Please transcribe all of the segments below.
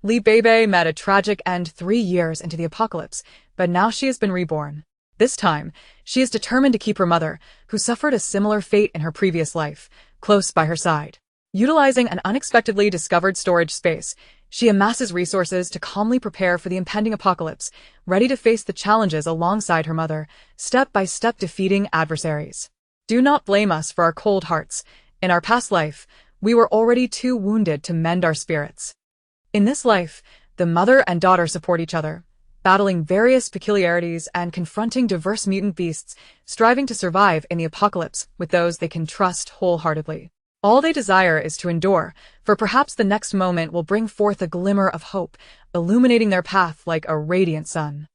Li Beibei met a tragic end 3 years into the apocalypse, but now she has been reborn. This time, she is determined to keep her mother, who suffered a similar fate in her previous life, close by her side. Utilizing an unexpectedly discovered storage space, she amasses resources to calmly prepare for the impending apocalypse, ready to face the challenges alongside her mother, step by step defeating adversaries. Do not blame us for our cold hearts. In our past life, we were already too wounded to mend our spirits. In this life, the mother and daughter support each other, battling various peculiarities and confronting diverse mutant beasts, striving to survive in the apocalypse with those they can trust wholeheartedly. All they desire is to endure, for perhaps the next moment will bring forth a glimmer of hope, illuminating their path like a radiant sun.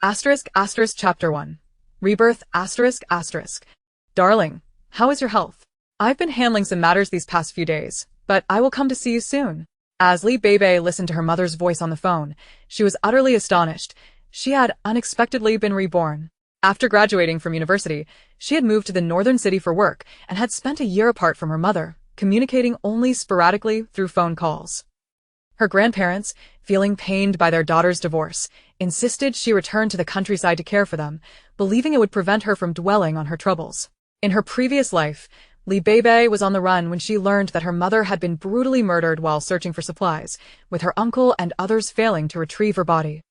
Chapter 1. Rebirth ***. Darling, how is your health? I've been handling some matters these past few days, but I will come to see you soon. As Li Beibei listened to her mother's voice on the phone, she was utterly astonished. She had unexpectedly been reborn. After graduating from university, she had moved to the northern city for work and had spent a year apart from her mother, communicating only sporadically through phone calls. Her grandparents, feeling pained by their daughter's divorce, insisted she return to the countryside to care for them, believing it would prevent her from dwelling on her troubles. In her previous life, Li Beibei was on the run when she learned that her mother had been brutally murdered while searching for supplies, with her uncle and others failing to retrieve her body.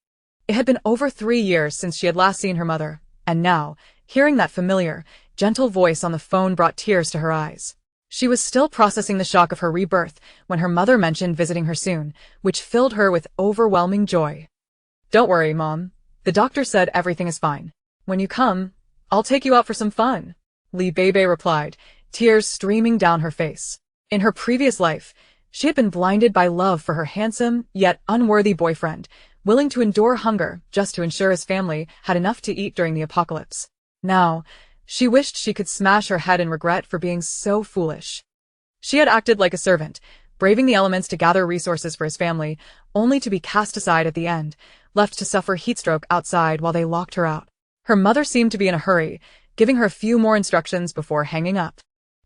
It had been over 3 years since she had last seen her mother, and now, hearing that familiar, gentle voice on the phone brought tears to her eyes. She was still processing the shock of her rebirth when her mother mentioned visiting her soon, which filled her with overwhelming joy. "Don't worry, Mom. The doctor said everything is fine. When you come, I'll take you out for some fun," Li Beibei replied, tears streaming down her face. In her previous life, she had been blinded by love for her handsome, yet unworthy boyfriend, willing to endure hunger just to ensure his family had enough to eat during the apocalypse. Now, she wished she could smash her head in regret for being so foolish. She had acted like a servant, braving the elements to gather resources for his family, only to be cast aside at the end, left to suffer heatstroke outside while they locked her out. Her mother seemed to be in a hurry, giving her a few more instructions before hanging up.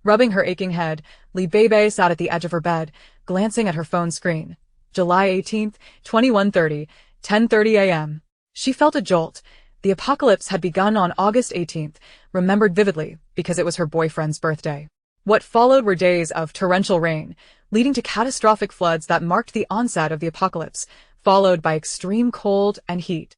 Rubbing her aching head, Li Beibei sat at the edge of her bed, glancing at her phone screen. July 18th, 21:30, 10:30 a.m. She felt a jolt. The apocalypse had begun on August 18th, remembered vividly because it was her boyfriend's birthday. What followed were days of torrential rain, leading to catastrophic floods that marked the onset of the apocalypse, followed by extreme cold and heat.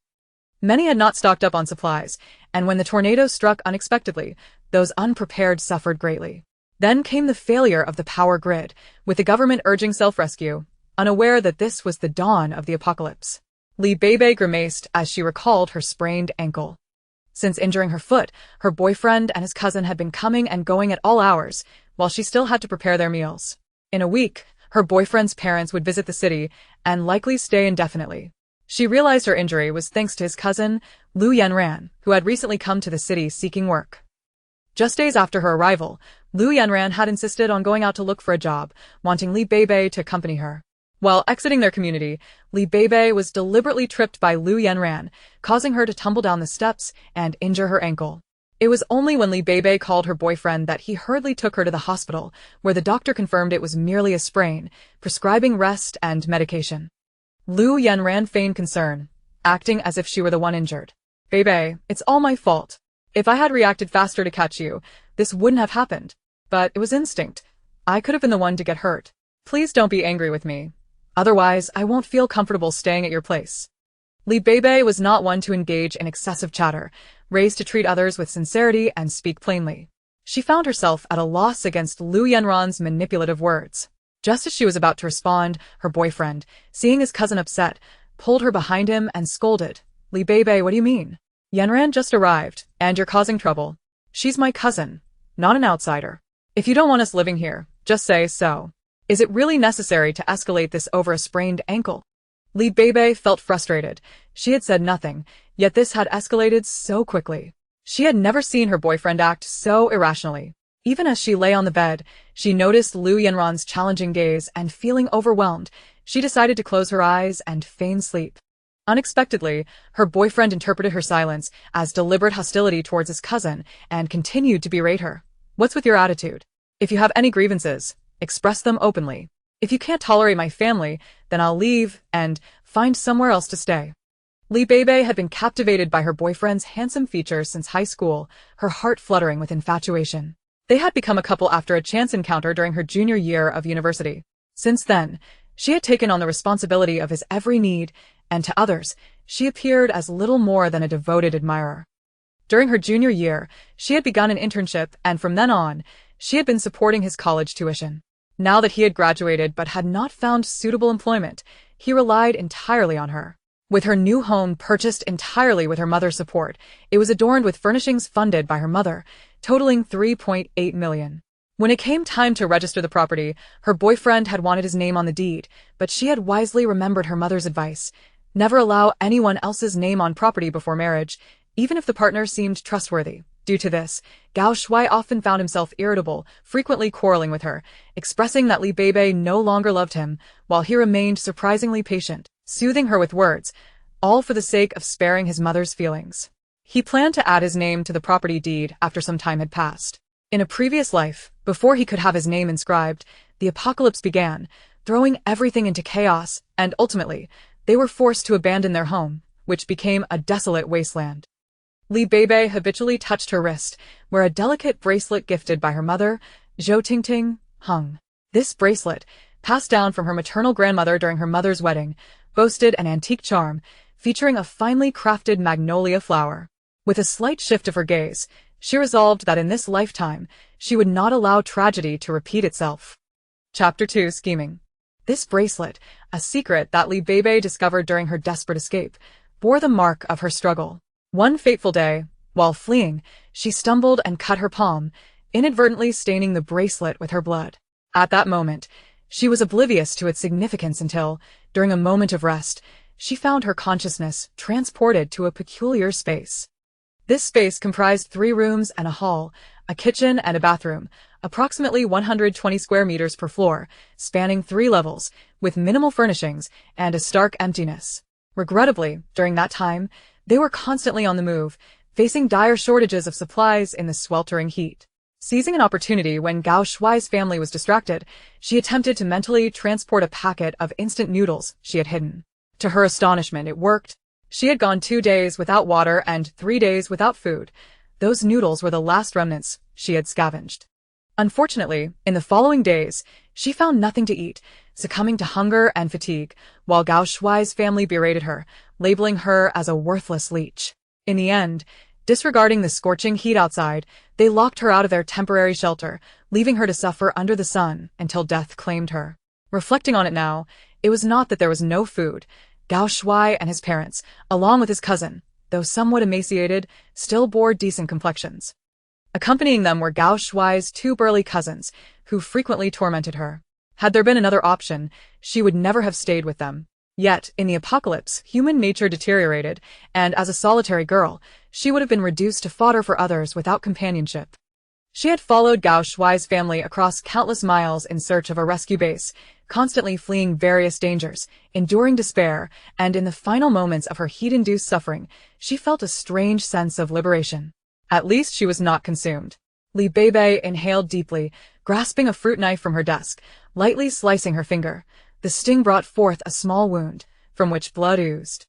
Many had not stocked up on supplies, and when the tornado struck unexpectedly, those unprepared suffered greatly. Then came the failure of the power grid, with the government urging self-rescue, unaware that this was the dawn of the apocalypse. Li Beibei grimaced as she recalled her sprained ankle. Since injuring her foot, her boyfriend and his cousin had been coming and going at all hours, while she still had to prepare their meals. In a week, her boyfriend's parents would visit the city and likely stay indefinitely. She realized her injury was thanks to his cousin, Lu Yanran, who had recently come to the city seeking work. Just days after her arrival, Lu Yanran had insisted on going out to look for a job, wanting Li Beibei to accompany her. While exiting their community, Li Beibei was deliberately tripped by Lu Yanran, causing her to tumble down the steps and injure her ankle. It was only when Li Beibei called her boyfriend that he hurriedly took her to the hospital, where the doctor confirmed it was merely a sprain, prescribing rest and medication. Lu Yanran feigned concern, acting as if she were the one injured. "Beibei, it's all my fault. If I had reacted faster to catch you, this wouldn't have happened. But it was instinct. I could have been the one to get hurt. Please don't be angry with me. Otherwise, I won't feel comfortable staying at your place." Li Beibei was not one to engage in excessive chatter, raised to treat others with sincerity and speak plainly. She found herself at a loss against Lu Yanran's manipulative words. Just as she was about to respond, her boyfriend, seeing his cousin upset, pulled her behind him and scolded. "Li Beibei, what do you mean? Yanran just arrived, and you're causing trouble. She's my cousin, not an outsider. If you don't want us living here, just say so. Is it really necessary to escalate this over a sprained ankle?" Li Beibei felt frustrated. She had said nothing, yet this had escalated so quickly. She had never seen her boyfriend act so irrationally. Even as she lay on the bed, she noticed Lu Yanran's challenging gaze, and feeling overwhelmed, she decided to close her eyes and feign sleep. Unexpectedly, her boyfriend interpreted her silence as deliberate hostility towards his cousin and continued to berate her. "What's with your attitude? If you have any grievances, express them openly. If you can't tolerate my family, then I'll leave and find somewhere else to stay. Beibei had been captivated by her boyfriend's handsome features since high school, her heart fluttering with infatuation. They had become a couple after a chance encounter during her junior year of university. Since then, she had taken on the responsibility of his every need, and to others, she appeared as little more than a devoted admirer. During her junior year, she had begun an internship, and from then on, she had been supporting his college tuition. Now that he had graduated but had not found suitable employment, he relied entirely on her. With her new home purchased entirely with her mother's support, it was adorned with furnishings funded by her mother, totaling $3.8 million. When it came time to register the property, her boyfriend had wanted his name on the deed, but she had wisely remembered her mother's advice. Never allow anyone else's name on property before marriage, even if the partner seemed trustworthy. Due to this, Gao Shuai often found himself irritable, frequently quarreling with her, expressing that Beibei no longer loved him, while he remained surprisingly patient, soothing her with words, all for the sake of sparing his mother's feelings. He planned to add his name to the property deed after some time had passed. In a previous life, before he could have his name inscribed, the apocalypse began, throwing everything into chaos, and ultimately, they were forced to abandon their home, which became a desolate wasteland. Beibei habitually touched her wrist, where a delicate bracelet gifted by her mother, Zhou Tingting, hung. This bracelet, passed down from her maternal grandmother during her mother's wedding, boasted an antique charm, featuring a finely crafted magnolia flower. With a slight shift of her gaze, she resolved that in this lifetime, she would not allow tragedy to repeat itself. Chapter 2: Scheming. This bracelet, a secret that Beibei discovered during her desperate escape, bore the mark of her struggle. One fateful day, while fleeing, she stumbled and cut her palm, inadvertently staining the bracelet with her blood. At that moment, she was oblivious to its significance until, during a moment of rest, she found her consciousness transported to a peculiar space. This space comprised 3 rooms and a hall, a kitchen and a bathroom, approximately 120 square meters per floor, spanning 3 levels, with minimal furnishings and a stark emptiness. Regrettably, during that time, they were constantly on the move, facing dire shortages of supplies in the sweltering heat. Seizing an opportunity when Gao Shuai's family was distracted, she attempted to mentally transport a packet of instant noodles she had hidden. To her astonishment, it worked. She had gone 2 days without water and 3 days without food. Those noodles were the last remnants she had scavenged. Unfortunately, in the following days, she found nothing to eat, succumbing to hunger and fatigue, while Gao Shuai's family berated her, labeling her as a worthless leech. In the end, disregarding the scorching heat outside, they locked her out of their temporary shelter, leaving her to suffer under the sun until death claimed her. Reflecting on it now, it was not that there was no food. Gao Shuai and his parents, along with his cousin, though somewhat emaciated, still bore decent complexions. Accompanying them were Gao Shuai's 2 burly cousins, who frequently tormented her. Had there been another option, she would never have stayed with them. Yet, in the apocalypse, human nature deteriorated, and as a solitary girl, she would have been reduced to fodder for others without companionship. She had followed Gao Shuai's family across countless miles in search of a rescue base, constantly fleeing various dangers, enduring despair, and in the final moments of her heat-induced suffering, she felt a strange sense of liberation. At least she was not consumed. Beibei inhaled deeply, grasping a fruit knife from her desk, lightly slicing her finger. The sting brought forth a small wound, from which blood oozed.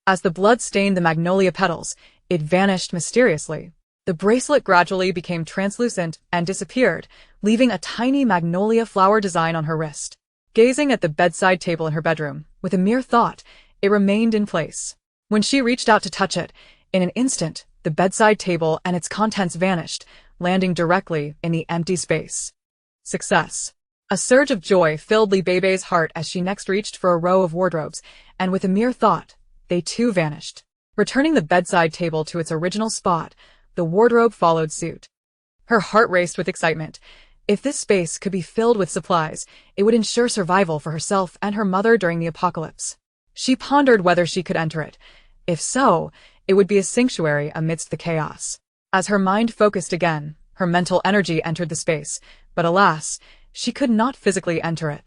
As the blood stained the magnolia petals, it vanished mysteriously. The bracelet gradually became translucent and disappeared, leaving a tiny magnolia flower design on her wrist. Gazing at the bedside table in her bedroom, with a mere thought, it remained in place. When she reached out to touch it, in an instant, the bedside table and its contents vanished, landing directly in the empty space. Success. A surge of joy filled Beibei's heart as she next reached for a row of wardrobes, and with a mere thought, they too vanished. Returning the bedside table to its original spot, the wardrobe followed suit. Her heart raced with excitement. If this space could be filled with supplies, it would ensure survival for herself and her mother during the apocalypse. She pondered whether she could enter it. If so, it would be a sanctuary amidst the chaos. As her mind focused again, her mental energy entered the space, but alas, she could not physically enter it.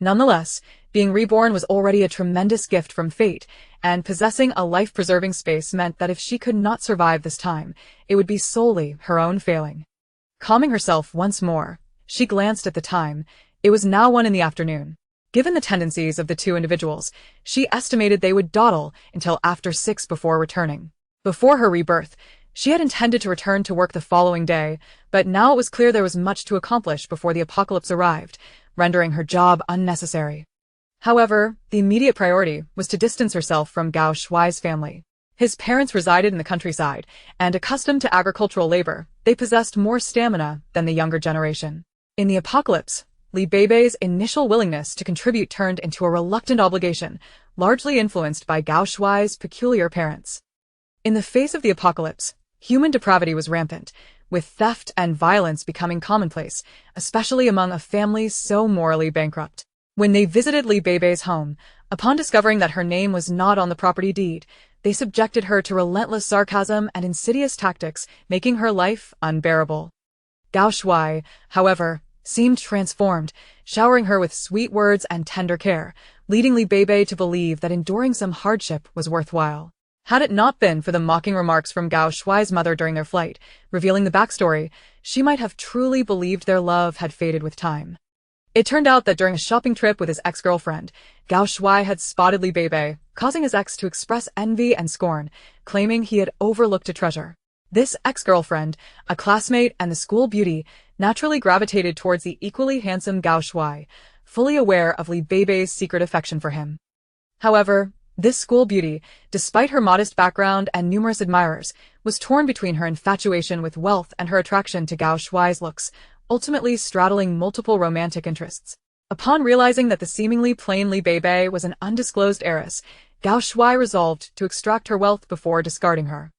Nonetheless, being reborn was already a tremendous gift from fate, and possessing a life-preserving space meant that if she could not survive this time, it would be solely her own failing. Calming herself once more, she glanced at the time. It was now 1 in the afternoon. Given the tendencies of the two individuals, she estimated they would dawdle until after 6 before returning. Before her rebirth, she had intended to return to work the following day, but now it was clear there was much to accomplish before the apocalypse arrived, rendering her job unnecessary. However, the immediate priority was to distance herself from Gao Shuai's family. His parents resided in the countryside, and accustomed to agricultural labor, they possessed more stamina than the younger generation. In the apocalypse, Li Beibei's initial willingness to contribute turned into a reluctant obligation, largely influenced by Gao Shuai's peculiar parents. In the face of the apocalypse, human depravity was rampant, with theft and violence becoming commonplace, especially among a family so morally bankrupt. When they visited Li Beibei's home, upon discovering that her name was not on the property deed, they subjected her to relentless sarcasm and insidious tactics, making her life unbearable. Gao Shuai, however, seemed transformed, showering her with sweet words and tender care, leading Li Beibei to believe that enduring some hardship was worthwhile. Had it not been for the mocking remarks from Gao Shuai's mother during their flight, revealing the backstory, she might have truly believed their love had faded with time. It turned out that during a shopping trip with his ex-girlfriend, Gao Shuai had spotted Li Beibei, causing his ex to express envy and scorn, claiming he had overlooked a treasure. This ex-girlfriend, a classmate and the school beauty, naturally gravitated towards the equally handsome Gao Shuai, fully aware of Li Beibei's secret affection for him. However, this school beauty, despite her modest background and numerous admirers, was torn between her infatuation with wealth and her attraction to Gao Shuai's looks, ultimately straddling multiple romantic interests. Upon realizing that the seemingly plain Li Beibei was an undisclosed heiress, Gao Shuai resolved to extract her wealth before discarding her.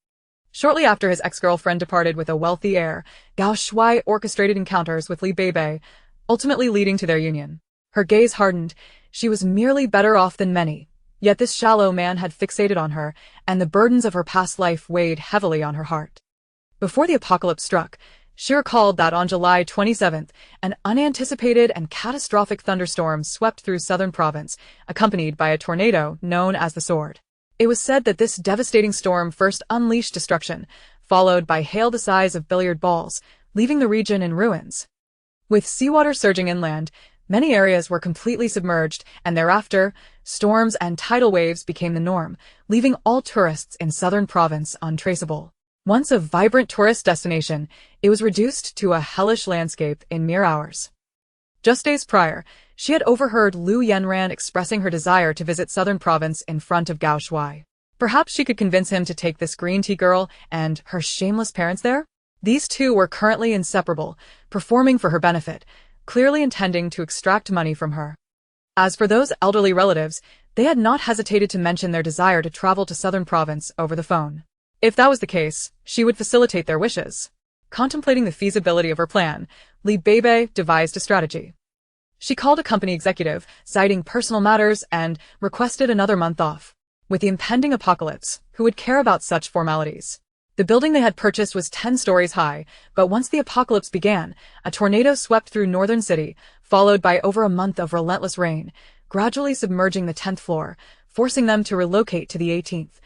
Shortly after his ex-girlfriend departed with a wealthy heir, Gao Shuai orchestrated encounters with Li Beibei, ultimately leading to their union. Her gaze hardened. She was merely better off than many, yet this shallow man had fixated on her, and the burdens of her past life weighed heavily on her heart. Before the apocalypse struck, she recalled that on July 27th, an unanticipated and catastrophic thunderstorm swept through southern province, accompanied by a tornado known as the Sword. It was said that this devastating storm first unleashed destruction, followed by hail the size of billiard balls, leaving the region in ruins. With seawater surging inland, many areas were completely submerged, and thereafter, storms and tidal waves became the norm, leaving all tourists in southern province untraceable. Once a vibrant tourist destination, it was reduced to a hellish landscape in mere hours. Just days prior, she had overheard Lu Yanran expressing her desire to visit southern province in front of Gao Shuai. Perhaps she could convince him to take this green tea girl and her shameless parents there? These two were currently inseparable, performing for her benefit, clearly intending to extract money from her. As for those elderly relatives, they had not hesitated to mention their desire to travel to southern province over the phone. If that was the case, she would facilitate their wishes. Contemplating the feasibility of her plan, Li Beibei devised a strategy. She called a company executive, citing personal matters, and requested another month off. With the impending apocalypse, who would care about such formalities? The building they had purchased was 10 stories high, but once the apocalypse began, a tornado swept through northern city, followed by over a month of relentless rain, gradually submerging the 10th floor, forcing them to relocate to the 18th.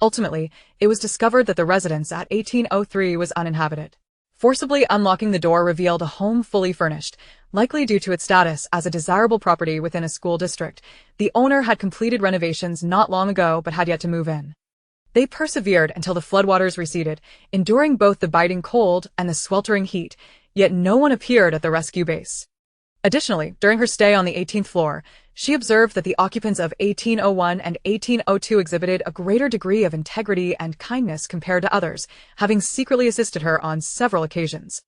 Ultimately, it was discovered that the residence at 1803 was uninhabited. Forcibly unlocking the door revealed a home fully furnished, likely due to its status as a desirable property within a school district. The owner had completed renovations not long ago but had yet to move in. They persevered until the floodwaters receded, enduring both the biting cold and the sweltering heat, yet no one appeared at the rescue base. Additionally, during her stay on the 18th floor, she observed that the occupants of 1801 and 1802 exhibited a greater degree of integrity and kindness compared to others, having secretly assisted her on several occasions.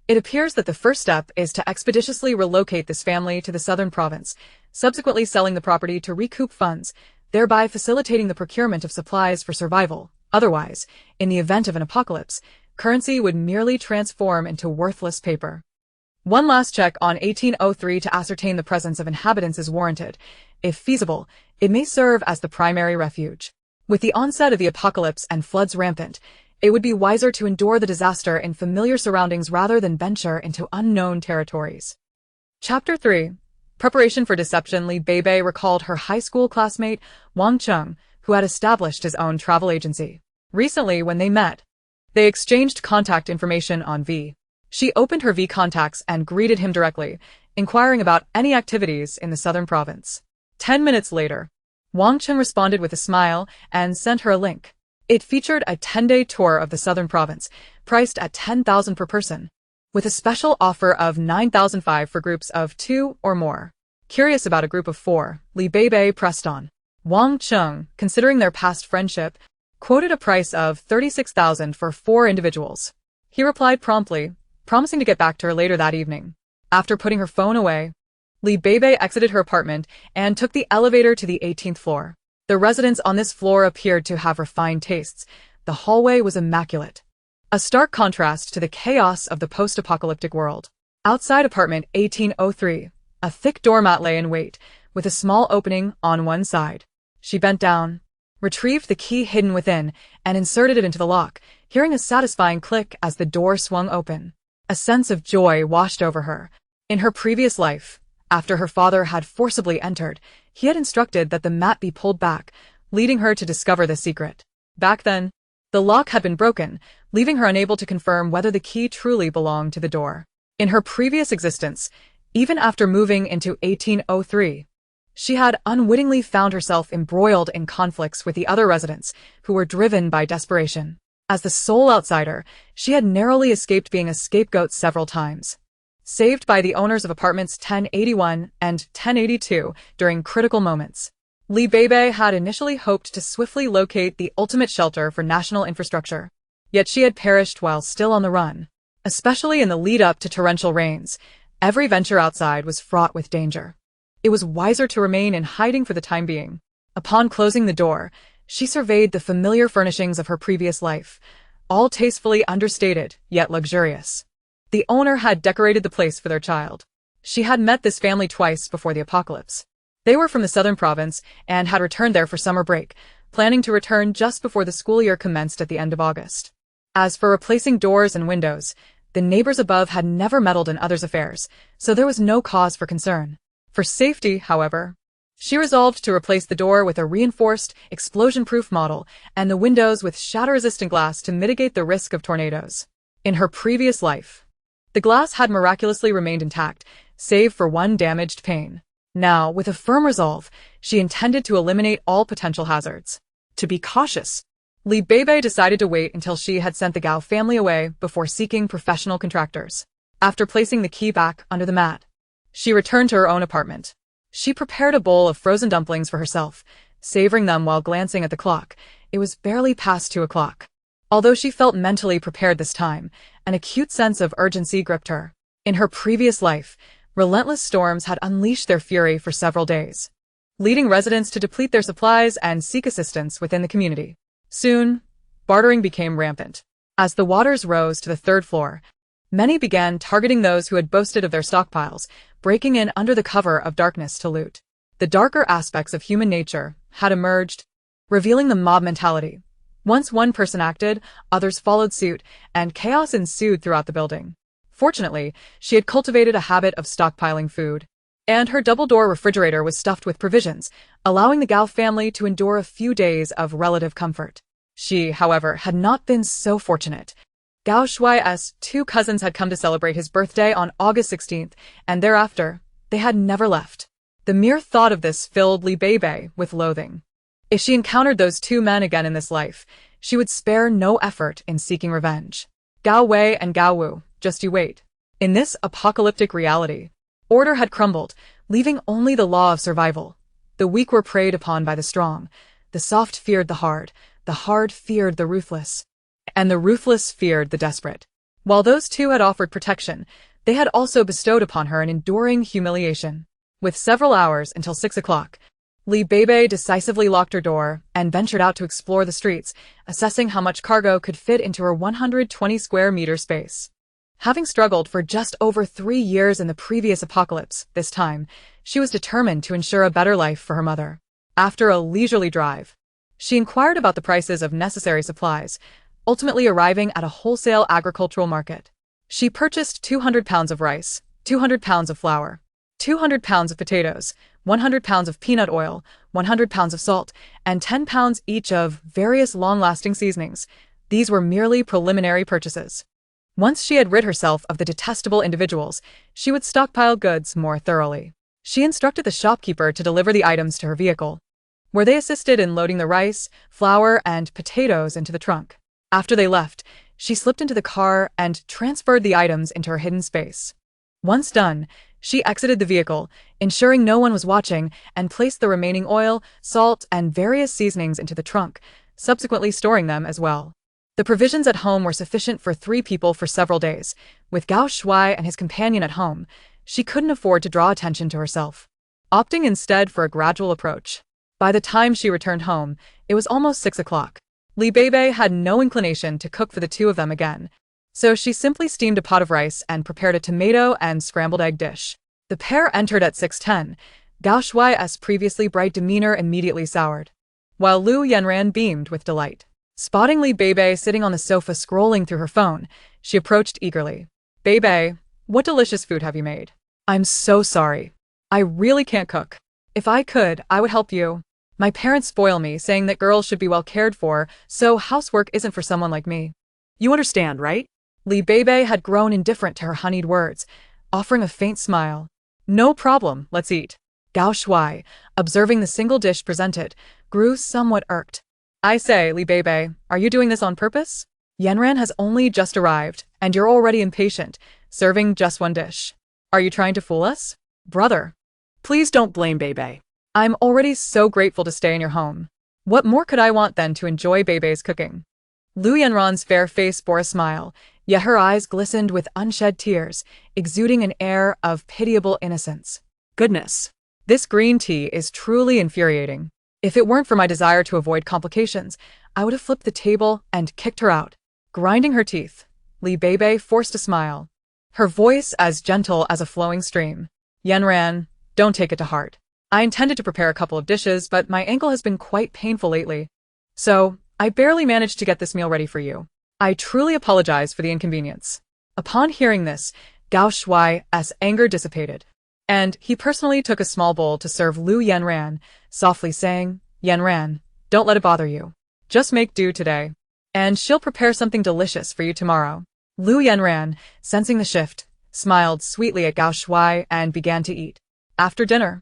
It appears that the first step is to expeditiously relocate this family to the southern province, subsequently selling the property to recoup funds, thereby facilitating the procurement of supplies for survival. Otherwise, in the event of an apocalypse, currency would merely transform into worthless paper. One last check on 1803 to ascertain the presence of inhabitants is warranted. If feasible, it may serve as the primary refuge. With the onset of the apocalypse and floods rampant, it would be wiser to endure the disaster in familiar surroundings rather than venture into unknown territories. Chapter 3. Preparation for Deception. Li Beibei recalled her high school classmate, Wang Cheng, who had established his own travel agency. Recently, when they met, they exchanged contact information on V. She opened her V contacts and greeted him directly, inquiring about any activities in the southern province. 10 minutes later, Wang Cheng responded with a smile and sent her a link. It featured a 10-day tour of the southern province, priced at 10,000 per person, with a special offer of 9,005 for groups of 2 or more. Curious about a group of 4, Beibei pressed on. Wang Cheng, considering their past friendship, quoted a price of 36,000 for 4 individuals. He replied promptly, promising to get back to her later that evening. After putting her phone away, Beibei exited her apartment and took the elevator to the 18th floor. The residents on this floor appeared to have refined tastes. The hallway was immaculate, a stark contrast to the chaos of the post-apocalyptic world. Outside apartment 1803, a thick doormat lay in wait, with a small opening on one side. She bent down, retrieved the key hidden within, and inserted it into the lock, hearing a satisfying click as the door swung open. A sense of joy washed over her. In her previous life, after her father had forcibly entered, he had instructed that the mat be pulled back, leading her to discover the secret. Back then, the lock had been broken, leaving her unable to confirm whether the key truly belonged to the door. In her previous existence, even after moving into 1803, she had unwittingly found herself embroiled in conflicts with the other residents, who were driven by desperation. As the sole outsider, she had narrowly escaped being a scapegoat several times, saved by the owners of apartments 1081 and 1082 during critical moments. Beibei had initially hoped to swiftly locate the ultimate shelter for national infrastructure, yet she had perished while still on the run. Especially in the lead-up to torrential rains, every venture outside was fraught with danger. It was wiser to remain in hiding for the time being. Upon closing the door, she surveyed the familiar furnishings of her previous life, all tastefully understated, yet luxurious. The owner had decorated the place for their child. She had met this family twice before the apocalypse. They were from the southern province and had returned there for summer break, planning to return just before the school year commenced at the end of August. As for replacing doors and windows, the neighbors above had never meddled in others' affairs, so there was no cause for concern. For safety, however, she resolved to replace the door with a reinforced, explosion-proof model and the windows with shatter-resistant glass to mitigate the risk of tornadoes. In her previous life, the glass had miraculously remained intact, save for one damaged pane. Now, with a firm resolve, she intended to eliminate all potential hazards. To be cautious, Beibei decided to wait until she had sent the Gao family away before seeking professional contractors. After placing the key back under the mat, she returned to her own apartment. She prepared a bowl of frozen dumplings for herself, savoring them while glancing at the clock. It was barely past 2 o'clock. Although she felt mentally prepared this time, an acute sense of urgency gripped her. In her previous life, relentless storms had unleashed their fury for several days, leading residents to deplete their supplies and seek assistance within the community. Soon, bartering became rampant. As the waters rose to the 3rd floor, many began targeting those who had boasted of their stockpiles, breaking in under the cover of darkness to loot. The darker aspects of human nature had emerged, revealing the mob mentality. Once one person acted, others followed suit, and chaos ensued throughout the building. Fortunately, she had cultivated a habit of stockpiling food, and her double-door refrigerator was stuffed with provisions, allowing the Gao family to endure a few days of relative comfort. She, however, had not been so fortunate. Gao Shuai's 2 cousins had come to celebrate his birthday on August 16th, and thereafter, they had never left. The mere thought of this filled Beibei with loathing. If she encountered those 2 men again in this life, she would spare no effort in seeking revenge. Gao Wei and Gao Wu, just you wait. In this apocalyptic reality, order had crumbled, leaving only the law of survival. The weak were preyed upon by the strong, the soft feared the hard feared the ruthless, and the ruthless feared the desperate. While those 2 had offered protection, they had also bestowed upon her an enduring humiliation. With several hours until 6 o'clock, Beibei decisively locked her door and ventured out to explore the streets, assessing how much cargo could fit into her 120 square meter space. Having struggled for just over 3 years in the previous apocalypse, this time, she was determined to ensure a better life for her mother. After a leisurely drive, she inquired about the prices of necessary supplies, ultimately arriving at a wholesale agricultural market. She purchased 200 pounds of rice, 200 pounds of flour, 200 pounds of potatoes, 100 pounds of peanut oil, 100 pounds of salt, and 10 pounds each of various long-lasting seasonings. These were merely preliminary purchases. Once she had rid herself of the detestable individuals, she would stockpile goods more thoroughly. She instructed the shopkeeper to deliver the items to her vehicle, where they assisted in loading the rice, flour, and potatoes into the trunk. After they left, she slipped into the car and transferred the items into her hidden space. Once done, she exited the vehicle, ensuring no one was watching, and placed the remaining oil, salt, and various seasonings into the trunk, subsequently storing them as well. The provisions at home were sufficient for 3 people for several days. With Gao Shuai and his companion at home, she couldn't afford to draw attention to herself, opting instead for a gradual approach. By the time she returned home, it was almost 6 o'clock. Li Beibei had no inclination to cook for the two of them again, so she simply steamed a pot of rice and prepared a tomato and scrambled egg dish. The pair entered at 6:10. Gao Shuai's previously bright demeanor immediately soured, while Lu Yanran beamed with delight. Spotting Li Beibei sitting on the sofa scrolling through her phone, she approached eagerly. "Beibei, what delicious food have you made?" "I'm so sorry. I really can't cook. If I could, I would help you. My parents spoil me, saying that girls should be well cared for, so housework isn't for someone like me. You understand, right?" Li Beibei had grown indifferent to her honeyed words, offering a faint smile. "No problem, let's eat." Gao Shuai, observing the single dish presented, grew somewhat irked. "I say, Li Beibei, are you doing this on purpose? Yanran has only just arrived, and you're already impatient, serving just one dish. Are you trying to fool us? Brother, please don't blame Beibei. I'm already so grateful to stay in your home. What more could I want than to enjoy Beibei's cooking?" Lu Yanran's fair face bore a smile, yet her eyes glistened with unshed tears, exuding an air of pitiable innocence. "Goodness, this green tea is truly infuriating. If it weren't for my desire to avoid complications, I would have flipped the table and kicked her out." Grinding her teeth, Li Beibei forced a smile, her voice as gentle as a flowing stream. "Yanran, don't take it to heart. I intended to prepare a couple of dishes, but my ankle has been quite painful lately, so I barely managed to get this meal ready for you. I truly apologize for the inconvenience." Upon hearing this, Gao Shuai's anger dissipated, and he personally took a small bowl to serve Lu Yanran, softly saying, "Yanran, don't let it bother you. Just make do today, and she'll prepare something delicious for you tomorrow." Lu Yanran, sensing the shift, smiled sweetly at Gao Shuai and began to eat. After dinner,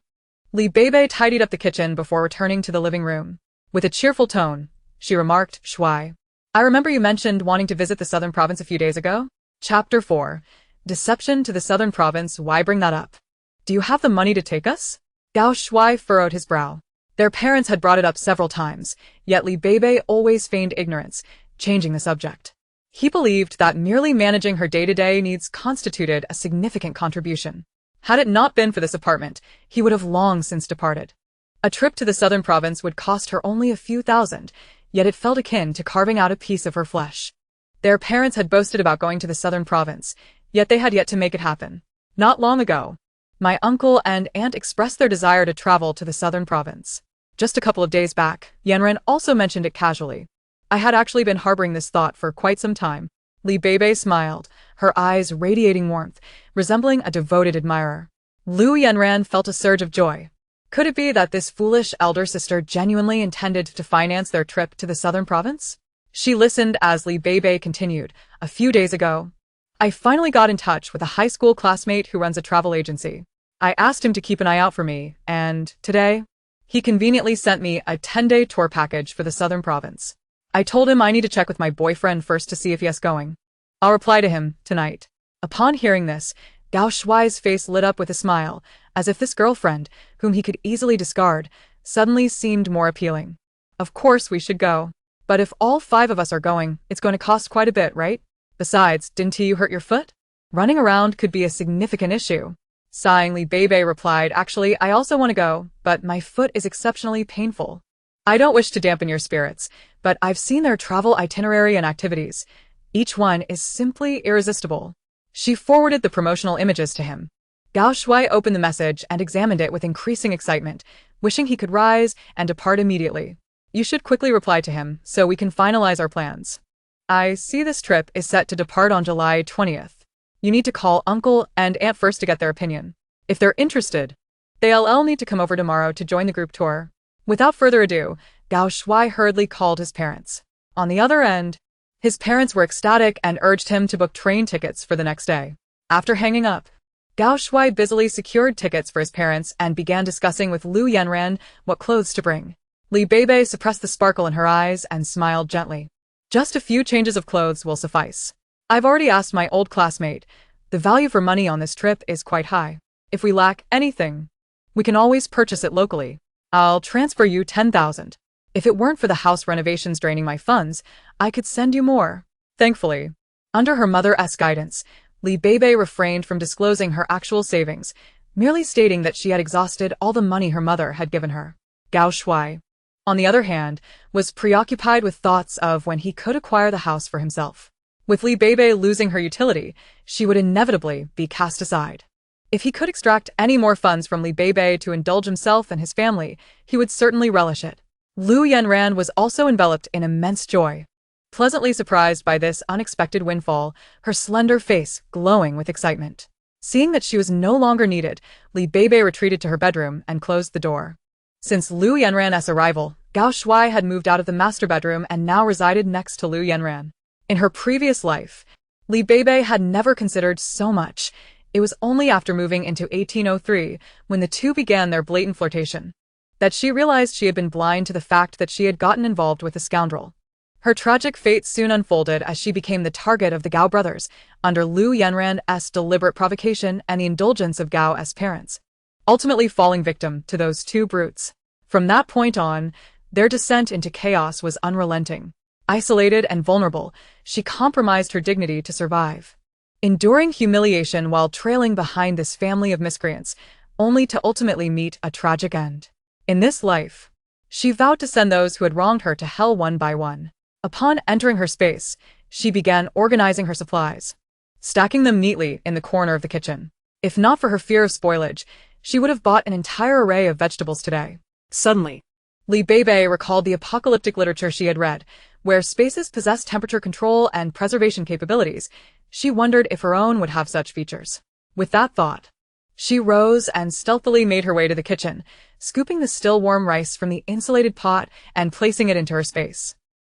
Li Beibei tidied up the kitchen before returning to the living room. With a cheerful tone, she remarked, "Shuai, I remember you mentioned wanting to visit the southern province a few days ago?" Chapter 4. Deception to the southern province. Why bring that up? Do you have the money to take us? Gao Shuai furrowed his brow. Their parents had brought it up several times, yet Li Beibei always feigned ignorance, changing the subject. He believed that merely managing her day-to-day needs constituted a significant contribution. Had it not been for this apartment, he would have long since departed. A trip to the southern province would cost her only a few thousand, yet it felt akin to carving out a piece of her flesh. Their parents had boasted about going to the southern province, yet they had yet to make it happen. Not long ago, my uncle and aunt expressed their desire to travel to the southern province. Just a couple of days back, Yanran also mentioned it casually. I had actually been harboring this thought for quite some time. Li Beibei smiled, her eyes radiating warmth, resembling a devoted admirer. Lu Yanran felt a surge of joy. Could it be that this foolish elder sister genuinely intended to finance their trip to the southern province? She listened as Li Beibei continued. "A few days ago, I finally got in touch with a high school classmate who runs a travel agency. I asked him to keep an eye out for me, and today, he conveniently sent me a 10-day tour package for the southern province. I told him I need to check with my boyfriend first to see if he's going. I'll reply to him tonight." Upon hearing this, Gao Shuai's face lit up with a smile, as if this girlfriend, whom he could easily discard, suddenly seemed more appealing. "Of course we should go. But if all 5 of us are going, it's going to cost quite a bit, right? Besides, didn't you hurt your foot? Running around could be a significant issue." Sighing, Li Beibei replied, "Actually, I also want to go, but my foot is exceptionally painful. I don't wish to dampen your spirits, but I've seen their travel itinerary and activities. Each one is simply irresistible." She forwarded the promotional images to him. Gao Shuai opened the message and examined it with increasing excitement, wishing he could rise and depart immediately. "You should quickly reply to him, so we can finalize our plans. I see this trip is set to depart on July 20th. You need to call uncle and aunt first to get their opinion. If they're interested, they'll need to come over tomorrow to join the group tour." Without further ado, Gao Shuai hurriedly called his parents. On the other end, His parents were ecstatic and urged him to book train tickets for the next day. After hanging up, Gao Shuai busily secured tickets for his parents and began discussing with Lu Yanran what clothes to bring. Li Beibei suppressed the sparkle in her eyes and smiled gently. Just a few changes of clothes will suffice. I've already asked my old classmate. The value for money on this trip is quite high. If we lack anything, we can always purchase it locally. I'll transfer you 10,000. If it weren't for the house renovations draining my funds, I could send you more. Thankfully, under her mother's guidance, Li Beibei refrained from disclosing her actual savings, merely stating that she had exhausted all the money her mother had given her. Gao Shuai, on the other hand, was preoccupied with thoughts of when he could acquire the house for himself. With Li Beibei losing her utility, she would inevitably be cast aside. If he could extract any more funds from Li Beibei to indulge himself and his family, he would certainly relish it. Lu Yanran was also enveloped in immense joy. Pleasantly surprised by this unexpected windfall, her slender face glowing with excitement. Seeing that she was no longer needed, Li Beibei retreated to her bedroom and closed the door. Since Lu Yanran's arrival, Gao Shuai had moved out of the master bedroom and now resided next to Lu Yanran. In her previous life, Li Beibei had never considered so much. It was only after moving into 1803, when the two began their blatant flirtation, that she realized she had been blind to the fact that she had gotten involved with a scoundrel. Her tragic fate soon unfolded as she became the target of the Gao brothers, under Lu Yanran's deliberate provocation and the indulgence of Gao's parents, ultimately falling victim to those two brutes. From that point on, their descent into chaos was unrelenting. Isolated and vulnerable, she compromised her dignity to survive, enduring humiliation while trailing behind this family of miscreants, only to ultimately meet a tragic end. In this life, she vowed to send those who had wronged her to hell one by one. Upon entering her space, she began organizing her supplies, stacking them neatly in the corner of the kitchen. If not for her fear of spoilage, she would have bought an entire array of vegetables today. Suddenly, Li Beibei recalled the apocalyptic literature she had read, where spaces possessed temperature control and preservation capabilities. She wondered if her own would have such features. With that thought, she rose and stealthily made her way to the kitchen, scooping the still warm rice from the insulated pot and placing it into her space.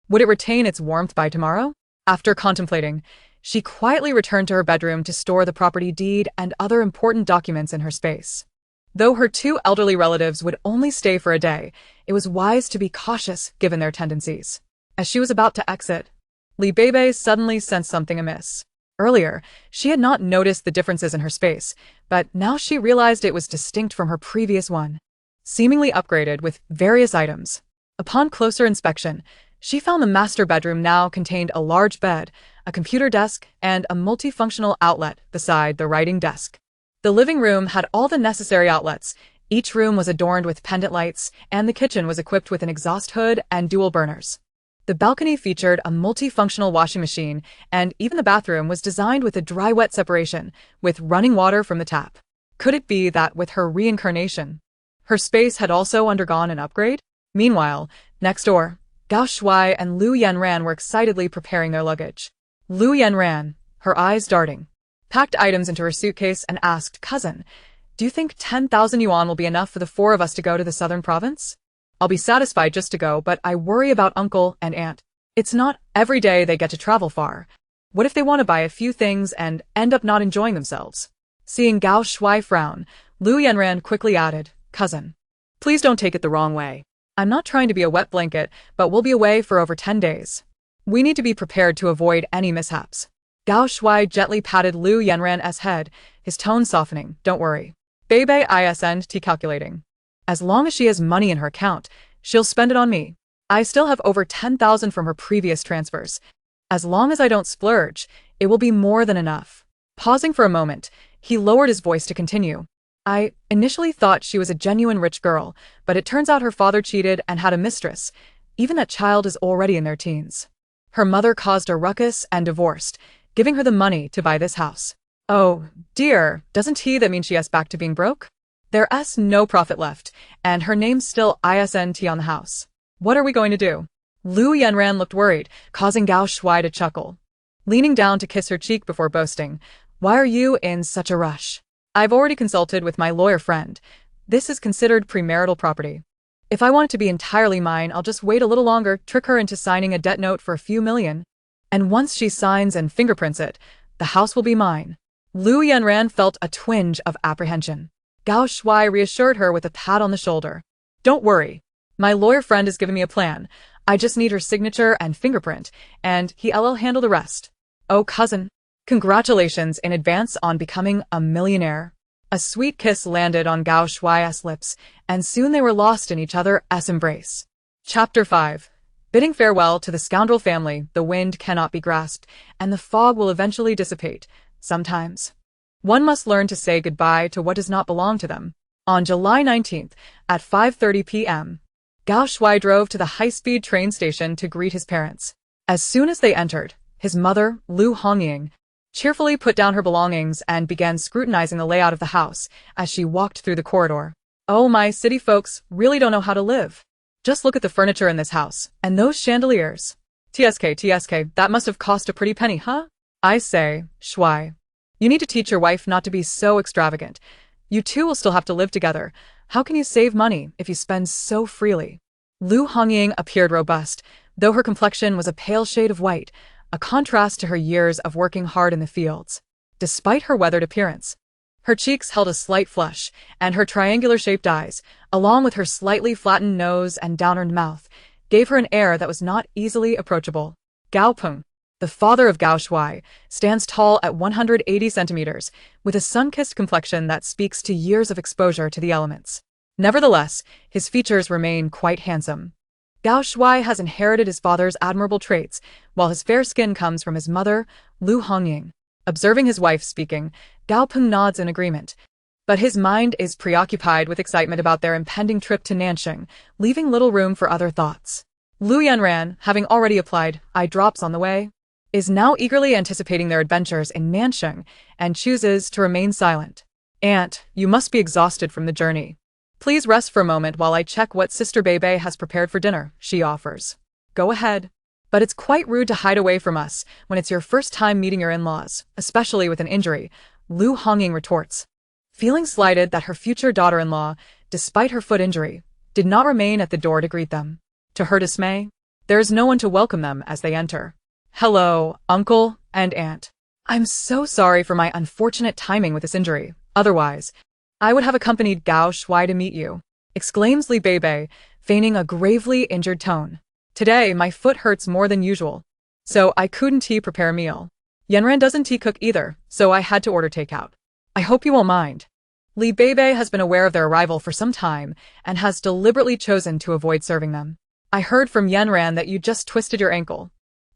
Would it retain its warmth by tomorrow? After contemplating, she quietly returned to her bedroom to store the property deed and other important documents in her space. Though her two elderly relatives would only stay for a day, it was wise to be cautious given their tendencies. As she was about to exit, Li Beibei suddenly sensed something amiss. Earlier, she had not noticed the differences in her space, but now she realized it was distinct from her previous one, seemingly upgraded with various items. Upon closer inspection, she found the master bedroom now contained a large bed, a computer desk, and a multifunctional outlet beside the writing desk. The living room had all the necessary outlets. Each room was adorned with pendant lights, and the kitchen was equipped with an exhaust hood and dual burners. The balcony featured a multifunctional washing machine, and even the bathroom was designed with a dry-wet separation, with running water from the tap. Could it be that with her reincarnation, her space had also undergone an upgrade? Meanwhile, next door, Gao Shuai and Lu Yanran were excitedly preparing their luggage. Lu Yanran, her eyes darting, packed items into her suitcase and asked, "Cousin, do you think 10,000 yuan will be enough for the four of us to go to the southern province? I'll be satisfied just to go, but I worry about uncle and aunt. It's not every day they get to travel far. What if they want to buy a few things and end up not enjoying themselves?" Seeing Gao Shuai frown, Lu Yanran quickly added, "Cousin, please don't take it the wrong way. I'm not trying to be a wet blanket, but we'll be away for over 10 days. We need to be prepared to avoid any mishaps." Gao Shuai gently patted Lu Yanran's head, his tone softening. "Don't worry. Beibei isn't calculating. As long as she has money in her account, she'll spend it on me. I still have over 10,000 from her previous transfers. As long as I don't splurge, it will be more than enough." Pausing for a moment, he lowered his voice to continue. "I initially thought she was a genuine rich girl, but it turns out her father cheated and had a mistress. Even that child is already in their teens. Her mother caused a ruckus and divorced, giving her the money to buy this house. Oh, dear, doesn't that mean she is back to being broke? There's no profit left, and her name's still isn't on the house. What are we going to do?" Lu Yanran looked worried, causing Gao Shuai to chuckle. Leaning down to kiss her cheek before boasting, "Why are you in such a rush? I've already consulted with my lawyer friend. This is considered premarital property. If I want it to be entirely mine, I'll just wait a little longer, trick her into signing a debt note for a few million. And once she signs and fingerprints it, the house will be mine. Lu Yanran felt a twinge of apprehension. Gao Shui reassured her with a pat on the shoulder. Don't worry. My lawyer friend has given me a plan. I just need her signature and fingerprint, and he'll handle the rest. Oh, cousin. Congratulations in advance on becoming a millionaire. A sweet kiss landed on Gao Shui's lips, and soon they were lost in each other's embrace. Chapter 5. Bidding farewell to the scoundrel family, the wind cannot be grasped, and the fog will eventually dissipate. Sometimes one must learn to say goodbye to what does not belong to them. On July 19th, at 5:30 p.m., Gao Shui drove to the high-speed train station to greet his parents. As soon as they entered, his mother, Lu Hongying, cheerfully put down her belongings and began scrutinizing the layout of the house as she walked through the corridor. Oh, my city folks really don't know how to live. Just look at the furniture in this house, and those chandeliers. TSK, that must have cost a pretty penny, huh? I say, Shui, you need to teach your wife not to be so extravagant. You two will still have to live together. How can you save money if you spend so freely? Lu Hongying appeared robust, though her complexion was a pale shade of white, a contrast to her years of working hard in the fields. Despite her weathered appearance, her cheeks held a slight flush, and her triangular-shaped eyes, along with her slightly flattened nose and downturned mouth, gave her an air that was not easily approachable. Gao Peng, the father of Gao Shui, stands tall at 180 centimeters, with a sun-kissed complexion that speaks to years of exposure to the elements. Nevertheless, his features remain quite handsome. Gao Shui has inherited his father's admirable traits, while his fair skin comes from his mother, Lu Hongying. Observing his wife speaking, Gao Peng nods in agreement, but his mind is preoccupied with excitement about their impending trip to Nanxing, leaving little room for other thoughts. Lu Yanran, having already applied eye drops on the way, is now eagerly anticipating their adventures in Nanxing and chooses to remain silent. Aunt, you must be exhausted from the journey. Please rest for a moment while I check what Sister Beibei has prepared for dinner, she offers. Go ahead. But it's quite rude to hide away from us when it's your first time meeting your in-laws, especially with an injury, Lu Hongying retorts. Feeling slighted that her future daughter-in-law, despite her foot injury, did not remain at the door to greet them. To her dismay, there is no one to welcome them as they enter. Hello, uncle and aunt. I'm so sorry for my unfortunate timing with this injury. Otherwise, I would have accompanied Gao Shui to meet you, exclaims Li Beibei, feigning a gravely injured tone. Today, my foot hurts more than usual, so I couldn't prepare a meal. Yanran doesn't cook either, so I had to order takeout. I hope you won't mind. Li Beibei has been aware of their arrival for some time and has deliberately chosen to avoid serving them. I heard from Yanran that you just twisted your ankle.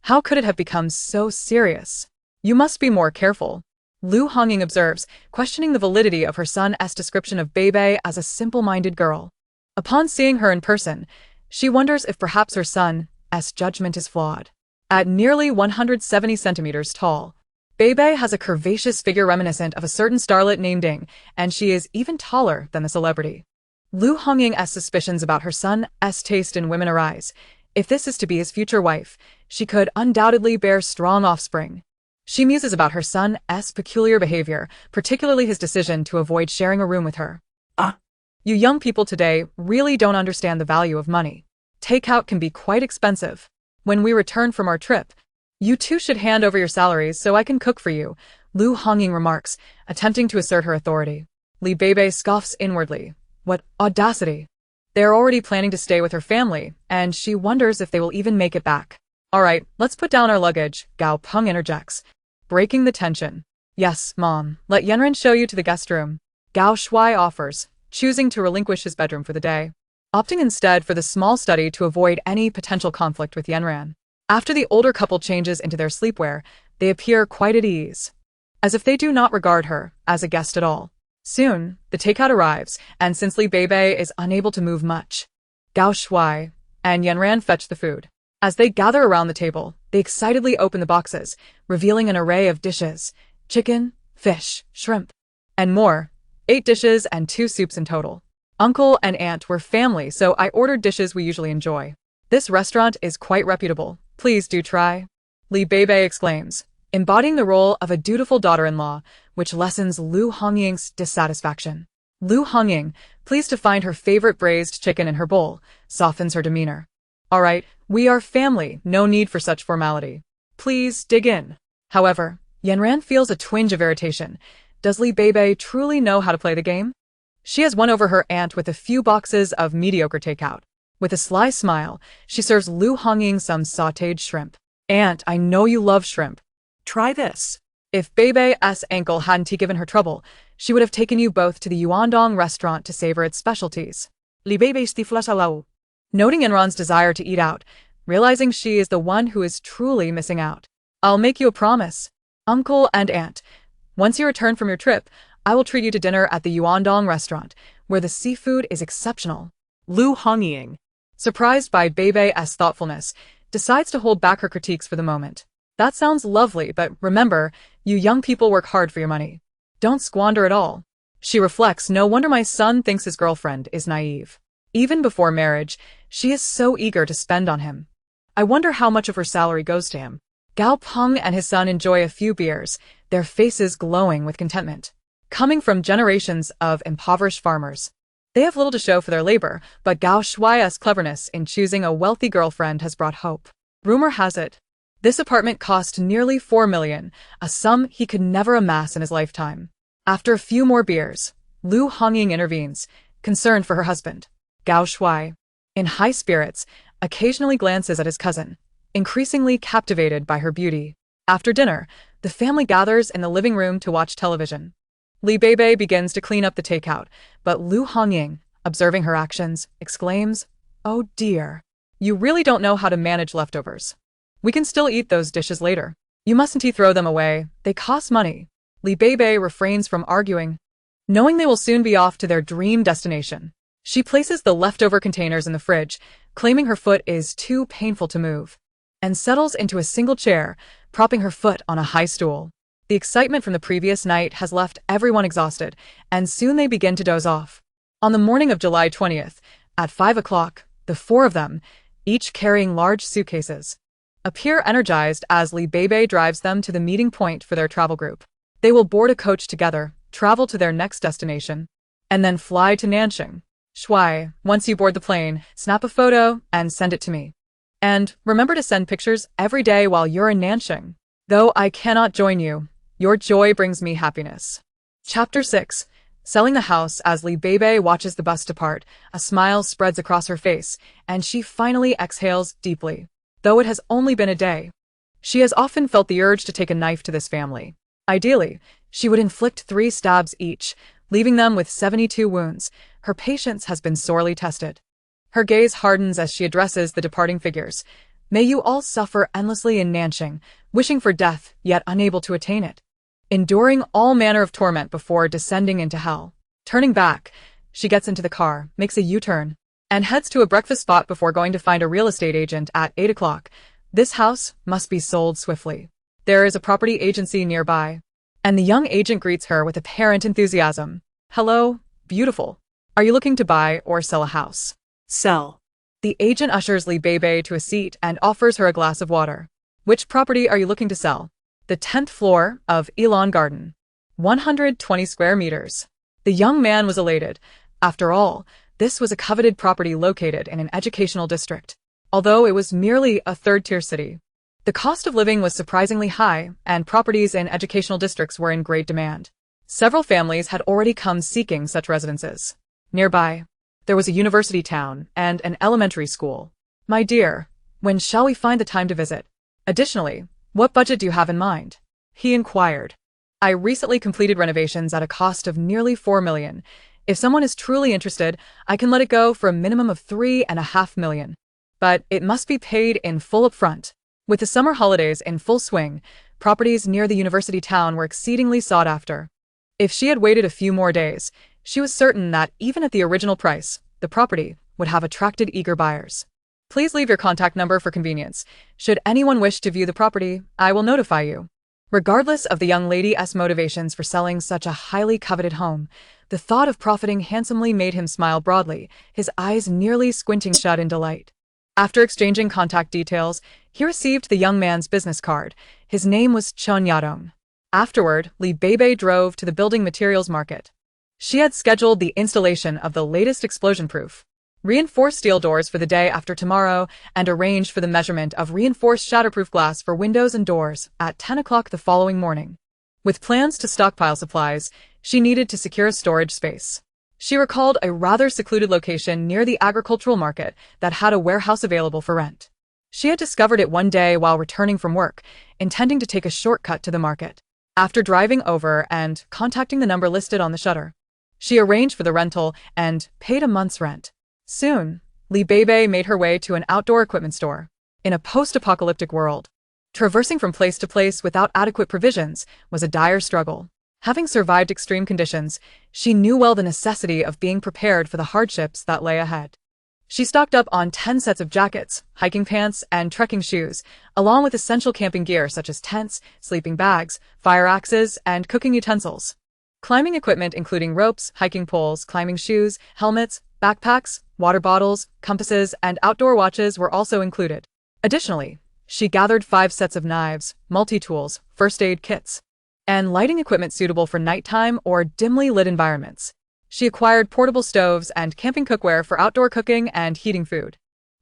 How could it have become so serious? You must be more careful. Lu Hongying observes, questioning the validity of her son's description of Beibei as a simple-minded girl. Upon seeing her in person, she wonders if perhaps her son's judgment is flawed. At nearly 170 centimeters tall, Beibei has a curvaceous figure reminiscent of a certain starlet named Ding, and she is even taller than the celebrity. Lu Hongying's suspicions about her son's taste in women arise. If this is to be his future wife, she could undoubtedly bear strong offspring. She muses about her son's peculiar behavior, particularly his decision to avoid sharing a room with her. You young people today really don't understand the value of money. Takeout can be quite expensive. When we return from our trip, you two should hand over your salaries so I can cook for you, Lu Hongying remarks, attempting to assert her authority. Li Beibei scoffs inwardly. What audacity! They are already planning to stay with her family, and she wonders if they will even make it back. All right, let's put down our luggage, Gao Peng interjects, breaking the tension. Yes, Mom, let Yanran show you to the guest room, Gao Shui offers, choosing to relinquish his bedroom for the day, opting instead for the small study to avoid any potential conflict with Yanran. After the older couple changes into their sleepwear, they appear quite at ease, as if they do not regard her as a guest at all. Soon, the takeout arrives, and since Li Beibei is unable to move much, Gao Shui and Yanran fetch the food. As they gather around the table, they excitedly open the boxes, revealing an array of dishes: chicken, fish, shrimp, and more. 8 dishes and 2 soups in total. Uncle and aunt were family, so I ordered dishes we usually enjoy. This restaurant is quite reputable. Please do try. Li Beibei exclaims, embodying the role of a dutiful daughter-in-law, which lessens Lu Hongying's dissatisfaction. Lu Hongying, pleased to find her favorite braised chicken in her bowl, softens her demeanor. All right, we are family, no need for such formality. Please dig in. However, Yanran feels a twinge of irritation. Does Li Beibei truly know how to play the game? She has won over her aunt with a few boxes of mediocre takeout. With a sly smile, she serves Lu Hongying some sautéed shrimp. Aunt, I know you love shrimp. Try this. If Beibei's ankle hadn't given her trouble, she would have taken you both to the Yuandong restaurant to savor its specialties. Li Beibei stiflas alau. Noting Enron's desire to eat out, realizing she is the one who is truly missing out. I'll make you a promise. Uncle and aunt, once you return from your trip, I will treat you to dinner at the Yuandong restaurant, where the seafood is exceptional. Lu Hongying, surprised by Beibei's thoughtfulness, decides to hold back her critiques for the moment. That sounds lovely, but remember, you young people work hard for your money. Don't squander it all. She reflects, no wonder my son thinks his girlfriend is naive. Even before marriage, she is so eager to spend on him. I wonder how much of her salary goes to him. Gao Peng and his son enjoy a few beers, their faces glowing with contentment. Coming from generations of impoverished farmers, they have little to show for their labor, but Gao Shuai's cleverness in choosing a wealthy girlfriend has brought hope. Rumor has it, this apartment cost nearly 4 million, a sum he could never amass in his lifetime. After a few more beers, Lu Hongying intervenes, concerned for her husband. Gao Shuai, in high spirits, occasionally glances at his cousin, increasingly captivated by her beauty. After dinner, the family gathers in the living room to watch television. Li Beibei begins to clean up the takeout, but Lu Hongying, observing her actions, exclaims, "Oh dear, you really don't know how to manage leftovers. We can still eat those dishes later. You mustn't throw them away, they cost money." Li Beibei refrains from arguing. Knowing they will soon be off to their dream destination, she places the leftover containers in the fridge, claiming her foot is too painful to move, and settles into a single chair, propping her foot on a high stool. The excitement from the previous night has left everyone exhausted, and soon they begin to doze off. On the morning of July 20th, at 5 o'clock, the four of them, each carrying large suitcases, appear energized as Li Beibei drives them to the meeting point for their travel group. They will board a coach together, travel to their next destination, and then fly to Nanxing. Shuai, once you board the plane, snap a photo and send it to me. And remember to send pictures every day while you're in Nanxing. Though I cannot join you, your joy brings me happiness. Chapter 6. Selling the house. As Li Beibei watches the bus depart, a smile spreads across her face, and she finally exhales deeply. Though it has only been a day, she has often felt the urge to take a knife to this family. Ideally, she would inflict 3 stabs each, leaving them with 72 wounds. Her patience has been sorely tested. Her gaze hardens as she addresses the departing figures. May you all suffer endlessly in Nanxing, wishing for death, yet unable to attain it, enduring all manner of torment before descending into hell. Turning back, she gets into the car, makes a U-turn, and heads to a breakfast spot before going to find a real estate agent at 8 o'clock. This house must be sold swiftly. There is a property agency nearby, and the young agent greets her with apparent enthusiasm. Hello, beautiful. Are you looking to buy or sell a house? Sell. The agent ushers Li Beibei to a seat and offers her a glass of water. Which property are you looking to sell? The 10th floor of Elon Garden. 120 square meters. The young man was elated. After all, this was a coveted property located in an educational district. Although it was merely a third-tier city, the cost of living was surprisingly high, and properties in educational districts were in great demand. Several families had already come seeking such residences. Nearby, there was a university town and an elementary school. My dear, when shall we find the time to visit? Additionally, what budget do you have in mind? He inquired. I recently completed renovations at a cost of nearly 4 million. If someone is truly interested, I can let it go for a minimum of 3.5 million. But it must be paid in full upfront. With the summer holidays in full swing, properties near the university town were exceedingly sought after. If she had waited a few more days, she was certain that even at the original price, the property would have attracted eager buyers. Please leave your contact number for convenience. Should anyone wish to view the property, I will notify you. Regardless of the young lady's motivations for selling such a highly coveted home, the thought of profiting handsomely made him smile broadly, his eyes nearly squinting shut in delight. After exchanging contact details, he received the young man's business card. His name was Chen Yadong. Afterward, Li Beibei drove to the building materials market. She had scheduled the installation of the latest explosion-proof Reinforce steel doors for the day after tomorrow, and arrange for the measurement of reinforced shatterproof glass for windows and doors at 10 o'clock the following morning. With plans to stockpile supplies, she needed to secure storage space. She recalled a rather secluded location near the agricultural market that had a warehouse available for rent. She had discovered it one day while returning from work, intending to take a shortcut to the market. After driving over and contacting the number listed on the shutter, she arranged for the rental and paid a month's rent. Soon, Beibei made her way to an outdoor equipment store. In a post-apocalyptic world, traversing from place to place without adequate provisions was a dire struggle. Having survived extreme conditions, she knew well the necessity of being prepared for the hardships that lay ahead. She stocked up on 10 sets of jackets, hiking pants, and trekking shoes, along with essential camping gear such as tents, sleeping bags, fire axes, and cooking utensils. Climbing equipment including ropes, hiking poles, climbing shoes, helmets, backpacks, water bottles, compasses, and outdoor watches were also included. Additionally, she gathered 5 sets of knives, multi-tools, first aid kits, and lighting equipment suitable for nighttime or dimly lit environments. She acquired portable stoves and camping cookware for outdoor cooking and heating food.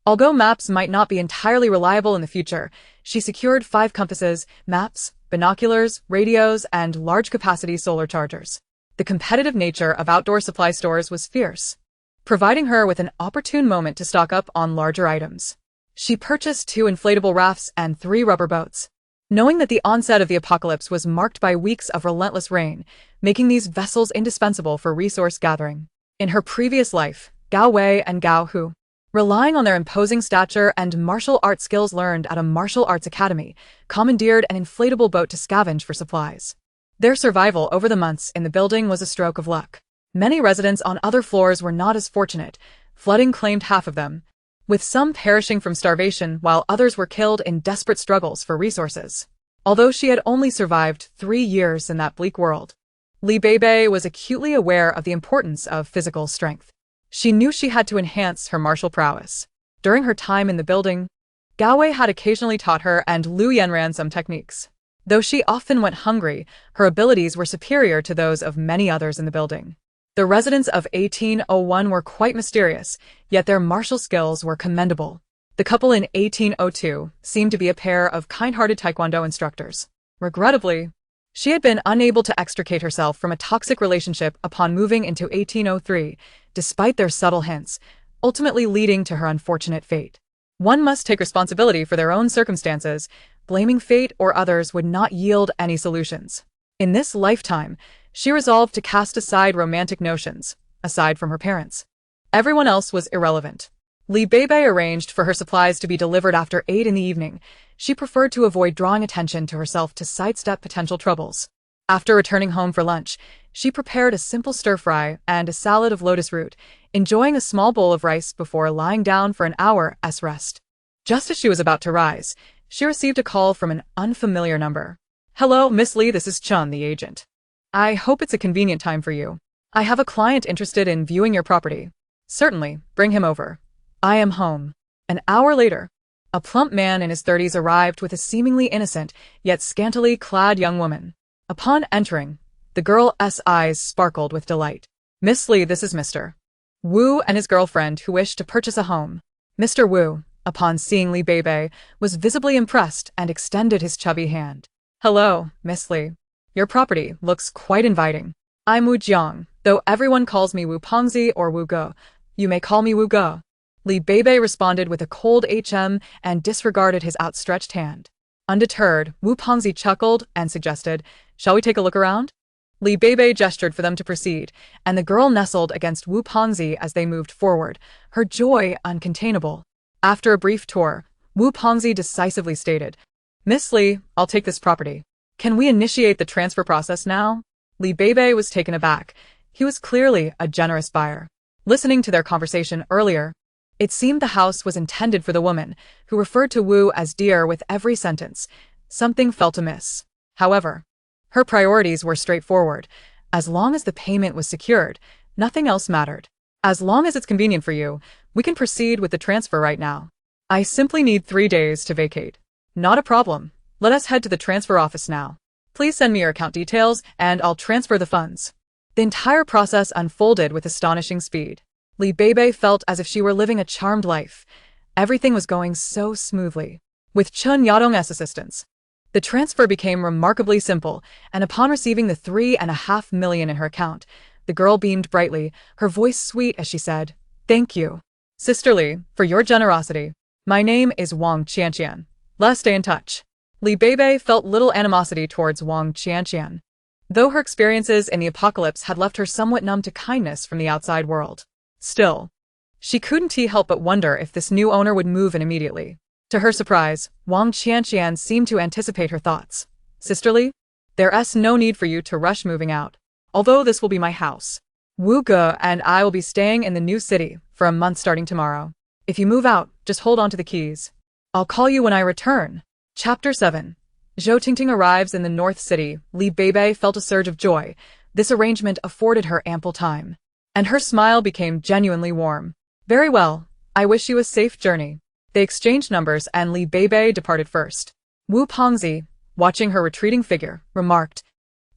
Although maps might not be entirely reliable in the future, she secured 5 compasses, maps, binoculars, radios, and large-capacity solar chargers. The competitive nature of outdoor supply stores was fierce, providing her with an opportune moment to stock up on larger items. She purchased 2 inflatable rafts and 3 rubber boats, knowing that the onset of the apocalypse was marked by weeks of relentless rain, making these vessels indispensable for resource gathering. In her previous life, Gao Wei and Gao Hu, relying on their imposing stature and martial arts skills learned at a martial arts academy, commandeered an inflatable boat to scavenge for supplies. Their survival over the months in the building was a stroke of luck. Many residents on other floors were not as fortunate. Flooding claimed half of them, with some perishing from starvation while others were killed in desperate struggles for resources. Although she had only survived 3 years in that bleak world, Beibei was acutely aware of the importance of physical strength. She knew she had to enhance her martial prowess. During her time in the building, Gao Wei had occasionally taught her and Lu Yanran some techniques. Though she often went hungry, her abilities were superior to those of many others in the building. The residents of 1801 were quite mysterious, yet their martial skills were commendable. The couple in 1802 seemed to be a pair of kind-hearted taekwondo instructors. Regrettably, she had been unable to extricate herself from a toxic relationship upon moving into 1803, despite their subtle hints, ultimately leading to her unfortunate fate. One must take responsibility for their own circumstances. Blaming fate or others would not yield any solutions. In this lifetime, she resolved to cast aside romantic notions, aside from her parents. Everyone else was irrelevant. Beibei arranged for her supplies to be delivered after 8 in the evening. She preferred to avoid drawing attention to herself to sidestep potential troubles. After returning home for lunch, she prepared a simple stir-fry and a salad of lotus root, enjoying a small bowl of rice before lying down for an hour's rest. Just as she was about to rise, she received a call from an unfamiliar number. "Hello, Miss Lee, this is Chun, the agent. I hope it's a convenient time for you. I have a client interested in viewing your property." "Certainly, bring him over. I am home." An hour later, a plump man in his 30s arrived with a seemingly innocent, yet scantily clad young woman. Upon entering, the girl's eyes sparkled with delight. "Miss Lee, this is Mr. Wu and his girlfriend who wish to purchase a home." Mr. Wu, upon seeing Beibei, was visibly impressed and extended his chubby hand. "Hello, Miss Lee. Your property looks quite inviting. I'm Wu Jiang, though everyone calls me Wu Pengzi or Wu Go. You may call me Wu Go." Beibei responded with a cold and disregarded his outstretched hand. Undeterred, Wu Pengzi chuckled and suggested, "Shall we take a look around?" Beibei gestured for them to proceed, and the girl nestled against Wu Pengzi as they moved forward, her joy uncontainable. After a brief tour, Wu Pengzi decisively stated, "Miss Lee, I'll take this property. Can we initiate the transfer process now?" Beibei was taken aback. He was clearly a generous buyer. Listening to their conversation earlier, it seemed the house was intended for the woman, who referred to Wu as dear with every sentence. Something felt amiss. However, her priorities were straightforward. As long as the payment was secured, nothing else mattered. "As long as it's convenient for you, we can proceed with the transfer right now. I simply need 3 days to vacate." "Not a problem. Let us head to the transfer office now. Please send me your account details and I'll transfer the funds." The entire process unfolded with astonishing speed. Li Beibei felt as if she were living a charmed life. Everything was going so smoothly. With Chun Yadong's assistance, the transfer became remarkably simple, and upon receiving the 3.5 million in her account, the girl beamed brightly, her voice sweet as she said, "Thank you, Sister Li, for your generosity. My name is Wang Qianqian. Let's stay in touch." Li Beibei felt little animosity towards Wang Qianqian, though her experiences in the apocalypse had left her somewhat numb to kindness from the outside world. Still, she couldn't help but wonder if this new owner would move in immediately. To her surprise, Wang Qianqian seemed to anticipate her thoughts. "Sister Li, there's no need for you to rush moving out, although this will be my house. Wu Ge and I will be staying in the new city for a month starting tomorrow. If you move out, just hold on to the keys. I'll call you when I return." Chapter 7. Zhou Tingting arrives in the North City. Li Beibei felt a surge of joy. This arrangement afforded her ample time, and her smile became genuinely warm. "Very well. I wish you a safe journey." They exchanged numbers and Li Beibei departed first. Wu Pengzi, watching her retreating figure, remarked,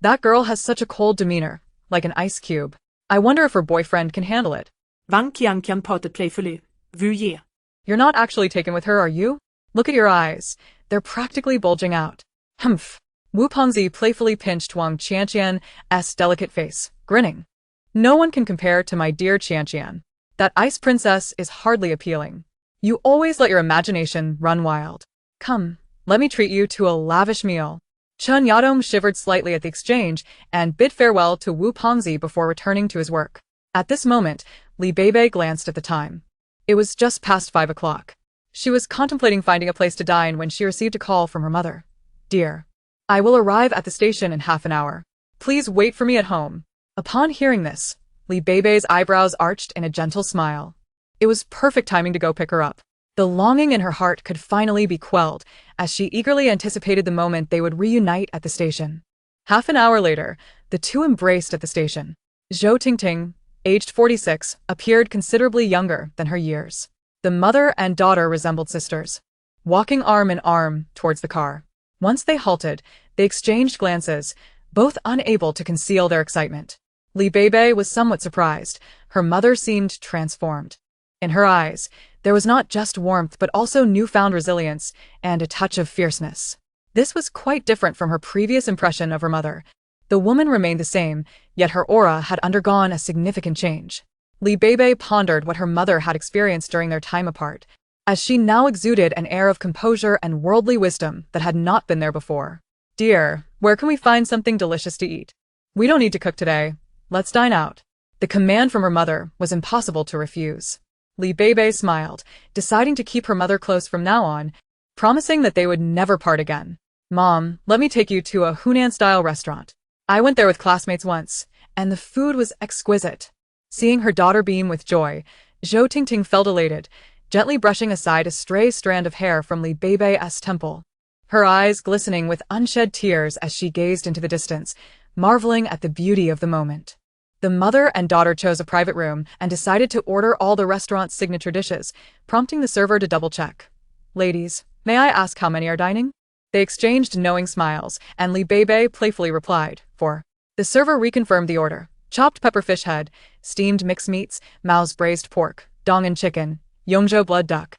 "That girl has such a cold demeanor, like an ice cube. I wonder if her boyfriend can handle it." Wang Qianqian pouted playfully. "Vu ye." "You're not actually taken with her, are you? Look at your eyes. They're practically bulging out." "Humph." Wu Pengzi playfully pinched Wang Qianqian's delicate face, grinning. "No one can compare to my dear Qianqian. That ice princess is hardly appealing. You always let your imagination run wild. Come, let me treat you to a lavish meal." Chun Yadong shivered slightly at the exchange and bid farewell to Wu Pengzi before returning to his work. At this moment, Li Beibei glanced at the time. It was just past 5 o'clock. She was contemplating finding a place to dine when she received a call from her mother. "Dear, I will arrive at the station in half an hour. Please wait for me at home." Upon hearing this, Li Beibei's eyebrows arched in a gentle smile. It was perfect timing to go pick her up. The longing in her heart could finally be quelled, as she eagerly anticipated the moment they would reunite at the station. Half an hour later, the two embraced at the station. Zhou Tingting, aged 46, appeared considerably younger than her years. The mother and daughter resembled sisters, walking arm in arm towards the car. Once they halted, they exchanged glances, both unable to conceal their excitement. Li Beibei was somewhat surprised. Her mother seemed transformed. In her eyes, there was not just warmth but also newfound resilience and a touch of fierceness. This was quite different from her previous impression of her mother. The woman remained the same, yet her aura had undergone a significant change. Li Beibei pondered what her mother had experienced during their time apart, as she now exuded an air of composure and worldly wisdom that had not been there before. "Dear, where can we find something delicious to eat? We don't need to cook today. Let's dine out." The command from her mother was impossible to refuse. Li Beibei smiled, deciding to keep her mother close from now on, promising that they would never part again. "Mom, let me take you to a Hunan-style restaurant. I went there with classmates once, and the food was exquisite." Seeing her daughter beam with joy, Zhou Tingting felt elated, gently brushing aside a stray strand of hair from Li Beibei's temple. Her eyes glistening with unshed tears as she gazed into the distance, marveling at the beauty of the moment. The mother and daughter chose a private room and decided to order all the restaurant's signature dishes, prompting the server to double-check. "Ladies, may I ask how many are dining?" They exchanged knowing smiles, and Li Beibei playfully replied, "4." The server reconfirmed the order: chopped pepper fish head, steamed mixed meats, Mao's braised pork, Dong'an chicken, Yongzhou blood duck,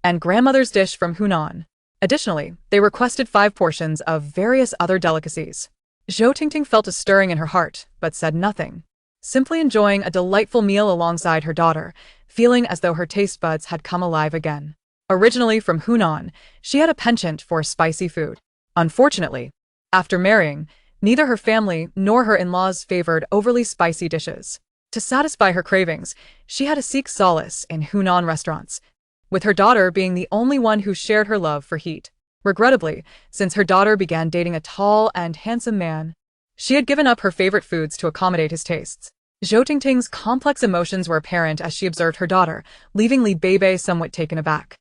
and grandmother's dish from Hunan. Additionally, they requested 5 portions of various other delicacies. Zhou Tingting felt a stirring in her heart, but said nothing, simply enjoying a delightful meal alongside her daughter, feeling as though her taste buds had come alive again. Originally from Hunan, she had a penchant for spicy food. Unfortunately, after marrying, neither her family nor her in-laws favored overly spicy dishes. To satisfy her cravings, she had to seek solace in Hunan restaurants, with her daughter being the only one who shared her love for heat. Regrettably, since her daughter began dating a tall and handsome man, she had given up her favorite foods to accommodate his tastes. Zhou Tingting's complex emotions were apparent as she observed her daughter, leaving Li Beibei somewhat taken aback.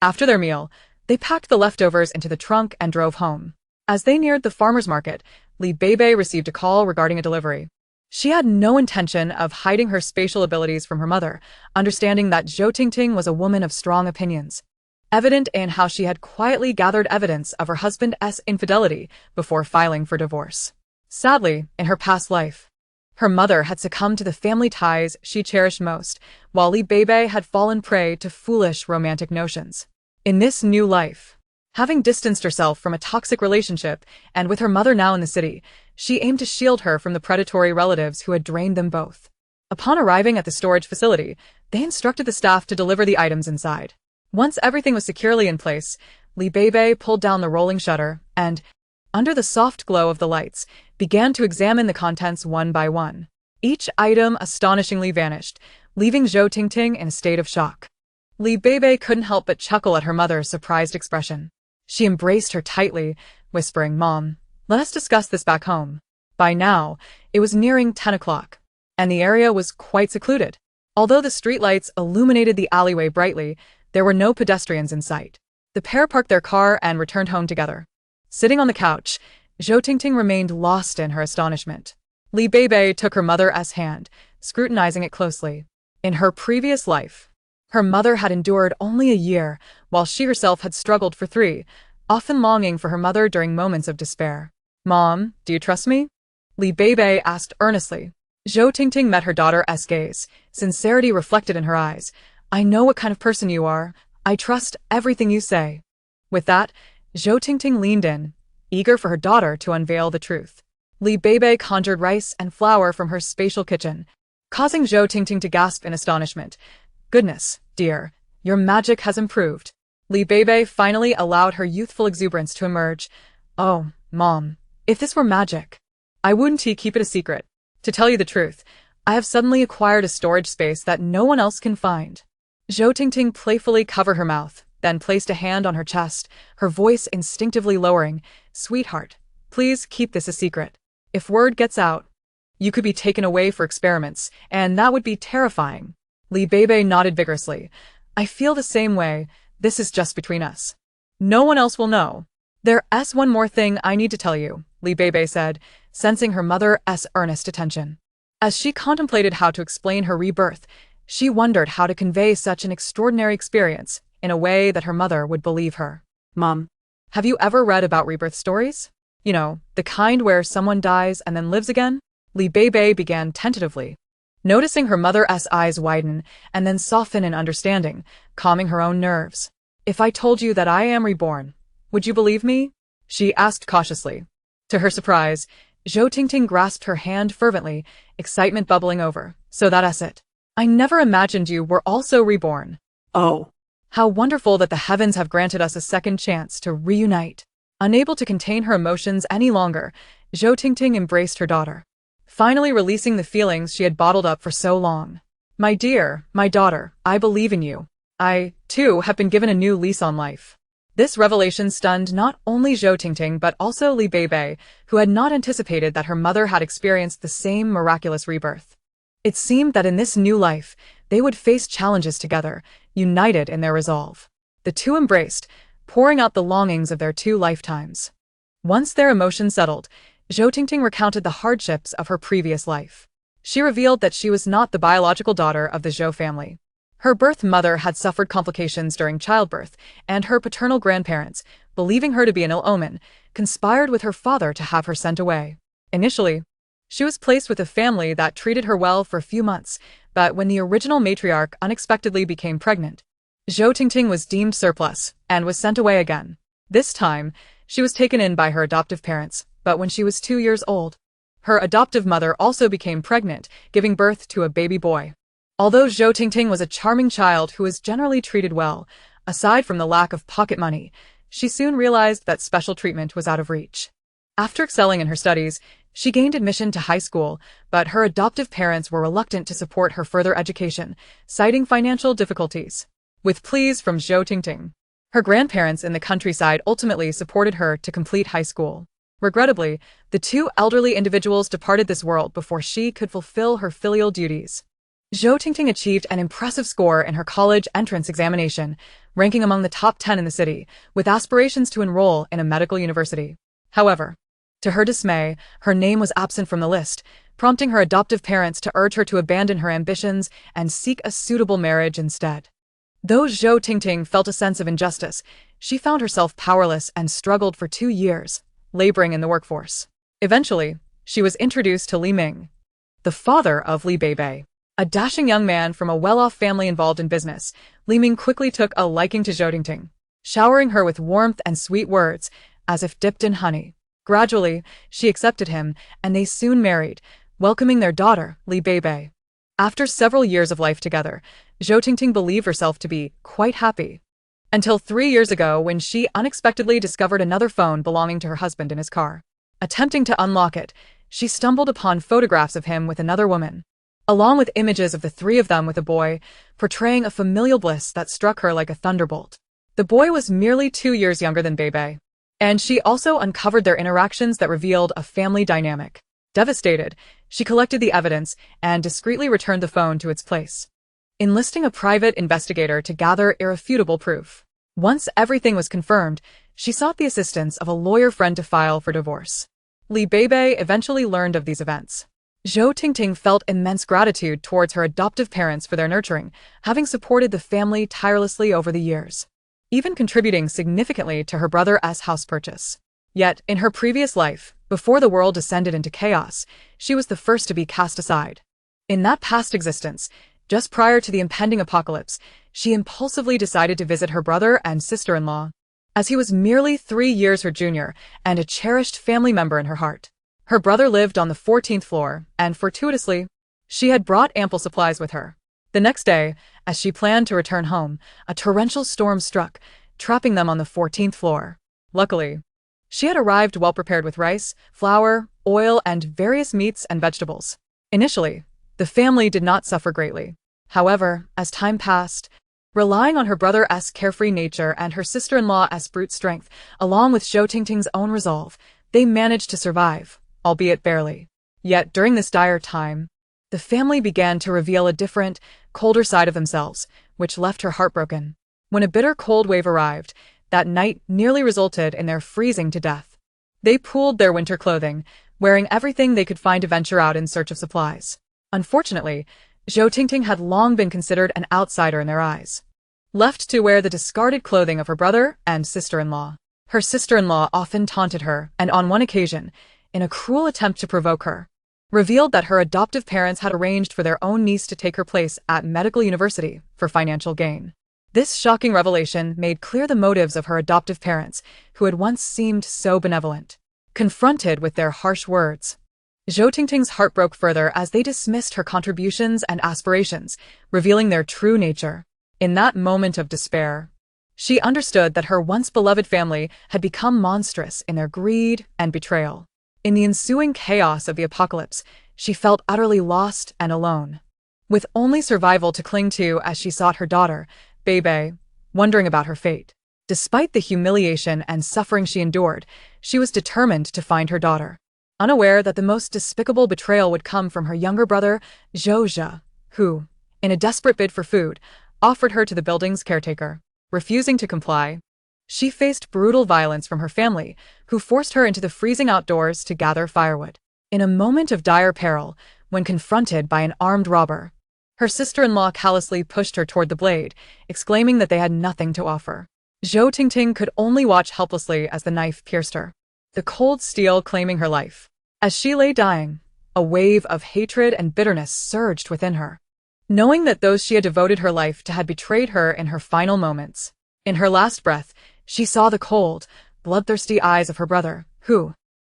After their meal, they packed the leftovers into the trunk and drove home. As they neared the farmer's market, Li Beibei received a call regarding a delivery. She had no intention of hiding her spatial abilities from her mother, understanding that Zhou Tingting was a woman of strong opinions, evident in how she had quietly gathered evidence of her husband's infidelity before filing for divorce. Sadly, in her past life, Her mother had succumbed to the family ties she cherished most, while Beibei had fallen prey to foolish romantic notions. In this new life, having distanced herself from a toxic relationship and with her mother now in the city, she aimed to shield her from the predatory relatives who had drained them both. Upon arriving at the storage facility, they instructed the staff to deliver the items inside. Once everything was securely in place, Beibei pulled down the rolling shutter and, under the soft glow of the lights, began to examine the contents one by one. Each item astonishingly vanished, leaving Zhou Tingting in a state of shock. Beibei couldn't help but chuckle at her mother's surprised expression. She embraced her tightly, whispering, "Mom, let us discuss this back home." By now, it was nearing 10 o'clock, and the area was quite secluded. Although the streetlights illuminated the alleyway brightly, there were no pedestrians in sight. The pair parked their car and returned home together. Sitting on the couch, Zhou Tingting remained lost in her astonishment. Beibei took her mother's hand, scrutinizing it closely. In her previous life, her mother had endured only a year, while she herself had struggled for 3, often longing for her mother during moments of despair. "Mom, do you trust me?" Beibei asked earnestly. Zhou Tingting met her daughter's gaze, sincerity reflected in her eyes. "I know what kind of person you are. I trust everything you say." With that, Zhou Tingting leaned in, eager for her daughter to unveil the truth. Beibei conjured rice and flour from her spatial kitchen, causing Zhou Tingting to gasp in astonishment. "Goodness, dear, your magic has improved." Beibei finally allowed her youthful exuberance to emerge. "Oh, Mom, if this were magic, I wouldn't keep it a secret. To tell you the truth, I have suddenly acquired a storage space that no one else can find." Zhou Tingting playfully covered her mouth, then placed a hand on her chest, her voice instinctively lowering. "Sweetheart, please keep this a secret. If word gets out, you could be taken away for experiments, and that would be terrifying." Beibei nodded vigorously. "I feel the same way. This is just between us. No one else will know." "There's one more thing I need to tell you," Beibei said, sensing her mother's earnest attention. As she contemplated how to explain her rebirth, she wondered how to convey such an extraordinary experience in a way that her mother would believe her. Mom, "Have you ever read about rebirth stories? You know, the kind where someone dies and then lives again?" Beibei began tentatively, noticing her mother's eyes widen and then soften in understanding, calming her own nerves. "If I told you that I am reborn, would you believe me?" she asked cautiously. To her surprise, Zhou Tingting grasped her hand fervently, excitement bubbling over. "So that's it. I never imagined you were also reborn. oh, How wonderful that the heavens have granted us a second chance to reunite." Unable to contain her emotions any longer, Zhou Tingting embraced her daughter, finally releasing the feelings she had bottled up for so long. "My dear, my daughter, I believe in you. I, too, have been given a new lease on life." This revelation stunned not only Zhou Tingting but also Beibei, who had not anticipated that her mother had experienced the same miraculous rebirth. It seemed that in this new life, they would face challenges together, united in their resolve. The two embraced, pouring out the longings of their 2 lifetimes. Once their emotions settled, Zhou Tingting recounted the hardships of her previous life. She revealed that she was not the biological daughter of the Zhou family. Her birth mother had suffered complications during childbirth, and her paternal grandparents, believing her to be an ill omen, conspired with her father to have her sent away. Initially, she was placed with a family that treated her well for a few months, but when the original matriarch unexpectedly became pregnant, Zhou Tingting was deemed surplus and was sent away again. This time, she was taken in by her adoptive parents, but when she was 2 years old, her adoptive mother also became pregnant, giving birth to a baby boy. Although Zhou Tingting was a charming child who was generally treated well, aside from the lack of pocket money, she soon realized that special treatment was out of reach. After excelling in her studies, she gained admission to high school, but her adoptive parents were reluctant to support her further education, citing financial difficulties. With pleas from Zhou Tingting, her grandparents in the countryside ultimately supported her to complete high school. Regrettably, the 2 elderly individuals departed this world before she could fulfill her filial duties. Zhou Tingting achieved an impressive score in her college entrance examination, ranking among the top 10 in the city, with aspirations to enroll in a medical university. However, to her dismay, her name was absent from the list, prompting her adoptive parents to urge her to abandon her ambitions and seek a suitable marriage instead. Though Zhou Tingting felt a sense of injustice, she found herself powerless and struggled for 2 years, laboring in the workforce. Eventually, she was introduced to Li Ming, the father of Li Beibei. A dashing young man from a well-off family involved in business, Li Ming quickly took a liking to Zhou Tingting, showering her with warmth and sweet words, as if dipped in honey. Gradually, she accepted him, and they soon married, welcoming their daughter, Li Beibei. After several years of life together, Zhou Tingting believed herself to be quite happy. Until 3 years ago when she unexpectedly discovered another phone belonging to her husband in his car. Attempting to unlock it, she stumbled upon photographs of him with another woman, along with images of the three of them with a boy, portraying a familial bliss that struck her like a thunderbolt. The boy was merely 2 years younger than Beibei, and she also uncovered their interactions that revealed a family dynamic. Devastated, she collected the evidence and discreetly returned the phone to its place, enlisting a private investigator to gather irrefutable proof. Once everything was confirmed, she sought the assistance of a lawyer friend to file for divorce. Li Beibei eventually learned of these events. Zhou Tingting felt immense gratitude towards her adoptive parents for their nurturing, having supported the family tirelessly over the years, even contributing significantly to her brother's house purchase. Yet, in her previous life, before the world descended into chaos, she was the first to be cast aside. In that past existence, just prior to the impending apocalypse, she impulsively decided to visit her brother and sister-in-law, as he was merely 3 years her junior and a cherished family member in her heart. Her brother lived on the 14th floor, and fortuitously, she had brought ample supplies with her. The next day, as she planned to return home, a torrential storm struck, trapping them on the 14th floor. Luckily, she had arrived well prepared with rice, flour, oil, and various meats and vegetables. Initially, the family did not suffer greatly. However, as time passed, relying on her brother's carefree nature and her sister-in-law's brute strength, along with Zhou Tingting's own resolve, they managed to survive, albeit barely. Yet during this dire time, the family began to reveal a different, colder side of themselves, which left her heartbroken. When a bitter cold wave arrived, that night nearly resulted in their freezing to death. They pooled their winter clothing, wearing everything they could find to venture out in search of supplies. Unfortunately, Zhou Tingting had long been considered an outsider in their eyes, left to wear the discarded clothing of her brother and sister-in-law. Her sister-in-law often taunted her, and on one occasion, in a cruel attempt to provoke her, revealed that her adoptive parents had arranged for their own niece to take her place at medical university for financial gain. This shocking revelation made clear the motives of her adoptive parents, who had once seemed so benevolent. Confronted with their harsh words, Zhou Tingting's heart broke further as they dismissed her contributions and aspirations, revealing their true nature. In that moment of despair, she understood that her once beloved family had become monstrous in their greed and betrayal. In the ensuing chaos of the apocalypse, she felt utterly lost and alone, with only survival to cling to as she sought her daughter, Beibei, wondering about her fate. Despite the humiliation and suffering she endured, she was determined to find her daughter, unaware that the most despicable betrayal would come from her younger brother, Zhou, who, in a desperate bid for food, offered her to the building's caretaker. Refusing to comply, she faced brutal violence from her family, who forced her into the freezing outdoors to gather firewood. In a moment of dire peril, when confronted by an armed robber, her sister-in-law callously pushed her toward the blade, exclaiming that they had nothing to offer. Zhou Tingting could only watch helplessly as the knife pierced her, the cold steel claiming her life. As she lay dying, a wave of hatred and bitterness surged within her, knowing that those she had devoted her life to had betrayed her in her final moments. In her last breath, she saw the cold, bloodthirsty eyes of her brother, who,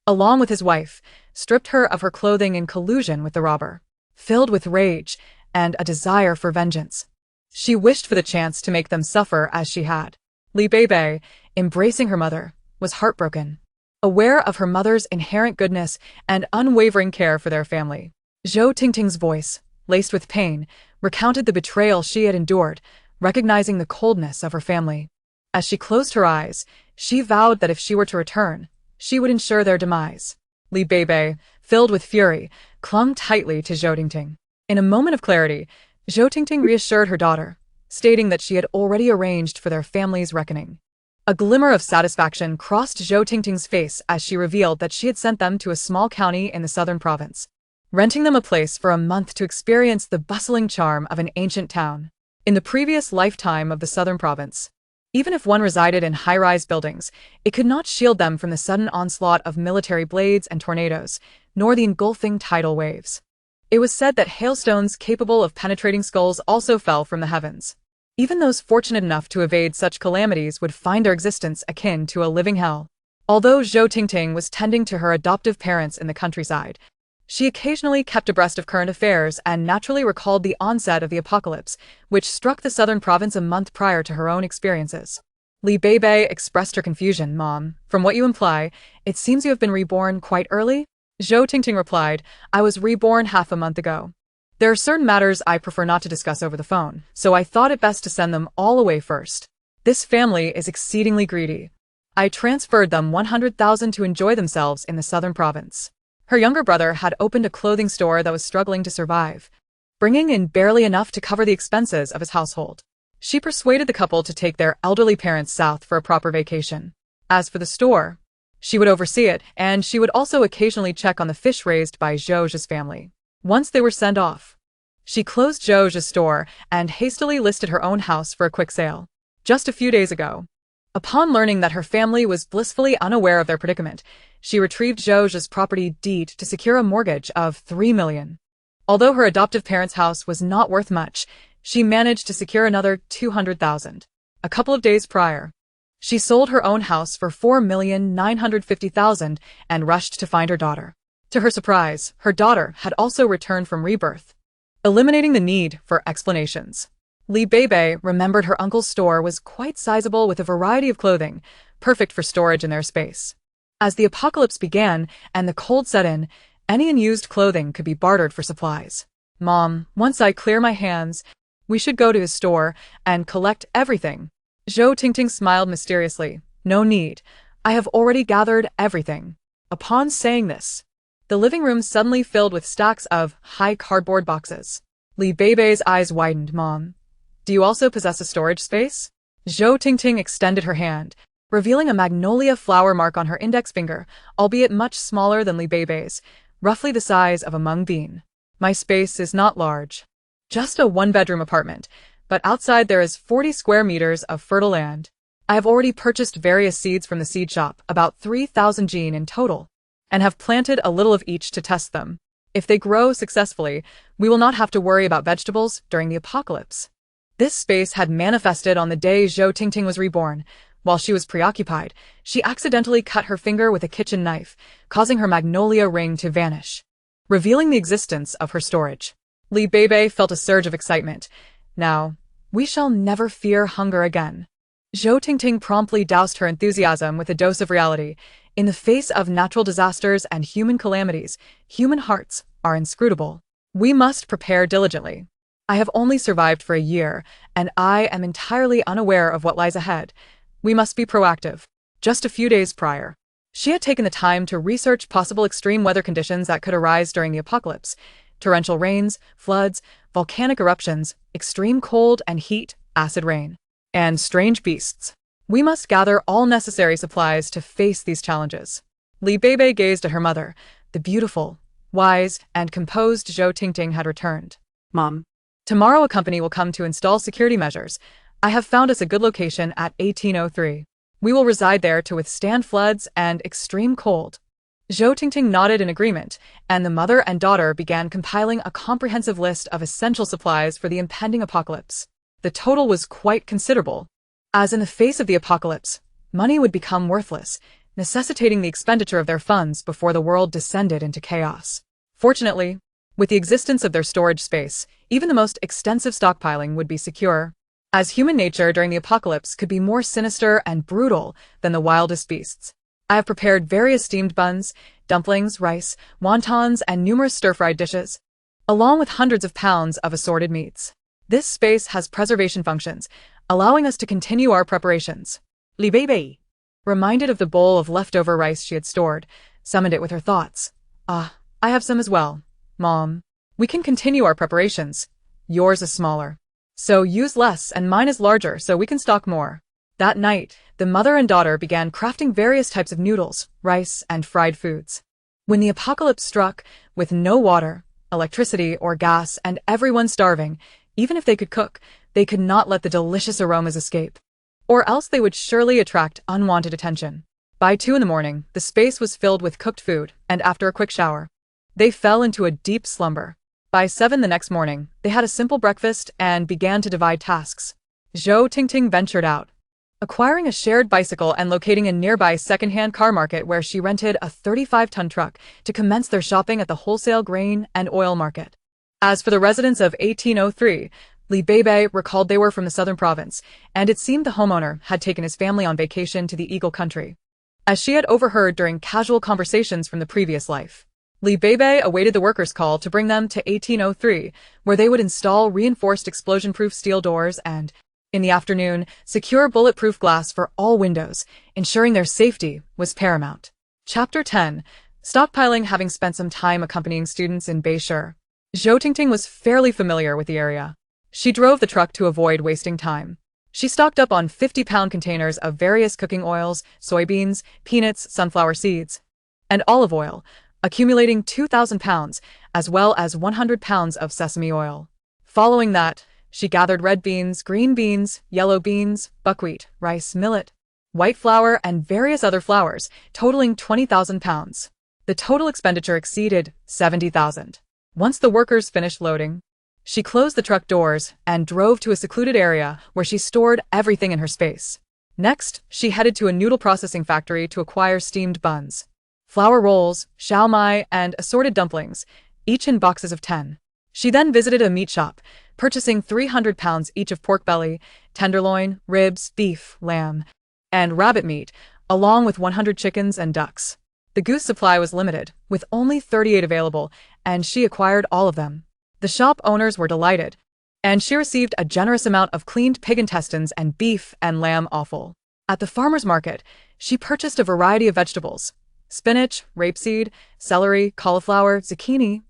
along with his wife, stripped her of her clothing in collusion with the robber. Filled with rage and a desire for vengeance, she wished for the chance to make them suffer as she had. Li Beibei, embracing her mother, was heartbroken, aware of her mother's inherent goodness and unwavering care for their family. Zhou Tingting's voice, laced with pain, recounted the betrayal she had endured, recognizing the coldness of her family. As she closed her eyes, she vowed that if she were to return, she would ensure their demise. Li Beibei, filled with fury, clung tightly to Zhou Tingting. In a moment of clarity, Zhou Tingting reassured her daughter, stating that she had already arranged for their family's reckoning. A glimmer of satisfaction crossed Zhou Tingting's face as she revealed that she had sent them to a small county in the southern province, renting them a place for a month to experience the bustling charm of an ancient town. In the previous lifetime of the southern province, even if one resided in high-rise buildings, it could not shield them from the sudden onslaught of military blades and tornadoes, nor the engulfing tidal waves. It was said that hailstones capable of penetrating skulls also fell from the heavens. Even those fortunate enough to evade such calamities would find their existence akin to a living hell. Although Zhou Tingting was tending to her adoptive parents in the countryside, she occasionally kept abreast of current affairs and naturally recalled the onset of the apocalypse, which struck the southern province a month prior to her own experiences. Beibei expressed her confusion. Mom, from what you imply, it seems you have been reborn quite early? Zhou Tingting replied, I was reborn half a month ago. There are certain matters I prefer not to discuss over the phone, so I thought it best to send them all away first. This family is exceedingly greedy. I transferred them 100,000 to enjoy themselves in the southern province. Her younger brother had opened a clothing store that was struggling to survive, bringing in barely enough to cover the expenses of his household. She persuaded the couple to take their elderly parents south for a proper vacation. As for the store, she would oversee it, and she would also occasionally check on the fish raised by Zhou's family. Once they were sent off, she closed Zhou's store and hastily listed her own house for a quick sale. Just a few days ago, upon learning that her family was blissfully unaware of their predicament, she retrieved Zhou's property deed to secure a mortgage of 3 million. Although her adoptive parents' house was not worth much, she managed to secure another 200,000. A couple of days prior, she sold her own house for 4,950,000 and rushed to find her daughter. To her surprise, her daughter had also returned from rebirth, eliminating the need for explanations. Beibei remembered her uncle's store was quite sizable with a variety of clothing, perfect for storage in their space. As the apocalypse began and the cold set in, any unused clothing could be bartered for supplies. Mom, once I clear my hands, we should go to his store and collect everything. Zhou Tingting smiled mysteriously. No need. I have already gathered everything. Upon saying this, the living room suddenly filled with stacks of high cardboard boxes. Beibei's eyes widened. Mom, do you also possess a storage space? Zhou Tingting extended her hand, revealing a magnolia flower mark on her index finger, albeit much smaller than Beibei's, roughly the size of a mung bean. My space is not large. Just a one-bedroom apartment, but outside there is 40 square meters of fertile land. I have already purchased various seeds from the seed shop, about 3,000 gene in total, and have planted a little of each to test them. If they grow successfully, we will not have to worry about vegetables during the apocalypse. This space had manifested on the day Zhou Tingting was reborn. While she was preoccupied, she accidentally cut her finger with a kitchen knife, causing her magnolia ring to vanish, revealing the existence of her storage. Beibei felt a surge of excitement. Now, we shall never fear hunger again. Zhou Tingting promptly doused her enthusiasm with a dose of reality. In the face of natural disasters and human calamities, human hearts are inscrutable. We must prepare diligently. I have only survived for a year, and I am entirely unaware of what lies ahead. We must be proactive. Just a few days prior, she had taken the time to research possible extreme weather conditions that could arise during the apocalypse. Torrential rains, floods, volcanic eruptions, extreme cold and heat, acid rain, and strange beasts. We must gather all necessary supplies to face these challenges. Beibei gazed at her mother. The beautiful, wise, and composed Zhou Tingting had returned. Mom, tomorrow a company will come to install security measures. I have found us a good location at 1803. We will reside there to withstand floods and extreme cold. Zhou Tingting nodded in agreement, and the mother and daughter began compiling a comprehensive list of essential supplies for the impending apocalypse. The total was quite considerable, as in the face of the apocalypse, money would become worthless, necessitating the expenditure of their funds before the world descended into chaos. Fortunately, with the existence of their storage space, even the most extensive stockpiling would be secure, as human nature during the apocalypse could be more sinister and brutal than the wildest beasts. I have prepared various steamed buns, dumplings, rice, wontons, and numerous stir-fried dishes, along with hundreds of pounds of assorted meats. This space has preservation functions, allowing us to continue our preparations. Beibei, Reminded of the bowl of leftover rice she had stored, summoned it with her thoughts. I have some as well. Mom, we can continue our preparations. Yours is smaller, so use less, and mine is larger, so we can stock more. That night, the mother and daughter began crafting various types of noodles, rice, and fried foods. When the apocalypse struck, with no water, electricity, or gas, and everyone starving, even if they could cook, they could not let the delicious aromas escape, or else they would surely attract unwanted attention. By 2 a.m, the space was filled with cooked food, and after a quick shower, they fell into a deep slumber. By 7 the next morning, they had a simple breakfast and began to divide tasks. Zhou Tingting ventured out, acquiring a shared bicycle and locating a nearby second-hand car market where she rented a 35-ton truck to commence their shopping at the wholesale grain and oil market. As for the residents of 1803, Li Beibei recalled they were from the southern province, and it seemed the homeowner had taken his family on vacation to the Eagle Country, as she had overheard during casual conversations from the previous life. Li Beibei awaited the workers' call to bring them to 1803, where they would install reinforced explosion-proof steel doors and, in the afternoon, secure bulletproof glass for all windows, ensuring their safety was paramount. Chapter 10. Stockpiling. Having spent some time accompanying students in Beibei, Zhou Tingting was fairly familiar with the area. She drove the truck to avoid wasting time. She stocked up on 50-pound containers of various cooking oils, soybeans, peanuts, sunflower seeds, and olive oil, accumulating 2,000 pounds, as well as 100 pounds of sesame oil. Following that, she gathered red beans, green beans, yellow beans, buckwheat, rice, millet, white flour, and various other flours, totaling 20,000 pounds. The total expenditure exceeded 70,000. Once the workers finished loading, she closed the truck doors and drove to a secluded area where she stored everything in her space. Next, she headed to a noodle processing factory to acquire steamed buns, flour rolls, xiaomai, and assorted dumplings, each in boxes of 10. She then visited a meat shop, purchasing 300 pounds each of pork belly, tenderloin, ribs, beef, lamb, and rabbit meat, along with 100 chickens and ducks. The goose supply was limited, with only 38 available, and she acquired all of them. The shop owners were delighted, and she received a generous amount of cleaned pig intestines and beef and lamb offal. At the farmer's market, she purchased a variety of vegetables: spinach, rapeseed, celery, cauliflower, zucchini,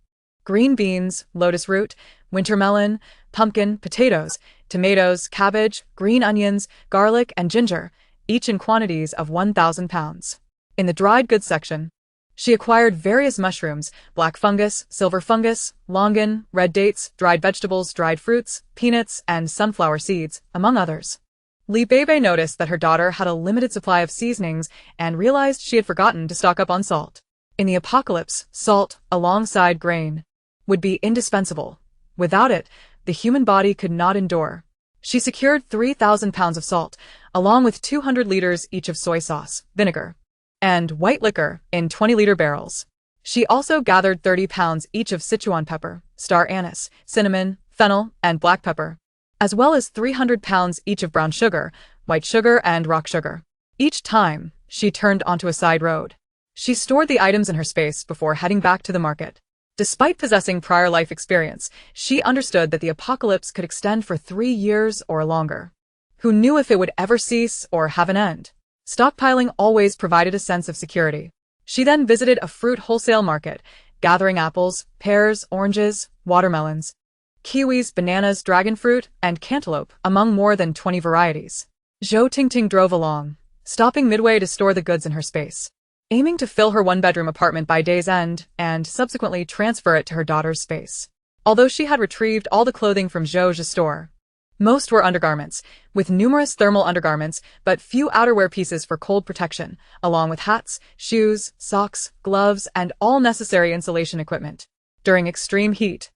green beans, lotus root, winter melon, pumpkin, potatoes, tomatoes, cabbage, green onions, garlic, and ginger, each in quantities of 1,000 pounds. In the dried goods section, she acquired various mushrooms, black fungus, silver fungus, longan, red dates, dried vegetables, dried fruits, peanuts, and sunflower seeds, among others. Li Beibei noticed that her daughter had a limited supply of seasonings and realized she had forgotten to stock up on salt. In the apocalypse, salt, alongside grain, would be indispensable. Without it, the human body could not endure. She secured 3,000 pounds of salt, along with 200 liters each of soy sauce, vinegar, and white liquor in 20-liter barrels. She also gathered 30 pounds each of Sichuan pepper, star anise, cinnamon, fennel, and black pepper, as well as 300 pounds each of brown sugar, white sugar, and rock sugar. Each time, she turned onto a side road. She stored the items in her space before heading back to the market. Despite possessing prior life experience, she understood that the apocalypse could extend for 3 years or longer. Who knew if it would ever cease or have an end? Stockpiling always provided a sense of security. She then visited a fruit wholesale market, gathering apples, pears, oranges, watermelons, kiwis, bananas, dragon fruit, and cantaloupe, among more than 20 varieties. Zhou Tingting drove along, stopping midway to store the goods in her space, aiming to fill her one-bedroom apartment by day's end and subsequently transfer it to her daughter's space. Although she had retrieved all the clothing from Zhou's store, most were undergarments, with numerous thermal undergarments but few outerwear pieces for cold protection, along with hats, shoes, socks, gloves, and all necessary insulation equipment. During extreme heat,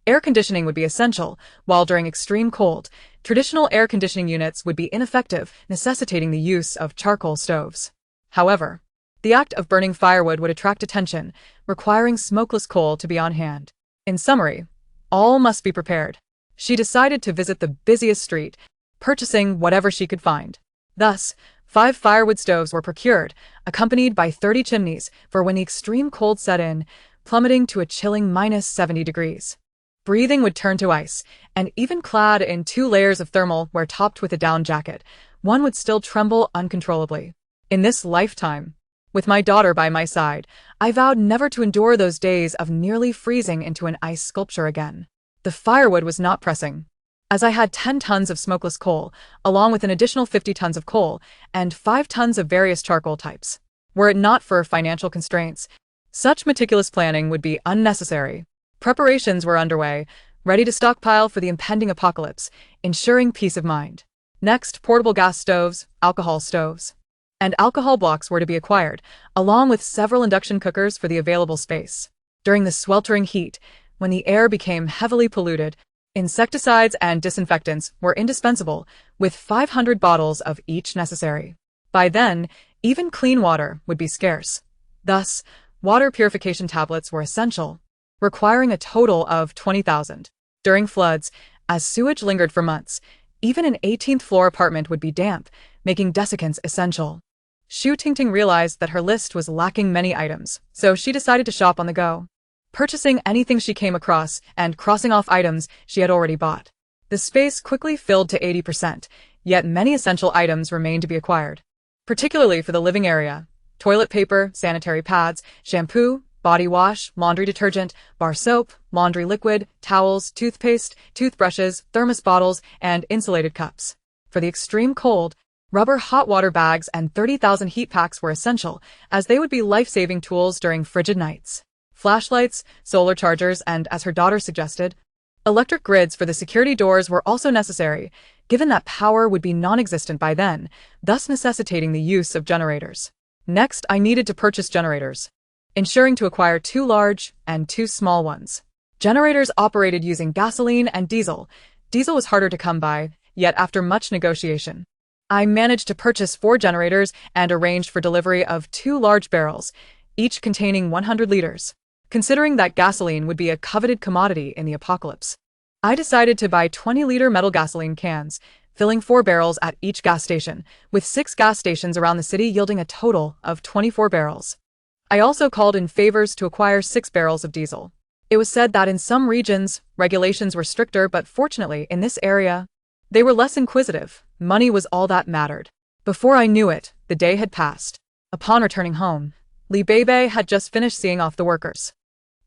air conditioning would be essential, while during extreme cold, traditional air conditioning units would be ineffective, necessitating the use of charcoal stoves. However, the act of burning firewood would attract attention, requiring smokeless coal to be on hand. In summary, all must be prepared. She decided to visit the busiest street, purchasing whatever she could find. Thus, 5 firewood stoves were procured, accompanied by 30 chimneys, for when the extreme cold set in, plummeting to a chilling -70 degrees. Breathing would turn to ice, and even clad in 2 layers of thermal where topped with a down jacket, one would still tremble uncontrollably. In this lifetime, with my daughter by my side, I vowed never to endure those days of nearly freezing into an ice sculpture again. The firewood was not pressing, as I had 10 tons of smokeless coal, along with an additional 50 tons of coal, and 5 tons of various charcoal types. Were it not for financial constraints, such meticulous planning would be unnecessary. Preparations were underway, ready to stockpile for the impending apocalypse, ensuring peace of mind. Next, portable gas stoves, alcohol stoves, and alcohol blocks were to be acquired, along with several induction cookers for the available space. During the sweltering heat, when the air became heavily polluted. Insecticides and disinfectants were indispensable, with 500 bottles of each necessary. By then, even clean water would be scarce. Thus, water purification tablets were essential, requiring a total of 20,000. During floods, as sewage lingered for months, even an 18th floor apartment would be damp, making desiccants essential. Xu Tingting realized that her list was lacking many items, so she decided to shop on the go, purchasing anything she came across and crossing off items she had already bought. The space quickly filled to 80%, yet many essential items remained to be acquired, particularly for the living area: toilet paper, sanitary pads, shampoo, body wash, laundry detergent, bar soap, laundry liquid, towels, toothpaste, toothbrushes, thermos bottles, and insulated cups. For the extreme cold, rubber hot water bags and 30,000 heat packs were essential, as they would be life-saving tools during frigid nights. Flashlights, solar chargers, and, as her daughter suggested, electric grids for the security doors were also necessary, given that power would be non-existent by then, thus necessitating the use of generators. Next, I needed to purchase generators, ensuring to acquire 2 large and 2 small ones. Generators operated using gasoline and diesel. Diesel was harder to come by, yet after much negotiation, I managed to purchase 4 generators and arranged for delivery of 2 large barrels, each containing 100 liters. Considering that gasoline would be a coveted commodity in the apocalypse, I decided to buy 20-liter metal gasoline cans, filling 4 barrels at each gas station, with 6 gas stations around the city yielding a total of 24 barrels. I also called in favors to acquire 6 barrels of diesel. It was said that in some regions, regulations were stricter, but fortunately in this area, they were less inquisitive. Money was all that mattered. Before I knew it, the day had passed. Upon returning home, Beibei had just finished seeing off the workers.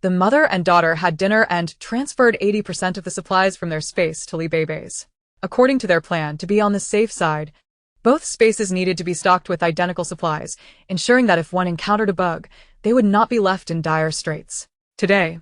The mother and daughter had dinner and transferred 80% of the supplies from their space to Beibei's. According to their plan to be on the safe side, both spaces needed to be stocked with identical supplies, ensuring that if one encountered a bug, they would not be left in dire straits. Today,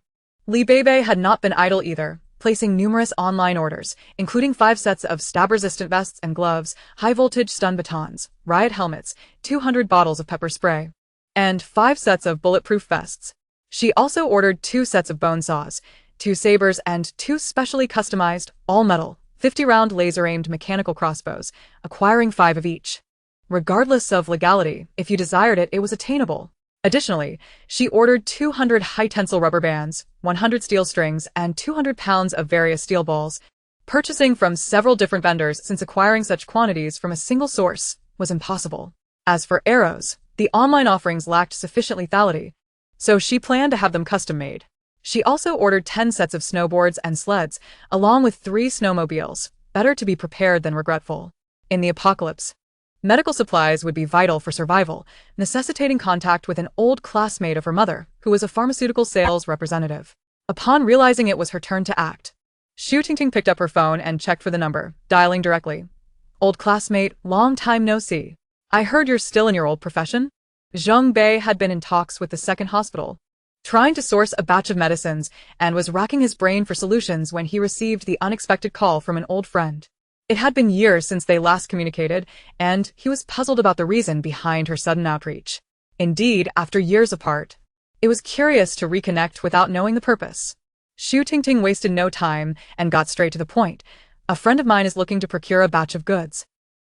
Beibei had not been idle either, placing numerous online orders, including 5 sets of stab-resistant vests and gloves, high-voltage stun batons, riot helmets, 200 bottles of pepper spray, and 5 sets of bulletproof vests. She also ordered 2 sets of bone saws, 2 sabers, and 2 specially customized, all-metal, 50-round laser-aimed mechanical crossbows, acquiring 5 of each. Regardless of legality, if you desired it, it was attainable. Additionally, she ordered 200 high-tensile rubber bands, 100 steel strings, and 200 pounds of various steel balls, purchasing from several different vendors since acquiring such quantities from a single source was impossible. As for arrows, the online offerings lacked sufficient lethality, so she planned to have them custom-made. She also ordered 10 sets of snowboards and sleds, along with 3 snowmobiles, better to be prepared than regretful. In the apocalypse, medical supplies would be vital for survival, necessitating contact with an old classmate of her mother, who was a pharmaceutical sales representative. Upon realizing it was her turn to act, Xu Tingting picked up her phone and checked for the number, dialing directly. "Old classmate, long time no see. I heard you're still in your old profession?" Zheng Bei had been in talks with the second hospital, trying to source a batch of medicines, and was racking his brain for solutions when he received the unexpected call from an old friend. It had been years since they last communicated, and he was puzzled about the reason behind her sudden outreach. Indeed, after years apart, it was curious to reconnect without knowing the purpose. Xu Tingting wasted no time and got straight to the point. "A friend of mine is looking to procure a batch of goods,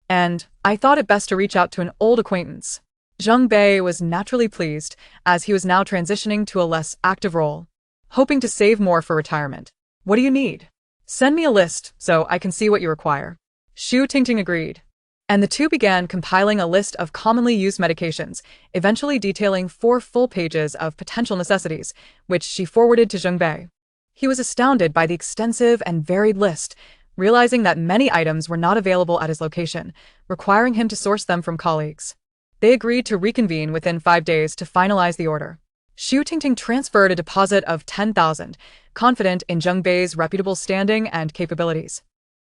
and I thought it best to reach out to an old acquaintance." Zheng Bei was naturally pleased, as he was now transitioning to a less active role, hoping to save more for retirement. "What do you need? Send me a list so I can see what you require." Xu Tingting agreed, and the two began compiling a list of commonly used medications, eventually detailing 4 full pages of potential necessities, which she forwarded to Zheng Bei. He was astounded by the extensive and varied list, realizing that many items were not available at his location, requiring him to source them from colleagues. They agreed to reconvene within 5 days to finalize the order. Xu Tingting transferred a deposit of 10,000, confident in Zheng Bei's reputable standing and capabilities,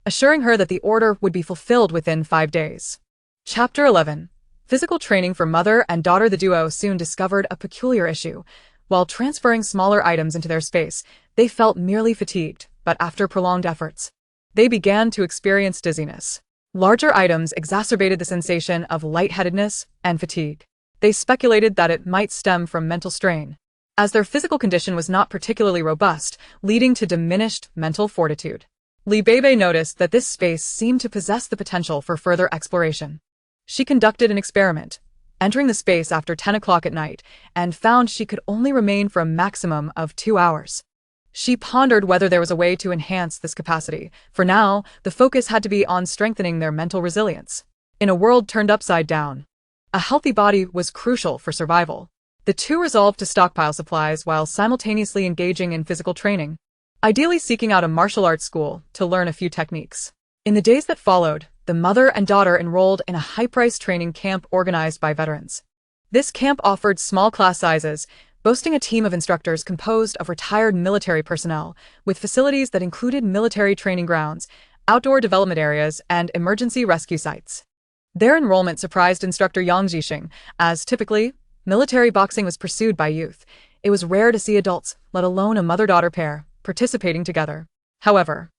assuring her that the order would be fulfilled within 5 days. Chapter 11. Physical training for mother and daughter. The duo soon discovered a peculiar issue. While transferring smaller items into their space, they felt merely fatigued, but after prolonged efforts, they began to experience dizziness. Larger items exacerbated the sensation of lightheadedness and fatigue. They speculated that it might stem from mental strain. as their physical condition was not particularly robust, leading to diminished mental fortitude. Beibei noticed that this space seemed to possess the potential for further exploration. She conducted an experiment, entering the space after 10 o'clock at night, and found she could only remain for a maximum of 2 hours. She pondered whether there was a way to enhance this capacity. For now, the focus had to be on strengthening their mental resilience. In a world turned upside down, a healthy body was crucial for survival. The two resolved to stockpile supplies while simultaneously engaging in physical training, ideally seeking out a martial arts school to learn a few techniques. In the days that followed, the mother and daughter enrolled in a high-priced training camp organized by veterans. This camp offered small class sizes, boasting a team of instructors composed of retired military personnel, with facilities that included military training grounds, outdoor development areas, and emergency rescue sites. Their enrollment surprised instructor Yang Jixing, as typically, military boxing was pursued by youth. It was rare to see adults, let alone a mother-daughter pair, participating together. However,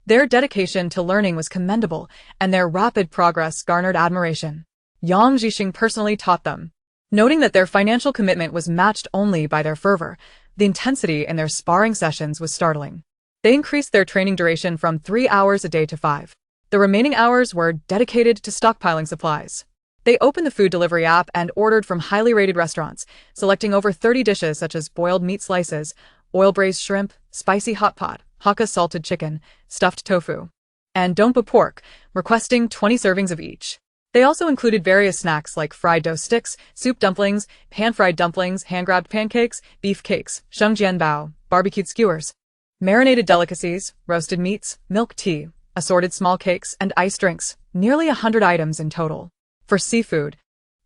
their dedication to learning was commendable, and their rapid progress garnered admiration. Yang Jixing personally taught them. Noting that their financial commitment was matched only by their fervor, the intensity in their sparring sessions was startling. They increased their training duration from 3 hours a day to 5. The remaining hours were dedicated to stockpiling supplies. They opened the food delivery app and ordered from highly rated restaurants, selecting over 30 dishes such as boiled meat slices, oil-braised shrimp, spicy hot pot, Hakka salted chicken, stuffed tofu, and dompa pork, requesting 20 servings of each. They also included various snacks like fried dough sticks, soup dumplings, pan-fried dumplings, hand-grabbed pancakes, beef cakes, shengjianbao, barbecued skewers, marinated delicacies, roasted meats, milk tea, assorted small cakes, and iced drinks, nearly 100 items in total. For seafood,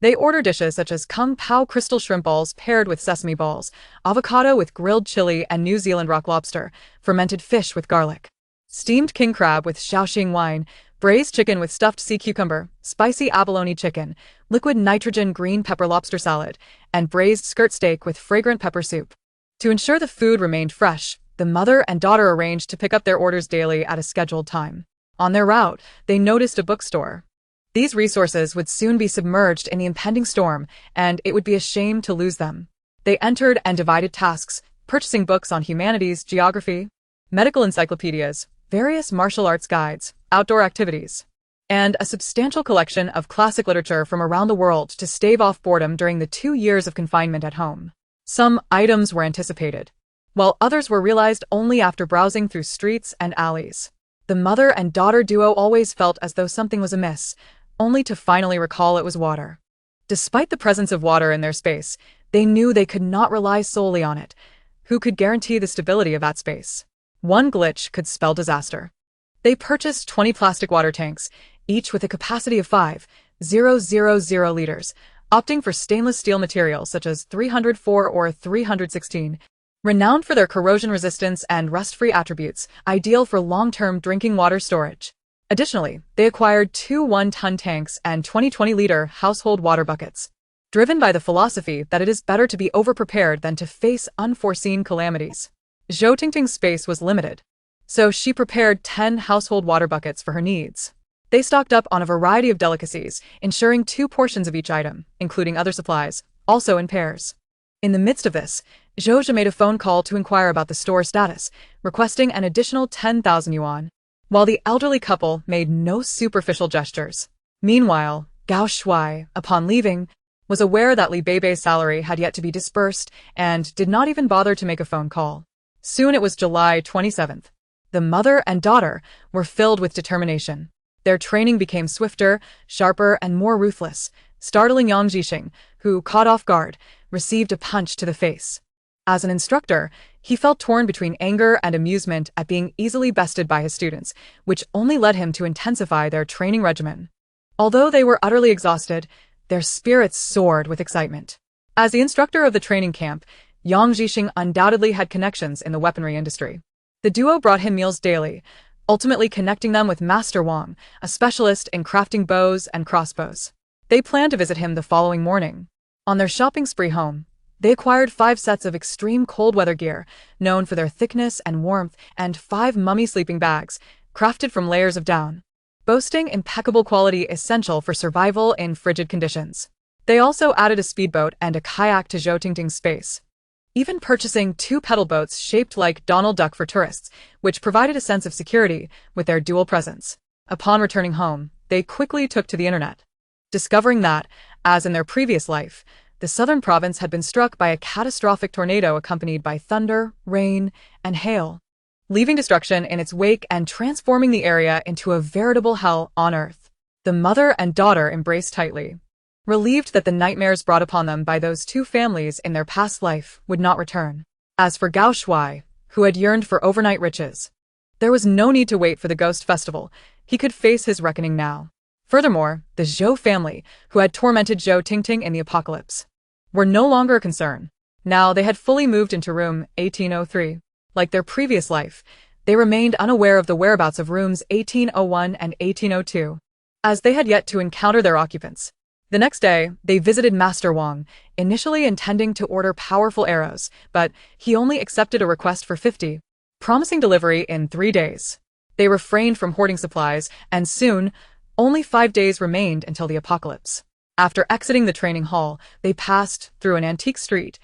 they order dishes such as kung pao crystal shrimp balls paired with sesame balls, avocado with grilled chili and New Zealand rock lobster, fermented fish with garlic, steamed king crab with shaoxing wine, braised chicken with stuffed sea cucumber, spicy abalone chicken, liquid nitrogen green pepper lobster salad, and braised skirt steak with fragrant pepper soup. To ensure the food remained fresh, the mother and daughter arranged to pick up their orders daily at a scheduled time. On their route, they noticed a bookstore. These resources would soon be submerged in the impending storm, and it would be a shame to lose them. They entered and divided tasks, purchasing books on humanities, geography, medical encyclopedias, various martial arts guides, outdoor activities, and a substantial collection of classic literature from around the world to stave off boredom during the 2 years of confinement at home. Some items were anticipated, while others were realized only after browsing through streets and alleys. The mother and daughter duo always felt as though something was amiss, only to finally recall it was water. Despite the presence of water in their space, they knew they could not rely solely on it. Who could guarantee the stability of that space? One glitch could spell disaster. They purchased 20 plastic water tanks, each with a capacity of 5,000 liters, opting for stainless steel materials such as 304 or 316, renowned for their corrosion resistance and rust-free attributes, ideal for long-term drinking water storage. Additionally, they acquired 2 one-ton tanks and 20 20-liter household water buckets, driven by the philosophy that it is better to be overprepared than to face unforeseen calamities. Zhou Tingting's space was limited, so she prepared 10 household water buckets for her needs. They stocked up on a variety of delicacies, ensuring 2 portions of each item, including other supplies, also in pairs. In the midst of this, Zhou made a phone call to inquire about the store status, requesting an additional 10,000 yuan, while the elderly couple made no superficial gestures. Meanwhile, Gao Shuai, upon leaving, was aware that Li Beibei's salary had yet to be disbursed and did not even bother to make a phone call. Soon it was July 27th. The mother and daughter were filled with determination. Their training became swifter, sharper, and more ruthless, startling Yang Jixing, who, caught off guard, received a punch to the face. As an instructor, he felt torn between anger and amusement at being easily bested by his students, which only led him to intensify their training regimen. Although they were utterly exhausted, their spirits soared with excitement. As the instructor of the training camp, Yang Jixing undoubtedly had connections in the weaponry industry. The duo brought him meals daily, ultimately connecting them with Master Wang, a specialist in crafting bows and crossbows. They planned to visit him the following morning. On their shopping spree home, they acquired 5 sets of extreme cold weather gear, known for their thickness and warmth, and 5 mummy sleeping bags, crafted from layers of down, boasting impeccable quality essential for survival in frigid conditions. They also added a speedboat and a kayak to Zhou Tingting's space. even purchasing 2 pedal boats shaped like Donald Duck for tourists, which provided a sense of security with their dual presence. Upon returning home, they quickly took to the internet, discovering that, as in their previous life, the southern province had been struck by a catastrophic tornado accompanied by thunder, rain, and hail, leaving destruction in its wake and transforming the area into a veritable hell on earth. The mother and daughter embraced tightly, relieved that the nightmares brought upon them by those 2 families in their past life would not return. As for Gao Shuai, who had yearned for overnight riches, there was no need to wait for the ghost festival. He could face his reckoning now. Furthermore, the Zhou family, who had tormented Zhou Tingting in the apocalypse, were no longer a concern. Now they had fully moved into room 1803. Like their previous life, they remained unaware of the whereabouts of rooms 1801 and 1802, as they had yet to encounter their occupants. The next day, they visited Master Wang, initially intending to order powerful arrows, but he only accepted a request for 50, promising delivery in 3 days. They refrained from hoarding supplies, and soon, only 5 days remained until the apocalypse. After exiting the training hall, they passed through an antique street,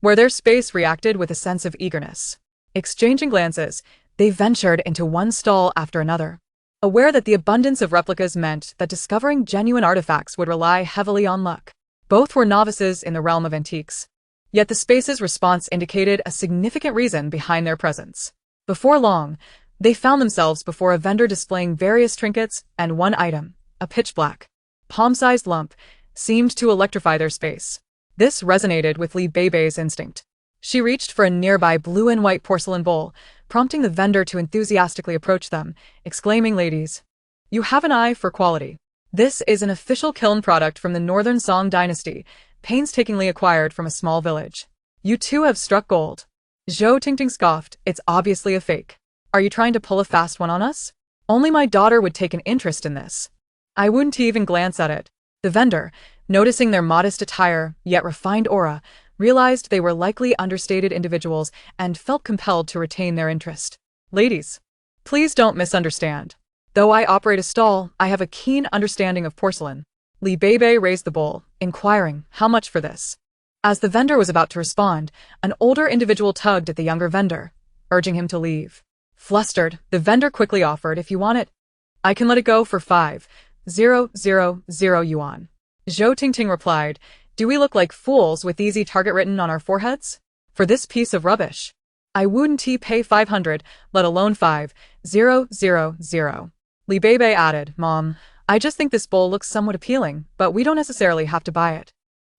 where their space reacted with a sense of eagerness. Exchanging glances, they ventured into one stall after another, aware that the abundance of replicas meant that discovering genuine artifacts would rely heavily on luck. Both were novices in the realm of antiques, yet the space's response indicated a significant reason behind their presence. Before long, they found themselves before a vendor displaying various trinkets, and one item, a pitch-black, palm-sized lump, seemed to electrify their space. This resonated with Li Beibei's instinct. She reached for a nearby blue and white porcelain bowl, prompting the vendor to enthusiastically approach them, exclaiming, "Ladies, you have an eye for quality. This is an official kiln product from the Northern Song dynasty, painstakingly acquired from a small village. You two have struck gold." Zhou Tingting scoffed, "It's obviously a fake. Are you trying to pull a fast one on us? Only my daughter would take an interest in this." I wouldn't even glance at it. The vendor, noticing their modest attire, yet refined aura, realized they were likely understated individuals and felt compelled to retain their interest. "Ladies, please don't misunderstand. Though I operate a stall, I have a keen understanding of porcelain." Li Beibei raised the bowl, inquiring, "How much for this?" As the vendor was about to respond, an older individual tugged at the younger vendor, urging him to leave. Flustered, the vendor quickly offered, "If you want it, I can let it go for 5,000 yuan." Zhou Tingting replied, "Do we look like fools with easy target written on our foreheads? For this piece of rubbish, I wouldn't pay 500, let alone 5,000. Li Beibei added, "Mom, I just think this bowl looks somewhat appealing, but we don't necessarily have to buy it."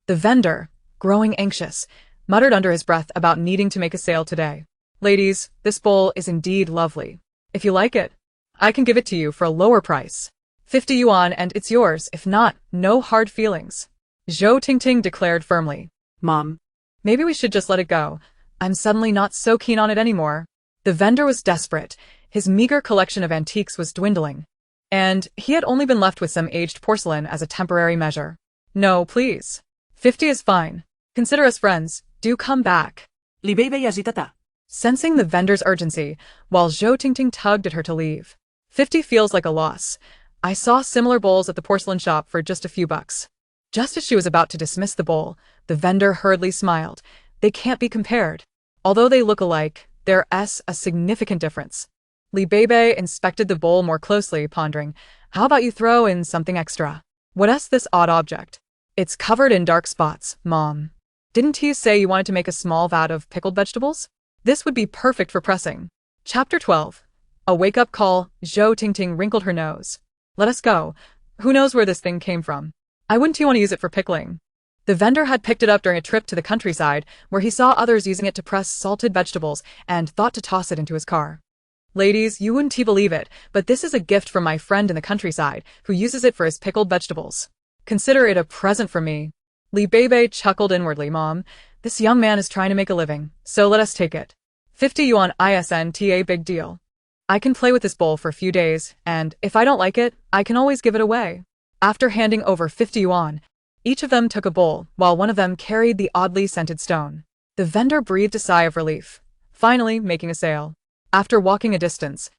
The vendor, growing anxious, muttered under his breath about needing to make a sale today. "Ladies, this bowl is indeed lovely. If you like it, I can give it to you for a lower price. 50 yuan and it's yours. If not, no hard feelings." Zhou Tingting declared firmly. "Mom, "Maybe we should just let it go. I'm suddenly not so keen on it anymore." The vendor was desperate. His meager collection of antiques was dwindling, and he had only been left with some aged porcelain as a temporary measure. "No, please. 50 is fine. Consider us friends. Do come back." Li Beibei agitata. Sensing the vendor's urgency, while Zhou Tingting tugged at her to leave. 50 feels like a loss. I saw similar bowls at the porcelain shop for just a few bucks. Just as she was about to dismiss the bowl, the vendor hurriedly smiled. "They can't be compared. Although they look alike, there's a significant difference." Li Beibei inspected the bowl more closely, pondering, "How about you throw in something extra? What's this odd object?" "It's covered in dark spots, Mom. Didn't he say you wanted to make a small vat of pickled vegetables? This would be perfect for pressing." Chapter 12. A wake-up call. Zhou Tingting wrinkled her nose. "Let us go. Who knows where this thing came from? I wouldn't want to use it for pickling." The vendor had picked it up during a trip to the countryside, where he saw others using it to press salted vegetables and thought to toss it into his car. "Ladies, you wouldn't believe it, but this is a gift from my friend in the countryside, who uses it for his pickled vegetables. Consider it a present from me." Li Beibei chuckled inwardly. "Mom, this young man is trying to make a living, so let us take it. 50 yuan isn't a big deal. I can play with this bowl for a few days, and if I don't like it, I can always give it away." After handing over 50 yuan, each of them took a bowl, while one of them carried the oddly scented stone. The vendor breathed a sigh of relief, finally making a sale. After walking a distance,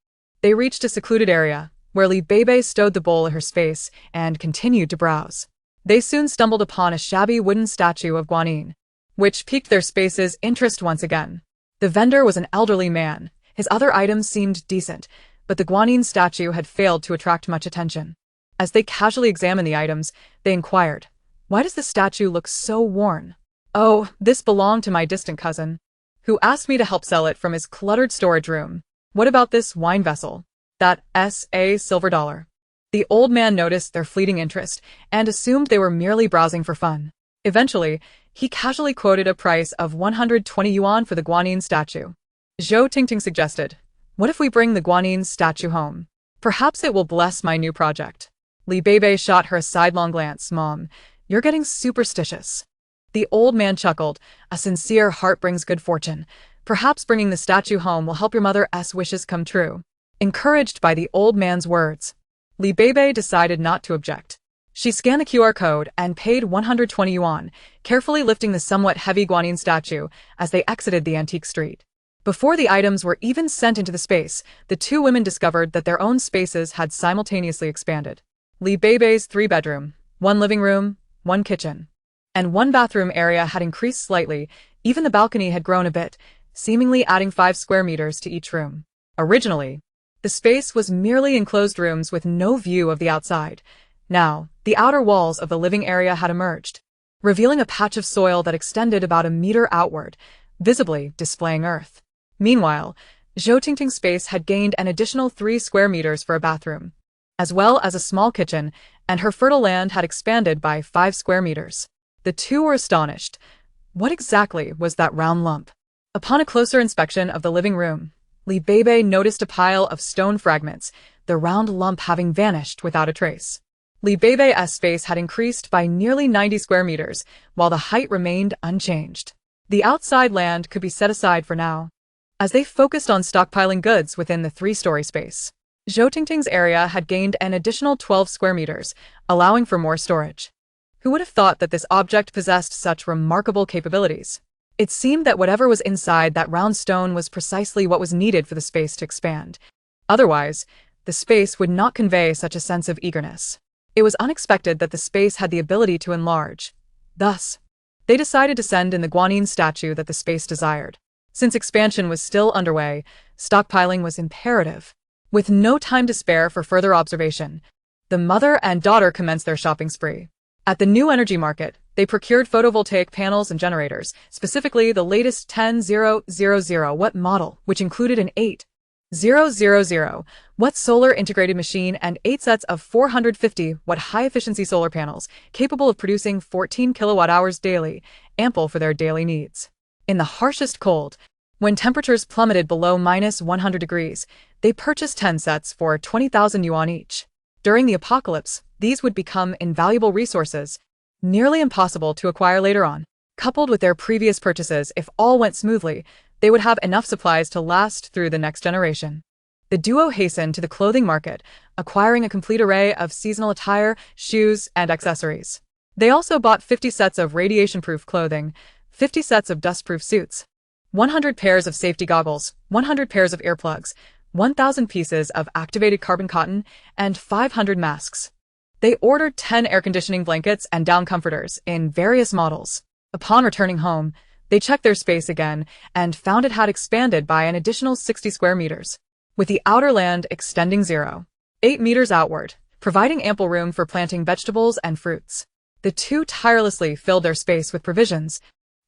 they reached a secluded area, where Li Beibei stowed the bowl in her space and continued to browse. They soon stumbled upon a shabby wooden statue of Guanyin, which piqued their space's interest once again. The vendor was an elderly man. His other items seemed decent, but the guanine statue had failed to attract much attention. As they casually examined the items, they inquired, "Why does the statue look so worn?" "Oh, this belonged to my distant cousin, who asked me to help sell it from his cluttered storage room." "What about this wine vessel?" "That's a silver dollar." The old man noticed their fleeting interest and assumed they were merely browsing for fun. Eventually, he casually quoted a price of 120 yuan for the guanine statue. Zhou Tingting suggested, "What if we bring the guanine statue home? Perhaps it will bless my new project." Li Beibei shot her a sidelong glance. "Mom, you're getting superstitious." The old man chuckled. "A sincere heart brings good fortune. Perhaps bringing the statue home will help your mother's wishes come true." Encouraged by the old man's words, Li Beibei decided not to object. She scanned the QR code and paid 120 yuan, carefully lifting the somewhat heavy guanine statue as they exited the antique street. Before the items were even sent into the space, the two women discovered that their own spaces had simultaneously expanded. Li Beibei's 3-bedroom, 1 living room, 1 kitchen, and 1 bathroom area had increased slightly. Even the balcony had grown a bit, seemingly adding 5 square meters to each room. Originally, the space was merely enclosed rooms with no view of the outside. Now, the outer walls of the living area had emerged, revealing a patch of soil that extended about a meter outward, visibly displaying earth. Meanwhile, Zhou Tingting's space had gained an additional 3 square meters for a bathroom, as well as a small kitchen, and her fertile land had expanded by 5 square meters. The two were astonished. What exactly was that round lump? Upon a closer inspection of the living room, Li Beibei noticed a pile of stone fragments, the round lump having vanished without a trace. Li Beibei's space had increased by nearly 90 square meters, while the height remained unchanged. The outside land could be set aside for now. As they focused on stockpiling goods within the 3-story space, Zhou Tingting's area had gained an additional 12 square meters, allowing for more storage. Who would have thought that this object possessed such remarkable capabilities? It seemed that whatever was inside that round stone was precisely what was needed for the space to expand. Otherwise, the space would not convey such a sense of eagerness. It was unexpected that the space had the ability to enlarge. Thus, they decided to send in the guanine statue that the space desired. Since expansion was still underway, stockpiling was imperative. With no time to spare for further observation, the mother and daughter commenced their shopping spree. At the new energy market, they procured photovoltaic panels and generators, specifically the latest 10000-watt model, which included an 8000-watt solar integrated machine and 8 sets of 450-watt high-efficiency solar panels, capable of producing 14 kilowatt-hours daily, ample for their daily needs. In the harshest cold, when temperatures plummeted below -100 degrees, they purchased 10 sets for 20,000 yuan each. During the apocalypse, these would become invaluable resources, nearly impossible to acquire later on. Coupled with their previous purchases, if all went smoothly, they would have enough supplies to last through the next generation. The duo hastened to the clothing market, acquiring a complete array of seasonal attire, shoes, and accessories. They also bought 50 sets of radiation-proof clothing, 50 sets of dust-proof suits, 100 pairs of safety goggles, 100 pairs of earplugs, 1,000 pieces of activated carbon cotton, and 500 masks. They ordered 10 air conditioning blankets and down comforters in various models. Upon returning home, they checked their space again and found it had expanded by an additional 60 square meters, with the outer land extending 0.8 meters outward, providing ample room for planting vegetables and fruits. The two tirelessly filled their space with provisions,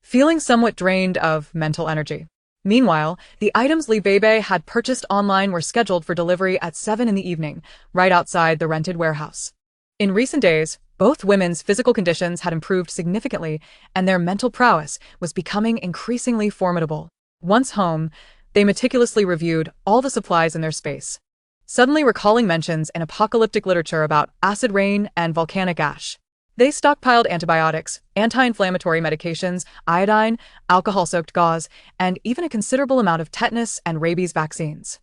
feeling somewhat drained of mental energy. Meanwhile, the items Li Beibei had purchased online were scheduled for delivery at 7 in the evening, right outside the rented warehouse. In recent days, both women's physical conditions had improved significantly, and their mental prowess was becoming increasingly formidable. Once home, they meticulously reviewed all the supplies in their space, suddenly recalling mentions in apocalyptic literature about acid rain and volcanic ash. They stockpiled antibiotics, anti-inflammatory medications, iodine, alcohol-soaked gauze, and even a considerable amount of tetanus and rabies vaccines.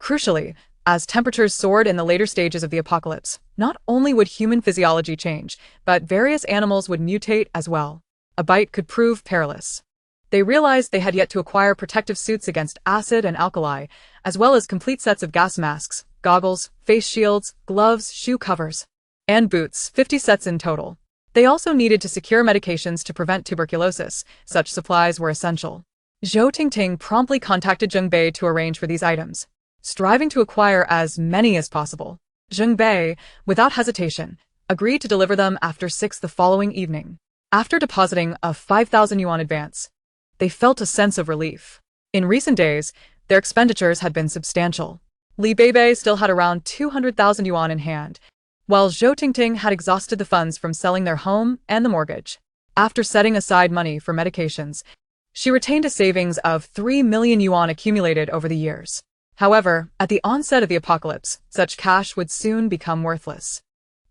Crucially, as temperatures soared in the later stages of the apocalypse, not only would human physiology change, but various animals would mutate as well. A bite could prove perilous. They realized they had yet to acquire protective suits against acid and alkali, as well as complete sets of gas masks, goggles, face shields, gloves, shoe covers, and boots, 50 sets in total. They also needed to secure medications to prevent tuberculosis. Such supplies were essential. Zhou Tingting promptly contacted Zheng Bei to arrange for these items, striving to acquire as many as possible. Zheng Bei, without hesitation, agreed to deliver them after 6 the following evening. After depositing a 5,000 yuan advance, they felt a sense of relief. In recent days, their expenditures had been substantial. Beibei still had around 200,000 yuan in hand, while Zhou Tingting had exhausted the funds from selling their home and the mortgage. After setting aside money for medications, she retained a savings of 3 million yuan accumulated over the years. However, at the onset of the apocalypse, such cash would soon become worthless.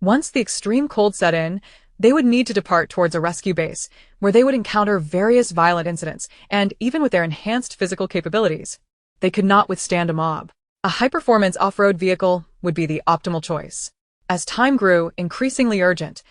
Once the extreme cold set in, they would need to depart towards a rescue base, where they would encounter various violent incidents, and even with their enhanced physical capabilities, they could not withstand a mob. A high-performance off-road vehicle would be the optimal choice. As time grew increasingly urgent,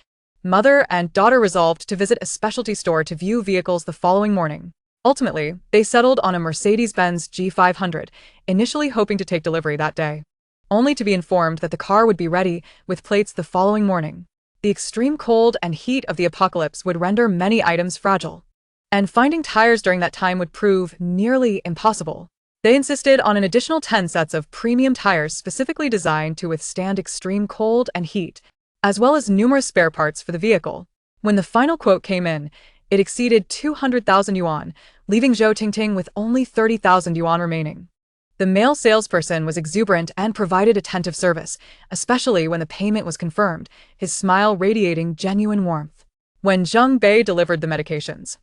mother and daughter resolved to visit a specialty store to view vehicles the following morning. Ultimately, they settled on a Mercedes-Benz G500, initially hoping to take delivery that day, only to be informed that the car would be ready with plates the following morning. The extreme cold and heat of the apocalypse would render many items fragile, and finding tires during that time would prove nearly impossible. They insisted on an additional 10 sets of premium tires specifically designed to withstand extreme cold and heat, as well as numerous spare parts for the vehicle. When the final quote came in, it exceeded 200,000 yuan, leaving Zhou Tingting with only 30,000 yuan remaining. The male salesperson was exuberant and provided attentive service, especially when the payment was confirmed, his smile radiating genuine warmth. When Zheng Bei delivered the medications,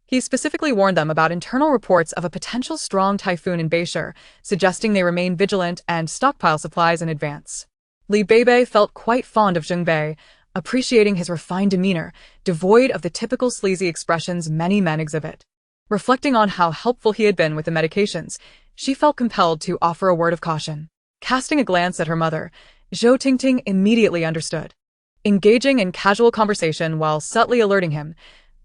he specifically warned them about internal reports of a potential strong typhoon in Beishur, suggesting they remain vigilant and stockpile supplies in advance. Beibei felt quite fond of Zheng Bei, appreciating his refined demeanor, devoid of the typical sleazy expressions many men exhibit. Reflecting on how helpful he had been with the medications, she felt compelled to offer a word of caution. Casting a glance at her mother, Zhou Tingting immediately understood. Engaging in casual conversation while subtly alerting him,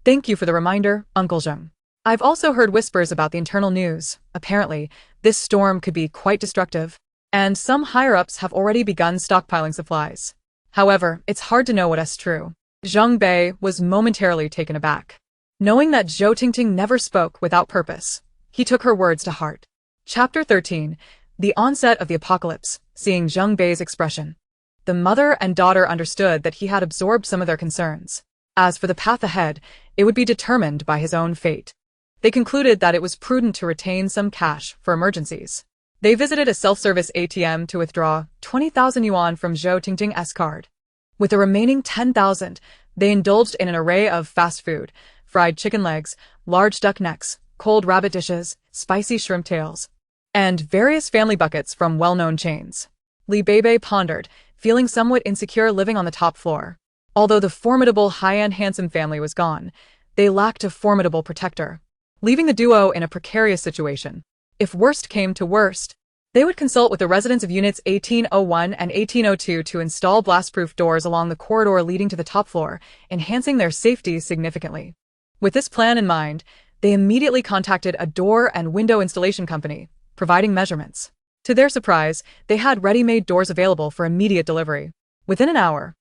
"Thank you for the reminder, Uncle Zheng. I've also heard whispers about the internal news. Apparently, this storm could be quite destructive, and some higher-ups have already begun stockpiling supplies. However, it's hard to know what's true." Zheng Bei was momentarily taken aback. Knowing that Zhou Tingting never spoke without purpose, he took her words to heart. Chapter 13. The onset of the apocalypse. Seeing Zheng Bei's expression, the mother and daughter understood that he had absorbed some of their concerns. As for the path ahead, it would be determined by his own fate. They concluded that it was prudent to retain some cash for emergencies. They visited a self-service ATM to withdraw 20,000 yuan from Zhou Tingting's card. With the remaining 10,000, they indulged in an array of fast food, fried chicken legs, large duck necks, cold rabbit dishes, spicy shrimp tails, and various family buckets from well-known chains. Beibei pondered, feeling somewhat insecure living on the top floor. Although the formidable high-end handsome family was gone, they lacked a formidable protector, leaving the duo in a precarious situation. If worst came to worst, they would consult with the residents of Units 1801 and 1802 to install blast-proof doors along the corridor leading to the top floor, enhancing their safety significantly. With this plan in mind, they immediately contacted a door and window installation company, providing measurements. To their surprise, they had ready-made doors available for immediate delivery. Within an hour,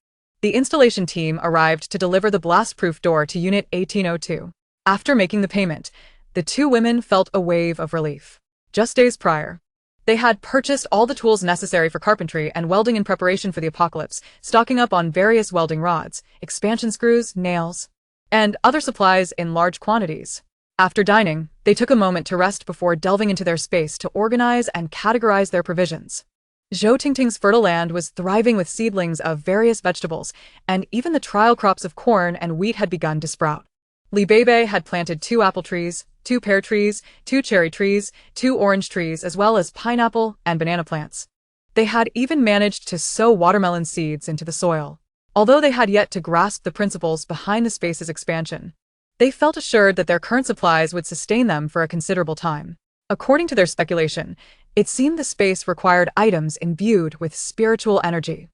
the installation team arrived to deliver the blast-proof door to Unit 1802. After making the payment, the two women felt a wave of relief. Just days prior, they had purchased all the tools necessary for carpentry and welding in preparation for the apocalypse, stocking up on various welding rods, expansion screws, nails, and other supplies in large quantities. After dining, they took a moment to rest before delving into their space to organize and categorize their provisions. Zhou Tingting's fertile land was thriving with seedlings of various vegetables, and even the trial crops of corn and wheat had begun to sprout. Beibei had planted 2 apple trees, 2 pear trees, 2 cherry trees, 2 orange trees, as well as pineapple and banana plants. They had even managed to sow watermelon seeds into the soil. Although they had yet to grasp the principles behind the space's expansion, they felt assured that their current supplies would sustain them for a considerable time. According to their speculation, it seemed the space required items imbued with spiritual energy.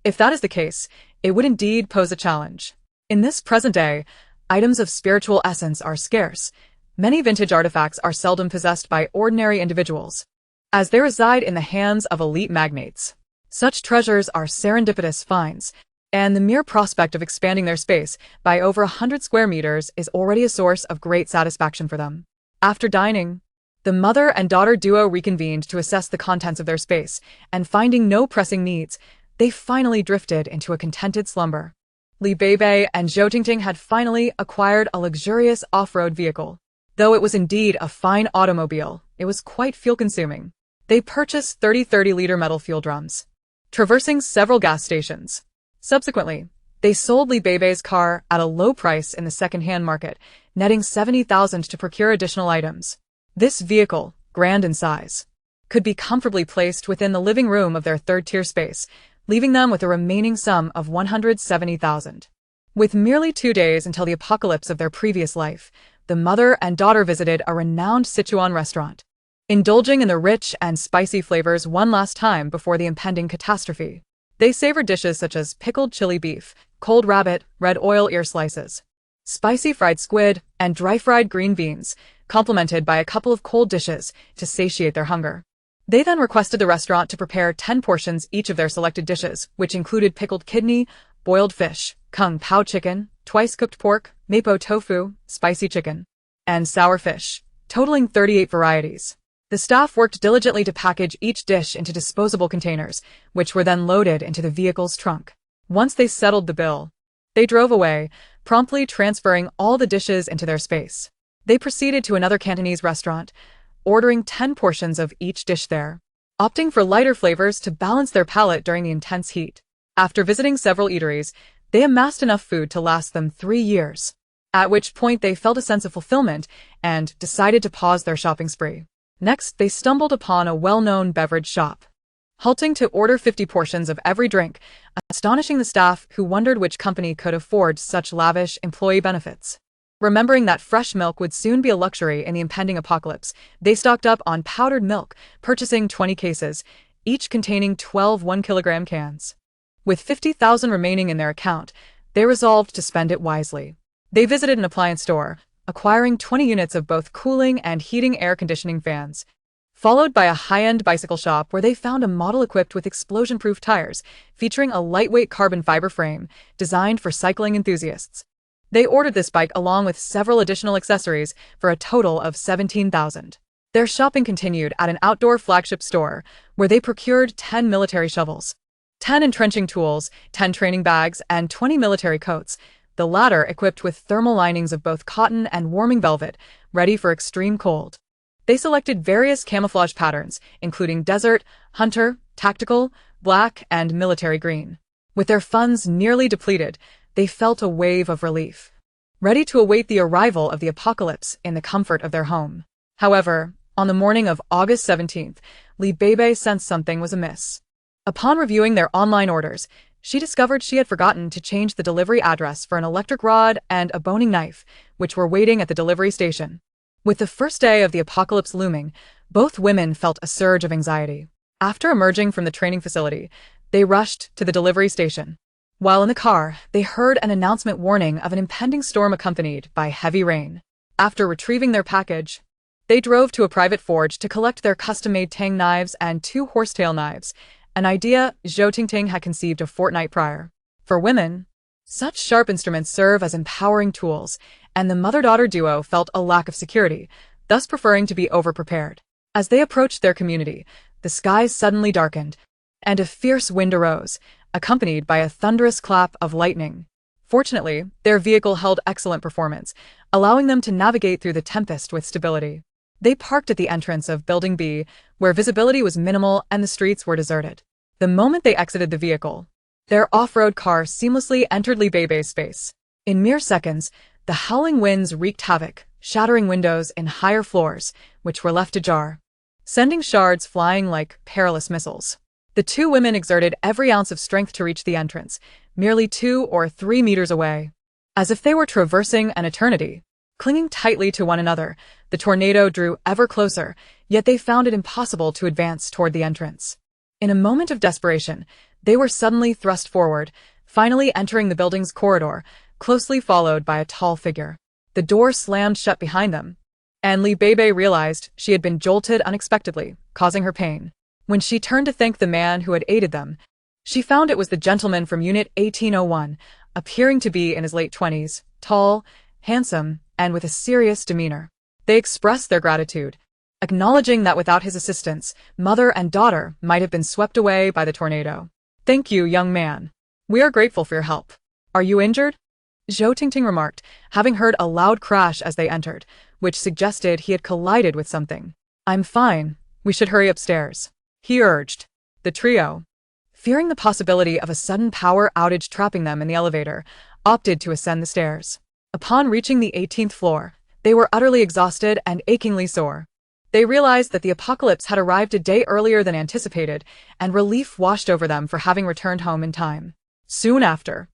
If that is the case, it would indeed pose a challenge. In this present day, items of spiritual essence are scarce. Many vintage artifacts are seldom possessed by ordinary individuals, as they reside in the hands of elite magnates. Such treasures are serendipitous finds, and the mere prospect of expanding their space by over 100 square meters is already a source of great satisfaction for them. After dining, the mother and daughter duo reconvened to assess the contents of their space, and finding no pressing needs, they finally drifted into a contented slumber. Beibei and Zhou Tingting had finally acquired a luxurious off-road vehicle. Though it was indeed a fine automobile, it was quite fuel-consuming. They purchased 30 30-liter metal fuel drums, traversing several gas stations. Subsequently, they sold Beibei's car at a low price in the second-hand market, netting 70,000 to procure additional items. This vehicle, grand in size, could be comfortably placed within the living room of their third-tier space, leaving them with a remaining sum of 170,000. With merely 2 days until the apocalypse of their previous life, the mother and daughter visited a renowned Sichuan restaurant, indulging in the rich and spicy flavors one last time before the impending catastrophe. They savored dishes such as pickled chili beef, cold rabbit, red oil ear slices, spicy fried squid, and dry-fried green beans, complemented by a couple of cold dishes to satiate their hunger. They then requested the restaurant to prepare 10 portions each of their selected dishes, which included pickled kidney, boiled fish, kung pao chicken, twice-cooked pork, mapo tofu, spicy chicken, and sour fish, totaling 38 varieties. The staff worked diligently to package each dish into disposable containers, which were then loaded into the vehicle's trunk. Once they settled the bill, they drove away, promptly transferring all the dishes into their space. They proceeded to another Cantonese restaurant, ordering 10 portions of each dish there, opting for lighter flavors to balance their palate during the intense heat. After visiting several eateries, they amassed enough food to last them 3 years, at which point they felt a sense of fulfillment and decided to pause their shopping spree. Next, they stumbled upon a well-known beverage shop, halting to order 50 portions of every drink, astonishing the staff who wondered which company could afford such lavish employee benefits. Remembering that fresh milk would soon be a luxury in the impending apocalypse, they stocked up on powdered milk, purchasing 20 cases, each containing 12 1-kilogram cans. With 50,000 remaining in their account, they resolved to spend it wisely. They visited an appliance store, acquiring 20 units of both cooling and heating air conditioning fans, followed by a high-end bicycle shop where they found a model equipped with explosion-proof tires, featuring a lightweight carbon fiber frame designed for cycling enthusiasts. They ordered this bike along with several additional accessories for a total of 17,000. Their shopping continued at an outdoor flagship store where they procured 10 military shovels, 10 entrenching tools, 10 training bags, and 20 military coats, the latter equipped with thermal linings of both cotton and warming velvet, ready for extreme cold. They selected various camouflage patterns, including desert, hunter, tactical, black, and military green. With their funds nearly depleted, they felt a wave of relief, ready to await the arrival of the apocalypse in the comfort of their home. However, on the morning of August 17th, Beibei sensed something was amiss. Upon reviewing their online orders, she discovered she had forgotten to change the delivery address for an electric rod and a boning knife, which were waiting at the delivery station. With the first day of the apocalypse looming, both women felt a surge of anxiety. After emerging from the training facility, they rushed to the delivery station. While in the car, they heard an announcement warning of an impending storm accompanied by heavy rain. After retrieving their package, they drove to a private forge to collect their custom-made tang knives and 2 horsetail knives, an idea Zhou Tingting had conceived a fortnight prior. For women, such sharp instruments serve as empowering tools, and the mother-daughter duo felt a lack of security, thus preferring to be over-prepared. As they approached their community, the skies suddenly darkened, and a fierce wind arose, accompanied by a thunderous clap of lightning. Fortunately, their vehicle held excellent performance, allowing them to navigate through the tempest with stability. They parked at the entrance of Building B, where visibility was minimal and the streets were deserted. The moment they exited the vehicle, their off-road car seamlessly entered Beibei's space. In mere seconds, the howling winds wreaked havoc, shattering windows in higher floors, which were left ajar, sending shards flying like perilous missiles. The 2 women exerted every ounce of strength to reach the entrance, merely 2 or 3 meters away. As if they were traversing an eternity, clinging tightly to one another, the tornado drew ever closer, yet they found it impossible to advance toward the entrance. In a moment of desperation, they were suddenly thrust forward, finally entering the building's corridor, closely followed by a tall figure. The door slammed shut behind them, and Beibei realized she had been jolted unexpectedly, causing her pain. When she turned to thank the man who had aided them, She found it was the gentleman from Unit 1801, appearing to be in his late 20s, tall, handsome, and with a serious demeanor. They expressed their gratitude, acknowledging that without his assistance, mother and daughter might have been swept away by the tornado. "Thank you, young man. We are grateful for your help. Are you injured?" Zhou Tingting remarked, having heard a loud crash as they entered, which suggested he had collided with something. "I'm fine. We should hurry upstairs," he urged. The trio, fearing the possibility of a sudden power outage trapping them in the elevator, opted to ascend the stairs. Upon reaching the 18th floor, they were utterly exhausted and achingly sore. They realized that the apocalypse had arrived a day earlier than anticipated, and relief washed over them for having returned home in time. Soon after,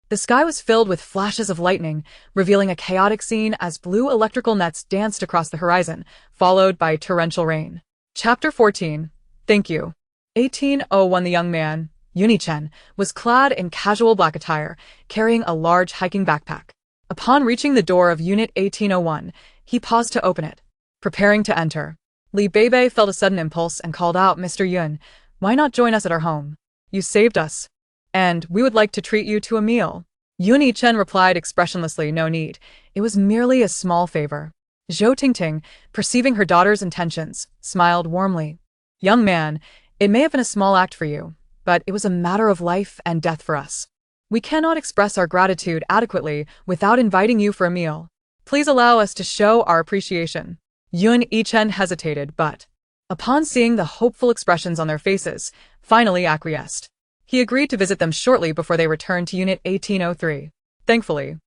the sky was filled with flashes of lightning, revealing a chaotic scene as blue electrical nets danced across the horizon, followed by torrential rain. Chapter 14. Thank you. 1801. The young man, Yuni-chen, was clad in casual black attire, carrying a large hiking backpack. Upon reaching the door of Unit 1801, he paused to open it, preparing to enter. Beibei felt a sudden impulse and called out, "Mr. Yun, why not join us at our home? You saved us, and we would like to treat you to a meal." Yuni-chen replied expressionlessly, "No need. It was merely a small favor." Zhou Tingting, perceiving her daughter's intentions, smiled warmly. "Young man, it may have been a small act for you, but it was a matter of life and death for us. We cannot express our gratitude adequately without inviting you for a meal. Please allow us to show our appreciation." Yun-chen hesitated, but, upon seeing the hopeful expressions on their faces, finally acquiesced. He agreed to visit them shortly before they returned to Unit 1803. Thankfully,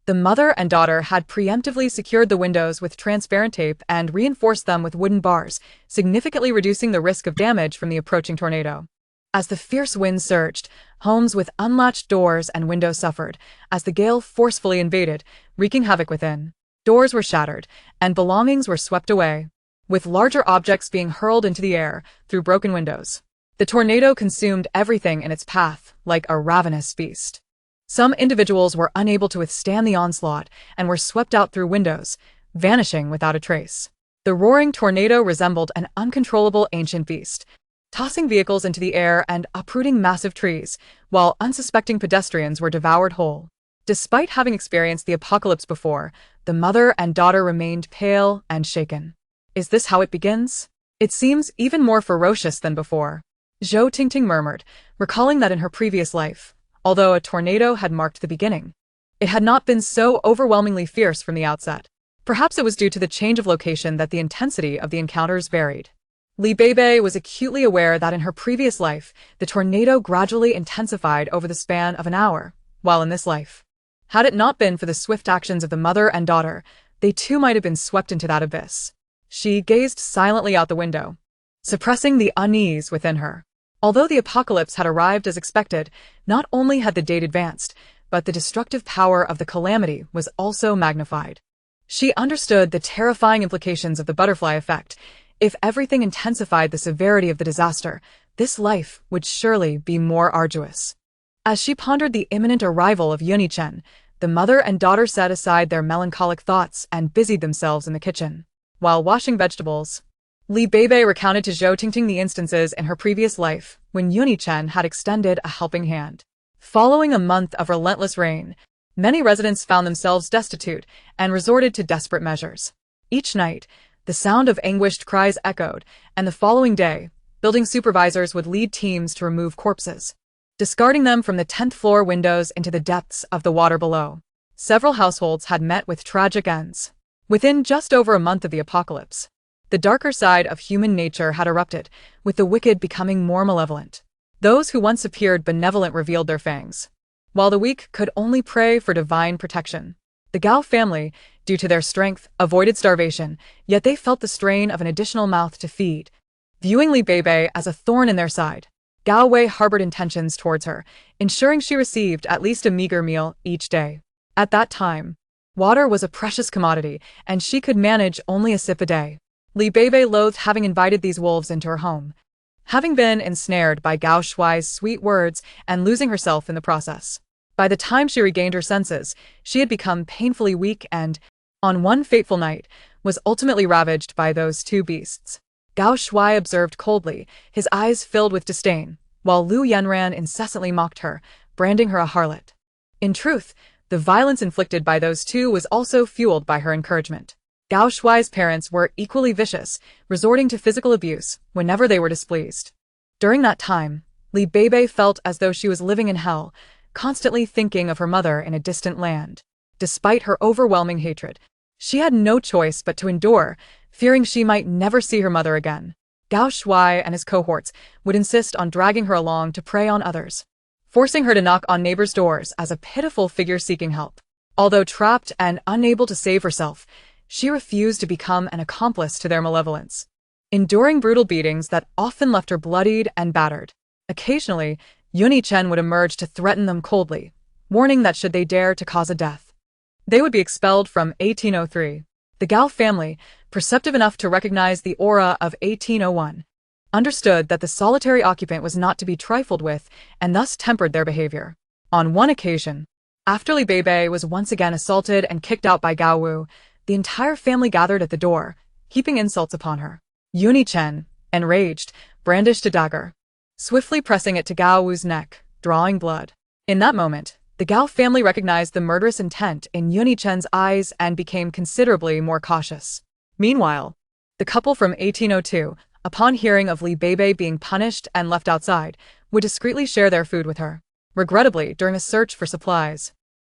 the mother and daughter had preemptively secured the windows with transparent tape and reinforced them with wooden bars, significantly reducing the risk of damage from the approaching tornado. As the fierce wind surged, homes with unlatched doors and windows suffered, as the gale forcefully invaded, wreaking havoc within. Doors were shattered, and belongings were swept away, with larger objects being hurled into the air through broken windows. The tornado consumed everything in its path, like a ravenous beast. Some individuals were unable to withstand the onslaught and were swept out through windows, vanishing without a trace. The roaring tornado resembled an uncontrollable ancient beast, tossing vehicles into the air and uprooting massive trees, while unsuspecting pedestrians were devoured whole. Despite having experienced the apocalypse before, the mother and daughter remained pale and shaken. "Is this how it begins? It seems even more ferocious than before," Zhou Tingting murmured, recalling that in her previous life, although a tornado had marked the beginning, it had not been so overwhelmingly fierce from the outset. Perhaps it was due to the change of location that the intensity of the encounters varied. Beibei was acutely aware that in her previous life, the tornado gradually intensified over the span of an hour, while in this life, had it not been for the swift actions of the mother and daughter, they too might have been swept into that abyss. She gazed silently out the window, suppressing the unease within her. Although the apocalypse had arrived as expected, not only had the date advanced, but the destructive power of the calamity was also magnified. She understood the terrifying implications of the butterfly effect. If everything intensified the severity of the disaster, this life would surely be more arduous. As she pondered the imminent arrival of Yuni-chen, the mother and daughter set aside their melancholic thoughts and busied themselves in the kitchen. While washing vegetables, Beibei recounted to Zhou Tingting the instances in her previous life when Yuni-chen had extended a helping hand. Following a month of relentless rain, many residents found themselves destitute and resorted to desperate measures. Each night, the sound of anguished cries echoed, and the following day, building supervisors would lead teams to remove corpses, discarding them from the 10th floor windows into the depths of the water below. Several households had met with tragic ends. Within just over a month of the apocalypse, the darker side of human nature had erupted, with the wicked becoming more malevolent. Those who once appeared benevolent revealed their fangs, while the weak could only pray for divine protection. The Gao family, due to their strength, avoided starvation, yet they felt the strain of an additional mouth to feed. Viewing Beibei as a thorn in their side, Gao Wei harbored intentions towards her, ensuring she received at least a meager meal each day. At that time, water was a precious commodity, and she could manage only a sip a day. Beibei loathed having invited these wolves into her home, having been ensnared by Gao Shuai's sweet words and losing herself in the process. By the time she regained her senses, she had become painfully weak and, on one fateful night, was ultimately ravaged by those two beasts. Gao Shuai observed coldly, his eyes filled with disdain, while Lu Yanran incessantly mocked her, branding her a harlot. In truth, the violence inflicted by those two was also fueled by her encouragement. Gao Shuai's parents were equally vicious, resorting to physical abuse whenever they were displeased. During that time, Li Beibei felt as though she was living in hell, constantly thinking of her mother in a distant land. Despite her overwhelming hatred, she had no choice but to endure, fearing she might never see her mother again. Gao Shuai and his cohorts would insist on dragging her along to prey on others, forcing her to knock on neighbors' doors as a pitiful figure seeking help. Although trapped and unable to save herself, she refused to become an accomplice to their malevolence, enduring brutal beatings that often left her bloodied and battered. Occasionally, Yuni Chen would emerge to threaten them coldly, warning that should they dare to cause a death, they would be expelled from 1803. The Gao family, perceptive enough to recognize the aura of 1801, understood that the solitary occupant was not to be trifled with and thus tempered their behavior. On one occasion, after Li Beibei was once again assaulted and kicked out by Gao Wu, the entire family gathered at the door, heaping insults upon her. Yuni Chen, enraged, brandished a dagger, swiftly pressing it to Gao Wu's neck, drawing blood. In that moment, the Gao family recognized the murderous intent in Yuni Chen's eyes and became considerably more cautious. Meanwhile, the couple from 1802, upon hearing of Li Beibei being punished and left outside, would discreetly share their food with her. Regrettably, during a search for supplies,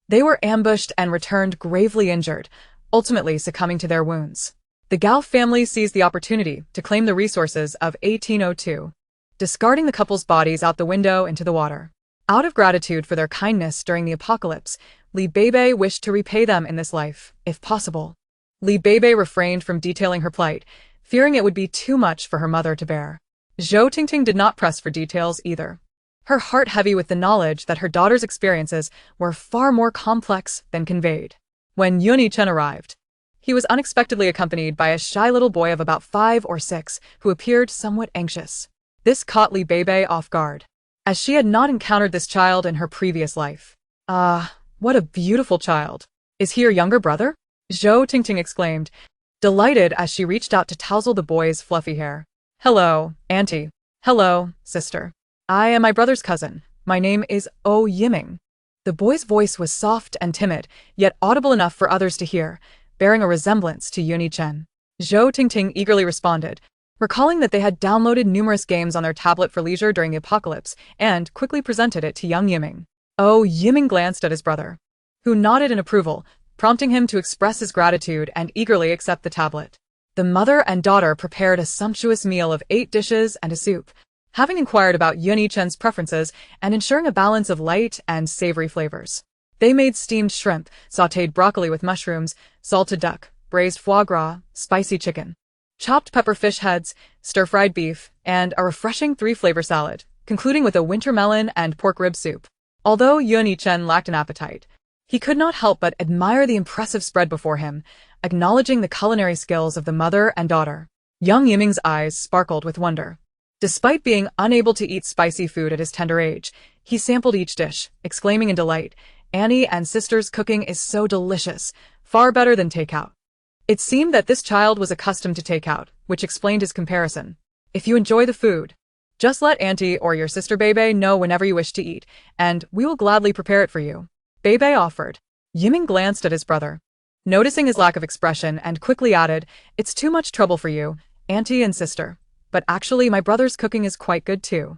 they were ambushed and returned gravely injured, ultimately succumbing to their wounds. The Gao family seized the opportunity to claim the resources of 1802, discarding the couple's bodies out the window into the water. Out of gratitude for their kindness during the apocalypse, Li Beibei wished to repay them in this life, if possible. Li Beibei refrained from detailing her plight, fearing it would be too much for her mother to bear. Zhou Tingting did not press for details either, her heart heavy with the knowledge that her daughter's experiences were far more complex than conveyed. When Yuni Chen arrived, he was unexpectedly accompanied by a shy little boy of about 5 or 6 who appeared somewhat anxious. This caught Li Beibei off guard, as she had not encountered this child in her previous life. "Ah, what a beautiful child. Is he your younger brother?" Zhou Tingting exclaimed, delighted as she reached out to touzle the boy's fluffy hair. "Hello, auntie. Hello, sister. I am my brother's cousin. My name is Yiming." The boy's voice was soft and timid, yet audible enough for others to hear, bearing a resemblance to Yuni Chen. Zhou Tingting eagerly responded, recalling that they had downloaded numerous games on their tablet for leisure during the apocalypse, and quickly presented it to young Yiming. Yiming glanced at his brother, who nodded in approval, prompting him to express his gratitude and eagerly accept the tablet. The mother and daughter prepared a sumptuous meal of 8 dishes and a soup, having inquired about Yuni Chen's preferences and ensuring a balance of light and savory flavors. They made steamed shrimp, sautéed broccoli with mushrooms, salted duck, braised foie gras, spicy chicken, chopped pepper fish heads, stir-fried beef, and a refreshing 3-flavor salad, concluding with a winter melon and pork rib soup. Although Yuni Chen lacked an appetite, he could not help but admire the impressive spread before him, acknowledging the culinary skills of the mother and daughter. Young Yiming's eyes sparkled with wonder. Despite being unable to eat spicy food at his tender age, he sampled each dish, exclaiming in delight, "Annie and sister's cooking is so delicious, far better than takeout." It seemed that this child was accustomed to takeout, which explained his comparison. "If you enjoy the food, just let auntie or your sister Beibei know whenever you wish to eat, and we will gladly prepare it for you," Beibei offered. Yiming glanced at his brother, noticing his lack of expression, and quickly added, "It's too much trouble for you, auntie and sister. But actually my brother's cooking is quite good too."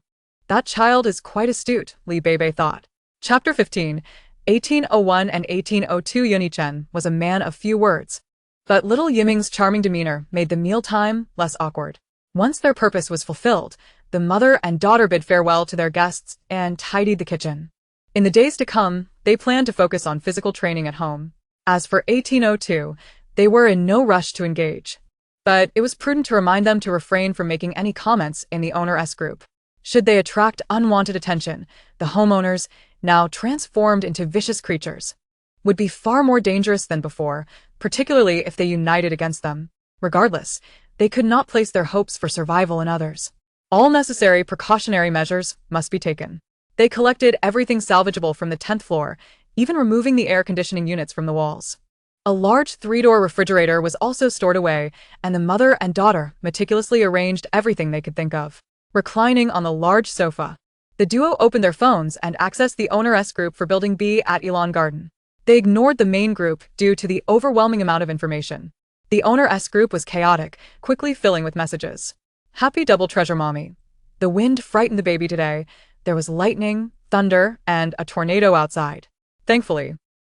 That child is quite astute, Li Beibei thought. Chapter 15, 1801 and 1802. Yuni Chen was a man of few words, but little Yiming's charming demeanor made the mealtime less awkward. Once their purpose was fulfilled, the mother and daughter bid farewell to their guests and tidied the kitchen. In the days to come, they planned to focus on physical training at home. As for 1802, they were in no rush to engage, but it was prudent to remind them to refrain from making any comments in the owner-s group. Should they attract unwanted attention, the homeowners, now transformed into vicious creatures, would be far more dangerous than before, particularly if they united against them. Regardless, they could not place their hopes for survival in others. All necessary precautionary measures must be taken. They collected everything salvageable from the 10th floor, even removing the air conditioning units from the walls. A large 3-door refrigerator was also stored away, and the mother and daughter meticulously arranged everything they could think of. Reclining on the large sofa, The duo opened their phones and accessed the Owner S group for Building B at Elon Garden. They ignored the main group due to the overwhelming amount of information. The Owner S group was chaotic, quickly filling with messages. Happy double treasure mommy. The wind frightened the baby today. There was lightning, thunder, and a tornado outside. Thankfully,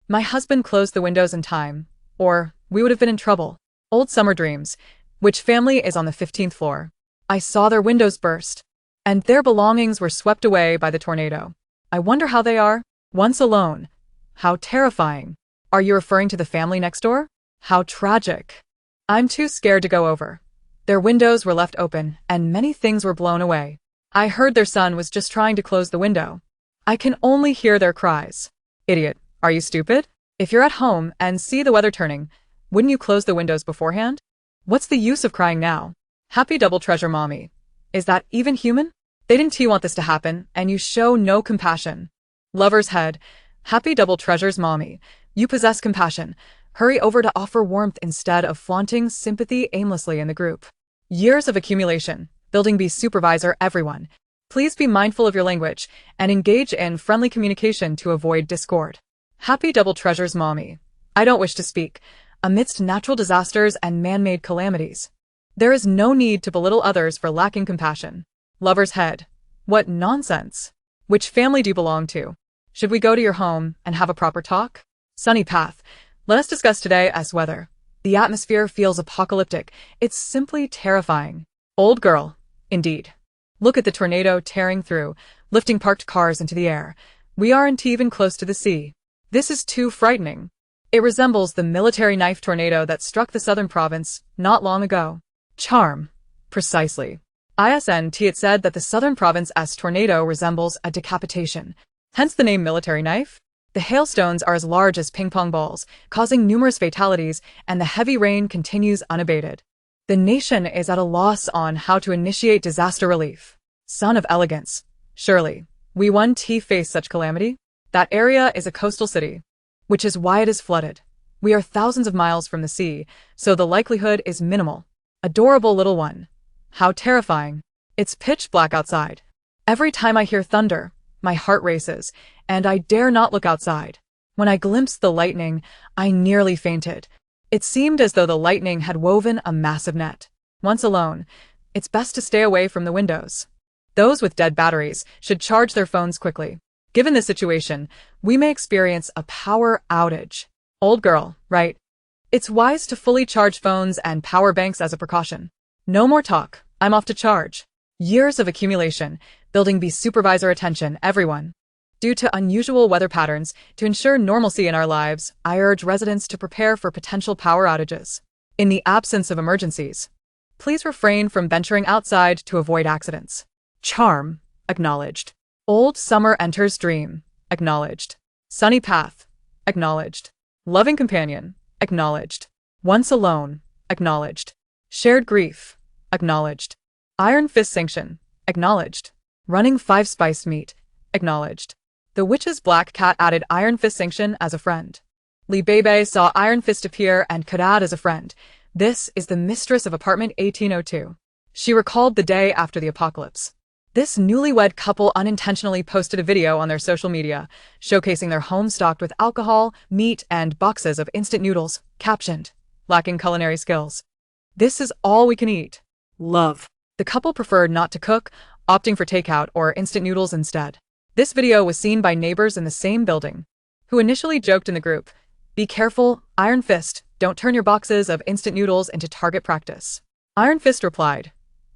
my husband closed the windows in time, or we would have been in trouble. Old summer dreams. Which family is on the 15th floor? I saw their windows burst, and their belongings were swept away by the tornado. I wonder how they are. Once alone. How terrifying. Are you referring to the family next door? How tragic. I'm too scared to go over. Their windows were left open, and many things were blown away. I heard their son was just trying to close the window. I can only hear their cries. Idiot, are you stupid? If you're at home and see the weather turning, wouldn't you close the windows beforehand? What's the use of crying now? Happy double treasure mommy. Is that even human? They didn't want this to happen, and you show no compassion. Lover's head. Happy double treasures mommy. You possess compassion. Hurry over to offer warmth instead of flaunting sympathy aimlessly in the group. Years of accumulation. Building B supervisor everyone. Please be mindful of your language and engage in friendly communication to avoid discord. Happy double treasures mommy. I don't wish to speak. Amidst natural disasters and man-made calamities, there is no need to belittle others for lacking compassion. Lover's head. What nonsense. Which family do you belong to? Should we go to your home and have a proper talk? Sunny path. Let us discuss today's weather. The atmosphere feels apocalyptic. It's simply terrifying. Old girl. Indeed. Look at the tornado tearing through, lifting parked cars into the air. We aren't even close to the sea. This is too frightening. It resembles the military knife tornado that struck the southern province not long ago. Charm. Precisely. It said that the southern province's tornado resembles a decapitation, hence the name military knife. The hailstones are as large as ping-pong balls, causing numerous fatalities, and the heavy rain continues unabated. The nation is at a loss on how to initiate disaster relief. Son of elegance. Surely, we won't face such calamity? That area is a coastal city, which is why it is flooded. We are thousands of miles from the sea, so the likelihood is minimal. Adorable little one. How terrifying. It's pitch black outside. Every time I hear thunder, my heart races, and I dare not look outside. When I glimpsed the lightning, I nearly fainted. It seemed as though the lightning had woven a massive net. Once alone, it's best to stay away from the windows. Those with dead batteries should charge their phones quickly. Given this situation, we may experience a power outage. Old girl, right? It's wise to fully charge phones and power banks as a precaution. No more talk. I'm off to charge. Years of accumulation. Building B supervisor attention, everyone. Due to unusual weather patterns, to ensure normalcy in our lives, I urge residents to prepare for potential power outages. In the absence of emergencies, please refrain from venturing outside to avoid accidents. Charm. Acknowledged. Old summer enters dream. Acknowledged. Sunny path. Acknowledged. Loving companion. Acknowledged. Once alone. Acknowledged. Shared grief. Acknowledged. Iron fist sanction. Acknowledged. Running 5 spiced meat. Acknowledged. The witch's black cat added Iron Fist sanction as a friend. Beibei saw Iron Fist appear and could add as a friend. This is the mistress of apartment 1802. She recalled the day after the apocalypse. This newlywed couple unintentionally posted a video on their social media, showcasing their home stocked with alcohol, meat, and boxes of instant noodles, captioned, "Lacking culinary skills. This is all we can eat. Love." The couple preferred not to cook, opting for takeout or instant noodles instead. This video was seen by neighbors in the same building, who initially joked in the group, "Be careful, Iron Fist, don't turn your boxes of instant noodles into target practice." Iron Fist replied,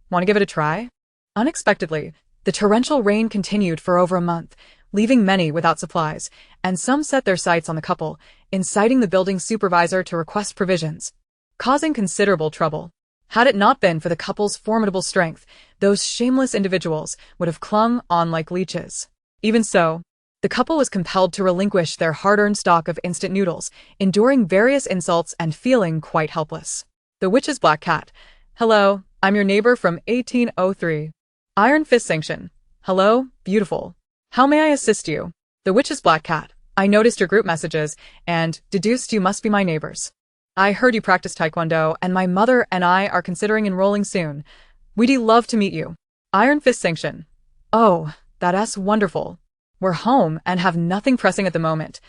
"Want to give it a try?" Unexpectedly, the torrential rain continued for over a month, leaving many without supplies, and some set their sights on the couple, inciting the building supervisor to request provisions, causing considerable trouble. Had it not been for the couple's formidable strength, those shameless individuals would have clung on like leeches. Even so, the couple was compelled to relinquish their hard-earned stock of instant noodles, enduring various insults and feeling quite helpless. The witch's black cat. "Hello, I'm your neighbor from 1803. Iron Fist sanction. Hello, beautiful. How may I assist you?" The witch's black cat. "I noticed your group messages and deduced you must be my neighbors. I heard you practice Taekwondo, and my mother and I are considering enrolling soon. We'd love to meet you." Iron Fist sanction. "Oh, That's wonderful. We're home and have nothing pressing at the moment.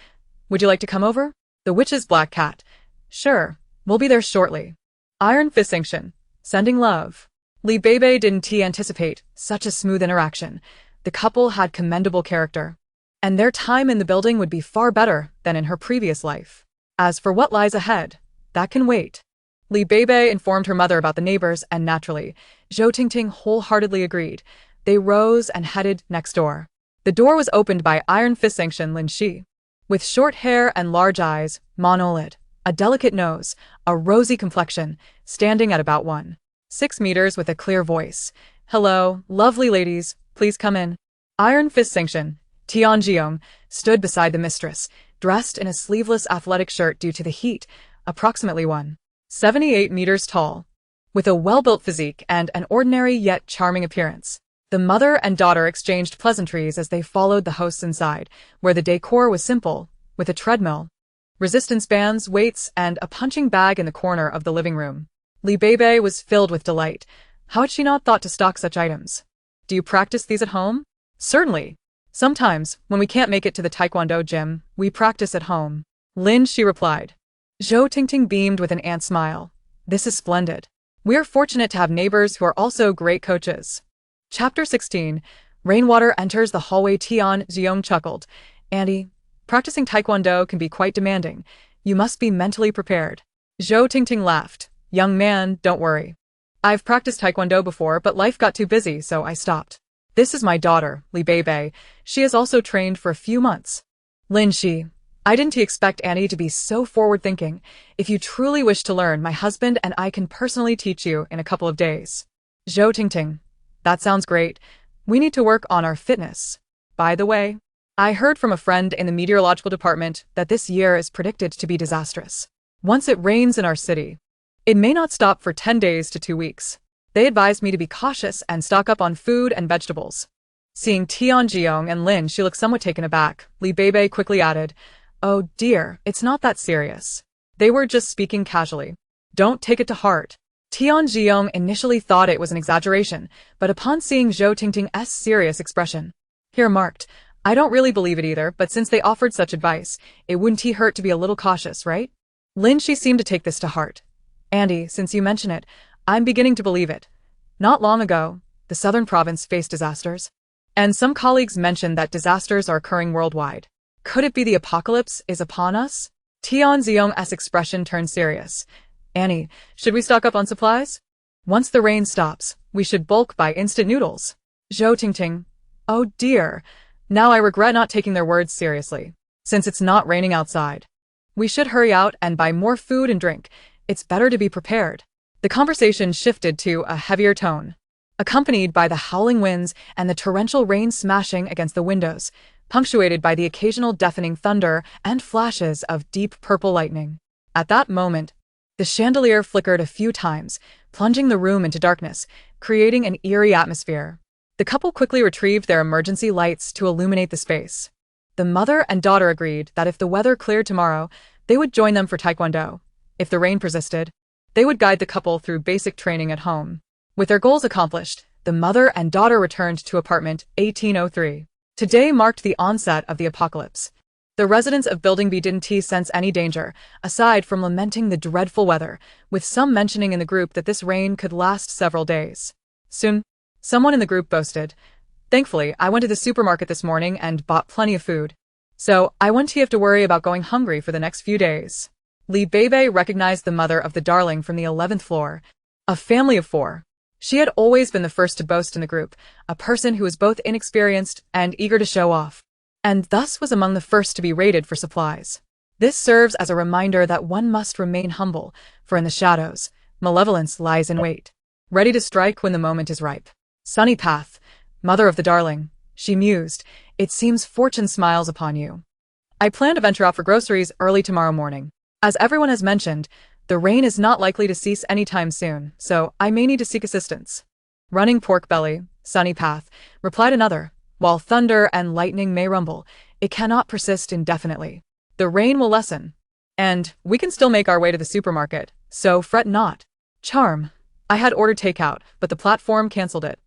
Would you like to come over? The witch's black cat. Sure, we'll be there shortly. Iron Fist Sanction. Sending love. Beibei didn't anticipate such a smooth interaction. The couple had commendable character, and their time in the building would be far better than in her previous life. As for what lies ahead, that can wait. Beibei informed her mother about the neighbors, and naturally, Zhou Tingting wholeheartedly agreed. They rose and headed next door. The door was opened by Iron Fist Sanction Lin Shi. With short hair and large eyes, monolid, a delicate nose, a rosy complexion, standing at about 1.6 meters with a clear voice. Hello, lovely ladies, please come in. Iron Fist Sanction, Tianjiong, stood beside the mistress, dressed in a sleeveless athletic shirt due to the heat, approximately 1.78 meters tall. With a well-built physique and an ordinary yet charming appearance, the mother and daughter exchanged pleasantries as they followed the hosts inside, where the decor was simple, with a treadmill, resistance bands, weights, and a punching bag in the corner of the living room. Beibei was filled with delight. How had she not thought to stock such items? Do you practice these at home? Certainly. Sometimes, when we can't make it to the taekwondo gym, we practice at home. Lin Shi replied. Zhou Tingting beamed with an ant smile. This is splendid. We are fortunate to have neighbors who are also great coaches. Chapter 16. Rainwater enters the hallway. Tianjiong chuckled. Andy, practicing taekwondo can be quite demanding. You must be mentally prepared. Zhou Tingting laughed. Young man, don't worry. I've practiced taekwondo before, but life got too busy, so I stopped. This is my daughter, Beibei. She has also trained for a few months. Lin Shi, I didn't expect Annie to be so forward-thinking. If you truly wish to learn, my husband and I can personally teach you in a couple of days. Zhou Tingting, that sounds great. We need to work on our fitness. By the way, I heard from a friend in the meteorological department that this year is predicted to be disastrous. Once it rains in our city, it may not stop for 10 days to 2 weeks. They advised me to be cautious and stock up on food and vegetables. Seeing Tianjiong and Lin, she looked somewhat taken aback. Beibei quickly added, Oh dear, it's not that serious. They were just speaking casually. Don't take it to heart. Tianjiong initially thought it was an exaggeration, but upon seeing Zhou Tingting's serious expression, here marked, I don't really believe it either, but since they offered such advice, it wouldn't hurt to be a little cautious, right? Lin Shi seemed to take this to heart. Andy, since you mention it, I'm beginning to believe it. Not long ago, the southern province faced disasters, and some colleagues mentioned that disasters are occurring worldwide. Could it be the apocalypse is upon us? Tianjiong's expression turned serious. Annie, should we stock up on supplies? Once the rain stops, we should bulk buy instant noodles. Zhou Tingting, oh dear, now I regret not taking their words seriously. Since it's not raining outside, we should hurry out and buy more food and drink. It's better to be prepared. The conversation shifted to a heavier tone, accompanied by the howling winds and the torrential rain smashing against the windows, punctuated by the occasional deafening thunder and flashes of deep purple lightning. At that moment, the chandelier flickered a few times, plunging the room into darkness, creating an eerie atmosphere. The couple quickly retrieved their emergency lights to illuminate the space. The mother and daughter agreed that if the weather cleared tomorrow, they would join them for taekwondo. If the rain persisted, they would guide the couple through basic training at home. With their goals accomplished, the mother and daughter returned to apartment 1803. Today marked the onset of the apocalypse. The residents of Building B didn't sense any danger, aside from lamenting the dreadful weather, with some mentioning in the group that this rain could last several days. Soon, someone in the group boasted, Thankfully, I went to the supermarket this morning and bought plenty of food. So, I won't have to worry about going hungry for the next few days. Beibei recognized the mother of the darling from the 11th floor, a family of 4. She had always been the first to boast in the group, a person who was both inexperienced and eager to show off, and thus was among the first to be raided for supplies. This serves as a reminder that one must remain humble, for in the shadows, malevolence lies in wait, ready to strike when the moment is ripe. Sunny Path, mother of the darling, she mused, it seems fortune smiles upon you. I plan to venture out for groceries early tomorrow morning. As everyone has mentioned, the rain is not likely to cease anytime soon, so I may need to seek assistance. Running pork belly, Sunny Path, replied another, while thunder and lightning may rumble, it cannot persist indefinitely. The rain will lessen, and we can still make our way to the supermarket, so fret not. Charm, I had ordered takeout, but the platform cancelled it.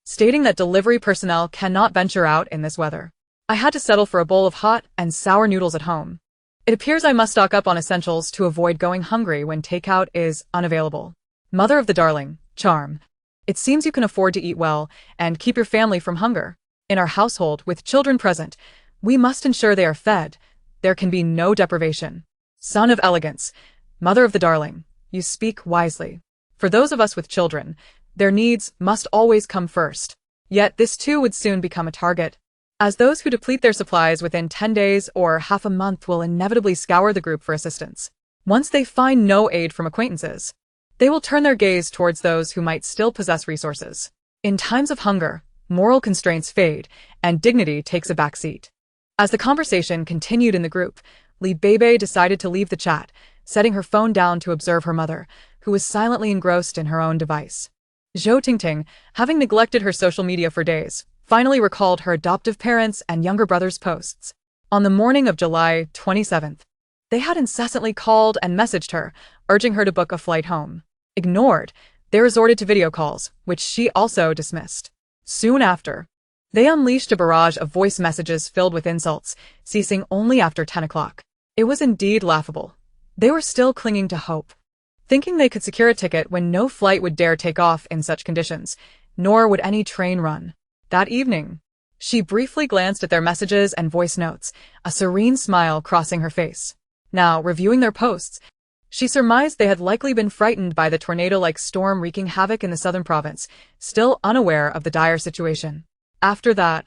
stating that delivery personnel cannot venture out in this weather. I had to settle for a bowl of hot and sour noodles at home. It appears I must stock up on essentials to avoid going hungry when takeout is unavailable. Mother of the darling, charm. It seems you can afford to eat well and keep your family from hunger. In our household, with children present, we must ensure they are fed. There can be no deprivation. Son of elegance, mother of the darling, you speak wisely. For those of us with children, their needs must always come first. Yet this too would soon become a target, as those who deplete their supplies within 10 days or half a month will inevitably scour the group for assistance. Once they find no aid from acquaintances, they will turn their gaze towards those who might still possess resources. In times of hunger, moral constraints fade, and dignity takes a backseat. As the conversation continued in the group, Beibei decided to leave the chat, setting her phone down to observe her mother, who was silently engrossed in her own device. Zhou Tingting, having neglected her social media for days, finally recalled her adoptive parents' and younger brother's posts. On the morning of July 27th, they had incessantly called and messaged her, urging her to book a flight home. Ignored, they resorted to video calls, which she also dismissed. Soon after, they unleashed a barrage of voice messages filled with insults, ceasing only after 10 o'clock. It was indeed laughable. They were still clinging to hope, thinking they could secure a ticket when no flight would dare take off in such conditions, nor would any train run. That evening, she briefly glanced at their messages and voice notes, a serene smile crossing her face. Now, reviewing their posts, she surmised they had likely been frightened by the tornado-like storm wreaking havoc in the southern province, still unaware of the dire situation. After that,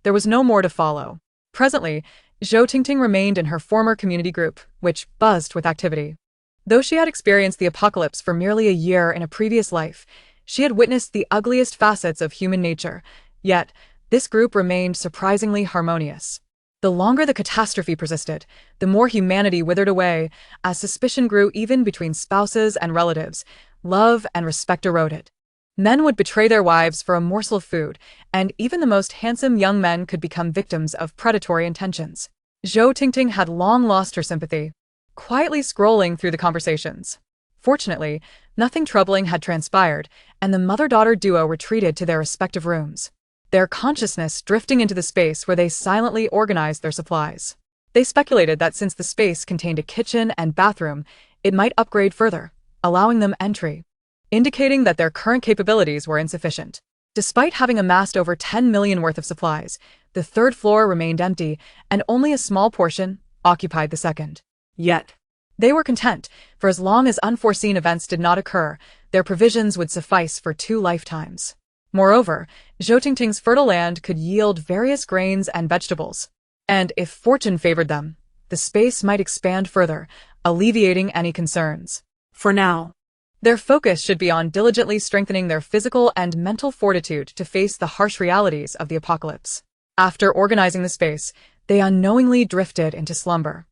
there was no more to follow. Presently, Zhou Tingting remained in her former community group, which buzzed with activity. Though she had experienced the apocalypse for merely a year in a previous life, she had witnessed the ugliest facets of human nature. Yet, this group remained surprisingly harmonious. The longer the catastrophe persisted, the more humanity withered away, as suspicion grew even between spouses and relatives. Love and respect eroded. Men would betray their wives for a morsel of food, and even the most handsome young men could become victims of predatory intentions. Zhou Tingting had long lost her sympathy, quietly scrolling through the conversations. Fortunately, nothing troubling had transpired, and the mother-daughter duo retreated to their respective rooms, their consciousness drifting into the space where they silently organized their supplies. They speculated that since the space contained a kitchen and bathroom, it might upgrade further, allowing them entry, indicating that their current capabilities were insufficient. Despite having amassed over 10 million worth of supplies, the third floor remained empty, and only a small portion occupied the second. Yet, they were content, for as long as unforeseen events did not occur, their provisions would suffice for 2 lifetimes. Moreover, Zhou Tingting's fertile land could yield various grains and vegetables, and if fortune favored them, the space might expand further, alleviating any concerns. For now, their focus should be on diligently strengthening their physical and mental fortitude to face the harsh realities of the apocalypse. After organizing the space, they unknowingly drifted into slumber.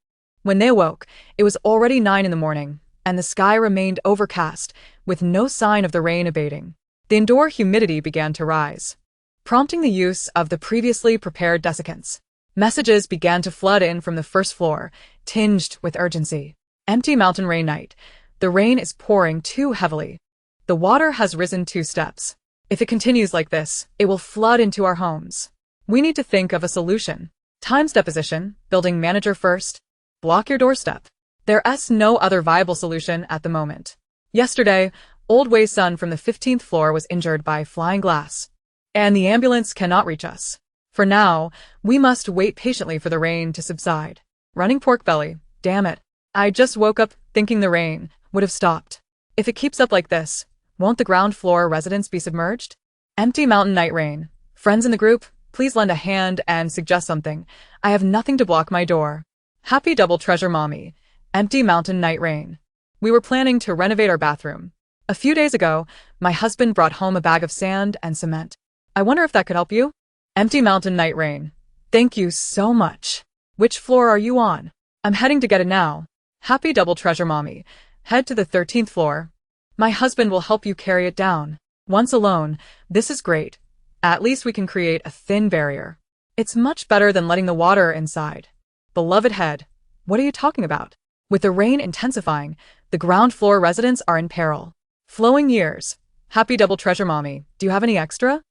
When they awoke, it was already 9 in the morning, and the sky remained overcast, with no sign of the rain abating. The indoor humidity began to rise, prompting the use of the previously prepared desiccants. Messages began to flood in from the first floor, tinged with urgency. Empty mountain rain night. The rain is pouring too heavily. The water has risen 2 steps. If it continues like this, it will flood into our homes. We need to think of a solution. Times deposition, building manager first. Block your doorstep. There's no other viable solution at the moment. Yesterday, Old Wei's son from the 15th floor was injured by flying glass, and the ambulance cannot reach us. For now, we must wait patiently for the rain to subside. Running pork belly, damn it. I just woke up thinking the rain would have stopped. If it keeps up like this, won't the ground floor residents be submerged? Empty mountain night rain. Friends in the group, please lend a hand and suggest something. I have nothing to block my door. Happy double treasure mommy. Empty mountain night rain. We were planning to renovate our bathroom. A few days ago, my husband brought home a bag of sand and cement. I wonder if that could help you? Empty mountain night rain. Thank you so much. Which floor are you on? I'm heading to get it now. Happy double treasure mommy. Head to the 13th floor. My husband will help you carry it down. Once alone, this is great. At least we can create a thin barrier. It's much better than letting the water inside. Beloved head, what are you talking about? With the rain intensifying, the ground floor residents are in peril. Flowing years. Happy double treasure mommy. Do you have any extra?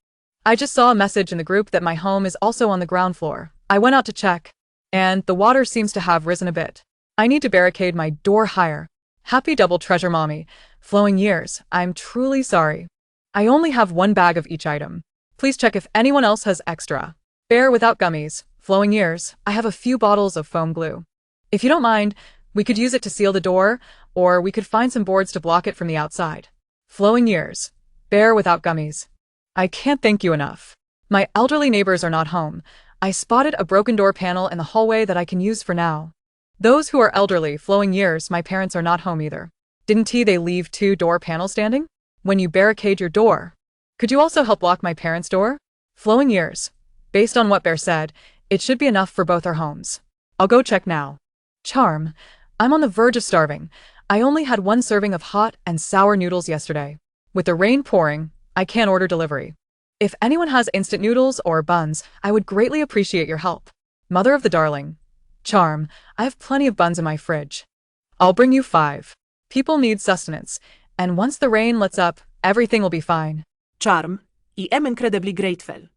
I just saw a message in the group that my home is also on the ground floor. I went out to check, and the water seems to have risen a bit. I need to barricade my door higher. Happy double treasure mommy. Flowing years. I'm truly sorry. I only have one bag of each item. Please check if anyone else has extra. Bear without gummies. Flowing years. I have a few bottles of foam glue. If you don't mind, we could use it to seal the door, or we could find some boards to block it from the outside. Flowing years. Bear without gummies. I can't thank you enough. My elderly neighbors are not home. I spotted a broken door panel in the hallway that I can use for now. Those who are elderly, flowing years, my parents are not home either. Didn't they leave 2 door panels standing? When you barricade your door. Could you also help block my parents' door? Flowing years. Based on what Bear said, it should be enough for both our homes. I'll go check now. Charm. I'm on the verge of starving. I only had 1 serving of hot and sour noodles yesterday. With the rain pouring, I can't order delivery. If anyone has instant noodles or buns, I would greatly appreciate your help. Mother of the darling. Charm, I have plenty of buns in my fridge. I'll bring you 5. People need sustenance, and once the rain lets up, everything will be fine. Charm, I am incredibly grateful.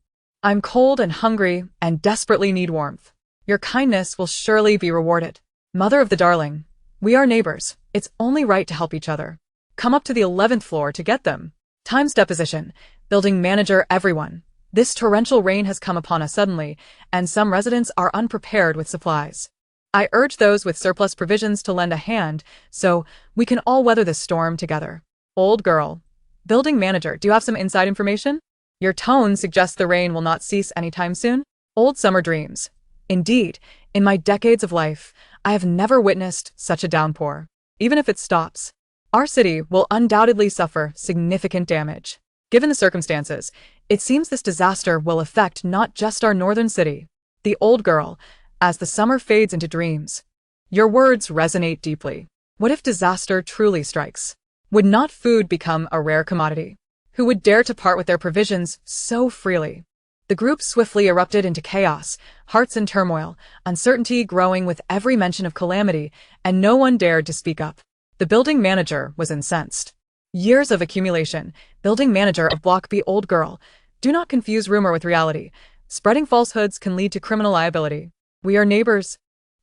I'm cold and hungry and desperately need warmth. Your kindness will surely be rewarded. Mother of the darling. We are neighbors. It's only right to help each other. Come up to the 11th floor to get them. Times deposition. Building manager everyone. This torrential rain has come upon us suddenly, and some residents are unprepared with supplies. I urge those with surplus provisions to lend a hand, so we can all weather this storm together. Old girl. Building manager, do you have some inside information? Your tone suggests the rain will not cease anytime soon. Old summer dreams. Indeed, in my decades of life, I have never witnessed such a downpour. Even if it stops, our city will undoubtedly suffer significant damage. Given the circumstances, it seems this disaster will affect not just our northern city. The old girl, as the summer fades into dreams. Your words resonate deeply. What if disaster truly strikes? Would not food become a rare commodity? Who would dare to part with their provisions so freely? The group swiftly erupted into chaos, hearts in turmoil, uncertainty growing with every mention of calamity, and no one dared to speak up. The building manager was incensed. Years of accumulation. Building manager of Block B. Old girl. Do not confuse rumor with reality. Spreading falsehoods can lead to criminal liability. We are neighbors.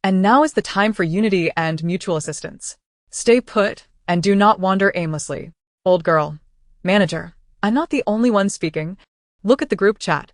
And now is the time for unity and mutual assistance. Stay put, and do not wander aimlessly. Old girl. Manager. I'm not the only one speaking. Look at the group chat.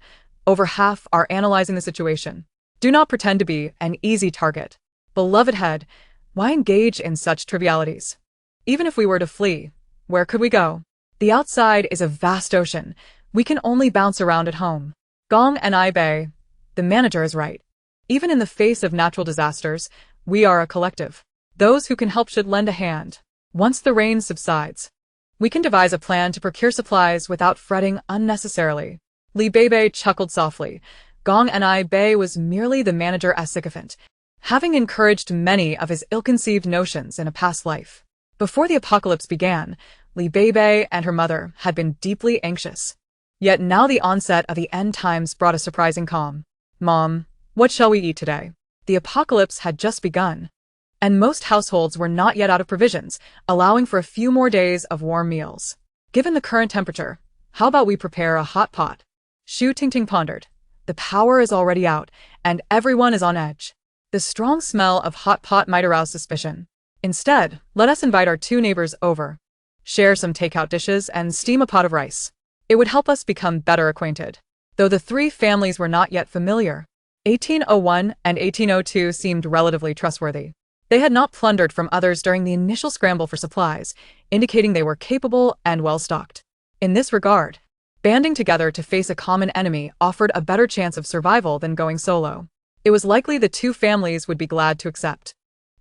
Over half are analyzing the situation. Do not pretend to be an easy target. Beloved head, why engage in such trivialities? Even if we were to flee, where could we go? The outside is a vast ocean. We can only bounce around at home. Gong and Beibei. The manager is right. Even in the face of natural disasters, we are a collective. Those who can help should lend a hand. Once the rain subsides, we can devise a plan to procure supplies without fretting unnecessarily. Beibei chuckled softly. Gong and Beibei was merely the manager as sycophant, having encouraged many of his ill-conceived notions in a past life. Before the apocalypse began, Beibei and her mother had been deeply anxious. Yet now the onset of the end times brought a surprising calm. Mom, what shall we eat today? The apocalypse had just begun, and most households were not yet out of provisions, allowing for a few more days of warm meals. Given the current temperature, how about we prepare a hot pot? Shu Tingting pondered. The power is already out, and everyone is on edge. The strong smell of hot pot might arouse suspicion. Instead, let us invite our 2 neighbors over. Share some takeout dishes and steam a pot of rice. It would help us become better acquainted. Though the 3 families were not yet familiar, 1801 and 1802 seemed relatively trustworthy. They had not plundered from others during the initial scramble for supplies, indicating they were capable and well-stocked. In this regard, banding together to face a common enemy offered a better chance of survival than going solo. It was likely the 2 families would be glad to accept.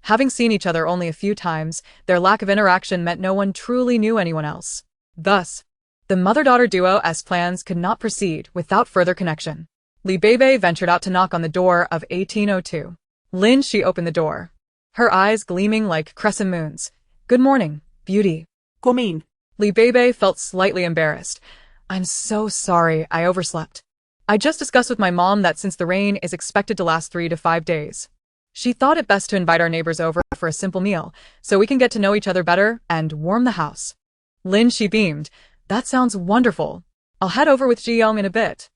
Having seen each other only a few times, their lack of interaction meant no one truly knew anyone else. Thus, the mother-daughter duo as plans could not proceed without further connection. Beibei ventured out to knock on the door of 1802. Lin Shi opened the door, her eyes gleaming like crescent moons. Good morning, beauty. Come in. Beibei felt slightly embarrassed. I'm so sorry, I overslept. I just discussed with my mom that since the rain is expected to last 3 to 5 days, she thought it best to invite our neighbors over for a simple meal, so we can get to know each other better and warm the house. Lin Shi beamed. That sounds wonderful. I'll head over with Ji-young in a bit.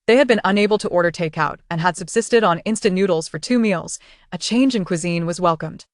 They had been unable to order takeout and had subsisted on instant noodles for 2 meals. A change in cuisine was welcomed.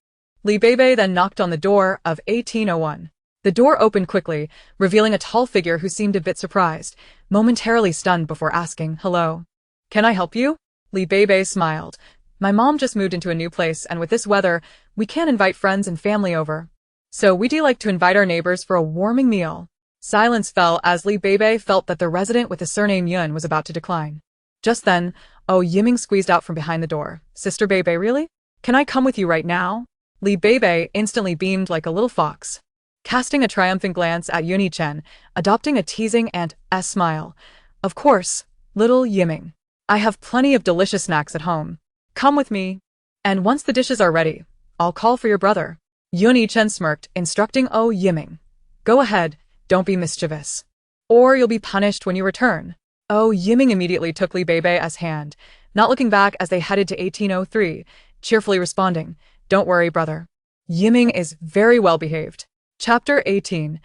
Beibei then knocked on the door of 1801. The door opened quickly, revealing a tall figure who seemed a bit surprised, momentarily stunned before asking, "Hello. Can I help you?" Beibei smiled. "My mom just moved into a new place, and with this weather, we can't invite friends and family over. So we'd like to invite our neighbors for a warming meal." Silence fell as Beibei felt that the resident with the surname Yun was about to decline. Just then, Yiming squeezed out from behind the door. "Sister Beibei, really? Can I come with you right now?" Beibei instantly beamed like a little fox, casting a triumphant glance at Yuni-chen, adopting a teasing and smile. "Of course, little Yiming. I have plenty of delicious snacks at home. Come with me. And once the dishes are ready, I'll call for your brother." Yuni-chen smirked, instructing Yiming. "Go ahead, don't be mischievous. Or you'll be punished when you return." Yiming immediately took Beibei's hand, not looking back as they headed to 1803, cheerfully responding, "Don't worry, brother. Yiming is very well behaved." Chapter 18.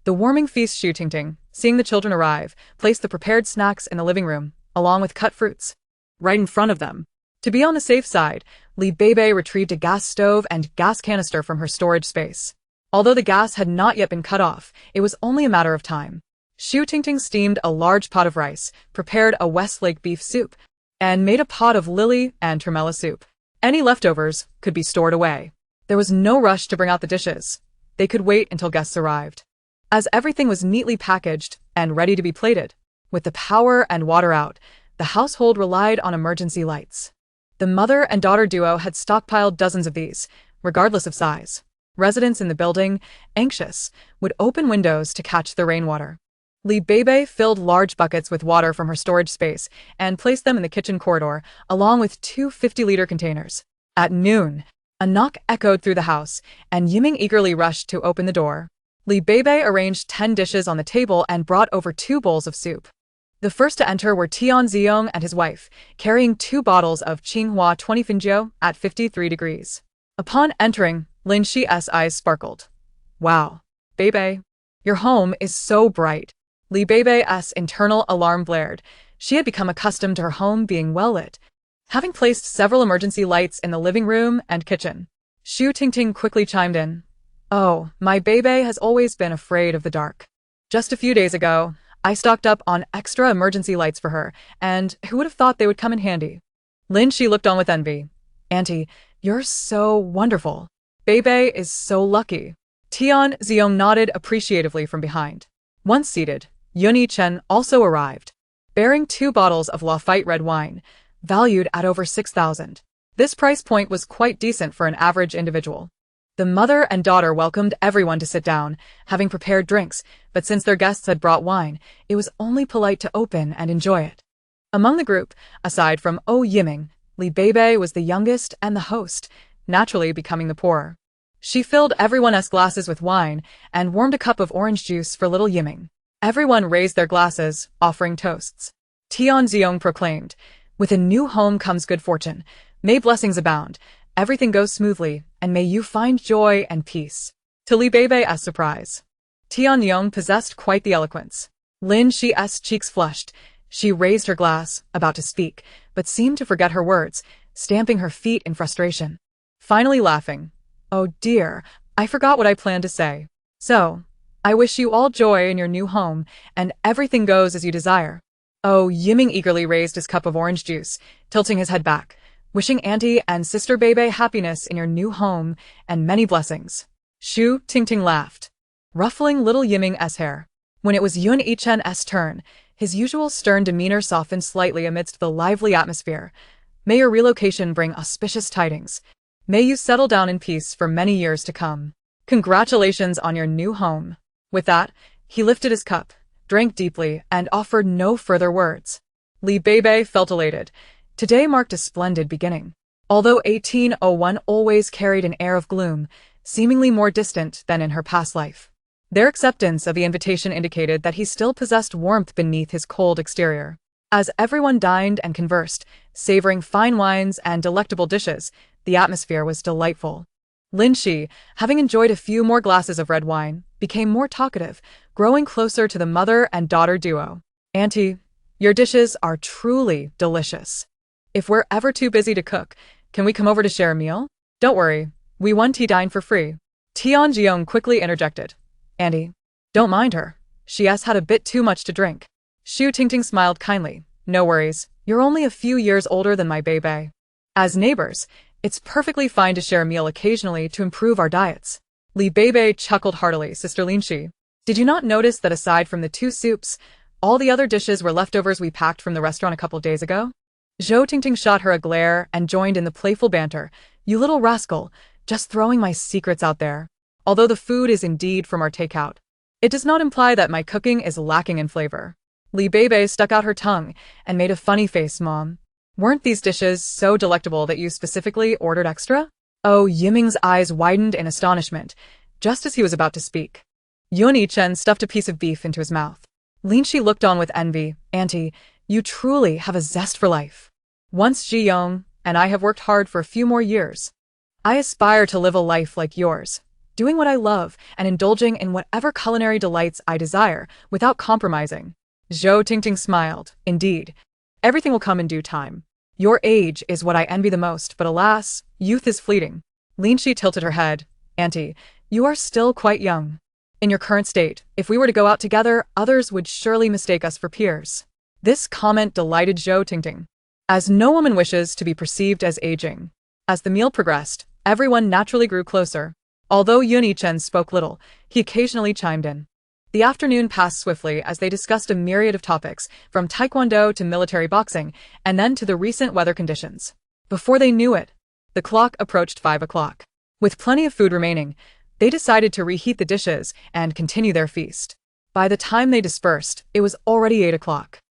The warming feast. Xu Tingting, seeing the children arrive, placed the prepared snacks in the living room, along with cut fruits, right in front of them. To be on the safe side, Beibei retrieved a gas stove and gas canister from her storage space. Although the gas had not yet been cut off, it was only a matter of time. Xu Tingting steamed a large pot of rice, prepared a Westlake beef soup, and made a pot of lily and tremella soup. Any leftovers could be stored away. There was no rush to bring out the dishes. They could wait until guests arrived. As everything was neatly packaged and ready to be plated, with the power and water out, the household relied on emergency lights. The mother and daughter duo had stockpiled dozens of these, regardless of size. Residents in the building, anxious, would open windows to catch the rainwater. Beibei filled large buckets with water from her storage space and placed them in the kitchen corridor, along with 2 50-liter containers. At noon, a knock echoed through the house, and Yiming eagerly rushed to open the door. Beibei arranged 10 dishes on the table and brought over 2 bowls of soup. The first to enter were Tian Ziyong and his wife, carrying 2 bottles of Qinghua 20 Finjiu at 53 degrees. Upon entering, Lin Shi's eyes sparkled. "Wow, Beibei, your home is so bright." Beibei's internal alarm blared. She had become accustomed to her home being well lit, having placed several emergency lights in the living room and kitchen. Xu Tingting quickly chimed in. "Oh, my Beibei has always been afraid of the dark. Just a few days ago, I stocked up on extra emergency lights for her, and who would have thought they would come in handy?" Lin Shi looked on with envy. "Auntie, you're so wonderful. Beibei is so lucky." Tian Ziyong nodded appreciatively from behind. Once seated, Yuni-chen also arrived, bearing 2 bottles of Lafite red wine, valued at over 6,000. This price point was quite decent for an average individual. The mother and daughter welcomed everyone to sit down, having prepared drinks, but since their guests had brought wine, it was only polite to open and enjoy it. Among the group, aside from Yiming, Beibei was the youngest and the host, naturally becoming the poorer. She filled everyone's glasses with wine and warmed a cup of orange juice for little Yiming. Everyone raised their glasses, offering toasts. Tian Ziyong proclaimed, "With a new home comes good fortune. May blessings abound. Everything goes smoothly, and may you find joy and peace." To Beibei's surprise, Tian Ziyong possessed quite the eloquence. Lin Shi's cheeks flushed. She raised her glass, about to speak, but seemed to forget her words, stamping her feet in frustration. Finally laughing, "Oh dear, I forgot what I planned to say. So, I wish you all joy in your new home, and everything goes as you desire." Yiming eagerly raised his cup of orange juice, tilting his head back, wishing Auntie and Sister Beibei happiness in your new home and many blessings. Xu Tingting laughed, ruffling little Yiming's hair. When it was Yun-Ichen's turn, his usual stern demeanor softened slightly amidst the lively atmosphere. "May your relocation bring auspicious tidings. May you settle down in peace for many years to come. Congratulations on your new home." With that, he lifted his cup, drank deeply, and offered no further words. Beibei felt elated. Today marked a splendid beginning. Although 1801 always carried an air of gloom, seemingly more distant than in her past life, their acceptance of the invitation indicated that he still possessed warmth beneath his cold exterior. As everyone dined and conversed, savoring fine wines and delectable dishes, the atmosphere was delightful. Lin Shi, having enjoyed a few more glasses of red wine, became more talkative, growing closer to the mother and daughter duo. Auntie, your dishes are truly delicious. If we're ever too busy to cook, can we come over to share a meal? Don't worry, we one tea dine for free. Tian Jiong quickly interjected. Auntie, don't mind her. She has had a bit too much to drink. Xu Tingting smiled kindly. No worries, you're only a few years older than my Beibei. As neighbors, it's perfectly fine to share a meal occasionally to improve our diets. Li Beibei chuckled heartily. Sister Linshi, did you not notice that aside from the two soups, all the other dishes were leftovers we packed from the restaurant a couple days ago? Zhou Tingting shot her a glare and joined in the playful banter. You little rascal, just throwing my secrets out there. Although the food is indeed from our takeout, it does not imply that my cooking is lacking in flavor. Li Beibei stuck out her tongue and made a funny face. Mom, weren't these dishes so delectable that you specifically ordered extra? Oh, Yiming's eyes widened in astonishment, just as he was about to speak. Yun Yichen stuffed a piece of beef into his mouth. Linshi looked on with envy. Auntie, you truly have a zest for life. Once Ji Yong and I have worked hard for a few more years. I aspire to live a life like yours, doing what I love and indulging in whatever culinary delights I desire without compromising. Zhou Tingting smiled. Indeed, everything will come in due time. Your age is what I envy the most, but alas, youth is fleeting. Linshi tilted her head. Auntie, you are still quite young. In your current state, if we were to go out together, others would surely mistake us for peers. This comment delighted Zhou Tingting, as no woman wishes to be perceived as aging. As the meal progressed, everyone naturally grew closer. Although Yun Yichen spoke little, he occasionally chimed in. The afternoon passed swiftly as they discussed a myriad of topics, from taekwondo to military boxing, and then to the recent weather conditions. Before they knew it, the clock approached 5 o'clock. With plenty of food remaining, they decided to reheat the dishes and continue their feast. By the time they dispersed, it was already 8 o'clock.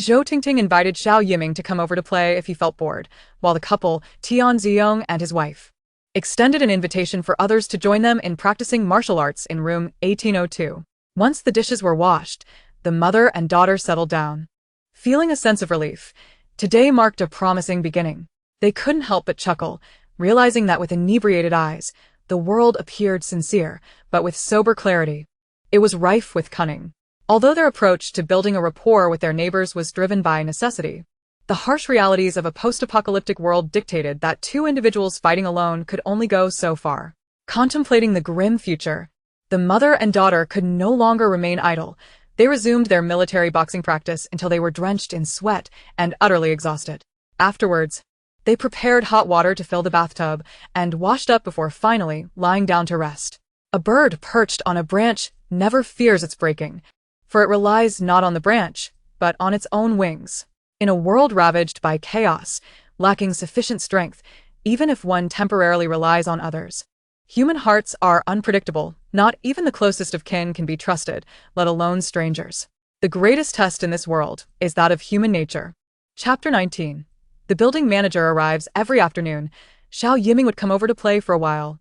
Zhou Tingting invited Xiao Yiming to come over to play if he felt bored, while the couple, Tian Ziyong and his wife, extended an invitation for others to join them in practicing martial arts in room 1802. Once the dishes were washed, the mother and daughter settled down. Feeling a sense of relief, today marked a promising beginning. They couldn't help but chuckle, realizing that with inebriated eyes, the world appeared sincere, but with sober clarity, it was rife with cunning. Although their approach to building a rapport with their neighbors was driven by necessity, the harsh realities of a post-apocalyptic world dictated that two individuals fighting alone could only go so far. Contemplating the grim future, the mother and daughter could no longer remain idle. They resumed their military boxing practice until they were drenched in sweat and utterly exhausted. Afterwards, they prepared hot water to fill the bathtub and washed up before finally lying down to rest. A bird perched on a branch never fears its breaking, for it relies not on the branch, but on its own wings. In a world ravaged by chaos, lacking sufficient strength, even if one temporarily relies on others, human hearts are unpredictable. Not even the closest of kin can be trusted, let alone strangers. The greatest test in this world is that of human nature. Chapter 19. The building manager arrives every afternoon. Xiao Yiming would come over to play for a while,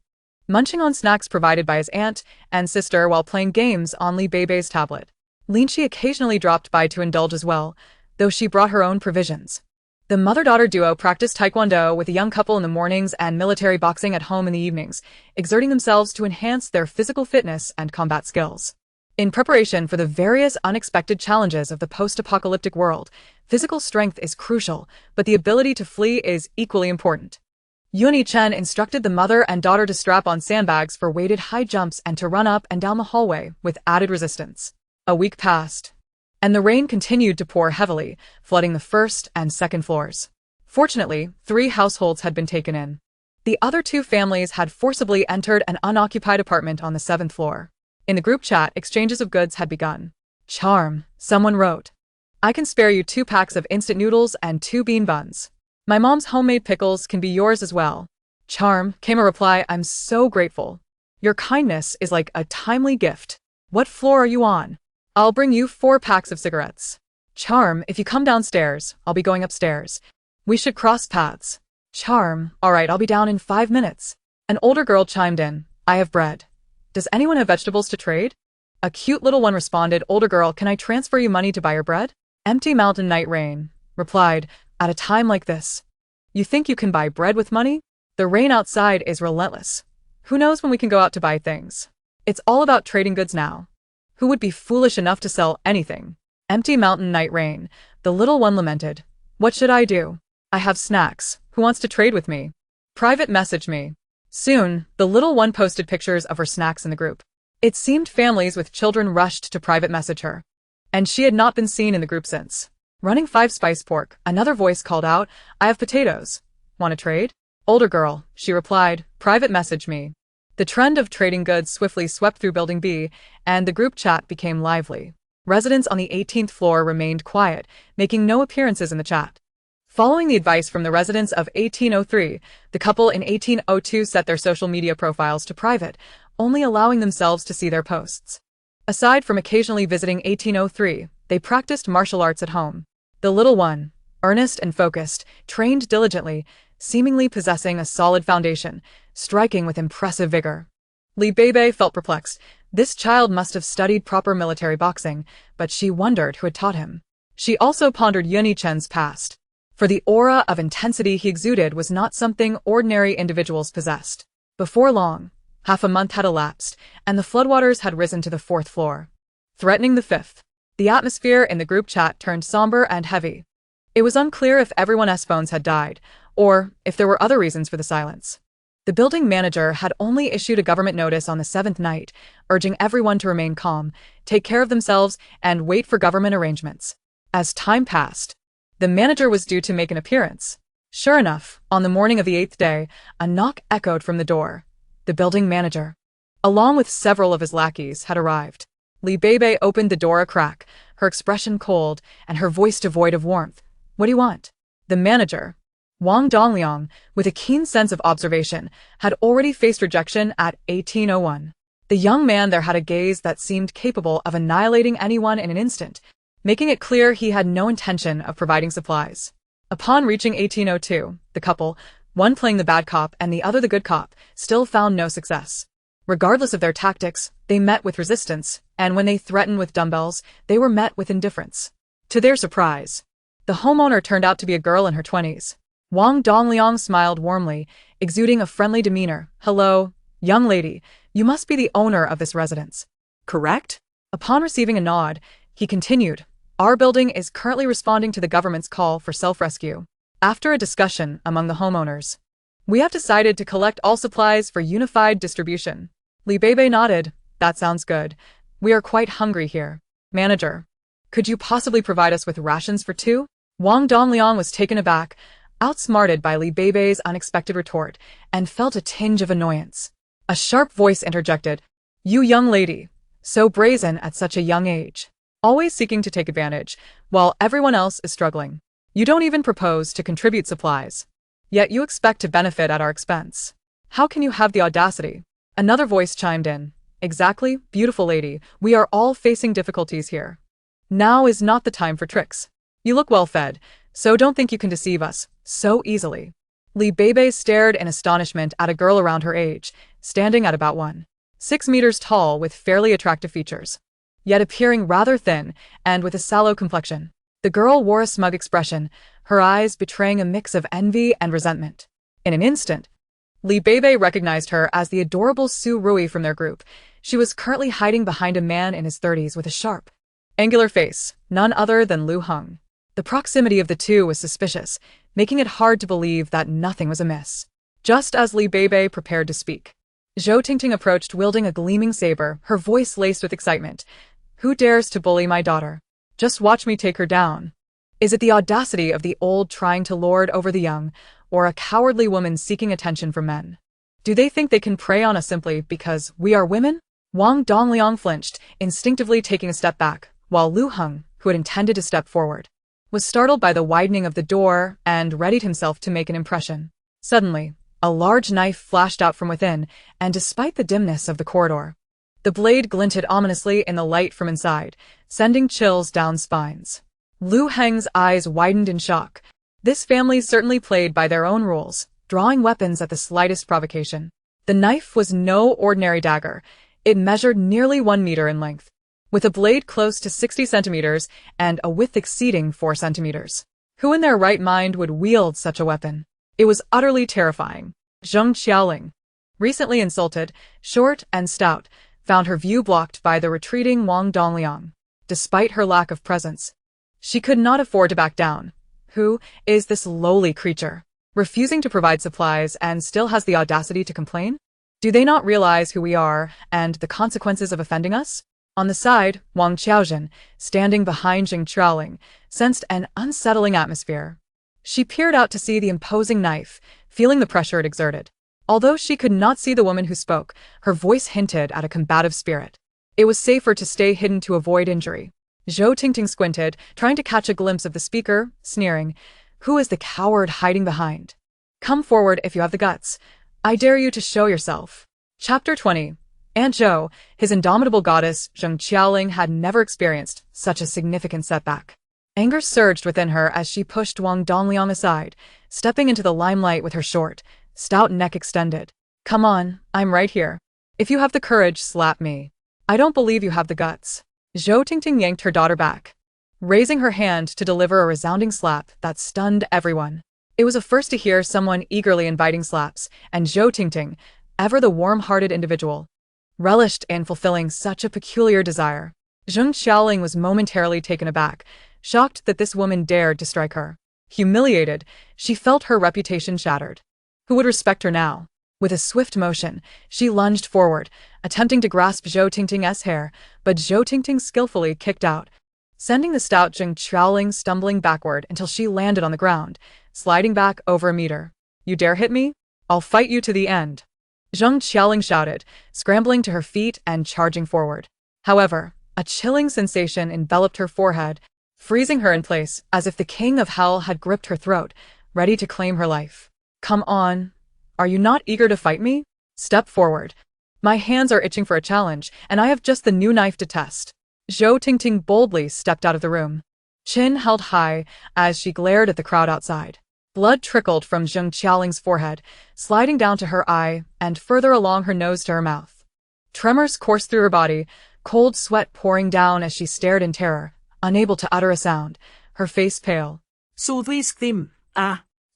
munching on snacks provided by his aunt and sister while playing games on Li Beibei's tablet. Linshi occasionally dropped by to indulge as well, though she brought her own provisions. The mother-daughter duo practiced taekwondo with a young couple in the mornings and military boxing at home in the evenings, exerting themselves to enhance their physical fitness and combat skills. In preparation for the various unexpected challenges of the post-apocalyptic world, physical strength is crucial, but the ability to flee is equally important. Yun Yichen instructed the mother and daughter to strap on sandbags for weighted high jumps and to run up and down the hallway with added resistance. A week passed, and the rain continued to pour heavily, flooding the first and second floors. Fortunately, 3 households had been taken in. The other 2 families had forcibly entered an unoccupied apartment on the 7th floor. In the group chat, exchanges of goods had begun. Charm, someone wrote. I can spare you 2 packs of instant noodles and 2 bean buns. My mom's homemade pickles can be yours as well. Charm, came a reply. I'm so grateful. Your kindness is like a timely gift. What floor are you on? I'll bring you 4 packs of cigarettes. Charm, if you come downstairs, I'll be going upstairs. We should cross paths. Charm, alright, I'll be down in 5 minutes. An older girl chimed in. I have bread. Does anyone have vegetables to trade? A cute little one responded. Older girl, can I transfer you money to buy your bread? Empty Mountain Night Rain replied, at a time like this, you think you can buy bread with money? The rain outside is relentless. Who knows when we can go out to buy things? It's all about trading goods now. Who would be foolish enough to sell anything? Empty mountain night rain. The little one lamented. What should I do? I have snacks. Who wants to trade with me? Private message me. Soon, the little one posted pictures of her snacks in the group. It seemed families with children rushed to private message her. And she had not been seen in the group since. Running 5 spice pork, another voice called out, I have potatoes. Want to trade? Older girl, she replied, private message me. The trend of trading goods swiftly swept through Building B, and the group chat became lively. Residents on the 18th floor remained quiet, making no appearances in the chat. Following the advice from the residents of 1803, the couple in 1802 set their social media profiles to private, only allowing themselves to see their posts. Aside from occasionally visiting 1803, they practiced martial arts at home. The little one, earnest and focused, trained diligently, seemingly possessing a solid foundation, striking with impressive vigor. Beibei felt perplexed. This child must have studied proper military boxing, but she wondered who had taught him. She also pondered Yunyi Chen's past. For the aura of intensity he exuded was not something ordinary individuals possessed. Before long, half a month had elapsed, and the floodwaters had risen to the 4th floor, threatening the 5th. The atmosphere in the group chat turned somber and heavy. It was unclear if everyone's phones had died, or if there were other reasons for the silence. The building manager had only issued a government notice on the 7th night, urging everyone to remain calm, take care of themselves, and wait for government arrangements. As time passed, the manager was due to make an appearance. Sure enough, on the morning of the 8th day, a knock echoed from the door. The building manager, along with several of his lackeys, had arrived. Beibei opened the door a crack, her expression cold, and her voice devoid of warmth. What do you want? The manager, Wang Dongliang, with a keen sense of observation, had already faced rejection at 1801. The young man there had a gaze that seemed capable of annihilating anyone in an instant, making it clear he had no intention of providing supplies. Upon reaching 1802, the couple, one playing the bad cop and the other the good cop, still found no success. Regardless of their tactics, they met with resistance, and when they threatened with dumbbells, they were met with indifference. To their surprise, the homeowner turned out to be a girl in her 20s. Wang Dongliang smiled warmly, exuding a friendly demeanor. Hello, young lady, you must be the owner of this residence, correct? Upon receiving a nod, he continued, our building is currently responding to the government's call for self-rescue. After a discussion among the homeowners, we have decided to collect all supplies for unified distribution. Beibei nodded. That sounds good. We are quite hungry here. Manager, could you possibly provide us with rations for 2? Wang Dongliang was taken aback, outsmarted by Beibei's unexpected retort, and felt a tinge of annoyance. A sharp voice interjected. You young lady, so brazen at such a young age, always seeking to take advantage, while everyone else is struggling. You don't even propose to contribute supplies. Yet you expect to benefit at our expense. How can you have the audacity? Another voice chimed in. Exactly, beautiful lady, we are all facing difficulties here. Now is not the time for tricks. You look well fed, so don't think you can deceive us so easily. Beibei stared in astonishment at a girl around her age, standing at about 1.6 meters tall with fairly attractive features, yet appearing rather thin and with a sallow complexion. The girl wore a smug expression, her eyes betraying a mix of envy and resentment. In an instant, Beibei recognized her as the adorable Su Rui from their group. She was currently hiding behind a man in his 30s with a sharp, angular face, none other than Lu Heng. The proximity of the two was suspicious, making it hard to believe that nothing was amiss. Just as Beibei prepared to speak, Zhou Tingting approached wielding a gleaming saber, her voice laced with excitement. Who dares to bully my daughter? Just watch me take her down. Is it the audacity of the old trying to lord over the young, or a cowardly woman seeking attention from men? Do they think they can prey on us simply because we are women? Wang Dongliang flinched, instinctively taking a step back, while Lu Heng, who had intended to step forward, was startled by the widening of the door and readied himself to make an impression. Suddenly, a large knife flashed out from within, and despite the dimness of the corridor, the blade glinted ominously in the light from inside, sending chills down spines. Lu Heng's eyes widened in shock. This family certainly played by their own rules, drawing weapons at the slightest provocation. The knife was no ordinary dagger. It measured nearly 1 meter in length, with a blade close to 60 centimeters and a width exceeding 4 centimeters. Who in their right mind would wield such a weapon? It was utterly terrifying. Zheng Qiaoling, recently insulted, short and stout, found her view blocked by the retreating Wang Dongliang. despite her lack of presence. She could not afford to back down. Who is this lowly creature, refusing to provide supplies and still has the audacity to complain? Do they not realize who we are and the consequences of offending us? On the side, Wang Qiaozhen, standing behind Jing Qiaoling, sensed an unsettling atmosphere. She peered out to see the imposing knife, feeling the pressure it exerted. Although she could not see the woman who spoke, her voice hinted at a combative spirit. It was safer to stay hidden to avoid injury. Zhou Tingting squinted, trying to catch a glimpse of the speaker, sneering. Who is the coward hiding behind? Come forward if you have the guts. I dare you to show yourself. Chapter 20. Aunt Zhou, his indomitable goddess, Zheng Qiaoling, had never experienced such a significant setback. Anger surged within her as she pushed Wang Dongliang aside, stepping into the limelight with her short, stout neck extended. Come on, I'm right here. If you have the courage, slap me. I don't believe you have the guts. Zhou Tingting yanked her daughter back, raising her hand to deliver a resounding slap that stunned everyone. It was a first to hear someone eagerly inviting slaps, and Zhou Tingting, ever the warm-hearted individual, relished in fulfilling such a peculiar desire. Zheng Qiaoling was momentarily taken aback, shocked that this woman dared to strike her. Humiliated, she felt her reputation shattered. Who would respect her now? With a swift motion, she lunged forward, attempting to grasp Zhou Tingting's hair, but Zhou Tingting skillfully kicked out, sending the stout Zheng Qiaoling stumbling backward until she landed on the ground, sliding back over a meter. You dare hit me? I'll fight you to the end. Zheng Qiaoling shouted, scrambling to her feet and charging forward. However, a chilling sensation enveloped her forehead, freezing her in place as if the king of hell had gripped her throat, ready to claim her life. Come on. Are you not eager to fight me? Step forward. My hands are itching for a challenge, and I have just the new knife to test. Zhou Tingting boldly stepped out of the room, chin held high as she glared at the crowd outside. Blood trickled from Zheng Qiaoling's forehead, sliding down to her eye and further along her nose to her mouth. Tremors coursed through her body, cold sweat pouring down as she stared in terror, unable to utter a sound, her face pale.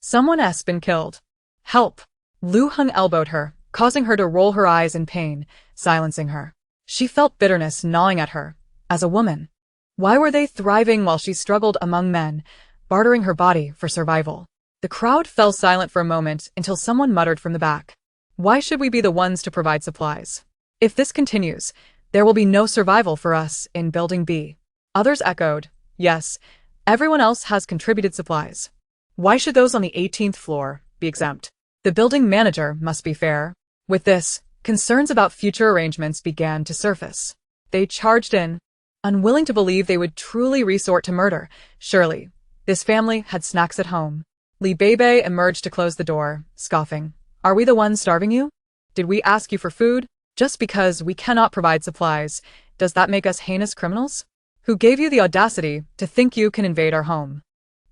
Someone has been killed. Help! Lu Heng elbowed her, causing her to roll her eyes in pain, silencing her. She felt bitterness gnawing at her. As a woman, why were they thriving while she struggled among men, bartering her body for survival? The crowd fell silent for a moment until someone muttered from the back. Why should we be the ones to provide supplies? If this continues, there will be no survival for us in Building B. Others echoed, yes, everyone else has contributed supplies. Why should those on the 18th floor be exempt? The building manager must be fair. With this, concerns about future arrangements began to surface. They charged in, unwilling to believe they would truly resort to murder. Surely, this family had snacks at home. Beibei emerged to close the door, scoffing. Are we the ones starving you? Did we ask you for food? Just because we cannot provide supplies, does that make us heinous criminals? Who gave you the audacity to think you can invade our home?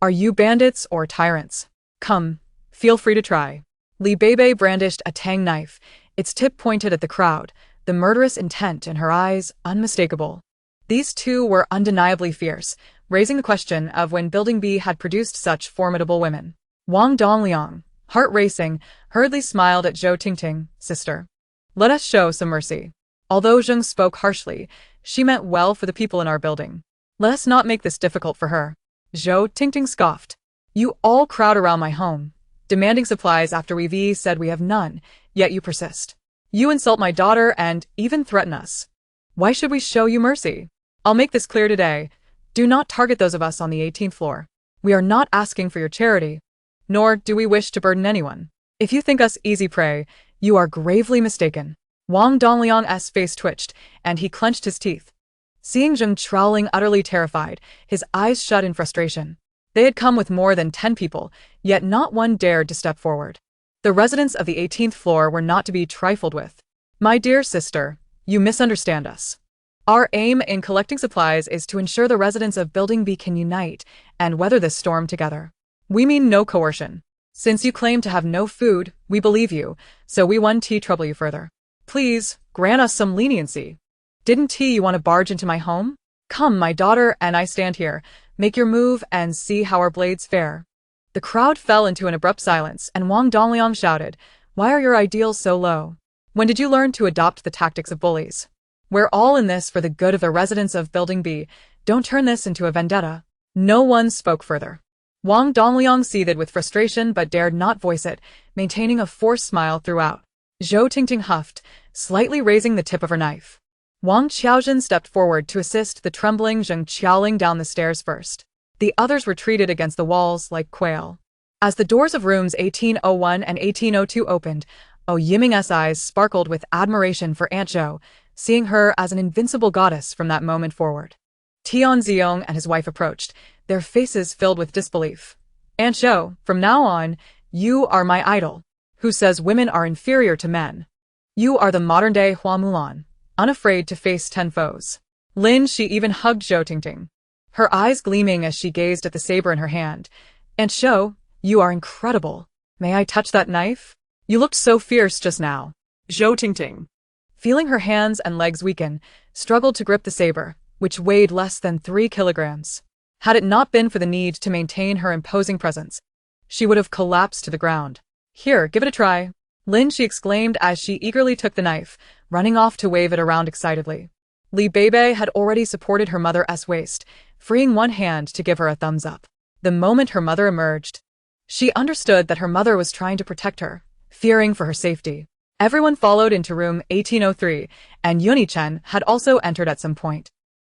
Are you bandits or tyrants? Come, feel free to try. Beibei brandished a tang knife, its tip pointed at the crowd, the murderous intent in her eyes unmistakable. These two were undeniably fierce, raising the question of when Building B had produced such formidable women. Wang Dongliang, heart racing, hurriedly smiled at Zhou Tingting, sister. Let us show some mercy. Although Zheng spoke harshly, she meant well for the people in our building. Let us not make this difficult for her. Zhou Tingting scoffed. You all crowd around my home, demanding supplies after we've said we have none, yet you persist. You insult my daughter and even threaten us. Why should we show you mercy? I'll make this clear today. Do not target those of us on the 18th floor. We are not asking for your charity, nor do we wish to burden anyone. If you think us easy prey, you are gravely mistaken. Wang Dongliang's face twitched, and he clenched his teeth. Seeing Zheng Qiaoling utterly terrified, his eyes shut in frustration. They had come with more than 10 people, yet not one dared to step forward. The residents of the 18th floor were not to be trifled with. My dear sister, you misunderstand us. Our aim in collecting supplies is to ensure the residents of Building B can unite and weather this storm together. We mean no coercion. Since you claim to have no food, we believe you, so we won't trouble you further. Please, grant us some leniency. Didn't you want to barge into my home? Come, my daughter and I stand here. Make your move and see how our blades fare. The crowd fell into an abrupt silence, and Wang Dongliang shouted, Why are your ideals so low? When did you learn to adopt the tactics of bullies? We're all in this for the good of the residents of Building B. Don't turn this into a vendetta. No one spoke further. Wang Dongliang seethed with frustration but dared not voice it, maintaining a forced smile throughout. Zhou Tingting huffed, slightly raising the tip of her knife. Wang Qiaozhen stepped forward to assist the trembling Zheng Qiaoling down the stairs first. The others retreated against the walls like quail. As the doors of rooms 1801 and 1802 opened, Yiming's eyes sparkled with admiration for Aunt Zhou, seeing her as an invincible goddess from that moment forward. Tianziong and his wife approached, their faces filled with disbelief. Aunt Zhou, from now on, you are my idol. Who says women are inferior to men? You are the modern-day Hua Mulan, unafraid to face 10 foes. Lin Shi even hugged Zhou Tingting, her eyes gleaming as she gazed at the saber in her hand. Aunt Zhou, you are incredible. May I touch that knife? You looked so fierce just now. Zhou Tingting, feeling her hands and legs weaken, struggled to grip the saber, which weighed less than 3 kilograms. Had it not been for the need to maintain her imposing presence, she would have collapsed to the ground. Here, give it a try. Lin Shi exclaimed as she eagerly took the knife, running off to wave it around excitedly. Beibei had already supported her mother's waist, freeing one hand to give her a thumbs up. The moment her mother emerged, she understood that her mother was trying to protect her, fearing for her safety. Everyone followed into room 1803, and Yuni-chen had also entered at some point.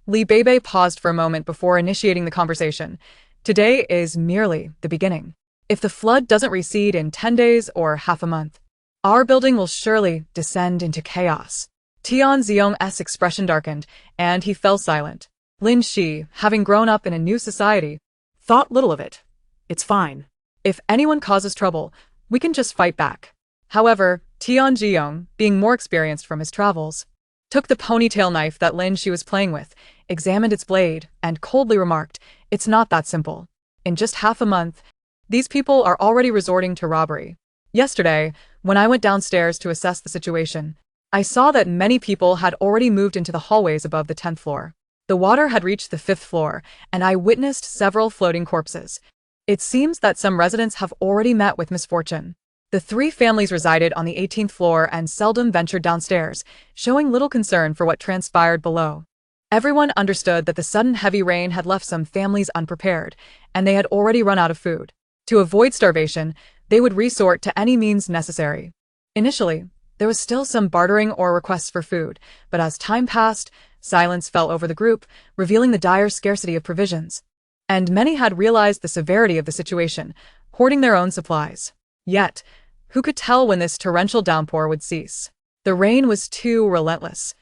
Beibei paused for a moment before initiating the conversation. Today is merely the beginning. If the flood doesn't recede in 10 days or half a month, our building will surely descend into chaos. Tianziong's expression darkened, and he fell silent. Lin Shi, having grown up in a new society, thought little of it. It's fine. If anyone causes trouble, we can just fight back. However, Tianziong, being more experienced from his travels, took the ponytail knife that Lin Shi was playing with, examined its blade, and coldly remarked, it's not that simple. In just half a month, these people are already resorting to robbery. Yesterday, when I went downstairs to assess the situation, I saw that many people had already moved into the hallways above the 10th floor. The water had reached the 5th floor, and I witnessed several floating corpses. It seems that some residents have already met with misfortune. The 3 families resided on the 18th floor and seldom ventured downstairs, showing little concern for what transpired below. Everyone understood that the sudden heavy rain had left some families unprepared, and they had already run out of food. To avoid starvation, they would resort to any means necessary. Initially, there was still some bartering or requests for food, but as time passed, silence fell over the group, revealing the dire scarcity of provisions. And many had realized the severity of the situation, hoarding their own supplies. Yet, who could tell when this torrential downpour would cease? The rain was too relentless.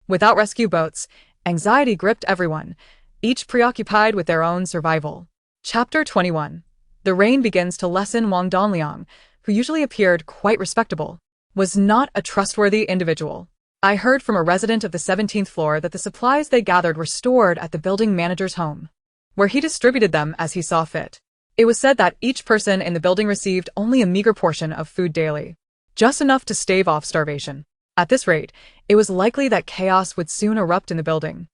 Without rescue boats, anxiety gripped everyone, each preoccupied with their own survival. Chapter 21. The rain begins to lessen. Wang Dongliang, who usually appeared quite respectable, was not a trustworthy individual. I heard from a resident of the 17th floor that the supplies they gathered were stored at the building manager's home, where he distributed them as he saw fit. It was said that each person in the building received only a meager portion of food daily, just enough to stave off starvation. At this rate, it was likely that chaos would soon erupt in the building.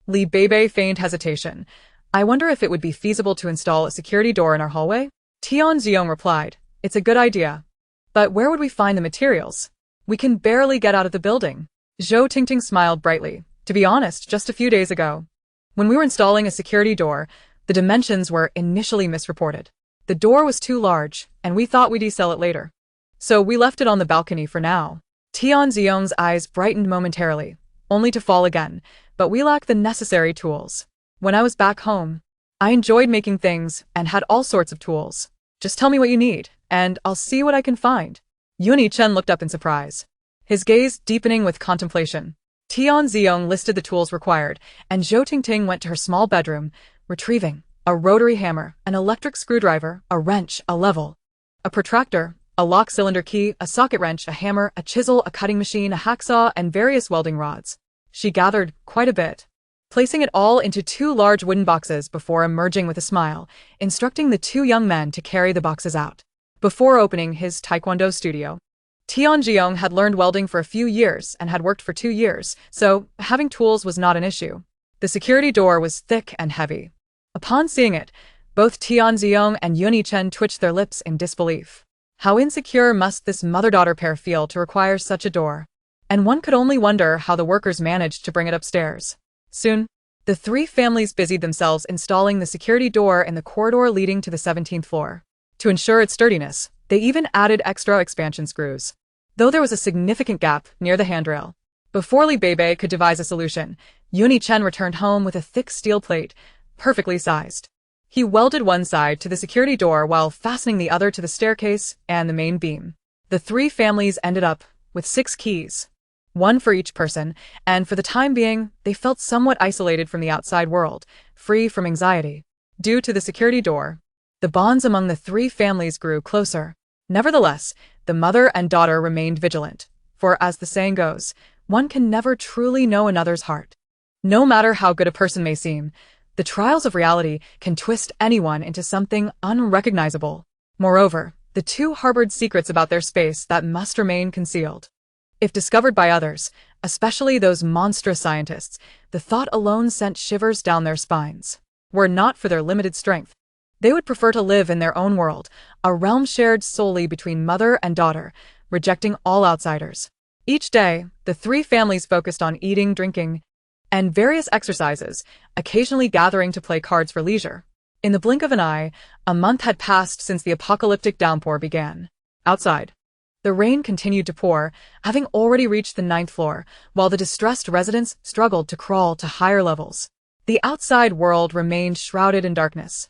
Beibei feigned hesitation. I wonder if it would be feasible to install a security door in our hallway? Tianziong replied, it's a good idea. But where would we find the materials? We can barely get out of the building. Zhou Tingting smiled brightly. To be honest, just a few days ago, when we were installing a security door, the dimensions were initially misreported. The door was too large, and we thought we'd desell it later. So we left it on the balcony for now. Tianziong's eyes brightened momentarily, only to fall again, but we lack the necessary tools. When I was back home, I enjoyed making things and had all sorts of tools. Just tell me what you need, and I'll see what I can find. Yuni-chen looked up in surprise, his gaze deepening with contemplation. Tianziong listed the tools required, and Zhou Tingting went to her small bedroom, retrieving a rotary hammer, an electric screwdriver, a wrench, a level, a protractor, a lock cylinder key, a socket wrench, a hammer, a chisel, a cutting machine, a hacksaw, and various welding rods. She gathered quite a bit, placing it all into 2 large wooden boxes before emerging with a smile, instructing the 2 young men to carry the boxes out. Before opening his taekwondo studio, Tianziong had learned welding for a few years and had worked for 2 years, so having tools was not an issue. The security door was thick and heavy. Upon seeing it, both Tianziong and Yuni-chen twitched their lips in disbelief. How insecure must this mother-daughter pair feel to require such a door? and one could only wonder how the workers managed to bring it upstairs. Soon, the three families busied themselves installing the security door in the corridor leading to the 17th floor. To ensure its sturdiness, they even added extra expansion screws, though there was a significant gap near the handrail. Before Beibei could devise a solution, Yuni Chen returned home with a thick steel plate, perfectly sized. He welded one side to the security door while fastening the other to the staircase and the main beam. The three families ended up with 6 keys, one for each person, and for the time being, they felt somewhat isolated from the outside world, free from anxiety. Due to the security door, the bonds among the three families grew closer. Nevertheless, the mother and daughter remained vigilant, for as the saying goes, one can never truly know another's heart. No matter how good a person may seem, the trials of reality can twist anyone into something unrecognizable. Moreover, the two harbored secrets about their space that must remain concealed. If discovered by others, especially those monstrous scientists, the thought alone sent shivers down their spines. Were not for their limited strength, they would prefer to live in their own world, a realm shared solely between mother and daughter, rejecting all outsiders. Each day, the three families focused on eating, drinking, and various exercises, occasionally gathering to play cards for leisure. In the blink of an eye, a month had passed since the apocalyptic downpour began. Outside, the rain continued to pour, having already reached the 9th floor, while the distressed residents struggled to crawl to higher levels. The outside world remained shrouded in darkness,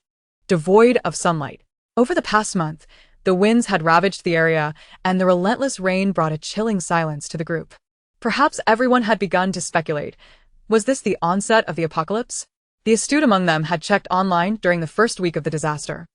devoid of sunlight. Over the past month, the winds had ravaged the area, and the relentless rain brought a chilling silence to the group. Perhaps everyone had begun to speculate. Was this the onset of the apocalypse? The astute among them had checked online during the first week of the disaster,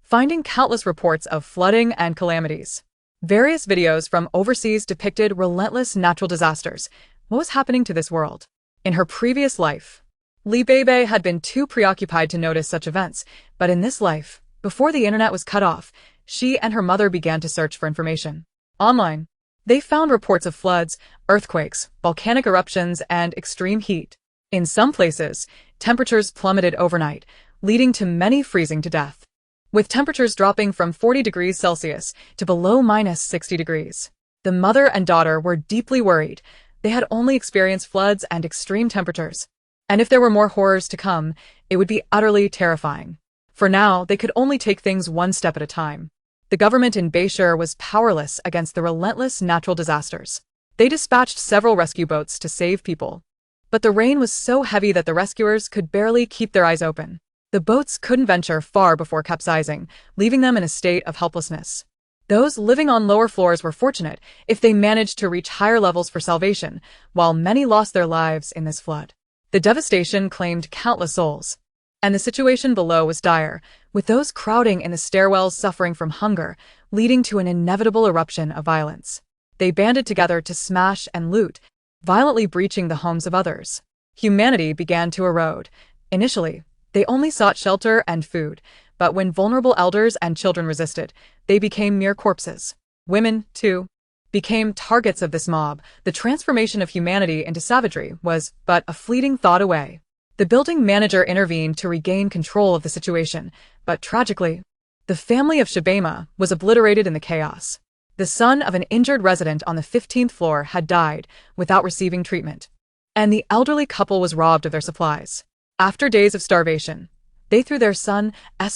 finding countless reports of flooding and calamities. Various videos from overseas depicted relentless natural disasters. What was happening to this world? In her previous life, Beibei had been too preoccupied to notice such events, but in this life, before the internet was cut off, she and her mother began to search for information. Online, they found reports of floods, earthquakes, volcanic eruptions, and extreme heat. In some places, temperatures plummeted overnight, leading to many freezing to death, with temperatures dropping from 40 degrees Celsius to below -60 degrees. The mother and daughter were deeply worried. They had only experienced floods and extreme temperatures, and if there were more horrors to come, it would be utterly terrifying. For now, they could only take things one step at a time. The government in Beibei was powerless against the relentless natural disasters. They dispatched several rescue boats to save people, but the rain was so heavy that the rescuers could barely keep their eyes open. The boats couldn't venture far before capsizing, leaving them in a state of helplessness. Those living on lower floors were fortunate if they managed to reach higher levels for salvation, while many lost their lives in this flood. The devastation claimed countless souls, and the situation below was dire, with those crowding in the stairwells suffering from hunger, leading to an inevitable eruption of violence. They banded together to smash and loot, violently breaching the homes of others. Humanity began to erode. Initially, they only sought shelter and food, but when vulnerable elders and children resisted, they became mere corpses. Women, too, became targets of this mob. The transformation of humanity into savagery was but a fleeting thought away. The building manager intervened to regain control of the situation, but tragically, the family of Shibama was obliterated in the chaos. The son of an injured resident on the 15th floor had died without receiving treatment, and the elderly couple was robbed of their supplies. After days of starvation, they threw their son's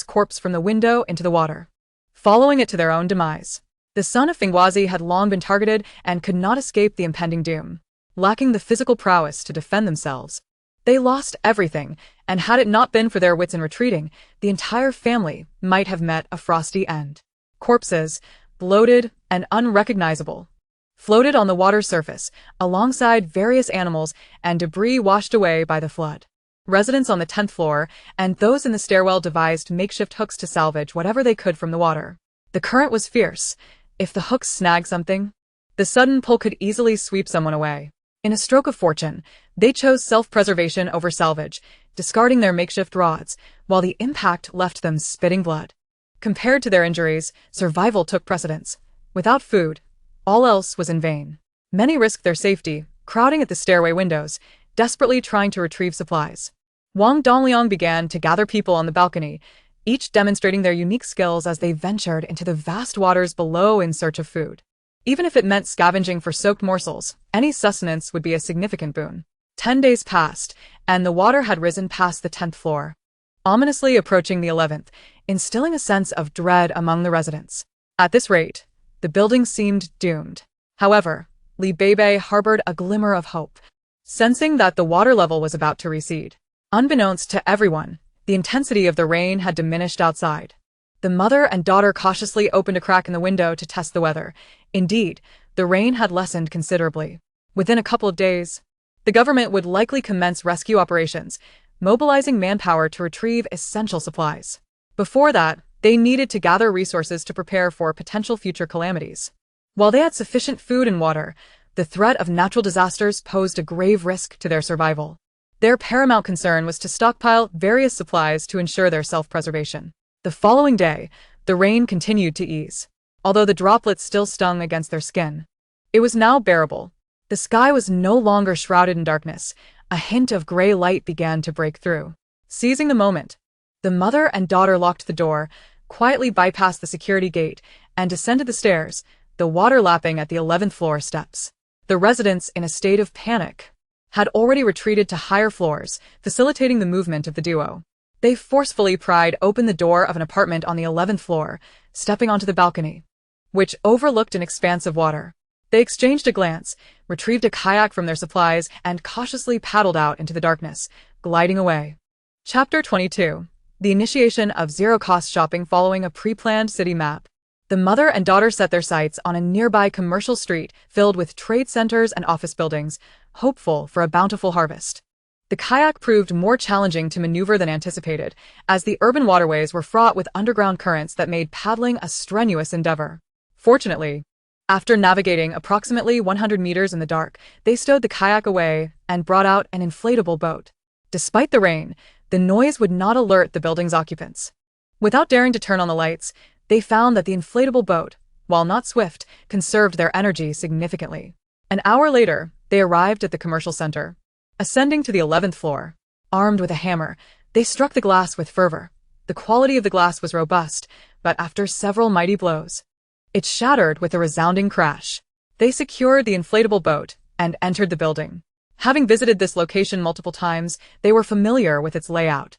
corpse from the window into the water, following it to their own demise. The son of Fingwazi had long been targeted and could not escape the impending doom. Lacking the physical prowess to defend themselves, they lost everything, and had it not been for their wits in retreating, the entire family might have met a frosty end. Corpses, bloated and unrecognizable, floated on the water's surface, alongside various animals and debris washed away by the flood. Residents on the 10th floor and those in the stairwell devised makeshift hooks to salvage whatever they could from the water. The current was fierce. If the hooks snagged something, the sudden pull could easily sweep someone away. In a stroke of fortune, they chose self-preservation over salvage, discarding their makeshift rods, while the impact left them spitting blood. Compared to their injuries, survival took precedence. Without food, all else was in vain. Many risked their safety, crowding at the stairway windows, desperately trying to retrieve supplies. Wang Dongliang began to gather people on the balcony, each demonstrating their unique skills as they ventured into the vast waters below in search of food. Even if it meant scavenging for soaked morsels, any sustenance would be a significant boon. 10 days passed, and the water had risen past the 10th floor, ominously approaching the 11th, instilling a sense of dread among the residents. At this rate, the building seemed doomed. However, Beibei harbored a glimmer of hope, sensing that the water level was about to recede. Unbeknownst to everyone, the intensity of the rain had diminished outside. The mother and daughter cautiously opened a crack in the window to test the weather. Indeed, the rain had lessened considerably. Within a couple of days, the government would likely commence rescue operations, mobilizing manpower to retrieve essential supplies. Before that, they needed to gather resources to prepare for potential future calamities. While they had sufficient food and water, the threat of natural disasters posed a grave risk to their survival. Their paramount concern was to stockpile various supplies to ensure their self-preservation. The following day, the rain continued to ease. Although the droplets still stung against their skin, it was now bearable. The sky was no longer shrouded in darkness. A hint of gray light began to break through. Seizing the moment, the mother and daughter locked the door, quietly bypassed the security gate, and descended the stairs, the water lapping at the 11th floor steps. The residents, in a state of panic, had already retreated to higher floors, facilitating the movement of the duo. They forcefully pried open the door of an apartment on the 11th floor, stepping onto the balcony, which overlooked an expanse of water. They exchanged a glance, retrieved a kayak from their supplies, and cautiously paddled out into the darkness, gliding away. Chapter 22. The initiation of zero-cost shopping following a pre-planned city map. The mother and daughter set their sights on a nearby commercial street filled with trade centers and office buildings, hopeful for a bountiful harvest. The kayak proved more challenging to maneuver than anticipated, as the urban waterways were fraught with underground currents that made paddling a strenuous endeavor. Fortunately, after navigating approximately 100 meters in the dark, they stowed the kayak away and brought out an inflatable boat. Despite the rain, the noise would not alert the building's occupants. Without daring to turn on the lights, they found that the inflatable boat, while not swift, conserved their energy significantly. An hour later, they arrived at the commercial center. Ascending to the 11th floor, armed with a hammer, they struck the glass with fervor. The quality of the glass was robust, but after several mighty blows, it shattered with a resounding crash. They secured the inflatable boat and entered the building. Having visited this location multiple times, they were familiar with its layout.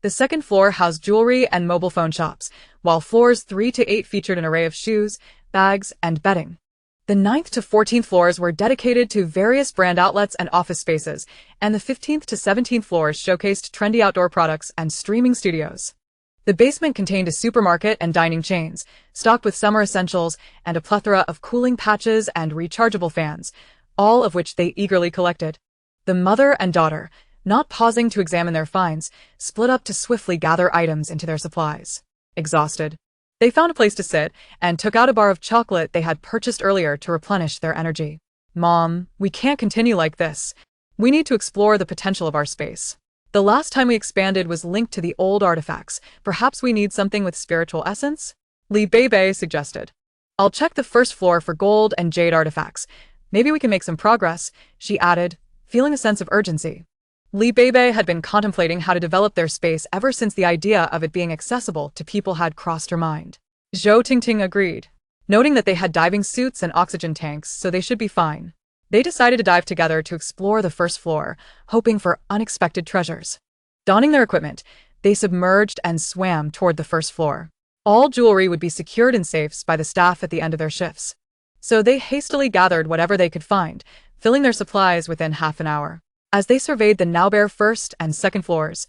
The second floor housed jewelry and mobile phone shops, while floors 3 to 8 featured an array of shoes, bags, and bedding. The 9th to 14th floors were dedicated to various brand outlets and office spaces, and the 15th to 17th floors showcased trendy outdoor products and streaming studios. The basement contained a supermarket and dining chains, stocked with summer essentials and a plethora of cooling patches and rechargeable fans, all of which they eagerly collected. The mother and daughter, not pausing to examine their finds, split up to swiftly gather items into their supplies. Exhausted, they found a place to sit and took out a bar of chocolate they had purchased earlier to replenish their energy. "Mom, we can't continue like this. We need to explore the potential of our space. The last time we expanded was linked to the old artifacts. Perhaps we need something with spiritual essence?" Beibei suggested. "I'll check the first floor for gold and jade artifacts. Maybe we can make some progress," she added, feeling a sense of urgency. Beibei had been contemplating how to develop their space ever since the idea of it being accessible to people had crossed her mind. Zhou Tingting agreed, noting that they had diving suits and oxygen tanks, so they should be fine. They decided to dive together to explore the first floor, hoping for unexpected treasures. Donning their equipment, they submerged and swam toward the first floor. All jewelry would be secured in safes by the staff at the end of their shifts, so they hastily gathered whatever they could find, filling their supplies within half an hour. As they surveyed the now bare first and second floors,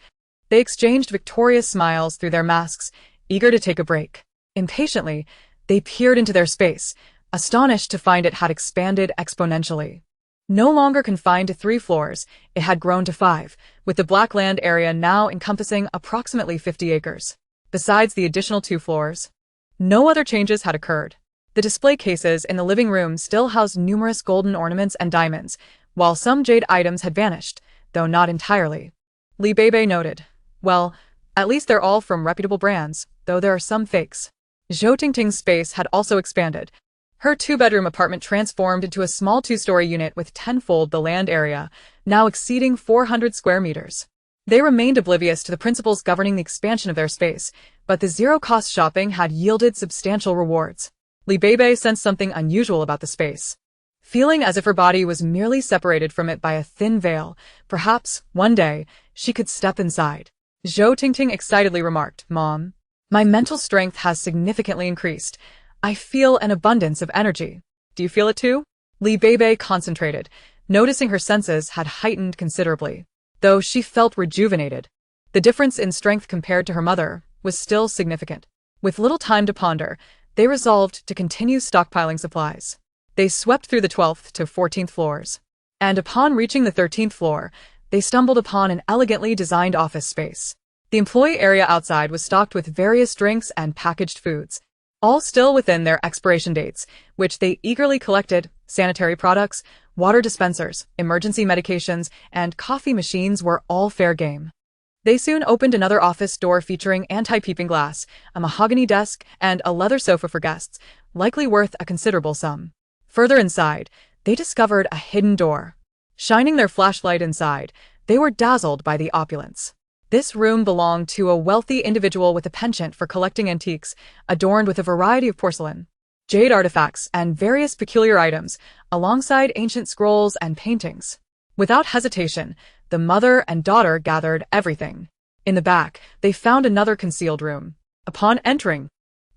they exchanged victorious smiles through their masks, eager to take a break. Impatiently, they peered into their space, astonished to find it had expanded exponentially. No longer confined to 3 floors, it had grown to 5, with the black land area now encompassing approximately 50 acres. Besides the additional 2 floors, no other changes had occurred. The display cases in the living room still housed numerous golden ornaments and diamonds, while some jade items had vanished, though not entirely. Beibei noted, "Well, at least they're all from reputable brands, though there are some fakes." Zhou Tingting's space had also expanded. Her 2-bedroom apartment transformed into a small 2-story unit with tenfold the land area, now exceeding 400 square meters. They remained oblivious to the principles governing the expansion of their space, but the zero-cost shopping had yielded substantial rewards. Beibei sensed something unusual about the space. Feeling as if her body was merely separated from it by a thin veil, perhaps, one day, she could step inside. Zhou Tingting excitedly remarked, "Mom, my mental strength has significantly increased. I feel an abundance of energy. Do you feel it too?" Beibei concentrated, noticing her senses had heightened considerably. Though she felt rejuvenated, the difference in strength compared to her mother was still significant. With little time to ponder, they resolved to continue stockpiling supplies. They swept through the 12th to 14th floors, and upon reaching the 13th floor, they stumbled upon an elegantly designed office space. The employee area outside was stocked with various drinks and packaged foods, all still within their expiration dates, which they eagerly collected. Sanitary products, water dispensers, emergency medications, and coffee machines were all fair game. They soon opened another office door featuring anti-peeping glass, a mahogany desk, and a leather sofa for guests, likely worth a considerable sum. Further inside, they discovered a hidden door. Shining their flashlight inside, they were dazzled by the opulence. This room belonged to a wealthy individual with a penchant for collecting antiques, adorned with a variety of porcelain, jade artifacts, and various peculiar items, alongside ancient scrolls and paintings. Without hesitation, the mother and daughter gathered everything. In the back, they found another concealed room. Upon entering,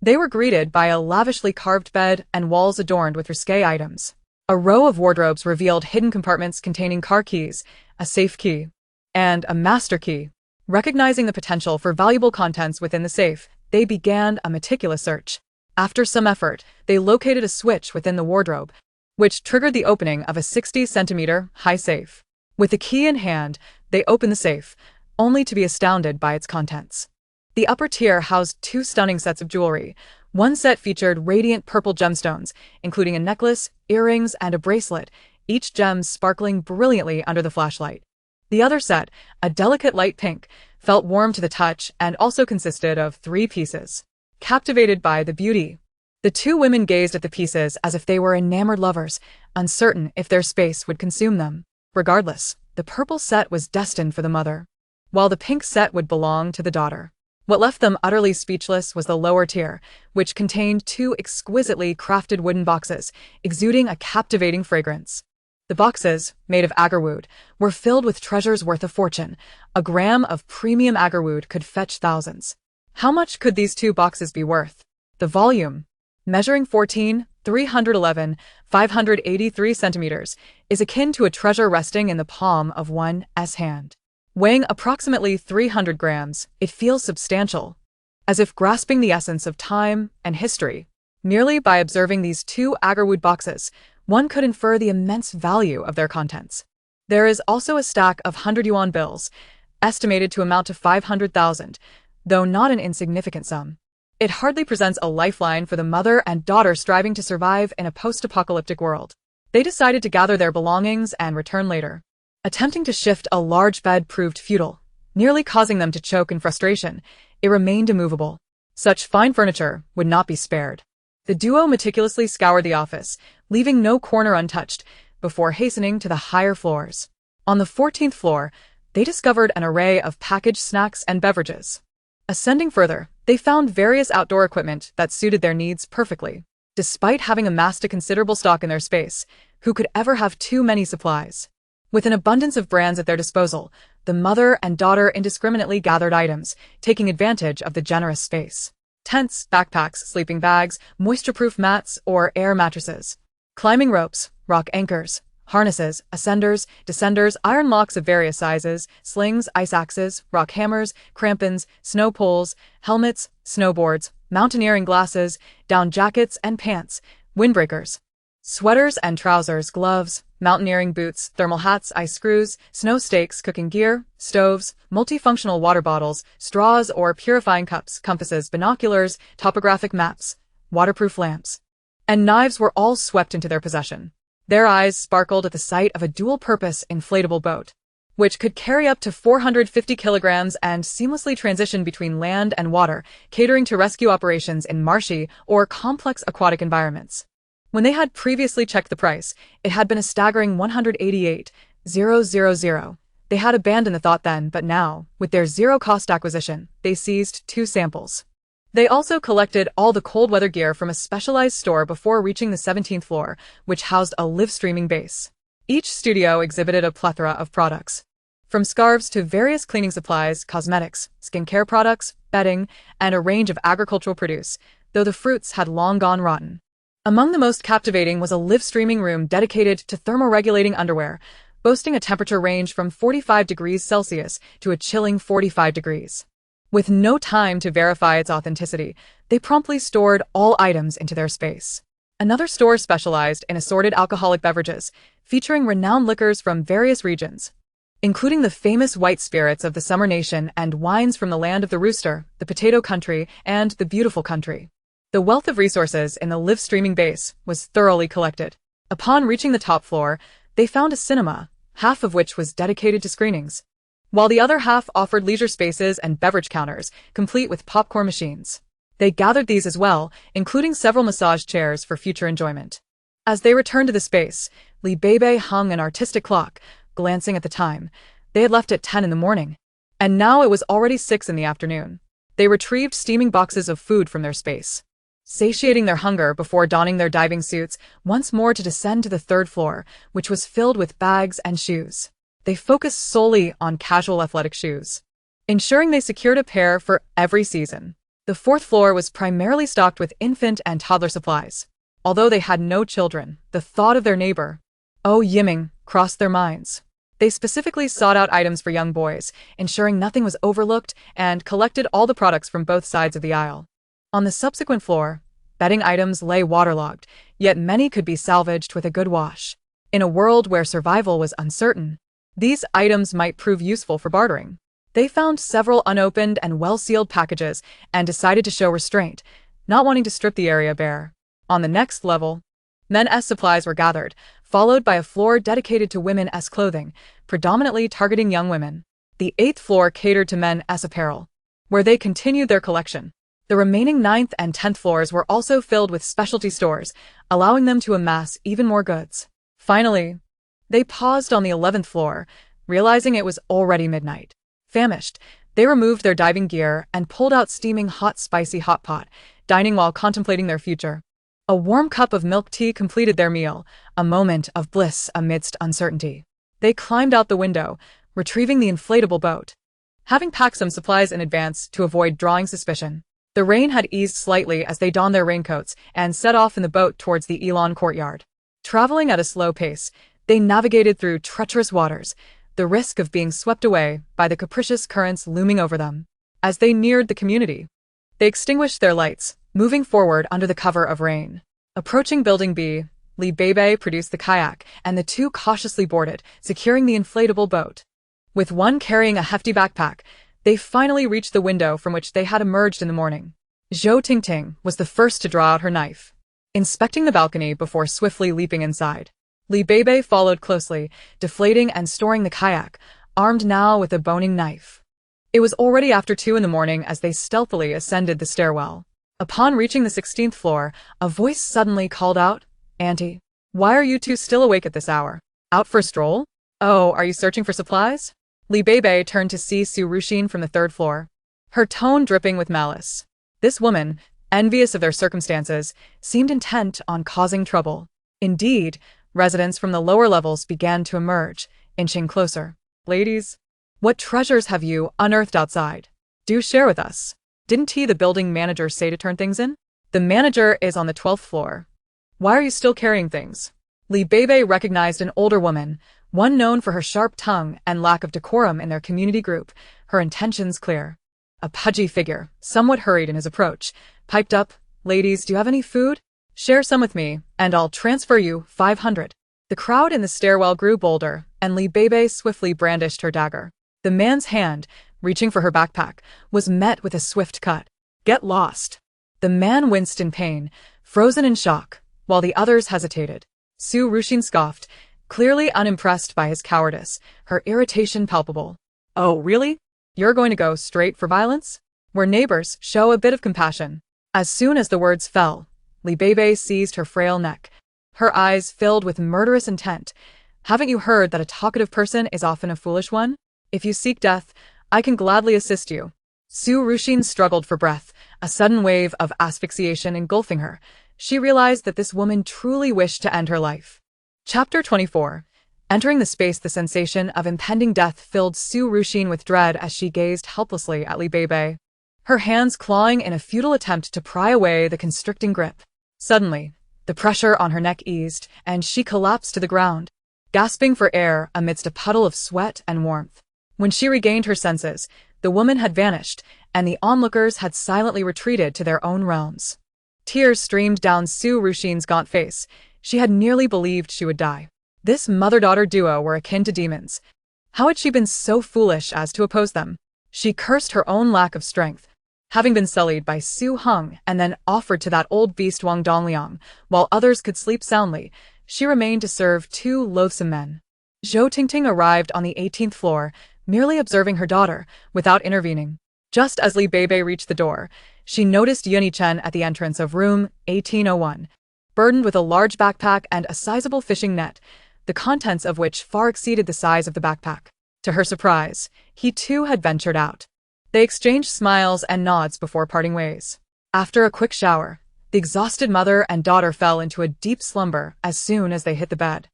they were greeted by a lavishly carved bed and walls adorned with risque items. A row of wardrobes revealed hidden compartments containing car keys, a safe key, and a master key. Recognizing the potential for valuable contents within the safe, they began a meticulous search. After some effort, they located a switch within the wardrobe, which triggered the opening of a 60-centimeter high safe. With the key in hand, they opened the safe, only to be astounded by its contents. The upper tier housed two stunning sets of jewelry. One set featured radiant purple gemstones, including a necklace, earrings, and a bracelet, each gem sparkling brilliantly under the flashlight. The other set, a delicate light pink, felt warm to the touch and also consisted of 3 pieces. Captivated by the beauty, the two women gazed at the pieces as if they were enamored lovers, uncertain if their space would consume them. Regardless, the purple set was destined for the mother, while the pink set would belong to the daughter. What left them utterly speechless was the lower tier, which contained 2 exquisitely crafted wooden boxes, exuding a captivating fragrance. The boxes, made of agarwood, were filled with treasures worth a fortune. A gram of premium agarwood could fetch thousands. How much could these 2 boxes be worth? The volume, measuring 583 centimeters, is akin to a treasure resting in the palm of one's hand. Weighing approximately 300 grams, it feels substantial, as if grasping the essence of time and history. Merely by observing these 2 agarwood boxes, one could infer the immense value of their contents. There is also a stack of 100 yuan bills, estimated to amount to 500,000, though not an insignificant sum. It hardly presents a lifeline for the mother and daughter striving to survive in a post-apocalyptic world. They decided to gather their belongings and return later. Attempting to shift a large bed proved futile, nearly causing them to choke in frustration. It remained immovable. Such fine furniture would not be spared. The duo meticulously scoured the office, leaving no corner untouched, before hastening to the higher floors. On the 14th floor, they discovered an array of packaged snacks and beverages. Ascending further, they found various outdoor equipment that suited their needs perfectly. Despite having amassed a considerable stock in their space, who could ever have too many supplies? With an abundance of brands at their disposal, the mother and daughter indiscriminately gathered items, taking advantage of the generous space. Tents, backpacks, sleeping bags, moisture-proof mats, or air mattresses. Climbing ropes, rock anchors, harnesses, ascenders, descenders, iron locks of various sizes, slings, ice axes, rock hammers, crampons, snow poles, helmets, snowboards, mountaineering glasses, down jackets and pants, windbreakers, sweaters and trousers, gloves, mountaineering boots, thermal hats, ice screws, snow stakes, cooking gear, stoves, multifunctional water bottles, straws or purifying cups, compasses, binoculars, topographic maps, waterproof lamps, and knives were all swept into their possession. Their eyes sparkled at the sight of a dual-purpose inflatable boat, which could carry up to 450 kilograms and seamlessly transition between land and water, catering to rescue operations in marshy or complex aquatic environments. When they had previously checked the price, it had been a staggering 188,000. They had abandoned the thought then, but now, with their zero-cost acquisition, they seized 2 samples. They also collected all the cold weather gear from a specialized store before reaching the 17th floor, which housed a live streaming base. Each studio exhibited a plethora of products, from scarves to various cleaning supplies, cosmetics, skincare products, bedding, and a range of agricultural produce, though the fruits had long gone rotten. Among the most captivating was a live streaming room dedicated to thermoregulating underwear, boasting a temperature range from 45 degrees Celsius to a chilling 45 degrees. With no time to verify its authenticity, they promptly stored all items into their space. Another store specialized in assorted alcoholic beverages, featuring renowned liquors from various regions, including the famous white spirits of the Summer Nation and wines from the land of the rooster, the potato country, and the beautiful country. The wealth of resources in the live streaming base was thoroughly collected. Upon reaching the top floor, they found a cinema, half of which was dedicated to screenings, while the other half offered leisure spaces and beverage counters, complete with popcorn machines. They gathered these as well, including several massage chairs for future enjoyment. As they returned to the space, Beibei hung an artistic clock, glancing at the time. They had left at 10 in the morning, and now it was already 6 in the afternoon. They retrieved steaming boxes of food from their space, satiating their hunger before donning their diving suits once more to descend to the 3rd floor, which was filled with bags and shoes. They focused solely on casual athletic shoes, ensuring they secured a pair for every season. The 4th floor was primarily stocked with infant and toddler supplies. Although they had no children, the thought of their neighbor, Oh Yiming, crossed their minds. They specifically sought out items for young boys, ensuring nothing was overlooked, and collected all the products from both sides of the aisle. On the subsequent floor, bedding items lay waterlogged, yet many could be salvaged with a good wash. In a world where survival was uncertain, these items might prove useful for bartering. They found several unopened and well-sealed packages and decided to show restraint, not wanting to strip the area bare. On the next level, men's supplies were gathered, followed by a floor dedicated to women's clothing, predominantly targeting young women. The 8th floor catered to men's apparel, where they continued their collection. The remaining 9th and 10th floors were also filled with specialty stores, allowing them to amass even more goods. Finally, they paused on the 11th floor, realizing it was already midnight. Famished, they removed their diving gear and pulled out steaming hot spicy hot pot, dining while contemplating their future. A warm cup of milk tea completed their meal, a moment of bliss amidst uncertainty. They climbed out the window, retrieving the inflatable boat, having packed some supplies in advance to avoid drawing suspicion. The rain had eased slightly as they donned their raincoats and set off in the boat towards the Elon courtyard. Traveling at a slow pace, they navigated through treacherous waters, the risk of being swept away by the capricious currents looming over them. As they neared the community, they extinguished their lights, moving forward under the cover of rain. Approaching Building B, Beibei produced the kayak, and the two cautiously boarded, securing the inflatable boat. With one carrying a hefty backpack, they finally reached the window from which they had emerged in the morning. Zhou Tingting was the first to draw out her knife, inspecting the balcony before swiftly leaping inside. Beibei followed closely, deflating and storing the kayak, armed now with a boning knife. It was already after 2 in the morning as they stealthily ascended the stairwell. Upon reaching the 16th floor, a voice suddenly called out, Auntie, why are you two still awake at this hour? Out for a stroll? Oh, are you searching for supplies? Beibei turned to see Su Ruxin from the 3rd floor, her tone dripping with malice. This woman, envious of their circumstances, seemed intent on causing trouble. Indeed, residents from the lower levels began to emerge, inching closer. Ladies, what treasures have you unearthed outside? Do share with us. Didn't the building manager say to turn things in? The manager is on the 12th floor. Why are you still carrying things? Beibei recognized an older woman, one known for her sharp tongue and lack of decorum in their community group, her intentions clear. A pudgy figure, somewhat hurried in his approach, piped up, Ladies, do you have any food? Share some with me, and I'll transfer you 500. The crowd in the stairwell grew bolder, and Beibei swiftly brandished her dagger. The man's hand, reaching for her backpack, was met with a swift cut. Get lost. The man winced in pain, frozen in shock, while the others hesitated. Su Ruxin scoffed, clearly unimpressed by his cowardice, her irritation palpable. Oh, really? You're going to go straight for violence? We're neighbors, show a bit of compassion. As soon as the words fell, Beibei seized her frail neck, her eyes filled with murderous intent. Haven't you heard that a talkative person is often a foolish one? If you seek death, I can gladly assist you. Su Ruxin struggled for breath, a sudden wave of asphyxiation engulfing her. She realized that this woman truly wished to end her life. Chapter 24. Entering the space, the sensation of impending death filled Su Ruxin with dread as she gazed helplessly at Li Beibei, her hands clawing in a futile attempt to pry away the constricting grip. Suddenly, the pressure on her neck eased, and she collapsed to the ground, gasping for air amidst a puddle of sweat and warmth. When she regained her senses, the woman had vanished, and the onlookers had silently retreated to their own realms. Tears streamed down Su Ruxin's gaunt face. She had nearly believed she would die. This mother-daughter duo were akin to demons. How had she been so foolish as to oppose them? She cursed her own lack of strength. Having been sullied by Su Heng and then offered to that old beast Wang Dongliang, while others could sleep soundly, she remained to serve two loathsome men. Zhou Tingting arrived on the 18th floor, merely observing her daughter, without intervening. Just as Li Beibei reached the door, she noticed Yuni Chen at the entrance of room 1801, burdened with a large backpack and a sizable fishing net, the contents of which far exceeded the size of the backpack. To her surprise, he too had ventured out. They exchanged smiles and nods before parting ways. After a quick shower, the exhausted mother and daughter fell into a deep slumber as soon as they hit the bed.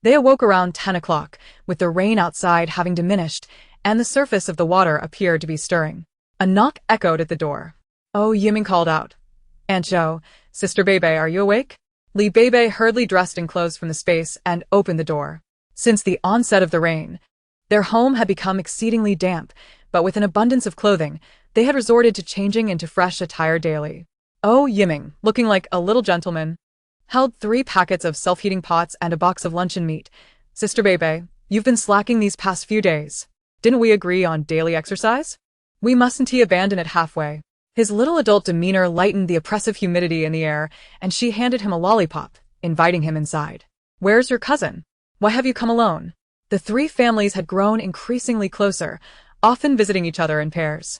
They awoke around 10 o'clock, with the rain outside having diminished, and the surface of the water appeared to be stirring. A knock echoed at the door. Oh, Yiming called out. Aunt Zhou, Sister Beibei, are you awake? Li Beibei hurriedly dressed in clothes from the space and opened the door. Since the onset of the rain, their home had become exceedingly damp, but with an abundance of clothing, they had resorted to changing into fresh attire daily. Oh, Yiming, looking like a little gentleman, held 3 packets of self-heating pots and a box of luncheon meat. Sister Beibei, you've been slacking these past few days. Didn't we agree on daily exercise? We mustn't abandon it halfway. His little adult demeanor lightened the oppressive humidity in the air, and she handed him a lollipop, inviting him inside. Where's your cousin? Why have you come alone? The 3 families had grown increasingly closer, often visiting each other in pairs.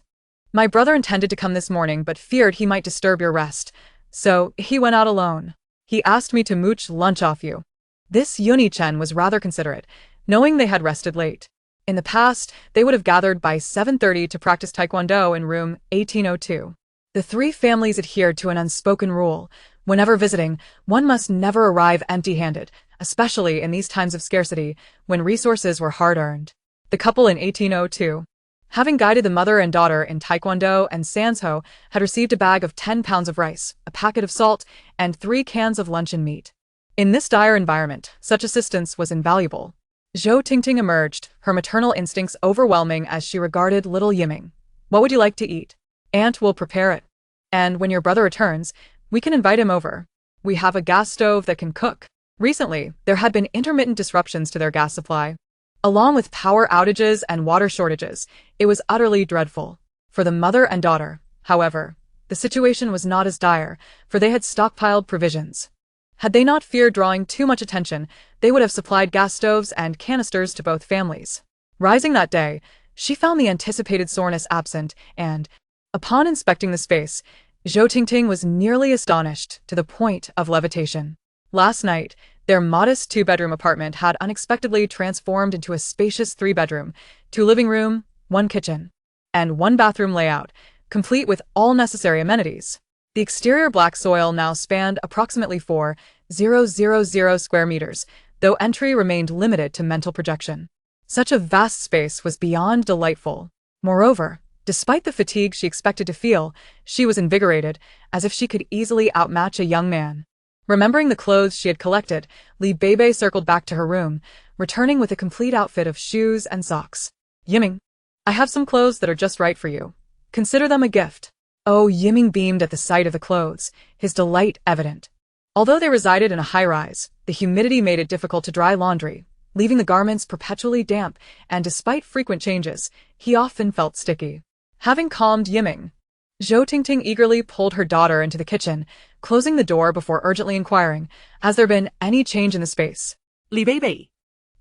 My brother intended to come this morning but feared he might disturb your rest, so he went out alone. He asked me to mooch lunch off you. This Yuni Chen was rather considerate, knowing they had rested late. In the past, they would have gathered by 7:30 to practice taekwondo in room 1802. The 3 families adhered to an unspoken rule. Whenever visiting, one must never arrive empty-handed, especially in these times of scarcity, when resources were hard-earned. The couple in 1802, having guided the mother and daughter in taekwondo and sansho, had received a bag of 10 pounds of rice, a packet of salt, and 3 cans of luncheon meat. In this dire environment, such assistance was invaluable. Zhou Tingting emerged, her maternal instincts overwhelming as she regarded little Yiming. What would you like to eat? Aunt will prepare it. And when your brother returns, we can invite him over. We have a gas stove that can cook. Recently, there had been intermittent disruptions to their gas supply. Along with power outages and water shortages, it was utterly dreadful. For the mother and daughter, however, the situation was not as dire, for they had stockpiled provisions. Had they not feared drawing too much attention, they would have supplied gas stoves and canisters to both families. Rising that day, she found the anticipated soreness absent, and, upon inspecting the space, Zhou Tingting was nearly astonished to the point of levitation. Last night, their modest 2-bedroom apartment had unexpectedly transformed into a spacious 3-bedroom, 2 living room, 1 kitchen, and 1 bathroom layout, complete with all necessary amenities. The exterior black soil now spanned approximately 4,000 square meters, though entry remained limited to mental projection. Such a vast space was beyond delightful. Moreover, despite the fatigue she expected to feel, she was invigorated, as if she could easily outmatch a young man. Remembering the clothes she had collected, Li Beibei circled back to her room, returning with a complete outfit of shoes and socks. Yiming, I have some clothes that are just right for you. Consider them a gift. Oh, Yiming beamed at the sight of the clothes, his delight evident. Although they resided in a high-rise, the humidity made it difficult to dry laundry, leaving the garments perpetually damp, and despite frequent changes, he often felt sticky. Having calmed Yiming, Zhou Tingting eagerly pulled her daughter into the kitchen, closing the door before urgently inquiring, has there been any change in the space? Li Beibei,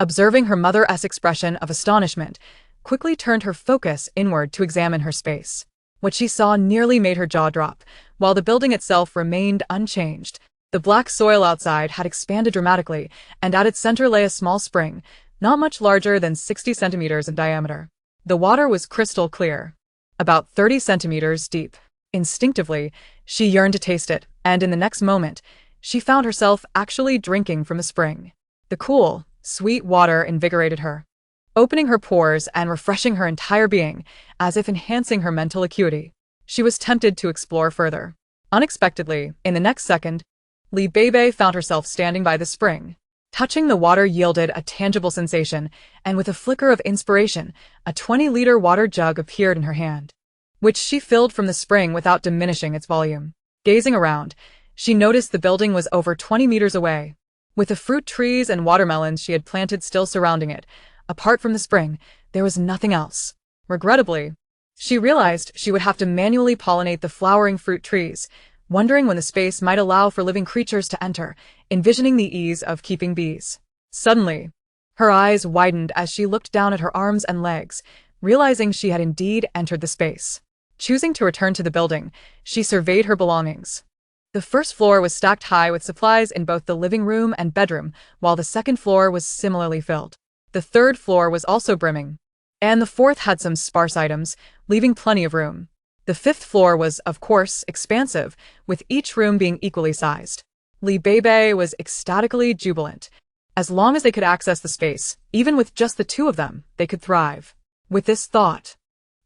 Observing her mother's expression of astonishment, quickly turned her focus inward to examine her space. What she saw nearly made her jaw drop. While the building itself remained unchanged, the black soil outside had expanded dramatically, and at its center lay a small spring, not much larger than 60 centimeters in diameter. The water was crystal clear, about 30 centimeters deep. Instinctively, she yearned to taste it, and in the next moment, she found herself actually drinking from the spring. The cool, sweet water invigorated her, opening her pores and refreshing her entire being, as if enhancing her mental acuity. She was tempted to explore further. Unexpectedly, in the next second, Beibei found herself standing by the spring. Touching the water yielded a tangible sensation, and with a flicker of inspiration, a 20-liter water jug appeared in her hand, which she filled from the spring without diminishing its volume. Gazing around, she noticed the building was over 20 meters away, with the fruit trees and watermelons she had planted still surrounding it. Apart from the spring, there was nothing else. Regrettably, she realized she would have to manually pollinate the flowering fruit trees, wondering when the space might allow for living creatures to enter, envisioning the ease of keeping bees. Suddenly, her eyes widened as she looked down at her arms and legs, realizing she had indeed entered the space. Choosing to return to the building, she surveyed her belongings. The first floor was stacked high with supplies in both the living room and bedroom, while the second floor was similarly filled. The third floor was also brimming, and the fourth had some sparse items, leaving plenty of room. The fifth floor was, of course, expansive, with each room being equally sized. Beibei was ecstatically jubilant. As long as they could access the space, even with just the two of them, they could thrive. With this thought,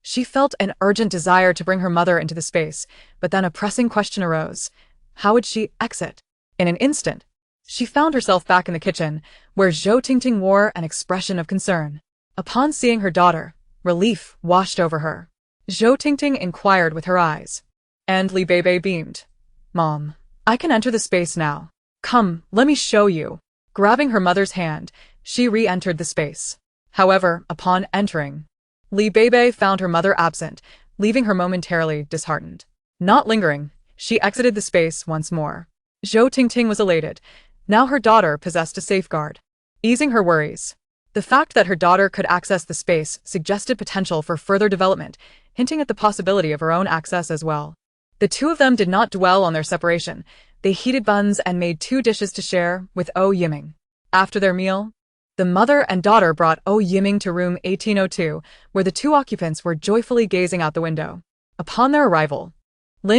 she felt an urgent desire to bring her mother into the space, but then a pressing question arose. How would she exit? In an instant, she found herself back in the kitchen, where Zhou Tingting wore an expression of concern. Upon seeing her daughter, relief washed over her. Zhou Tingting inquired with her eyes, and Beibei beamed. Mom, I can enter the space now. Come, let me show you. Grabbing her mother's hand, she re-entered the space. However, upon entering, Beibei found her mother absent, leaving her momentarily disheartened. Not lingering, she exited the space once more. Zhou Tingting was elated. Now her daughter possessed a safeguard, easing her worries. The fact that her daughter could access the space suggested potential for further development, hinting at the possibility of her own access as well. The two of them did not dwell on their separation. They heated buns and made 2 dishes to share with Yiming. After their meal, the mother and daughter brought Yiming to room 1802, where the 2 occupants were joyfully gazing out the window. Upon their arrival,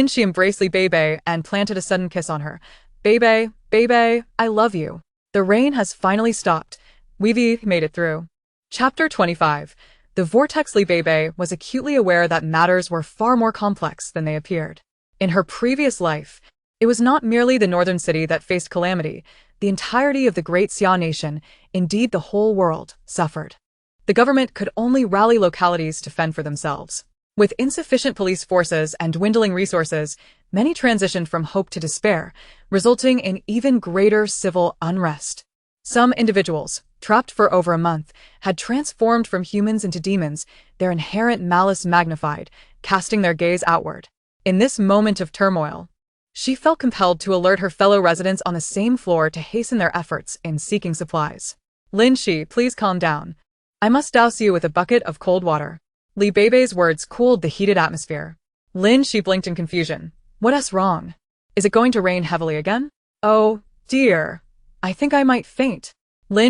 She embraced Beibei and planted a sudden kiss on her. Beibei, Beibei, I love you. The rain has finally stopped. We've made it through. Chapter 25. The vortex Beibei was acutely aware that matters were far more complex than they appeared. In her previous life, it was not merely the northern city that faced calamity. The entirety of the great Xia nation, indeed the whole world, suffered. The government could only rally localities to fend for themselves. With insufficient police forces and dwindling resources, many transitioned from hope to despair, resulting in even greater civil unrest. Some individuals, trapped for over a month, had transformed from humans into demons, their inherent malice magnified, casting their gaze outward. In this moment of turmoil, she felt compelled to alert her fellow residents on the same floor to hasten their efforts in seeking supplies. Shi, please calm down. I must douse you with a bucket of cold water. Beibei's words cooled the heated atmosphere. Shi blinked in confusion. What's wrong? Is it going to rain heavily again? Oh, dear. I think I might faint.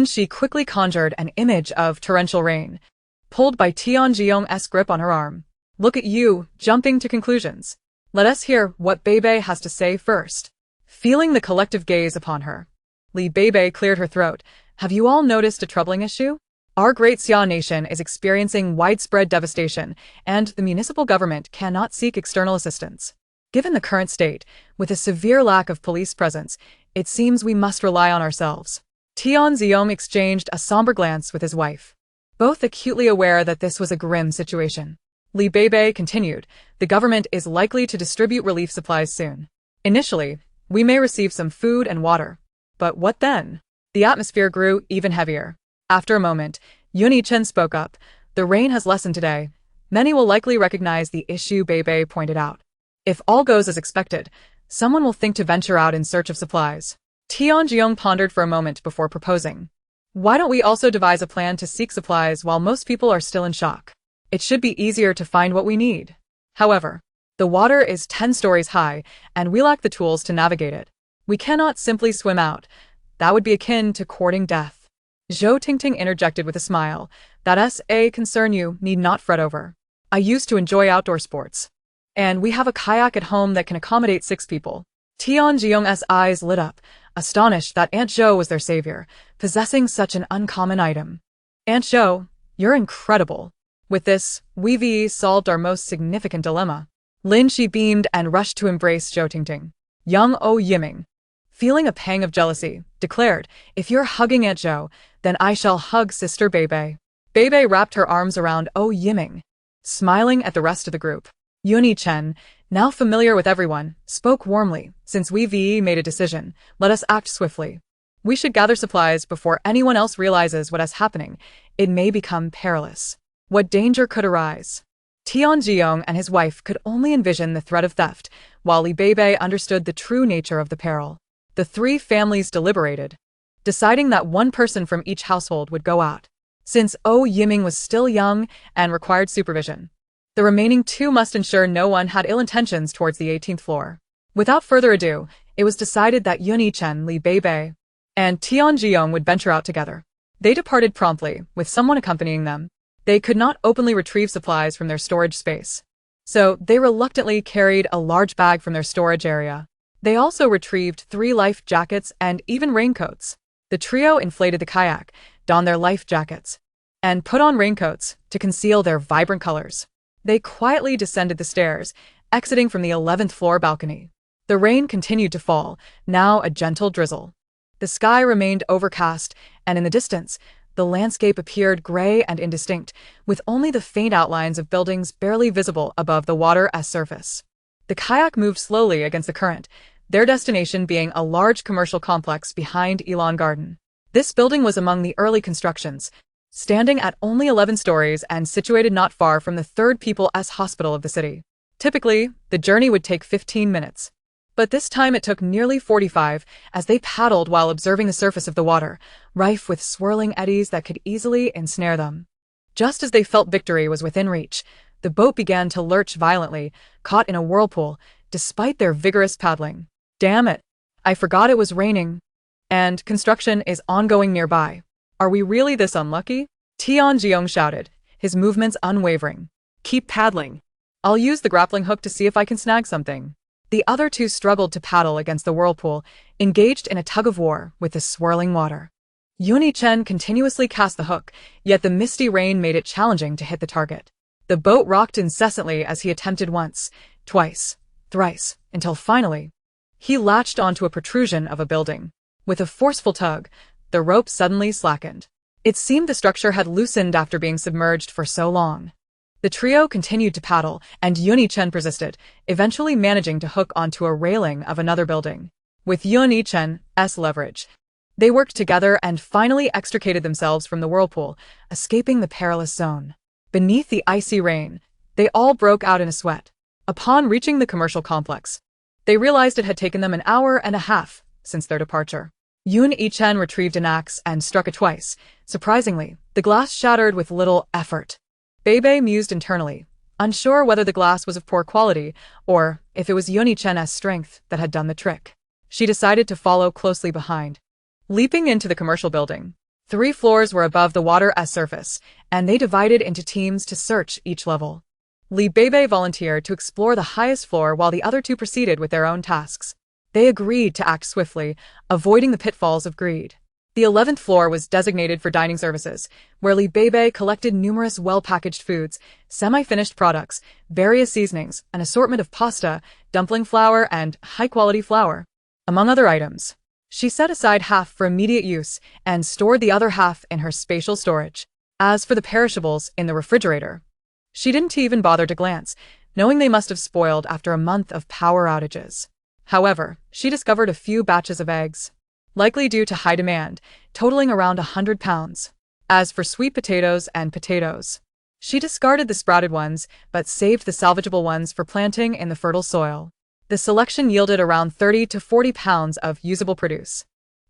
Shi quickly conjured an image of torrential rain, pulled by Tianjiong's grip on her arm. Look at you, jumping to conclusions. Let us hear what Beibei has to say first. Feeling the collective gaze upon her, Beibei cleared her throat. Have you all noticed a troubling issue? Our great Xia nation is experiencing widespread devastation, and the municipal government cannot seek external assistance. Given the current state, with a severe lack of police presence, it seems we must rely on ourselves. Tianziong exchanged a somber glance with his wife, both acutely aware that this was a grim situation. Beibei continued, the government is likely to distribute relief supplies soon. Initially, we may receive some food and water. But what then? The atmosphere grew even heavier. After a moment, Yunichen spoke up. The rain has lessened today. Many will likely recognize the issue Beibei pointed out. If all goes as expected, someone will think to venture out in search of supplies. Tianjiong pondered for a moment before proposing. Why don't we also devise a plan to seek supplies while most people are still in shock? It should be easier to find what we need. However, the water is 10 stories high, and we lack the tools to navigate it. We cannot simply swim out. That would be akin to courting death. Zhou Tingting interjected with a smile. That's a concern you need not fret over. I used to enjoy outdoor sports. And we have a kayak at home that can accommodate 6 people. Tian Jiong's eyes lit up, astonished that Aunt Zhou was their savior, possessing such an uncommon item. Aunt Zhou, you're incredible. With this, we've solved our most significant dilemma. Lin Shi beamed and rushed to embrace Zhou Tingting. Young O Yiming, feeling a pang of jealousy, declared, if you're hugging Aunt Zhou, then I shall hug Sister Beibei. Beibei wrapped her arms around O Yiming, smiling at the rest of the group. Yuni Chen, now familiar with everyone, spoke warmly, since we've made a decision, let us act swiftly. We should gather supplies before anyone else realizes what is happening. It may become perilous. What danger could arise? Tian Jiong and his wife could only envision the threat of theft, while Li Beibei understood the true nature of the peril. The 3 families deliberated, deciding that one person from each household would go out. Since O Yiming was still young and required supervision, the remaining 2 must ensure no one had ill intentions towards the 18th floor. Without further ado, it was decided that Yuni Chen, Li Beibei, and Tian Jiong would venture out together. They departed promptly, with someone accompanying them. They could not openly retrieve supplies from their storage space, so they reluctantly carried a large bag from their storage area. They also retrieved 3 life jackets and even raincoats. The trio inflated the kayak, donned their life jackets, and put on raincoats to conceal their vibrant colors. They quietly descended the stairs, exiting from the 11th floor balcony. The rain continued to fall, now a gentle drizzle. The sky remained overcast, and in the distance, the landscape appeared gray and indistinct, with only the faint outlines of buildings barely visible above the water's surface. The kayak moved slowly against the current, their destination being a large commercial complex behind Elon Garden. This building was among the early constructions, standing at only 11 stories and situated not far from the 3rd People's Hospital of the city. Typically, the journey would take 15 minutes. But this time it took nearly 45 as they paddled while observing the surface of the water, rife with swirling eddies that could easily ensnare them. Just as they felt victory was within reach, the boat began to lurch violently, caught in a whirlpool, despite their vigorous paddling. Damn it! I forgot it was raining. And construction is ongoing nearby. Are we really this unlucky? Tian Jiong shouted, his movements unwavering. Keep paddling. I'll use the grappling hook to see if I can snag something. The other 2 struggled to paddle against the whirlpool, engaged in a tug-of-war with the swirling water. Yuni Chen continuously cast the hook, yet the misty rain made it challenging to hit the target. The boat rocked incessantly as he attempted once, twice, thrice, until finally, he latched onto a protrusion of a building. With a forceful tug, the rope suddenly slackened. It seemed the structure had loosened after being submerged for so long. The trio continued to paddle, and Yuni Chen persisted, eventually managing to hook onto a railing of another building. With Yuni Chen's leverage, they worked together and finally extricated themselves from the whirlpool, escaping the perilous zone. Beneath the icy rain, they all broke out in a sweat. Upon reaching the commercial complex, they realized it had taken them an hour and a half since their departure. Yuni Chen retrieved an axe and struck it twice. Surprisingly, the glass shattered with little effort. Beibei mused internally, unsure whether the glass was of poor quality or if it was Yuni Chen's strength that had done the trick. She decided to follow closely behind. Leaping into the commercial building, 3 floors were above the water's surface, and they divided into teams to search each level. Li Beibei volunteered to explore the highest floor while the other 2 proceeded with their own tasks. They agreed to act swiftly, avoiding the pitfalls of greed. The 11th floor was designated for dining services, where Li Beibei collected numerous well-packaged foods, semi-finished products, various seasonings, an assortment of pasta, dumpling flour, and high-quality flour, among other items. She set aside half for immediate use and stored the other half in her spatial storage. As for the perishables in the refrigerator, she didn't even bother to glance, knowing they must have spoiled after a month of power outages. However, she discovered a few batches of eggs, likely due to high demand, totaling around 100 pounds. As for sweet potatoes and potatoes, she discarded the sprouted ones, but saved the salvageable ones for planting in the fertile soil. The selection yielded around 30 to 40 pounds of usable produce.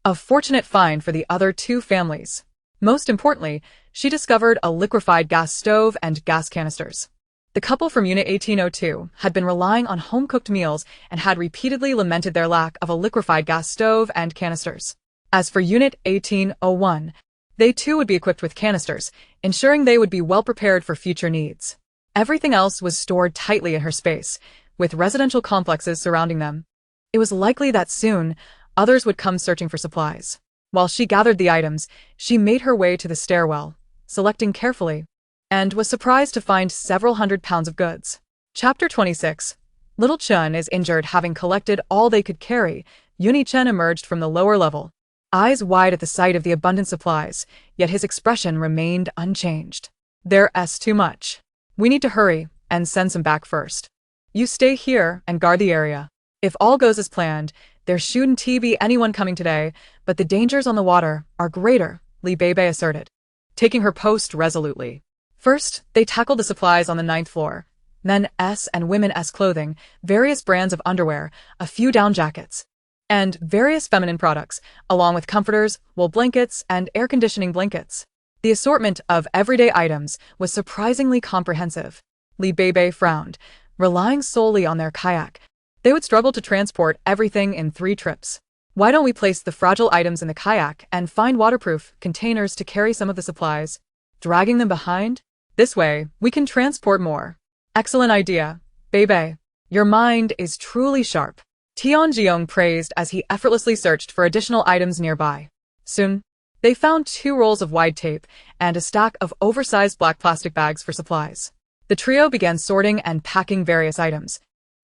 A fortunate find for the other 2 families. Most importantly, she discovered a liquefied gas stove and gas canisters. The couple from Unit 1802 had been relying on home-cooked meals and had repeatedly lamented their lack of a liquefied gas stove and canisters. As for Unit 1801, they too would be equipped with canisters, ensuring they would be well prepared for future needs. Everything else was stored tightly in her space, with residential complexes surrounding them. It was likely that soon, others would come searching for supplies. While she gathered the items, she made her way to the stairwell, selecting carefully, and was surprised to find several £100 of goods. Chapter 26. Little Chun is injured. Having collected all they could carry, Chen emerged from the lower level, eyes wide at the sight of the abundant supplies, yet his expression remained unchanged. There's too much. We need to hurry and send some back first. You stay here and guard the area. If all goes as planned, there shouldn't be anyone coming today, but the dangers on the water are greater, Beibei asserted, taking her post resolutely. First, they tackled the supplies on the 9th floor. Men's and women's clothing, various brands of underwear, a few down jackets, and various feminine products, along with comforters, wool blankets, and air conditioning blankets. The assortment of everyday items was surprisingly comprehensive. Beibei frowned. Relying solely on their kayak, they would struggle to transport everything in 3 trips. Why don't we place the fragile items in the kayak and find waterproof containers to carry some of the supplies, dragging them behind? This way, we can transport more. Excellent idea, Beibei. Your mind is truly sharp. Tianjiong praised as he effortlessly searched for additional items nearby. Soon, they found 2 rolls of wide tape and a stack of oversized black plastic bags for supplies. The trio began sorting and packing various items,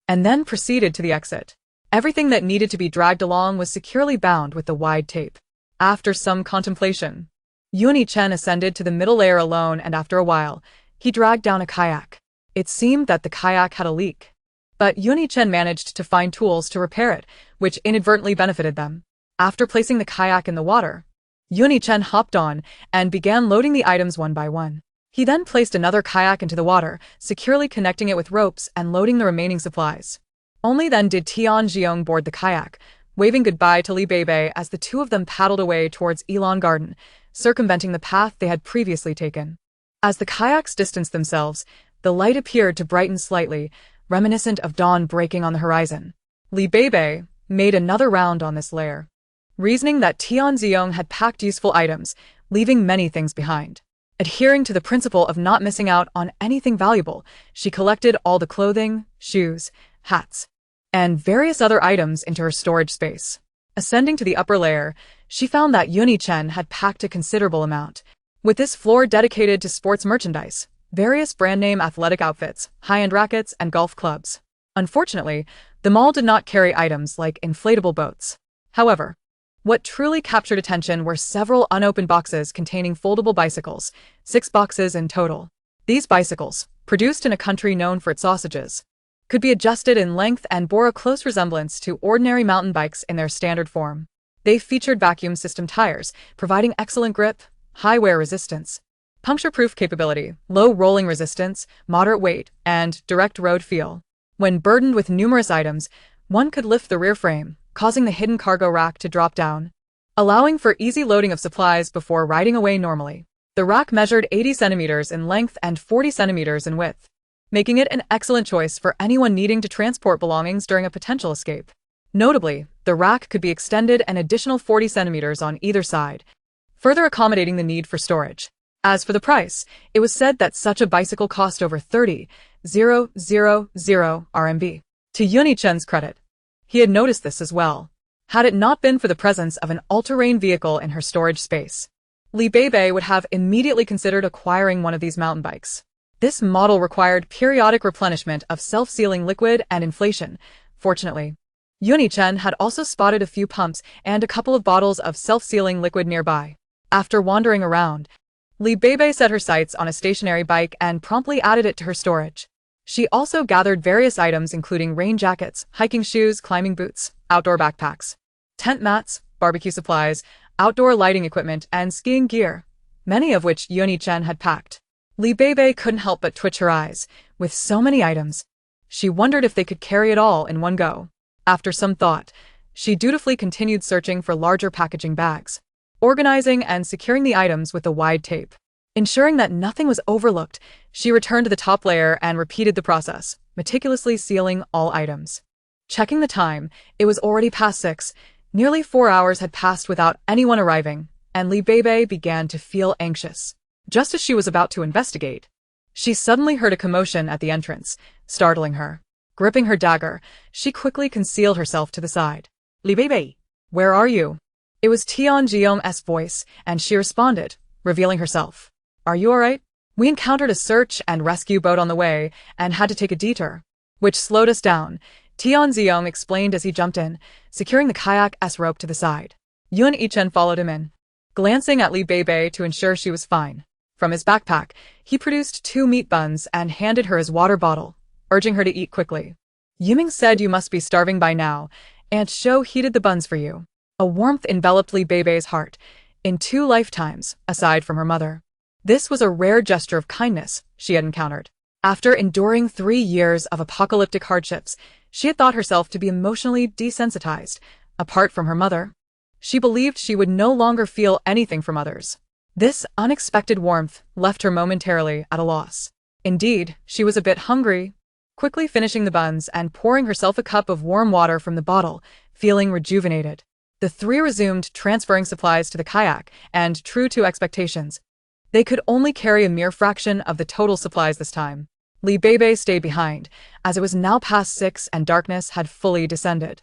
and then proceeded to the exit. Everything that needed to be dragged along was securely bound with the wide tape. After some contemplation, Chen ascended to the middle layer alone, and after a while, he dragged down a kayak. It seemed that the kayak had a leak, but Chen managed to find tools to repair it, which inadvertently benefited them. After placing the kayak in the water, Chen hopped on and began loading the items one by one. He then placed another kayak into the water, securely connecting it with ropes and loading the remaining supplies. Only then did Tianjiong board the kayak, waving goodbye to Beibei as the 2 of them paddled away towards Elon Garden, circumventing the path they had previously taken. As the kayaks distanced themselves, the light appeared to brighten slightly, reminiscent of dawn breaking on the horizon. Beibei made another round on this layer, reasoning that Tianjiong had packed useful items, leaving many things behind. Adhering to the principle of not missing out on anything valuable, she collected all the clothing, shoes, hats, and various other items into her storage space. Ascending to the upper layer, she found that Chen had packed a considerable amount, with this floor dedicated to sports merchandise, various brand-name athletic outfits, high-end rackets, and golf clubs. Unfortunately, the mall did not carry items like inflatable boats. However, what truly captured attention were several unopened boxes containing foldable bicycles, 6 boxes in total. These bicycles, produced in a country known for its sausages, could be adjusted in length and bore a close resemblance to ordinary mountain bikes in their standard form. They featured vacuum system tires, providing excellent grip, high wear resistance, puncture-proof capability, low rolling resistance, moderate weight, and direct road feel. When burdened with numerous items, one could lift the rear frame, causing the hidden cargo rack to drop down, allowing for easy loading of supplies before riding away normally. The rack measured 80 centimeters in length and 40 centimeters in width, making it an excellent choice for anyone needing to transport belongings during a potential escape. Notably, the rack could be extended an additional 40 centimeters on either side, further accommodating the need for storage. As for the price, it was said that such a bicycle cost over 30,000 RMB. To Chen's credit, he had noticed this as well, had it not been for the presence of an all-terrain vehicle in her storage space. Beibei would have immediately considered acquiring one of these mountain bikes. This model required periodic replenishment of self-sealing liquid and inflation. Fortunately, Chen had also spotted a few pumps and a couple of bottles of self-sealing liquid nearby. After wandering around, Beibei set her sights on a stationary bike and promptly added it to her storage. She also gathered various items including rain jackets, hiking shoes, climbing boots, outdoor backpacks, tent mats, barbecue supplies, outdoor lighting equipment, and skiing gear, many of which Chen had packed. Beibei couldn't help but twitch her eyes. With so many items, she wondered if they could carry it all in one go. After some thought, she dutifully continued searching for larger packaging bags, organizing and securing the items with the wide tape. Ensuring that nothing was overlooked, she returned to the top layer and repeated the process, meticulously sealing all items. Checking the time, it was already past 6. Nearly 4 hours had passed without anyone arriving, and Beibei began to feel anxious. Just as she was about to investigate, She suddenly heard a commotion at the entrance, startling her. Gripping her dagger, she quickly concealed herself to the side. Beibei. Where are you? It was Tianjiong's voice, and she responded, revealing herself. Are you alright? We encountered a search and rescue boat on the way and had to take a detour, which slowed us down, Tianjiong explained as he jumped in, securing the kayak's rope to the side. Yun Yichen followed him in, glancing at Li Beibei to ensure she was fine. From his backpack, he produced 2 meat buns and handed her his water bottle, urging her to eat quickly. Yiming said you must be starving by now, and Shou heated the buns for you. A warmth enveloped Li Beibei's heart, in 2 lifetimes, aside from her mother. This was a rare gesture of kindness she had encountered. After enduring 3 years of apocalyptic hardships, she had thought herself to be emotionally desensitized. Apart from her mother, she believed she would no longer feel anything from others. This unexpected warmth left her momentarily at a loss. Indeed, she was a bit hungry. Quickly finishing the buns and pouring herself a cup of warm water from the bottle, feeling rejuvenated. The 3 resumed transferring supplies to the kayak, and true to expectations, they could only carry a mere fraction of the total supplies this time. Li Beibei stayed behind, as it was now past 6 and darkness had fully descended.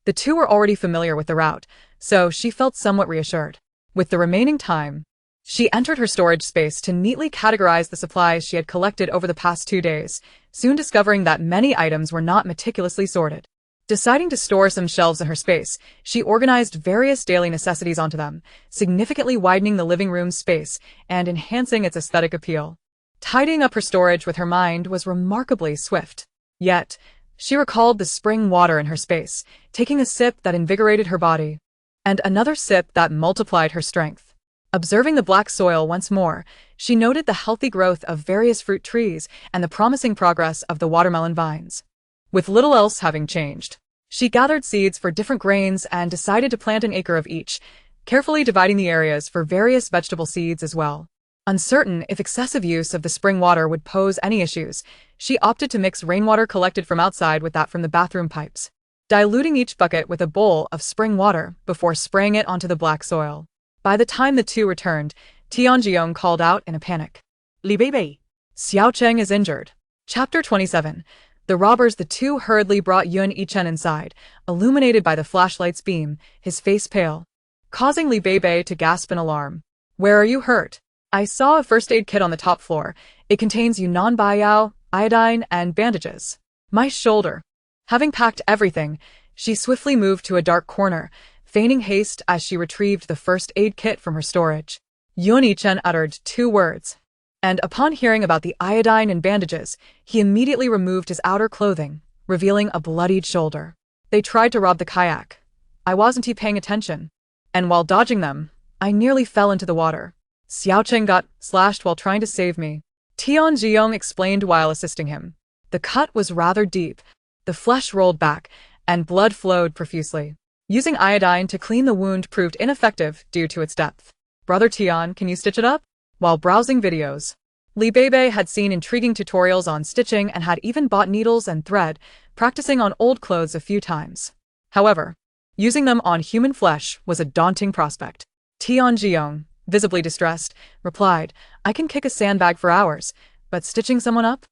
The 2 were already familiar with the route, so she felt somewhat reassured. With the remaining time, she entered her storage space to neatly categorize the supplies she had collected over the past 2 days, soon discovering that many items were not meticulously sorted. Deciding to store some shelves in her space, she organized various daily necessities onto them, significantly widening the living room's space and enhancing its aesthetic appeal. Tidying up her storage with her mind was remarkably swift. Yet, she recalled the spring water in her space, taking a sip that invigorated her body, and another sip that multiplied her strength. Observing the black soil once more, she noted the healthy growth of various fruit trees and the promising progress of the watermelon vines. With little else having changed, she gathered seeds for different grains and decided to plant an acre of each, carefully dividing the areas for various vegetable seeds as well. Uncertain if excessive use of the spring water would pose any issues, she opted to mix rainwater collected from outside with that from the bathroom pipes, diluting each bucket with a bowl of spring water before spraying it onto the black soil. By the time the 2 returned, Tianjiong called out in a panic. Li Beibei. Xiaocheng is injured. Chapter 27. The robbers. The 2 hurriedly brought Yun Yichen inside, illuminated by the flashlight's beam, his face pale, causing Li Beibei to gasp in alarm. Where are you hurt? I saw a first aid kit on the top floor. It contains Yunnan Baiyao, iodine, and bandages. My shoulder. Having packed everything, she swiftly moved to a dark corner, feigning haste as she retrieved the first aid kit from her storage. Yun Yichen uttered 2 words, and upon hearing about the iodine and bandages, he immediately removed his outer clothing, revealing a bloodied shoulder. They tried to rob the kayak. I wasn't paying attention, and while dodging them, I nearly fell into the water. Xiaocheng got slashed while trying to save me, Tianjiong explained while assisting him. The cut was rather deep, the flesh rolled back, and blood flowed profusely. Using iodine to clean the wound proved ineffective due to its depth. Brother Tian, can you stitch it up? While browsing videos, Li Beibei had seen intriguing tutorials on stitching and had even bought needles and thread, practicing on old clothes a few times. However, using them on human flesh was a daunting prospect. Tianjiong, visibly distressed, replied, I can kick a sandbag for hours, but stitching someone up?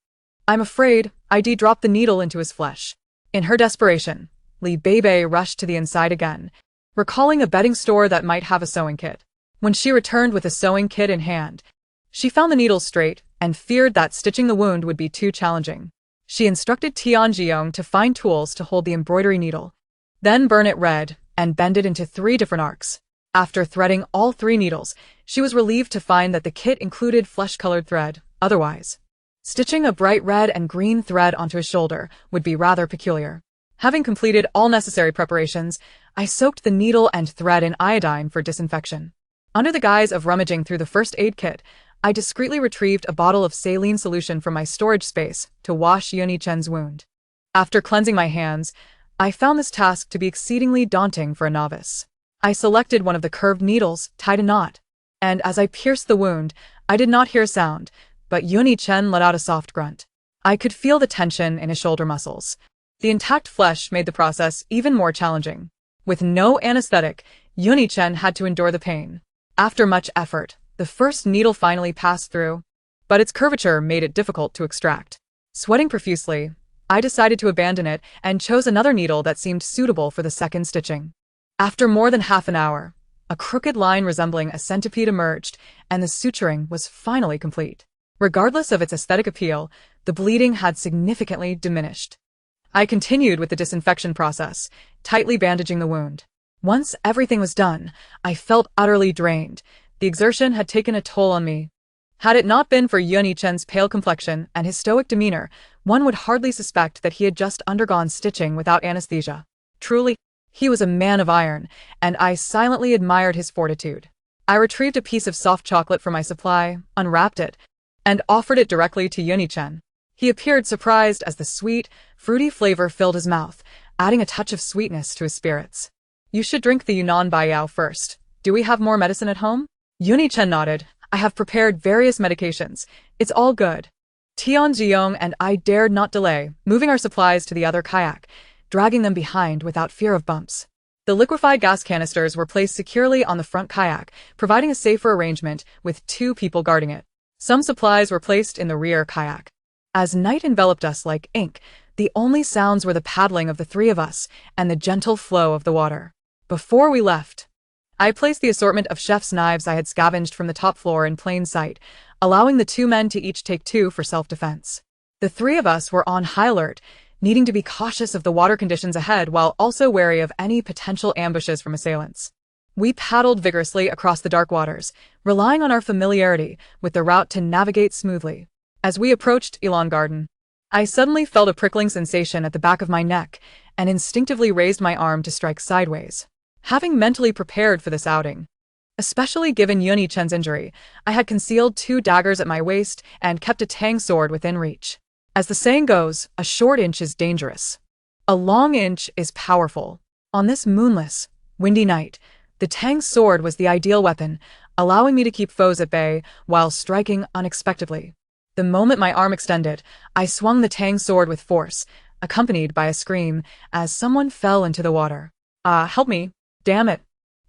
I'm afraid. I'd dropped the needle into his flesh. In her desperation, Li Beibei rushed to the inside again, recalling a bedding store that might have a sewing kit. When she returned with a sewing kit in hand, she found the needles straight and feared that stitching the wound would be too challenging. She instructed Tianjiong to find tools to hold the embroidery needle, then burn it red and bend it into 3 different arcs. After threading all 3 needles, she was relieved to find that the kit included flesh-colored thread. Otherwise, stitching a bright red and green thread onto his shoulder would be rather peculiar. Having completed all necessary preparations, I soaked the needle and thread in iodine for disinfection. Under the guise of rummaging through the first aid kit, I discreetly retrieved a bottle of saline solution from my storage space to wash Yun Yichen's wound. After cleansing my hands, I found this task to be exceedingly daunting for a novice. I selected one of the curved needles, tied a knot, and as I pierced the wound, I did not hear a sound, but Yun Yichen let out a soft grunt. I could feel the tension in his shoulder muscles. The intact flesh made the process even more challenging. With no anesthetic, Yun Yichen had to endure the pain. After much effort, the first needle finally passed through. but its curvature made it difficult to extract. Sweating profusely, I decided to abandon it and chose another needle that seemed suitable for the second stitching. After more than half an hour, a crooked line resembling a centipede emerged, and the suturing was finally complete. Regardless of its aesthetic appeal, the bleeding had significantly diminished. I continued with the disinfection process, tightly bandaging the wound. Once everything was done, I felt utterly drained. The exertion had taken a toll on me. Had it not been for Yun-Chen's pale complexion and his stoic demeanor, one would hardly suspect that he had just undergone stitching without anesthesia. Truly, he was a man of iron, and I silently admired his fortitude. I retrieved a piece of soft chocolate from my supply, unwrapped it, and offered it directly to Yun-Chen. He appeared surprised as the sweet, fruity flavor filled his mouth, adding a touch of sweetness to his spirits. You should drink the Yunnan Baiyao first. Do we have more medicine at home? Yun-Chen nodded. I have prepared various medications. It's all good. Tianziyong and I dared not delay, moving our supplies to the other kayak, dragging them behind without fear of bumps. The liquefied gas canisters were placed securely on the front kayak, providing a safer arrangement with 2 people guarding it. Some supplies were placed in the rear kayak. As night enveloped us like ink, the only sounds were the paddling of the 3 of us and the gentle flow of the water. Before we left, I placed the assortment of chef's knives I had scavenged from the top floor in plain sight, allowing the 2 men to each take 2 for self-defense. The 3 of us were on high alert, needing to be cautious of the water conditions ahead while also wary of any potential ambushes from assailants. We paddled vigorously across the dark waters, relying on our familiarity with the route to navigate smoothly. As we approached Elon Garden, I suddenly felt a prickling sensation at the back of my neck and instinctively raised my arm to strike sideways. Having mentally prepared for this outing, especially given Yun-Chen's injury, I had concealed 2 daggers at my waist and kept a tang sword within reach. As the saying goes, a short inch is dangerous. A long inch is powerful. On this moonless, windy night, the tang sword was the ideal weapon, allowing me to keep foes at bay while striking unexpectedly. The moment my arm extended, I swung the tang sword with force, accompanied by a scream as someone fell into the water. Help me. Damn it.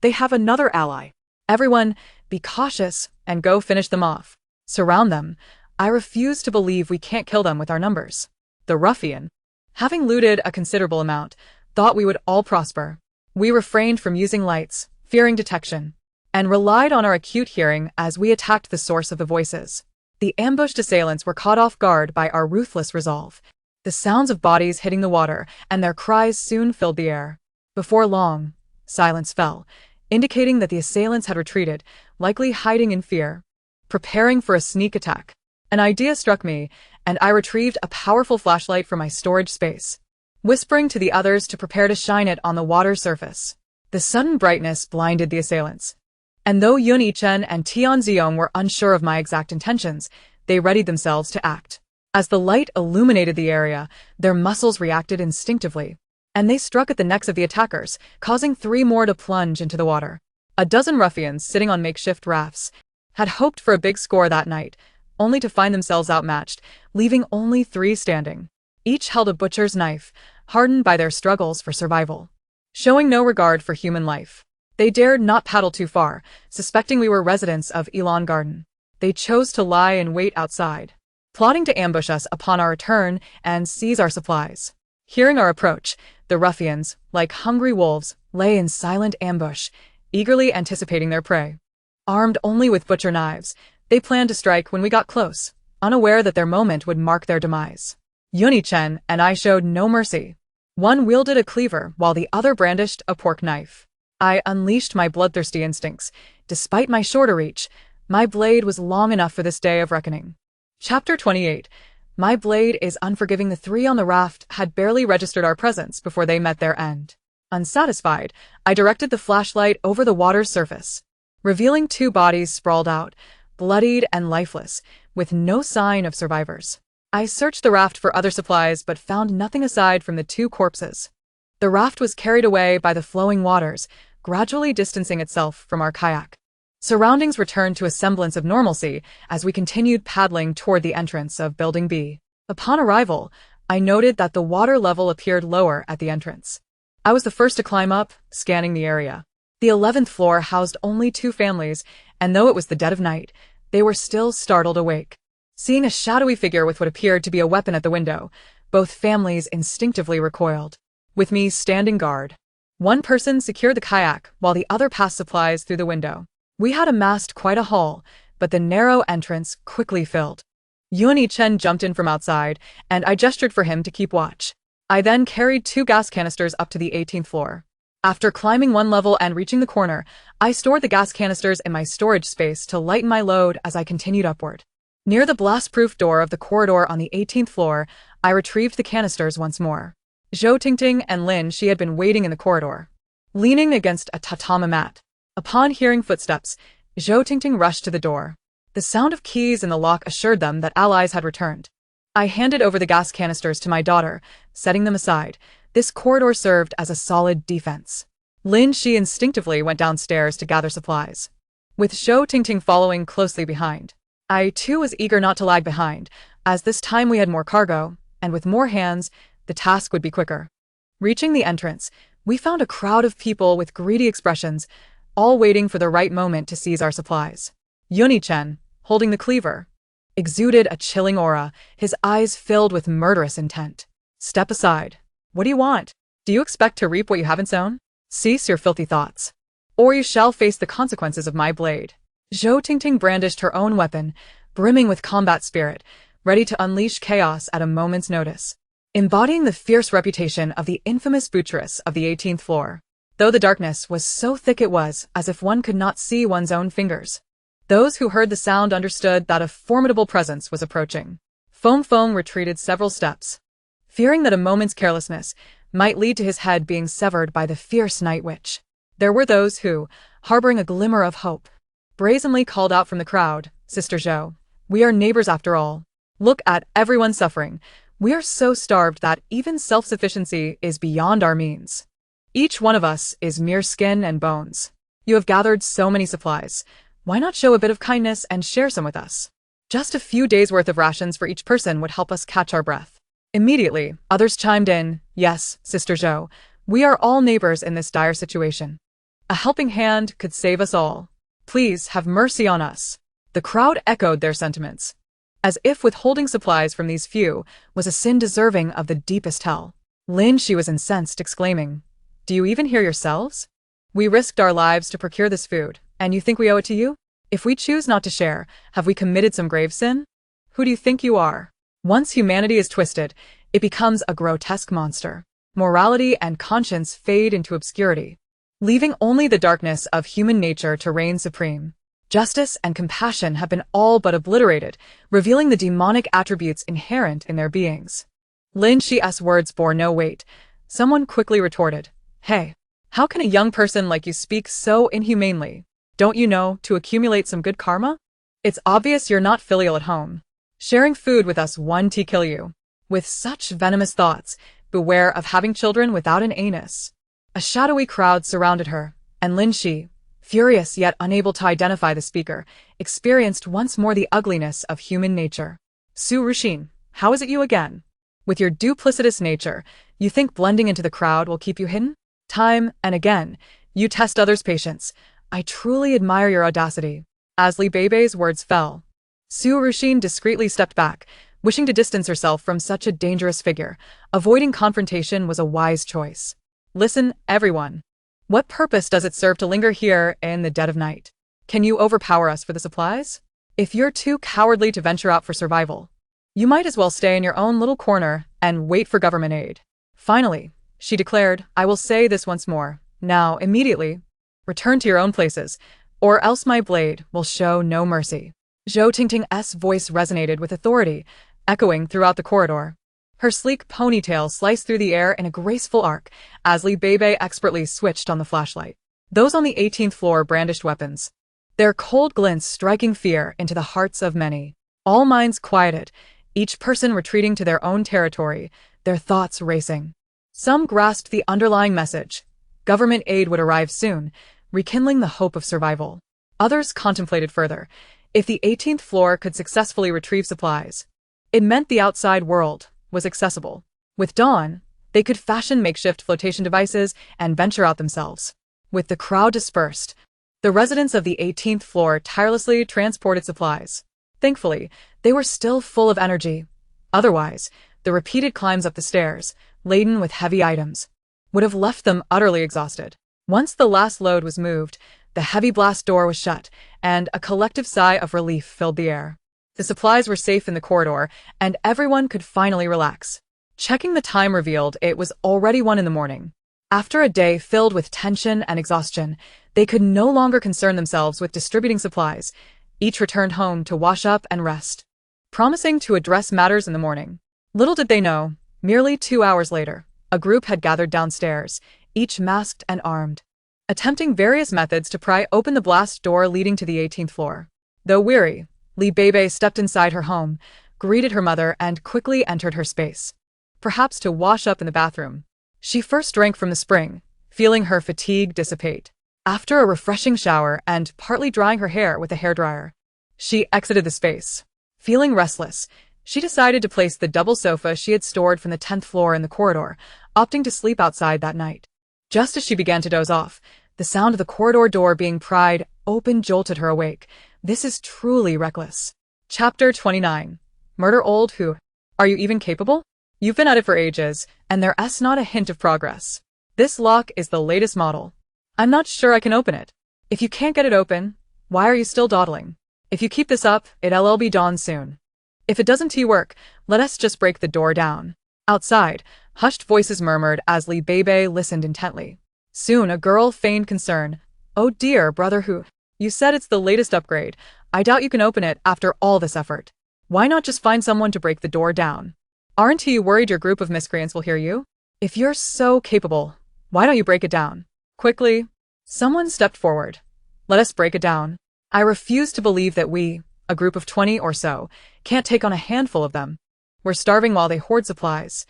They have another ally. Everyone, be cautious and go finish them off. Surround them. I refuse to believe we can't kill them with our numbers. The ruffian, having looted a considerable amount, thought we would all prosper. We refrained from using lights, fearing detection, and relied on our acute hearing as we attacked the source of the voices. The ambushed assailants were caught off guard by our ruthless resolve. The sounds of bodies hitting the water and their cries soon filled the air. Before long, silence fell, indicating that the assailants had retreated, likely hiding in fear, preparing for a sneak attack. An idea struck me, and I retrieved a powerful flashlight from my storage space, whispering to the others to prepare to shine it on the water's surface. The sudden brightness blinded the assailants, and though Yun-Chen and Tianziyong were unsure of my exact intentions, they readied themselves to act. As the light illuminated the area, their muscles reacted instinctively, and they struck at the necks of the attackers, causing 3 more to plunge into the water. A dozen ruffians sitting on makeshift rafts had hoped for a big score that night, only to find themselves outmatched, leaving only 3 standing. Each held a butcher's knife, hardened by their struggles for survival. Showing no regard for human life, they dared not paddle too far, suspecting we were residents of Elon Garden. They chose to lie in wait outside, plotting to ambush us upon our return and seize our supplies. Hearing our approach, the ruffians, like hungry wolves, lay in silent ambush, eagerly anticipating their prey. Armed only with butcher knives, they planned to strike when we got close, unaware that their moment would mark their demise. Yun-Chen and I showed no mercy. One wielded a cleaver while the other brandished a pork knife. I unleashed my bloodthirsty instincts. Despite my shorter reach, my blade was long enough for this day of reckoning. Chapter 28. My blade is unforgiving. The 3 on the raft had barely registered our presence before they met their end. Unsatisfied, I directed the flashlight over the water's surface, revealing 2 bodies sprawled out, bloodied and lifeless, with no sign of survivors. I searched the raft for other supplies but found nothing aside from the 2 corpses. The raft was carried away by the flowing waters, gradually distancing itself from our kayak. Surroundings returned to a semblance of normalcy as we continued paddling toward the entrance of Building B. Upon arrival, I noted that the water level appeared lower at the entrance. I was the first to climb up, scanning the area. The 11th floor housed only 2 families, and though it was the dead of night, they were still startled awake. Seeing a shadowy figure with what appeared to be a weapon at the window, both families instinctively recoiled, with me standing guard. One person secured the kayak while the other passed supplies through the window. We had amassed quite a haul, but the narrow entrance quickly filled. Yuni Chen jumped in from outside, and I gestured for him to keep watch. I then carried 2 gas canisters up to the 18th floor. After climbing 1 level and reaching the corner, I stored the gas canisters in my storage space to lighten my load as I continued upward. Near the blast-proof door of the corridor on the 18th floor, I retrieved the canisters once more. Zhou Tingting and Lin Shi had been waiting in the corridor, leaning against a tatami mat. Upon hearing footsteps, Zhou Tingting rushed to the door. The sound of keys in the lock assured them that allies had returned. I handed over the gas canisters to my daughter, setting them aside. This corridor served as a solid defense. Lin Shi instinctively went downstairs to gather supplies, with Zhou Tingting following closely behind. I too was eager not to lag behind, as this time we had more cargo, and with more hands, the task would be quicker. Reaching the entrance, we found a crowd of people with greedy expressions, all waiting for the right moment to seize our supplies. Yuni Chen, holding the cleaver, exuded a chilling aura, his eyes filled with murderous intent. Step aside. What do you want? Do you expect to reap what you haven't sown? Cease your filthy thoughts, or you shall face the consequences of my blade. Zhou Tingting brandished her own weapon, brimming with combat spirit, ready to unleash chaos at a moment's notice, embodying the fierce reputation of the infamous butcheress of the 18th floor. Though the darkness was so thick it was as if one could not see one's own fingers. Those who heard the sound understood that a formidable presence was approaching. Foam retreated several steps, fearing that a moment's carelessness might lead to his head being severed by the fierce night witch. There were those who, harboring a glimmer of hope, brazenly called out from the crowd, "Sister Zhou, we are neighbors after all. Look at everyone suffering. We are so starved that even self-sufficiency is beyond our means. Each one of us is mere skin and bones. You have gathered so many supplies. Why not show a bit of kindness and share some with us? Just a few days' worth of rations for each person would help us catch our breath." Immediately, others chimed in, "Yes, Sister Zhou, we are all neighbors in this dire situation. A helping hand could save us all. Please have mercy on us." The crowd echoed their sentiments, as if withholding supplies from these few was a sin deserving of the deepest hell. Lin Shi was incensed, exclaiming, "Do you even hear yourselves? We risked our lives to procure this food, and you think we owe it to you? If we choose not to share, have we committed some grave sin? Who do you think you are?" Once humanity is twisted, it becomes a grotesque monster. Morality and conscience fade into obscurity, leaving only the darkness of human nature to reign supreme. Justice and compassion have been all but obliterated, revealing the demonic attributes inherent in their beings. Lin Shi's words bore no weight. Someone quickly retorted, "Hey, how can a young person like you speak so inhumanely? Don't you know to accumulate some good karma? It's obvious you're not filial at home. Sharing food with us won't kill you. With such venomous thoughts, beware of having children without an anus." A shadowy crowd surrounded her, and Lin Shi, furious yet unable to identify the speaker, experienced once more the ugliness of human nature. "Su Ruxin, how is it you again? With your duplicitous nature, you think blending into the crowd will keep you hidden? Time and again, you test others' patience. I truly admire your audacity." As Li Beibei's words fell, Su Ruxin discreetly stepped back, wishing to distance herself from such a dangerous figure. Avoiding confrontation was a wise choice. "Listen, everyone. What purpose does it serve to linger here in the dead of night? Can you overpower us for the supplies? If you're too cowardly to venture out for survival, you might as well stay in your own little corner and wait for government aid." Finally, she declared, "I will say this once more. Now, immediately, return to your own places, or else my blade will show no mercy." Zhou Tingting's voice resonated with authority, echoing throughout the corridor. Her sleek ponytail sliced through the air in a graceful arc as Li Beibei expertly switched on the flashlight. Those on the 18th floor brandished weapons, their cold glints striking fear into the hearts of many. All minds quieted, each person retreating to their own territory, their thoughts racing. Some grasped the underlying message. Government aid would arrive soon, rekindling the hope of survival. Others contemplated further. If the 18th floor could successfully retrieve supplies, it meant the outside world was accessible. With dawn, they could fashion makeshift flotation devices and venture out themselves. With the crowd dispersed, the residents of the 18th floor tirelessly transported supplies. Thankfully, They were still full of energy. Otherwise, the repeated climbs up the stairs, laden with heavy items, would have left them utterly exhausted. Once the last load was moved, the heavy blast door was shut, and a collective sigh of relief filled the air. The supplies were safe in the corridor, and everyone could finally relax. Checking the time revealed it was already 1 in the morning. After a day filled with tension and exhaustion, they could no longer concern themselves with distributing supplies. Each returned home to wash up and rest, promising to address matters in the morning. Little did they know, merely 2 hours later, a group had gathered downstairs, each masked and armed, attempting various methods to pry open the blast door leading to the 18th floor. Though weary, Beibei stepped inside her home, greeted her mother, and quickly entered her space, perhaps to wash up in the bathroom. She first drank from the spring, feeling her fatigue dissipate. After a refreshing shower and partly drying her hair with a hairdryer, she exited the space. Feeling restless, she decided to place the double sofa she had stored from the 10th floor in the corridor, opting to sleep outside that night. Just as she began to doze off, the sound of the corridor door being pried open jolted her awake. This is truly reckless. Chapter 29. Murder Old Who? Are you even capable? You've been at it for ages, and there's not a hint of progress. This lock is the latest model. I'm not sure I can open it. If you can't get it open, why are you still dawdling? If you keep this up, it'll be dawn soon. If it doesn't work, let us just break the door down. Outside, hushed voices murmured as Beibei listened intently. Soon a girl feigned concern. Oh dear, brother Who? You said it's the latest upgrade. I doubt you can open it after all this effort. Why not just find someone to break the door down? Aren't you worried your group of miscreants will hear you? If you're so capable, why don't you break it down? Quickly, someone stepped forward. Let us break it down. I refuse to believe that we, a group of 20 or so, can't take on a handful of them. We're starving while they hoard supplies.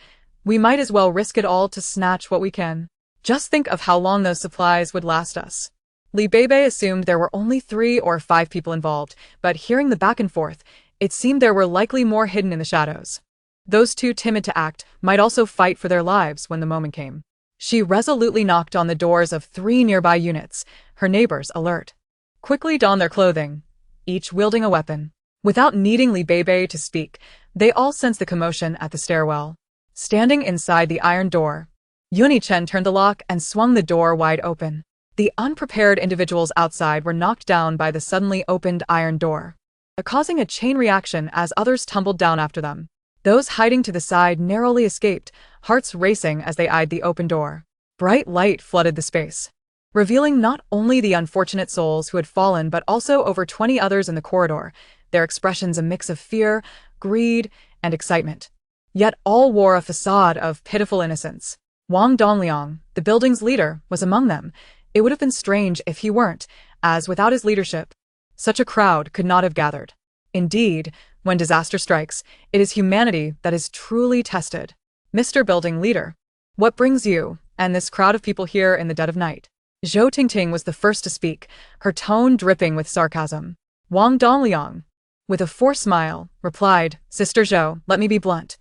We might as well risk it all to snatch what we can. Just think of how long those supplies would last us. Beibei assumed there were only 3 or 5 people involved, but hearing the back and forth, it seemed there were likely more hidden in the shadows. Those too timid to act might also fight for their lives when the moment came. She resolutely knocked on the doors of 3 nearby units, her neighbors alert. Quickly donned their clothing, each wielding a weapon. Without needing Beibei to speak, they all sensed the commotion at the stairwell. Standing inside the iron door, Yuni-chen turned the lock and swung the door wide open. The unprepared individuals outside were knocked down by the suddenly opened iron door, causing a chain reaction as others tumbled down after them. Those hiding to the side narrowly escaped, hearts racing as they eyed the open door. Bright light flooded the space, revealing not only the unfortunate souls who had fallen but also over 20 others in the corridor, their expressions a mix of fear, greed, and excitement. Yet all wore a facade of pitiful innocence. Wang Dongliang, the building's leader, was among them. It would have been strange if he weren't, as without his leadership, such a crowd could not have gathered. Indeed, when disaster strikes, it is humanity that is truly tested. Mr. Building Leader, what brings you and this crowd of people here in the dead of night? Zhou Tingting was the first to speak, her tone dripping with sarcasm. Wang Dongliang, with a forced smile, replied, Sister Zhou, let me be blunt.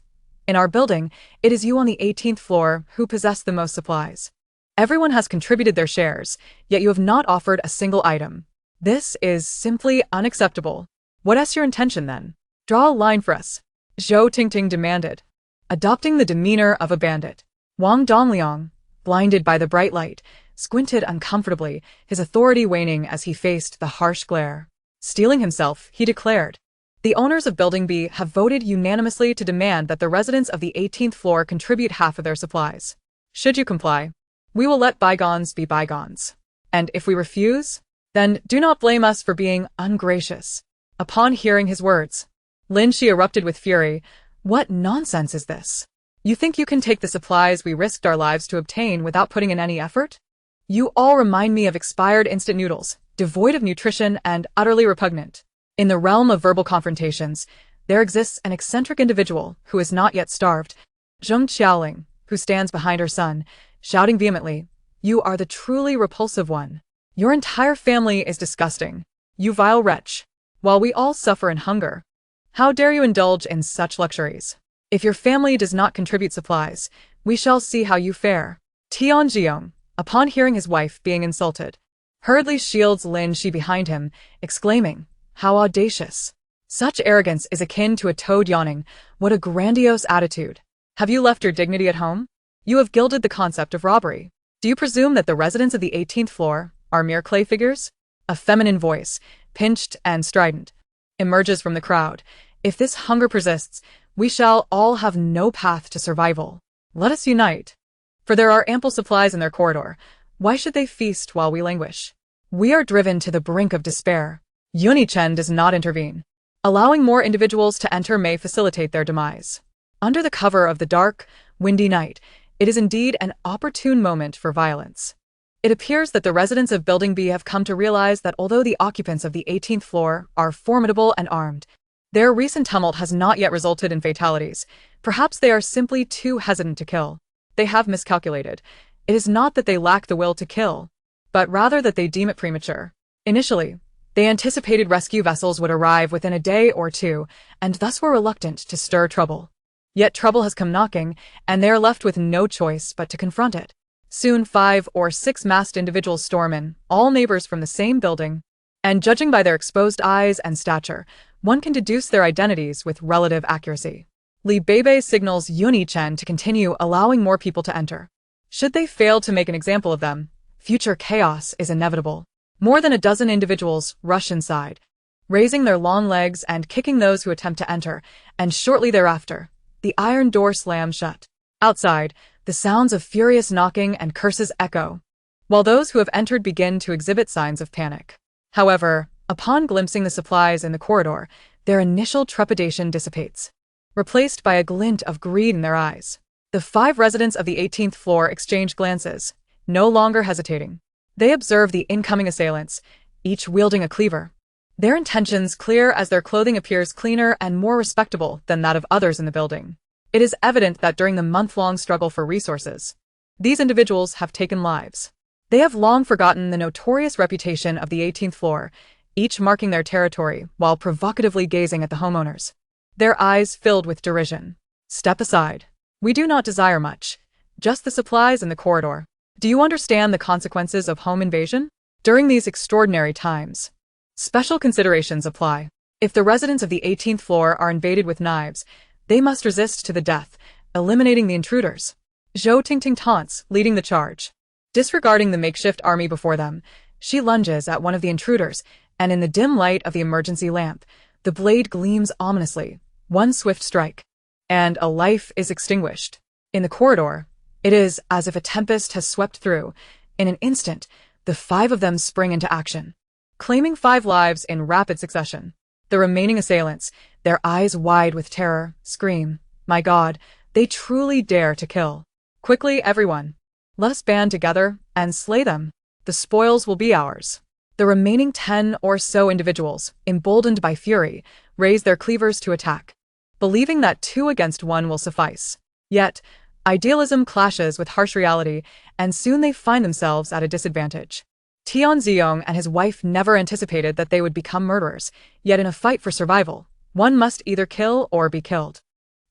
In our building, it is you on the 18th floor who possess the most supplies. Everyone has contributed their shares, yet you have not offered a single item. This is simply unacceptable. What is your intention then? Draw a line for us, Zhou Tingting demanded, adopting the demeanor of a bandit. Wang Dongliang, blinded by the bright light, squinted uncomfortably, his authority waning as he faced the harsh glare. Steeling himself, he declared, the owners of Building B have voted unanimously to demand that the residents of the 18th floor contribute half of their supplies. Should you comply, we will let bygones be bygones. And if we refuse, then do not blame us for being ungracious. Upon hearing his words, Lin Shi erupted with fury. What nonsense is this? You think you can take the supplies we risked our lives to obtain without putting in any effort? You all remind me of expired instant noodles, devoid of nutrition and utterly repugnant. In the realm of verbal confrontations, there exists an eccentric individual who is not yet starved, Zheng Qiaoling, who stands behind her son, shouting vehemently, you are the truly repulsive one. Your entire family is disgusting, you vile wretch. While we all suffer in hunger, how dare you indulge in such luxuries? If your family does not contribute supplies, we shall see how you fare. Tianjiong, upon hearing his wife being insulted, hurriedly shields Lin Shi behind him, exclaiming, how audacious. Such arrogance is akin to a toad yawning. What a grandiose attitude. Have you left your dignity at home? You have gilded the concept of robbery. Do you presume that the residents of the 18th floor are mere clay figures? A feminine voice, pinched and strident, emerges from the crowd. If this hunger persists, we shall all have no path to survival. Let us unite. For there are ample supplies in their corridor. Why should they feast while we languish? We are driven to the brink of despair. Yuni-chen does not intervene. Allowing more individuals to enter may facilitate their demise. Under the cover of the dark, windy night, it is indeed an opportune moment for violence. It appears that the residents of Building B have come to realize that although the occupants of the 18th floor are formidable and armed, their recent tumult has not yet resulted in fatalities. Perhaps they are simply too hesitant to kill. They have miscalculated. It is not that they lack the will to kill, but rather that they deem it premature. Initially, they anticipated rescue vessels would arrive within a day or two, and thus were reluctant to stir trouble. Yet trouble has come knocking, and they are left with no choice but to confront it. Soon 5 or 6 masked individuals storm in, all neighbors from the same building, and judging by their exposed eyes and stature, one can deduce their identities with relative accuracy. Beibei signals Yuni-chen to continue allowing more people to enter. Should they fail to make an example of them, future chaos is inevitable. More than a dozen individuals rush inside, raising their long legs and kicking those who attempt to enter, and shortly thereafter, the iron door slams shut. Outside, the sounds of furious knocking and curses echo, while those who have entered begin to exhibit signs of panic. However, upon glimpsing the supplies in the corridor, their initial trepidation dissipates, replaced by a glint of greed in their eyes. The 5 residents of the 18th floor exchange glances, no longer hesitating. They observe the incoming assailants, each wielding a cleaver. Their intentions clear as their clothing appears cleaner and more respectable than that of others in the building. It is evident that during the month-long struggle for resources, these individuals have taken lives. They have long forgotten the notorious reputation of the 18th floor, each marking their territory while provocatively gazing at the homeowners, their eyes filled with derision. Step aside. We do not desire much, just the supplies in the corridor. Do you understand the consequences of home invasion? During these extraordinary times, special considerations apply. If the residents of the 18th floor are invaded with knives, they must resist to the death, eliminating the intruders. Zhou Tingting taunts, leading the charge. Disregarding the makeshift army before them, she lunges at one of the intruders, and in the dim light of the emergency lamp, the blade gleams ominously. One swift strike, and a life is extinguished. In the corridor, it is as if a tempest has swept through. In an instant, the 5 of them spring into action, claiming 5 lives in rapid succession. The remaining assailants, their eyes wide with terror, scream, "My God, they truly dare to kill. Quickly, everyone. Let us band together and slay them. The spoils will be ours." The remaining 10 or so individuals, emboldened by fury, raise their cleavers to attack, believing that 2 against 1 will suffice. Yet, idealism clashes with harsh reality, and soon they find themselves at a disadvantage. Tianziong and his wife never anticipated that they would become murderers, yet in a fight for survival, one must either kill or be killed.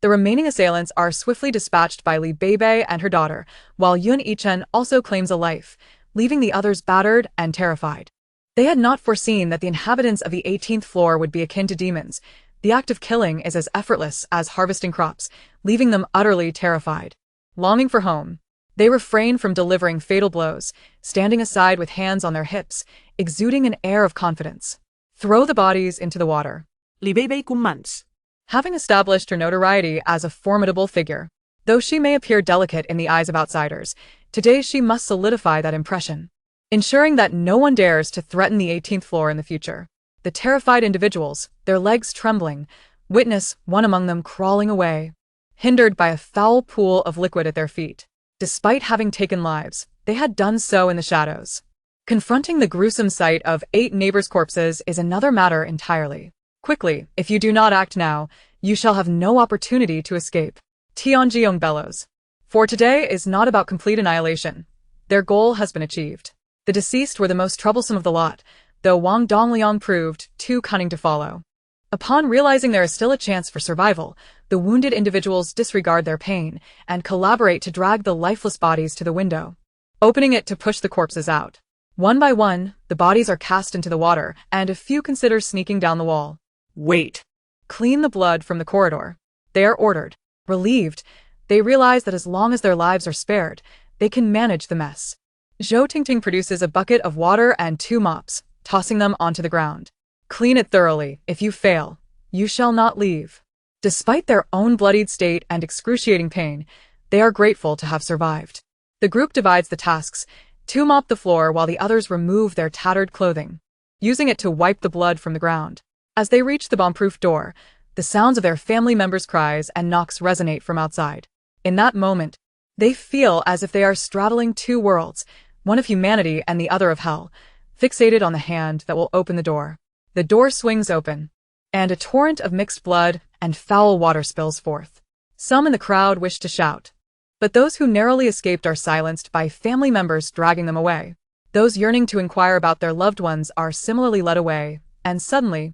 The remaining assailants are swiftly dispatched by Beibei and her daughter, while Yun-Ichen also claims a life, leaving the others battered and terrified. They had not foreseen that the inhabitants of the 18th floor would be akin to demons. The act of killing is as effortless as harvesting crops, leaving them utterly terrified. Longing for home, they refrain from delivering fatal blows, standing aside with hands on their hips, exuding an air of confidence. Throw the bodies into the water. Beibei commands. Having established her notoriety as a formidable figure, though she may appear delicate in the eyes of outsiders, today she must solidify that impression, ensuring that no one dares to threaten the 18th floor in the future. The terrified individuals, their legs trembling, witness one among them crawling away, hindered by a foul pool of liquid at their feet. Despite having taken lives, they had done so in the shadows. Confronting the gruesome sight of 8 neighbors' corpses is another matter entirely. Quickly, if you do not act now, you shall have no opportunity to escape. Tianjiong bellows. For today is not about complete annihilation. Their goal has been achieved. The deceased were the most troublesome of the lot, though Wang Dongliang proved too cunning to follow. Upon realizing there is still a chance for survival, the wounded individuals disregard their pain and collaborate to drag the lifeless bodies to the window, opening it to push the corpses out. One by one, the bodies are cast into the water, and a few consider sneaking down the wall. Wait. Clean the blood from the corridor. They are ordered. Relieved, they realize that as long as their lives are spared, they can manage the mess. Zhou Tingting produces a bucket of water and 2 mops, tossing them onto the ground. Clean it thoroughly. If you fail, you shall not leave. Despite their own bloodied state and excruciating pain, they are grateful to have survived. The group divides the tasks. 2 mop the floor while the others remove their tattered clothing, using it to wipe the blood from the ground. As they reach the bomb-proof door, the sounds of their family members' cries and knocks resonate from outside. In that moment, they feel as if they are straddling 2 worlds, one of humanity and the other of hell, fixated on the hand that will open the door. The door swings open, and a torrent of mixed blood and foul water spills forth. Some in the crowd wish to shout, but those who narrowly escaped are silenced by family members dragging them away. Those yearning to inquire about their loved ones are similarly led away, and suddenly,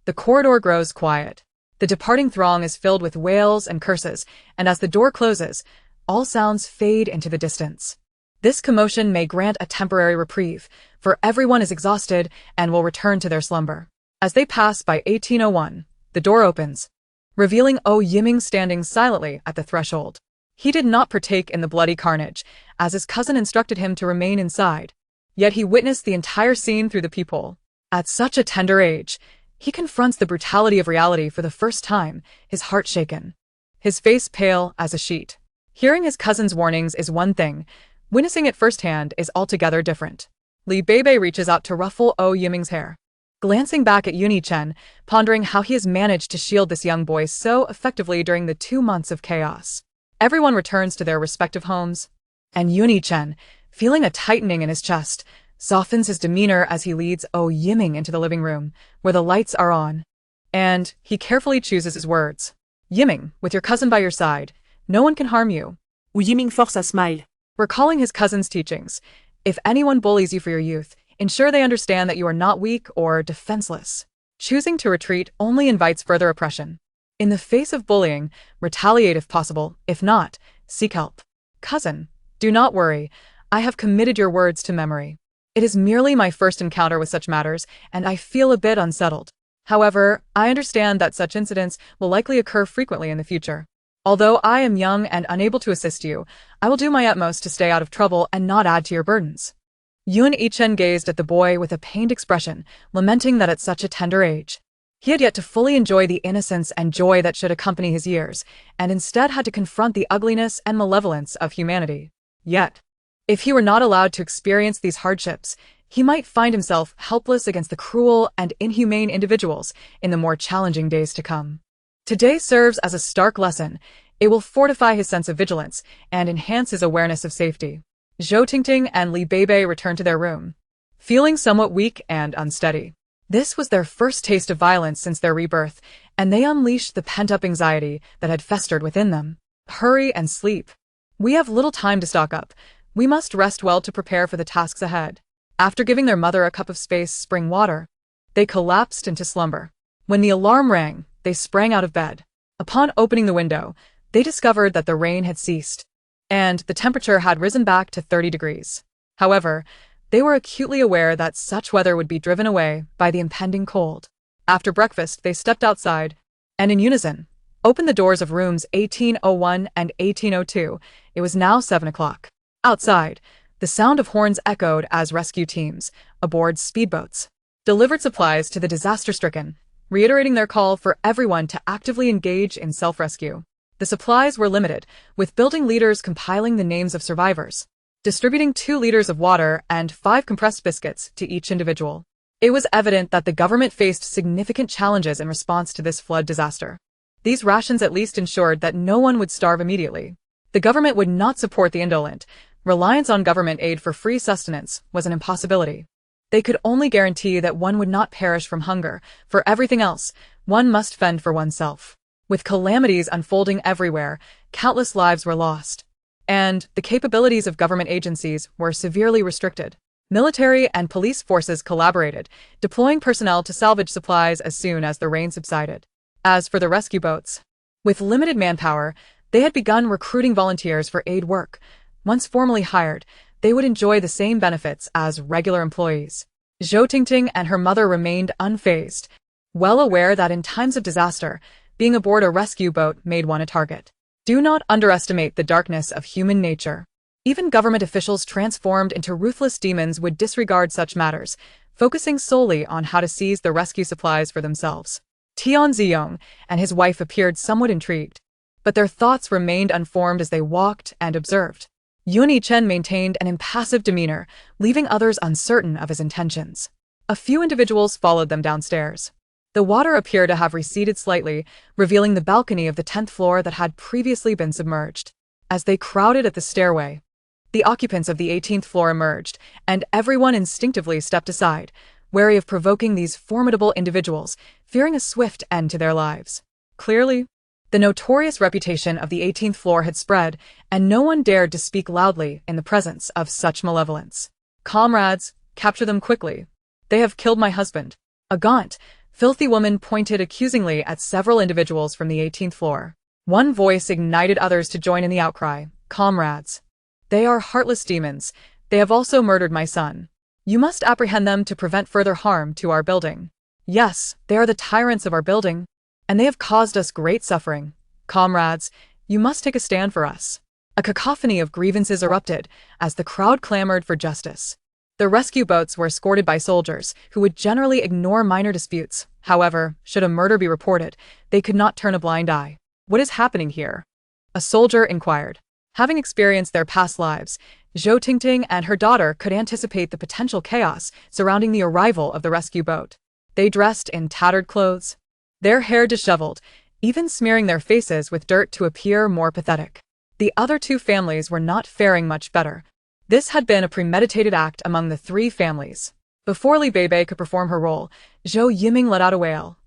the corridor grows quiet. The departing throng is filled with wails and curses, and as the door closes, all sounds fade into the distance. This commotion may grant a temporary reprieve, for everyone is exhausted and will return to their slumber. As they pass by 1801, the door opens, revealing Yiming standing silently at the threshold. He did not partake in the bloody carnage, as his cousin instructed him to remain inside. Yet he witnessed the entire scene through the peephole. At such a tender age, he confronts the brutality of reality for the first time, his heart shaken, his face pale as a sheet. Hearing his cousin's warnings is one thing, witnessing it firsthand is altogether different. Beibei reaches out to ruffle Yiming's hair, glancing back at Chen, pondering how he has managed to shield this young boy so effectively during the 2 months of chaos. Everyone returns to their respective homes, and Chen, feeling a tightening in his chest, softens his demeanor as he leads Yiming into the living room, where the lights are on. And he carefully chooses his words. Yiming, with your cousin by your side, no one can harm you. Yiming force a smile. Recalling his cousin's teachings, if anyone bullies you for your youth, ensure they understand that you are not weak or defenseless. Choosing to retreat only invites further oppression. In the face of bullying, retaliate if possible. If not, seek help. Cousin, do not worry. I have committed your words to memory. It is merely my first encounter with such matters, and I feel a bit unsettled. However, I understand that such incidents will likely occur frequently in the future. Although I am young and unable to assist you, I will do my utmost to stay out of trouble and not add to your burdens. Chen gazed at the boy with a pained expression, lamenting that at such a tender age, he had yet to fully enjoy the innocence and joy that should accompany his years, and instead had to confront the ugliness and malevolence of humanity. Yet, if he were not allowed to experience these hardships, he might find himself helpless against the cruel and inhumane individuals in the more challenging days to come. Today serves as a stark lesson. It will fortify his sense of vigilance and enhance his awareness of safety. Zhou Tingting and Beibei returned to their room, feeling somewhat weak and unsteady. This was their first taste of violence since their rebirth, and they unleashed the pent-up anxiety that had festered within them. Hurry and sleep. We have little time to stock up. We must rest well to prepare for the tasks ahead. After giving their mother a cup of space spring water, they collapsed into slumber. When the alarm rang, they sprang out of bed. Upon opening the window, they discovered that the rain had ceased, and the temperature had risen back to 30 degrees. However, they were acutely aware that such weather would be driven away by the impending cold. After breakfast, they stepped outside, and in unison, opened the doors of rooms 1801 and 1802. It was now 7 o'clock. Outside, the sound of horns echoed as rescue teams, aboard speedboats, delivered supplies to the disaster-stricken, reiterating their call for everyone to actively engage in self-rescue. The supplies were limited, with building leaders compiling the names of survivors, distributing 2 liters of water and 5 compressed biscuits to each individual. It was evident that the government faced significant challenges in response to this flood disaster. These rations at least ensured that no one would starve immediately. The government would not support the indolent. Reliance on government aid for free sustenance was an impossibility. They could only guarantee that one would not perish from hunger. For everything else, one must fend for oneself. With calamities unfolding everywhere, countless lives were lost, and the capabilities of government agencies were severely restricted. Military and police forces collaborated, deploying personnel to salvage supplies as soon as the rain subsided. As for the rescue boats, with limited manpower, they had begun recruiting volunteers for aid work. Once formally hired, they would enjoy the same benefits as regular employees. Zhou Tingting and her mother remained unfazed, well aware that in times of disaster, being aboard a rescue boat made one a target. Do not underestimate the darkness of human nature. Even government officials transformed into ruthless demons would disregard such matters, focusing solely on how to seize the rescue supplies for themselves. Tian Ziyong and his wife appeared somewhat intrigued, but their thoughts remained unformed as they walked and observed. Yun Yichen maintained an impassive demeanor, leaving others uncertain of his intentions. A few individuals followed them downstairs. The water appeared to have receded slightly, revealing the balcony of the 10th floor that had previously been submerged. As they crowded at the stairway, the occupants of the 18th floor emerged, and everyone instinctively stepped aside, wary of provoking these formidable individuals, fearing a swift end to their lives. Clearly, the notorious reputation of the 18th floor had spread, and no one dared to speak loudly in the presence of such malevolence. Comrades, capture them quickly. They have killed my husband. A gaunt, filthy woman pointed accusingly at several individuals from the 18th floor. One voice ignited others to join in the outcry. Comrades, they are heartless demons. They have also murdered my son. You must apprehend them to prevent further harm to our building. Yes, they are the tyrants of our building, and they have caused us great suffering. Comrades, you must take a stand for us. A cacophony of grievances erupted as the crowd clamored for justice. The rescue boats were escorted by soldiers who would generally ignore minor disputes. However, should a murder be reported, they could not turn a blind eye. What is happening here? A soldier inquired. Having experienced their past lives, Zhou Tingting and her daughter could anticipate the potential chaos surrounding the arrival of the rescue boat. They dressed in tattered clothes, their hair disheveled, even smearing their faces with dirt to appear more pathetic. The other two families were not faring much better. This had been a premeditated act among the three families. Before Li Beibei could perform her role, Zhou Yiming let out a wail.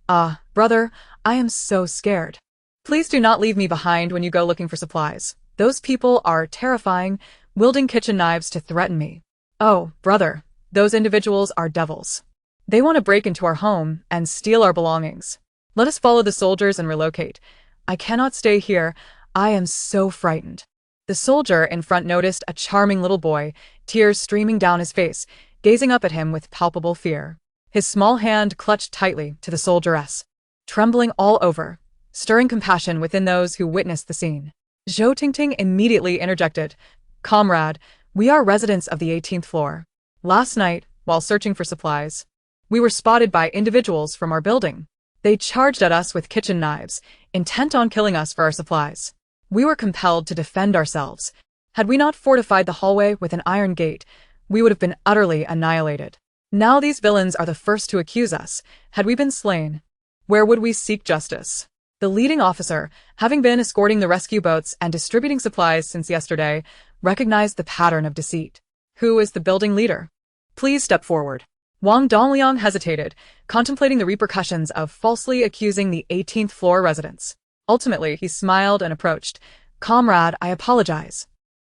Ah, brother, I am so scared. Please do not leave me behind when you go looking for supplies. Those people are terrifying, wielding kitchen knives to threaten me. Oh, brother, those individuals are devils. They want to break into our home and steal our belongings. Let us follow the soldiers and relocate. I cannot stay here. I am so frightened. The soldier in front noticed a charming little boy, tears streaming down his face, gazing up at him with palpable fear. His small hand clutched tightly to the soldieress, trembling all over, stirring compassion within those who witnessed the scene. Zhou Tingting immediately interjected. Comrade, we are residents of the 18th floor. Last night, while searching for supplies, we were spotted by individuals from our building. They charged at us with kitchen knives, intent on killing us for our supplies. We were compelled to defend ourselves. Had we not fortified the hallway with an iron gate, we would have been utterly annihilated. Now these villains are the first to accuse us. Had we been slain, where would we seek justice? The leading officer, having been escorting the rescue boats and distributing supplies since yesterday, recognized the pattern of deceit. Who is the building leader? Please step forward. Wang Dongliang hesitated, contemplating the repercussions of falsely accusing the 18th floor residents. Ultimately, he smiled and approached. Comrade, I apologize.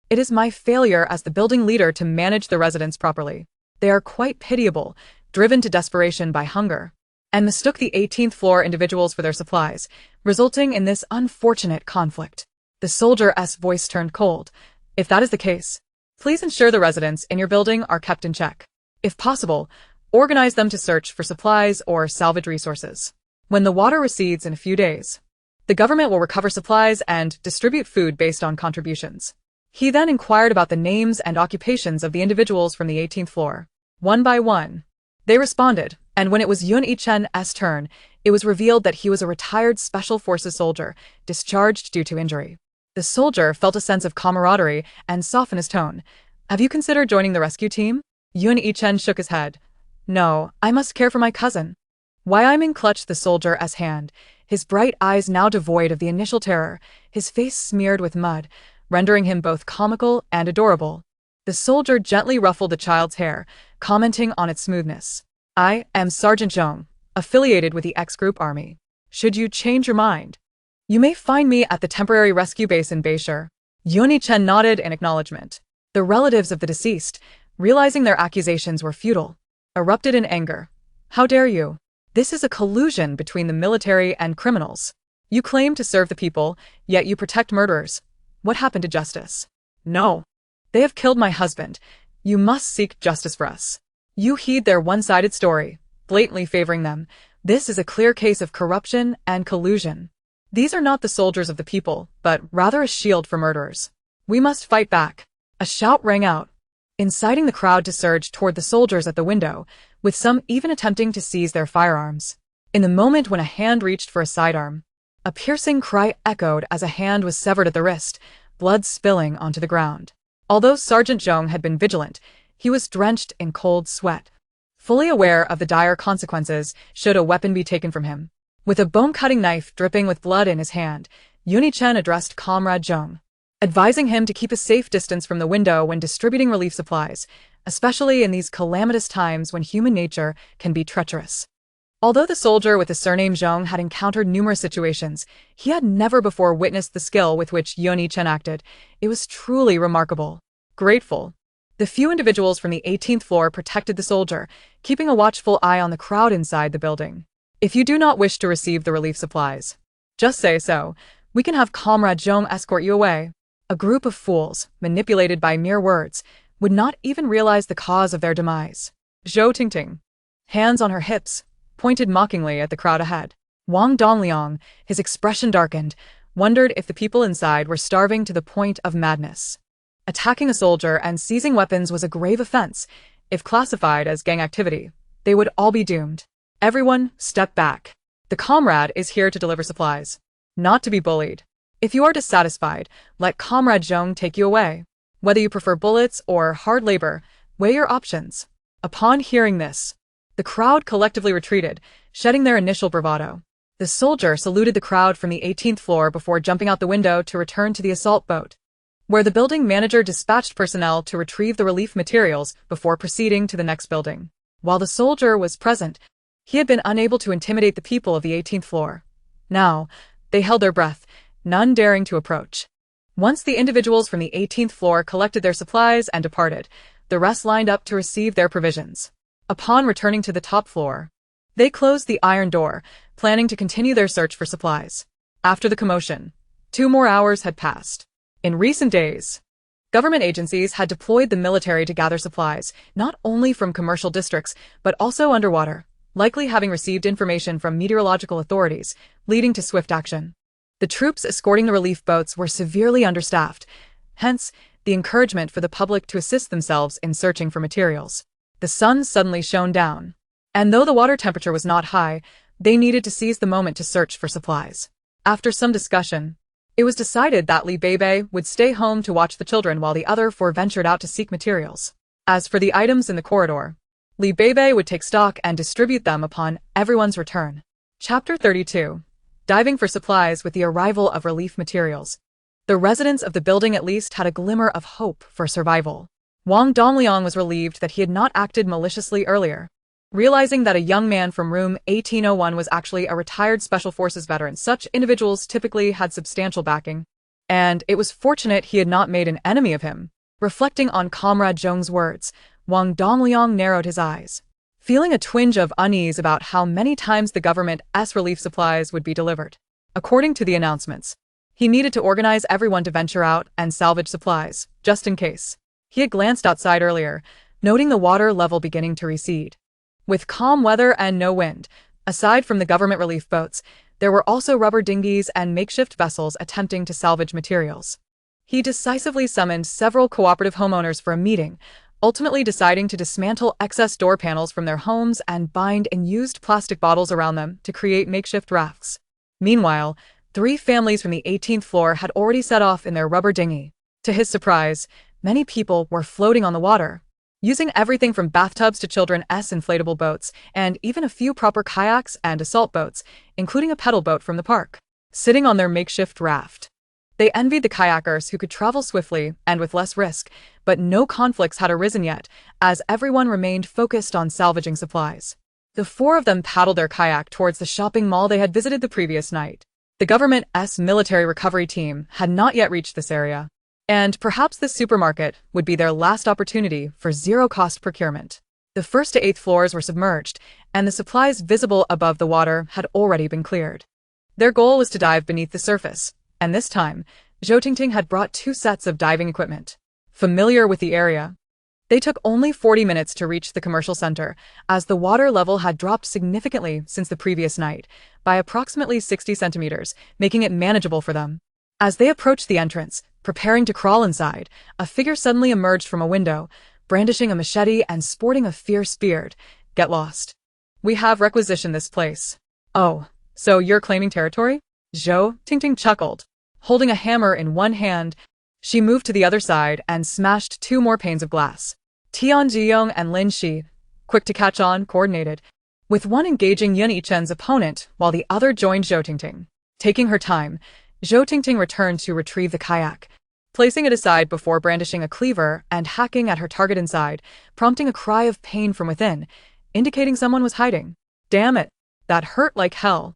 It is my failure as the building leader to manage the residents properly. They are quite pitiable, driven to desperation by hunger, and mistook the 18th floor individuals for their supplies, resulting in this unfortunate conflict. The soldier's voice turned cold. If that is the case, please ensure the residents in your building are kept in check. If possible, organize them to search for supplies or salvage resources. When the water recedes in a few days, the government will recover supplies and distribute food based on contributions. He then inquired about the names and occupations of the individuals from the 18th floor. One by one, they responded, and when it was Yun Yichen's turn, it was revealed that he was a retired Special Forces soldier, discharged due to injury. The soldier felt a sense of camaraderie and softened his tone. Have you considered joining the rescue team? Yun Yichen shook his head. No, I must care for my cousin. Wai Yiming clutched the soldier's hand, his bright eyes now devoid of the initial terror, his face smeared with mud, rendering him both comical and adorable. The soldier gently ruffled the child's hair, commenting on its smoothness. I am Sergeant Zhong, affiliated with the X-Group Army. Should you change your mind, you may find me at the temporary rescue base in Beishur. Yun Yichen nodded in acknowledgement. The relatives of the deceased, realizing their accusations were futile, erupted in anger. How dare you? This is a collusion between the military and criminals. You claim to serve the people, yet you protect murderers. What happened to justice? No. They have killed my husband. You must seek justice for us. You heed their one-sided story, blatantly favoring them, This is a clear case of corruption and collusion. These are not the soldiers of the people, but rather a shield for murderers. We must fight back. A shout rang out, inciting the crowd to surge toward the soldiers at the window, with some even attempting to seize their firearms. In the moment when a hand reached for a sidearm, a piercing cry echoed as a hand was severed at the wrist, blood spilling onto the ground. Although Sergeant Zhong had been vigilant, he was drenched in cold sweat, fully aware of the dire consequences should a weapon be taken from him. With a bone-cutting knife dripping with blood in his hand, Yuni Chen addressed Comrade Zhong, advising him to keep a safe distance from the window when distributing relief supplies, especially in these calamitous times when human nature can be treacherous. Although the soldier with the surname Zhong had encountered numerous situations, he had never before witnessed the skill with which Yuni Chen acted. It was truly remarkable. Grateful. The few individuals from the 18th floor protected the soldier, keeping a watchful eye on the crowd inside the building. If you do not wish to receive the relief supplies, just say so. We can have Comrade Zhong escort you away. A group of fools, manipulated by mere words, would not even realize the cause of their demise. Zhou Tingting, hands on her hips, pointed mockingly at the crowd ahead. Wang Dongliang, his expression darkened, wondered if the people inside were starving to the point of madness. Attacking a soldier and seizing weapons was a grave offense. If classified as gang activity, they would all be doomed. Everyone, step back. The comrade is here to deliver supplies, not to be bullied. If you are dissatisfied, let Comrade Zhong take you away. Whether you prefer bullets or hard labor, weigh your options. Upon hearing this, the crowd collectively retreated, shedding their initial bravado. The soldier saluted the crowd from the 18th floor before jumping out the window to return to the assault boat, where the building manager dispatched personnel to retrieve the relief materials before proceeding to the next building. While the soldier was present, he had been unable to intimidate the people of the 18th floor. Now, they held their breath, none daring to approach. Once the individuals from the 18th floor collected their supplies and departed, the rest lined up to receive their provisions. Upon returning to the top floor, they closed the iron door, planning to continue their search for supplies. After the commotion, 2 more hours had passed. In recent days, government agencies had deployed the military to gather supplies, not only from commercial districts, but also underwater, likely having received information from meteorological authorities, leading to swift action. The troops escorting the relief boats were severely understaffed, hence the encouragement for the public to assist themselves in searching for materials. The sun suddenly shone down, and though the water temperature was not high, they needed to seize the moment to search for supplies. After some discussion, it was decided that Beibei would stay home to watch the children while the other 4 ventured out to seek materials. As for the items in the corridor, Beibei would take stock and distribute them upon everyone's return. Chapter 32. Diving for supplies with the arrival of relief materials. The residents of the building at least had a glimmer of hope for survival. Wang Dongliang was relieved that he had not acted maliciously earlier. Realizing that a young man from room 1801 was actually a retired Special Forces veteran, such individuals typically had substantial backing, and it was fortunate he had not made an enemy of him. Reflecting on Comrade Zhong's words, Wang Dongliang narrowed his eyes, feeling a twinge of unease about how many times the government's relief supplies would be delivered. According to the announcements, he needed to organize everyone to venture out and salvage supplies, just in case. He had glanced outside earlier, noting the water level beginning to recede. With calm weather and no wind, aside from the government relief boats, there were also rubber dinghies and makeshift vessels attempting to salvage materials. He decisively summoned several cooperative homeowners for a meeting, ultimately deciding to dismantle excess door panels from their homes and bind in used plastic bottles around them to create makeshift rafts. Meanwhile, 3 families from the 18th floor had already set off in their rubber dinghy. To his surprise, many people were floating on the water, using everything from bathtubs to children's inflatable boats, and even a few proper kayaks and assault boats, including a pedal boat from the park. Sitting on their makeshift raft, they envied the kayakers who could travel swiftly and with less risk, but no conflicts had arisen yet, as everyone remained focused on salvaging supplies. The 4 of them paddled their kayak towards the shopping mall they had visited the previous night. The government's military recovery team had not yet reached this area, and perhaps this supermarket would be their last opportunity for zero-cost procurement. The 1st to 8th floors were submerged, and the supplies visible above the water had already been cleared. Their goal was to dive beneath the surface, and this time, Zhou Tingting had brought 2 sets of diving equipment. Familiar with the area, They took only 40 minutes to reach the commercial center, as the water level had dropped significantly since the previous night, by approximately 60 centimeters, making it manageable for them. As they approached the entrance, preparing to crawl inside, a figure suddenly emerged from a window, brandishing a machete and sporting a fierce beard. Get lost. We have requisitioned this place. Oh, so you're claiming territory? Zhou Tingting chuckled. Holding a hammer in one hand, she moved to the other side and smashed two more panes of glass. Tian Ziyong and Lin Shi, quick to catch on, coordinated, with one engaging Yun Yichen's opponent while the other joined Zhou Tingting. Taking her time, Zhou Tingting returned to retrieve the kayak, placing it aside before brandishing a cleaver and hacking at her target inside, prompting a cry of pain from within, indicating someone was hiding. Damn it, that hurt like hell.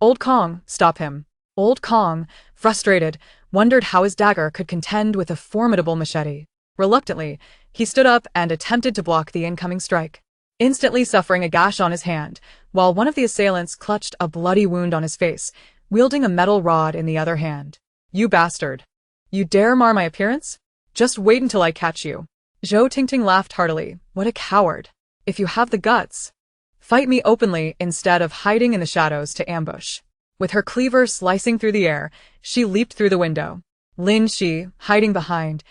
Old Kong, stop him. Old Kong, frustrated, wondered how his dagger could contend with a formidable machete. Reluctantly, he stood up and attempted to block the incoming strike, instantly suffering a gash on his hand, while one of the assailants clutched a bloody wound on his face, wielding a metal rod in the other hand. You bastard. You dare mar my appearance? Just wait until I catch you. Zhou Tingting laughed heartily. What a coward. If you have the guts, fight me openly instead of hiding in the shadows to ambush. With her cleaver slicing through the air, she leaped through the window. Lin Shi, hiding behind,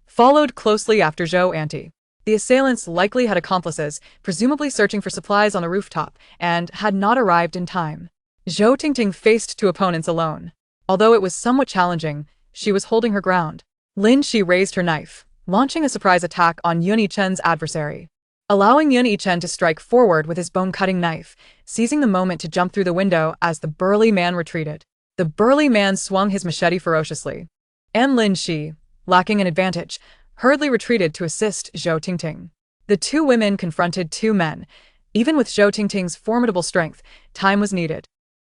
followed closely after Zhou Anti. The assailants likely had accomplices, presumably searching for supplies on the rooftop, and had not arrived in time. Zhou Tingting faced two opponents alone. Although it was somewhat challenging, she was holding her ground. Lin Shi raised her knife, launching a surprise attack on Yun Yichen's adversary, allowing Yun Yichen to strike forward with his bone-cutting knife, seizing the moment to jump through the window as the burly man retreated. The burly man swung his machete ferociously, and Lin Shi, lacking an advantage, hurriedly retreated to assist Zhou Tingting. The two women confronted two men. Even with Zhou Tingting's formidable strength, time was needed.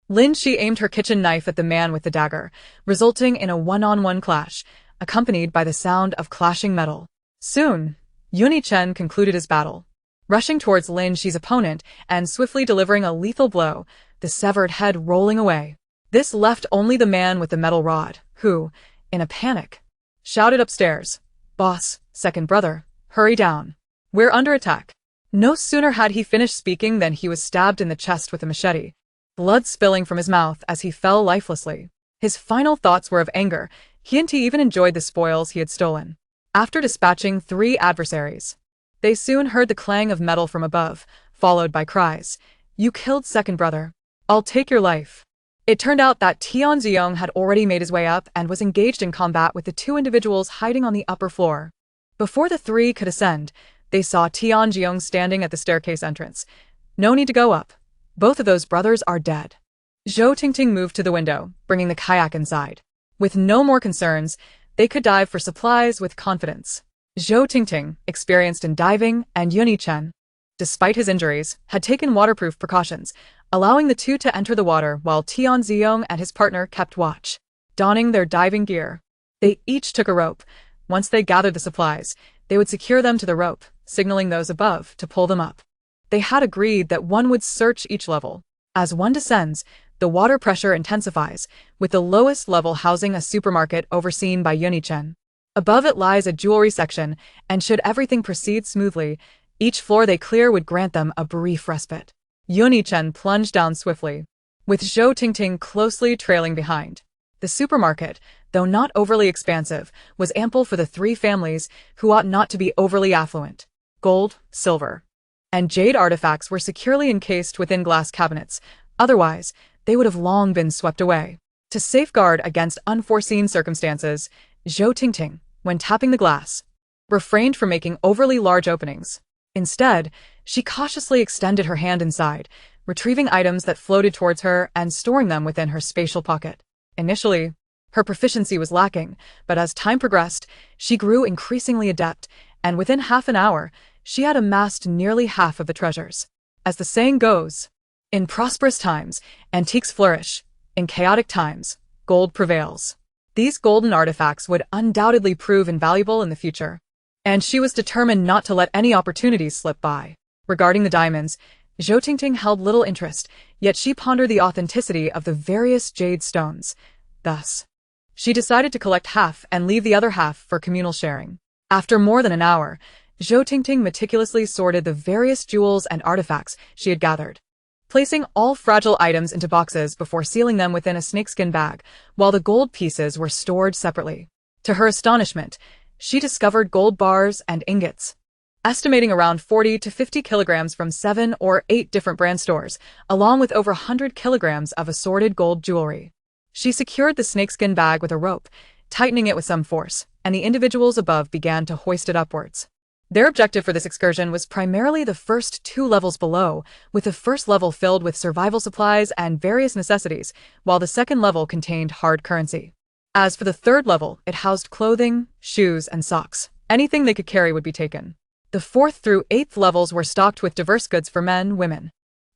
Lin Shi aimed her kitchen knife at the man with the dagger, resulting in a one-on-one clash, accompanied by the sound of clashing metal. Soon, Yun Yichen concluded his battle, rushing towards Lin Shi's opponent and swiftly delivering a lethal blow, the severed head rolling away. This left only the man with the metal rod, who, in a panic, shouted upstairs, "Boss, second brother, hurry down. We're under attack." No sooner had he finished speaking than he was stabbed in the chest with a machete, blood spilling from his mouth as he fell lifelessly. His final thoughts were of anger. He even enjoyed the spoils he had stolen. After dispatching three adversaries, they soon heard the clang of metal from above, followed by cries, "You killed second brother. I'll take your life." It turned out that Tian Ziyong had already made his way up and was engaged in combat with the two individuals hiding on the upper floor. Before the three could ascend, they saw Tian Ziyong standing at the staircase entrance. No need to go up. Both of those brothers are dead. Zhou Tingting moved to the window, bringing the kayak inside. With no more concerns, they could dive for supplies with confidence. Zhou Tingting, experienced in diving, and Yun Yichen, despite his injuries, had taken waterproof precautions, allowing the two to enter the water while Tian Ziyong and his partner kept watch. Donning their diving gear, they each took a rope. Once they gathered the supplies, they would secure them to the rope, signaling those above to pull them up. They had agreed that one would search each level. As one descends, the water pressure intensifies, with the lowest level housing a supermarket overseen by Yun Yichen. Above it lies a jewelry section, and should everything proceed smoothly, each floor they clear would grant them a brief respite. Yun Yichen plunged down swiftly, with Zhou Tingting closely trailing behind. The supermarket, though not overly expansive, was ample for the three families who ought not to be overly affluent. Gold, silver, and jade artifacts were securely encased within glass cabinets. Otherwise, they would have long been swept away. To safeguard against unforeseen circumstances, Zhou Tingting, when tapping the glass, refrained from making overly large openings. Instead, she cautiously extended her hand inside, retrieving items that floated towards her and storing them within her spatial pocket. Initially, her proficiency was lacking, but as time progressed, she grew increasingly adept, and within half an hour, she had amassed nearly half of the treasures. As the saying goes, in prosperous times, antiques flourish. In chaotic times, gold prevails. These golden artifacts would undoubtedly prove invaluable in the future, and she was determined not to let any opportunities slip by. Regarding the diamonds, Zhou Tingting held little interest, yet she pondered the authenticity of the various jade stones. Thus, she decided to collect half and leave the other half for communal sharing. After more than an hour, Zhou Tingting meticulously sorted the various jewels and artifacts she had gathered, placing all fragile items into boxes before sealing them within a snakeskin bag, while the gold pieces were stored separately. To her astonishment, she discovered gold bars and ingots, estimating around 40 to 50 kilograms from 7 or 8 different brand stores, along with over 100 kilograms of assorted gold jewelry. She secured the snakeskin bag with a rope, tightening it with some force, and the individuals above began to hoist it upwards. Their objective for this excursion was primarily the first 2 levels below, with the first level filled with survival supplies and various necessities, while the second level contained hard currency. As for the third level, it housed clothing, shoes, and socks. Anything they could carry would be taken. The 4th through 8th levels were stocked with diverse goods for men, women,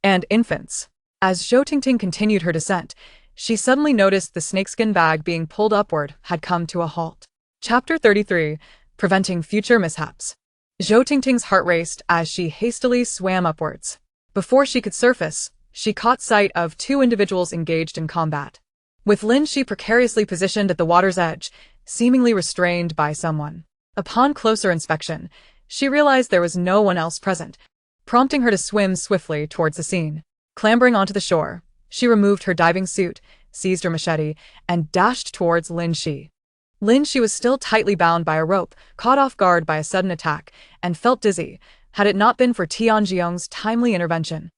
and infants. As Zhou Tingting continued her descent, she suddenly noticed the snakeskin bag being pulled upward had come to a halt. Chapter 33. Preventing Future Mishaps. Zhou Tingting's heart raced as she hastily swam upwards. Before she could surface, she caught sight of 2 individuals engaged in combat, with Lin Shi precariously positioned at the water's edge, seemingly restrained by someone. Upon closer inspection, she realized there was no one else present, prompting her to swim swiftly towards the scene. Clambering onto the shore, she removed her diving suit, seized her machete, and dashed towards Lin Shi. Lin Shi was still tightly bound by a rope, caught off guard by a sudden attack, and felt dizzy, had it not been for Tianjiong's timely intervention.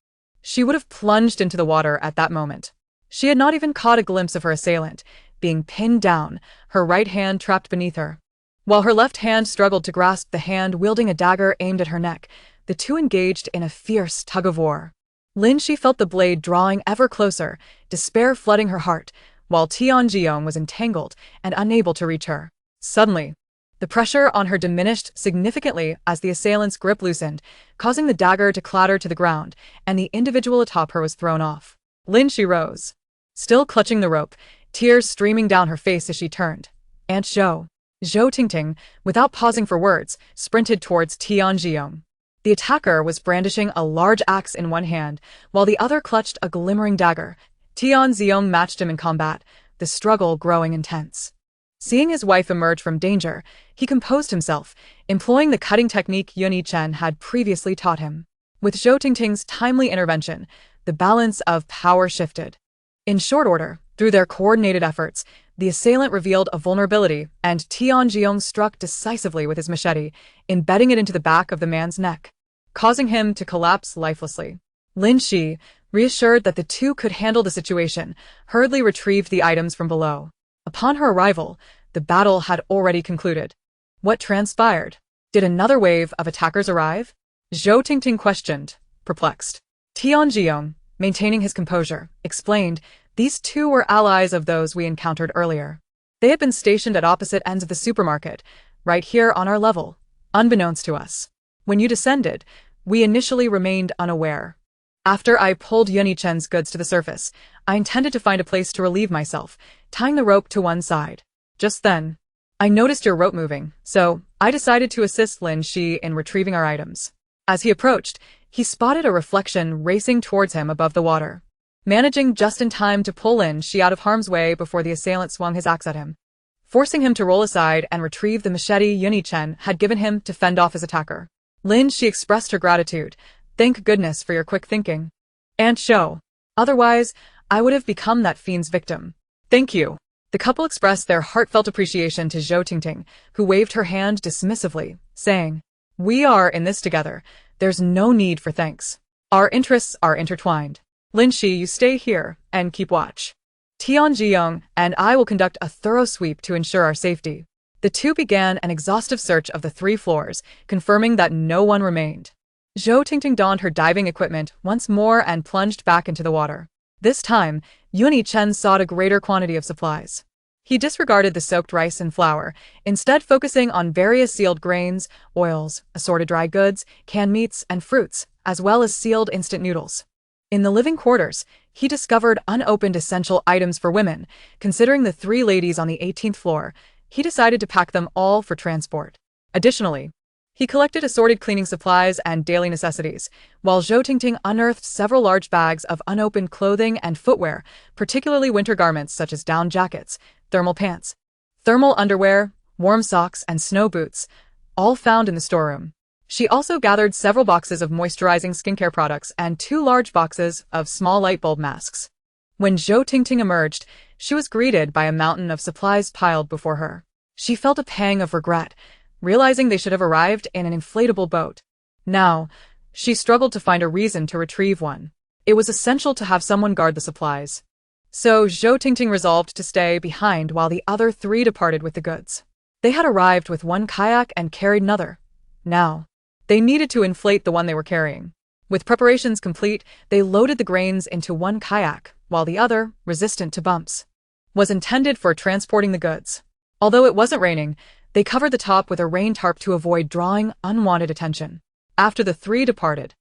She would have plunged into the water at that moment. She had not even caught a glimpse of her assailant, being pinned down, her right hand trapped beneath her. While her left hand struggled to grasp the hand wielding a dagger aimed at her neck, the two engaged in a fierce tug-of-war. Lin Shi felt the blade drawing ever closer, despair flooding her heart, while Tianjiong was entangled and unable to reach her. Suddenly, the pressure on her diminished significantly as the assailant's grip loosened, causing the dagger to clatter to the ground, and the individual atop her was thrown off. Lin Shi rose, still clutching the rope, tears streaming down her face as she turned. "Aunt Zhou." Zhou Tingting, without pausing for words, sprinted towards Tianjiong. The attacker was brandishing a large axe in one hand, while the other clutched a glimmering dagger. Tianjiong matched him in combat, the struggle growing intense. Seeing his wife emerge from danger, he composed himself, employing the cutting technique Yun Chen had previously taught him. With Zhou Tingting's timely intervention, the balance of power shifted. In short order, through their coordinated efforts, the assailant revealed a vulnerability, and Tianjiong struck decisively with his machete, embedding it into the back of the man's neck, causing him to collapse lifelessly. Lin Shi, reassured that the two could handle the situation, hurriedly retrieved the items from below. Upon her arrival, the battle had already concluded. What transpired? Did another wave of attackers arrive? Zhou Tingting questioned, perplexed. Tianjiong, maintaining his composure, explained, these two were allies of those we encountered earlier. They had been stationed at opposite ends of the supermarket, right here on our level, unbeknownst to us. When you descended, we initially remained unaware. After I pulled Yun Chen's goods to the surface, I intended to find a place to relieve myself, tying the rope to one side. Just then, I noticed your rope moving, so I decided to assist Lin Shi in retrieving our items. As he approached, he spotted a reflection racing towards him above the water, managing just in time to pull Lin Shi out of harm's way before the assailant swung his axe at him, forcing him to roll aside and retrieve the machete Yun Chen had given him to fend off his attacker. Lin Shi expressed her gratitude. Thank goodness for your quick thinking, Aunt Zhou. Otherwise, I would have become that fiend's victim. Thank you. The couple expressed their heartfelt appreciation to Zhou Tingting, who waved her hand dismissively, saying, We are in this together. There's no need for thanks. Our interests are intertwined. Lin Shi, you stay here and keep watch. Tianjiong and I will conduct a thorough sweep to ensure our safety. The two began an exhaustive search of the 3 floors, confirming that no one remained. Zhou Tingting donned her diving equipment once more and plunged back into the water. This time, Yun Chen sought a greater quantity of supplies. He disregarded the soaked rice and flour, instead focusing on various sealed grains, oils, assorted dry goods, canned meats, and fruits, as well as sealed instant noodles. In the living quarters, he discovered unopened essential items for women. Considering the 3 ladies on the 18th floor, he decided to pack them all for transport. Additionally, he collected assorted cleaning supplies and daily necessities, while Zhou Tingting unearthed several large bags of unopened clothing and footwear, particularly winter garments such as down jackets, thermal pants, thermal underwear, warm socks, and snow boots, all found in the storeroom. She also gathered several boxes of moisturizing skincare products and 2 large boxes of small light bulb masks. When Zhou Tingting emerged, she was greeted by a mountain of supplies piled before her. She felt a pang of regret, realizing they should have arrived in an inflatable boat. Now, she struggled to find a reason to retrieve one. It was essential to have someone guard the supplies. So Zhou Tingting resolved to stay behind while the other 3 departed with the goods. They had arrived with 1 kayak and carried another. Now, they needed to inflate the one they were carrying. With preparations complete, they loaded the grains into 1 kayak, while the other, resistant to bumps, was intended for transporting the goods. Although it wasn't raining, they covered the top with a rain tarp to avoid drawing unwanted attention. After the 3 departed,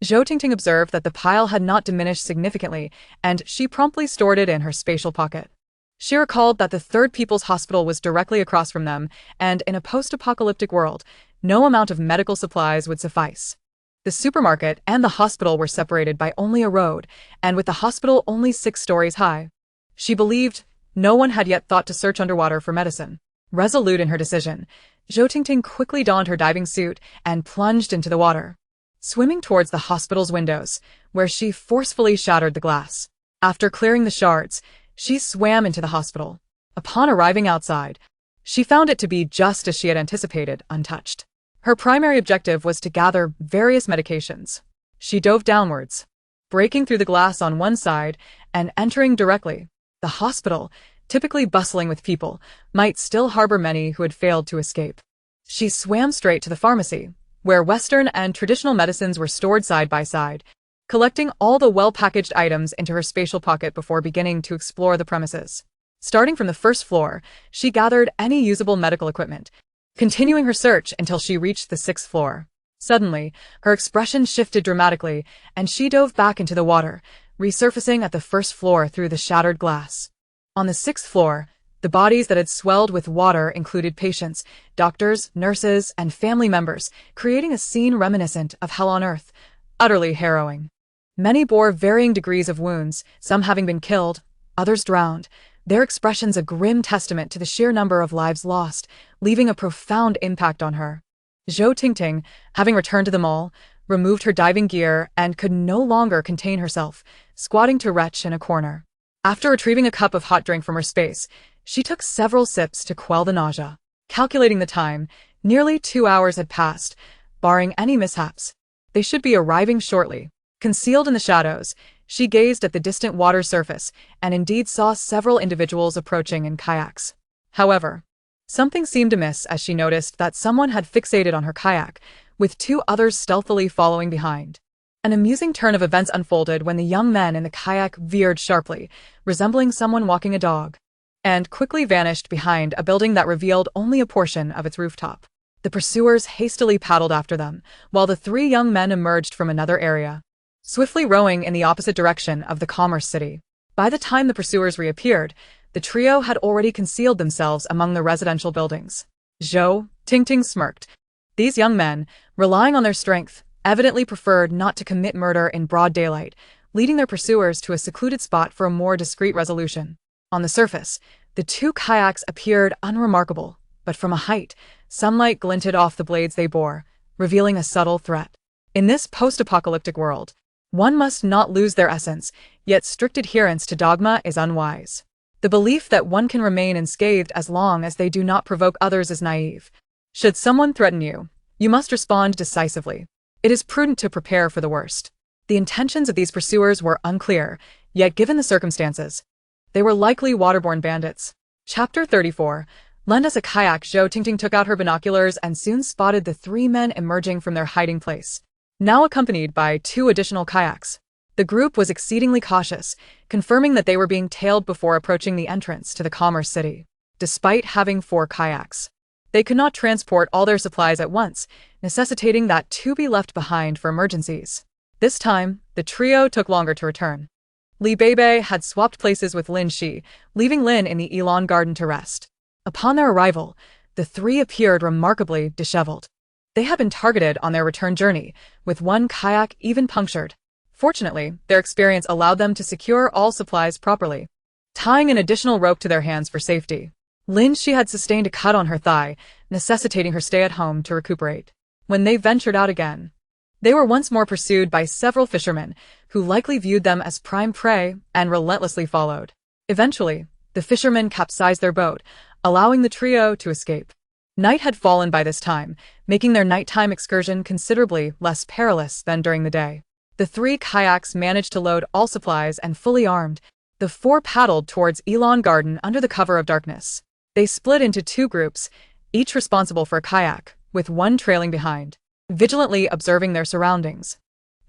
Zhou Tingting observed that the pile had not diminished significantly, and she promptly stored it in her spatial pocket. She recalled that the Third People's Hospital was directly across from them, and in a post-apocalyptic world, no amount of medical supplies would suffice. The supermarket and the hospital were separated by only a road, and with the hospital only 6 stories high. She believed no one had yet thought to search underwater for medicine. Resolute in her decision, Zhou Tingting quickly donned her diving suit and plunged into the water, swimming towards the hospital's windows, where she forcefully shattered the glass. After clearing the shards, she swam into the hospital. Upon arriving outside, she found it to be just as she had anticipated, untouched. Her primary objective was to gather various medications. She dove downwards, breaking through the glass on one side and entering directly. The hospital, typically bustling with people, might still harbor many who had failed to escape. She swam straight to the pharmacy, where Western and traditional medicines were stored side by side, collecting all the well-packaged items into her spatial pocket before beginning to explore the premises. Starting from the first floor, she gathered any usable medical equipment, continuing her search until she reached the 6th floor. Suddenly, her expression shifted dramatically, and she dove back into the water, resurfacing at the 1st floor through the shattered glass. On the 6th floor, the bodies that had swelled with water included patients, doctors, nurses, and family members, creating a scene reminiscent of hell on earth, utterly harrowing. Many bore varying degrees of wounds, some having been killed, others drowned, their expressions a grim testament to the sheer number of lives lost, leaving a profound impact on her. Zhou Tingting, having returned to the mall, removed her diving gear and could no longer contain herself, squatting to retch in a corner. After retrieving a cup of hot drink from her space, she took several sips to quell the nausea. Calculating the time, nearly 2 hours had passed, barring any mishaps. They should be arriving shortly. Concealed in the shadows, she gazed at the distant water surface and indeed saw several individuals approaching in kayaks. However, something seemed amiss as she noticed that someone had fixated on her kayak, with 2 others stealthily following behind. An amusing turn of events unfolded when the young men in the kayak veered sharply, resembling someone walking a dog, and quickly vanished behind a building that revealed only a portion of its rooftop. The pursuers hastily paddled after them, while the 3 young men emerged from another area, swiftly rowing in the opposite direction of the commerce city. By the time the pursuers reappeared, the trio had already concealed themselves among the residential buildings. Zhou Tingting smirked. These young men, relying on their strength, evidently preferred not to commit murder in broad daylight, leading their pursuers to a secluded spot for a more discreet resolution. On the surface, the 2 kayaks appeared unremarkable, but from a height, sunlight glinted off the blades they bore, revealing a subtle threat. In this post-apocalyptic world, one must not lose their essence, yet strict adherence to dogma is unwise. The belief that one can remain unscathed as long as they do not provoke others is naive. Should someone threaten you, you must respond decisively. It is prudent to prepare for the worst. The intentions of these pursuers were unclear, yet given the circumstances, they were likely waterborne bandits. Chapter 34. Lend us a kayak. Zhou Tingting took out her binoculars and soon spotted the 3 men emerging from their hiding place, now accompanied by 2 additional kayaks. The group was exceedingly cautious, confirming that they were being tailed before approaching the entrance to the commerce city. Despite having 4 kayaks, they could not transport all their supplies at once, necessitating that 2 be left behind for emergencies. This time, the trio took longer to return. Beibei had swapped places with Lin Shi, leaving Lin in the Elon garden to rest. Upon their arrival, the 3 appeared remarkably disheveled. They had been targeted on their return journey, with 1 kayak even punctured. Fortunately, their experience allowed them to secure all supplies properly, tying an additional rope to their hands for safety. Lin Shi had sustained a cut on her thigh, necessitating her stay at home to recuperate. when they ventured out again. They were once more pursued by several fishermen, who likely viewed them as prime prey and relentlessly followed. Eventually, the fishermen capsized their boat, allowing the trio to escape. Night had fallen by this time, making their nighttime excursion considerably less perilous than during the day. The 3 kayaks managed to load all supplies, and fully armed, the 4 paddled towards Elon Garden under the cover of darkness. They split into 2 groups, each responsible for a kayak, with one trailing behind, vigilantly observing their surroundings.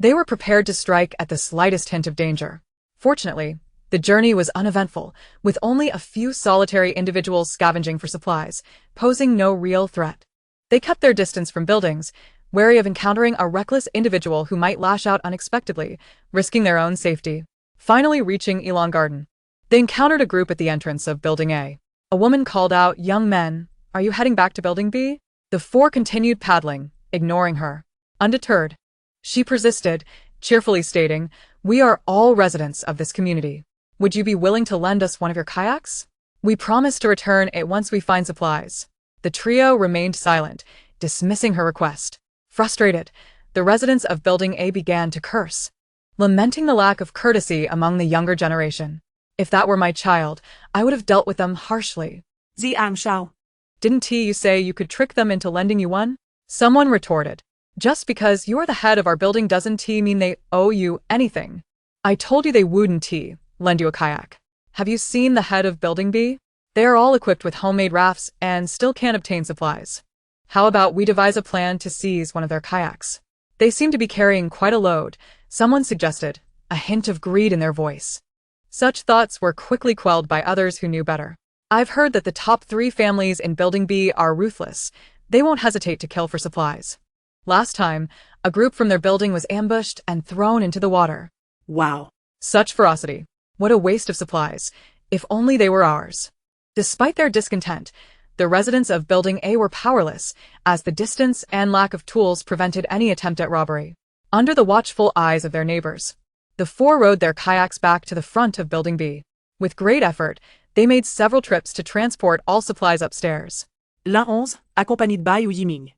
They were prepared to strike at the slightest hint of danger. Fortunately, the journey was uneventful, with only a few solitary individuals scavenging for supplies, posing no real threat. They kept their distance from buildings, wary of encountering a reckless individual who might lash out unexpectedly, risking their own safety. Finally reaching Elon Garden, they encountered a group at the entrance of Building A. A woman called out, "Young men, are you heading back to Building B?" The 4 continued paddling, ignoring her. Undeterred, she persisted, cheerfully stating, "We are all residents of this community. Would you be willing to lend us one of your kayaks? We promise to return it once we find supplies." The trio remained silent, dismissing her request. Frustrated, the residents of Building A began to curse, lamenting the lack of courtesy among the younger generation. "If that were my child, I would have dealt with them harshly." Shao. "Didn't you say you could trick them into lending you one?" Someone retorted. "Just because you're the head of our building doesn't mean they owe you anything. I told you they wouldn't lend you a kayak. Have you seen the head of Building B? They are all equipped with homemade rafts and still can't obtain supplies. How about we devise a plan to seize one of their kayaks? They seem to be carrying quite a load," someone suggested, a hint of greed in their voice. Such thoughts were quickly quelled by others who knew better. "I've heard that the top 3 families in Building B are ruthless. They won't hesitate to kill for supplies. Last time, a group from their building was ambushed and thrown into the water." Wow. Such ferocity. What a waste of supplies. If only they were ours. Despite their discontent, the residents of Building A were powerless, as the distance and lack of tools prevented any attempt at robbery. Under the watchful eyes of their neighbors, the 4 rowed their kayaks back to the front of Building B. With great effort, they made several trips to transport all supplies upstairs. L'A11, accompagné de Bai ou Yiming,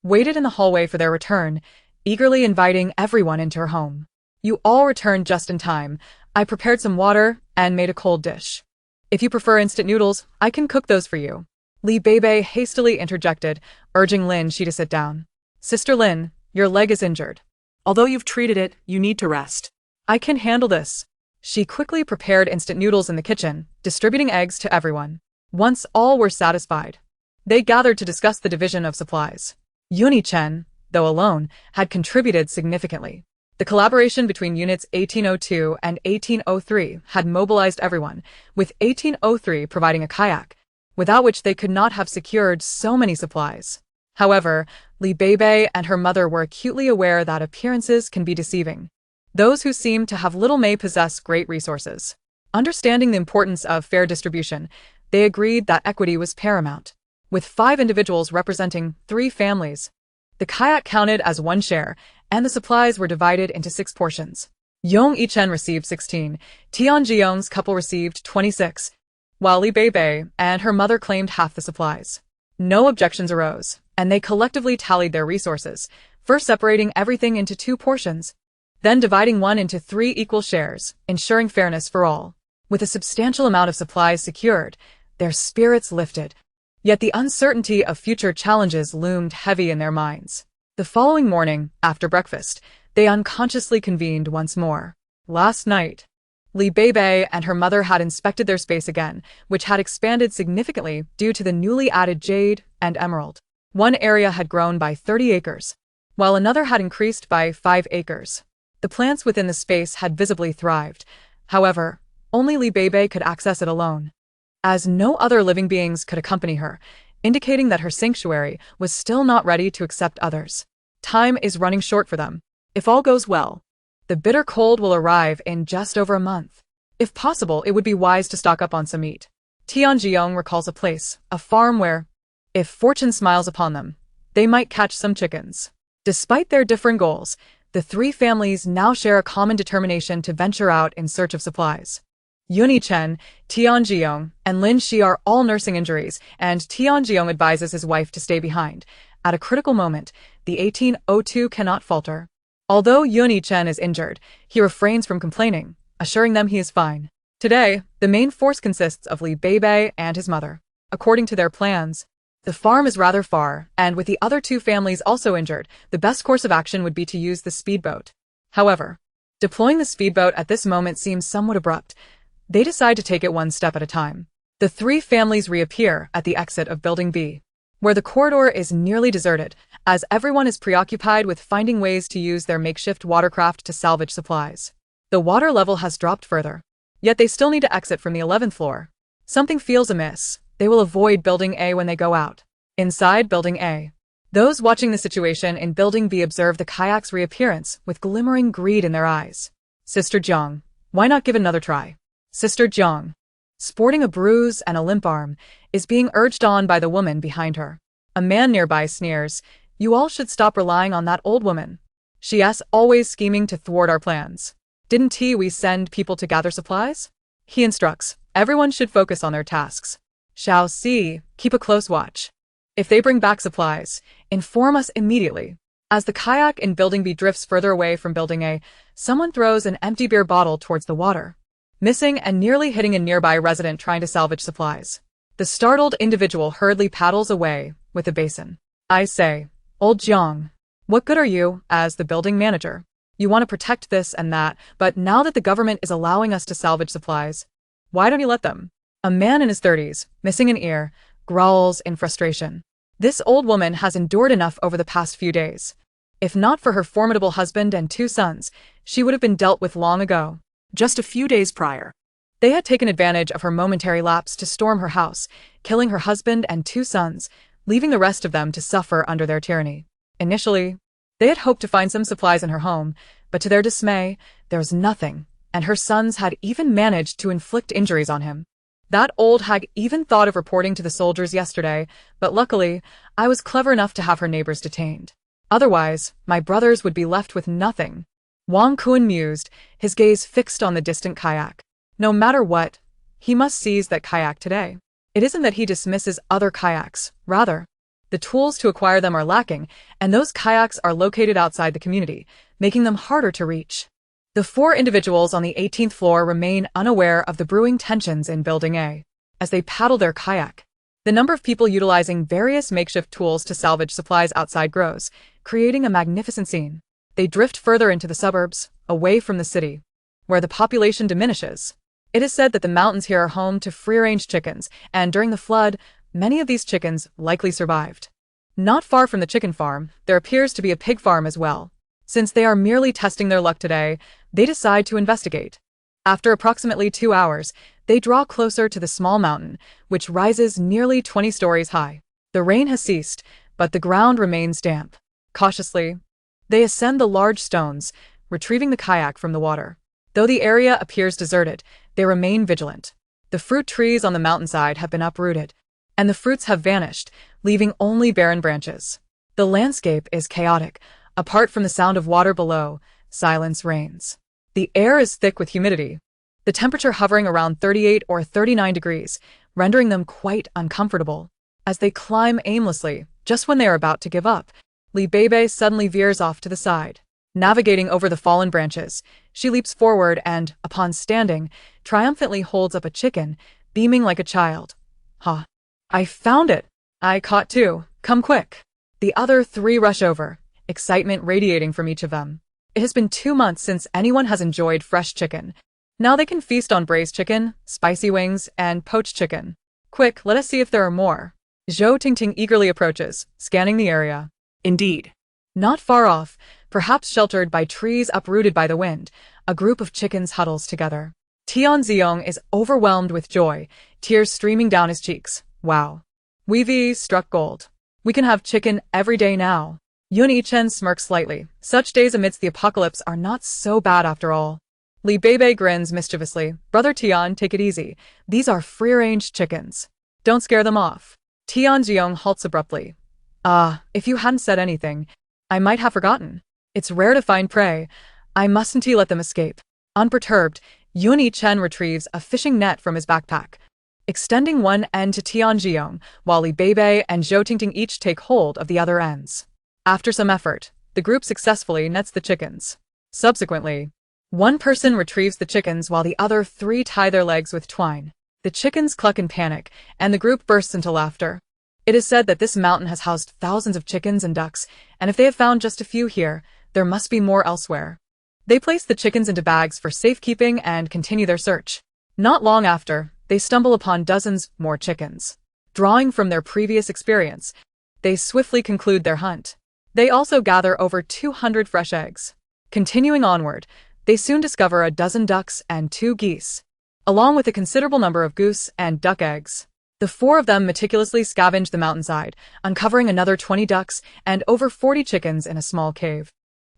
Waited in the hallway for their return, eagerly inviting everyone into her home. "You all returned just in time. I prepared some water and made a cold dish. If you prefer instant noodles, I can cook those for you." Beibei hastily interjected, urging Lin Shi to sit down. "Sister Lin, your leg is injured. Although you've treated it, you need to rest." I can handle this." She quickly prepared instant noodles in the kitchen, distributing eggs to everyone. Once all were satisfied, they gathered to discuss the division of supplies. Chen, though alone, had contributed significantly. The collaboration between Units 1802 and 1803 had mobilized everyone, with 1803 providing a kayak, without which they could not have secured so many supplies. However, Beibei and her mother were acutely aware that appearances can be deceiving. Those who seem to have little may possess great resources. Understanding the importance of fair distribution, they agreed that equity was paramount. With 5 individuals representing 3 families, the kayak counted as 1 share, and the supplies were divided into 6 portions. Yong Yichen received 16, Tianjiong's couple received 26, while Beibei and her mother claimed half the supplies. No objections arose, and they collectively tallied their resources, first separating everything into 2 portions, then dividing one into 3 equal shares, ensuring fairness for all. With a substantial amount of supplies secured, their spirits lifted. Yet the uncertainty of future challenges loomed heavy in their minds. The following morning, after breakfast, they unconsciously convened once more. Last night, Beibei and her mother had inspected their space again, which had expanded significantly due to the newly added jade and emerald. One area had grown by 30 acres, while another had increased by 5 acres. The plants within the space had visibly thrived. However, only Beibei could access it alone, as no other living beings could accompany her, indicating that her sanctuary was still not ready to accept others. Time is running short for them. If all goes well, the bitter cold will arrive in just over a month. If possible, it would be wise to stock up on some meat. Tianjiong recalls a place, a farm where, if fortune smiles upon them, they might catch some chickens. Despite their differing goals, the 3 families now share a common determination to venture out in search of supplies. Chen, Tianjiong, and Lin Shi are all nursing injuries, and Tianjiong advises his wife to stay behind. At a critical moment, the 1802 cannot falter. Although Yun Chen is injured, he refrains from complaining, assuring them he is fine. Today, the main force consists of Li Beibei and his mother. According to their plans, the farm is rather far, and with the other two families also injured, the best course of action would be to use the speedboat. However, deploying the speedboat at this moment seems somewhat abrupt. They decide to take it one step at a time. The three families reappear at the exit of Building B, where the corridor is nearly deserted, as everyone is preoccupied with finding ways to use their makeshift watercraft to salvage supplies. The water level has dropped further, yet they still need to exit from the 11th floor. Something feels amiss. They will avoid Building A when they go out. Inside Building A, those watching the situation in Building B observe the kayak's reappearance with glimmering greed in their eyes. Sister Jiang, why not give another try? Sister Jiang, sporting a bruise and a limp arm, is being urged on by the woman behind her. A man nearby sneers, "You all should stop relying on that old woman. She's always scheming to thwart our plans. Didn't we send people to gather supplies?" He instructs, everyone should focus on their tasks. Shall see, keep a close watch. If they bring back supplies, inform us immediately. As the kayak in Building B drifts further away from Building A, someone throws an empty beer bottle towards the water, missing and nearly hitting a nearby resident trying to salvage supplies. The startled individual hurriedly paddles away with a basin. I say, "Old Jiang, what good are you as the building manager? You want to protect this and that, but now that the government is allowing us to salvage supplies, why don't you let them?" A man in his 30s, missing an ear, growls in frustration. This old woman has endured enough over the past few days. If not for her formidable husband and two sons, she would have been dealt with long ago. Just a few days prior, They had taken advantage of her momentary lapse to storm her house, killing her husband and two sons, leaving the rest of them to suffer under their tyranny. Initially, they had hoped to find some supplies in her home, but to their dismay, there was nothing, and her sons had even managed to inflict injuries on him. That old hag even thought of reporting to the soldiers yesterday, but luckily, I was clever enough to have her neighbors detained. Otherwise, my brothers would be left with nothing. Wang Kun mused, his gaze fixed on the distant kayak. No matter what, he must seize that kayak today. It isn't that he dismisses other kayaks, rather, the tools to acquire them are lacking, and those kayaks are located outside the community, making them harder to reach. The four individuals on the 18th floor remain unaware of the brewing tensions in Building A. As they paddle their kayak, the number of people utilizing various makeshift tools to salvage supplies outside grows, creating a magnificent scene. They drift further into the suburbs, away from the city, where the population diminishes. It is said that the mountains here are home to free-range chickens, and during the flood, many of these chickens likely survived. Not far from the chicken farm, there appears to be a pig farm as well. Since they are merely testing their luck today, they decide to investigate. After approximately 2 hours, they draw closer to the small mountain, which rises nearly 20 stories high. The rain has ceased, but the ground remains damp. Cautiously, they ascend the large stones, retrieving the kayak from the water. Though the area appears deserted, they remain vigilant. The fruit trees on the mountainside have been uprooted, and the fruits have vanished, leaving only barren branches. The landscape is chaotic. Apart from the sound of water below, silence reigns. The air is thick with humidity, the temperature hovering around 38 or 39 degrees, rendering them quite uncomfortable. As they climb aimlessly, just when they are about to give up, Li Beibei suddenly veers off to the side. Navigating over the fallen branches, she leaps forward and, upon standing, triumphantly holds up a chicken, beaming like a child. "Ha! I found it! I caught two! Come quick!" The other three rush over, excitement radiating from each of them. It has been 2 months since anyone has enjoyed fresh chicken. Now they can feast on braised chicken, spicy wings, and poached chicken. "Quick, let us see if there are more." Zhou Tingting eagerly approaches, scanning the area. indeed. Not far off, perhaps sheltered by trees uprooted by the wind, a group of chickens huddles together. Tianziong is overwhelmed with joy, tears streaming down his cheeks. Wow. We've struck gold. We can have chicken every day now. Yun Yichen smirks slightly. Such days amidst the apocalypse are not so bad after all. Li Beibei grins mischievously. "Brother Tian, take it easy. These are free-range chickens. Don't scare them off." Tianziong halts abruptly. If you hadn't said anything, I might have forgotten. It's rare to find prey. I mustn't let them escape. Unperturbed, Yun Yichen retrieves a fishing net from his backpack, extending one end to Tianziong, while Li Beibei and Zhou Tingting each take hold of the other ends. After some effort, the group successfully nets the chickens. Subsequently, one person retrieves the chickens while the other three tie their legs with twine. The chickens cluck in panic, and the group bursts into laughter. It is said that this mountain has housed thousands of chickens and ducks, and if they have found just a few here, there must be more elsewhere. They place the chickens into bags for safekeeping and continue their search. Not long after, they stumble upon dozens more chickens. Drawing from their previous experience, they swiftly conclude their hunt. They also gather over 200 fresh eggs. Continuing onward, they soon discover a dozen ducks and 2 geese, along with a considerable number of goose and duck eggs. The 4 of them meticulously scavenge the mountainside, uncovering another 20 ducks and over 40 chickens in a small cave,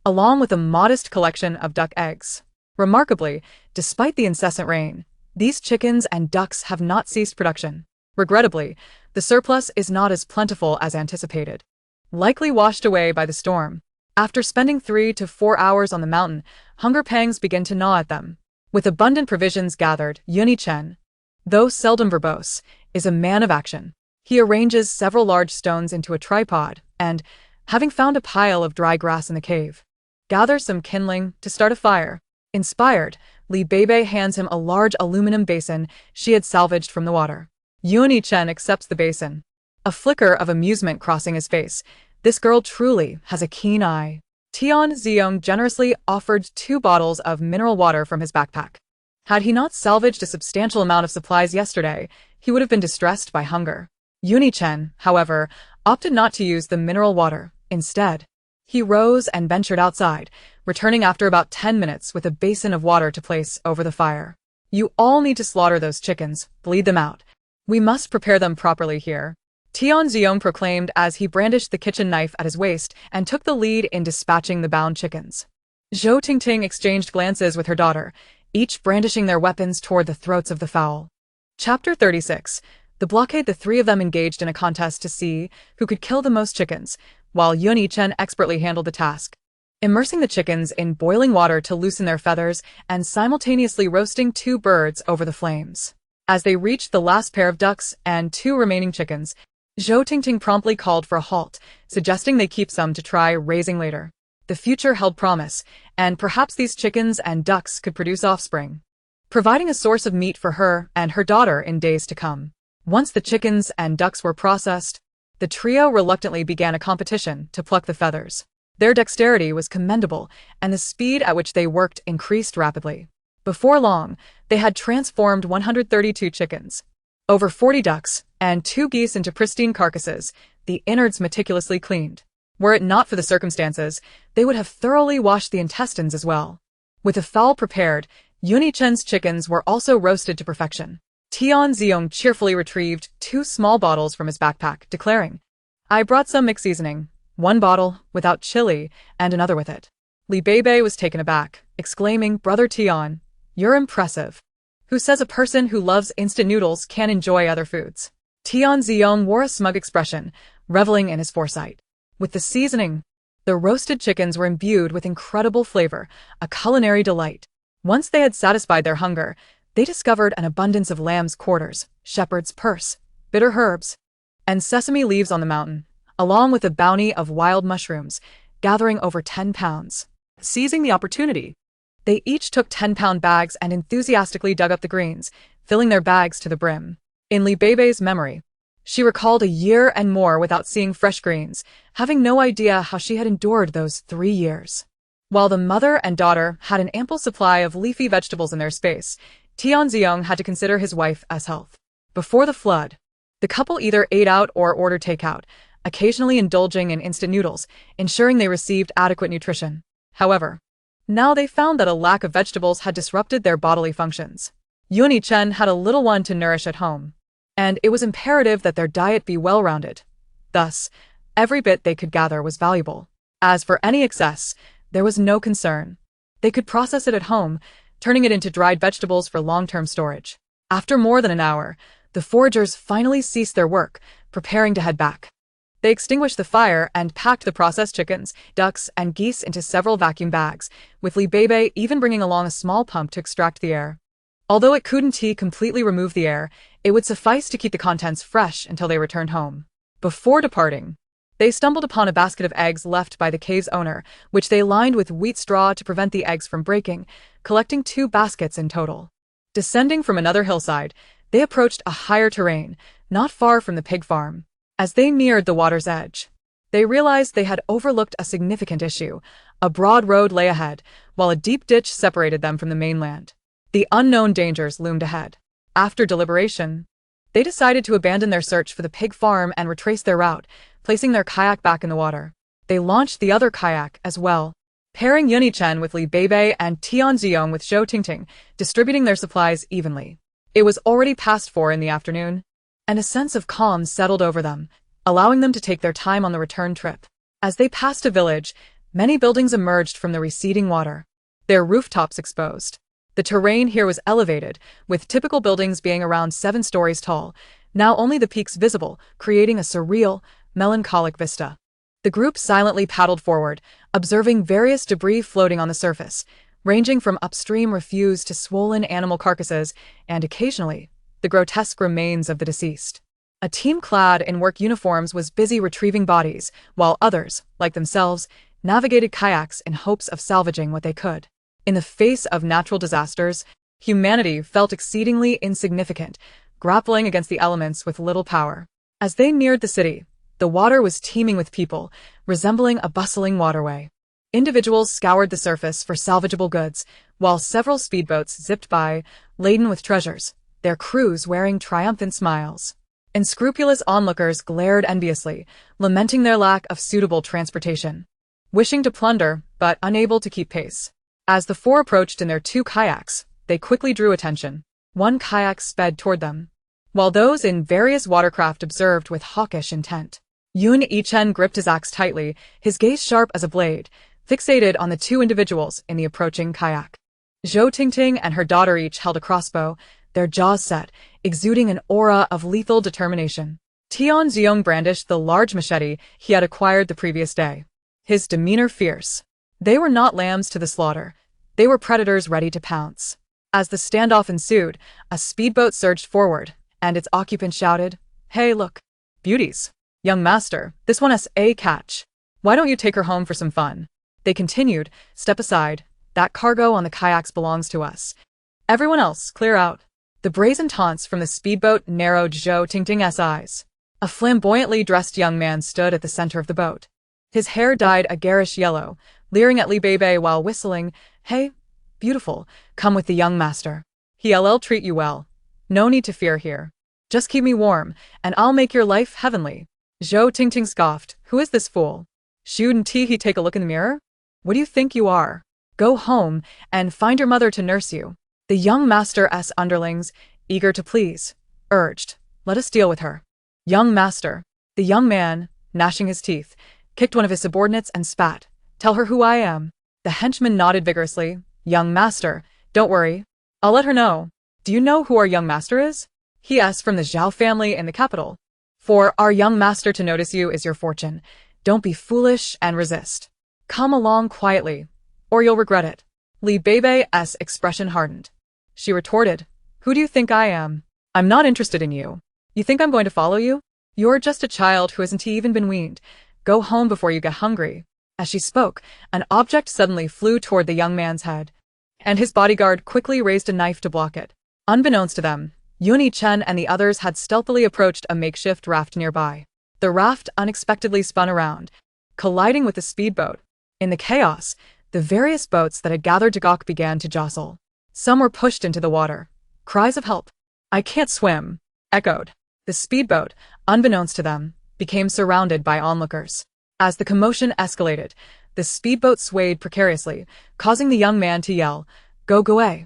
along with a modest collection of duck eggs. Remarkably, despite the incessant rain, these chickens and ducks have not ceased production. Regrettably, the surplus is not as plentiful as anticipated, likely washed away by the storm. After spending 3 to 4 hours on the mountain, hunger pangs begin to gnaw at them. With abundant provisions gathered, Yuni-chen, though seldom verbose, is a man of action. He arranges several large stones into a tripod and, having found a pile of dry grass in the cave, gathers some kindling to start a fire. Inspired, Beibei hands him a large aluminum basin she had salvaged from the water. Yuni-chen accepts the basin, a flicker of amusement crossing his face. This girl truly has a keen eye. Tian generously offered 2 bottles of mineral water from his backpack. Had he not salvaged a substantial amount of supplies yesterday, he would have been distressed by hunger. Yuni-chen, however, opted not to use the mineral water. Instead, he rose and ventured outside, returning after about 10 minutes with a basin of water to place over the fire. You all need to slaughter those chickens, bleed them out. We must prepare them properly here, Tian proclaimed as he brandished the kitchen knife at his waist and took the lead in dispatching the bound chickens. Zhou Tingting exchanged glances with her daughter, each brandishing their weapons toward the throats of the fowl. Chapter 36. The blockade. The 3 of them engaged in a contest to see who could kill the most chickens, while Yuni-chen expertly handled the task, immersing the chickens in boiling water to loosen their feathers and simultaneously roasting 2 birds over the flames. As they reached the last pair of ducks and 2 remaining chickens, Zhou Tingting promptly called for a halt, suggesting they keep some to try raising later. The future held promise, and perhaps these chickens and ducks could produce offspring, providing a source of meat for her and her daughter in days to come. Once the chickens and ducks were processed, the trio reluctantly began a competition to pluck the feathers. Their dexterity was commendable, and the speed at which they worked increased rapidly. Before long, they had transformed 132 chickens, over 40 ducks, and 2 geese into pristine carcasses, the innards meticulously cleaned. Were it not for the circumstances, they would have thoroughly washed the intestines as well. With the fowl prepared, Yuni-chen's chickens were also roasted to perfection. Tian cheerfully retrieved 2 small bottles from his backpack, declaring, "I brought some mixed seasoning, 1 bottle without chili and another with it." Beibei was taken aback, exclaiming, "Brother Tian, you're impressive. Who says a person who loves instant noodles can enjoy other foods?" Tian wore a smug expression, reveling in his foresight. With the seasoning, the roasted chickens were imbued with incredible flavor, a culinary delight. Once they had satisfied their hunger, they discovered an abundance of lamb's quarters, shepherd's purse, bitter herbs, and sesame leaves on the mountain, along with a bounty of wild mushrooms, gathering over 10 pounds. Seizing the opportunity, they each took 10-pound bags and enthusiastically dug up the greens, filling their bags to the brim. In Beibei's memory, she recalled a year and more without seeing fresh greens, having no idea how she had endured those 3 years. While the mother and daughter had an ample supply of leafy vegetables in their space, Tian had to consider his wife as health. Before the flood, the couple either ate out or ordered takeout, occasionally indulging in instant noodles, ensuring they received adequate nutrition. However, now they found that a lack of vegetables had disrupted their bodily functions. Yuni-chen had a little one to nourish at home, and it was imperative that their diet be well-rounded. Thus, every bit they could gather was valuable. As for any excess, there was no concern. They could process it at home, turning it into dried vegetables for long-term storage. After more than an hour, the foragers finally ceased their work, preparing to head back. They extinguished the fire and packed the processed chickens, ducks, and geese into several vacuum bags, with Beibei even bringing along a small pump to extract the air. Although it couldn't completely remove the air, it would suffice to keep the contents fresh until they returned home. Before departing, They stumbled upon a basket of eggs left by the cave's owner, which they lined with wheat straw to prevent the eggs from breaking, collecting 2 baskets in total. Descending from another hillside, they approached a higher terrain, not far from the pig farm. As they neared the water's edge, they realized they had overlooked a significant issue. A broad road lay ahead, while a deep ditch separated them from the mainland. The unknown dangers loomed ahead. After deliberation, they decided to abandon their search for the pig farm and retrace their route, placing their kayak back in the water. They launched the other kayak as well, pairing Yuni Chen with Li Beibei and Tian Ziong with Zhou Tingting, distributing their supplies evenly. It was already past 4 in the afternoon, and a sense of calm settled over them, allowing them to take their time on the return trip. As they passed a village, many buildings emerged from the receding water, their rooftops exposed. The terrain here was elevated, with typical buildings being around 7 stories tall, now only the peaks visible, creating a surreal, melancholic vista. The group silently paddled forward, observing various debris floating on the surface, ranging from upstream refuse to swollen animal carcasses, and occasionally, the grotesque remains of the deceased. A team clad in work uniforms was busy retrieving bodies, while others, like themselves, navigated kayaks in hopes of salvaging what they could. In the face of natural disasters, humanity felt exceedingly insignificant, grappling against the elements with little power. As they neared the city, the water was teeming with people, resembling a bustling waterway. Individuals scoured the surface for salvageable goods, while several speedboats zipped by, laden with treasures, their crews wearing triumphant smiles. Unscrupulous onlookers glared enviously, lamenting their lack of suitable transportation, wishing to plunder, but unable to keep pace. As the 4 approached in their 2 kayaks, they quickly drew attention. 1 kayak sped toward them, while those in various watercraft observed with hawkish intent. Yun Yichen gripped his axe tightly, his gaze sharp as a blade, fixated on the 2 individuals in the approaching kayak. Zhou Tingting and her daughter each held a crossbow, their jaws set, exuding an aura of lethal determination. Tian Ziong brandished the large machete he had acquired the previous day, his demeanor fierce. They were not lambs to the slaughter. They were predators ready to pounce. As the standoff ensued, a speedboat surged forward, and its occupant shouted, "Hey, look. Beauties. Young master, this one's a catch. Why don't you take her home for some fun?" They continued, "Step aside. That cargo on the kayaks belongs to us. Everyone else, clear out." The brazen taunts from the speedboat narrowed Zhou Tingting's eyes. A flamboyantly dressed young man stood at the center of the boat. His hair dyed a garish yellow, leering at Li Beibei while whistling, "Hey, beautiful, come with the young master. He'll treat you well. No need to fear here. Just keep me warm, and I'll make your life heavenly." Zhou Tingting scoffed, "Who is this fool? Shouldn't he take a look in the mirror? What do you think you are? Go home, and find your mother to nurse you." The young master's underlings, eager to please, urged, "Let us deal with her." "Young master." The young man, gnashing his teeth, kicked one of his subordinates and spat, "Tell her who I am." The henchman nodded vigorously, "Young master, don't worry. I'll let her know. Do you know who our young master is? He is from the Zhao family in the capital. For our young master to notice you is your fortune. Don't be foolish and resist. Come along quietly, or you'll regret it." Li Beibei's expression hardened. She retorted, "Who do you think I am? I'm not interested in you. You think I'm going to follow you? You're just a child who hasn't even been weaned. Go home before you get hungry." As she spoke, an object suddenly flew toward the young man's head, and his bodyguard quickly raised a knife to block it. Unbeknownst to them, Yuni Chen and the others had stealthily approached a makeshift raft nearby. The raft unexpectedly spun around, colliding with the speedboat. In the chaos, the various boats that had gathered to gawk began to jostle. Some were pushed into the water. Cries of help, "I can't swim," echoed. The speedboat, unbeknownst to them, became surrounded by onlookers. As the commotion escalated, the speedboat swayed precariously, causing the young man to yell, Go away.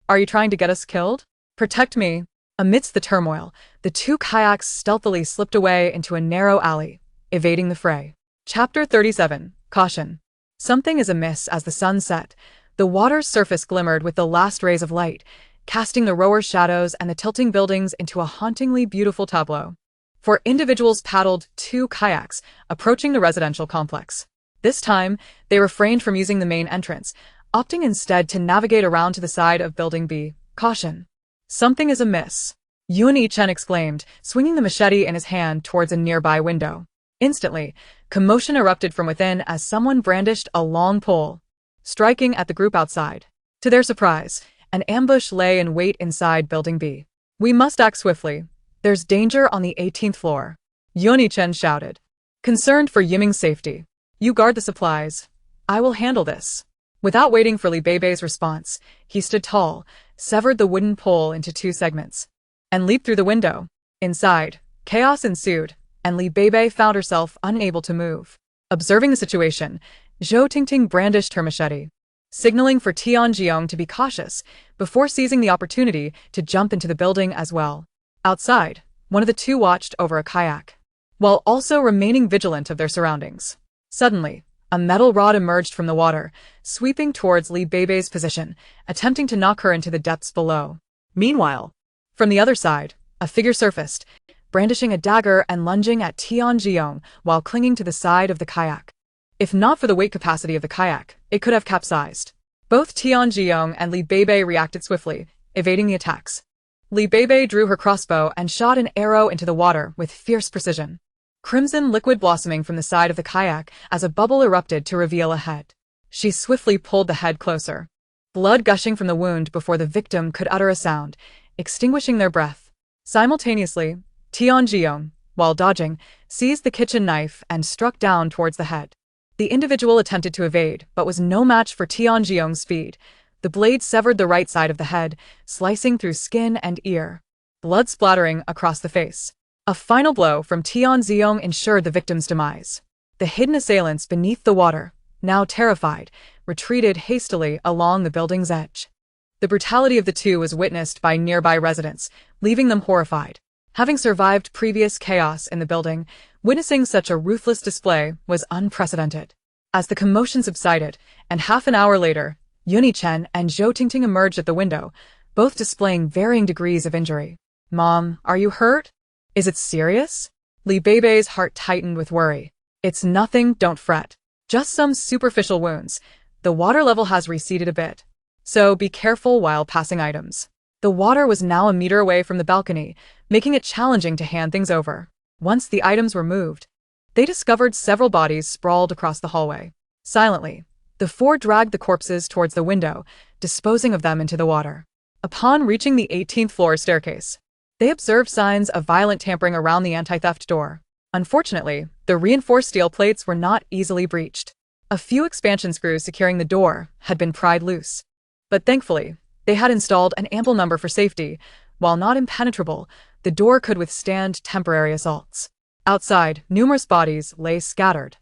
Are you trying to get us killed? Protect me." Amidst the turmoil, the 2 kayaks stealthily slipped away into a narrow alley, evading the fray. Chapter 37. Caution. Something is amiss as the sun set. The water's surface glimmered with the last rays of light, casting the rowers' shadows and the tilting buildings into a hauntingly beautiful tableau. 4 individuals paddled 2 kayaks, approaching the residential complex. This time, they refrained from using the main entrance, opting instead to navigate around to the side of Building B. Caution. Something is amiss. Yun Yichen exclaimed, swinging the machete in his hand towards a nearby window. Instantly, commotion erupted from within as someone brandished a long pole, striking at the group outside. To their surprise, an ambush lay in wait inside Building B. "We must act swiftly. There's danger on the 18th floor," Yoni-chen shouted. Concerned for Yiming's safety. "You guard the supplies. I will handle this." Without waiting for Li Beibei's response, he stood tall, severed the wooden pole into 2 segments, and leaped through the window. Inside, chaos ensued, and Li Beibei found herself unable to move. Observing the situation, Zhou Tingting brandished her machete, signaling for Tianjiong to be cautious before seizing the opportunity to jump into the building as well. Outside, one of the two watched over a kayak, while also remaining vigilant of their surroundings. Suddenly, a metal rod emerged from the water, sweeping towards Li Beibei's position, attempting to knock her into the depths below. Meanwhile, from the other side, a figure surfaced, brandishing a dagger and lunging at Tianjiong while clinging to the side of the kayak. If not for the weight capacity of the kayak, it could have capsized. Both Tianjiong and Li Beibei reacted swiftly, evading the attacks. Li Beibei drew her crossbow and shot an arrow into the water with fierce precision. Crimson liquid blossoming from the side of the kayak as a bubble erupted to reveal a head. She swiftly pulled the head closer, blood gushing from the wound before the victim could utter a sound, extinguishing their breath. Simultaneously, Tianjiong, while dodging, seized the kitchen knife and struck down towards the head. The individual attempted to evade, but was no match for Tianjiong's speed. The blade severed the right side of the head, slicing through skin and ear, blood splattering across the face. A final blow from Tianjiong ensured the victim's demise. The hidden assailants beneath the water, now terrified, retreated hastily along the building's edge. The brutality of the two was witnessed by nearby residents, leaving them horrified. Having survived previous chaos in the building, witnessing such a ruthless display was unprecedented. As the commotion subsided, and half an hour later, Yuni-chen and Zhou Tingting emerged at the window, both displaying varying degrees of injury. "Mom, are you hurt? Is it serious?" Li Beibei's heart tightened with worry. "It's nothing, don't fret. Just some superficial wounds. The water level has receded a bit, so be careful while passing items." The water was now a meter away from the balcony, making it challenging to hand things over. Once the items were moved, they discovered several bodies sprawled across the hallway. Silently, the four dragged the corpses towards the window, disposing of them into the water. Upon reaching the 18th floor staircase, they observed signs of violent tampering around the anti-theft door. Unfortunately, the reinforced steel plates were not easily breached. A few expansion screws securing the door had been pried loose. But thankfully, they had installed an ample number for safety. While not impenetrable, the door could withstand temporary assaults. Outside, numerous bodies lay scattered.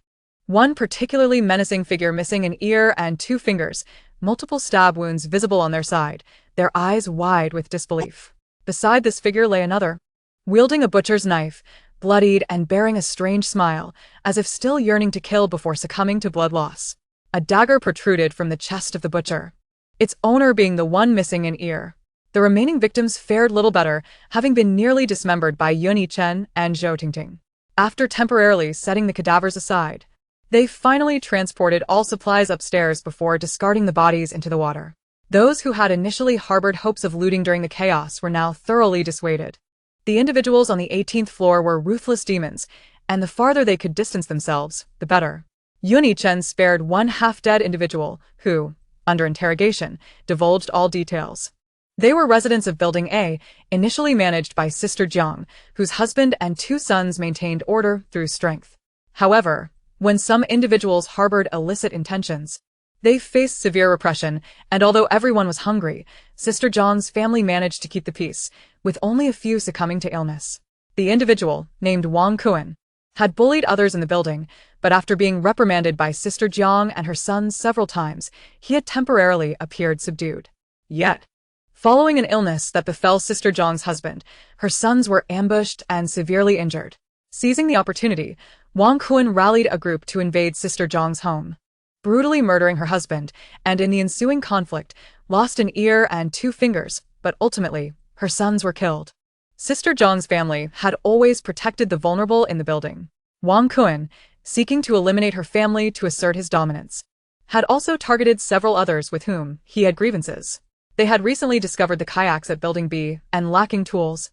One particularly menacing figure missing an ear and 2 fingers, multiple stab wounds visible on their side, their eyes wide with disbelief. Beside this figure lay another, wielding a butcher's knife, bloodied and bearing a strange smile, as if still yearning to kill before succumbing to blood loss. A dagger protruded from the chest of the butcher, its owner being the one missing an ear. The remaining victims fared little better, having been nearly dismembered by Yuni-chen and Zhou Tingting. After temporarily setting the cadavers aside, they finally transported all supplies upstairs before discarding the bodies into the water. Those who had initially harbored hopes of looting during the chaos were now thoroughly dissuaded. The individuals on the 18th floor were ruthless demons, and the farther they could distance themselves, the better. Yuni-chen spared one half-dead individual who, under interrogation, divulged all details. They were residents of Building A, initially managed by Sister Jiang, whose husband and 2 sons maintained order through strength. However, when some individuals harbored illicit intentions, they faced severe repression, and although everyone was hungry, Sister Jiang's family managed to keep the peace, with only a few succumbing to illness. The individual, named Wang Kuan, had bullied others in the building, but after being reprimanded by Sister Jiang and her sons several times, he had temporarily appeared subdued. Yet, following an illness that befell Sister Jiang's husband, her sons were ambushed and severely injured. Seizing the opportunity, Wang Kuan rallied a group to invade Sister Jiang's home, brutally murdering her husband, and in the ensuing conflict, lost an ear and 2 fingers, but ultimately, her sons were killed. Sister Jiang's family had always protected the vulnerable in the building. Wang Kuan, seeking to eliminate her family to assert his dominance, had also targeted several others with whom he had grievances. They had recently discovered the kayaks at Building B and, lacking tools,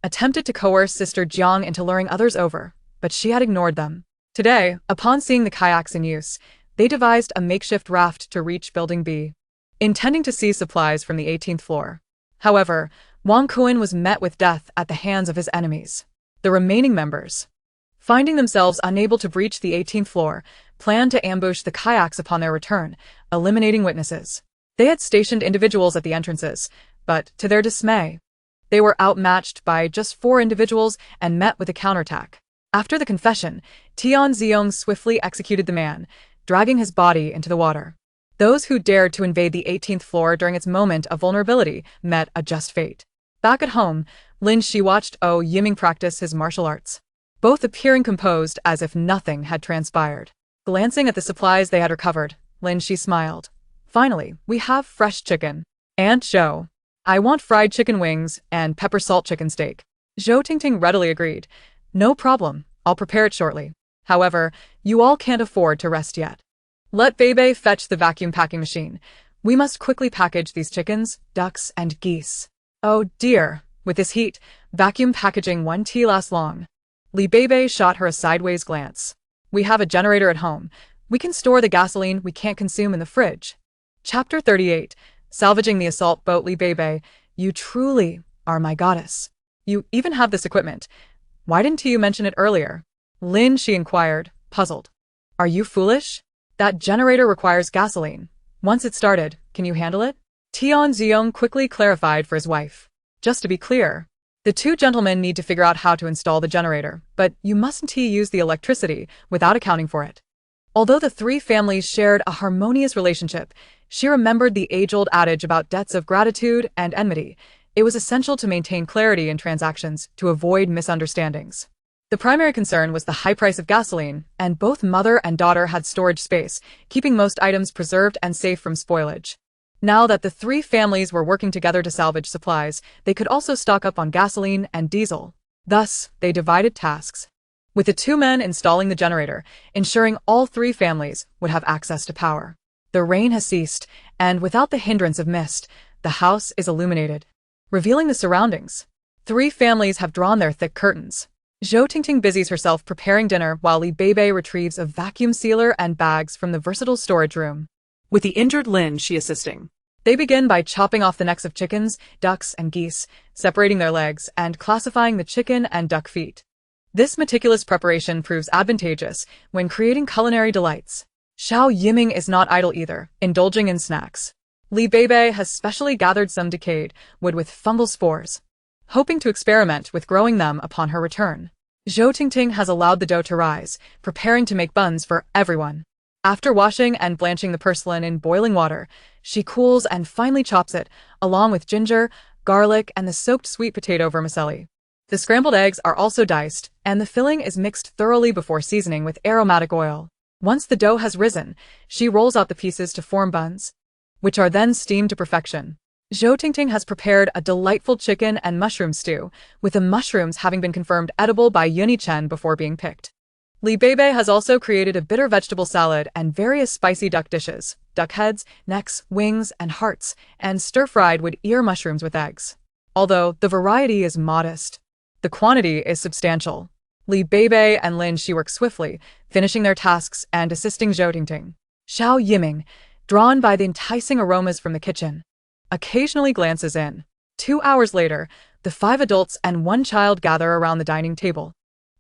attempted to coerce Sister Jiang into luring others over, but she had ignored them. Today, upon seeing the kayaks in use, they devised a makeshift raft to reach Building B, intending to seize supplies from the 18th floor. However, Wang Kuan was met with death at the hands of his enemies. The remaining members, finding themselves unable to breach the 18th floor, planned to ambush the kayaks upon their return, eliminating witnesses. They had stationed individuals at the entrances, but, to their dismay, they were outmatched by just 4 individuals and met with a counterattack. After the confession, Tian Ziong swiftly executed the man, dragging his body into the water. Those who dared to invade the 18th floor during its moment of vulnerability met a just fate. Back at home, Lin Shi watched Yiming practice his martial arts, both appearing composed as if nothing had transpired. Glancing at the supplies they had recovered, Lin Shi smiled. Finally, we have fresh chicken. And Zhou, I want fried chicken wings and pepper salt chicken steak. Zhou Tingting readily agreed. No problem, I'll prepare it shortly. However, you all can't afford to rest yet. Let Beibei fetch the vacuum packing machine. We must quickly package these chickens, ducks, and geese. Oh dear, with this heat, vacuum packaging won't last long. Li Beibei shot her a sideways glance. We have a generator at home. We can store the gasoline we can't consume in the fridge. Chapter 38. Salvaging the assault boat. Li Beibei, you truly are my goddess. You even have this equipment. Why didn't you mention it earlier? Lin Shi inquired, puzzled. Are you foolish? That generator requires gasoline. Once it's started, can you handle it? Tian Ziong quickly clarified for his wife. Just to be clear, the 2 gentlemen need to figure out how to install the generator, but you mustn't use the electricity without accounting for it. Although the 3 families shared a harmonious relationship, she remembered the age-old adage about debts of gratitude and enmity. It was essential to maintain clarity in transactions to avoid misunderstandings. The primary concern was the high price of gasoline, and both mother and daughter had storage space, keeping most items preserved and safe from spoilage. Now that the 3 families were working together to salvage supplies, they could also stock up on gasoline and diesel. Thus, they divided tasks, with the 2 men installing the generator, ensuring all 3 families would have access to power. The rain has ceased, and without the hindrance of mist, the house is illuminated, revealing the surroundings. 3 families have drawn their thick curtains. Zhou Tingting busies herself preparing dinner while Li Beibei retrieves a vacuum sealer and bags from the versatile storage room, with the injured Lin Shi assisting. They begin by chopping off the necks of chickens, ducks, and geese, separating their legs, and classifying the chicken and duck feet. This meticulous preparation proves advantageous when creating culinary delights. Xiao Yiming is not idle either, indulging in snacks. Li Beibei has specially gathered some decayed wood with fungal spores, hoping to experiment with growing them upon her return. Zhou Tingting has allowed the dough to rise, preparing to make buns for everyone. After washing and blanching the porcelain in boiling water, she cools and finely chops it, along with ginger, garlic, and the soaked sweet potato vermicelli. The scrambled eggs are also diced, and the filling is mixed thoroughly before seasoning with aromatic oil. Once the dough has risen, she rolls out the pieces to form buns, which are then steamed to perfection. Zhou Tingting has prepared a delightful chicken and mushroom stew, with the mushrooms having been confirmed edible by Yuni Chen before being picked. Li Beibei has also created a bitter vegetable salad and various spicy duck dishes, duck heads, necks, wings, and hearts, and stir-fried wood ear mushrooms with eggs. Although the variety is modest, the quantity is substantial. Li Beibei and Lin Shi work swiftly, finishing their tasks and assisting Zhou Tingting. Xiao Yiming, drawn by the enticing aromas from the kitchen, occasionally glances in. 2 hours later, the 5 adults and 1 child gather around the dining table,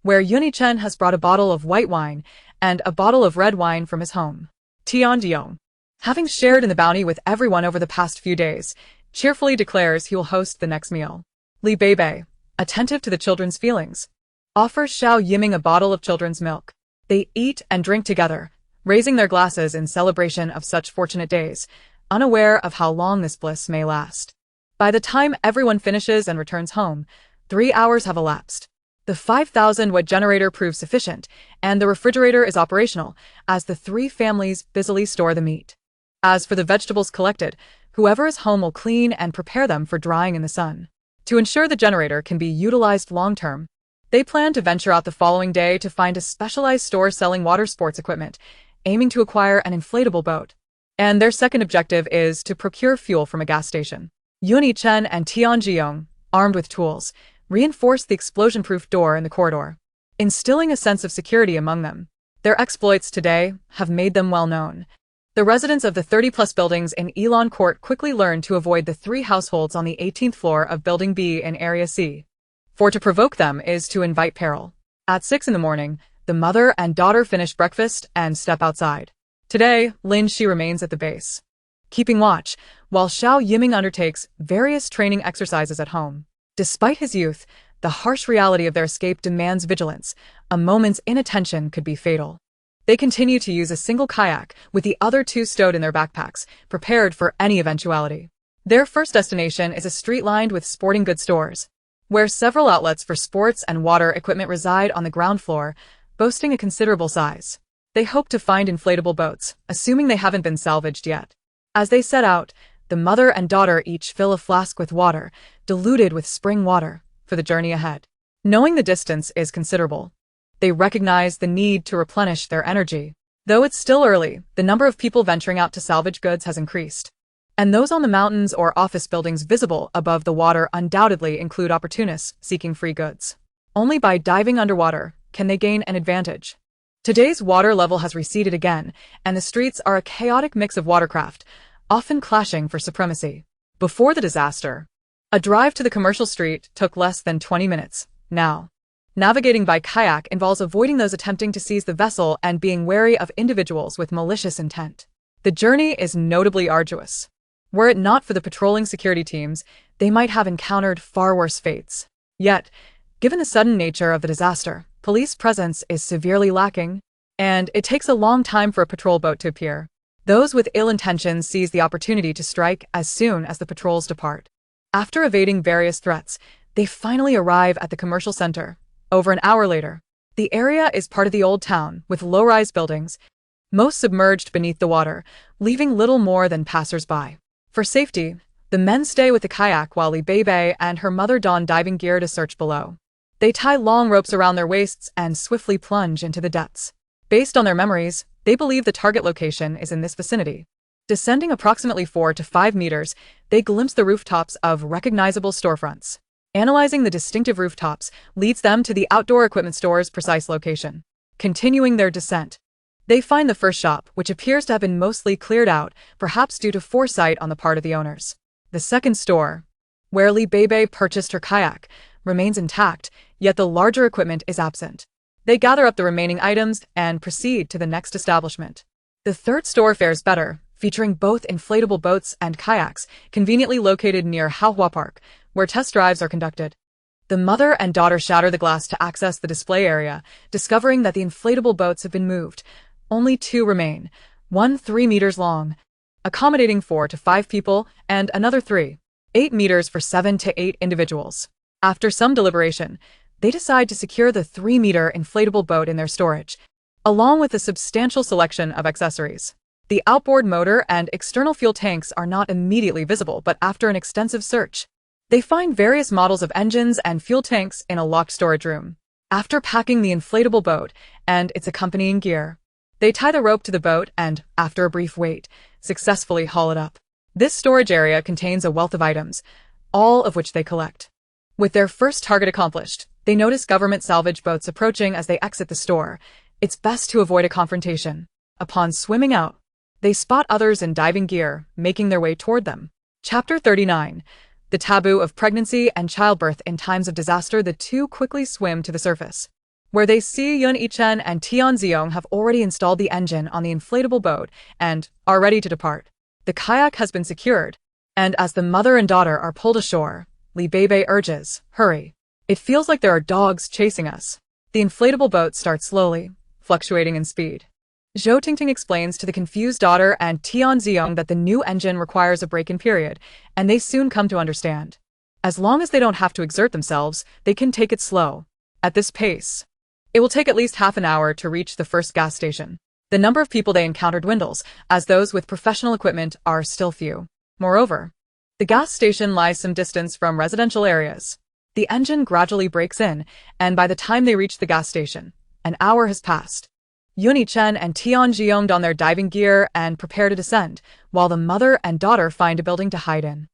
where Yuni Chen has brought a bottle of white wine and a bottle of red wine from his home. Tian Diong, having shared in the bounty with everyone over the past few days, cheerfully declares he will host the next meal. Li Beibei, attentive to the children's feelings, offers Xiao Yiming a bottle of children's milk. They eat and drink together, raising their glasses in celebration of such fortunate days, unaware of how long this bliss may last. By the time everyone finishes and returns home, 3 hours have elapsed. The 5,000-watt generator proves sufficient, and the refrigerator is operational, as the 3 families busily store the meat. As for the vegetables collected, whoever is home will clean and prepare them for drying in the sun. To ensure the generator can be utilized long-term, they plan to venture out the following day to find a specialized store selling water sports equipment, aiming to acquire an inflatable boat. And their second objective is to procure fuel from a gas station. Yuni Chen and Tian Jiong, armed with tools, reinforced the explosion-proof door in the corridor. instilling a sense of security among them. Their exploits today have made them well known. The residents of the 30-plus buildings in Elon Court quickly learned to avoid the 3 households on the 18th floor of Building B in Area C. For to provoke them is to invite peril. At 6 in the morning, the mother and daughter finish breakfast and step outside. Today, Lin Shi remains at the base, keeping watch, while Xiao Yiming undertakes various training exercises at home. Despite his youth, the harsh reality of their escape demands vigilance. A moment's inattention could be fatal. They continue to use a single kayak, with the other 2 stowed in their backpacks, prepared for any eventuality. Their first destination is a street lined with sporting goods stores, where several outlets for sports and water equipment reside on the ground floor, boasting a considerable size. They hope to find inflatable boats, assuming they haven't been salvaged yet. As they set out, the mother and daughter each fill a flask with water, diluted with spring water, for the journey ahead. Knowing the distance is considerable, they recognize the need to replenish their energy. Though it's still early, the number of people venturing out to salvage goods has increased. And those on the mountains or office buildings visible above the water undoubtedly include opportunists seeking free goods. Only by diving underwater can they gain an advantage. Today's water level has receded again, and the streets are a chaotic mix of watercraft, often clashing for supremacy. Before the disaster, a drive to the commercial street took less than 20 minutes. Now, navigating by kayak involves avoiding those attempting to seize the vessel and being wary of individuals with malicious intent. The journey is notably arduous. Were it not for the patrolling security teams, they might have encountered far worse fates. Yet, given the sudden nature of the disaster, police presence is severely lacking, and it takes a long time for a patrol boat to appear. Those with ill intentions seize the opportunity to strike as soon as the patrols depart. After evading various threats, they finally arrive at the commercial center. Over an hour later, the area is part of the old town, with low-rise buildings, most submerged beneath the water, leaving little more than passers-by. For safety, the men stay with the kayak while Beibei and her mother don diving gear to search below. They tie long ropes around their waists and swiftly plunge into the depths. Based on their memories, they believe the target location is in this vicinity. Descending approximately 4 to 5 meters, they glimpse the rooftops of recognizable storefronts. Analyzing the distinctive rooftops leads them to the outdoor equipment store's precise location. Continuing their descent, they find the first shop, which appears to have been mostly cleared out, perhaps due to foresight on the part of the owners. The second store, where Li Beibei purchased her kayak, remains intact, yet the larger equipment is absent. They gather up the remaining items and proceed to the next establishment. The third store fares better, featuring both inflatable boats and kayaks, conveniently located near Haohua Park, where test drives are conducted. The mother and daughter shatter the glass to access the display area, discovering that the inflatable boats have been moved. Only 2 remain, one 3 meters long, accommodating 4 to 5 people, and another 8 meters for 7 to 8 individuals. After some deliberation, they decide to secure the 3-meter inflatable boat in their storage, along with a substantial selection of accessories. The outboard motor and external fuel tanks are not immediately visible, but after an extensive search, they find various models of engines and fuel tanks in a locked storage room. After packing the inflatable boat and its accompanying gear, they tie the rope to the boat and, after a brief wait, successfully haul it up. This storage area contains a wealth of items, all of which they collect. With their first target accomplished, they notice government salvage boats approaching as they exit the store. It's best to avoid a confrontation. Upon swimming out, they spot others in diving gear, making their way toward them. Chapter 39. The taboo of pregnancy and childbirth in times of disaster. The 2 quickly swim to the surface, where they see Yun Yichen and Tian Ziong have already installed the engine on the inflatable boat and are ready to depart. The kayak has been secured, and as the mother and daughter are pulled ashore, Li Beibei urges, "Hurry. It feels like there are dogs chasing us." The inflatable boat starts slowly, fluctuating in speed. Zhou Tingting explains to the confused daughter and Tian Ziong that the new engine requires a break-in period, and they soon come to understand. As long as they don't have to exert themselves, they can take it slow. At this pace, it will take at least half an hour to reach the first gas station. The number of people they encounter dwindles, as those with professional equipment are still few. Moreover, the gas station lies some distance from residential areas. The engine gradually breaks in, and by the time they reach the gas station, an hour has passed. Yun Yichen and Tian Ziong don their diving gear and prepare to descend, while the mother and daughter find a building to hide in.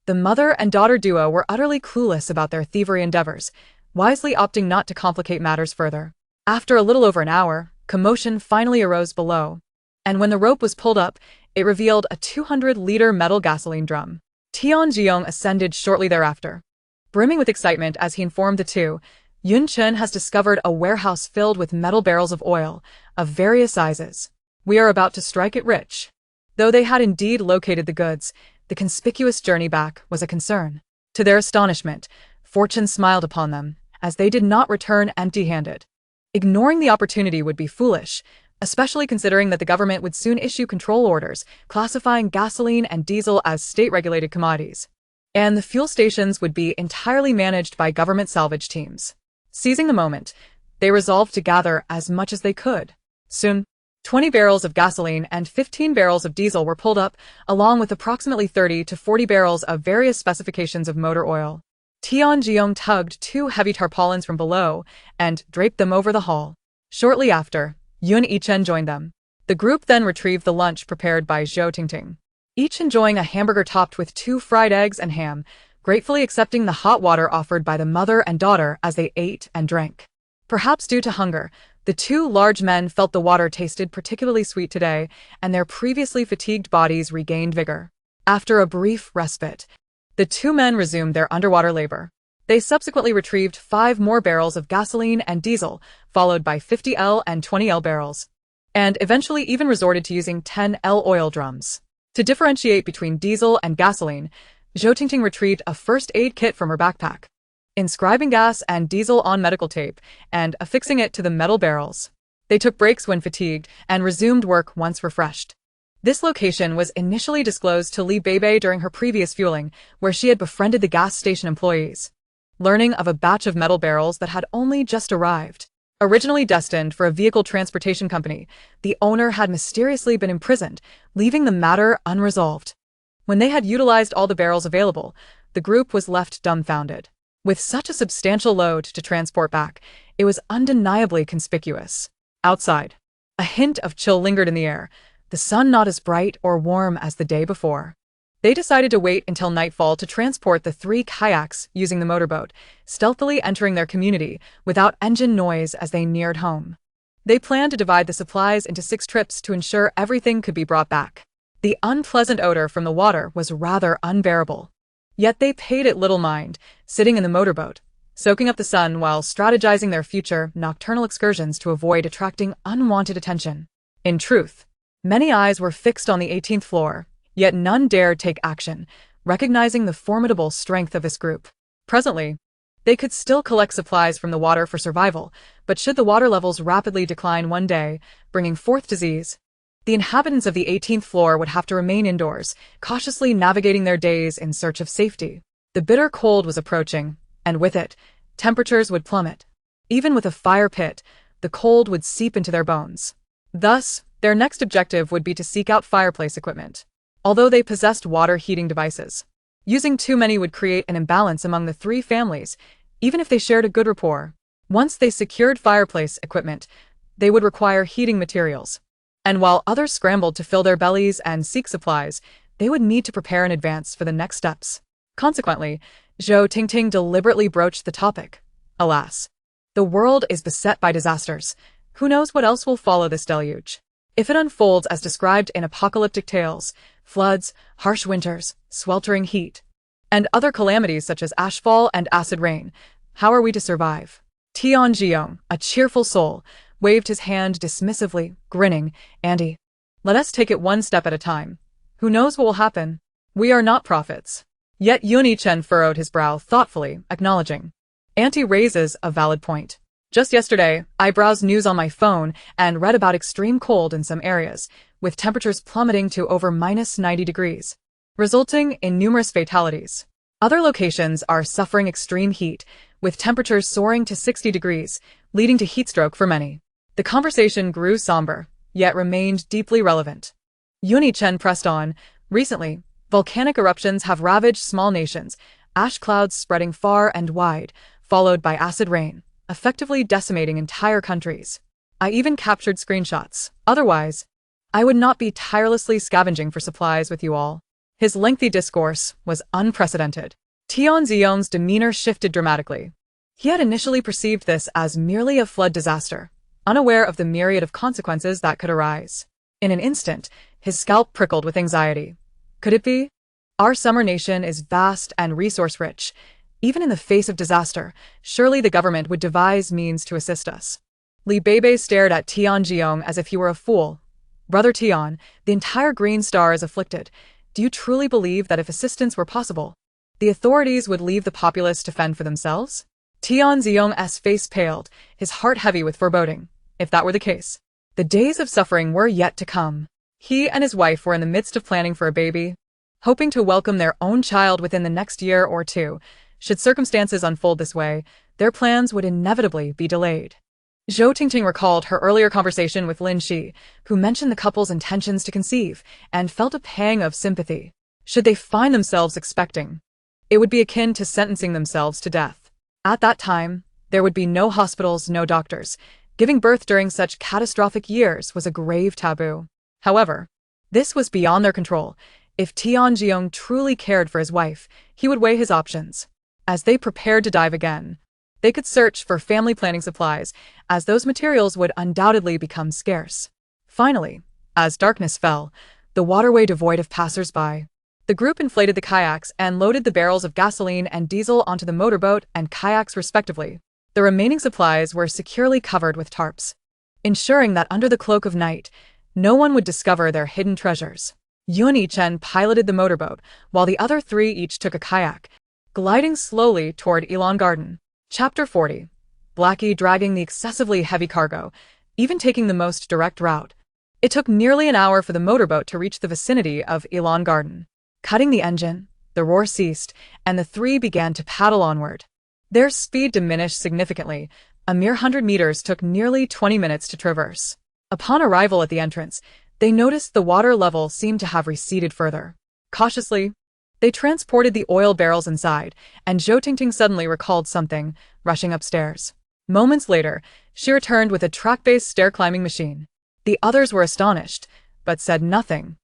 The mother and daughter duo were utterly clueless about their thievery endeavors. wisely opting not to complicate matters further. After a little over an hour, commotion finally arose below, and when the rope was pulled up, it revealed a 200-liter metal gasoline drum. Tianjiong ascended shortly thereafter. Brimming with excitement as he informed the two, Yun Chen has discovered a warehouse filled with metal barrels of oil, of various sizes. We are about to strike it rich. Though they had indeed located the goods, the conspicuous journey back was a concern. To their astonishment, fortune smiled upon them, as they did not return empty-handed. Ignoring the opportunity would be foolish, especially considering that the government would soon issue control orders classifying gasoline and diesel as state-regulated commodities. And the fuel stations would be entirely managed by government salvage teams. Seizing the moment, they resolved to gather as much as they could. Soon, 20 barrels of gasoline and 15 barrels of diesel were pulled up, along with approximately 30 to 40 barrels of various specifications of motor oil. Tianjiong tugged 2 heavy tarpaulins from below and draped them over the hull. Shortly after, Yun Yichen joined them. The group then retrieved the lunch prepared by Zhou Tingting, each enjoying a hamburger topped with 2 fried eggs and ham, gratefully accepting the hot water offered by the mother and daughter as they ate and drank. Perhaps due to hunger, the 2 large men felt the water tasted particularly sweet today, and their previously fatigued bodies regained vigor. After a brief respite, the 2 men resumed their underwater labor. They subsequently retrieved 5 more barrels of gasoline and diesel, followed by 50L and 20L barrels, and eventually even resorted to using 10L oil drums. To differentiate between diesel and gasoline, Zhou Tingting retrieved a first aid kit from her backpack, inscribing gas and diesel on medical tape and affixing it to the metal barrels. They took breaks when fatigued and resumed work once refreshed. This location was initially disclosed to Beibei during her previous fueling, where she had befriended the gas station employees. Learning of a batch of metal barrels that had only just arrived. Originally destined for a vehicle transportation company, the owner had mysteriously been imprisoned, leaving the matter unresolved. When they had utilized all the barrels available, the group was left dumbfounded. With such a substantial load to transport back, it was undeniably conspicuous. Outside, a hint of chill lingered in the air, the sun not as bright or warm as the day before. They decided to wait until nightfall to transport the 3 kayaks using the motorboat, stealthily entering their community without engine noise as they neared home. They planned to divide the supplies into 6 trips to ensure everything could be brought back. The unpleasant odor from the water was rather unbearable. Yet they paid it little mind, sitting in the motorboat, soaking up the sun while strategizing their future nocturnal excursions to avoid attracting unwanted attention. In truth, many eyes were fixed on the 18th floor, yet none dared take action, recognizing the formidable strength of this group. Presently, they could still collect supplies from the water for survival, but should the water levels rapidly decline one day, bringing forth disease, the inhabitants of the 18th floor would have to remain indoors, cautiously navigating their days in search of safety. The bitter cold was approaching, and with it, temperatures would plummet. Even with a fire pit, the cold would seep into their bones. Thus, their next objective would be to seek out fireplace equipment. Although they possessed water heating devices, using too many would create an imbalance among the 3 families, even if they shared a good rapport. Once they secured fireplace equipment, they would require heating materials. And while others scrambled to fill their bellies and seek supplies, they would need to prepare in advance for the next steps. Consequently, Zhou Tingting deliberately broached the topic. Alas, the world is beset by disasters. Who knows what else will follow this deluge? If it unfolds as described in apocalyptic tales, floods, harsh winters, sweltering heat, and other calamities such as ashfall and acid rain, how are we to survive? Tianjiong, a cheerful soul, waved his hand dismissively, grinning. Andy, let us take it one step at a time. Who knows what will happen? We are not prophets. Yet Yun Yichen furrowed his brow thoughtfully, acknowledging. Auntie raises a valid point. Just yesterday, I browsed news on my phone and read about extreme cold in some areas, with temperatures plummeting to over -90 degrees, resulting in numerous fatalities. Other locations are suffering extreme heat, with temperatures soaring to 60 degrees, leading to heatstroke for many. The conversation grew somber, yet remained deeply relevant. Yun Yichen pressed on. Recently, volcanic eruptions have ravaged small nations, ash clouds spreading far and wide, followed by acid rain, effectively decimating entire countries. I even captured screenshots. Otherwise, I would not be tirelessly scavenging for supplies with you all. His lengthy discourse was unprecedented. Tianzion's demeanor shifted dramatically. He had initially perceived this as merely a flood disaster, unaware of the myriad of consequences that could arise. In an instant, his scalp prickled with anxiety. Could it be? Our summer nation is vast and resource-rich. Even in the face of disaster, surely the government would devise means to assist us. Beibei stared at Tianjiong as if he were a fool. Brother Tian, the entire Green Star is afflicted. Do you truly believe that if assistance were possible, the authorities would leave the populace to fend for themselves? Tianjiong's face paled, his heart heavy with foreboding. If that were the case, the days of suffering were yet to come. He and his wife were in the midst of planning for a baby, hoping to welcome their own child within the next year or two. Should circumstances unfold this way, their plans would inevitably be delayed. Zhou Tingting recalled her earlier conversation with Lin Shi, who mentioned the couple's intentions to conceive, and felt a pang of sympathy. Should they find themselves expecting, it would be akin to sentencing themselves to death. At that time, there would be no hospitals, no doctors. Giving birth during such catastrophic years was a grave taboo. However, this was beyond their control. If Tianjiong truly cared for his wife, he would weigh his options. As they prepared to dive again, they could search for family planning supplies, as those materials would undoubtedly become scarce. Finally, as darkness fell, the waterway devoid of passers-by. The group inflated the kayaks and loaded the barrels of gasoline and diesel onto the motorboat and kayaks respectively. The remaining supplies were securely covered with tarps, ensuring that under the cloak of night, no one would discover their hidden treasures. Yun Yichen piloted the motorboat, while the other three each took a kayak, gliding slowly toward Elon Garden. Chapter 40. Blackie dragging the excessively heavy cargo, even taking the most direct route. It took nearly an hour for the motorboat to reach the vicinity of Elon Garden. Cutting the engine, the roar ceased, and the three began to paddle onward. Their speed diminished significantly. A mere 100 meters took nearly 20 minutes to traverse. Upon arrival at the entrance, they noticed the water level seemed to have receded further. Cautiously, they transported the oil barrels inside, and Zhou Tingting suddenly recalled something, rushing upstairs. Moments later, she returned with a track-based stair-climbing machine. The others were astonished, but said nothing,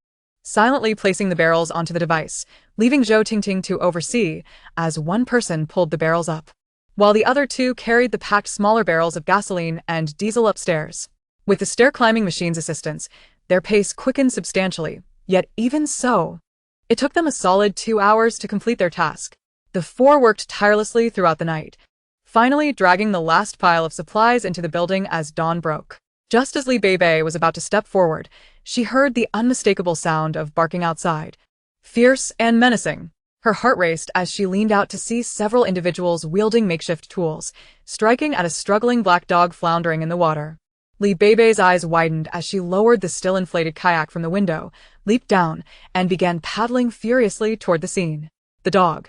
silently placing the barrels onto the device, leaving Zhou Tingting to oversee, as one person pulled the barrels up, while the other two carried the packed smaller barrels of gasoline and diesel upstairs. With the stair-climbing machine's assistance, their pace quickened substantially, yet even so, it took them a solid 2 hours to complete their task. The four worked tirelessly throughout the night, finally dragging the last pile of supplies into the building as dawn broke. Just as Beibei was about to step forward, she heard the unmistakable sound of barking outside. Fierce and menacing. Her heart raced as she leaned out to see several individuals wielding makeshift tools, striking at a struggling black dog floundering in the water. Beibei's eyes widened as she lowered the still-inflated kayak from the window, leaped down, and began paddling furiously toward the scene. The dog,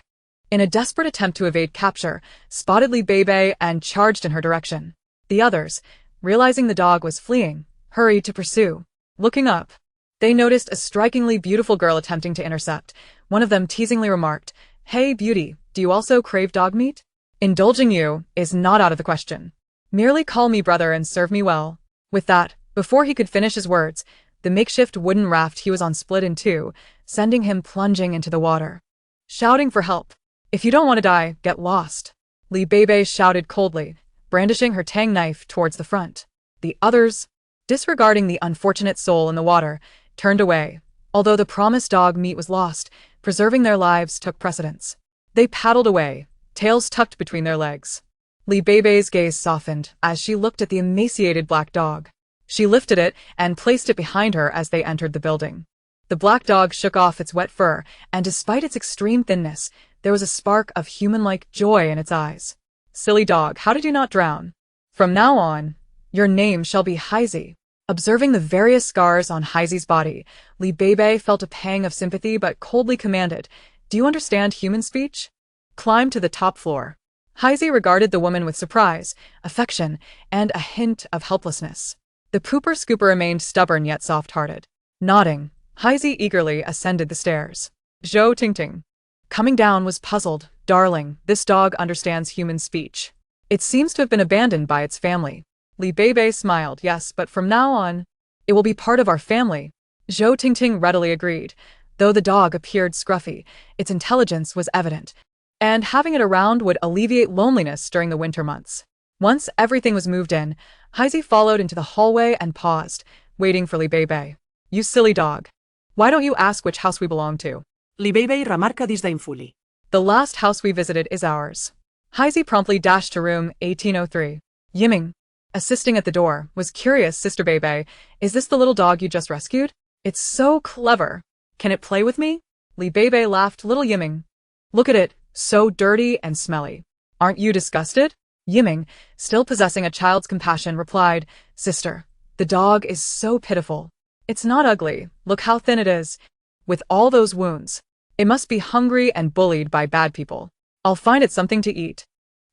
in a desperate attempt to evade capture, spotted Beibei and charged in her direction. The others, realizing the dog was fleeing, hurried to pursue. Looking up, they noticed a strikingly beautiful girl attempting to intercept. One of them teasingly remarked, "Hey, beauty, do you also crave dog meat? Indulging you is not out of the question. Merely call me brother and serve me well." With that, before he could finish his words, the makeshift wooden raft he was on split in two, sending him plunging into the water, shouting for help. "If you don't want to die, get lost," Beibei shouted coldly, brandishing her tang knife towards the front. The others, disregarding the unfortunate soul in the water, turned away. Although the promised dog meat was lost, preserving their lives took precedence. They paddled away, tails tucked between their legs. Beibei's gaze softened as she looked at the emaciated black dog. She lifted it and placed it behind her as they entered the building. The black dog shook off its wet fur, and despite its extreme thinness, there was a spark of human-like joy in its eyes. "Silly dog, how did you not drown? From now on, your name shall be Heizi." Observing the various scars on Heizi's body, Beibei felt a pang of sympathy but coldly commanded, "Do you understand human speech? Climb to the top floor." Heizi regarded the woman with surprise, affection, and a hint of helplessness. The pooper-scooper remained stubborn yet soft-hearted. Nodding, Heizi eagerly ascended the stairs. Zhou Tingting, coming down, was puzzled. "Darling, this dog understands human speech. It seems to have been abandoned by its family." Beibei smiled. "Yes, but from now on, it will be part of our family." Zhou Tingting readily agreed. Though the dog appeared scruffy, its intelligence was evident. and having it around would alleviate loneliness during the winter months. Once everything was moved in, Heisey followed into the hallway and paused, waiting for Beibei. You silly dog. Why don't you ask which house we belong to? Beibei remarca disdainfully. The last house we visited is ours. Heisey promptly dashed to room 1803. Yiming, assisting at the door, was curious. Sister Beibei, is this the little dog you just rescued? It's so clever. Can it play with me? Beibei laughed. Little Yiming. Look at it, so dirty and smelly. Aren't you disgusted? Yiming, still possessing a child's compassion, replied, Sister, the dog is so pitiful. It's not ugly, look how thin it is. With all those wounds. It must be hungry and bullied by bad people. I'll find it something to eat.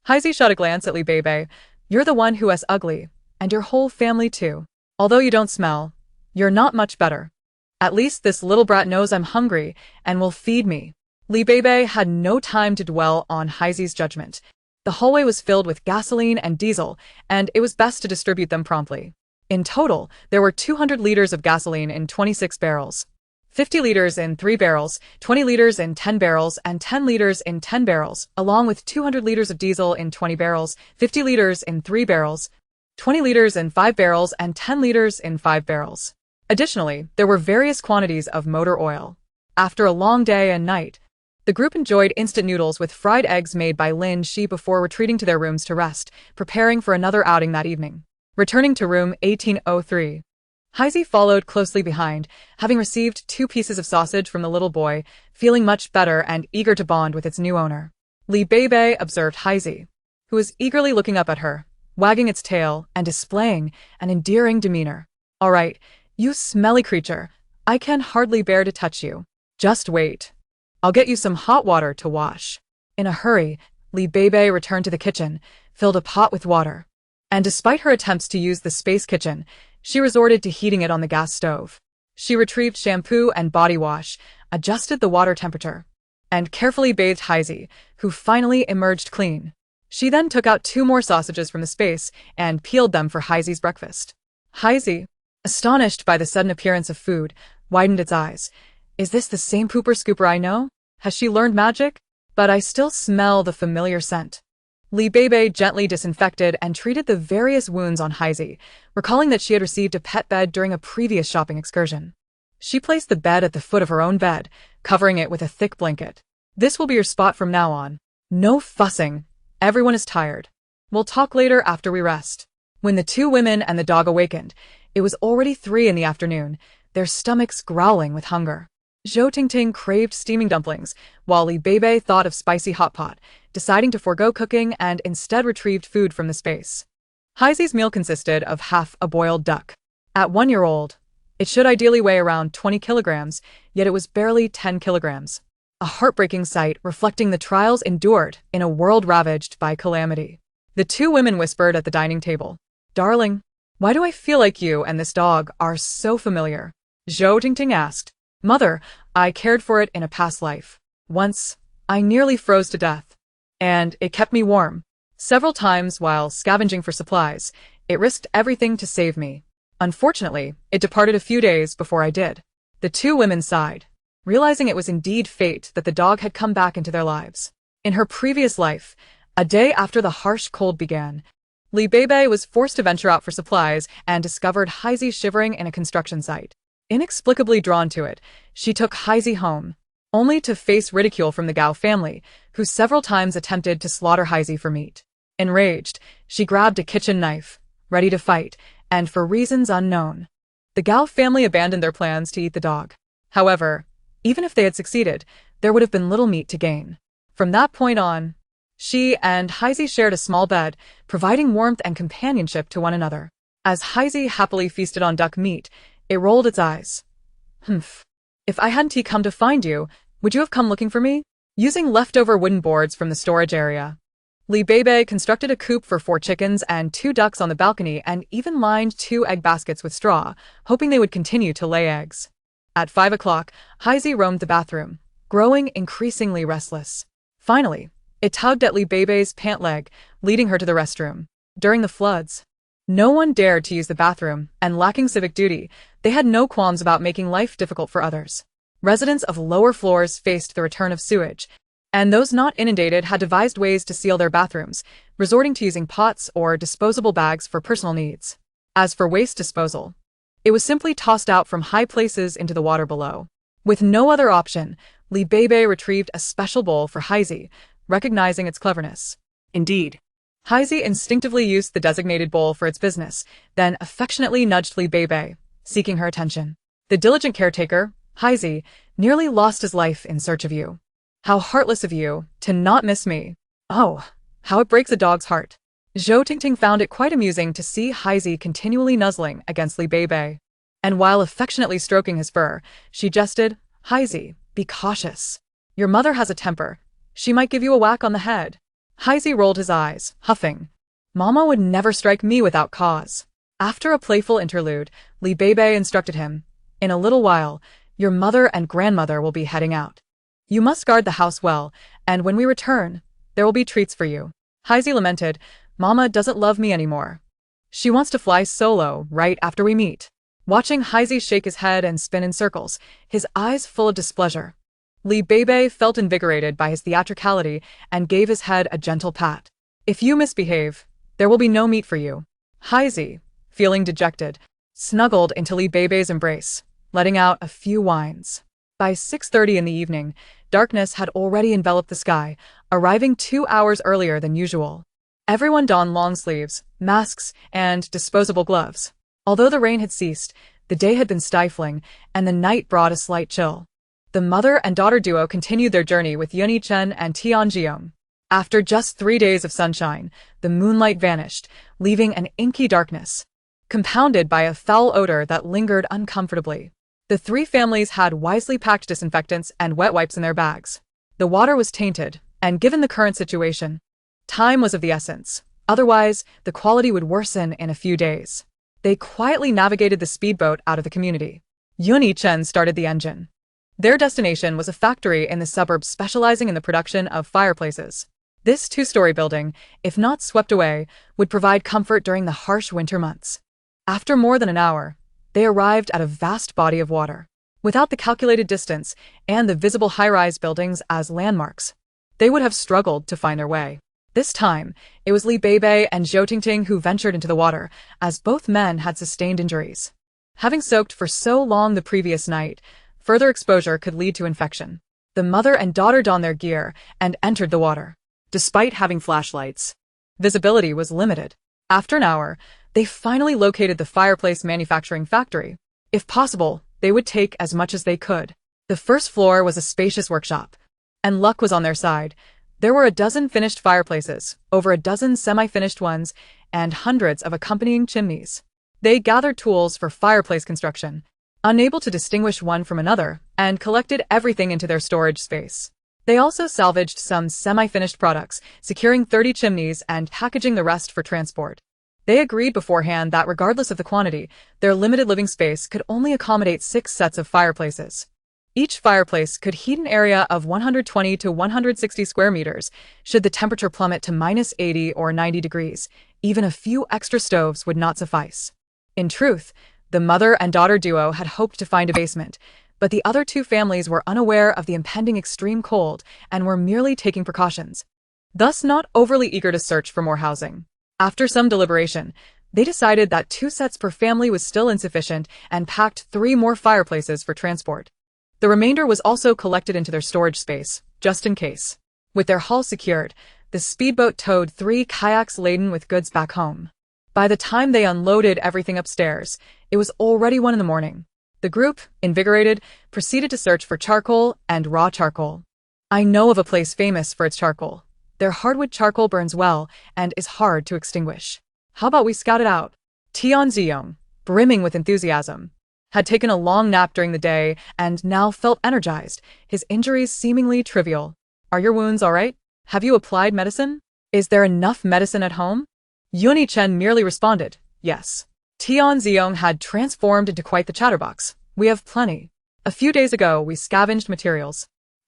Heisey shot a glance at Beibei. You're the one who is ugly, and your whole family too. Although you don't smell, you're not much better. At least this little brat knows I'm hungry and will feed me. Beibei had no time to dwell on Heisey's judgment. The hallway was filled with gasoline and diesel, and it was best to distribute them promptly. In total, there were 200 liters of gasoline in 26 barrels. 50 liters in 3 barrels, 20 liters in 10 barrels, and 10 liters in 10 barrels, along with 200 liters of diesel in 20 barrels, 50 liters in 3 barrels, 20 liters in 5 barrels, and 10 liters in 5 barrels. Additionally, there were various quantities of motor oil. After a long day and night, the group enjoyed instant noodles with fried eggs made by Lin Shi before retreating to their rooms to rest, preparing for another outing that evening. Returning to room 1803. Heisey followed closely behind, having received 2 pieces of sausage from the little boy, feeling much better and eager to bond with its new owner. Beibei observed Heisey, who was eagerly looking up at her, wagging its tail and displaying an endearing demeanor. All right, you smelly creature, I can hardly bear to touch you. Just wait. I'll get you some hot water to wash. In a hurry, Beibei returned to the kitchen, filled a pot with water. And despite her attempts to use the space kitchen, she resorted to heating it on the gas stove. She retrieved shampoo and body wash, adjusted the water temperature, and carefully bathed Heisey, who finally emerged clean. She then took out 2 more sausages from the space and peeled them for Heisey's breakfast. Heisey, astonished by the sudden appearance of food, widened its eyes. Is this the same pooper scooper I know? Has she learned magic? But I still smell the familiar scent. Beibei gently disinfected and treated the various wounds on Heisey, recalling that she had received a pet bed during a previous shopping excursion. She placed the bed at the foot of her own bed, covering it with a thick blanket. This will be your spot from now on. No fussing. Everyone is tired. We'll talk later after we rest. When the 2 women and the dog awakened, it was already 3 in the afternoon, their stomachs growling with hunger. Zhou Tingting craved steaming dumplings, while Beibei thought of spicy hot pot, deciding to forego cooking and instead retrieved food from the space. Heisey's meal consisted of half a boiled duck. At 1 year old, it should ideally weigh around 20 kilograms, yet it was barely 10 kilograms. A heartbreaking sight reflecting the trials endured in a world ravaged by calamity. The 2 women whispered at the dining table. Darling, why do I feel like you and this dog are so familiar? Zhou Tingting asked. Mother, I cared for it in a past life. Once, I nearly froze to death. And it kept me warm. Several times while scavenging for supplies, it risked everything to save me. Unfortunately, it departed a few days before I did. The 2 women sighed, realizing it was indeed fate that the dog had come back into their lives. In her previous life, a day after the harsh cold began, Beibei was forced to venture out for supplies and discovered Heisey shivering in a construction site. Inexplicably drawn to it, she took Heisey home, only to face ridicule from the Gao family, who several times attempted to slaughter Heisey for meat. Enraged, she grabbed a kitchen knife, ready to fight, and for reasons unknown, the Gao family abandoned their plans to eat the dog. However, even if they had succeeded, there would have been little meat to gain. From that point on, she and Heisey shared a small bed, providing warmth and companionship to one another. As Heisey happily feasted on duck meat, it rolled its eyes. Humph. If I hadn't come to find you, would you have come looking for me? Using leftover wooden boards from the storage area, Beibei constructed a coop for 4 chickens and 2 ducks on the balcony and even lined 2 egg baskets with straw, hoping they would continue to lay eggs. At 5 o'clock, Heisey roamed the bathroom, growing increasingly restless. Finally, it tugged at Beibei's pant leg, leading her to the restroom. During the floods, no one dared to use the bathroom, and lacking civic duty, they had no qualms about making life difficult for others. Residents of lower floors faced the return of sewage, And those not inundated had devised ways to seal their bathrooms, resorting to using pots or disposable bags for personal needs. As for waste disposal, it was simply tossed out from high places into the water below. With no other option, Beibei retrieved a special bowl for Heizi, recognizing its cleverness. Indeed. Heizi instinctively used the designated bowl for its business, then affectionately nudged Beibei, seeking her attention. The diligent caretaker, Heizi, nearly lost his life in search of you. How heartless of you, to not miss me. Oh, how it breaks a dog's heart. Zhou Tingting found it quite amusing to see Heizi continually nuzzling against Beibei. And while affectionately stroking his fur, she jested, Heizi, be cautious. Your mother has a temper. She might give you a whack on the head. Heizi rolled his eyes, huffing. Mama would never strike me without cause. After a playful interlude, Beibei instructed him, in a little while, your mother and grandmother will be heading out. You must guard the house well, and when we return, there will be treats for you. Heizi lamented, Mama doesn't love me anymore. She wants to fly solo right after we meet. Watching Heizi shake his head and spin in circles, his eyes full of displeasure, Beibei felt invigorated by his theatricality and gave his head a gentle pat. If you misbehave, there will be no meat for you. Heizi, feeling dejected, snuggled into Beibei's embrace, letting out a few whines. By 6:30 in the evening, darkness had already enveloped the sky, arriving 2 hours earlier than usual. Everyone donned long sleeves, masks, and disposable gloves. Although the rain had ceased, the day had been stifling, and the night brought a slight chill. The mother and daughter duo continued their journey with Yunyi Chen and Tianjiong. After just 3 days of sunshine, the moonlight vanished, leaving an inky darkness, compounded by a foul odor that lingered uncomfortably. The three families had wisely packed disinfectants and wet wipes in their bags. The water was tainted, and given the current situation, time was of the essence. Otherwise, the quality would worsen in a few days. They quietly navigated the speedboat out of the community. Yunyi Chen started the engine. Their destination was a factory in the suburbs specializing in the production of fireplaces. This two-story building, if not swept away, would provide comfort during the harsh winter months. After more than an hour, they arrived at a vast body of water. Without the calculated distance and the visible high-rise buildings as landmarks, they would have struggled to find their way. This time, it was Beibei and Zhou Tingting who ventured into the water, as both men had sustained injuries. Having soaked for so long the previous night, further exposure could lead to infection. The mother and daughter donned their gear and entered the water. Despite having flashlights, visibility was limited. After an hour, they finally located the fireplace manufacturing factory. If possible, they would take as much as they could. The first floor was a spacious workshop, and luck was on their side. There were a dozen finished fireplaces, over a dozen semi-finished ones, and hundreds of accompanying chimneys. They gathered tools for fireplace construction, unable to distinguish one from another, and collected everything into their storage space. They also salvaged some semi-finished products, securing 30 chimneys and packaging the rest for transport. They agreed beforehand that regardless of the quantity, their limited living space could only accommodate 6 sets of fireplaces. Each fireplace could heat an area of 120 to 160 square meters. Should the temperature plummet to -80 or 90 degrees, even a few extra stoves would not suffice. In truth, the mother and daughter duo had hoped to find a basement, but the other two families were unaware of the impending extreme cold and were merely taking precautions, thus not overly eager to search for more housing. After some deliberation, they decided that 2 sets per family was still insufficient and packed 3 more fireplaces for transport. The remainder was also collected into their storage space, just in case. With their haul secured, the speedboat towed 3 kayaks laden with goods back home. By the time they unloaded everything upstairs, it was already 1 in the morning. The group, invigorated, proceeded to search for charcoal and raw charcoal. I know of a place famous for its charcoal. Their hardwood charcoal burns well and is hard to extinguish. How about we scout it out? Tianjiong, brimming with enthusiasm, had taken a long nap during the day and now felt energized, his injuries seemingly trivial. Are your wounds all right? Have you applied medicine? Is there enough medicine at home? Yunyi Chen merely responded, yes. Tianjiong had transformed into quite the chatterbox. We have plenty. A few days ago, we scavenged materials.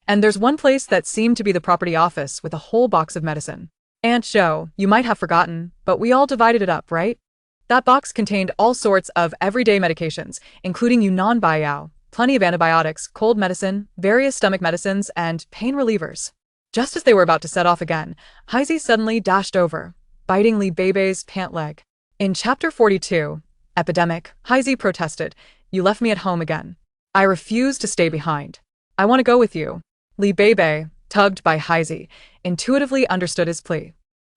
And there's one place that seemed to be the property office with a whole box of medicine. Aunt Zhou, you might have forgotten, but we all divided it up, right? That box contained all sorts of everyday medications, including Yunnan Baiyao, plenty of antibiotics, cold medicine, various stomach medicines, and pain relievers. Just as they were about to set off again, Heisey suddenly dashed over, biting Li Beibei's pant leg. In Chapter 42, Epidemic, Heisey protested, "You left me at home again. I refuse to stay behind. I want to go with you." Li Beibei, tugged by Heisey, intuitively understood his plea.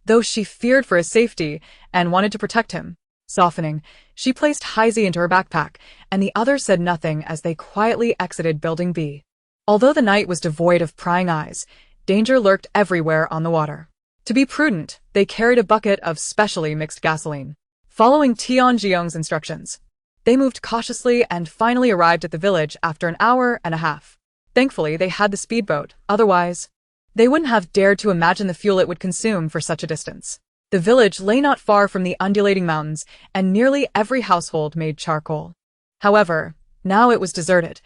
Though she feared for his safety and wanted to protect him. Softening, she placed Heisey into her backpack, and the others said nothing as they quietly exited Building B. Although the night was devoid of prying eyes, danger lurked everywhere on the water. To be prudent, they carried a bucket of specially mixed gasoline. Following Tianjiong's instructions, they moved cautiously and finally arrived at the village after an hour and a half. Thankfully, they had the speedboat, otherwise, they wouldn't have dared to imagine the fuel it would consume for such a distance. The village lay not far from the undulating mountains, and nearly every household made charcoal. However, now it was deserted.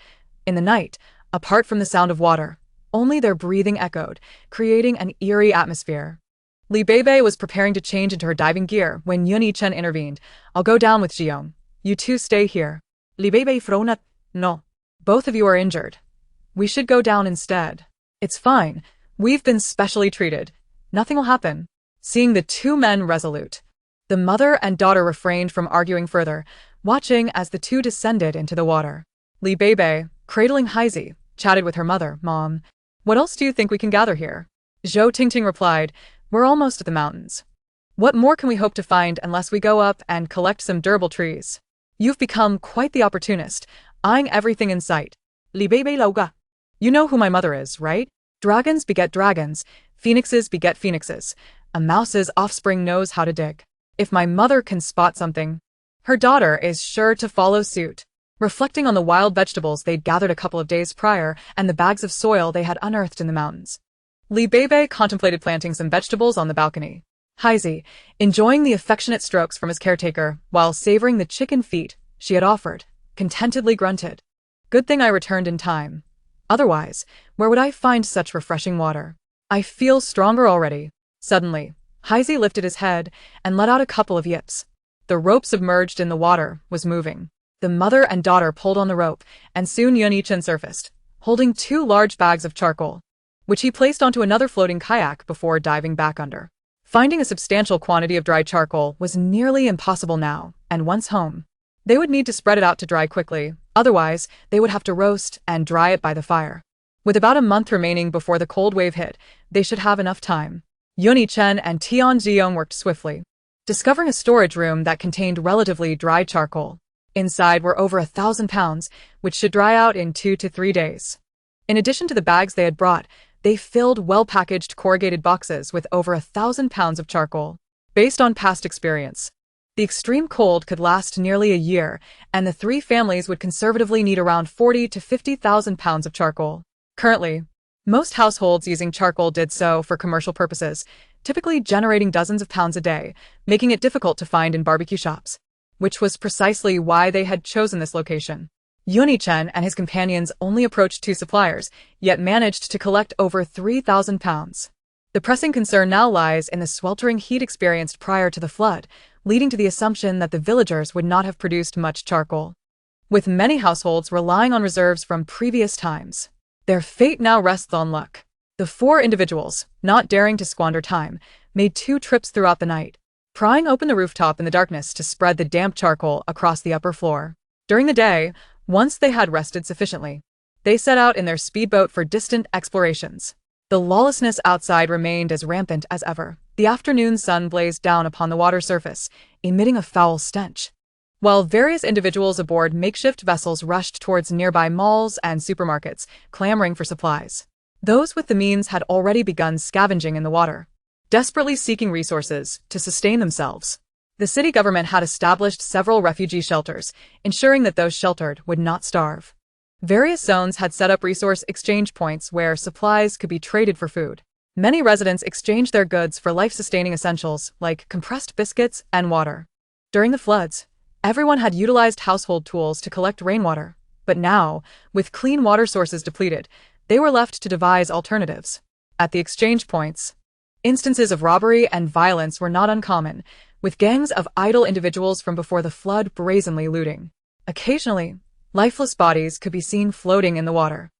In the night, apart from the sound of water, only their breathing echoed, creating an eerie atmosphere. Li Beibei was preparing to change into her diving gear when Yun Yichen intervened. "I'll go down with Jiyoung. You two stay here." Li Beibei frowned. "No. Both of you are injured. We should go down instead." "It's fine. We've been specially treated. Nothing will happen." Seeing the two men resolute, the mother and daughter refrained from arguing further, watching as the two descended into the water. Li Beibei, cradling Heisey, chatted with her mother. "Mom, what else do you think we can gather here?" Zhou Tingting replied, "We're almost at the mountains. What more can we hope to find unless we go up and collect some durable trees?" "You've become quite the opportunist, eyeing everything in sight." Li Beibei lauga. "You know who my mother is, right? Dragons beget dragons, phoenixes beget phoenixes. A mouse's offspring knows how to dig. If my mother can spot something, her daughter is sure to follow suit." Reflecting on the wild vegetables they'd gathered a couple of days prior and the bags of soil they had unearthed in the mountains, Li Beibei contemplated planting some vegetables on the balcony. Heisey, enjoying the affectionate strokes from his caretaker while savoring the chicken feet she had offered, contentedly grunted. "Good thing I returned in time. Otherwise, where would I find such refreshing water? I feel stronger already." Suddenly, Heisey lifted his head and let out a couple of yips. The rope submerged in the water was moving. The mother and daughter pulled on the rope, and soon Yun Yichen surfaced, holding 2 large bags of charcoal, which he placed onto another floating kayak before diving back under. Finding a substantial quantity of dry charcoal was nearly impossible now, and once home, they would need to spread it out to dry quickly, otherwise they would have to roast and dry it by the fire. With about a month remaining before the cold wave hit, they should have enough time. Yun Yichen and Tianjiong worked swiftly, discovering a storage room that contained relatively dry charcoal. Inside were over 1,000 pounds, which should dry out in 2 to 3 days. In addition to the bags they had brought, they filled well-packaged corrugated boxes with over 1,000 pounds of charcoal. Based on past experience, the extreme cold could last nearly a year, and the 3 families would conservatively need around 40 to 50,000 pounds of charcoal. Currently, most households using charcoal did so for commercial purposes, typically generating dozens of pounds a day, making it difficult to find in barbecue shops, which was precisely why they had chosen this location. Yun Yichen and his companions only approached 2 suppliers, yet managed to collect over 3,000 pounds. The pressing concern now lies in the sweltering heat experienced prior to the flood, leading to the assumption that the villagers would not have produced much charcoal. With many households relying on reserves from previous times, their fate now rests on luck. The 4 individuals, not daring to squander time, made 2 trips throughout the night, prying open the rooftop in the darkness to spread the damp charcoal across the upper floor. During the day, once they had rested sufficiently, they set out in their speedboat for distant explorations. The lawlessness outside remained as rampant as ever. The afternoon sun blazed down upon the water surface, emitting a foul stench. While various individuals aboard makeshift vessels rushed towards nearby malls and supermarkets, clamoring for supplies, those with the means had already begun scavenging in the water, desperately seeking resources to sustain themselves. The city government had established several refugee shelters, ensuring that those sheltered would not starve. Various zones had set up resource exchange points where supplies could be traded for food. Many residents exchanged their goods for life-sustaining essentials like compressed biscuits and water. During the floods, everyone had utilized household tools to collect rainwater, but now, with clean water sources depleted, they were left to devise alternatives. At the exchange points, instances of robbery and violence were not uncommon, with gangs of idle individuals from before the flood brazenly looting. Occasionally, lifeless bodies could be seen floating in the water.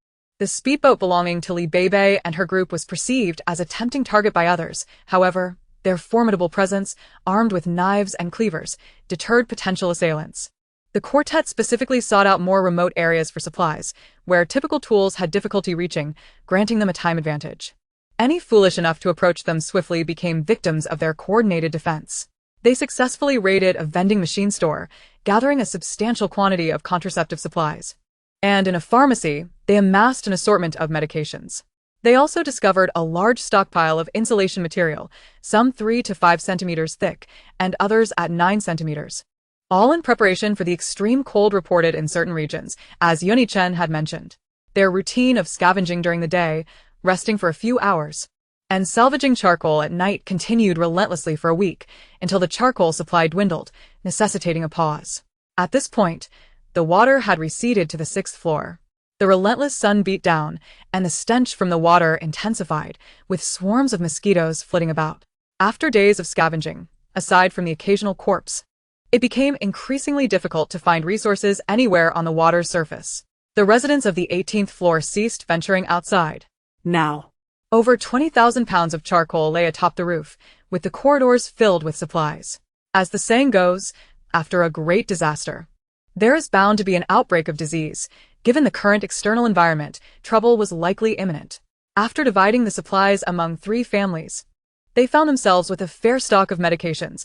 The speedboat belonging to Beibei and her group was perceived as a tempting target by others. However, their formidable presence, armed with knives and cleavers, deterred potential assailants. The quartet specifically sought out more remote areas for supplies, where typical tools had difficulty reaching, granting them a time advantage. Any foolish enough to approach them swiftly became victims of their coordinated defense. They successfully raided a vending machine store, gathering a substantial quantity of contraceptive supplies. And in a pharmacy, they amassed an assortment of medications. They also discovered a large stockpile of insulation material, some 3 to 5 centimeters thick, and others at 9 centimeters. All in preparation for the extreme cold reported in certain regions, as Yuni-chen had mentioned. Their routine of scavenging during the day, resting for a few hours, and salvaging charcoal at night continued relentlessly for a week, until the charcoal supply dwindled, necessitating a pause. At this point, the water had receded to the 6th floor. The relentless sun beat down, and the stench from the water intensified, with swarms of mosquitoes flitting about. After days of scavenging, aside from the occasional corpse, it became increasingly difficult to find resources anywhere on the water's surface. The residents of the 18th floor ceased venturing outside. Now, Over 20,000 pounds of charcoal lay atop the roof, with the corridors filled with supplies. As the saying goes, after a great disaster, there is bound to be an outbreak of disease. Given the current external environment, trouble was likely imminent. After dividing the supplies among 3 families, they found themselves with a fair stock of medications,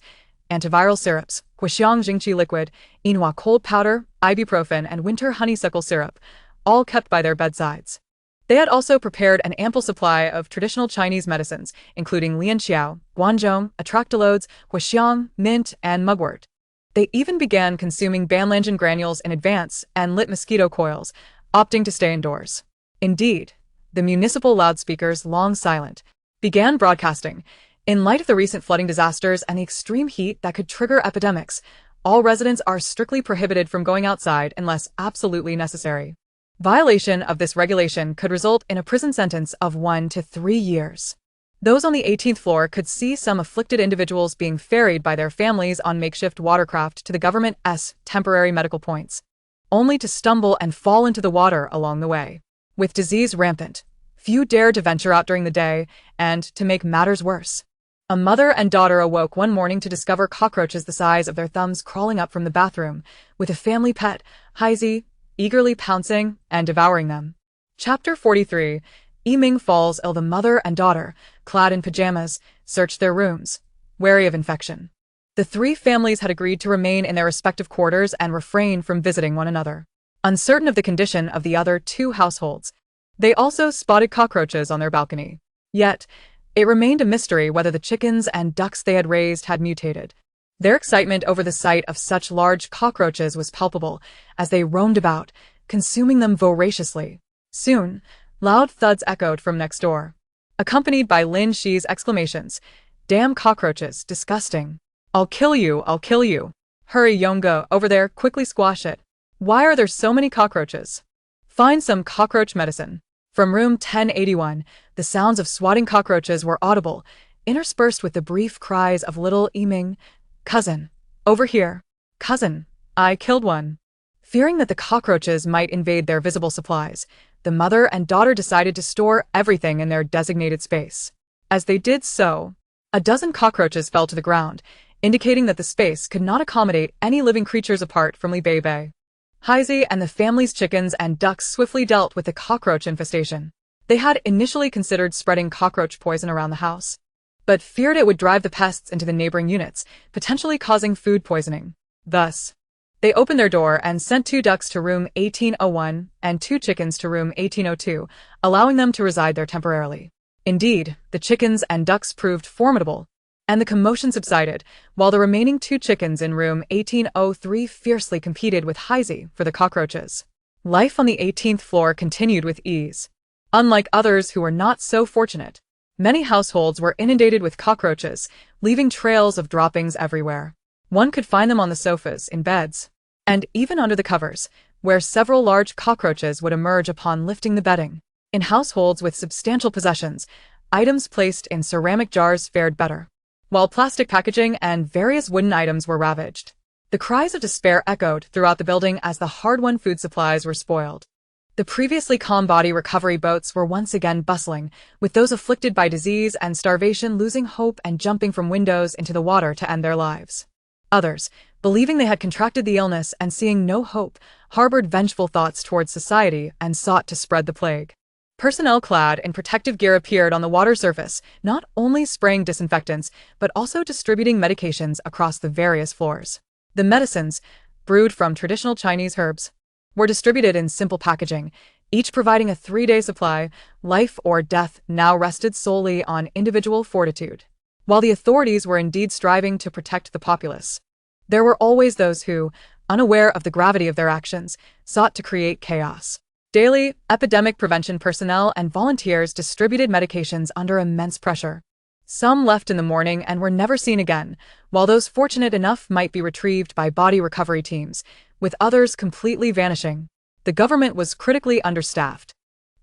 antiviral syrups, Guxiang Jingqi liquid, Inhua cold powder, ibuprofen, and winter honeysuckle syrup, all kept by their bedsides. They had also prepared an ample supply of traditional Chinese medicines, including lianxiao, guanzhong, atractylodes, Guxiang, mint, and mugwort. They even began consuming banlangen granules in advance and lit mosquito coils, opting to stay indoors. Indeed, the municipal loudspeakers, long silent, began broadcasting. In light of the recent flooding disasters and the extreme heat that could trigger epidemics, all residents are strictly prohibited from going outside unless absolutely necessary. Violation of this regulation could result in a prison sentence of 1 to 3 years. Those on the 18th floor could see some afflicted individuals being ferried by their families on makeshift watercraft to the government's temporary medical points, only to stumble and fall into the water along the way. With disease rampant, few dared to venture out during the day, and, to make matters worse, a mother and daughter awoke one morning to discover cockroaches the size of their thumbs crawling up from the bathroom, with a family pet, Haizi, eagerly pouncing and devouring them. Chapter 43. Yiming falls ill. The mother and daughter, clad in pajamas, searched their rooms, wary of infection. The 3 families had agreed to remain in their respective quarters and refrain from visiting one another. Uncertain of the condition of the other 2 households, they also spotted cockroaches on their balcony. Yet, it remained a mystery whether the chickens and ducks they had raised had mutated. Their excitement over the sight of such large cockroaches was palpable, as they roamed about, consuming them voraciously. Soon, loud thuds echoed from next door, accompanied by Lin Shi's exclamations. "Damn cockroaches, disgusting. I'll kill you, I'll kill you. Hurry, Yonga, over there, quickly squash it. Why are there so many cockroaches? Find some cockroach medicine." From room 1081, the sounds of swatting cockroaches were audible, interspersed with the brief cries of little Yiming. "Cousin, over here. Cousin, I killed one." Fearing that the cockroaches might invade their visible supplies, the mother and daughter decided to store everything in their designated space. As they did so, a dozen cockroaches fell to the ground, indicating that the space could not accommodate any living creatures apart from Li Beibei. Haizi and the family's chickens and ducks swiftly dealt with the cockroach infestation. They had initially considered spreading cockroach poison around the house, but feared it would drive the pests into the neighboring units, potentially causing food poisoning. Thus, they opened their door and sent 2 ducks to room 1801 and 2 chickens to room 1802, allowing them to reside there temporarily. Indeed, the chickens and ducks proved formidable, and the commotion subsided, while the remaining 2 chickens in room 1803 fiercely competed with Haizi for the cockroaches. Life on the 18th floor continued with ease. Unlike others who were not so fortunate, many households were inundated with cockroaches, leaving trails of droppings everywhere. One could find them on the sofas, in beds, and even under the covers, where several large cockroaches would emerge upon lifting the bedding. In households with substantial possessions, items placed in ceramic jars fared better, while plastic packaging and various wooden items were ravaged. The cries of despair echoed throughout the building as the hard-won food supplies were spoiled. The previously calm body recovery boats were once again bustling, with those afflicted by disease and starvation losing hope and jumping from windows into the water to end their lives. Others, believing they had contracted the illness and seeing no hope, harbored vengeful thoughts towards society and sought to spread the plague. Personnel clad in protective gear appeared on the water surface, not only spraying disinfectants, but also distributing medications across the various floors. The medicines, brewed from traditional Chinese herbs, were distributed in simple packaging, each providing a 3-day supply. Life or death now rested solely on individual fortitude. While the authorities were indeed striving to protect the populace, there were always those who, unaware of the gravity of their actions, sought to create chaos. Daily, epidemic prevention personnel and volunteers distributed medications under immense pressure. Some left in the morning and were never seen again, while those fortunate enough might be retrieved by body recovery teams, with others completely vanishing. The government was critically understaffed,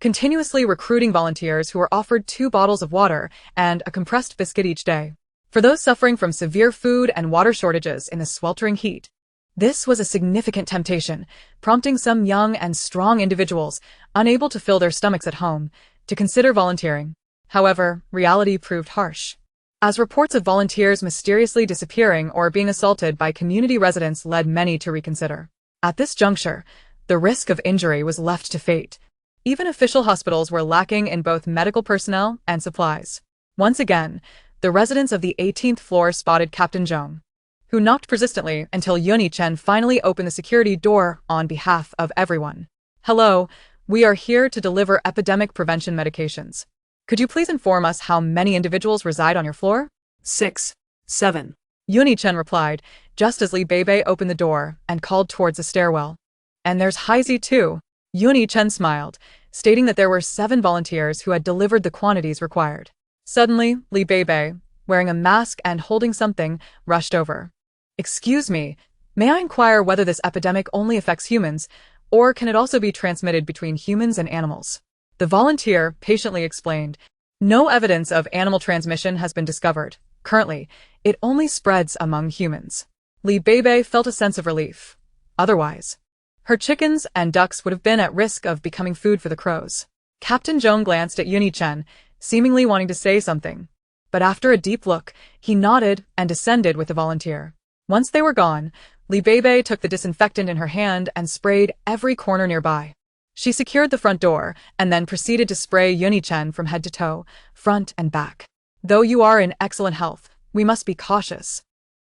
continuously recruiting volunteers who were offered 2 bottles of water and a compressed biscuit each day. For those suffering from severe food and water shortages in the sweltering heat, this was a significant temptation, prompting some young and strong individuals, unable to fill their stomachs at home, to consider volunteering. However, reality proved harsh, as reports of volunteers mysteriously disappearing or being assaulted by community residents led many to reconsider. At this juncture, the risk of injury was left to fate. Even official hospitals were lacking in both medical personnel and supplies. Once again, the residents of the 18th floor spotted Captain Zhong, who knocked persistently until Yuni Chen finally opened the security door on behalf of everyone. "Hello, we are here to deliver epidemic prevention medications. Could you please inform us how many individuals reside on your floor?" 6, 7. Yuni Chen replied, just as Li Beibei opened the door and called towards the stairwell. "And there's Haizi too." Yuni Chen smiled, stating that there were 7 volunteers who had delivered the quantities required. Suddenly, Li Beibei, wearing a mask and holding something, rushed over. "Excuse me, may I inquire whether this epidemic only affects humans, or can it also be transmitted between humans and animals?" The volunteer patiently explained, "No evidence of animal transmission has been discovered. Currently, it only spreads among humans." Li Beibei felt a sense of relief. Otherwise, her chickens and ducks would have been at risk of becoming food for the crows. Captain Zhong glanced at Yuni Chen, seemingly wanting to say something. But after a deep look, he nodded and descended with the volunteer. Once they were gone, Li Beibei took the disinfectant in her hand and sprayed every corner nearby. She secured the front door and then proceeded to spray Yuni Chen from head to toe, front and back. "Though you are in excellent health, we must be cautious,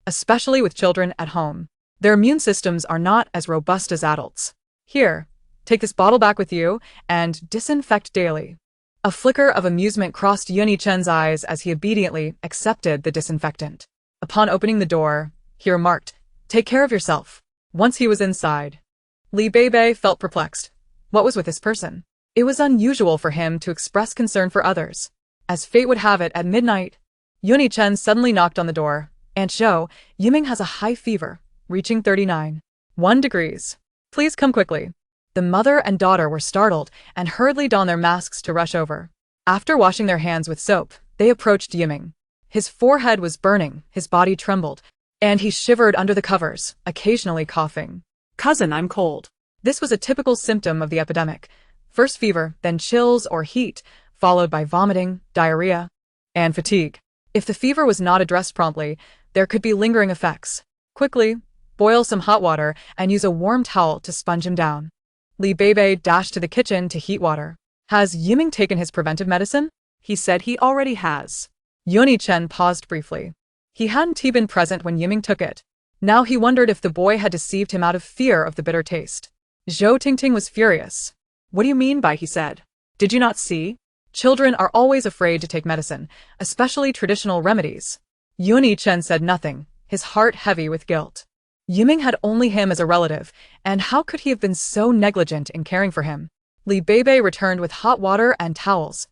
especially with children at home. Their immune systems are not as robust as adults. Here, take this bottle back with you and disinfect daily." A flicker of amusement crossed Yuni Chen's eyes as he obediently accepted the disinfectant. Upon opening the door, he remarked, "Take care of yourself." Once he was inside, Li Beibei felt perplexed. What was with this person? It was unusual for him to express concern for others. As fate would have it, at midnight, Yuni Chen suddenly knocked on the door. "Aunt Zhou, Yiming has a high fever, reaching 39.1 degrees. Please come quickly." The mother and daughter were startled and hurriedly donned their masks to rush over. After washing their hands with soap, they approached Yiming. His forehead was burning, his body trembled, and he shivered under the covers, occasionally coughing. "Cousin, I'm cold." This was a typical symptom of the epidemic. First fever, then chills or heat, followed by vomiting, diarrhea, and fatigue. If the fever was not addressed promptly, there could be lingering effects. Quickly, boil some hot water and use a warm towel to sponge him down. Li Beibei dashed to the kitchen to heat water. "Has Yiming taken his preventive medicine?" "He said he already has." Yuni Chen paused briefly. He hadn't been present when Yiming took it. Now he wondered if the boy had deceived him out of fear of the bitter taste. Zhou Tingting was furious. "What do you mean by," he said. "Did you not see? Children are always afraid to take medicine, especially traditional remedies." Yuni Chen said nothing, his heart heavy with guilt. Yiming had only him as a relative, and how could he have been so negligent in caring for him? Li Beibei returned with hot water and towels,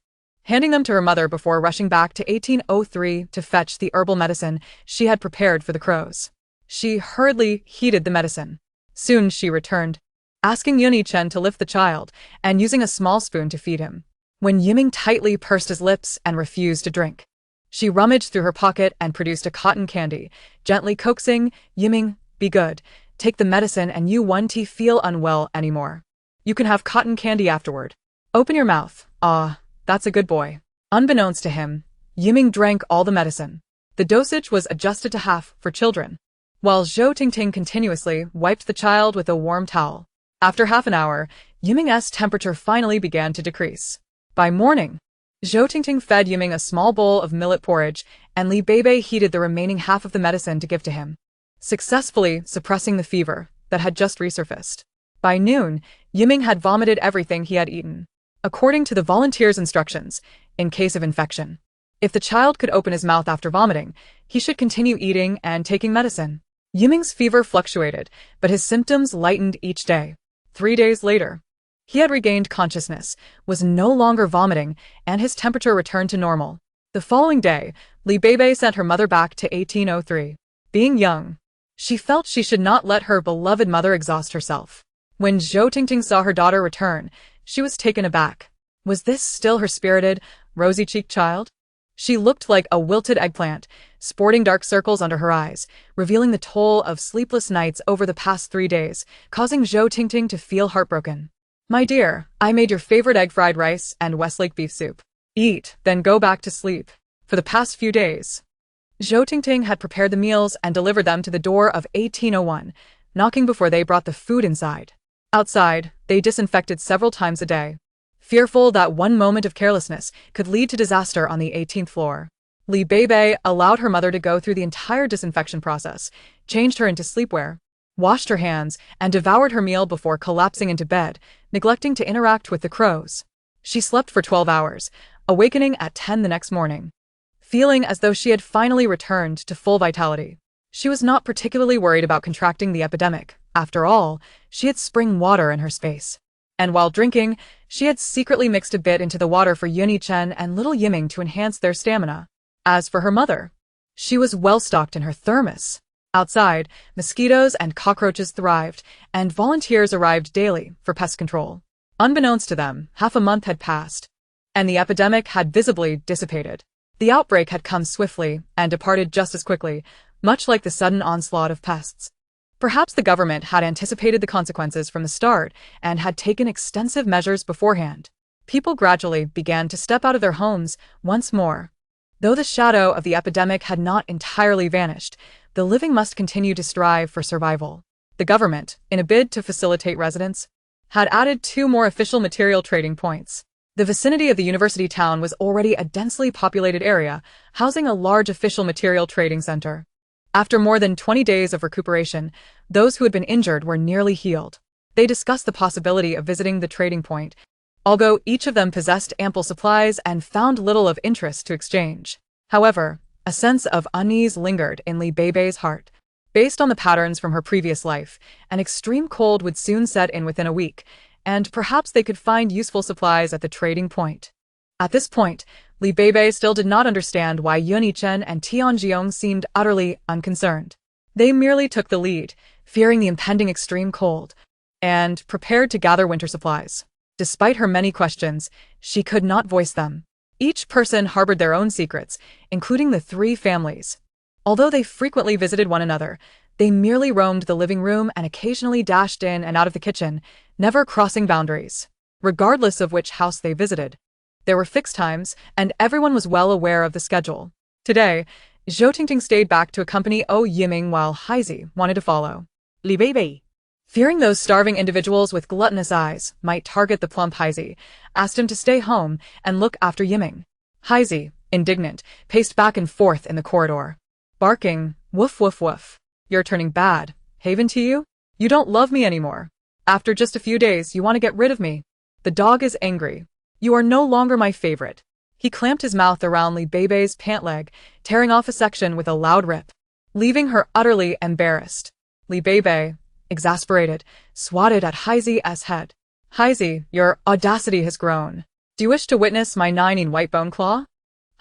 handing them to her mother before rushing back to 1803 to fetch the herbal medicine she had prepared for the crows. She hurriedly heated the medicine. Soon she returned, asking Yuni Chen to lift the child and using a small spoon to feed him. When Yiming tightly pursed his lips and refused to drink, she rummaged through her pocket and produced a cotton candy, gently coaxing, "Yiming, be good, take the medicine and you won't feel unwell anymore." You can have cotton candy afterward. Open your mouth. Ah, that's a good boy. Unbeknownst to him, Yiming drank all the medicine. The dosage was adjusted to half for children, while Zhou Tingting continuously wiped the child with a warm towel. After half an hour, Yiming's temperature finally began to decrease. By morning, Zhou Tingting fed Yiming a small bowl of millet porridge, and Li Beibei heated the remaining half of the medicine to give to him, successfully suppressing the fever that had just resurfaced. By noon, Yiming had vomited everything he had eaten, according to the volunteer's instructions, in case of infection. If the child could open his mouth after vomiting, he should continue eating and taking medicine. Yiming's fever fluctuated, but his symptoms lightened each day. 3 days later, he had regained consciousness, was no longer vomiting, and his temperature returned to normal. The following day, Li Beibei sent her mother back to 1803. Being young, she felt she should not let her beloved mother exhaust herself. When Zhou Tingting saw her daughter return, she was taken aback. Was this still her spirited, rosy-cheeked child? She looked like a wilted eggplant, sporting dark circles under her eyes, revealing the toll of sleepless nights over the past 3 days, causing Zhou Tingting to feel heartbroken. My dear, I made your favorite egg fried rice and Westlake beef soup. Eat, then go back to sleep. For the past few days, Zhou Tingting had prepared the meals and delivered them to the door of 1801, knocking before they brought the food inside. Outside, they disinfected several times a day, fearful that one moment of carelessness could lead to disaster on the 18th floor. Li Beibei allowed her mother to go through the entire disinfection process, changed her into sleepwear, washed her hands, and devoured her meal before collapsing into bed, neglecting to interact with the crows. She slept for 12 hours, awakening at 10 the next morning, feeling as though she had finally returned to full vitality. She was not particularly worried about contracting the epidemic. After all, she had spring water in her space. And while drinking, she had secretly mixed a bit into the water for Yuni Chen and little Yiming to enhance their stamina. As for her mother, she was well stocked in her thermos. Outside, mosquitoes and cockroaches thrived, and volunteers arrived daily for pest control. Unbeknownst to them, half a month had passed, and the epidemic had visibly dissipated. The outbreak had come swiftly and departed just as quickly, much like the sudden onslaught of pests. Perhaps the government had anticipated the consequences from the start and had taken extensive measures beforehand. People gradually began to step out of their homes once more. Though the shadow of the epidemic had not entirely vanished, the living must continue to strive for survival. The government, in a bid to facilitate residents, had added 2 more official material trading points. The vicinity of the university town was already a densely populated area, housing a large official material trading center. After more than 20 days of recuperation, those who had been injured were nearly healed. They discussed the possibility of visiting the trading point, although each of them possessed ample supplies and found little of interest to exchange. However, a sense of unease lingered in Li Beibei's heart. Based on the patterns from her previous life, an extreme cold would soon set in within a week, and perhaps they could find useful supplies at the trading point. At this point, Li Beibei still did not understand why Yuni Chen and Tianjiong seemed utterly unconcerned. They merely took the lead, fearing the impending extreme cold, and prepared to gather winter supplies. Despite her many questions, she could not voice them. Each person harbored their own secrets, including the 3 families. Although they frequently visited one another, they merely roamed the living room and occasionally dashed in and out of the kitchen, never crossing boundaries. Regardless of which house they visited, there were fixed times, and everyone was well aware of the schedule. Today, Zhou Tingting stayed back to accompany Yiming while Haizi wanted to follow. Li Beibei, fearing those starving individuals with gluttonous eyes might target the plump Haizi, asked him to stay home and look after Yiming. Haizi, indignant, paced back and forth in the corridor, barking, "Woof woof woof. You're turning bad. Haven to you? You don't love me anymore. After just a few days you want to get rid of me. The dog is angry. You are no longer my favorite." He clamped his mouth around Li Beibei's pant leg, tearing off a section with a loud rip, leaving her utterly embarrassed. Li Beibei, exasperated, swatted at Haizi's head. "Haizi, your audacity has grown. Do you wish to witness my 9 white bone claw?"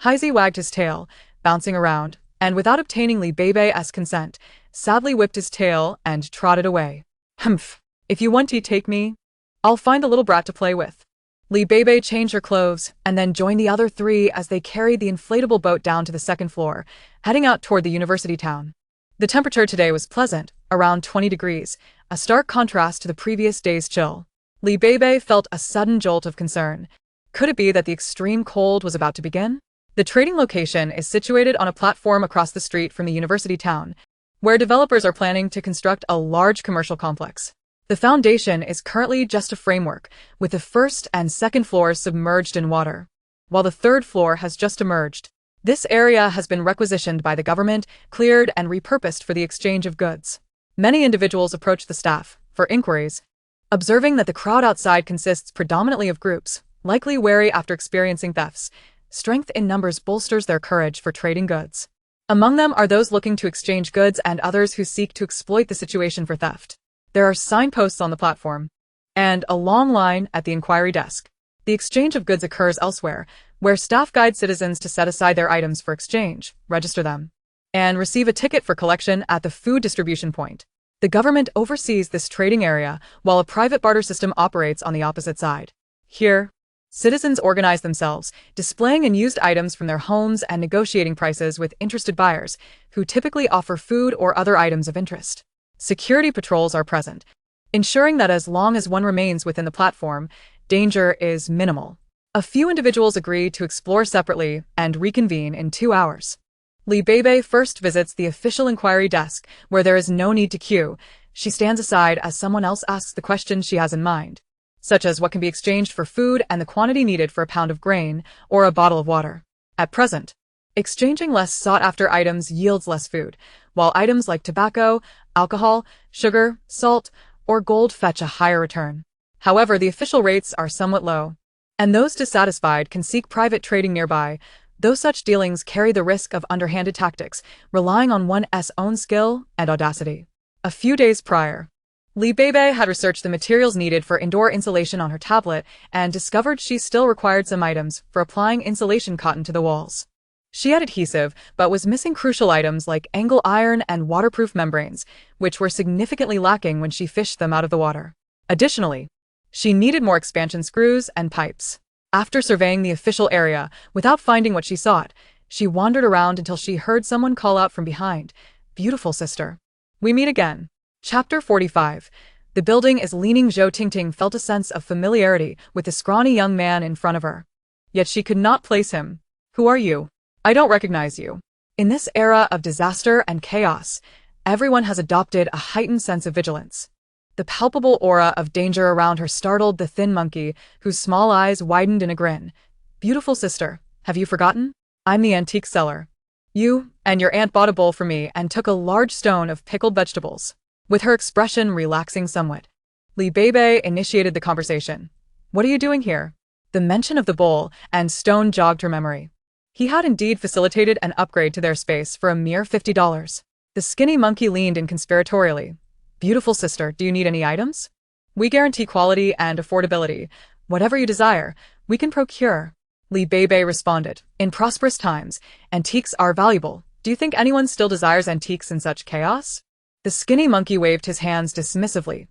Haizi wagged his tail, bouncing around, and without obtaining Li Beibei's consent, sadly whipped his tail and trotted away. "Humph, if you want to take me, I'll find a little brat to play with." Li Beibei changed her clothes and then joined the other 3 as they carried the inflatable boat down to the 2nd floor, heading out toward the university town. The temperature today was pleasant, around 20 degrees, a stark contrast to the previous day's chill. Li Beibei felt a sudden jolt of concern. Could it be that the extreme cold was about to begin? The trading location is situated on a platform across the street from the university town, where developers are planning to construct a large commercial complex. The foundation is currently just a framework, with the first and second floors submerged in water, while the third floor has just emerged. This area has been requisitioned by the government, cleared and repurposed for the exchange of goods. Many individuals approach the staff for inquiries, observing that the crowd outside consists predominantly of groups, likely wary after experiencing thefts. Strength in numbers bolsters their courage for trading goods. Among them are those looking to exchange goods and others who seek to exploit the situation for theft. There are signposts on the platform and a long line at the inquiry desk. The exchange of goods occurs elsewhere, where staff guide citizens to set aside their items for exchange, register them, and receive a ticket for collection at the food distribution point. The government oversees this trading area, while a private barter system operates on the opposite side. Here, citizens organize themselves, displaying unused items from their homes and negotiating prices with interested buyers, who typically offer food or other items of interest. Security patrols are present, ensuring that as long as one remains within the platform, danger is minimal. A few individuals agree to explore separately and reconvene in 2 hours. Li Beibei first visits the official inquiry desk, where there is no need to queue. She stands aside as someone else asks the questions she has in mind, such as what can be exchanged for food and the quantity needed for a pound of grain or a bottle of water. At present, exchanging less sought-after items yields less food, while items like tobacco, alcohol, sugar, salt, or gold fetch a higher return. However, the official rates are somewhat low, and those dissatisfied can seek private trading nearby, though such dealings carry the risk of underhanded tactics, relying on one's own skill and audacity. A few days prior, Li Beibei had researched the materials needed for indoor insulation on her tablet and discovered she still required some items for applying insulation cotton to the walls. She had adhesive, but was missing crucial items like angle iron and waterproof membranes, which were significantly lacking when she fished them out of the water. Additionally, she needed more expansion screws and pipes. After surveying the official area, without finding what she sought, she wandered around until she heard someone call out from behind, "Beautiful sister. We meet again." Chapter 45. The building is leaning. Zhou Tingting felt a sense of familiarity with the scrawny young man in front of her. Yet she could not place him. "Who are you? I don't recognize you." In this era of disaster and chaos, everyone has adopted a heightened sense of vigilance. The palpable aura of danger around her startled the thin monkey, whose small eyes widened in a grin. "Beautiful sister, have you forgotten? I'm the antique seller. You and your aunt bought a bowl for me and took a large stone of pickled vegetables." With her expression relaxing somewhat, Li Beibei initiated the conversation. "What are you doing here?" The mention of the bowl and stone jogged her memory. He had indeed facilitated an upgrade to their space for a mere $50. The skinny monkey leaned in conspiratorially. "Beautiful sister, do you need any items? We guarantee quality and affordability. Whatever you desire, we can procure." Li Beibei responded. "In prosperous times, antiques are valuable. Do you think anyone still desires antiques in such chaos?" The skinny monkey waved his hands dismissively.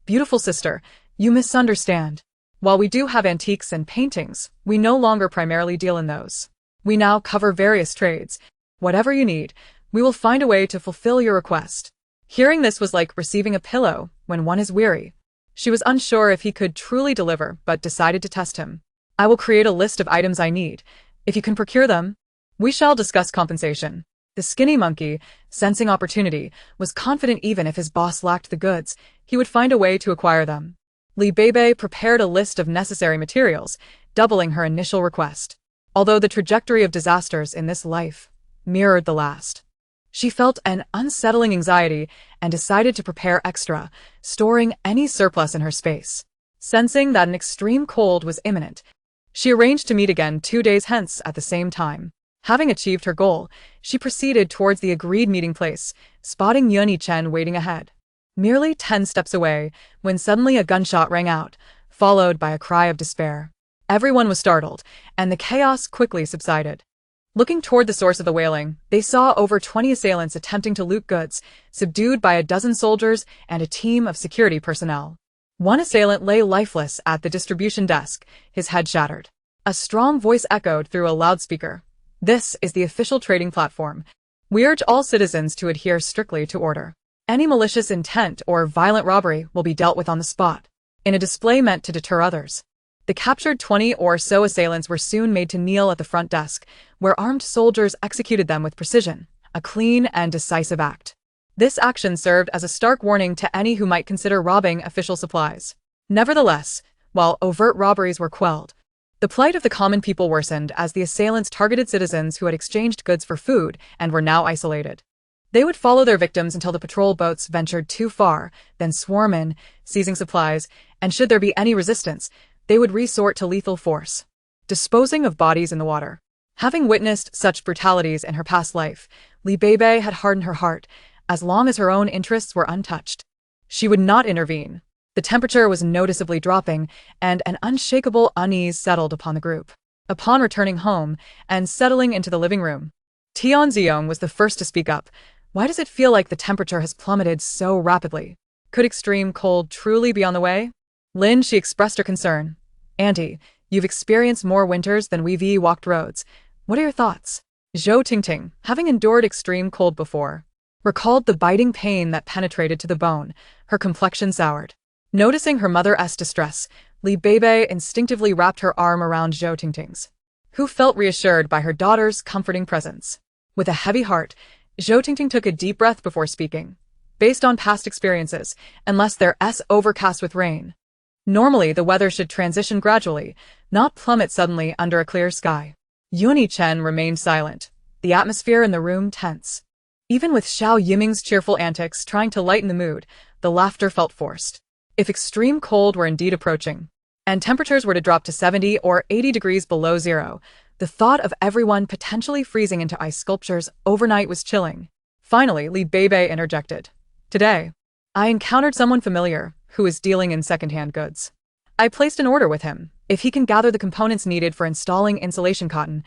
"Beautiful sister, you misunderstand. While we do have antiques and paintings, we no longer primarily deal in those. We now cover various trades. Whatever you need, we will find a way to fulfill your request." Hearing this was like receiving a pillow when one is weary. She was unsure if he could truly deliver, but decided to test him. "I will create a list of items I need. If you can procure them, we shall discuss compensation." The skinny monkey, sensing opportunity, was confident even if his boss lacked the goods, he would find a way to acquire them. Li Beibei prepared a list of necessary materials, doubling her initial request. Although the trajectory of disasters in this life mirrored the last, she felt an unsettling anxiety and decided to prepare extra, storing any surplus in her space. Sensing that an extreme cold was imminent, she arranged to meet again 2 days hence at the same time. Having achieved her goal, she proceeded towards the agreed meeting place, spotting Yun Chen waiting ahead. Merely 10 steps away, when suddenly a gunshot rang out, followed by a cry of despair. Everyone was startled, and the chaos quickly subsided. Looking toward the source of the wailing, they saw over 20 assailants attempting to loot goods, subdued by a dozen soldiers and a team of security personnel. One assailant lay lifeless at the distribution desk, his head shattered. A strong voice echoed through a loudspeaker. "This is the official trading platform. We urge all citizens to adhere strictly to order. Any malicious intent or violent robbery will be dealt with on the spot." in a display meant to deter others. The captured 20 or so assailants were soon made to kneel at the front desk, where armed soldiers executed them with precision, a clean and decisive act. This action served as a stark warning to any who might consider robbing official supplies. Nevertheless, while overt robberies were quelled, the plight of the common people worsened as the assailants targeted citizens who had exchanged goods for food and were now isolated. They would follow their victims until the patrol boats ventured too far, then swarm in, seizing supplies, and should there be any resistance, they would resort to lethal force, disposing of bodies in the water. Having witnessed such brutalities in her past life, Beibei had hardened her heart. As long as her own interests were untouched, she would not intervene. The temperature was noticeably dropping, and an unshakable unease settled upon the group. Upon returning home and settling into the living room, Tianziong was the first to speak up. Why does it feel like the temperature has plummeted so rapidly? Could extreme cold truly be on the way? Lin, she expressed her concern. Auntie, you've experienced more winters than we've walked roads. What are your thoughts? Zhou Tingting, having endured extreme cold before, recalled the biting pain that penetrated to the bone. Her complexion soured. Noticing her mother's distress, Beibei instinctively wrapped her arm around Zhou Tingting's, who felt reassured by her daughter's comforting presence. With a heavy heart, Zhou Tingting took a deep breath before speaking. Based on past experiences, unless there's overcast with rain, normally the weather should transition gradually, not plummet suddenly under a clear sky. Yuni Chen remained silent, the atmosphere in the room tense. Even with Xiao Yiming's cheerful antics trying to lighten the mood, the laughter felt forced. If extreme cold were indeed approaching, and temperatures were to drop to 70 or 80 degrees below zero, the thought of everyone potentially freezing into ice sculptures overnight was chilling. Finally, Beibei interjected. Today, I encountered someone familiar who is dealing in second-hand goods. I placed an order with him. If he can gather the components needed for installing insulation cotton,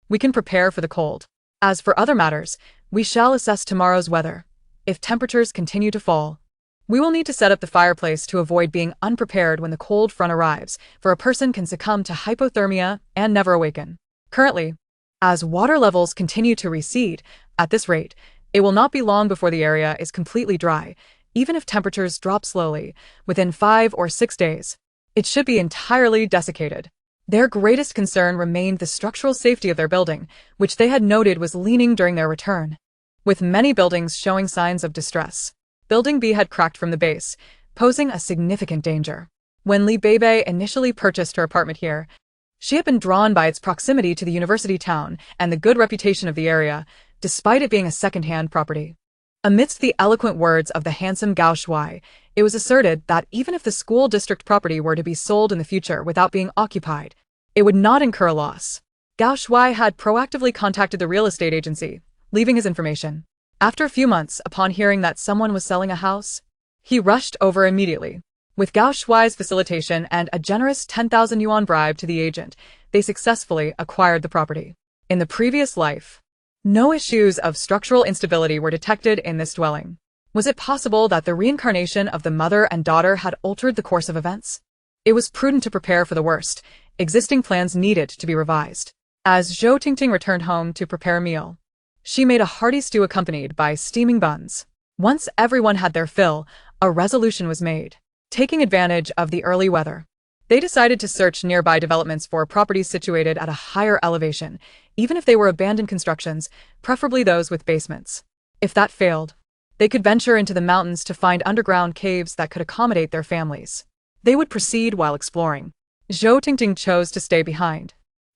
we can prepare for the cold. As for other matters, we shall assess tomorrow's weather. If temperatures continue to fall, we will need to set up the fireplace to avoid being unprepared when the cold front arrives, for a person can succumb to hypothermia and never awaken. Currently, as water levels continue to recede, at this rate, it will not be long before the area is completely dry. Even if temperatures drop slowly, within 5 or 6 days, it should be entirely desiccated. Their greatest concern remained the structural safety of their building, which they had noted was leaning during their return. With many buildings showing signs of distress, Building B had cracked from the base, posing a significant danger. When Beibei initially purchased her apartment here, she had been drawn by its proximity to the university town and the good reputation of the area, despite it being a second-hand property. Amidst the eloquent words of the handsome Gao Shuai, it was asserted that even if the school district property were to be sold in the future without being occupied, it would not incur a loss. Gao Shuai had proactively contacted the real estate agency, leaving his information. After a few months, upon hearing that someone was selling a house, he rushed over immediately. With Gao Shuai's facilitation and a generous 10,000 yuan bribe to the agent, they successfully acquired the property. In the previous life, no issues of structural instability were detected in this dwelling. Was it possible that the reincarnation of the mother and daughter had altered the course of events? It was prudent to prepare for the worst. Existing plans needed to be revised. As Zhou Tingting returned home to prepare a meal, she made a hearty stew accompanied by steaming buns. Once everyone had their fill, a resolution was made. Taking advantage of the early weather, they decided to search nearby developments for properties situated at a higher elevation, even if they were abandoned constructions, preferably those with basements. If that failed, they could venture into the mountains to find underground caves that could accommodate their families. They would proceed while exploring. Zhou Tingting chose to stay behind,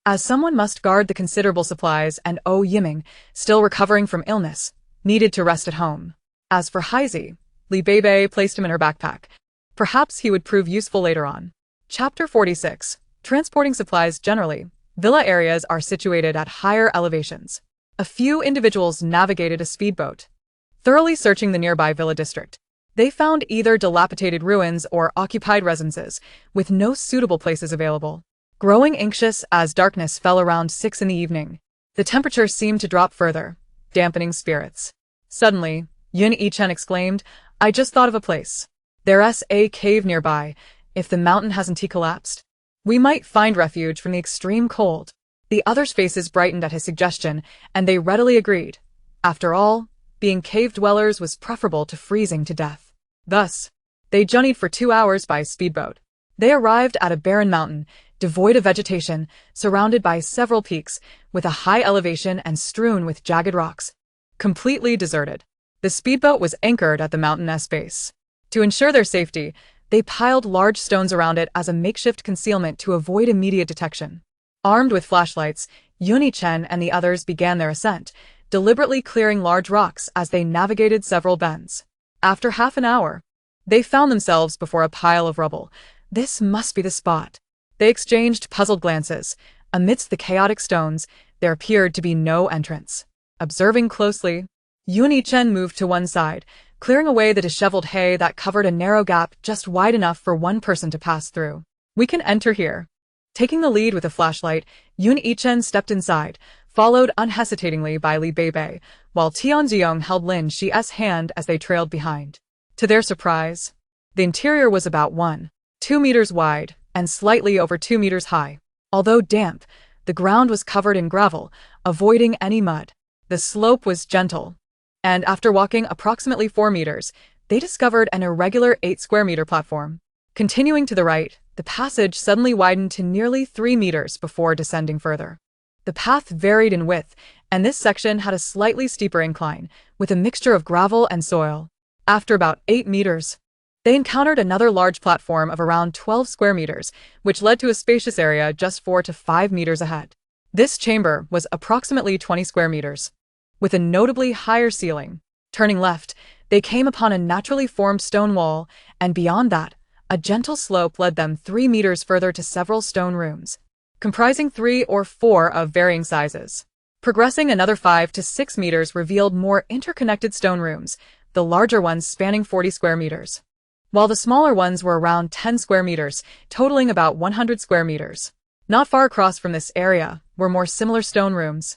as someone must guard the considerable supplies and Yiming, still recovering from illness, needed to rest at home. As for Haizi, Beibei placed him in her backpack. Perhaps he would prove useful later on. Chapter 46. Transporting supplies generally. Villa areas are situated at higher elevations. A few individuals navigated a speedboat, thoroughly searching the nearby villa district. They found either dilapidated ruins or occupied residences, with no suitable places available. Growing anxious as darkness fell around 6 in the evening, the temperature seemed to drop further, dampening spirits. Suddenly, Yun Yichen exclaimed, "I just thought of a place. There's a cave nearby. If the mountain hasn't collapsed, we might find refuge from the extreme cold." The others' faces brightened at his suggestion, and they readily agreed. After all, being cave dwellers was preferable to freezing to death. Thus, they journeyed for 2 hours by speedboat. They arrived at a barren mountain, devoid of vegetation, surrounded by several peaks, with a high elevation and strewn with jagged rocks. Completely deserted. The speedboat was anchored at the mountain's base. To ensure their safety, they piled large stones around it as a makeshift concealment to avoid immediate detection. Armed with flashlights, Yuni-chen and the others began their ascent, deliberately clearing large rocks as they navigated several bends. After half an hour, they found themselves before a pile of rubble. This must be the spot. They exchanged puzzled glances. Amidst the chaotic stones, there appeared to be no entrance. Observing closely, Yuni-chen moved to one side, clearing away the disheveled hay that covered a narrow gap just wide enough for one person to pass through. "We can enter here." Taking the lead with a flashlight, Yuni-chen stepped inside, followed unhesitatingly by Beibei, while Tianziong held Lin Shi's hand as they trailed behind. To their surprise, the interior was about 1.2 meters wide and slightly over 2 meters high. Although damp, the ground was covered in gravel, avoiding any mud. The slope was gentle, and after walking approximately 4 meters, they discovered an irregular 8-square-meter platform. Continuing to the right, the passage suddenly widened to nearly 3 meters before descending further. The path varied in width, and this section had a slightly steeper incline, with a mixture of gravel and soil. After about 8 meters, they encountered another large platform of around 12 square meters, which led to a spacious area just 4 to 5 meters ahead. This chamber was approximately 20 square meters, with a notably higher ceiling. Turning left, they came upon a naturally formed stone wall, and beyond that, a gentle slope led them 3 meters further to several stone rooms, comprising 3 or 4 of varying sizes. Progressing another 5 to 6 meters revealed more interconnected stone rooms, the larger ones spanning 40 square meters, while the smaller ones were around 10 square meters, totaling about 100 square meters. Not far across from this area were more similar stone rooms,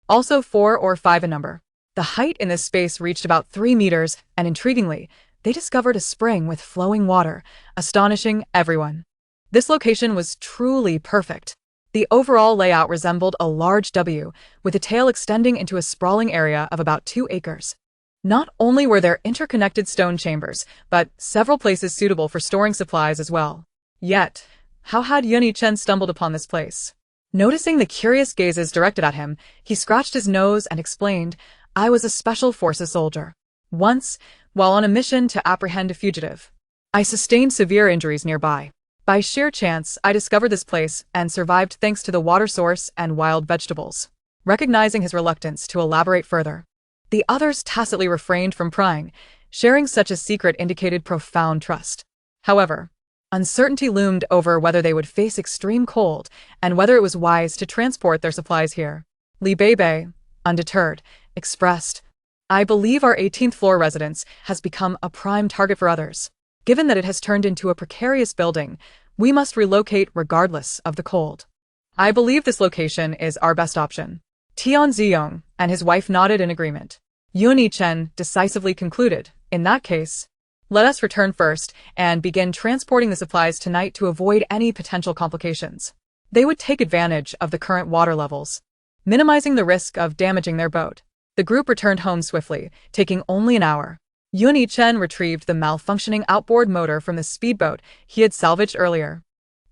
also 4 or 5 in number. The height in this space reached about 3 meters, and intriguingly, they discovered a spring with flowing water, astonishing everyone. This location was truly perfect. The overall layout resembled a large W, with a tail extending into a sprawling area of about 2 acres. Not only were there interconnected stone chambers, but several places suitable for storing supplies as well. Yet, how had Yuni-chen stumbled upon this place? Noticing the curious gazes directed at him, he scratched his nose and explained, "I was a Special Forces soldier. Once, while on a mission to apprehend a fugitive, I sustained severe injuries nearby. By sheer chance, I discovered this place and survived thanks to the water source and wild vegetables." Recognizing his reluctance to elaborate further, the others tacitly refrained from prying. Sharing such a secret indicated profound trust. However, uncertainty loomed over whether they would face extreme cold and whether it was wise to transport their supplies here. Beibei, undeterred, expressed, "I believe our 18th floor residence has become a prime target for others. Given that it has turned into a precarious building, we must relocate regardless of the cold. I believe this location is our best option." Tianziong and his wife nodded in agreement. Yuni-chen decisively concluded, "In that case, let us return first and begin transporting the supplies tonight to avoid any potential complications." They would take advantage of the current water levels, minimizing the risk of damaging their boat. The group returned home swiftly, taking only an hour. Yuni-chen retrieved the malfunctioning outboard motor from the speedboat he had salvaged earlier.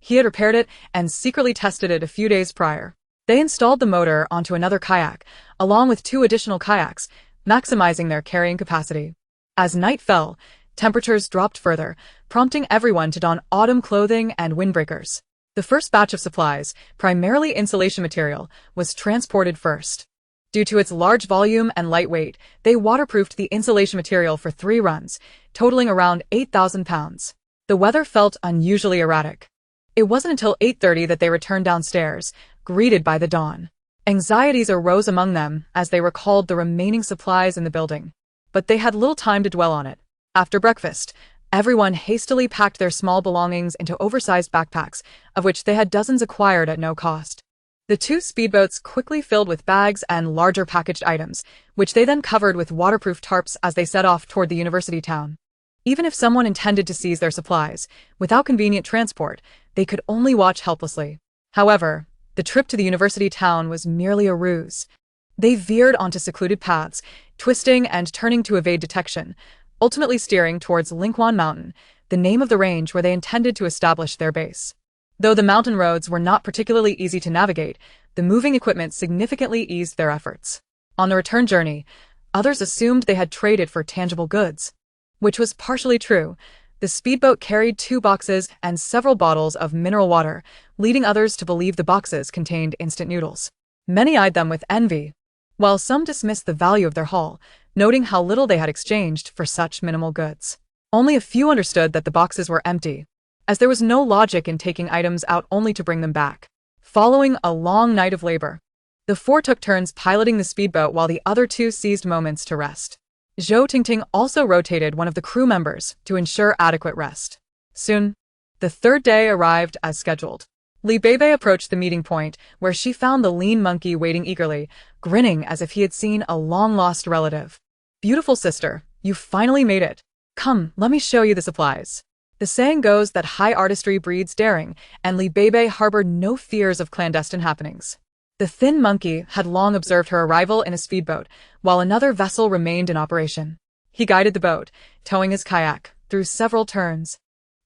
He had repaired it and secretly tested it a few days prior. They installed the motor onto another kayak, along with 2 additional kayaks, maximizing their carrying capacity. As night fell, temperatures dropped further, prompting everyone to don autumn clothing and windbreakers. The first batch of supplies, primarily insulation material, was transported first. Due to its large volume and light weight, they waterproofed the insulation material for 3 runs, totaling around 8,000 pounds. The weather felt unusually erratic. It wasn't until 8:30 that they returned downstairs, greeted by the dawn. Anxieties arose among them as they recalled the remaining supplies in the building, but they had little time to dwell on it. After breakfast, everyone hastily packed their small belongings into oversized backpacks, of which they had dozens acquired at no cost. The 2 speedboats quickly filled with bags and larger packaged items, which they then covered with waterproof tarps as they set off toward the university town. Even if someone intended to seize their supplies, without convenient transport, they could only watch helplessly. However, the trip to the university town was merely a ruse. They veered onto secluded paths, twisting and turning to evade detection, ultimately steering towards Lingquan Mountain, the name of the range where they intended to establish their base. Though the mountain roads were not particularly easy to navigate, the moving equipment significantly eased their efforts. On the return journey, others assumed they had traded for tangible goods, which was partially true. The speedboat carried 2 boxes and several bottles of mineral water, leading others to believe the boxes contained instant noodles. Many eyed them with envy, while some dismissed the value of their haul, noting how little they had exchanged for such minimal goods. Only a few understood that the boxes were empty, as there was no logic in taking items out only to bring them back. Following a long night of labor, the 4 took turns piloting the speedboat while the other 2 seized moments to rest. Zhou Tingting also rotated one of the crew members to ensure adequate rest. Soon, the 3rd day arrived as scheduled. Beibei approached the meeting point, where she found the lean monkey waiting eagerly, grinning as if he had seen a long-lost relative. "Beautiful sister, you finally made it. Come, let me show you the supplies." The saying goes that high artistry breeds daring, and Beibei harbored no fears of clandestine happenings. The thin monkey had long observed her arrival in a speedboat, while another vessel remained in operation. He guided the boat, towing his kayak, through several turns,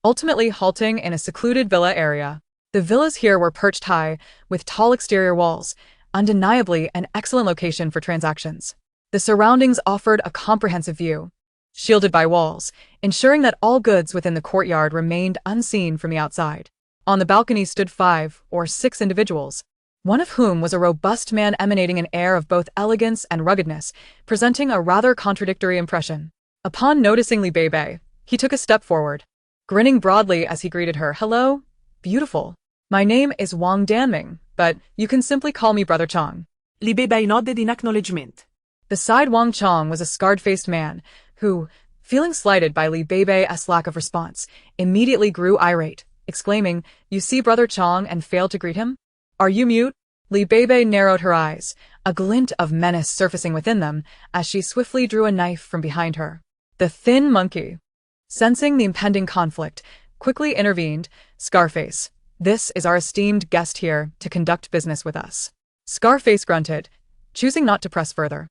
ultimately halting in a secluded villa area. The villas here were perched high, with tall exterior walls, undeniably an excellent location for transactions. The surroundings offered a comprehensive view, shielded by walls, ensuring that all goods within the courtyard remained unseen from the outside. On the balcony stood 5 or 6 individuals, one of whom was a robust man emanating an air of both elegance and ruggedness, presenting a rather contradictory impression. Upon noticing Beibei, he took a step forward, grinning broadly as he greeted her. "Hello, beautiful. My name is Wang Danming, but you can simply call me Brother Chang." Beibei nodded in acknowledgement. Beside Wang Chang was a scarred-faced man, who, feeling slighted by Beibei's lack of response, immediately grew irate, exclaiming, "You see Brother Chang and failed to greet him? Are you mute?" Beibei narrowed her eyes, a glint of menace surfacing within them as she swiftly drew a knife from behind her. The thin monkey, sensing the impending conflict, quickly intervened. "Scarface, this is our esteemed guest here to conduct business with us." Scarface grunted, choosing not to press further,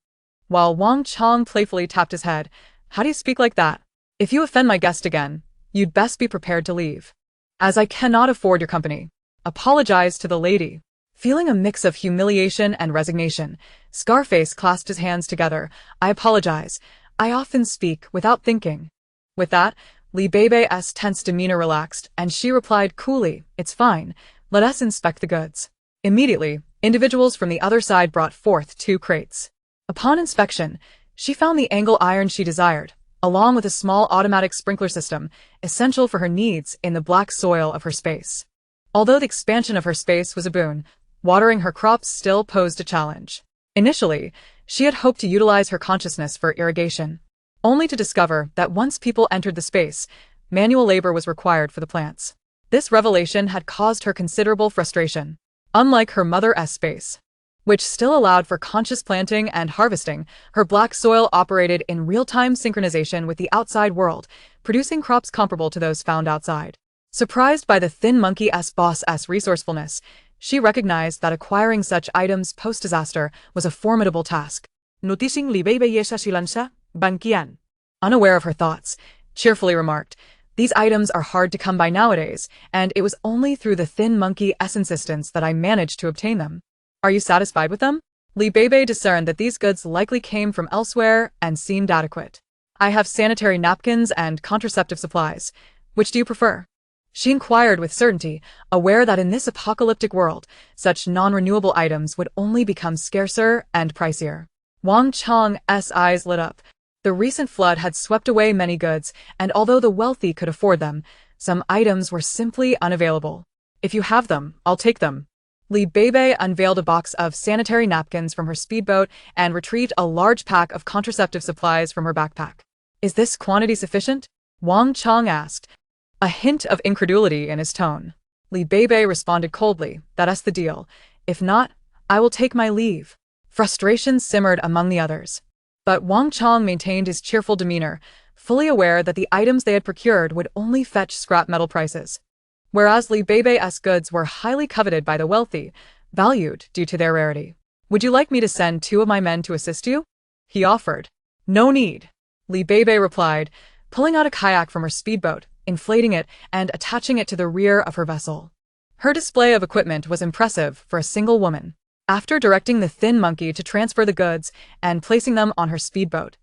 while Wang Chang playfully tapped his head. "How do you speak like that? If you offend my guest again, you'd best be prepared to leave, as I cannot afford your company." Apologize to the lady. Feeling a mix of humiliation and resignation, Scarface clasped his hands together. "I apologize. I often speak without thinking." With that, Beibei's tense demeanor relaxed, and she replied coolly, "It's fine. Let us inspect the goods." Immediately, individuals from the other side brought forth 2 crates. Upon inspection, she found the angle iron she desired, along with a small automatic sprinkler system, essential for her needs in the black soil of her space. Although the expansion of her space was a boon, watering her crops still posed a challenge. Initially, she had hoped to utilize her consciousness for irrigation, only to discover that once people entered the space, manual labor was required for the plants. This revelation had caused her considerable frustration. Unlike her mother's space, which still allowed for conscious planting and harvesting, her black soil operated in real-time synchronization with the outside world, producing crops comparable to those found outside. Surprised by the thin monkey's boss's resourcefulness, she recognized that acquiring such items post-disaster was a formidable task. Noticing Beibei's silansa, Banqian, unaware of her thoughts, cheerfully remarked, "These items are hard to come by nowadays, and it was only through the thin monkey's insistence that I managed to obtain them. Are you satisfied with them?" Beibei discerned that these goods likely came from elsewhere and seemed adequate. "I have sanitary napkins and contraceptive supplies. Which do you prefer?" She inquired with certainty, aware that in this apocalyptic world, such non-renewable items would only become scarcer and pricier. Wang Chang's eyes lit up. The recent flood had swept away many goods, and although the wealthy could afford them, some items were simply unavailable. "If you have them, I'll take them." Beibei unveiled a box of sanitary napkins from her speedboat and retrieved a large pack of contraceptive supplies from her backpack. "Is this quantity sufficient?" Wang Chang asked, a hint of incredulity in his tone. Beibei responded coldly, "That's the deal. If not, I will take my leave." Frustration simmered among the others, but Wang Chang maintained his cheerful demeanor, fully aware that the items they had procured would only fetch scrap metal prices. Whereas Beibei's goods were highly coveted by the wealthy, valued due to their rarity. "Would you like me to send 2 of my men to assist you?" he offered. "No need," Beibei replied, pulling out a kayak from her speedboat inflating it and attaching it to the rear of her vessel. Her display of equipment was impressive for a single woman. After directing the thin monkey to transfer the goods and placing them on her speedboat,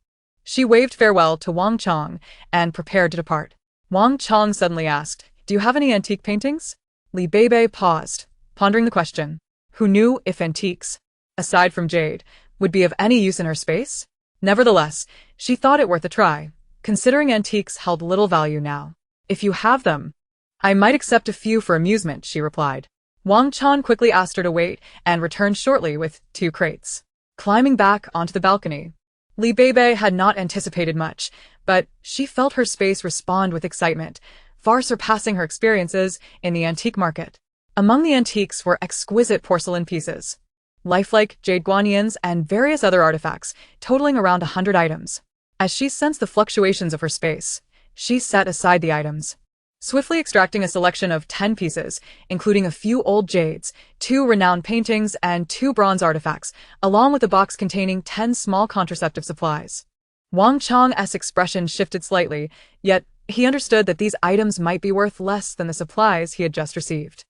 she waved farewell to Wang Chong and prepared to depart. Wang Chong suddenly asked, "Do you have any antique paintings?" Li Beibei paused, pondering the question. Who knew if antiques, aside from jade, would be of any use in her space? Nevertheless, she thought it worth a try, considering antiques held little value now. "If you have them, I might accept a few for amusement," she replied. Wang Chong quickly asked her to wait and returned shortly with 2 crates. Climbing back onto the balcony, Li Beibei had not anticipated much, but she felt her space respond with excitement, far surpassing her experiences in the antique market. Among the antiques were exquisite porcelain pieces, lifelike jade guanyins, and various other artifacts, totaling around 100 items. As she sensed the fluctuations of her space, she set aside the items, swiftly extracting a selection of 10 pieces, including a few old jades, 2 renowned paintings, and 2 bronze artifacts, along with a box containing 10 small contraceptive supplies. Wang Chong's expression shifted slightly, yet he understood that these items might be worth less than the supplies he had just received.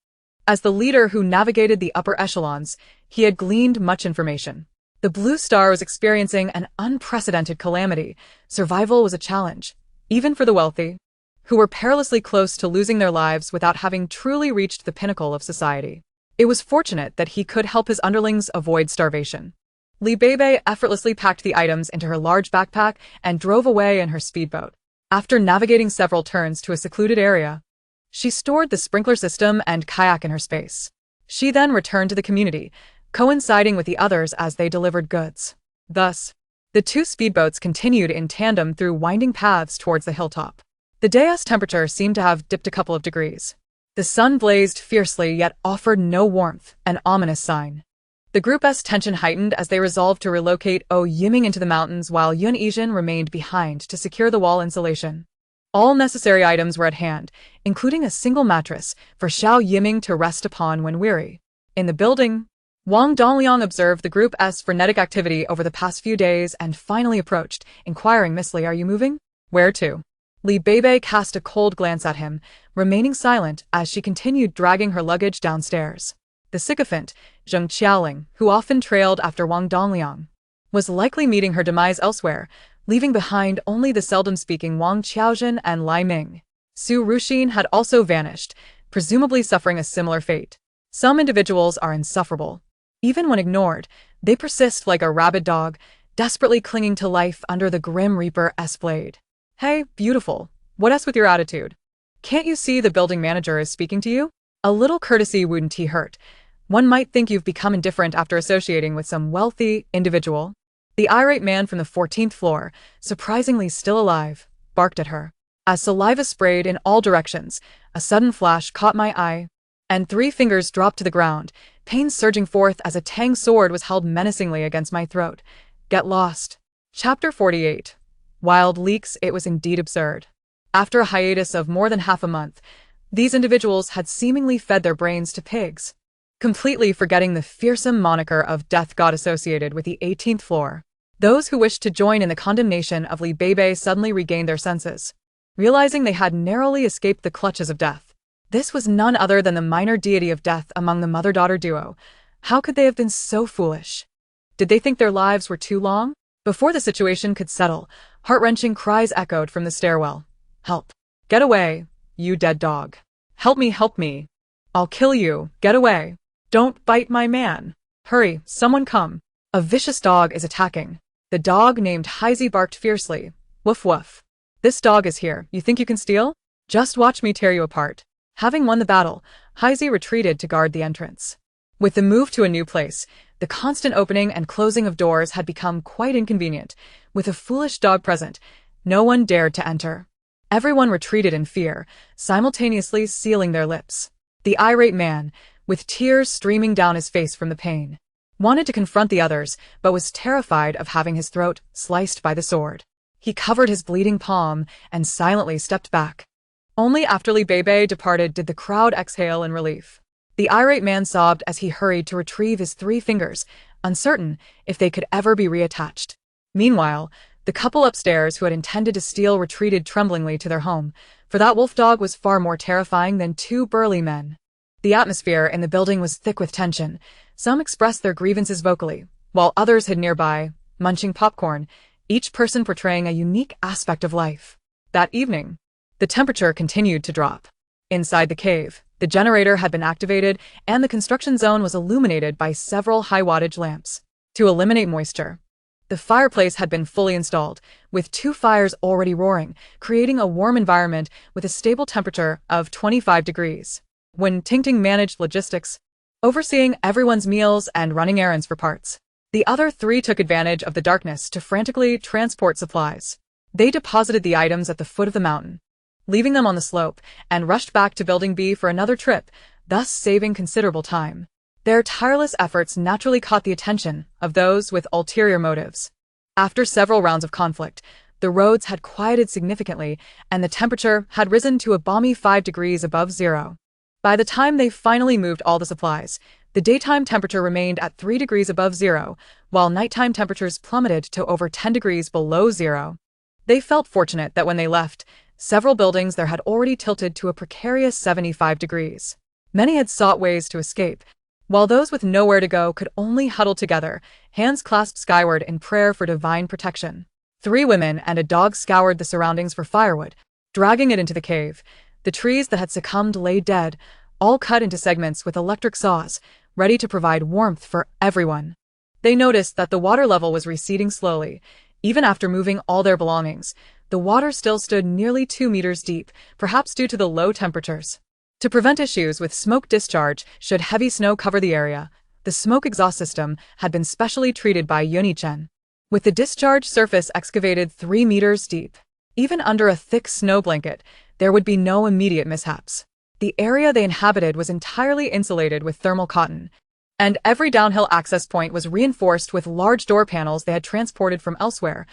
As the leader who navigated the upper echelons, he had gleaned much information. The Blue Star was experiencing an unprecedented calamity. Survival was a challenge, even for the wealthy, who were perilously close to losing their lives without having truly reached the pinnacle of society. It was fortunate that he could help his underlings avoid starvation. Li Beibei effortlessly packed the items into her large backpack and drove away in her speedboat. After navigating several turns to a secluded area, she stored the sprinkler system and kayak in her space. She then returned to the community, coinciding with the others as they delivered goods. Thus, the 2 speedboats continued in tandem through winding paths towards the hilltop. The day's temperature seemed to have dipped a couple of degrees. The sun blazed fiercely yet offered no warmth, an ominous sign. The group's tension heightened as they resolved to relocate Yiming into the mountains while Yun Yijin remained behind to secure the wall insulation. All necessary items were at hand, including a single mattress for Xiao Yiming to rest upon when weary. In the building, Wang Dongliang observed the group's frenetic activity over the past few days and finally approached, inquiring, "Miss Li, are you moving?" "Where to?" Li Beibei cast a cold glance at him, remaining silent as she continued dragging her luggage downstairs. The sycophant, Zheng Qiaoling, who often trailed after Wang Dongliang, was likely meeting her demise elsewhere, leaving behind only the seldom-speaking Wang Qiaozhen and Lai Ming. Su Ruxin had also vanished, presumably suffering a similar fate. Some individuals are insufferable. Even when ignored, they persist like a rabid dog, desperately clinging to life under the Grim Reaper's blade. "Hey, beautiful, what's with your attitude? Can't you see the building manager is speaking to you?" A little courtesy wouldn't hurt. One might think you've become indifferent after associating with some wealthy individual. The irate man from the 14th floor, surprisingly still alive, barked at her. As saliva sprayed in all directions, a sudden flash caught my eye, and 3 fingers dropped to the ground, pain surging forth as a tang sword was held menacingly against my throat. Get lost. Chapter 48. Wild leaks. It was indeed absurd. After a hiatus of more than half a month, these individuals had seemingly fed their brains to pigs, completely forgetting the fearsome moniker of death god associated with the 18th floor. Those who wished to join in the condemnation of Li Beibei suddenly regained their senses, realizing they had narrowly escaped the clutches of death. This was none other than the minor deity of death among the mother-daughter duo. How could they have been so foolish? Did they think their lives were too long? Before the situation could settle, heart-wrenching cries echoed from the stairwell. "Help! Get away, you dead dog! Help me, help me! I'll kill you, get away! Don't bite my man! Hurry, someone come! A vicious dog is attacking." The dog named Heisey barked fiercely. "Woof woof. This dog is here, you think you can steal? Just watch me tear you apart." Having won the battle, Heisey retreated to guard the entrance. With the move to a new place, the constant opening and closing of doors had become quite inconvenient. With a foolish dog present, no one dared to enter. Everyone retreated in fear, simultaneously sealing their lips. The irate man, with tears streaming down his face from the pain, wanted to confront the others, but was terrified of having his throat sliced by the sword. He covered his bleeding palm and silently stepped back. Only after Li Beibei departed did the crowd exhale in relief. The irate man sobbed as he hurried to retrieve his 3 fingers, uncertain if they could ever be reattached. Meanwhile, The couple upstairs who had intended to steal retreated tremblingly to their home, for that wolf dog was far more terrifying than two burly men. The atmosphere in the building was thick with tension. Some expressed their grievances vocally, while others hid nearby, munching popcorn, each person portraying a unique aspect of life. That evening, the temperature continued to drop. Inside the cave, the generator had been activated and the construction zone was illuminated by several high-wattage lamps. To eliminate moisture, the fireplace had been fully installed, with 2 fires already roaring, creating a warm environment with a stable temperature of 25 degrees. When Tingting managed logistics, overseeing everyone's meals and running errands for parts, the other 3 took advantage of the darkness to frantically transport supplies. They deposited the items at the foot of the mountain, leaving them on the slope, and rushed back to Building B for another trip, thus saving considerable time. Their tireless efforts naturally caught the attention of those with ulterior motives. After several rounds of conflict, the roads had quieted significantly, and the temperature had risen to a balmy 5 degrees above zero. By the time they finally moved all the supplies, the daytime temperature remained at 3 degrees above zero, while nighttime temperatures plummeted to over 10 degrees below zero. They felt fortunate that when they left, several buildings there had already tilted to a precarious 75 degrees. Many had sought ways to escape, while those with nowhere to go could only huddle together, hands clasped skyward in prayer for divine protection. 3 women and a dog scoured the surroundings for firewood, dragging it into the cave. The trees that had succumbed lay dead, all cut into segments with electric saws, ready to provide warmth for everyone. They noticed that the water level was receding slowly. Even after moving all their belongings, the water still stood nearly 2 meters deep, perhaps due to the low temperatures. To prevent issues with smoke discharge should heavy snow cover the area, the smoke exhaust system had been specially treated by Yuni-chen, with the discharge surface excavated 3 meters deep. Even under a thick snow blanket, there would be no immediate mishaps. The area they inhabited was entirely insulated with thermal cotton, and every downhill access point was reinforced with large door panels they had transported from elsewhere,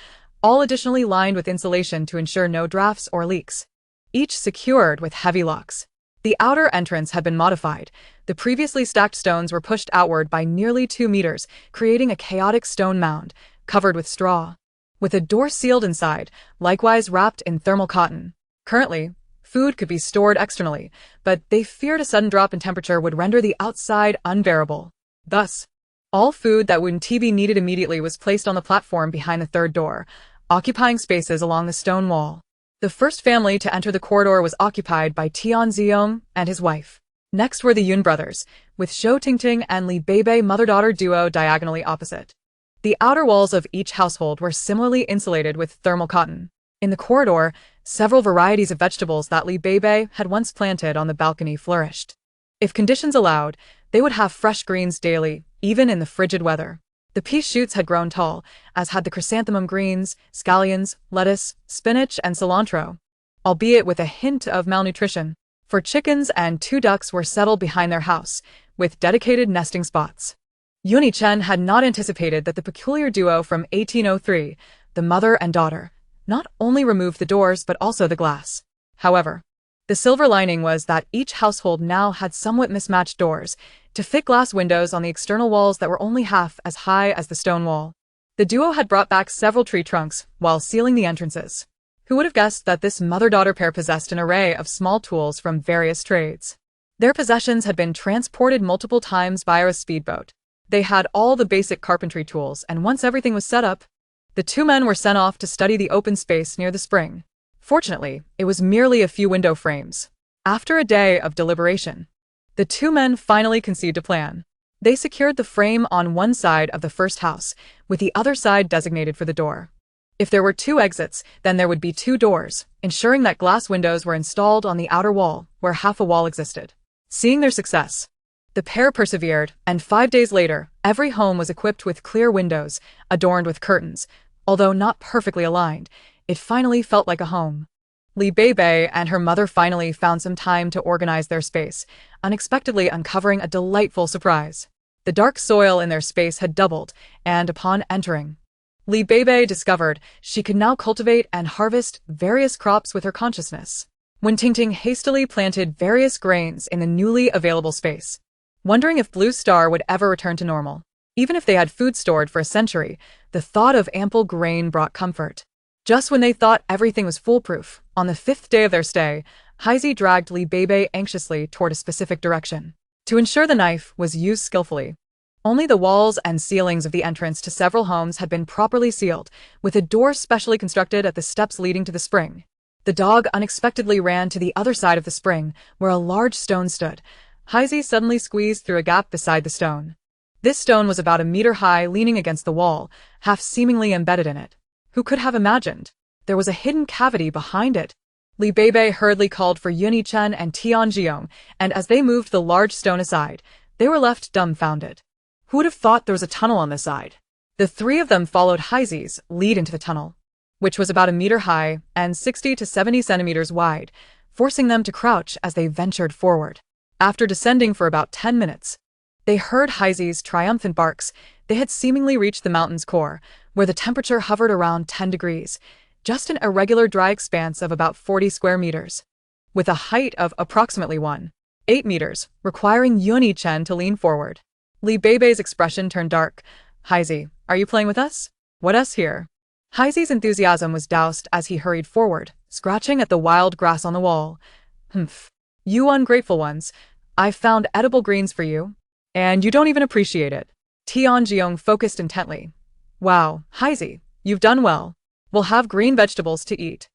all additionally lined with insulation to ensure no drafts or leaks, each secured with heavy locks. The outer entrance had been modified. The previously stacked stones were pushed outward by nearly 2 meters, creating a chaotic stone mound, covered with straw, with a door sealed inside, likewise wrapped in thermal cotton. Currently, food could be stored externally, but they feared a sudden drop in temperature would render the outside unbearable. Thus, all food that Wun-Tibi needed immediately was placed on the platform behind the third door, occupying spaces along the stone wall. The first family to enter the corridor was occupied by Tian Ziyong and his wife. Next were the Yun brothers, with Shou Tingting and Li Beibei mother-daughter duo diagonally opposite. The outer walls of each household were similarly insulated with thermal cotton. In the corridor, several varieties of vegetables that Li Beibei had once planted on the balcony flourished. If conditions allowed, they would have fresh greens daily, even in the frigid weather. The pea shoots had grown tall, as had the chrysanthemum greens, scallions, lettuce, spinach, and cilantro, albeit with a hint of malnutrition. For chickens and 2 ducks were settled behind their house, with dedicated nesting spots. Yuni-chen had not anticipated that the peculiar duo from 1803, the mother and daughter, not only removed the doors but also the glass. However, the silver lining was that each household now had somewhat mismatched doors, to fit glass windows on the external walls that were only half as high as the stone wall. The duo had brought back several tree trunks while sealing the entrances. Who would have guessed that this mother-daughter pair possessed an array of small tools from various trades? Their possessions had been transported multiple times via a speedboat. They had all the basic carpentry tools, and once everything was set up, the 2 men were sent off to study the open space near the spring. Fortunately, it was merely a few window frames. After a day of deliberation, the 2 men finally conceived a plan. They secured the frame on one side of the first house, with the other side designated for the door. If there were 2 exits, then there would be 2 doors, ensuring that glass windows were installed on the outer wall, where half a wall existed. Seeing their success, the pair persevered, and 5 days later, every home was equipped with clear windows, adorned with curtains. Although not perfectly aligned, it finally felt like a home. Li Beibei and her mother finally found some time to organize their space, unexpectedly uncovering a delightful surprise. The dark soil in their space had doubled, and upon entering, Li Beibei discovered she could now cultivate and harvest various crops with her consciousness. When Tingting hastily planted various grains in the newly available space, wondering if Blue Star would ever return to normal, Even if they had food stored for a century, the thought of ample grain brought comfort. Just when they thought everything was foolproof, on the 5th day of their stay, Heisey dragged Li Beibei anxiously toward a specific direction. To ensure the knife was used skillfully, only the walls and ceilings of the entrance to several homes had been properly sealed, with a door specially constructed at the steps leading to the spring. The dog unexpectedly ran to the other side of the spring, where a large stone stood. Heisey suddenly squeezed through a gap beside the stone. This stone was about a meter high, leaning against the wall, half seemingly embedded in it. Who could have imagined? There was a hidden cavity behind it. Li Beibei hurriedly called for Yuni Chen and Tian Jiong, and as they moved the large stone aside, they were left dumbfounded. Who would have thought there was a tunnel on this side? The three of them followed Heisey's lead into the tunnel, which was about a meter high and 60 to 70 centimeters wide, forcing them to crouch as they ventured forward. After descending for about 10 minutes, they heard Heisey's triumphant barks. They had seemingly reached the mountain's core, where the temperature hovered around 10 degrees, just an irregular dry expanse of about 40 square meters, with a height of approximately 1.8 meters, requiring Yuni Chen to lean forward. Li Beibei's expression turned dark. Heisey, are you playing with us? What us here? Heisey's enthusiasm was doused as he hurried forward, scratching at the wild grass on the wall. Humph. You ungrateful ones. I've found edible greens for you. And you don't even appreciate it. Tian Jiong focused intently. Wow, Heisey, you've done well. We'll have green vegetables to eat.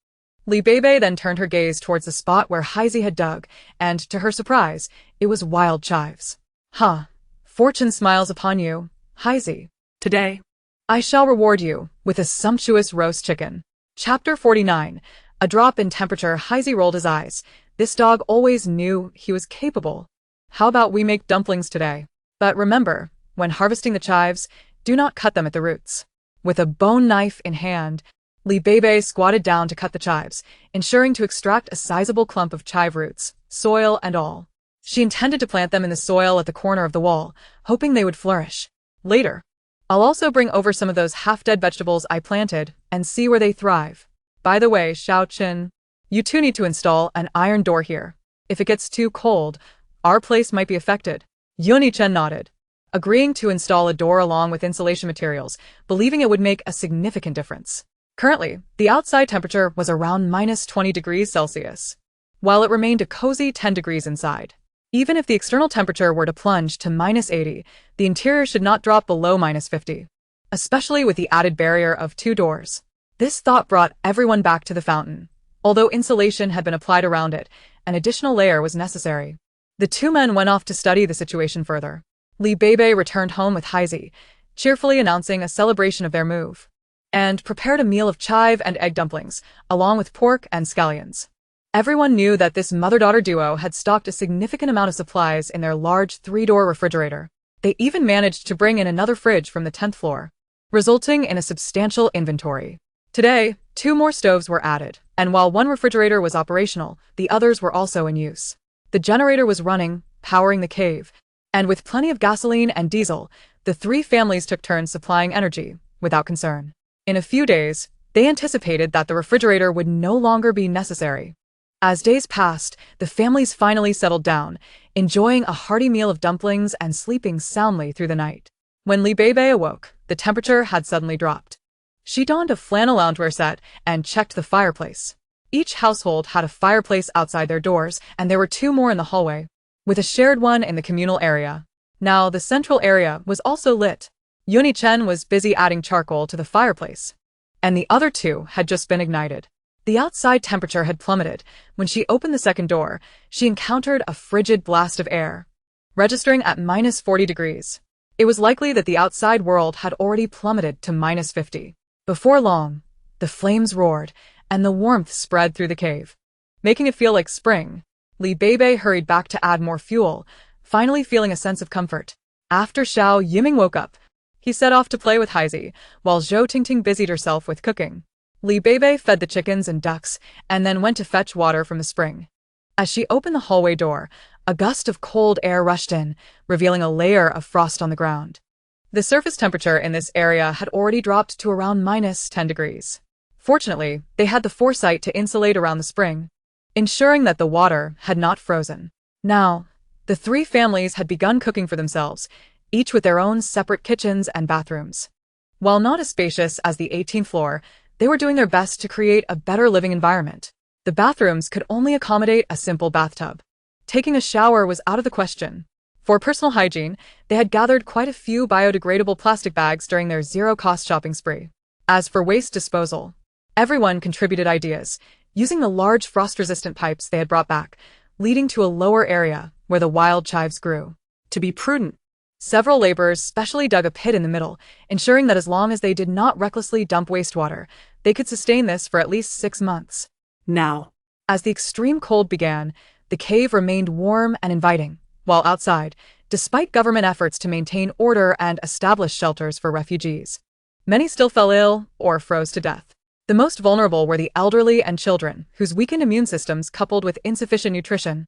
Li Beibei then turned her gaze towards the spot where Heisey had dug, and to her surprise, it was wild chives. Huh. Fortune smiles upon you, Heisey. Today, I shall reward you with a sumptuous roast chicken. Chapter 49. A drop in temperature. Heisey rolled his eyes. This dog always knew he was capable. How about we make dumplings today? But remember, when harvesting the chives, do not cut them at the roots. With a bone knife in hand, Li Beibei squatted down to cut the chives, ensuring to extract a sizable clump of chive roots, soil and all. She intended to plant them in the soil at the corner of the wall, hoping they would flourish. Later, I'll also bring over some of those half-dead vegetables I planted and see where they thrive. By the way, Xiao Qin, you two need to install an iron door here. If it gets too cold, our place might be affected. Yuni Chen nodded, agreeing to install a door along with insulation materials, believing it would make a significant difference. Currently, the outside temperature was around minus 20 degrees Celsius, while it remained a cozy 10 degrees inside. Even if the external temperature were to plunge to minus 80, the interior should not drop below minus 50, especially with the added barrier of 2 doors. This thought brought everyone back to the fountain. Although insulation had been applied around it, an additional layer was necessary. The two men went off to study the situation further. Li Beibei returned home with Heisey, cheerfully announcing a celebration of their move, and prepared a meal of chive and egg dumplings, along with pork and scallions. Everyone knew that this mother-daughter duo had stocked a significant amount of supplies in their large 3-door refrigerator. They even managed to bring in another fridge from the 10th floor, resulting in a substantial inventory. Today, 2 more stoves were added, and while one refrigerator was operational, the others were also in use. The generator was running, powering the cave, and with plenty of gasoline and diesel, the 3 families took turns supplying energy, without concern. In a few days, they anticipated that the refrigerator would no longer be necessary. As days passed, the families finally settled down, enjoying a hearty meal of dumplings and sleeping soundly through the night. When Li Beibei awoke, the temperature had suddenly dropped. She donned a flannel loungewear set and checked the fireplace. Each household had a fireplace outside their doors, and there were 2 more in the hallway, with a shared one in the communal area. Now, the central area was also lit. Yuni Chen was busy adding charcoal to the fireplace, and the other 2 had just been ignited. The outside temperature had plummeted. When she opened the second door, she encountered a frigid blast of air, registering at minus 40 degrees. It was likely that the outside world had already plummeted to minus 50. Before long, the flames roared, and the warmth spread through the cave, making it feel like spring. Li Beibei hurried back to add more fuel, finally feeling a sense of comfort. After Xiao Yiming woke up, he set off to play with Heisey, while Zhou Tingting busied herself with cooking. Li Beibei fed the chickens and ducks, and then went to fetch water from the spring. As she opened the hallway door, a gust of cold air rushed in, revealing a layer of frost on the ground. The surface temperature in this area had already dropped to around minus 10 degrees. Fortunately, they had the foresight to insulate around the spring, ensuring that the water had not frozen. Now, the 3 families had begun cooking for themselves, each with their own separate kitchens and bathrooms. While not as spacious as the 18th floor, they were doing their best to create a better living environment. The bathrooms could only accommodate a simple bathtub. Taking a shower was out of the question. For personal hygiene, they had gathered quite a few biodegradable plastic bags during their zero-cost shopping spree. As for waste disposal, everyone contributed ideas, using the large frost-resistant pipes they had brought back, leading to a lower area where the wild chives grew. To be prudent, several laborers specially dug a pit in the middle, ensuring that as long as they did not recklessly dump wastewater, they could sustain this for at least 6 months. Now, As the extreme cold began, the cave remained warm and inviting, while outside, despite government efforts to maintain order and establish shelters for refugees, many still fell ill or froze to death. The most vulnerable were the elderly and children, whose weakened immune systems coupled with insufficient nutrition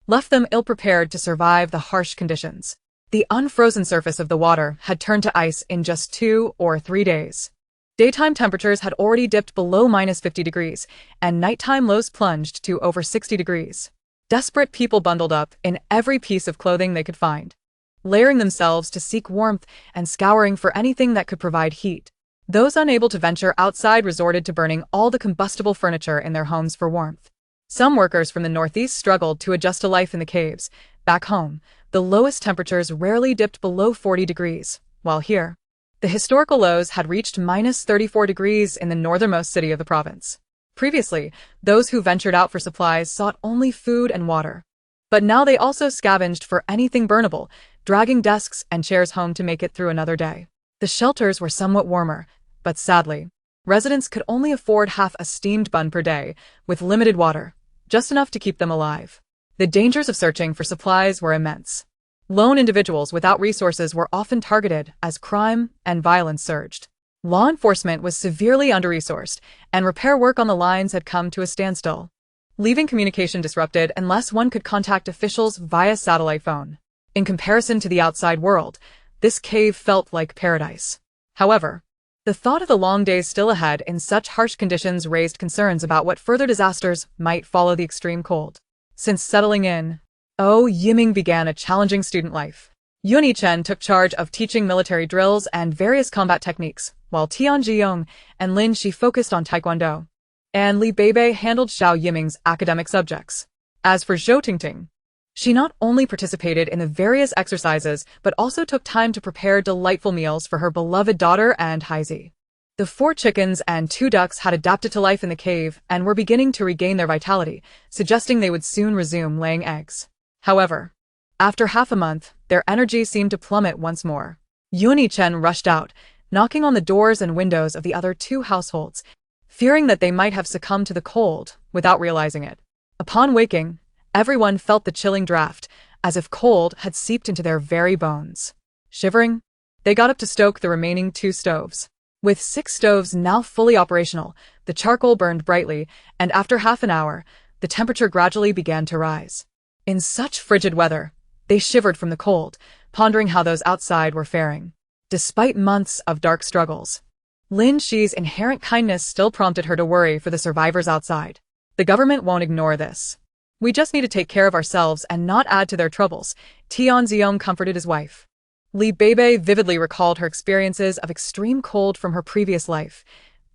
left them ill-prepared to survive the harsh conditions. The unfrozen surface of the water had turned to ice in just 2 or 3 days. Daytime temperatures had already dipped below -50 degrees, and nighttime lows plunged to over 60 degrees. Desperate people bundled up in every piece of clothing they could find, layering themselves to seek warmth and scouring for anything that could provide heat. Those unable to venture outside resorted to burning all the combustible furniture in their homes for warmth. Some workers from the northeast struggled to adjust to life in the caves. Back home, the lowest temperatures rarely dipped below 40 degrees, while here, the historical lows had reached -34 degrees in the northernmost city of the province. Previously, those who ventured out for supplies sought only food and water. But now they also scavenged for anything burnable, dragging desks and chairs home to make it through another day. The shelters were somewhat warmer, but sadly, residents could only afford half a steamed bun per day, with limited water, just enough to keep them alive. The dangers of searching for supplies were immense. Lone individuals without resources were often targeted as crime and violence surged. Law enforcement was severely under-resourced, and repair work on the lines had come to a standstill, leaving communication disrupted unless one could contact officials via satellite phone. In comparison to the outside world, this cave felt like paradise. However, the thought of the long days still ahead in such harsh conditions raised concerns about what further disasters might follow the extreme cold. Since settling in, Yiming began a challenging student life. Yuni Chen took charge of teaching military drills and various combat techniques, while Tian Zhiyong and Lin Shi focused on taekwondo, and Li Beibei handled Xiao Yiming's academic subjects. As for Zhou Tingting, she not only participated in the various exercises but also took time to prepare delightful meals for her beloved daughter and Haizi. The 4 chickens and 2 ducks had adapted to life in the cave and were beginning to regain their vitality, suggesting they would soon resume laying eggs. However, after half a month, their energy seemed to plummet once more. Yuni Chen rushed out, knocking on the doors and windows of the other 2 households, fearing that they might have succumbed to the cold without realizing it. Upon waking, everyone felt the chilling draft, as if cold had seeped into their very bones. Shivering, they got up to stoke the remaining 2 stoves. With 6 stoves now fully operational, the charcoal burned brightly, and after half an hour, the temperature gradually began to rise. In such frigid weather, they shivered from the cold, pondering how those outside were faring. Despite months of dark struggles, Lin Shi's inherent kindness still prompted her to worry for the survivors outside. The government won't ignore this. We just need to take care of ourselves and not add to their troubles, Tian Ziyong comforted his wife. Li Beibei vividly recalled her experiences of extreme cold from her previous life.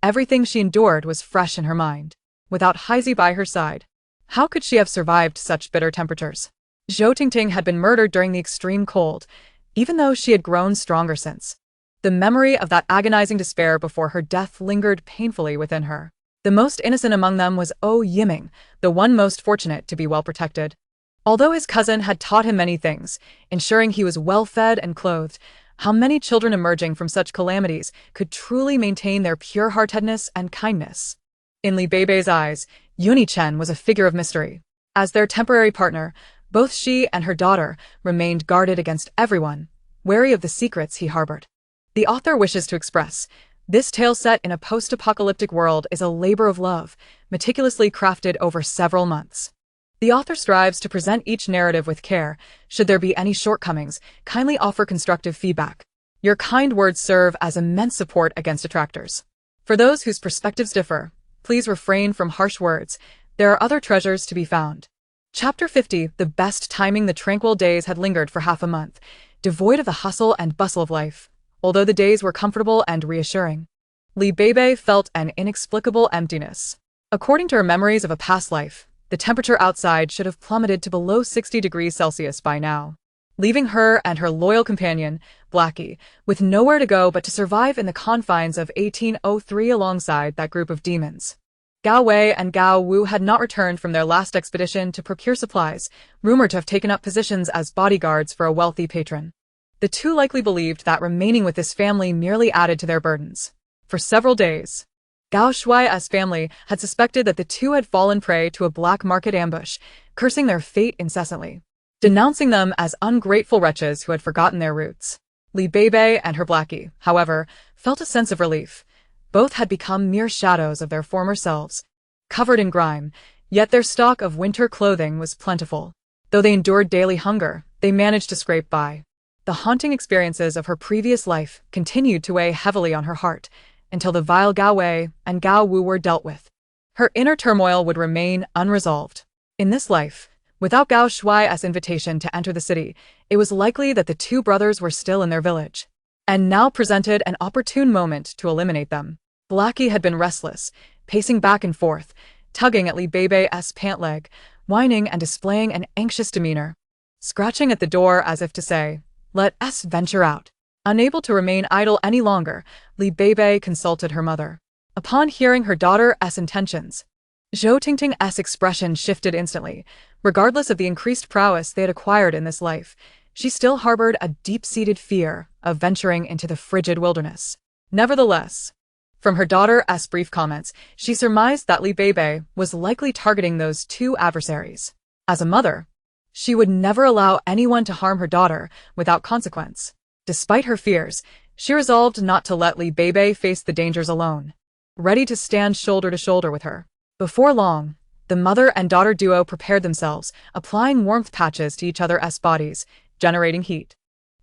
Everything she endured was fresh in her mind. Without Haizi by her side, how could she have survived such bitter temperatures? Zhou Tingting had been murdered during the extreme cold, even though she had grown stronger since. The memory of that agonizing despair before her death lingered painfully within her. The most innocent among them was Yiming, the one most fortunate to be well protected. Although his cousin had taught him many things, ensuring he was well fed and clothed, how many children emerging from such calamities could truly maintain their pure heartedness and kindness? In Li Beibei's eyes, Yuni Chen was a figure of mystery. As their temporary partner, both she and her daughter remained guarded against everyone, wary of the secrets he harbored. The author wishes to express, this tale set in a post-apocalyptic world is a labor of love, meticulously crafted over several months. The author strives to present each narrative with care. Should there be any shortcomings, kindly offer constructive feedback. Your kind words serve as immense support against detractors. For those whose perspectives differ, please refrain from harsh words. There are other treasures to be found. Chapter 50. The best timing. The tranquil days had lingered for half a month. devoid of the hustle and bustle of life, although the days were comfortable and reassuring. Beibei felt an inexplicable emptiness. According to her memories of a past life, the temperature outside should have plummeted to below 60 degrees Celsius by now, leaving her and her loyal companion, Blackie, with nowhere to go but to survive in the confines of 1803 alongside that group of demons. Gao Wei and Gao Wu had not returned from their last expedition to procure supplies, rumored to have taken up positions as bodyguards for a wealthy patron. The two likely believed that remaining with this family merely added to their burdens. For several days, Gao Shuai's family had suspected that the two had fallen prey to a black market ambush, cursing their fate incessantly, denouncing them as ungrateful wretches who had forgotten their roots. Beibei and her Blackie, however, felt a sense of relief. Both had become mere shadows of their former selves, covered in grime, yet their stock of winter clothing was plentiful. Though they endured daily hunger, they managed to scrape by. The haunting experiences of her previous life continued to weigh heavily on her heart, until the vile Gao Wei and Gao Wu were dealt with. Her inner turmoil would remain unresolved. In this life, without Gao Shuai's invitation to enter the city, it was likely that the two brothers were still in their village, and now presented an opportune moment to eliminate them. Blackie had been restless, pacing back and forth, tugging at Beibei's pant leg, whining and displaying an anxious demeanor, scratching at the door as if to say, "Let us venture out." Unable to remain idle any longer, Beibei consulted her mother. Upon hearing her daughter's intentions, Zhou Tingting's expression shifted instantly. Regardless of the increased prowess they had acquired in this life, she still harbored a deep-seated fear of venturing into the frigid wilderness. Nevertheless, from her daughter's brief comments, she surmised that Beibei was likely targeting those two adversaries. As a mother, she would never allow anyone to harm her daughter without consequence. Despite her fears, she resolved not to let Beibei face the dangers alone, ready to stand shoulder to shoulder with her. Before long, the mother and daughter duo prepared themselves, applying warmth patches to each other's bodies, generating heat.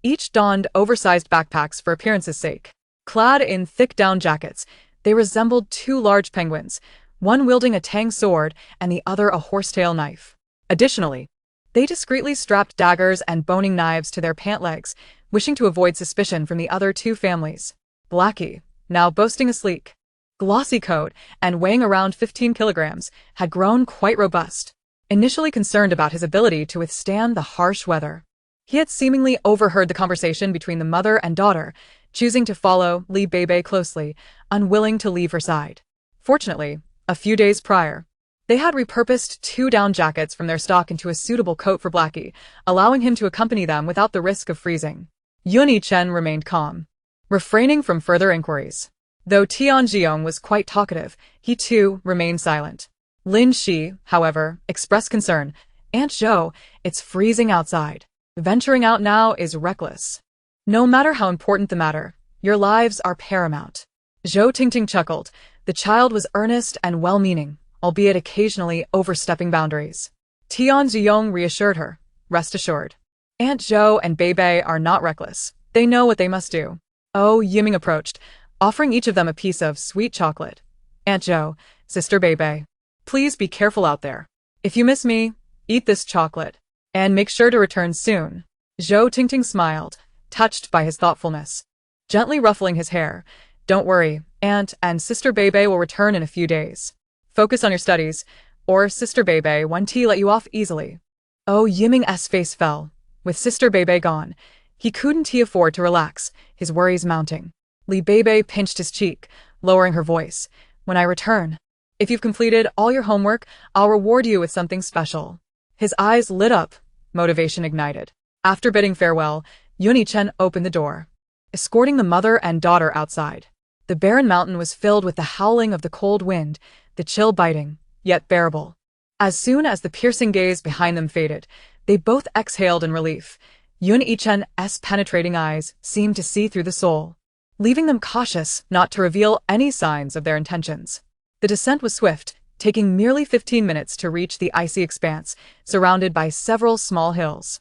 Each donned oversized backpacks for appearance's sake. Clad in thick down jackets, they resembled two large penguins, one wielding a tang sword and the other a horsetail knife. Additionally, they discreetly strapped daggers and boning knives to their pant legs, wishing to avoid suspicion from the other two families. Blackie, now boasting a sleek, glossy coat and weighing around 15 kilograms, had grown quite robust. Initially concerned about his ability to withstand the harsh weather, he had seemingly overheard the conversation between the mother and daughter, choosing to follow Beibei closely, unwilling to leave her side. Fortunately, a few days prior, they had repurposed two down jackets from their stock into a suitable coat for Blackie, allowing him to accompany them without the risk of freezing. Yun Yichen remained calm, refraining from further inquiries. Though Tianjiong was quite talkative, he too remained silent. Lin Shi, however, expressed concern. "Aunt Zhou, it's freezing outside. Venturing out now is reckless. No matter how important the matter, your lives are paramount." Zhou Tingting chuckled. The child was earnest and well-meaning, albeit occasionally overstepping boundaries. Tianjiong reassured her, "Rest assured. Aunt Zhou and Beibei are not reckless. They know what they must do." Oh Yiming approached, offering each of them a piece of sweet chocolate. "Aunt Zhou, Sister Beibei, please be careful out there. If you miss me, eat this chocolate, and make sure to return soon." Zhou Tingting smiled, touched by his thoughtfulness, gently ruffling his hair. "Don't worry, Aunt and Sister Beibei will return in a few days. Focus on your studies, or Sister Beibei won't let you off easily." Oh Yiming's face fell. With Sister Beibei gone, he couldn't afford to relax, his worries mounting. Beibei pinched his cheek, lowering her voice. "When I return, if you've completed all your homework, I'll reward you with something special." His eyes lit up, motivation ignited. After bidding farewell, Yun Yichen opened the door, escorting the mother and daughter outside. The barren mountain was filled with the howling of the cold wind, the chill biting, yet bearable. As soon as the piercing gaze behind them faded, they both exhaled in relief. Yun Yichen's penetrating eyes seemed to see through the soul, leaving them cautious not to reveal any signs of their intentions. The descent was swift, taking merely 15 minutes to reach the icy expanse, surrounded by several small hills.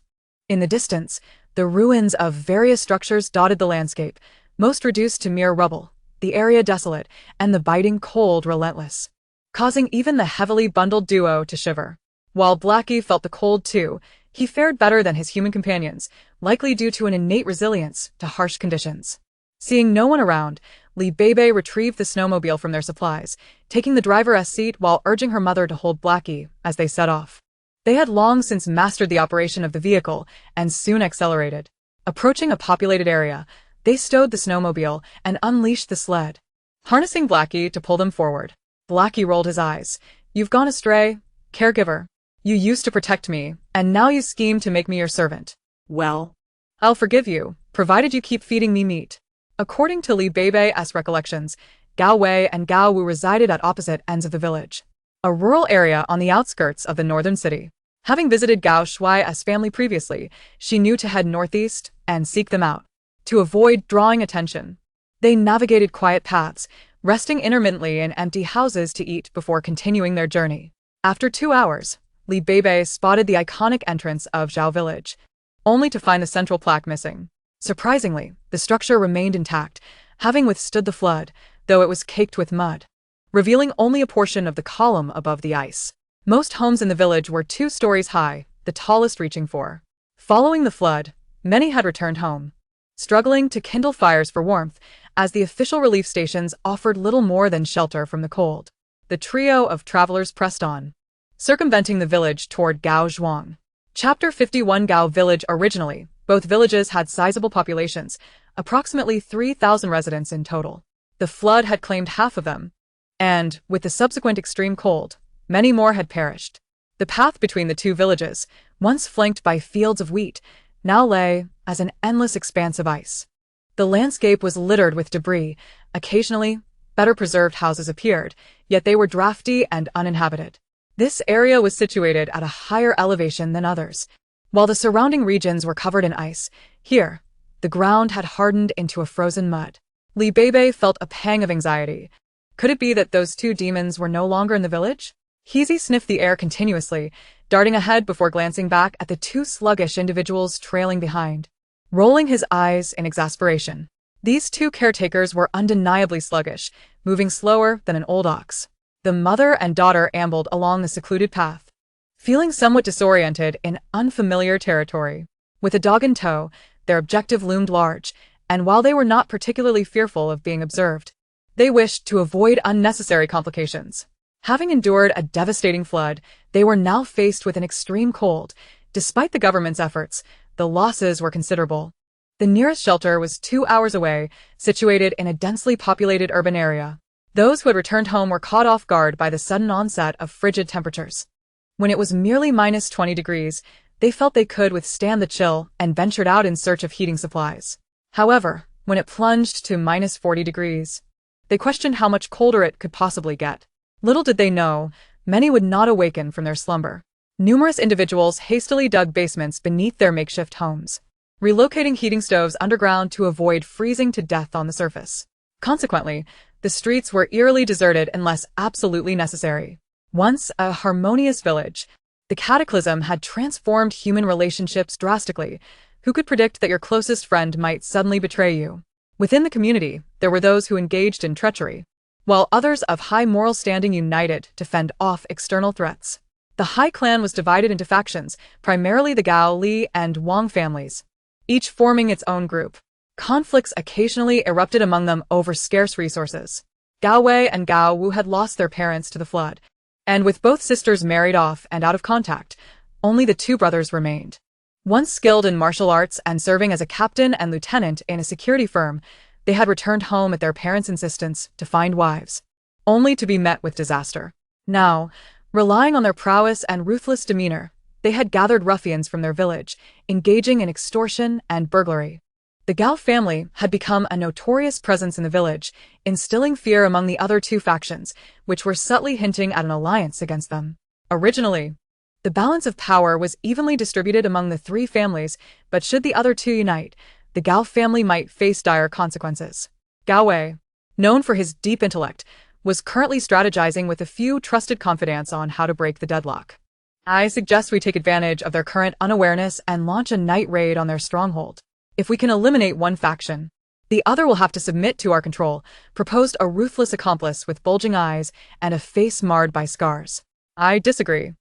In the distance, the ruins of various structures dotted the landscape, most reduced to mere rubble, the area desolate, and the biting cold relentless, causing even the heavily bundled duo to shiver. While Blackie felt the cold too, He fared better than his human companions, likely due to an innate resilience to harsh conditions. Seeing no one around, Beibei retrieved the snowmobile from their supplies, taking the driver's seat while urging her mother to hold Blackie as they set off. They had long since mastered the operation of the vehicle and soon accelerated. Approaching a populated area, they stowed the snowmobile and unleashed the sled, harnessing Blackie to pull them forward. Blackie rolled his eyes. "You've gone astray, caregiver. You used to protect me, and now you scheme to make me your servant. Well, I'll forgive you, provided you keep feeding me meat." According to Beibei's recollections, Gao Wei and Gao Wu resided at opposite ends of the village, a rural area on the outskirts of the northern city. Having visited Gao Shui's family previously, she knew to head northeast and seek them out. To avoid drawing attention, they navigated quiet paths, resting intermittently in empty houses to eat before continuing their journey. After 2 hours, Beibei spotted the iconic entrance of Zhao Village, only to find the central plaque missing. Surprisingly, the structure remained intact, having withstood the flood, though it was caked with mud, revealing only a portion of the column above the ice. Most homes in the village were 2 stories high, the tallest reaching 4. Following the flood, many had returned home, struggling to kindle fires for warmth, as the official relief stations offered little more than shelter from the cold. The trio of travelers pressed on, circumventing the village toward Gao Zhuang. Chapter 51. Gao Village. Originally, both villages had sizable populations, approximately 3,000 residents in total. The flood had claimed half of them, and, with the subsequent extreme cold, many more had perished. The path between the 2 villages, once flanked by fields of wheat, now lay as an endless expanse of ice. The landscape was littered with debris. Occasionally, better preserved houses appeared, yet they were drafty and uninhabited. This area was situated at a higher elevation than others. While the surrounding regions were covered in ice, here, the ground had hardened into a frozen mud. Beibei felt a pang of anxiety. Could it be that those 2 demons were no longer in the village? He sniffed the air continuously, darting ahead before glancing back at the 2 sluggish individuals trailing behind, rolling his eyes in exasperation. These 2 caretakers were undeniably sluggish, moving slower than an old ox. The mother and daughter ambled along the secluded path, feeling somewhat disoriented in unfamiliar territory. With a dog in tow, their objective loomed large, and while they were not particularly fearful of being observed, they wished to avoid unnecessary complications. Having endured a devastating flood, they were now faced with an extreme cold. Despite the government's efforts, the losses were considerable. The nearest shelter was 2 hours away, situated in a densely populated urban area. Those who had returned home were caught off guard by the sudden onset of frigid temperatures. When it was merely -20 degrees, they felt they could withstand the chill and ventured out in search of heating supplies. However, when it plunged to -40 degrees, they questioned how much colder it could possibly get. Little did they know, many would not awaken from their slumber. Numerous individuals hastily dug basements beneath their makeshift homes, relocating heating stoves underground to avoid freezing to death on the surface. Consequently, the streets were eerily deserted unless absolutely necessary. Once a harmonious village, the cataclysm had transformed human relationships drastically. Who could predict that your closest friend might suddenly betray you? Within the community, there were those who engaged in treachery, while others of high moral standing united to fend off external threats. The Hai clan was divided into factions, primarily the Gao, Li, and Wang families, each forming its own group. Conflicts occasionally erupted among them over scarce resources. Gao Wei and Gao Wu had lost their parents to the flood, and with both sisters married off and out of contact, only the 2 brothers remained. Once skilled in martial arts and serving as a captain and lieutenant in a security firm, they had returned home at their parents' insistence to find wives, only to be met with disaster. Now, relying on their prowess and ruthless demeanor, they had gathered ruffians from their village, engaging in extortion and burglary. The Gao family had become a notorious presence in the village, instilling fear among the other 2 factions, which were subtly hinting at an alliance against them. Originally, the balance of power was evenly distributed among the 3 families, but should the other 2 unite, the Gao family might face dire consequences. Gao Wei, known for his deep intellect, was currently strategizing with a few trusted confidants on how to break the deadlock. I suggest we take advantage of their current unawareness and launch a night raid on their stronghold. If we can eliminate one faction, the other will have to submit to our control, proposed a ruthless accomplice with bulging eyes and a face marred by scars. I disagree,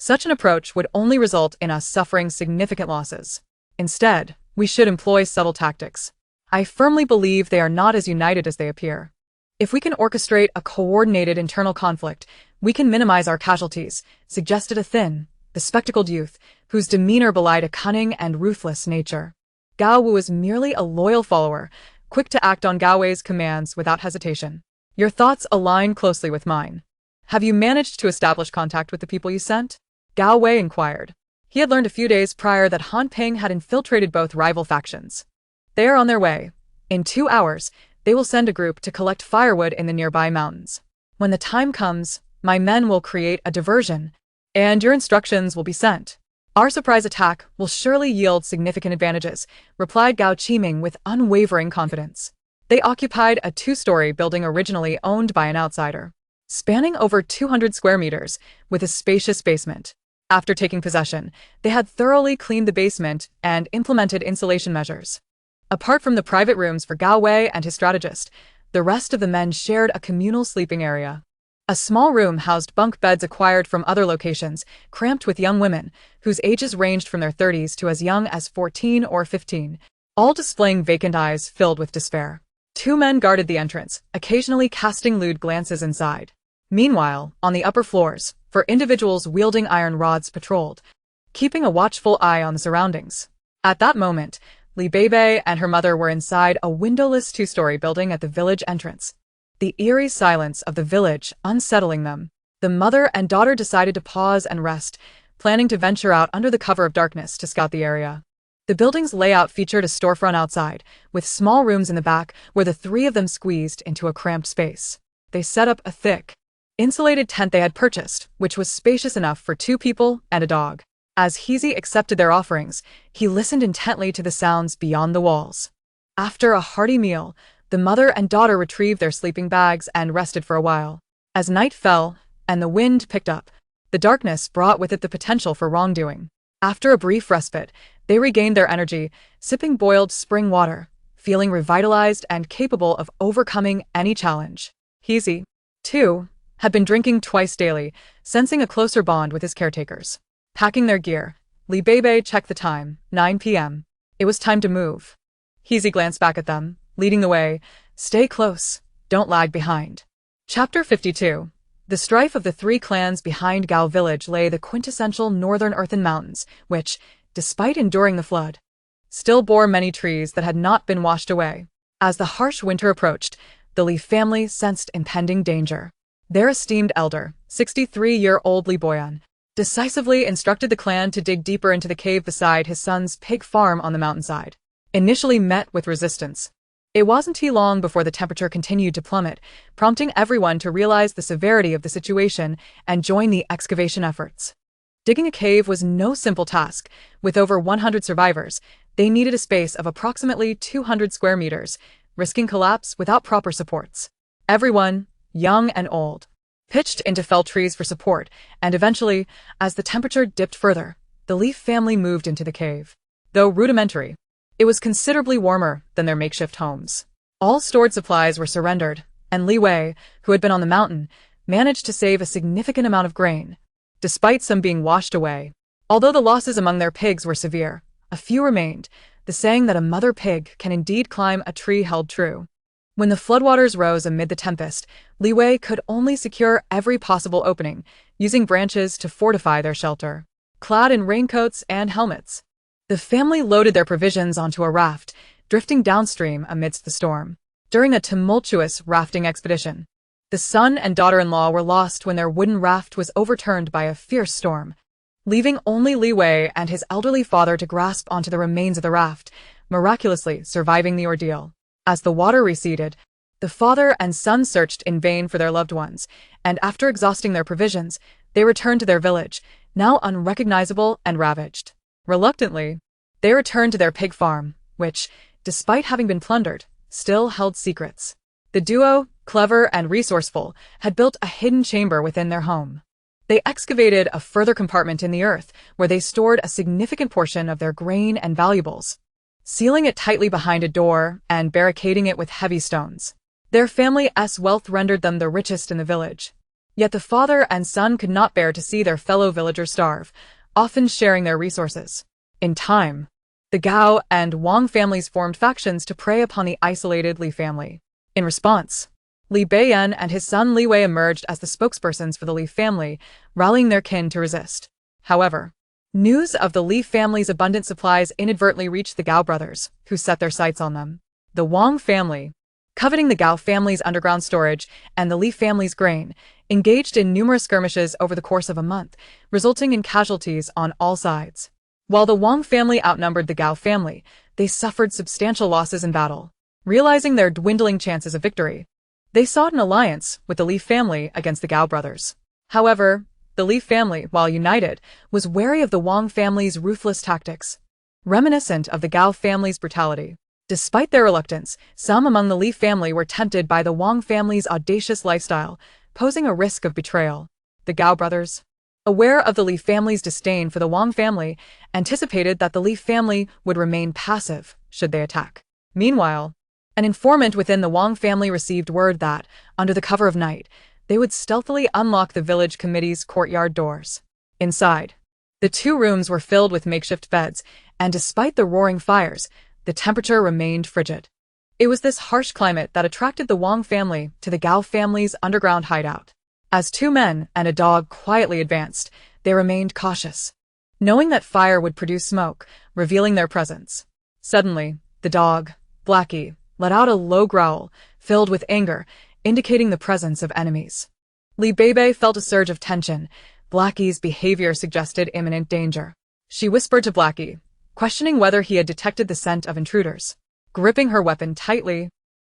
Such an approach would only result in us suffering significant losses. Instead, we should employ subtle tactics. I firmly believe they are not as united as they appear. If we can orchestrate a coordinated internal conflict, we can minimize our casualties, suggested a thin, bespectacled youth, whose demeanor belied a cunning and ruthless nature. Gao Wu was merely a loyal follower, quick to act on Gao Wei's commands without hesitation. Your thoughts align closely with mine. Have you managed to establish contact with the people you sent? Gao Wei inquired. He had learned a few days prior that Han Ping had infiltrated both rival factions. They are on their way. In 2 hours, they will send a group to collect firewood in the nearby mountains. When the time comes, my men will create a diversion, and your instructions will be sent. Our surprise attack will surely yield significant advantages, replied Gao Qiming with unwavering confidence. They occupied a 2-story building originally owned by an outsider, spanning over 200 square meters, with a spacious basement. After taking possession, they had thoroughly cleaned the basement and implemented insulation measures. Apart from the private rooms for Gao Wei and his strategist, the rest of the men shared a communal sleeping area. A small room housed bunk beds acquired from other locations, cramped with young women, whose ages ranged from their 30s to as young as 14 or 15, all displaying vacant eyes filled with despair. 2 men guarded the entrance, occasionally casting lewd glances inside. Meanwhile, on the upper floors, individuals wielding iron rods patrolled, keeping a watchful eye on the surroundings. At that moment, Beibei and her mother were inside a windowless 2-story building at the village entrance. The eerie silence of the village unsettling them, the mother and daughter decided to pause and rest, planning to venture out under the cover of darkness to scout the area. The building's layout featured a storefront outside, with small rooms in the back where the 3 of them squeezed into a cramped space. They set up a thick, insulated tent they had purchased, which was spacious enough for 2 people and a dog. As Heezy accepted their offerings, he listened intently to the sounds beyond the walls. After a hearty meal, the mother and daughter retrieved their sleeping bags and rested for a while. As night fell and the wind picked up, the darkness brought with it the potential for wrongdoing. After a brief respite, they regained their energy, sipping boiled spring water, feeling revitalized and capable of overcoming any challenge. Heezy, too, had been drinking twice daily, sensing a closer bond with his caretakers. Packing their gear, Beibei checked the time, 9 p.m. It was time to move. Heezy glanced back at them, leading the way. Stay close, don't lag behind. Chapter 52. The strife of the 3 clans behind Gao village lay the quintessential northern earthen mountains, which, despite enduring the flood, still bore many trees that had not been washed away. As the harsh winter approached, the Li family sensed impending danger. Their esteemed elder, 63-year-old Li Boyan, decisively instructed the clan to dig deeper into the cave beside his son's pig farm on the mountainside. Initially met with resistance, it wasn't too long before the temperature continued to plummet, prompting everyone to realize the severity of the situation and join the excavation efforts. Digging a cave was no simple task. With over 100 survivors, they needed a space of approximately 200 square meters, risking collapse without proper supports. Everyone, young and old, pitched into felled trees for support, and eventually, as the temperature dipped further, the Leaf family moved into the cave. Though rudimentary, it was considerably warmer than their makeshift homes. All stored supplies were surrendered, and Li Wei, who had been on the mountain, managed to save a significant amount of grain, despite some being washed away. Although the losses among their pigs were severe, a few remained. The saying that a mother pig can indeed climb a tree held true. When the floodwaters rose amid the tempest, Li Wei could only secure every possible opening, using branches to fortify their shelter. Clad in raincoats and helmets, the family loaded their provisions onto a raft, drifting downstream amidst the storm. During a tumultuous rafting expedition, the son and daughter-in-law were lost when their wooden raft was overturned by a fierce storm, leaving only Li Wei and his elderly father to grasp onto the remains of the raft, miraculously surviving the ordeal. As the water receded, the father and son searched in vain for their loved ones, and after exhausting their provisions, they returned to their village, now unrecognizable and ravaged. Reluctantly, they returned to their pig farm, which, despite having been plundered, still held secrets. The duo, clever and resourceful, had built a hidden chamber within their home. They excavated a further compartment in the earth where they stored a significant portion of their grain and valuables, sealing it tightly behind a door and barricading it with heavy stones. Their family's wealth rendered them the richest in the village. Yet the father and son could not bear to see their fellow villagers starve, often sharing their resources. In time, the Gao and Wang families formed factions to prey upon the isolated Li family. In response, Li Beiyan and his son Li Wei emerged as the spokespersons for the Li family, rallying their kin to resist. However, news of the Li family's abundant supplies inadvertently reached the Gao brothers, who set their sights on them. The Wang family, coveting the Gao family's underground storage and the Li family's grain, engaged in numerous skirmishes over the course of a month, resulting in casualties on all sides. While the Wang family outnumbered the Gao family, they suffered substantial losses in battle. Realizing their dwindling chances of victory, they sought an alliance with the Li family against the Gao brothers. However, the Li family, while united, was wary of the Wang family's ruthless tactics, reminiscent of the Gao family's brutality. Despite their reluctance, some among the Li family were tempted by the Wang family's audacious lifestyle, posing a risk of betrayal. The Gao brothers, aware of the Li family's disdain for the Wang family, anticipated that the Li family would remain passive should they attack. Meanwhile, an informant within the Wang family received word that, under the cover of night, they would stealthily unlock the village committee's courtyard doors. Inside, the 2 rooms were filled with makeshift beds, and despite the roaring fires, the temperature remained frigid. It was this harsh climate that attracted the Wang family to the Gao family's underground hideout. As 2 men and a dog quietly advanced, they remained cautious, knowing that fire would produce smoke, revealing their presence. Suddenly, the dog, Blackie, let out a low growl, filled with anger, indicating the presence of enemies. Li Beibei felt a surge of tension. Blackie's behavior suggested imminent danger. She whispered to Blackie, questioning whether he had detected the scent of intruders. Gripping her weapon tightly,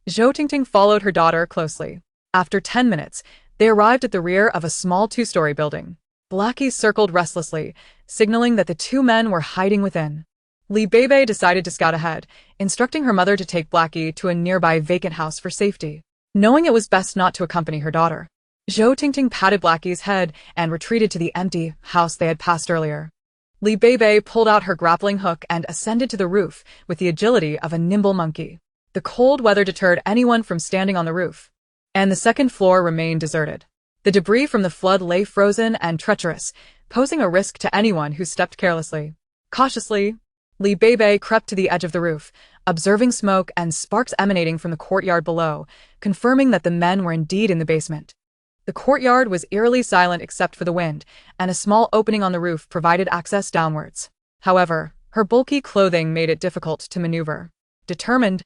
Zhou Tingting followed her daughter closely. After 10 minutes, they arrived at the rear of a small 2-story building. Blackie circled restlessly, signaling that the 2 men were hiding within. Li Beibei decided to scout ahead, instructing her mother to take Blackie to a nearby vacant house for safety. Knowing it was best not to accompany her daughter, Zhou Tingting patted Blackie's head and retreated to the empty house they had passed earlier. Li Beibei pulled out her grappling hook and ascended to the roof with the agility of a nimble monkey. The cold weather deterred anyone from standing on the roof, and the 2nd floor remained deserted. The debris from the flood lay frozen and treacherous, posing a risk to anyone who stepped carelessly. Cautiously, Li Beibei crept to the edge of the roof, observing smoke and sparks emanating from the courtyard below, confirming that the men were indeed in the basement. The courtyard was eerily silent except for the wind, and a small opening on the roof provided access downwards. However, her bulky clothing made it difficult to maneuver. Determined,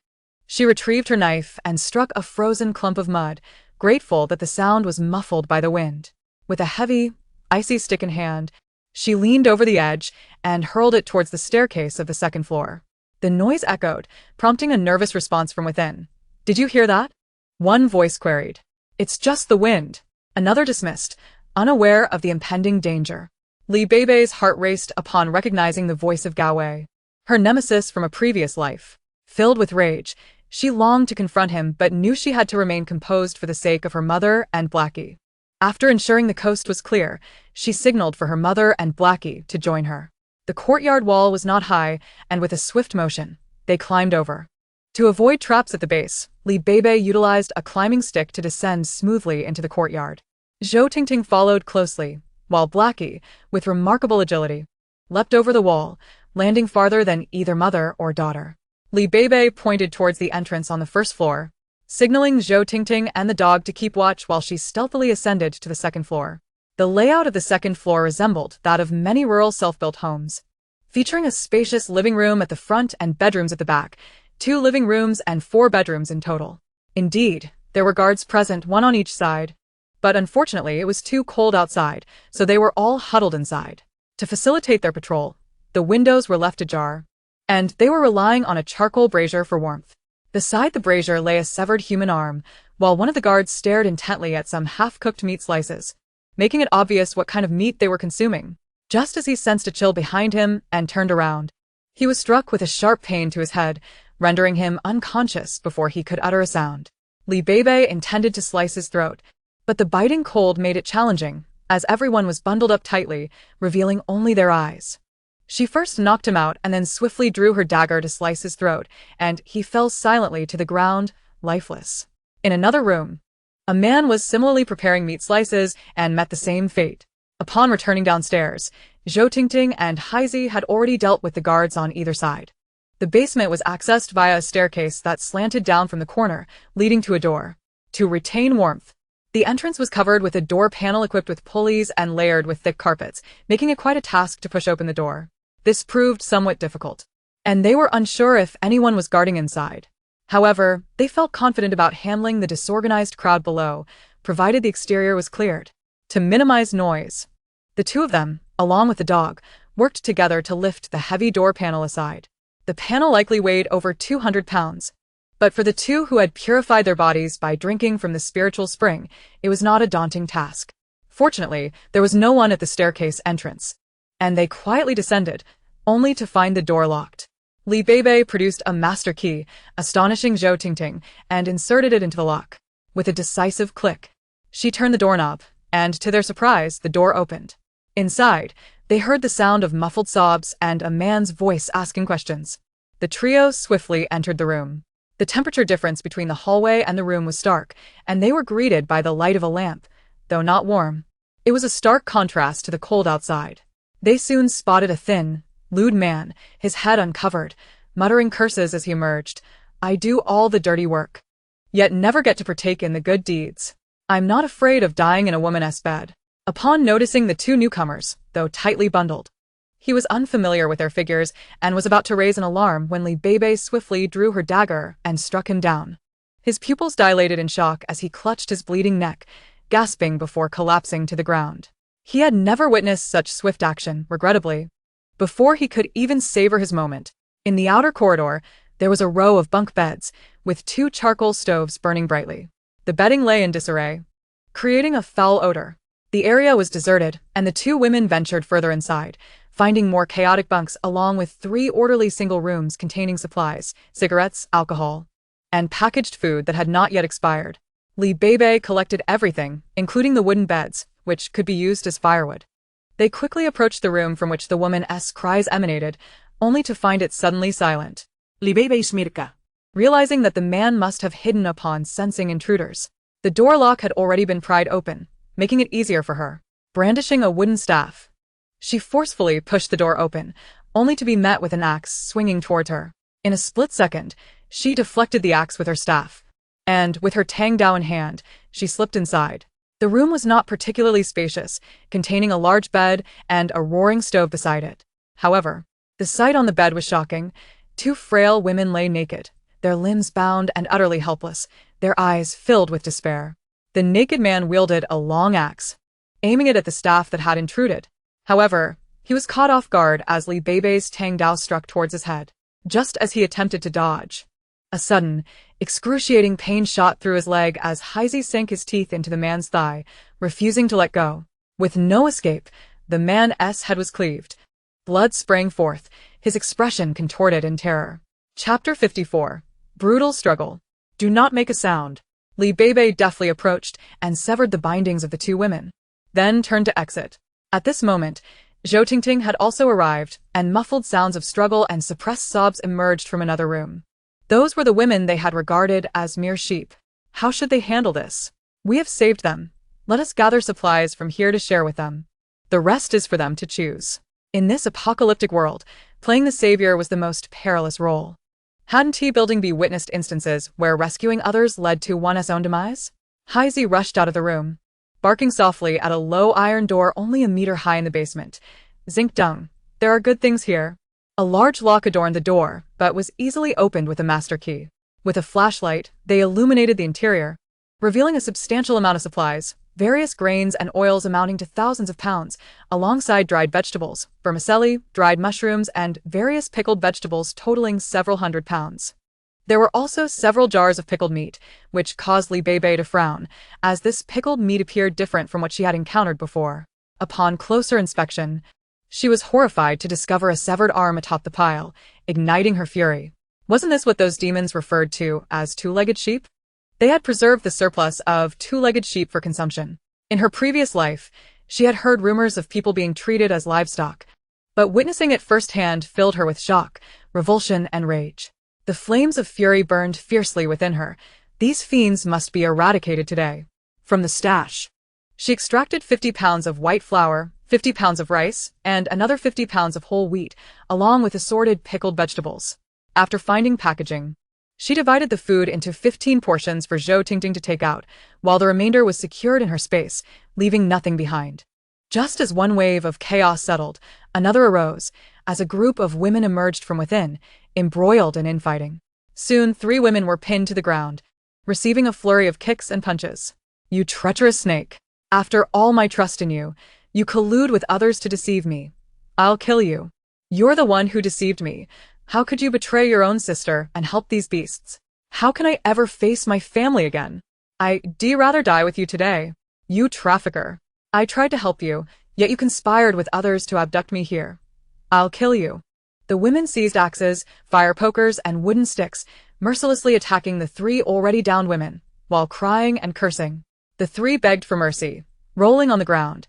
she retrieved her knife and struck a frozen clump of mud, grateful that the sound was muffled by the wind. With a heavy, icy stick in hand, she leaned over the edge and hurled it towards the staircase of the 2nd floor. The noise echoed, prompting a nervous response from within. "Did you hear that?" one voice queried. "It's just the wind," another dismissed, unaware of the impending danger. Li Beibei's heart raced upon recognizing the voice of Gao Wei, her nemesis from a previous life. Filled with rage, she longed to confront him but knew she had to remain composed for the sake of her mother and Blackie. After ensuring the coast was clear, she signaled for her mother and Blackie to join her. The courtyard wall was not high, and with a swift motion, they climbed over. To avoid traps at the base, Li Beibei utilized a climbing stick to descend smoothly into the courtyard. Zhou Tingting followed closely, while Blackie, with remarkable agility, leapt over the wall, landing farther than either mother or daughter. Li Beibei pointed towards the entrance on the 1st floor, signaling Zhou Tingting and the dog to keep watch while she stealthily ascended to the 2nd floor. The layout of the 2nd floor resembled that of many rural self-built homes, featuring a spacious living room at the front and bedrooms at the back, 2 living rooms and 4 bedrooms in total. Indeed, there were guards present, 1 on each side, but unfortunately it was too cold outside, so they were all huddled inside. To facilitate their patrol, the windows were left ajar, and they were relying on a charcoal brazier for warmth. Beside the brazier lay a severed human arm, while one of the guards stared intently at some half-cooked meat slices, making it obvious what kind of meat they were consuming. Just as he sensed a chill behind him and turned around, he was struck with a sharp pain to his head, rendering him unconscious before he could utter a sound. Li Beibei intended to slice his throat, but the biting cold made it challenging, as everyone was bundled up tightly, revealing only their eyes. She first knocked him out and then swiftly drew her dagger to slice his throat, and he fell silently to the ground, lifeless. In another room, A man was similarly preparing meat slices and met the same fate. Upon returning downstairs, Zhou Tingting and Haizi had already dealt with the guards on either side. The basement was accessed via a staircase that slanted down from the corner, leading to a door. To retain warmth, the entrance was covered with a door panel equipped with pulleys and layered with thick carpets, making it quite a task to push open the door. This proved somewhat difficult, and they were unsure if anyone was guarding inside. However, they felt confident about handling the disorganized crowd below, provided the exterior was cleared. To minimize noise, the two of them, along with the dog, worked together to lift the heavy door panel aside. The panel likely weighed over 200 pounds. But for the two who had purified their bodies by drinking from the spiritual spring, it was not a daunting task. Fortunately, there was no one at the staircase entrance, and they quietly descended, only to find the door locked. Beibei produced a master key, astonishing Zhou Tingting, and inserted it into the lock. With a decisive click, she turned the doorknob, and to their surprise, the door opened. Inside, they heard the sound of muffled sobs and a man's voice asking questions. The trio swiftly entered the room. The temperature difference between the hallway and the room was stark, and they were greeted by the light of a lamp, though not warm. It was a stark contrast to the cold outside. They soon spotted a thin, lewd man, his head uncovered, muttering curses as he emerged. "I do all the dirty work, yet never get to partake in the good deeds. I'm not afraid of dying in a woman's bed." Upon noticing the two newcomers, though tightly bundled, he was unfamiliar with their figures and was about to raise an alarm when Beibei swiftly drew her dagger and struck him down. His pupils dilated in shock as he clutched his bleeding neck, gasping before collapsing to the ground. He had never witnessed such swift action, regrettably. Before he could even savor his moment, in the outer corridor, there was a row of bunk beds, with two charcoal stoves burning brightly. The bedding lay in disarray, creating a foul odor. The area was deserted, and the two women ventured further inside, finding more chaotic bunks along with 3 orderly single rooms containing supplies, cigarettes, alcohol, and packaged food that had not yet expired. Beibei collected everything, including the wooden beds, which could be used as firewood. They quickly approached the room from which the woman's cries emanated, only to find it suddenly silent. Beibei smirka. Realizing that the man must have hidden upon sensing intruders, the door lock had already been pried open, making it easier for her. Brandishing a wooden staff, she forcefully pushed the door open, only to be met with an axe swinging towards her. In a split second, she deflected the axe with her staff, and, with her tang dao in hand, she slipped inside. The room was not particularly spacious, containing a large bed and a roaring stove beside it. However, the sight on the bed was shocking. 2 frail women lay naked, their limbs bound and utterly helpless, their eyes filled with despair. The naked man wielded a long axe, aiming it at the staff that had intruded. However, he was caught off guard as Beibei's tang dao struck towards his head. Just as he attempted to dodge, a sudden, excruciating pain shot through his leg as Haizi sank his teeth into the man's thigh, refusing to let go. With no escape, the man's head was cleaved. Blood sprang forth, his expression contorted in terror. Chapter 54. Brutal Struggle. "Do not make a sound." Beibei deftly approached and severed the bindings of the 2 women, then turned to exit. At this moment, Zhou Tingting had also arrived, and muffled sounds of struggle and suppressed sobs emerged from another room. Those were the women they had regarded as mere sheep. How should they handle this? "We have saved them. Let us gather supplies from here to share with them. The rest is for them to choose." In this apocalyptic world, playing the savior was the most perilous role. Hadn't T-Building witnessed instances where rescuing others led to one's own demise? Haizi rushed out of the room, barking softly at a low iron door only a meter high in the basement. "Zinc dung, there are good things here." A large lock adorned the door, but was easily opened with a master key. With a flashlight, they illuminated the interior, revealing a substantial amount of supplies, various grains and oils amounting to thousands of pounds, alongside dried vegetables, vermicelli, dried mushrooms, and various pickled vegetables totaling several hundred pounds. There were also several jars of pickled meat, which caused Beibei to frown, as this pickled meat appeared different from what she had encountered before. Upon closer inspection, she was horrified to discover a severed arm atop the pile, igniting her fury. Wasn't this what those demons referred to as 2-legged sheep? They had preserved the surplus of 2-legged sheep for consumption. In her previous life, she had heard rumors of people being treated as livestock, but witnessing it firsthand filled her with shock, revulsion, and rage. The flames of fury burned fiercely within her. These fiends must be eradicated today. From the stash. She extracted 50 pounds of white flour, 50 pounds of rice, and another 50 pounds of whole wheat, along with assorted pickled vegetables. After finding packaging, she divided the food into 15 portions for Zhou Tingting to take out, while the remainder was secured in her space, leaving nothing behind. Just as one wave of chaos settled, another arose, as a group of women emerged from within, embroiled in infighting. Soon 3 women were pinned to the ground, receiving a flurry of kicks and punches. "You treacherous snake! After all my trust in you, you collude with others to deceive me. I'll kill you. You're the one who deceived me. How could you betray your own sister and help these beasts? How can I ever face my family again? I'd rather die with you today. You trafficker. I tried to help you, yet you conspired with others to abduct me here. I'll kill you." The women seized axes, fire pokers, and wooden sticks, mercilessly attacking the 3 already downed women, while crying and cursing. The 3 begged for mercy, rolling on the ground,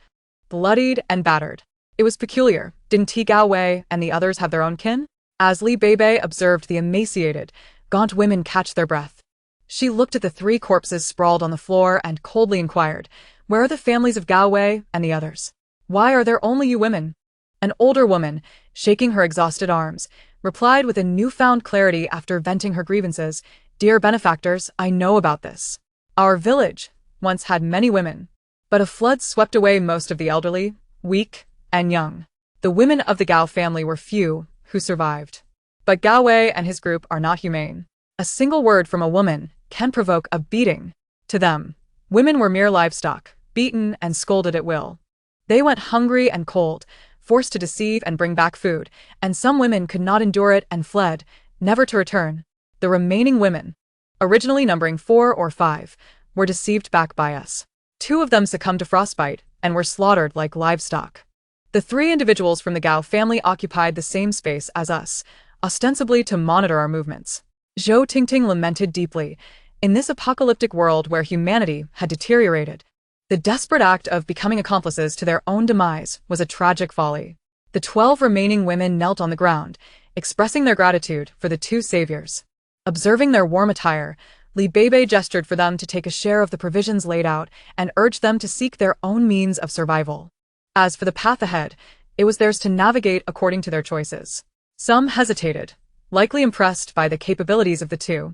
bloodied and battered. It was peculiar. Didn't Gao Wei and the others have their own kin? As Beibei observed the emaciated, gaunt women catch their breath, she looked at the 3 corpses sprawled on the floor and coldly inquired, "Where are the families of Gao Wei and the others? Why are there only you women?" An older woman, shaking her exhausted arms, replied with a newfound clarity after venting her grievances, "Dear benefactors, I know about this. Our village once had many women, but a flood swept away most of the elderly, weak, and young. The women of the Gao family were few who survived. But Gao Wei and his group are not humane. A single word from a woman can provoke a beating. To them, women were mere livestock, beaten and scolded at will. They went hungry and cold, forced to deceive and bring back food, and some women could not endure it and fled, never to return. The remaining women, originally numbering 4 or 5, were deceived back by us. 2 of them succumbed to frostbite and were slaughtered like livestock. The 3 individuals from the Gao family occupied the same space as us, ostensibly to monitor our movements." Zhou Tingting lamented deeply. In this apocalyptic world where humanity had deteriorated, the desperate act of becoming accomplices to their own demise was a tragic folly. The 12 remaining women knelt on the ground, expressing their gratitude for the 2 saviors. Observing their warm attire, Beibei gestured for them to take a share of the provisions laid out and urged them to seek their own means of survival. As for the path ahead, it was theirs to navigate according to their choices. Some hesitated, likely impressed by the capabilities of the 2,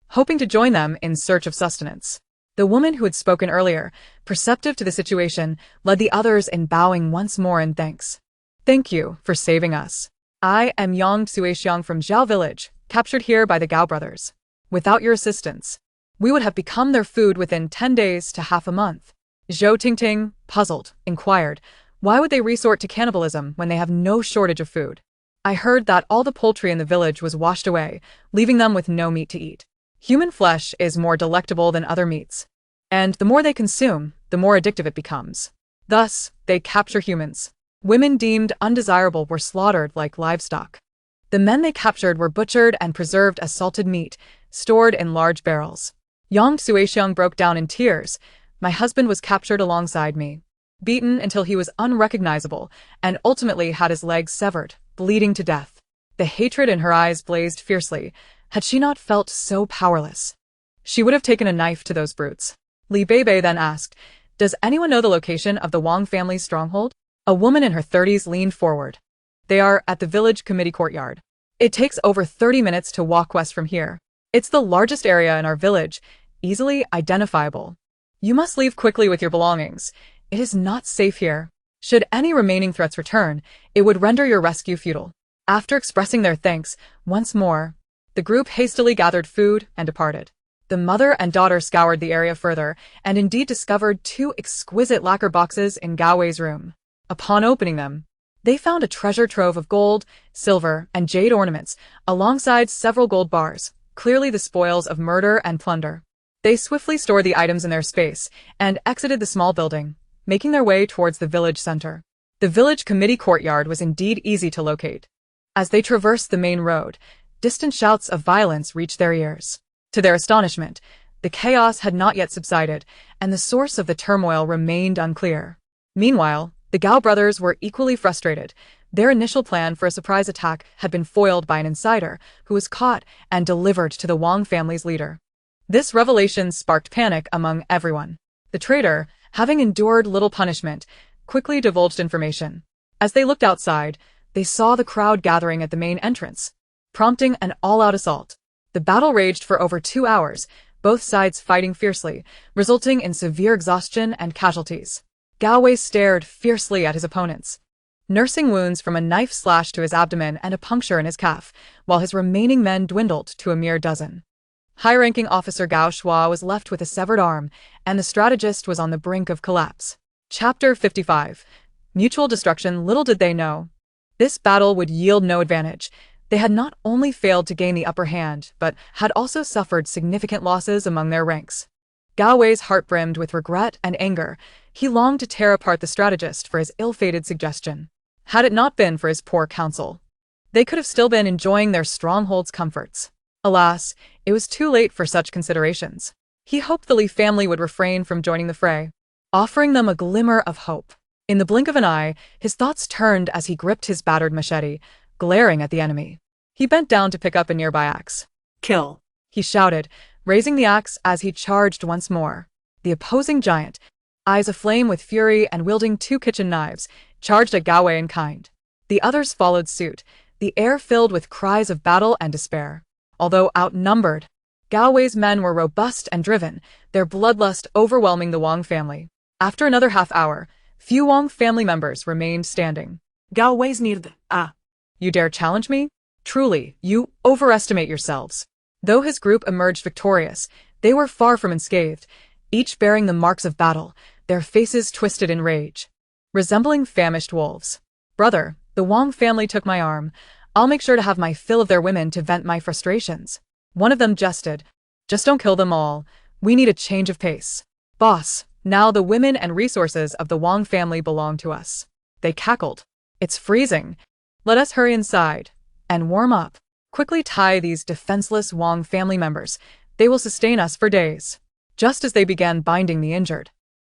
hoping to join them in search of sustenance. The woman who had spoken earlier, perceptive to the situation, led the others in bowing once more in thanks. "Thank you for saving us. I am Yang Suixiang from Zhao village, captured here by the Gao brothers. Without your assistance, we would have become their food within 10 days to half a month." Zhou Tingting, puzzled, inquired, "Why would they resort to cannibalism when they have no shortage of food? I heard that all the poultry in the village was washed away, leaving them with no meat to eat. Human flesh is more delectable than other meats, and the more they consume, the more addictive it becomes. Thus, they capture humans. Women deemed undesirable were slaughtered like livestock. The men they captured were butchered and preserved as salted meat, stored in large barrels." Yang Suixiang broke down in tears. "My husband was captured alongside me, beaten until he was unrecognizable, and ultimately had his legs severed, bleeding to death." The hatred in her eyes blazed fiercely. Had she not felt so powerless, she would have taken a knife to those brutes. Beibei then asked, "Does anyone know the location of the Wang family's stronghold?" A woman in her 30s leaned forward. "They are at the village committee courtyard. It takes over 30 minutes to walk west from here. It's the largest area in our village, easily identifiable. You must leave quickly with your belongings. It is not safe here. Should any remaining threats return, it would render your rescue futile." After expressing their thanks once more, the group hastily gathered food and departed. The mother and daughter scoured the area further and indeed discovered 2 exquisite lacquer boxes in Gao Wei's room. Upon opening them, they found a treasure trove of gold, silver, and jade ornaments, alongside several gold bars, clearly the spoils of murder and plunder. They swiftly stored the items in their space and exited the small building, making their way towards the village center. The village committee courtyard was indeed easy to locate. As they traversed the main road, distant shouts of violence reached their ears. To their astonishment, the chaos had not yet subsided, and the source of the turmoil remained unclear. Meanwhile, the Gao brothers were equally frustrated. Their initial plan for a surprise attack had been foiled by an insider who was caught and delivered to the Wang family's leader. This revelation sparked panic among everyone. The traitor, having endured little punishment, quickly divulged information. As they looked outside, they saw the crowd gathering at the main entrance, prompting an all-out assault. The battle raged for over 2 hours, both sides fighting fiercely, resulting in severe exhaustion and casualties. Gao Wei stared fiercely at his opponents, nursing wounds from a knife slash to his abdomen and a puncture in his calf, while his remaining men dwindled to a mere dozen. High-ranking officer Gao Shuo was left with a severed arm, and the strategist was on the brink of collapse. Chapter 55. Mutual destruction. Little did they know this battle would yield no advantage. They had not only failed to gain the upper hand, but had also suffered significant losses among their ranks. Gao Wei's heart brimmed with regret and anger. He longed to tear apart the strategist for his ill-fated suggestion. Had it not been for his poor counsel, they could have still been enjoying their stronghold's comforts. Alas, it was too late for such considerations. He hoped the Li family would refrain from joining the fray, offering them a glimmer of hope. In the blink of an eye, his thoughts turned as he gripped his battered machete, glaring at the enemy. He bent down to pick up a nearby axe. Kill, he shouted, raising the axe as he charged once more. The opposing giant, eyes aflame with fury and wielding 2 kitchen knives, charged at Gao Wei in kind. The others followed suit, the air filled with cries of battle and despair. Although outnumbered, Gao Wei's men were robust and driven, their bloodlust overwhelming the Wang family. After another half-hour, few Wang family members remained standing. Gao Wei's near You dare challenge me? Truly, you overestimate yourselves. Though his group emerged victorious, they were far from unscathed, each bearing the marks of battle, their faces twisted in rage, resembling famished wolves. Brother, the Wang family took my arm. I'll make sure to have my fill of their women to vent my frustrations. One of them jested. Just don't kill them all. We need a change of pace. Boss, now the women and resources of the Wang family belong to us. They cackled. It's freezing. Let us hurry inside and warm up. Quickly tie these defenseless Wang family members. They will sustain us for days. Just as they began binding the injured,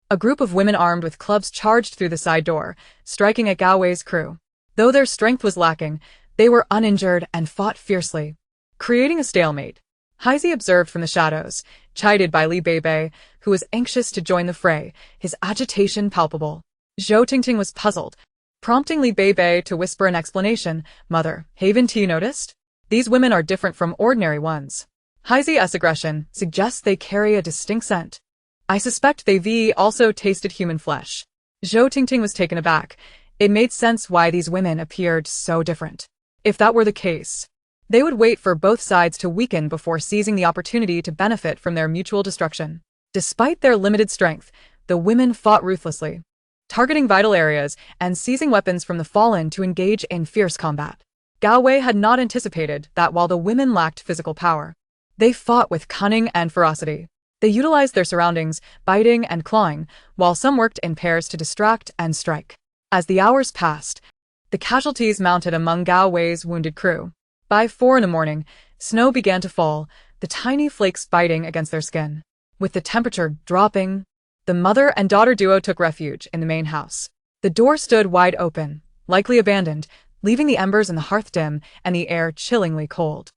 a group of women armed with clubs charged through the side door, striking at Gao Wei's crew. Though their strength was lacking, they were uninjured and fought fiercely, creating a stalemate. Heise observed from the shadows, chided by Li Beibei, who was anxious to join the fray, his agitation palpable. Zhou Tingting was puzzled, prompting Li Beibei to whisper an explanation. Mother, haven't you noticed? These women are different from ordinary ones. Heise's aggression suggests they carry a distinct scent. I suspect they've also tasted human flesh. Zhou Tingting was taken aback. It made sense why these women appeared so different. If that were the case, they would wait for both sides to weaken before seizing the opportunity to benefit from their mutual destruction. Despite their limited strength, the women fought ruthlessly, targeting vital areas and seizing weapons from the fallen to engage in fierce combat. Gao Wei had not anticipated that while the women lacked physical power, they fought with cunning and ferocity. They utilized their surroundings, biting and clawing, while some worked in pairs to distract and strike. As the hours passed, the casualties mounted among Gao Wei's wounded crew. By 4 in the morning, snow began to fall, the tiny flakes biting against their skin. With the temperature dropping, the mother and daughter duo took refuge in the main house. The door stood wide open, likely abandoned, leaving the embers in the hearth dim and the air chillingly cold.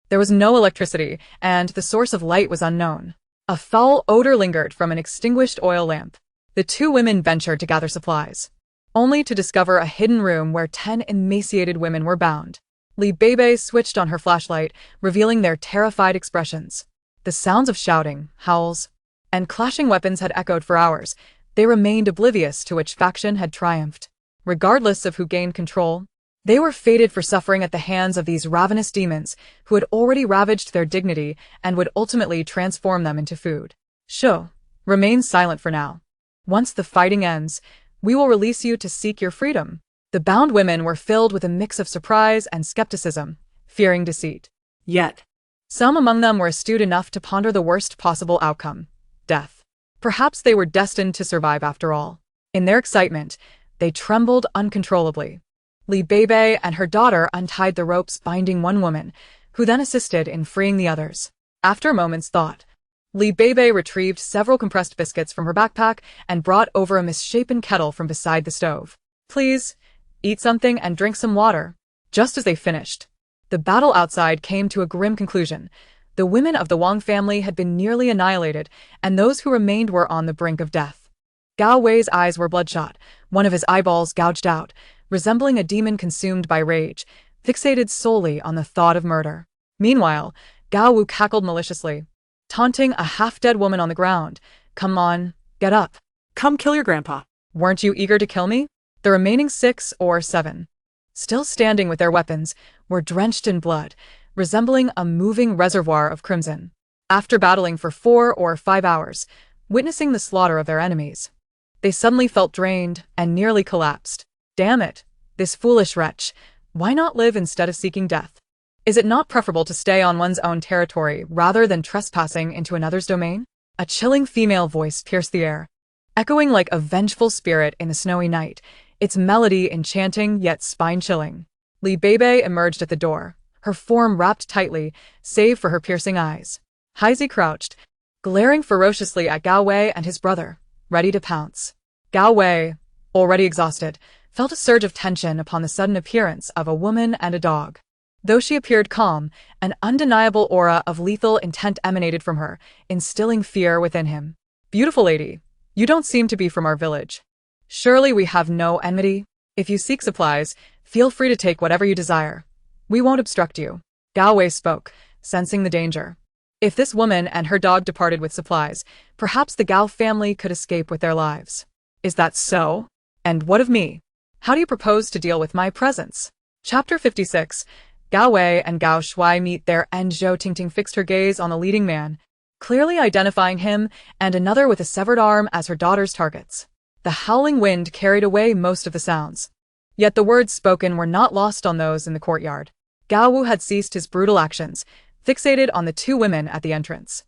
There was no electricity, and the source of light was unknown. A foul odor lingered from an extinguished oil lamp. The 2 women ventured to gather supplies, only to discover a hidden room where 10 emaciated women were bound. Li Beibei switched on her flashlight, revealing their terrified expressions. The sounds of shouting, howls, and clashing weapons had echoed for hours. They remained oblivious to which faction had triumphed. Regardless of who gained control, they were fated for suffering at the hands of these ravenous demons who had already ravaged their dignity and would ultimately transform them into food. Sho, remain silent for now. Once the fighting ends, we will release you to seek your freedom. The bound women were filled with a mix of surprise and skepticism, fearing deceit. Yet, some among them were astute enough to ponder the worst possible outcome: death. Perhaps they were destined to survive after all. In their excitement, they trembled uncontrollably. Li Beibei and her daughter untied the ropes binding one woman, who then assisted in freeing the others. After a moment's thought, Li Beibei retrieved several compressed biscuits from her backpack and brought over a misshapen kettle from beside the stove. Please, eat something and drink some water. Just as they finished, the battle outside came to a grim conclusion. The women of the Wang family had been nearly annihilated, and those who remained were on the brink of death. Gao Wei's eyes were bloodshot, one of his eyeballs gouged out, resembling a demon consumed by rage, fixated solely on the thought of murder. Meanwhile, Gao Wu cackled maliciously, taunting a half-dead woman on the ground. "Come on, get up. Come kill your grandpa." Weren't you eager to kill me?" The remaining 6 or 7, still standing with their weapons, were drenched in blood, resembling a moving reservoir of crimson. After battling for 4 or 5 hours, witnessing the slaughter of their enemies, they suddenly felt drained and nearly collapsed. Damn it, this foolish wretch. Why not live instead of seeking death? Is it not preferable to stay on one's own territory rather than trespassing into another's domain? A chilling female voice pierced the air, echoing like a vengeful spirit in the snowy night, its melody enchanting yet spine-chilling. Beibei emerged at the door, her form wrapped tightly, save for her piercing eyes. Heise crouched, glaring ferociously at Gao Wei and his brother, ready to pounce. Gao Wei, already exhausted, felt a surge of tension upon the sudden appearance of a woman and a dog. Though she appeared calm, an undeniable aura of lethal intent emanated from her, instilling fear within him. "Beautiful lady, you don't seem to be from our village. Surely we have no enmity? If you seek supplies, feel free to take whatever you desire. We won't obstruct you." Gao Wei spoke, sensing the danger. If this woman and her dog departed with supplies, perhaps the Gao family could escape with their lives. "Is that so? And what of me? How do you propose to deal with my presence?" Chapter 56. Gao Wei and Gao Shuai meet there, and Zhou Tingting fixed her gaze on the leading man, clearly identifying him and another with a severed arm as her daughter's targets. The howling wind carried away most of the sounds. Yet the words spoken were not lost on those in the courtyard. Gao Wu had ceased his brutal actions, fixated on the 2 women at the entrance.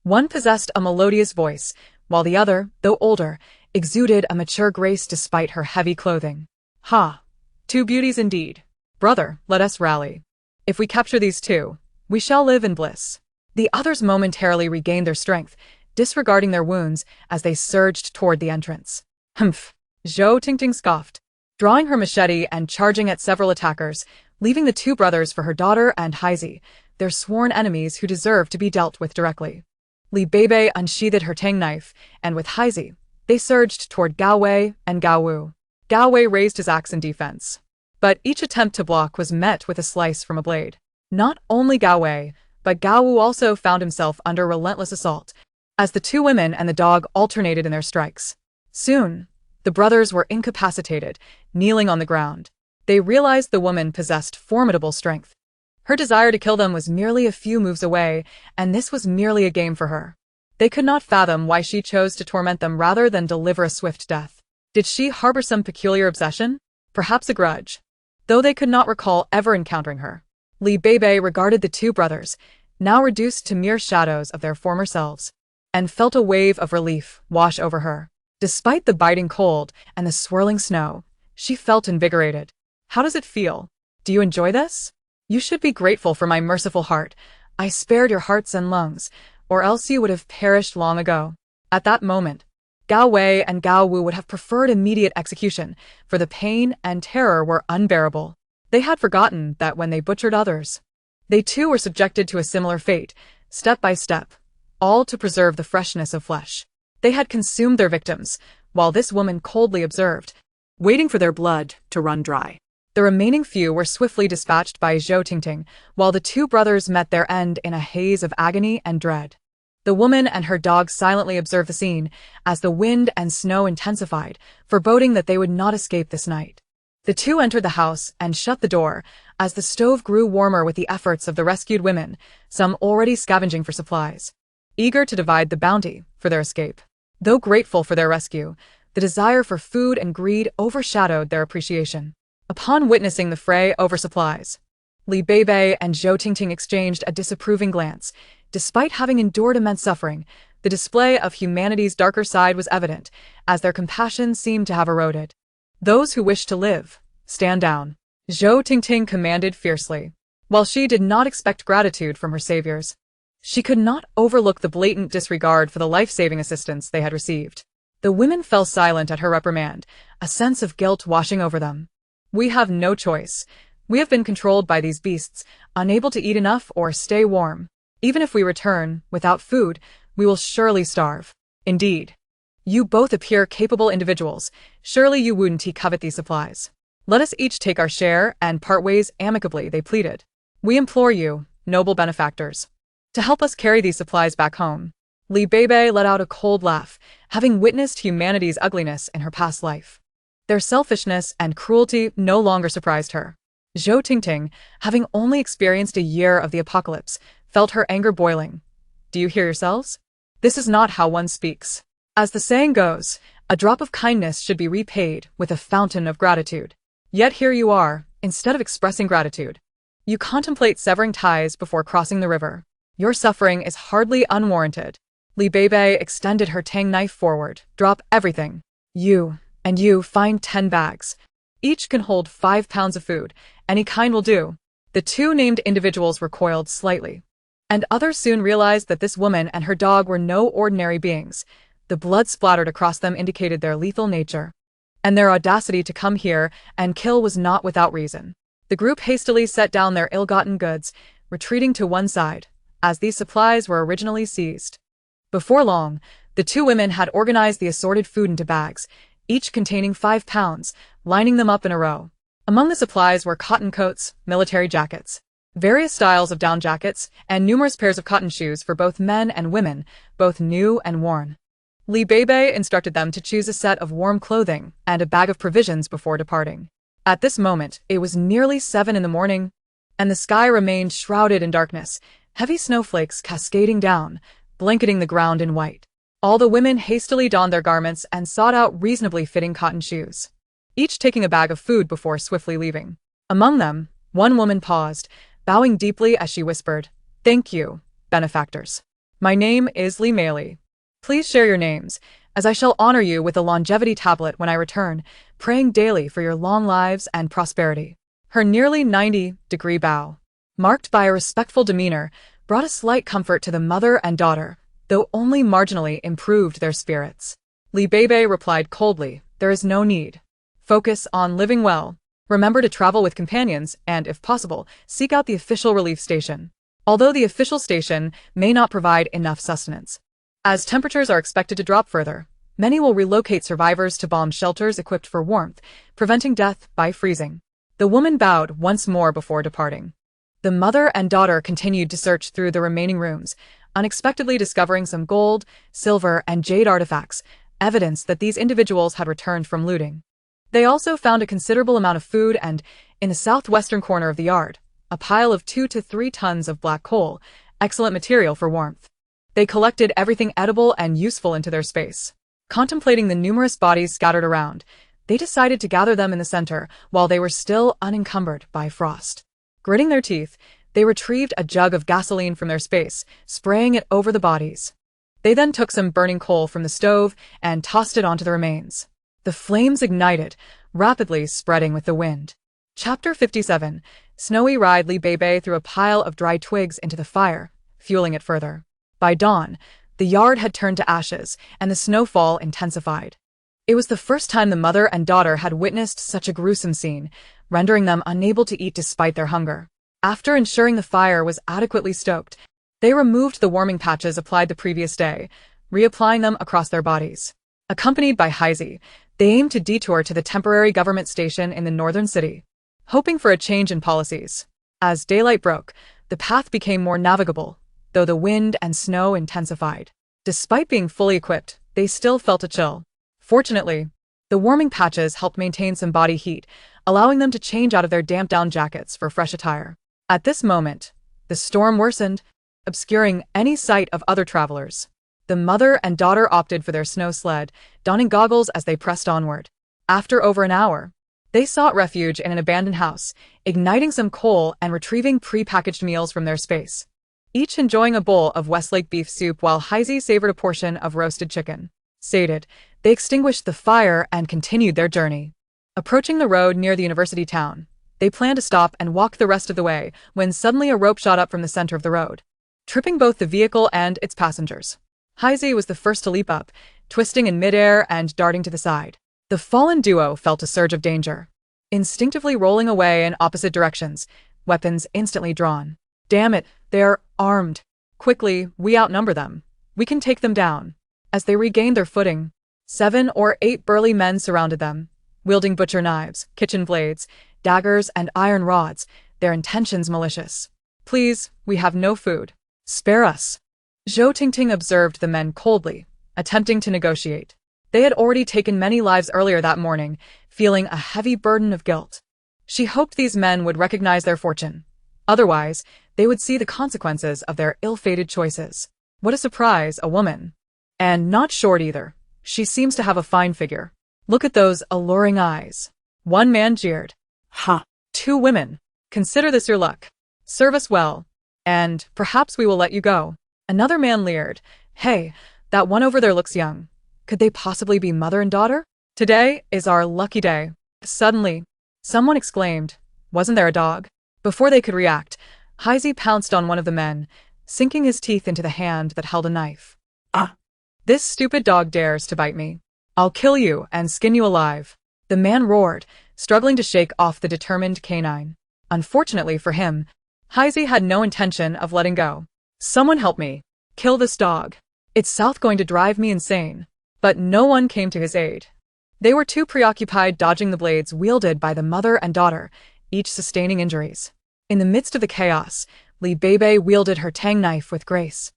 One possessed a melodious voice, while the other, though older, exuded a mature grace despite her heavy clothing. "Ha! 2 beauties indeed. Brother, let us rally. If we capture these 2, we shall live in bliss." The others momentarily regained their strength, disregarding their wounds as they surged toward the entrance. "Humph!" Zhou Tingting scoffed, drawing her machete and charging at several attackers, leaving the 2 brothers for her daughter and Heise, their sworn enemies who deserved to be dealt with directly. Beibei unsheathed her tang knife, and with Heise, they surged toward Gao Wei and Gao Wu. Gao Wei raised his axe in defense, but each attempt to block was met with a slice from a blade. Not only Gao Wei, but Gao Wu also found himself under relentless assault, as the 2 women and the dog alternated in their strikes. Soon, the brothers were incapacitated, kneeling on the ground. They realized the woman possessed formidable strength. Her desire to kill them was merely a few moves away, and this was merely a game for her. They could not fathom why she chose to torment them rather than deliver a swift death. Did she harbor some peculiar obsession? Perhaps a grudge? Though they could not recall ever encountering her. Beibei regarded the 2 brothers, now reduced to mere shadows of their former selves, and felt a wave of relief wash over her. Despite the biting cold and the swirling snow, she felt invigorated. "How does it feel? Do you enjoy this? You should be grateful for my merciful heart. I spared your hearts and lungs, or else you would have perished long ago." At that moment, Gao Wei and Gao Wu would have preferred immediate execution, for the pain and terror were unbearable. They had forgotten that when they butchered others, they too were subjected to a similar fate, step by step, all to preserve the freshness of flesh. They had consumed their victims, while this woman coldly observed, waiting for their blood to run dry. The remaining few were swiftly dispatched by Zhou Tingting, while the 2 brothers met their end in a haze of agony and dread. The woman and her dog silently observed the scene, as the wind and snow intensified, foreboding that they would not escape this night. The 2 entered the house and shut the door, as the stove grew warmer with the efforts of the rescued women, some already scavenging for supplies, eager to divide the bounty for their escape. Though grateful for their rescue, the desire for food and greed overshadowed their appreciation. Upon witnessing the fray over supplies, Beibei and Zhou Tingting exchanged a disapproving glance. Despite having endured immense suffering, the display of humanity's darker side was evident, as their compassion seemed to have eroded. "Those who wish to live, stand down," Zhou Tingting commanded fiercely. While she did not expect gratitude from her saviors, she could not overlook the blatant disregard for the life-saving assistance they had received. The women fell silent at her reprimand, a sense of guilt washing over them. "We have no choice. We have been controlled by these beasts, unable to eat enough or stay warm. Even if we return, without food, we will surely starve. Indeed. You both appear capable individuals. Surely you wouldn't covet these supplies. Let us each take our share and part ways amicably, they pleaded. We implore you, noble benefactors, to help us carry these supplies back home. Beibei let out a cold laugh, having witnessed humanity's ugliness in her past life. Their selfishness and cruelty no longer surprised her. Zhou Tingting, having only experienced a year of the apocalypse, felt her anger boiling. Do you hear yourselves? This is not how one speaks. As the saying goes, a drop of kindness should be repaid with a fountain of gratitude. Yet here you are, instead of expressing gratitude, you contemplate severing ties before crossing the river. Your suffering is hardly unwarranted. Beibei extended her tang knife forward. Drop everything. You, and you, find 10 bags. Each can hold 5 pounds of food. Any kind will do. The two named individuals recoiled slightly. And others soon realized that this woman and her dog were no ordinary beings. The blood splattered across them indicated their lethal nature. And their audacity to come here and kill was not without reason. The group hastily set down their ill-gotten goods, retreating to one side, as these supplies were originally seized. Before long, the two women had organized the assorted food into bags, each containing 5 pounds, lining them up in a row. Among the supplies were cotton coats, military jackets, various styles of down jackets, and numerous pairs of cotton shoes for both men and women, both new and worn. Beibei instructed them to choose a set of warm clothing and a bag of provisions before departing. At this moment, it was nearly 7 in the morning, and the sky remained shrouded in darkness, heavy snowflakes cascading down, blanketing the ground in white. All the women hastily donned their garments and sought out reasonably fitting cotton shoes, each taking a bag of food before swiftly leaving. Among them, one woman paused, bowing deeply as she whispered, "Thank you, benefactors. My name is Li Meili. Please share your names, as I shall honor you with a longevity tablet when I return, praying daily for your long lives and prosperity." Her nearly 90-degree bow, marked by a respectful demeanor, brought a slight comfort to the mother and daughter, though only marginally improved their spirits. Beibei replied coldly, "There is no need. Focus on living well. Remember to travel with companions and, if possible, seek out the official relief station. Although the official station may not provide enough sustenance, as temperatures are expected to drop further, many will relocate survivors to bomb shelters equipped for warmth, preventing death by freezing." The woman bowed once more before departing. The mother and daughter continued to search through the remaining rooms, unexpectedly discovering some gold, silver, and jade artifacts, evidence that these individuals had returned from looting. They also found a considerable amount of food and, in the southwestern corner of the yard, a pile of 2 to 3 tons of black coal, excellent material for warmth. They collected everything edible and useful into their space. Contemplating the numerous bodies scattered around, they decided to gather them in the center while they were still unencumbered by frost. Gritting their teeth, they retrieved a jug of gasoline from their space, spraying it over the bodies. They then took some burning coal from the stove and tossed it onto the remains. The flames ignited, rapidly spreading with the wind. Chapter 57. Snowy ride Beibei threw a pile of dry twigs into the fire, fueling it further. By dawn, the yard had turned to ashes, and the snowfall intensified. It was the first time the mother and daughter had witnessed such a gruesome scene, rendering them unable to eat despite their hunger. After ensuring the fire was adequately stoked, they removed the warming patches applied the previous day, reapplying them across their bodies. Accompanied by Heisei, they aimed to detour to the temporary government station in the northern city, hoping for a change in policies. As daylight broke, the path became more navigable, though the wind and snow intensified. Despite being fully equipped, they still felt a chill. Fortunately, the warming patches helped maintain some body heat, allowing them to change out of their damp down jackets for fresh attire. At this moment, the storm worsened, obscuring any sight of other travelers. The mother and daughter opted for their snow sled, donning goggles as they pressed onward. After over an hour, they sought refuge in an abandoned house, igniting some coal and retrieving pre-packaged meals from their space. Each enjoying a bowl of Westlake beef soup while Heisei savored a portion of roasted chicken. Sated, they extinguished the fire and continued their journey. Approaching the road near the university town, they planned to stop and walk the rest of the way when suddenly a rope shot up from the center of the road, tripping both the vehicle and its passengers. Heisei was the first to leap up, twisting in midair and darting to the side. The fallen duo felt a surge of danger, instinctively rolling away in opposite directions, weapons instantly drawn. "Damn it, they're armed," Quickly, we outnumber them. We can take them down. As they regained their footing, 7 or 8 burly men surrounded them, wielding butcher knives, kitchen blades, daggers, and iron rods, their intentions malicious. Please, we have no food. Spare us. Zhou Tingting observed the men coldly, attempting to negotiate. They had already taken many lives earlier that morning, feeling a heavy burden of guilt. She hoped these men would recognize their fortune. Otherwise, they would see the consequences of their ill-fated choices. What a surprise, a woman. And not short either. She seems to have a fine figure. Look at those alluring eyes. One man jeered. Ha! 2 women. Consider this your luck. Serve us well, and perhaps we will let you go. Another man leered. Hey, that one over there looks young. Could they possibly be mother and daughter? Today is our lucky day. Suddenly, someone exclaimed, wasn't there a dog? Before they could react, Heisey pounced on one of the men, sinking his teeth into the hand that held a knife. Ah! This stupid dog dares to bite me. I'll kill you and skin you alive. The man roared, struggling to shake off the determined canine. Unfortunately for him, Heisey had no intention of letting go. Someone help me. Kill this dog. It's South going to drive me insane. But no one came to his aid. They were too preoccupied dodging the blades wielded by the mother and daughter, each sustaining injuries. In the midst of the chaos, Beibei wielded her tang knife with grace,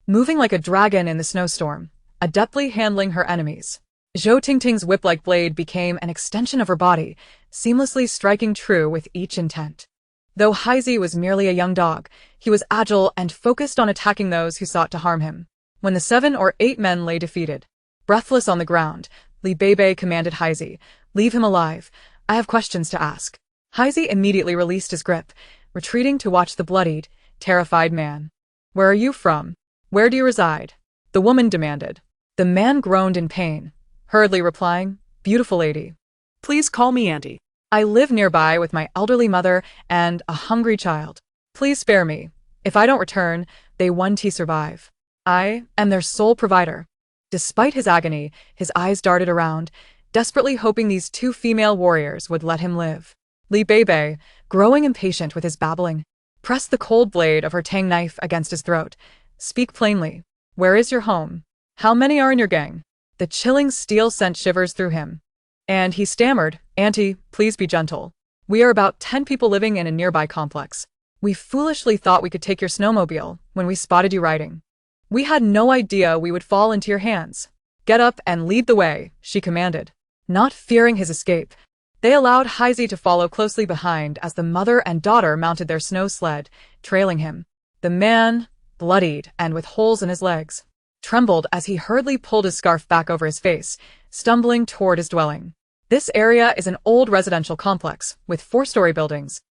moving like a dragon in the snowstorm, adeptly handling her enemies. Zhou Tingting's whip-like blade became an extension of her body, seamlessly striking true with each intent. Though Heisey was merely a young dog, he was agile and focused on attacking those who sought to harm him. When the 7 or 8 men lay defeated, breathless on the ground, Beibei commanded Heisey, leave him alive. I have questions to ask. Heisey immediately released his grip, retreating to watch the bloodied, terrified man. Where are you from? Where do you reside? The woman demanded. The man groaned in pain, hurriedly replying, beautiful lady. Please call me Auntie. I live nearby with my elderly mother and a hungry child. Please spare me. If I don't return, they won't survive. I am their sole provider. Despite his agony, his eyes darted around, desperately hoping these 2 female warriors would let him live. Beibei, growing impatient with his babbling, pressed the cold blade of her tang knife against his throat. Speak plainly. Where is your home? How many are in your gang? The chilling steel sent shivers through him. And he stammered, Auntie, please be gentle. We are about 10 people living in a nearby complex. We foolishly thought we could take your snowmobile when we spotted you riding. We had no idea we would fall into your hands. Get up and lead the way, she commanded. Not fearing his escape, they allowed Heisey to follow closely behind as the mother and daughter mounted their snow sled, trailing him. The man, bloodied and with holes in his legs, trembled as he hurriedly pulled his scarf back over his face, stumbling toward his dwelling. This area is an old residential complex with 4-story buildings,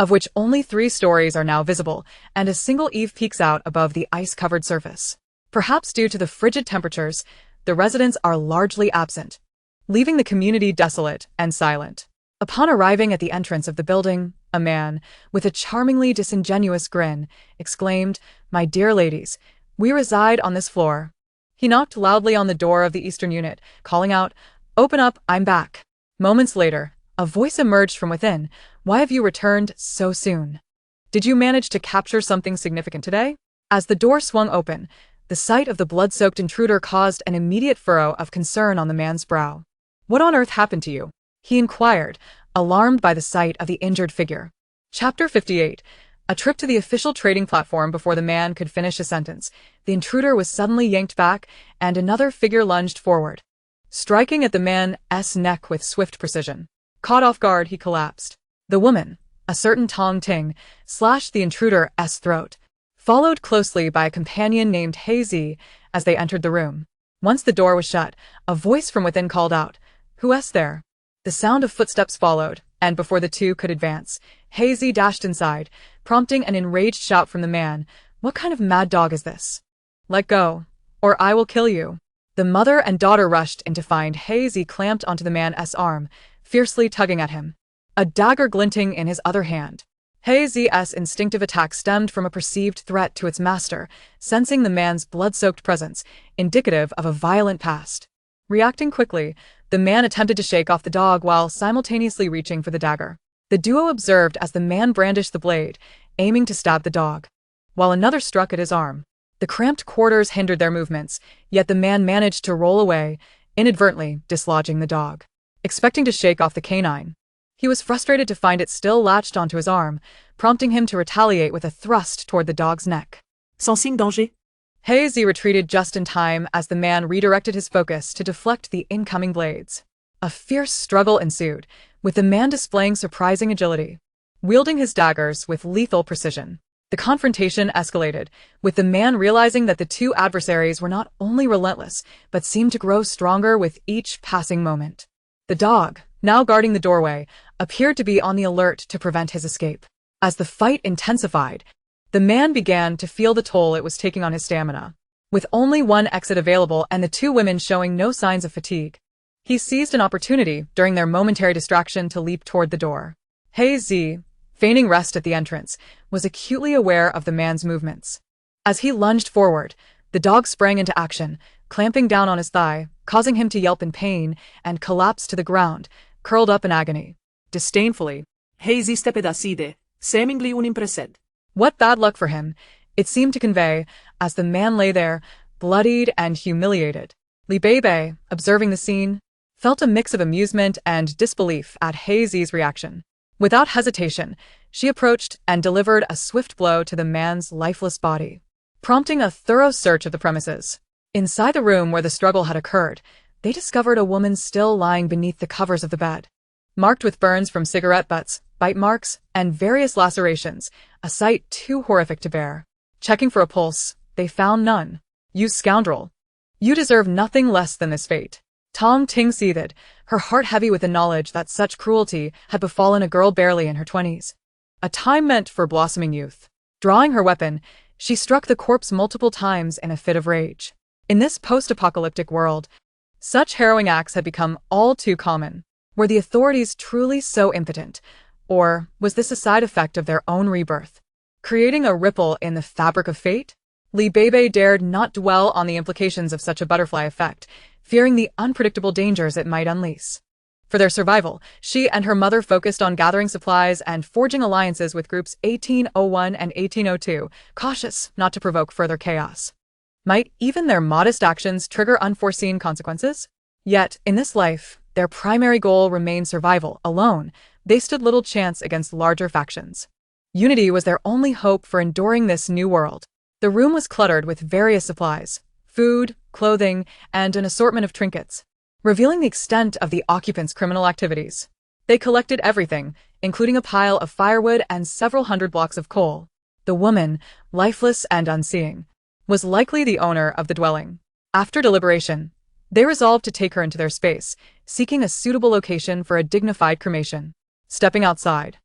of which only 3 stories are now visible, and a single eave peeks out above the ice-covered surface. Perhaps due to the frigid temperatures, the residents are largely absent, leaving the community desolate and silent. Upon arriving at the entrance of the building, a man, with a charmingly disingenuous grin, exclaimed, My dear ladies, we reside on this floor. He knocked loudly on the door of the eastern unit, calling out, Open up, I'm back. Moments later, a voice emerged from within. Why have you returned so soon? Did you manage to capture something significant today? As the door swung open, the sight of the blood-soaked intruder caused an immediate furrow of concern on the man's brow. What on earth happened to you? He inquired, alarmed by the sight of the injured figure. Chapter 58. A trip to the official trading platform. Before the man could finish a sentence, the intruder was suddenly yanked back, and another figure lunged forward, striking at the man's neck with swift precision. Caught off guard, he collapsed. The woman, a certain Tong Ting, slashed the intruder's throat, followed closely by a companion named Heisey as they entered the room. Once the door was shut, a voice from within called out, Who's there? The sound of footsteps followed, and before the 2 could advance, Heisey dashed inside, prompting an enraged shout from the man. What kind of mad dog is this? Let go, or I will kill you. The mother and daughter rushed in to find Heisey clamped onto the man's arm, fiercely tugging at him, a dagger glinting in his other hand. Heisey's instinctive attack stemmed from a perceived threat to its master, sensing the man's blood-soaked presence, indicative of a violent past. Reacting quickly, the man attempted to shake off the dog while simultaneously reaching for the dagger. The duo observed as the man brandished the blade, aiming to stab the dog, while another struck at his arm. The cramped quarters hindered their movements, yet the man managed to roll away, inadvertently dislodging the dog. Expecting to shake off the canine, he was frustrated to find it still latched onto his arm, prompting him to retaliate with a thrust toward the dog's neck. Sans signe danger? Hazy retreated just in time as the man redirected his focus to deflect the incoming blades. A fierce struggle ensued, with the man displaying surprising agility, wielding his daggers with lethal precision. The confrontation escalated, with the man realizing that the two adversaries were not only relentless, but seemed to grow stronger with each passing moment. The dog, now guarding the doorway, appeared to be on the alert to prevent his escape. As the fight intensified, the man began to feel the toll it was taking on his stamina. With only one exit available and the two women showing no signs of fatigue, he seized an opportunity during their momentary distraction to leap toward the door. Hazy, feigning rest at the entrance, was acutely aware of the man's movements. As he lunged forward, the dog sprang into action, clamping down on his thigh, causing him to yelp in pain and collapse to the ground, curled up in agony. Disdainfully, Hazy stepedacide, seemingly unimpressed. what bad luck for him, it seemed to convey, as the man lay there, bloodied and humiliated. Beibei, observing the scene, felt a mix of amusement and disbelief at Hazy's reaction. Without hesitation, she approached and delivered a swift blow to the man's lifeless body, prompting a thorough search of the premises. Inside the room where the struggle had occurred, they discovered a woman still lying beneath the covers of the bed, marked with burns from cigarette butts, bite marks, and various lacerations, a sight too horrific to bear. Checking for a pulse, they found none. "You scoundrel! You deserve nothing less than this fate." Tong Ting seethed, her heart heavy with the knowledge that such cruelty had befallen a girl barely in her 20s. A time meant for blossoming youth. Drawing her weapon, she struck the corpse multiple times in a fit of rage. In this post-apocalyptic world, such harrowing acts had become all too common. Were the authorities truly so impotent, or was this a side effect of their own rebirth, creating a ripple in the fabric of fate? Beibei dared not dwell on the implications of such a butterfly effect, fearing the unpredictable dangers it might unleash. For their survival, she and her mother focused on gathering supplies and forging alliances with groups 1801 and 1802, cautious not to provoke further chaos. Might even their modest actions trigger unforeseen consequences? Yet, in this life, their primary goal remained survival. Alone, they stood little chance against larger factions. Unity was their only hope for enduring this new world. The room was cluttered with various supplies, food, clothing, and an assortment of trinkets, revealing the extent of the occupants' criminal activities. They collected everything, including a pile of firewood and several hundred blocks of coal. The woman, lifeless and unseeing, was likely the owner of the dwelling. After deliberation, they resolved to take her into their space, seeking a suitable location for a dignified cremation. Stepping outside,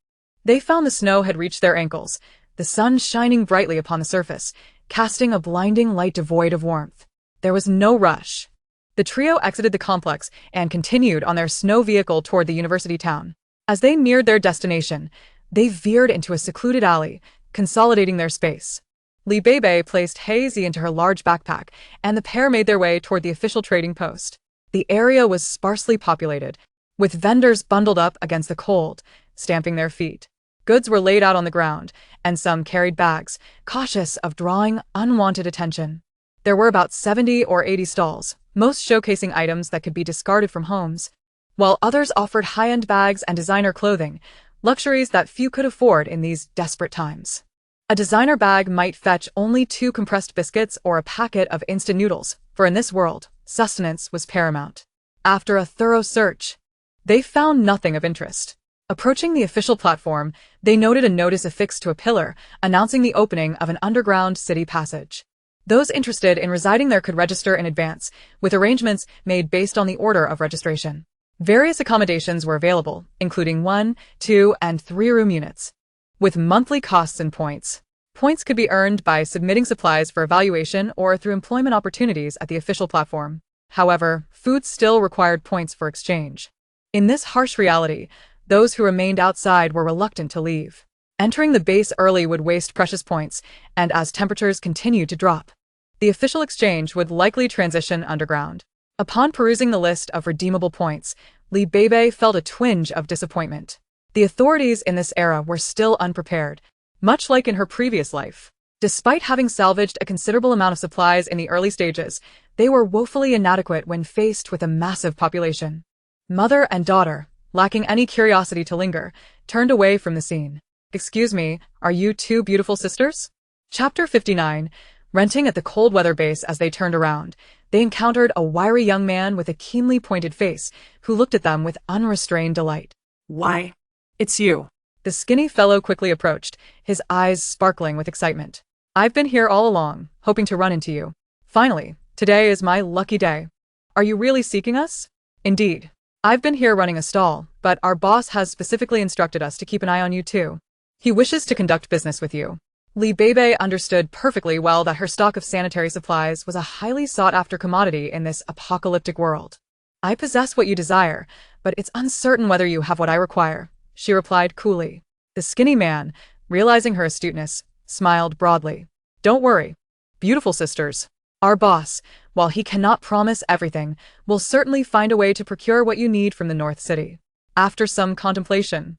they found the snow had reached their ankles, the sun shining brightly upon the surface, casting a blinding light devoid of warmth. There was no rush. The trio exited the complex and continued on their snow vehicle toward the university town. As they neared their destination, they veered into a secluded alley, consolidating their space. Beibei placed Hazy into her large backpack, and the pair made their way toward the official trading post. The area was sparsely populated, with vendors bundled up against the cold, stamping their feet. Goods were laid out on the ground, and some carried bags, cautious of drawing unwanted attention. There were about 70 or 80 stalls, most showcasing items that could be discarded from homes, while others offered high-end bags and designer clothing, luxuries that few could afford in these desperate times. A designer bag might fetch only 2 compressed biscuits or a packet of instant noodles, for in this world, sustenance was paramount. After a thorough search, they found nothing of interest. Approaching the official platform, they noted a notice affixed to a pillar, announcing the opening of an underground city passage. Those interested in residing there could register in advance, with arrangements made based on the order of registration. Various accommodations were available, including 1, 2, and 3-room units, with monthly costs in points. Points could be earned by submitting supplies for evaluation or through employment opportunities at the official platform. However, food still required points for exchange. In this harsh reality, those who remained outside were reluctant to leave. Entering the base early would waste precious points, and as temperatures continued to drop, the official exchange would likely transition underground. Upon perusing the list of redeemable points, Beibei felt a twinge of disappointment. The authorities in this era were still unprepared, much like in her previous life. Despite having salvaged a considerable amount of supplies in the early stages, they were woefully inadequate when faced with a massive population. Mother and daughter, lacking any curiosity to linger, turned away from the scene. "Excuse me, are you two beautiful sisters?" Chapter 59. Renting at the cold weather base. As they turned around, they encountered a wiry young man with a keenly pointed face who looked at them with unrestrained delight. Why, it's you. The skinny fellow quickly approached, his eyes sparkling with excitement. "I've been here all along, hoping to run into you. Finally, today is my lucky day. Are you really seeking us?" "Indeed. I've been here running a stall, but our boss has specifically instructed us to keep an eye on you too. He wishes to conduct business with you." Beibei understood perfectly well that her stock of sanitary supplies was a highly sought-after commodity in this apocalyptic world. "I possess what you desire, but it's uncertain whether you have what I require," she replied coolly. The skinny man, realizing her astuteness, smiled broadly. "Don't worry, beautiful sisters. Our boss, while he cannot promise everything, will certainly find a way to procure what you need from the North City." After some contemplation,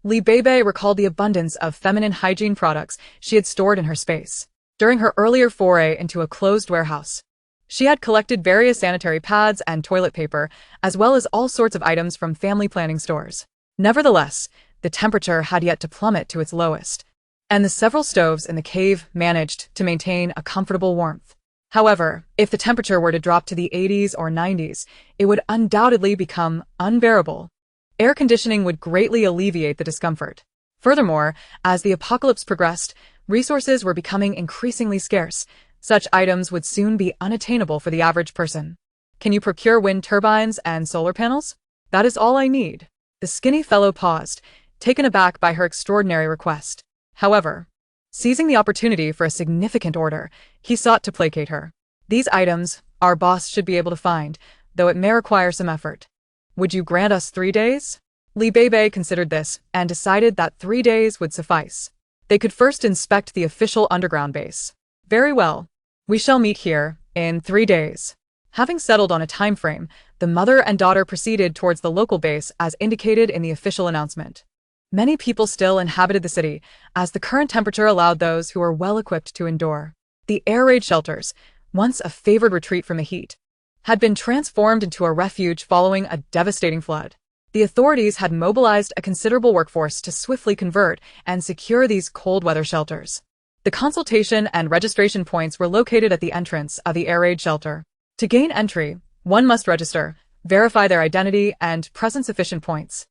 Beibei recalled the abundance of feminine hygiene products she had stored in her space. During her earlier foray into a closed warehouse, she had collected various sanitary pads and toilet paper, as well as all sorts of items from family planning stores. Nevertheless, the temperature had yet to plummet to its lowest, and the several stoves in the cave managed to maintain a comfortable warmth. However, if the temperature were to drop to the 80s or 90s, it would undoubtedly become unbearable. Air conditioning would greatly alleviate the discomfort. Furthermore, as the apocalypse progressed, resources were becoming increasingly scarce. Such items would soon be unattainable for the average person. "Can you procure wind turbines and solar panels?" "That is all I need." The skinny fellow paused, taken aback by her extraordinary request. However, seizing the opportunity for a significant order, he sought to placate her. "These items, our boss should be able to find, though it may require some effort. Would you grant us 3 days?" Beibei considered this and decided that 3 days would suffice. They could first inspect the official underground base. "Very well. We shall meet here in 3 days." Having settled on a time frame, the mother and daughter proceeded towards the local base as indicated in the official announcement. Many people still inhabited the city, as the current temperature allowed those who were well-equipped to endure. The air raid shelters, once a favored retreat from the heat, had been transformed into a refuge following a devastating flood. The authorities had mobilized a considerable workforce to swiftly convert and secure these cold-weather shelters. The consultation and registration points were located at the entrance of the air raid shelter. To gain entry, one must register, verify their identity, and present sufficient points.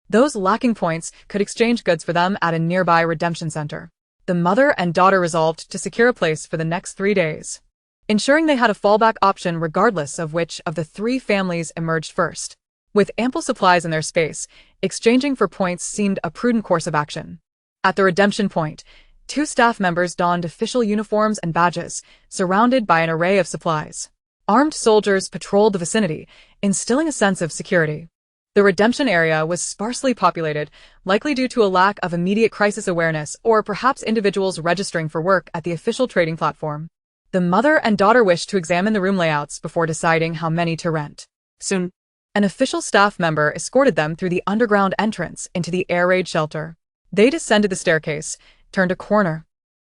Those lacking points could exchange goods for them at a nearby redemption center. The mother and daughter resolved to secure a place for the next 3 days, ensuring they had a fallback option regardless of which of the 3 families emerged first. With ample supplies in their space, exchanging for points seemed a prudent course of action. At the redemption point, 2 staff members donned official uniforms and badges, surrounded by an array of supplies. Armed soldiers patrolled the vicinity, instilling a sense of security. The redemption area was sparsely populated, likely due to a lack of immediate crisis awareness or perhaps individuals registering for work at the official trading platform. The mother and daughter wished to examine the room layouts before deciding how many to rent. Soon, an official staff member escorted them through the underground entrance into the air raid shelter. They descended the staircase, turned a corner,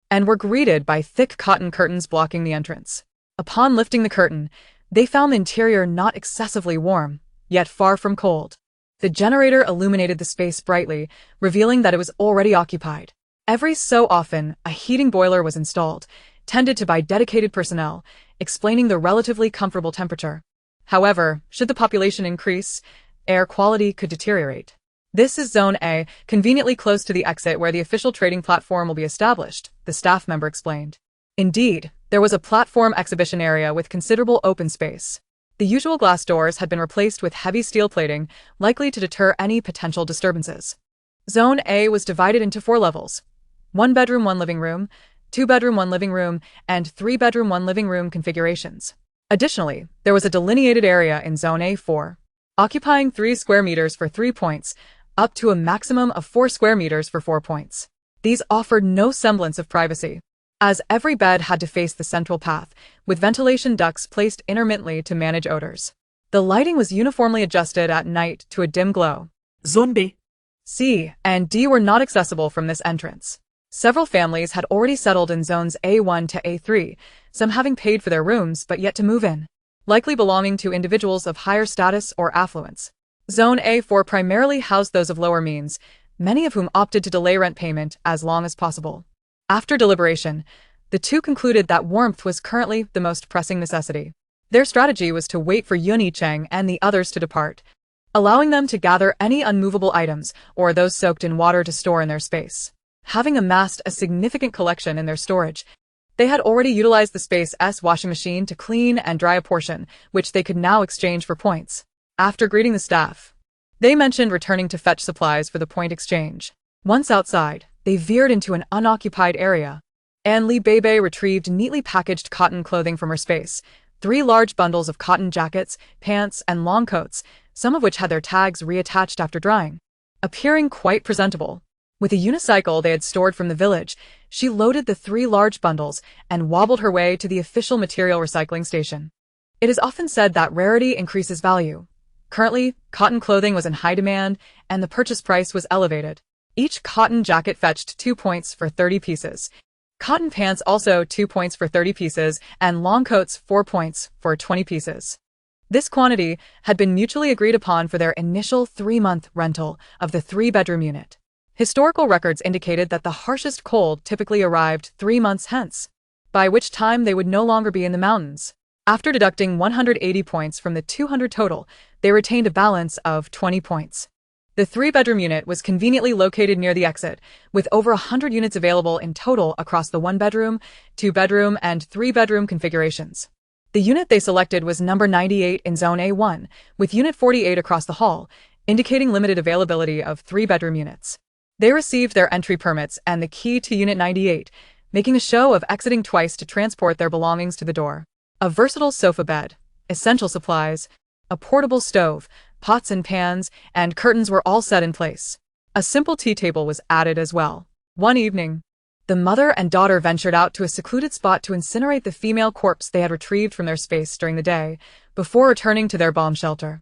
and were greeted by thick cotton curtains blocking the entrance. Upon lifting the curtain, they found the interior not excessively warm, yet far from cold. The generator illuminated the space brightly, revealing that it was already occupied. Every so often, a heating boiler was installed, tended to by dedicated personnel, explaining the relatively comfortable temperature. However, should the population increase, air quality could deteriorate. "This is Zone A, conveniently close to the exit where the official trading platform will be established," the staff member explained. Indeed, there was a platform exhibition area with considerable open space. The usual glass doors had been replaced with heavy steel plating, likely to deter any potential disturbances. Zone A was divided into 4 levels: 1 bedroom, 1 living room, 2 bedroom, 1 living room, and 3 bedroom, 1 living room configurations. Additionally, there was a delineated area in Zone A4, occupying 3 square meters for 3 points, up to a maximum of 4 square meters for 4 points. These offered no semblance of privacy, as every bed had to face the central path, with ventilation ducts placed intermittently to manage odors. The lighting was uniformly adjusted at night to a dim glow. Zone B. C and D were not accessible from this entrance. Several families had already settled in zones A1 to A3, some having paid for their rooms but yet to move in, likely belonging to individuals of higher status or affluence. Zone A4 primarily housed those of lower means, many of whom opted to delay rent payment as long as possible. After deliberation, the two concluded that warmth was currently the most pressing necessity. Their strategy was to wait for Yun Yicheng and the others to depart, allowing them to gather any unmovable items or those soaked in water to store in their space. Having amassed a significant collection in their storage, they had already utilized the space's washing machine to clean and dry a portion, which they could now exchange for points. After greeting the staff, they mentioned returning to fetch supplies for the point exchange. Once outside, they veered into an unoccupied area, and Beibei retrieved neatly packaged cotton clothing from her space, 3 large bundles of cotton jackets, pants, and long coats, some of which had their tags reattached after drying, appearing quite presentable. With a unicycle they had stored from the village, she loaded the 3 large bundles and wobbled her way to the official material recycling station. It is often said that rarity increases value. Currently, cotton clothing was in high demand, and the purchase price was elevated. Each cotton jacket fetched 2 points for 30 pieces. Cotton pants also 2 points for 30 pieces, and long coats 4 points for 20 pieces. This quantity had been mutually agreed upon for their initial 3-month rental of the 3-bedroom unit. Historical records indicated that the harshest cold typically arrived 3 months hence, by which time they would no longer be in the mountains. After deducting 180 points from the 200 total, they retained a balance of 20 points. The 3-bedroom unit was conveniently located near the exit, with over 100 units available in total across the 1-bedroom, 2-bedroom, and 3-bedroom configurations. The unit they selected was number 98 in Zone A1, with Unit 48 across the hall, indicating limited availability of 3-bedroom units. They received their entry permits and the key to Unit 98, making a show of exiting twice to transport their belongings to the door. A versatile sofa bed, essential supplies, a portable stove, pots and pans, and curtains were all set in place. A simple tea table was added as well. One evening, the mother and daughter ventured out to a secluded spot to incinerate the female corpse they had retrieved from their space during the day, before returning to their bomb shelter.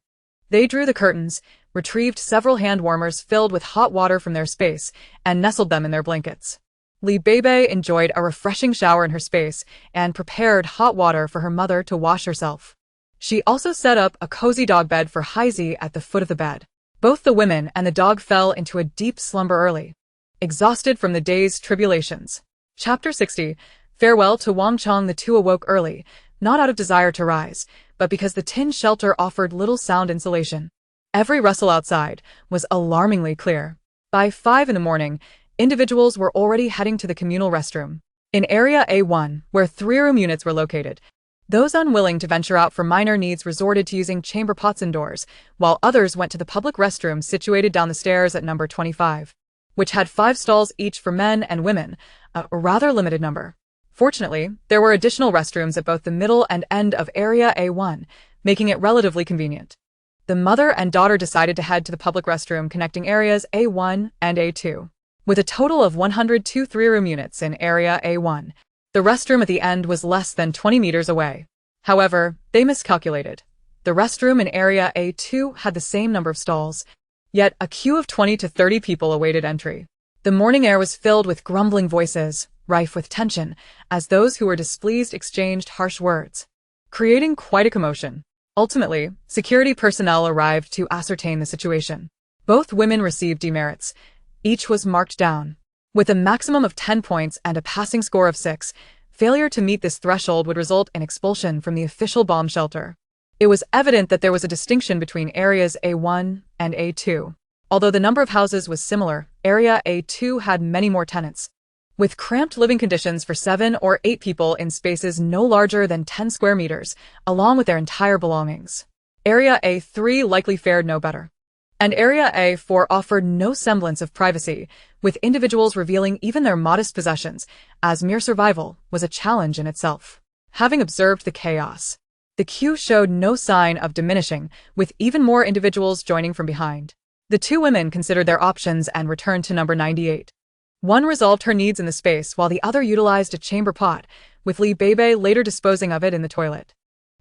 They drew the curtains, retrieved several hand warmers filled with hot water from their space, and nestled them in their blankets. Beibei enjoyed a refreshing shower in her space and prepared hot water for her mother to wash herself. She also set up a cozy dog bed for Haizi at the foot of the bed. Both the women and the dog fell into a deep slumber early, exhausted from the day's tribulations. Chapter 60. Farewell to Wang Chong. The two awoke early, not out of desire to rise, but because the tin shelter offered little sound insulation. Every rustle outside was alarmingly clear. By 5 in the morning, individuals were already heading to the communal restroom. In Area A1, where 3-room units were located, those unwilling to venture out for minor needs resorted to using chamber pots indoors, while others went to the public restroom situated down the stairs at number 25, which had 5 stalls each for men and women, a rather limited number. Fortunately, there were additional restrooms at both the middle and end of Area A1, making it relatively convenient. The mother and daughter decided to head to the public restroom connecting areas A1 and A2. With a total of 102 3-room units in Area A1, the restroom at the end was less than 20 meters away. However, they miscalculated. The restroom in Area A2 had the same number of stalls, yet a queue of 20 to 30 people awaited entry. The morning air was filled with grumbling voices, rife with tension, as those who were displeased exchanged harsh words, creating quite a commotion. Ultimately, security personnel arrived to ascertain the situation. Both women received demerits. Each was marked down. With a maximum of 10 points and a passing score of 6, failure to meet this threshold would result in expulsion from the official bomb shelter. It was evident that there was a distinction between areas A1 and A2. Although the number of houses was similar, Area A2 had many more tenants, with cramped living conditions for 7 or 8 people in spaces no larger than 10 square meters, along with their entire belongings. Area A3 likely fared no better. And Area A4 offered no semblance of privacy, with individuals revealing even their modest possessions, as mere survival was a challenge in itself. Having observed the chaos, the queue showed no sign of diminishing, with even more individuals joining from behind. The two women considered their options and returned to number 98. One resolved her needs in the space while the other utilized a chamber pot, with Beibei later disposing of it in the toilet.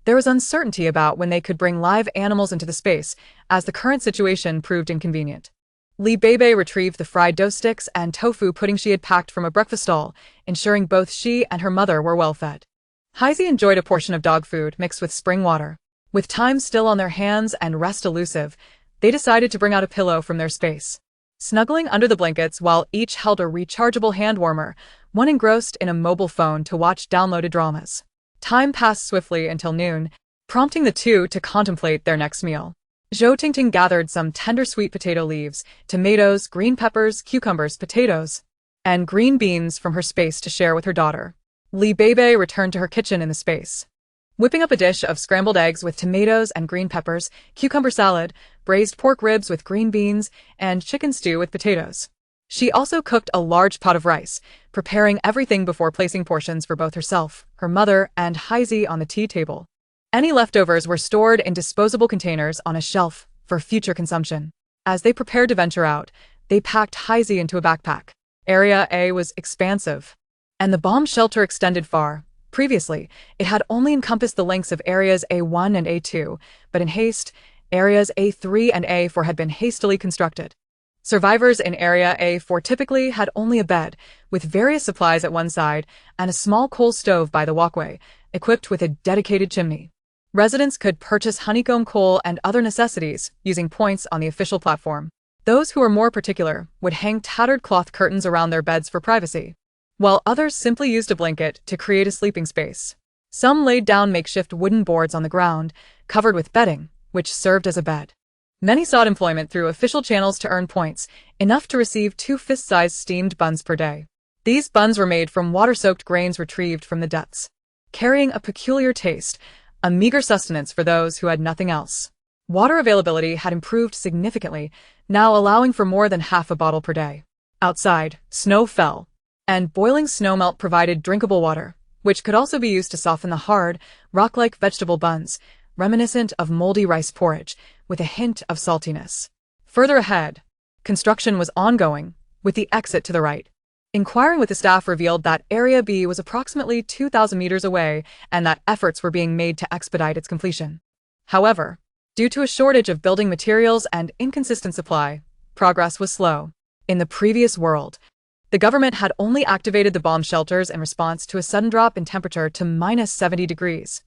There was uncertainty about when they could bring live animals into the space, as the current situation proved inconvenient. Li Beibei retrieved the fried dough sticks and tofu pudding she had packed from a breakfast stall, ensuring both she and her mother were well fed. Heizi enjoyed a portion of dog food mixed with spring water. With time still on their hands and rest elusive, they decided to bring out a pillow from their space. Snuggling under the blankets while each held a rechargeable hand warmer, one engrossed in a mobile phone to watch downloaded dramas. Time passed swiftly until noon, prompting the two to contemplate their next meal. Zhou Tingting gathered some tender sweet potato leaves, tomatoes, green peppers, cucumbers, potatoes, and green beans from her space to share with her daughter. Li Beibei returned to her kitchen in the space, whipping up a dish of scrambled eggs with tomatoes and green peppers, cucumber salad, braised pork ribs with green beans, and chicken stew with potatoes. She also cooked a large pot of rice, preparing everything before placing portions for both herself, her mother, and Heizi on the tea table. Any leftovers were stored in disposable containers on a shelf for future consumption. As they prepared to venture out, they packed Heizi into a backpack. Area A was expansive, and the bomb shelter extended far. Previously, it had only encompassed the lengths of areas A1 and A2, but in haste, areas A3 and A4 had been hastily constructed. Survivors in Area A4 typically had only a bed, with various supplies at one side, and a small coal stove by the walkway, equipped with a dedicated chimney. Residents could purchase honeycomb coal and other necessities using points on the official platform. Those who were more particular would hang tattered cloth curtains around their beds for privacy, while others simply used a blanket to create a sleeping space. Some laid down makeshift wooden boards on the ground, covered with bedding, which served as a bed. Many sought employment through official channels to earn points, enough to receive 2 fist-sized steamed buns per day. These buns were made from water-soaked grains retrieved from the depths, carrying a peculiar taste, a meager sustenance for those who had nothing else. Water availability had improved significantly, now allowing for more than half a bottle per day. Outside, snow fell, and boiling snowmelt provided drinkable water, which could also be used to soften the hard, rock-like vegetable buns, reminiscent of moldy rice porridge, with a hint of saltiness. Further ahead, construction was ongoing, with the exit to the right. Inquiring with the staff revealed that Area B was approximately 2,000 meters away and that efforts were being made to expedite its completion. However, due to a shortage of building materials and inconsistent supply, progress was slow. In the previous world, the government had only activated the bomb shelters in response to a sudden drop in temperature to -70 degrees.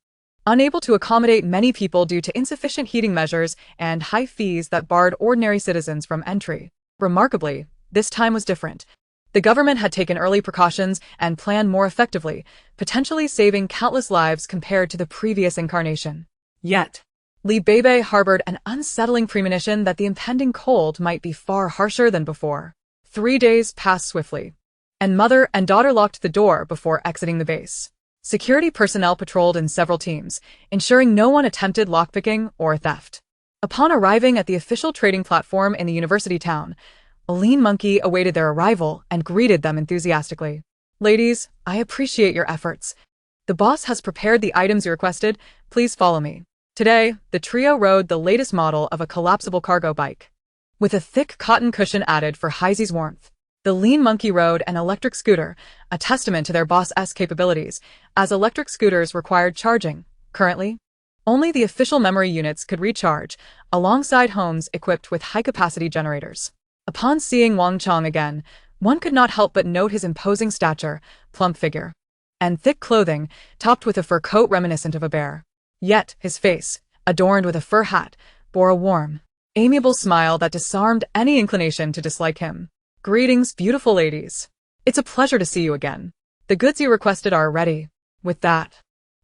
Unable to accommodate many people due to insufficient heating measures and high fees that barred ordinary citizens from entry. Remarkably, this time was different. The government had taken early precautions and planned more effectively, potentially saving countless lives compared to the previous incarnation. Yet, Li Beibei harbored an unsettling premonition that the impending cold might be far harsher than before. 3 days passed swiftly, and mother and daughter locked the door before exiting the base. Security personnel patrolled in several teams, ensuring no one attempted lockpicking or theft. Upon arriving at the official trading platform in the university town, a lean monkey awaited their arrival and greeted them enthusiastically. "Ladies, I appreciate your efforts. The boss has prepared the items you requested. Please follow me." Today, the trio rode the latest model of a collapsible cargo bike, with a thick cotton cushion added for Heizi's warmth. The lean monkey rode an electric scooter, a testament to their boss's capabilities, as electric scooters required charging. Currently, only the official memory units could recharge, alongside homes equipped with high-capacity generators. Upon seeing Wang Chong again, one could not help but note his imposing stature, plump figure, and thick clothing, topped with a fur coat reminiscent of a bear. Yet his face, adorned with a fur hat, bore a warm, amiable smile that disarmed any inclination to dislike him. "Greetings, beautiful ladies. It's a pleasure to see you again. The goods you requested are ready." With that,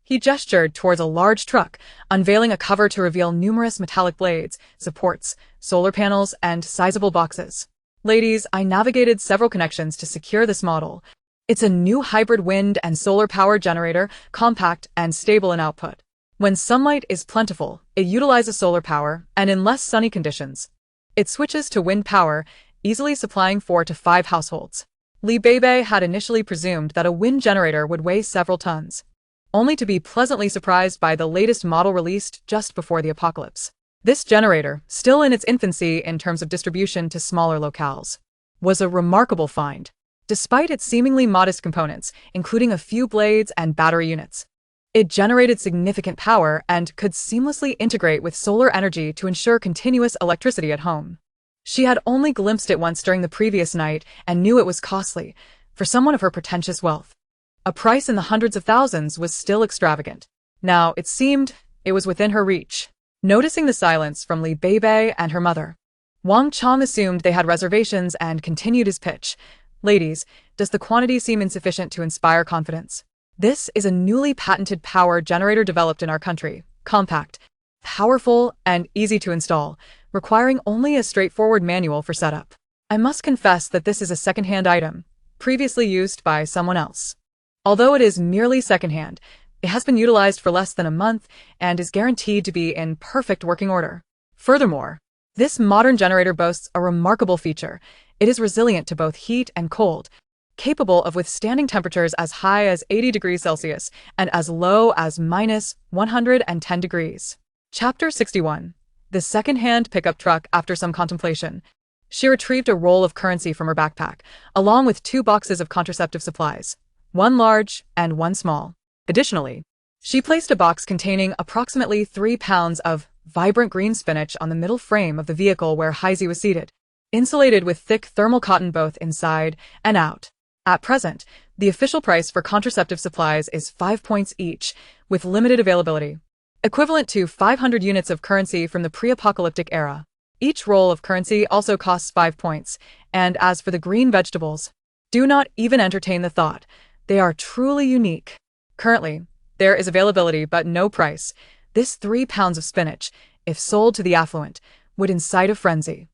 he gestured towards a large truck, unveiling a cover to reveal numerous metallic blades, supports, solar panels, and sizable boxes. "Ladies, I navigated several connections to secure this model. It's a new hybrid wind and solar power generator, compact and stable in output. When sunlight is plentiful, it utilizes solar power, and in less sunny conditions, it switches to wind power, easily supplying 4 to 5 households." Li Beibei had initially presumed that a wind generator would weigh several tons, only to be pleasantly surprised by the latest model released just before the apocalypse. This generator, still in its infancy in terms of distribution to smaller locales, was a remarkable find. Despite its seemingly modest components, including a few blades and battery units, it generated significant power and could seamlessly integrate with solar energy to ensure continuous electricity at home. She had only glimpsed it once during the previous night and knew it was costly for someone of her pretentious wealth. A price in the hundreds of thousands was still extravagant. Now, it seemed it was within her reach. Noticing the silence from Beibei and her mother, Wang Chong assumed they had reservations and continued his pitch. Ladies, does the quantity seem insufficient to inspire confidence? This is a newly patented power generator developed in our country, compact, powerful, and easy to install, requiring only a straightforward manual for setup. I must confess that this is a second-hand item, previously used by someone else. Although it is merely second-hand, it has been utilized for less than a month and is guaranteed to be in perfect working order. Furthermore, this modern generator boasts a remarkable feature. It is resilient to both heat and cold, capable of withstanding temperatures as high as 80 degrees Celsius and as low as minus 110 degrees. Chapter 61. The second-hand pickup truck. After some contemplation, she retrieved a roll of currency from her backpack, along with 2 boxes of contraceptive supplies, one large and one small. Additionally, she placed a box containing approximately 3 pounds of vibrant green spinach on the middle frame of the vehicle where Heisey was seated, insulated with thick thermal cotton both inside and out. At present, the official price for contraceptive supplies is 5 points each, with limited availability, equivalent to 500 units of currency from the pre-apocalyptic era. Each roll of currency also costs 5 points, and as for the green vegetables, do not even entertain the thought. They are truly unique. Currently, there is availability but no price. This 3 pounds of spinach, if sold to the affluent, would incite a frenzy.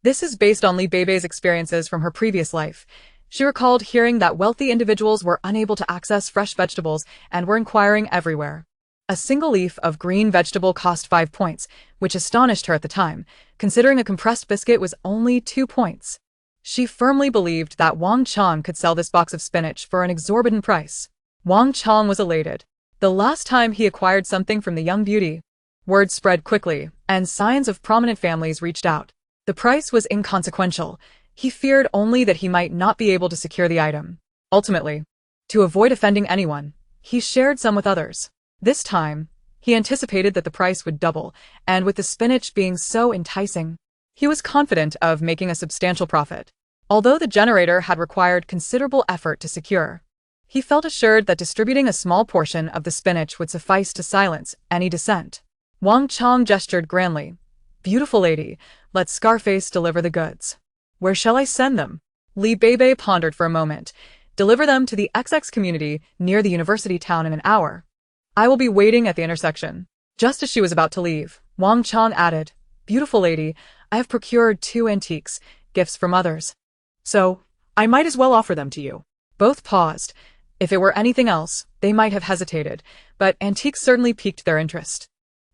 This is based on Beibei's experiences from her previous life. She recalled hearing that wealthy individuals were unable to access fresh vegetables and were inquiring everywhere. A single leaf of green vegetable cost 5 points, which astonished her at the time, considering a compressed biscuit was only 2 points. She firmly believed that Wang Chong could sell this box of spinach for an exorbitant price. Wang Chong was elated. The last time he acquired something from the young beauty, word spread quickly, and signs of prominent families reached out. The price was inconsequential. He feared only that he might not be able to secure the item. Ultimately, to avoid offending anyone, he shared some with others. This time, he anticipated that the price would double, and with the spinach being so enticing, he was confident of making a substantial profit. Although the generator had required considerable effort to secure, he felt assured that distributing a small portion of the spinach would suffice to silence any dissent. Wang Chong gestured grandly. "Beautiful lady, let Scarface deliver the goods." "Where shall I send them?" Beibei pondered for a moment. "Deliver them to the XX community near the university town in an hour. I will be waiting at the intersection." Just as she was about to leave, Wang Chong added, "Beautiful lady, I have procured 2 antiques, gifts from others. So, I might as well offer them to you." Both paused. If it were anything else, they might have hesitated, but antiques certainly piqued their interest.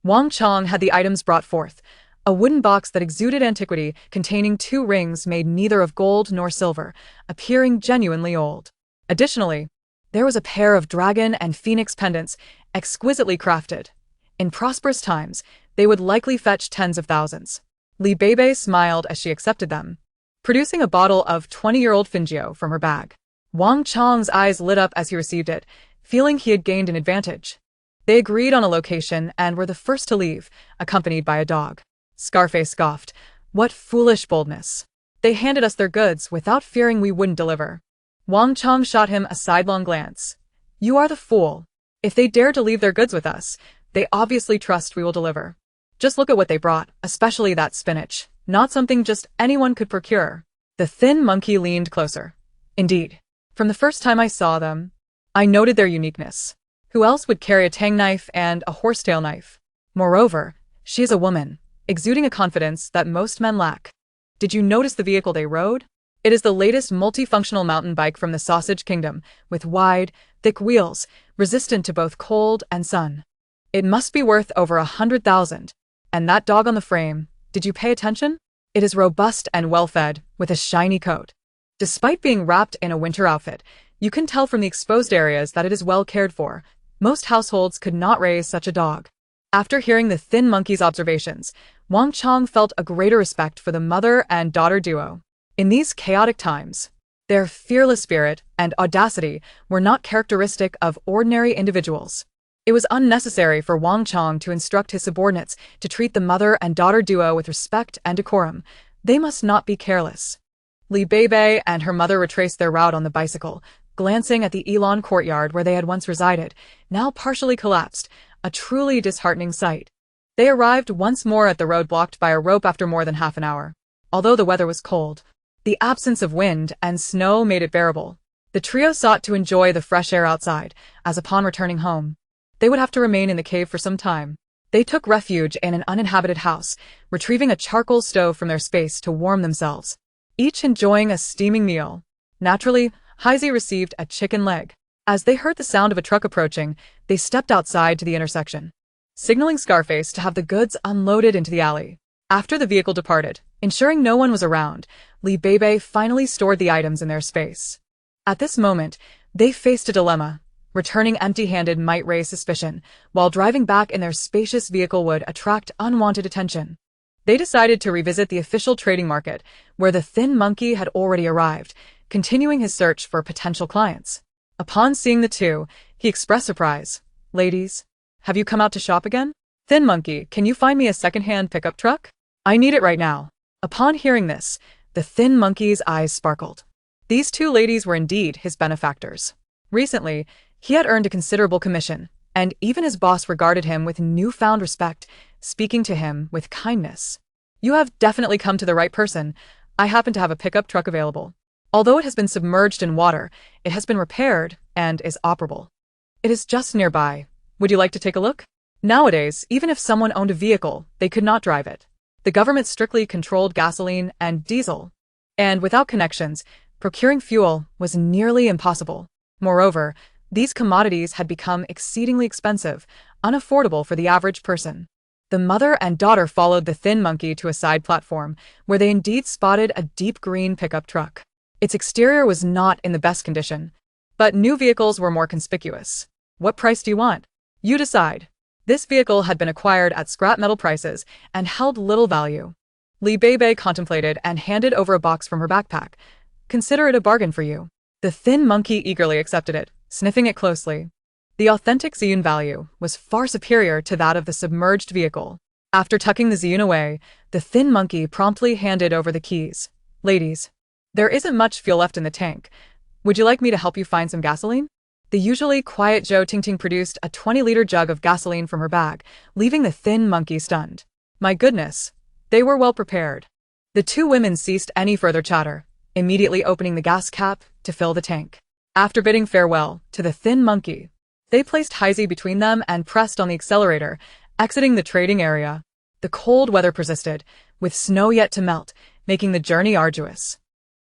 Wang Chong had the items brought forth. A wooden box that exuded antiquity containing 2 rings made neither of gold nor silver, appearing genuinely old. Additionally, there was a pair of dragon and phoenix pendants, exquisitely crafted. In prosperous times, they would likely fetch tens of thousands. Beibei smiled as she accepted them, producing a bottle of 20-year-old Fingio from her bag. Wang Chong's eyes lit up as he received it, feeling he had gained an advantage. They agreed on a location and were the first to leave, accompanied by a dog. Scarface scoffed. "What foolish boldness. They handed us their goods without fearing we wouldn't deliver." Wang Chong shot him a sidelong glance. "You are the fool. If they dare to leave their goods with us, they obviously trust we will deliver. Just look at what they brought, especially that spinach. Not something just anyone could procure." The thin monkey leaned closer. "Indeed. From the first time I saw them, I noted their uniqueness. Who else would carry a tang knife and a horsetail knife? Moreover, she is a woman, exuding a confidence that most men lack. Did you notice the vehicle they rode? It is the latest multifunctional mountain bike from the Sausage Kingdom, with wide, thick wheels, resistant to both cold and sun. It must be worth over 100,000. And that dog on the frame, did you pay attention? It is robust and well-fed, with a shiny coat. Despite being wrapped in a winter outfit, you can tell from the exposed areas that it is well cared for. Most households could not raise such a dog." After hearing the thin monkey's observations, Wang Chong felt a greater respect for the mother and daughter duo. In these chaotic times, their fearless spirit and audacity were not characteristic of ordinary individuals. It was unnecessary for Wang Chong to instruct his subordinates to treat the mother and daughter duo with respect and decorum. They must not be careless. Beibei and her mother retraced their route on the bicycle, glancing at the Elon courtyard where they had once resided, now partially collapsed, a truly disheartening sight. They arrived once more at the road blocked by a rope after more than half an hour. Although the weather was cold, the absence of wind and snow made it bearable. The trio sought to enjoy the fresh air outside, as upon returning home, they would have to remain in the cave for some time. They took refuge in an uninhabited house, retrieving a charcoal stove from their space to warm themselves, each enjoying a steaming meal. Naturally, Heisey received a chicken leg. As they heard the sound of a truck approaching, they stepped outside to the intersection, signaling Scarface to have the goods unloaded into the alley. After the vehicle departed, ensuring no one was around, Beibei finally stored the items in their space. At this moment, they faced a dilemma. Returning empty-handed might raise suspicion, while driving back in their spacious vehicle would attract unwanted attention. They decided to revisit the official trading market, where the thin monkey had already arrived, continuing his search for potential clients. Upon seeing the two, he expressed surprise. "Ladies, have you come out to shop again? Thin monkey, can you find me a second-hand pickup truck? I need it right now." Upon hearing this, the thin monkey's eyes sparkled. These two ladies were indeed his benefactors. Recently, he had earned a considerable commission, and even his boss regarded him with newfound respect, speaking to him with kindness. "You have definitely come to the right person. I happen to have a pickup truck available. Although it has been submerged in water, it has been repaired and is operable. It is just nearby. Would you like to take a look?" Nowadays, even if someone owned a vehicle, they could not drive it. The government strictly controlled gasoline and diesel, and without connections, procuring fuel was nearly impossible. Moreover, these commodities had become exceedingly expensive, unaffordable for the average person. The mother and daughter followed the thin monkey to a side platform, where they indeed spotted a deep green pickup truck. Its exterior was not in the best condition, but new vehicles were more conspicuous. "What price do you want? You decide." This vehicle had been acquired at scrap metal prices and held little value. Beibei contemplated and handed over a box from her backpack. "Consider it a bargain for you." The thin monkey eagerly accepted it, sniffing it closely. The authentic Ziyun value was far superior to that of the submerged vehicle. After tucking the Ziyun away, the thin monkey promptly handed over the keys. "Ladies, there isn't much fuel left in the tank. Would you like me to help you find some gasoline?" The usually quiet Zhou Tingting produced a 20-liter jug of gasoline from her bag, leaving the thin monkey stunned. My goodness, they were well prepared. The two women ceased any further chatter, immediately opening the gas cap to fill the tank. After bidding farewell to the thin monkey, they placed Heisey between them and pressed on the accelerator, exiting the trading area. The cold weather persisted, with snow yet to melt, making the journey arduous.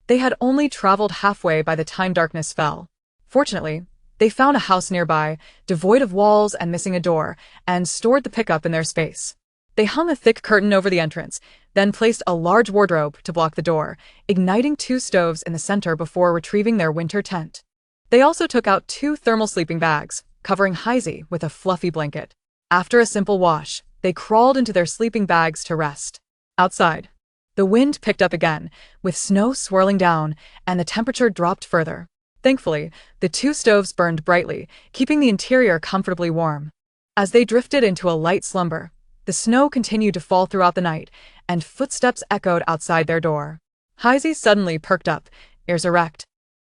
They had only traveled halfway by the time darkness fell. Fortunately, they found a house nearby, devoid of walls and missing a door, and stored the pickup in their space. They hung a thick curtain over the entrance, then placed a large wardrobe to block the door, igniting two stoves in the center before retrieving their winter tent. They also took out two thermal sleeping bags, covering Heisey with a fluffy blanket. After a simple wash, they crawled into their sleeping bags to rest. Outside, the wind picked up again, with snow swirling down, and the temperature dropped further. Thankfully, the two stoves burned brightly, keeping the interior comfortably warm. As they drifted into a light slumber, the snow continued to fall throughout the night, and footsteps echoed outside their door. Heisey suddenly perked up, ears erect,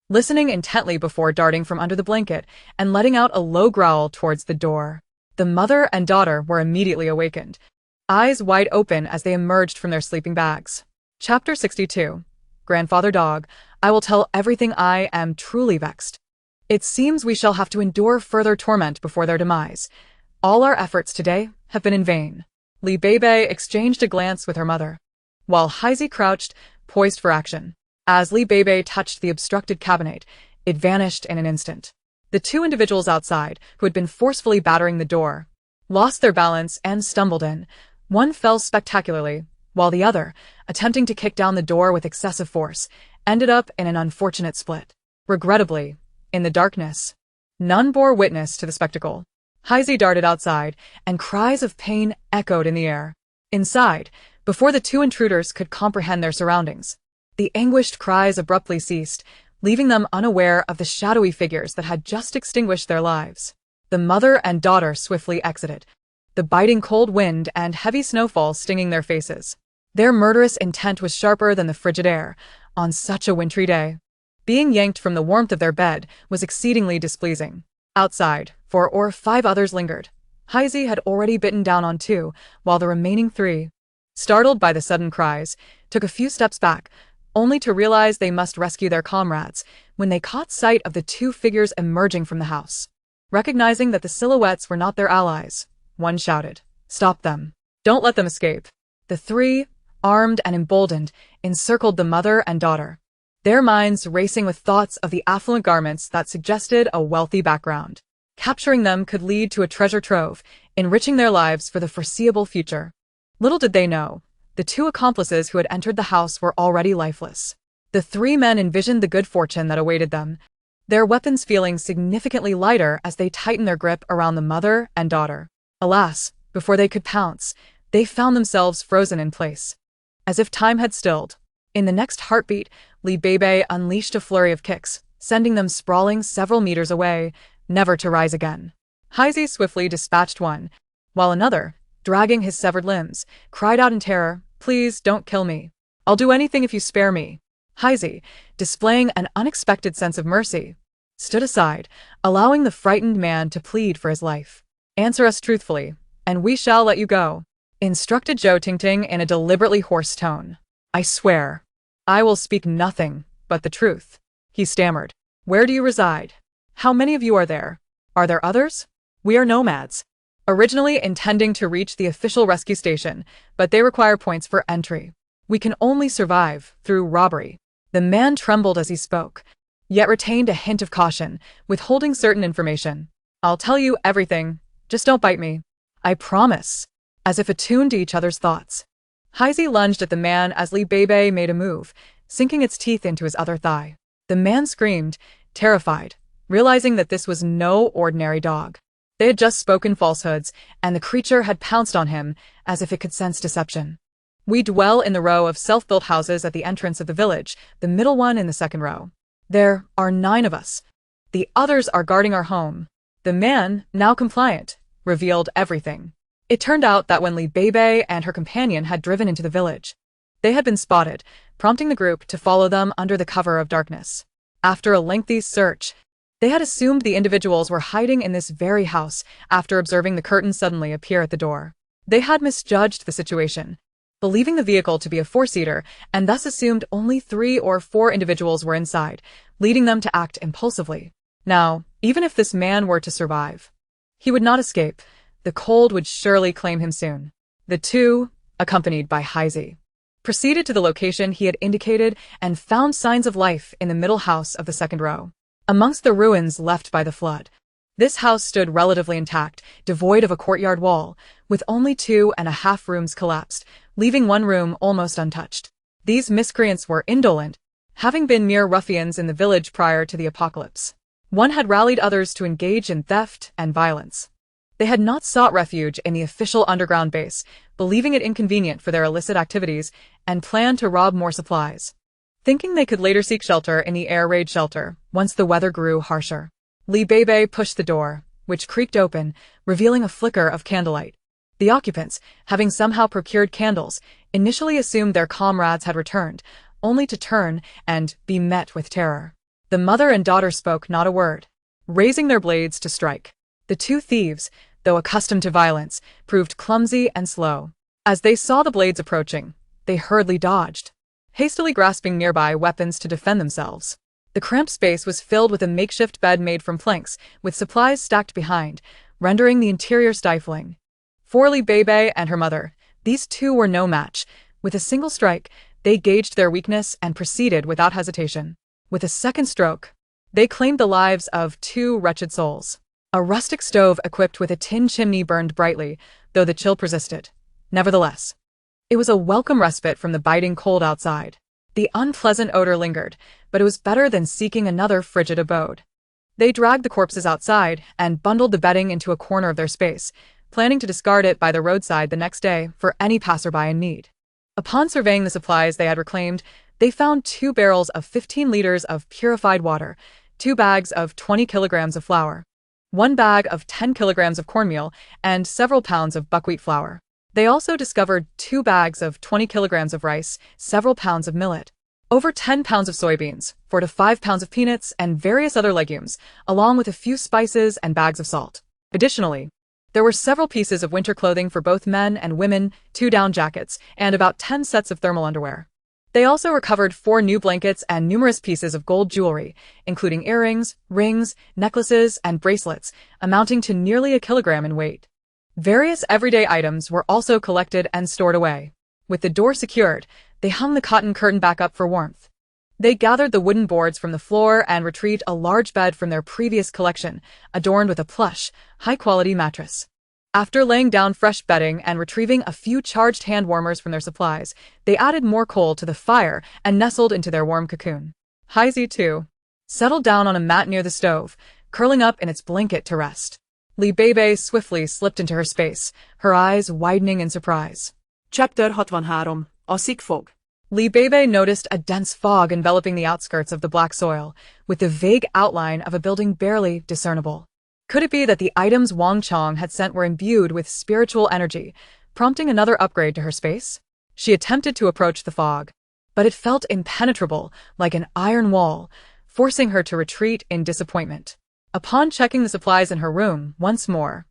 listening intently before darting from under the blanket and letting out a low growl towards the door. The mother and daughter were immediately awakened, eyes wide open as they emerged from their sleeping bags. Chapter 62. Grandfather Dog, I will tell everything. I am truly vexed. It seems we shall have to endure further torment before their demise. All our efforts today have been in vain. Beibei exchanged a glance with her mother, while Heisey crouched, poised for action. As Beibei touched the obstructed cabinet, it vanished in an instant. The two individuals outside, who had been forcefully battering the door, lost their balance and stumbled in. One fell spectacularly, while the other, attempting to kick down the door with excessive force, ended up in an unfortunate split. Regrettably, in the darkness, none bore witness to the spectacle. Heisey darted outside, and cries of pain echoed in the air. Inside, before the two intruders could comprehend their surroundings, the anguished cries abruptly ceased, leaving them unaware of the shadowy figures that had just extinguished their lives. The mother and daughter swiftly exited, the biting cold wind and heavy snowfall stinging their faces. Their murderous intent was sharper than the frigid air on such a wintry day. Being yanked from the warmth of their bed was exceedingly displeasing. Outside, 4 or 5 others lingered. Heisey had already bitten down on 2, while the remaining 3, startled by the sudden cries, took a few steps back, only to realize they must rescue their comrades when they caught sight of the 2 figures emerging from the house. Recognizing that the silhouettes were not their allies, one shouted, "Stop them! Don't let them escape!" The 3, armed and emboldened, encircled the mother and daughter, their minds racing with thoughts of the affluent garments that suggested a wealthy background. Capturing them could lead to a treasure trove, enriching their lives for the foreseeable future. Little did they know, the 2 accomplices who had entered the house were already lifeless. The 3 men envisioned the good fortune that awaited them, their weapons feeling significantly lighter as they tightened their grip around the mother and daughter. Alas, before they could pounce, they found themselves frozen in place. As if time had stilled, in the next heartbeat, Beibei unleashed a flurry of kicks, sending them sprawling several meters away, never to rise again. Heisey swiftly dispatched one, while another, dragging his severed limbs, cried out in terror, "Please don't kill me. I'll do anything if you spare me." Heisey, displaying an unexpected sense of mercy, stood aside, allowing the frightened man to plead for his life. "Answer us truthfully, and we shall let you go," instructed Zhou Tingting in a deliberately hoarse tone. "I swear, I will speak nothing but the truth," he stammered. "Where do you reside? How many of you are there? Are there others? We are nomads, originally intending to reach the official rescue station, but they require points for entry. We can only survive through robbery." The man trembled as he spoke, yet retained a hint of caution, withholding certain information. "I'll tell you everything, just don't bite me. I promise." As if attuned to each other's thoughts, Heisey lunged at the man as Beibei made a move, sinking its teeth into his other thigh. The man screamed, terrified, realizing that this was no ordinary dog. They had just spoken falsehoods, and the creature had pounced on him as if it could sense deception. "We dwell in the row of self-built houses at the entrance of the village, the middle one in the second row. There are 9 of us. The others are guarding our home." The man, now compliant, revealed everything. It turned out that when Beibei and her companion had driven into the village, they had been spotted, prompting the group to follow them under the cover of darkness. After a lengthy search, they had assumed the individuals were hiding in this very house after observing the curtain suddenly appear at the door. They had misjudged the situation, believing the vehicle to be a 4-seater, and thus assumed only 3 or 4 individuals were inside, leading them to act impulsively. Now, even if this man were to survive, he would not escape. The cold would surely claim him soon. The 2, accompanied by Heisey, proceeded to the location he had indicated and found signs of life in the middle house of the second row. Amongst the ruins left by the flood, this house stood relatively intact, devoid of a courtyard wall, with only 2.5 rooms collapsed, leaving one room almost untouched. These miscreants were indolent, having been mere ruffians in the village prior to the apocalypse. One had rallied others to engage in theft and violence. They had not sought refuge in the official underground base, believing it inconvenient for their illicit activities, and planned to rob more supplies, thinking they could later seek shelter in the air raid shelter once the weather grew harsher. Beibei pushed the door, which creaked open, revealing a flicker of candlelight. The occupants, having somehow procured candles, initially assumed their comrades had returned, only to turn and be met with terror. The mother and daughter spoke not a word, raising their blades to strike. The 2 thieves, though accustomed to violence, proved clumsy and slow. As they saw the blades approaching, they hurriedly dodged, hastily grasping nearby weapons to defend themselves. The cramped space was filled with a makeshift bed made from planks, with supplies stacked behind, rendering the interior stifling. For Beibei and her mother, these 2 were no match. With a single strike, they gauged their weakness and proceeded without hesitation. With a second stroke, they claimed the lives of 2 wretched souls. A rustic stove equipped with a tin chimney burned brightly, though the chill persisted. Nevertheless, it was a welcome respite from the biting cold outside. The unpleasant odor lingered, but it was better than seeking another frigid abode. They dragged the corpses outside and bundled the bedding into a corner of their space, planning to discard it by the roadside the next day for any passerby in need. Upon surveying the supplies they had reclaimed, they found 2 barrels of 15 liters of purified water, 2 bags of 20 kilograms of flour, 1 bag of 10 kilograms of cornmeal, and several pounds of buckwheat flour. They also discovered 2 bags of 20 kilograms of rice, several pounds of millet, over 10 pounds of soybeans, 4 to 5 pounds of peanuts, and various other legumes, along with a few spices and bags of salt. Additionally, there were several pieces of winter clothing for both men and women, 2 down jackets, and about 10 sets of thermal underwear. They also recovered 4 new blankets and numerous pieces of gold jewelry, including earrings, rings, necklaces, and bracelets, amounting to nearly a kilogram in weight. Various everyday items were also collected and stored away. With the door secured, they hung the cotton curtain back up for warmth. They gathered the wooden boards from the floor and retrieved a large bed from their previous collection, adorned with a plush, high-quality mattress. After laying down fresh bedding and retrieving a few charged hand warmers from their supplies, they added more coal to the fire and nestled into their warm cocoon. Heisey, too, settled down on a mat near the stove, curling up in its blanket to rest. Beibei swiftly slipped into her space, her eyes widening in surprise. Chapter 63. A sick fog. Beibei noticed a dense fog enveloping the outskirts of the black soil, with the vague outline of a building barely discernible. Could it be that the items Wang Chong had sent were imbued with spiritual energy, prompting another upgrade to her space? She attempted to approach the fog, but it felt impenetrable, like an iron wall, forcing her to retreat in disappointment. Upon checking the supplies in her room once more,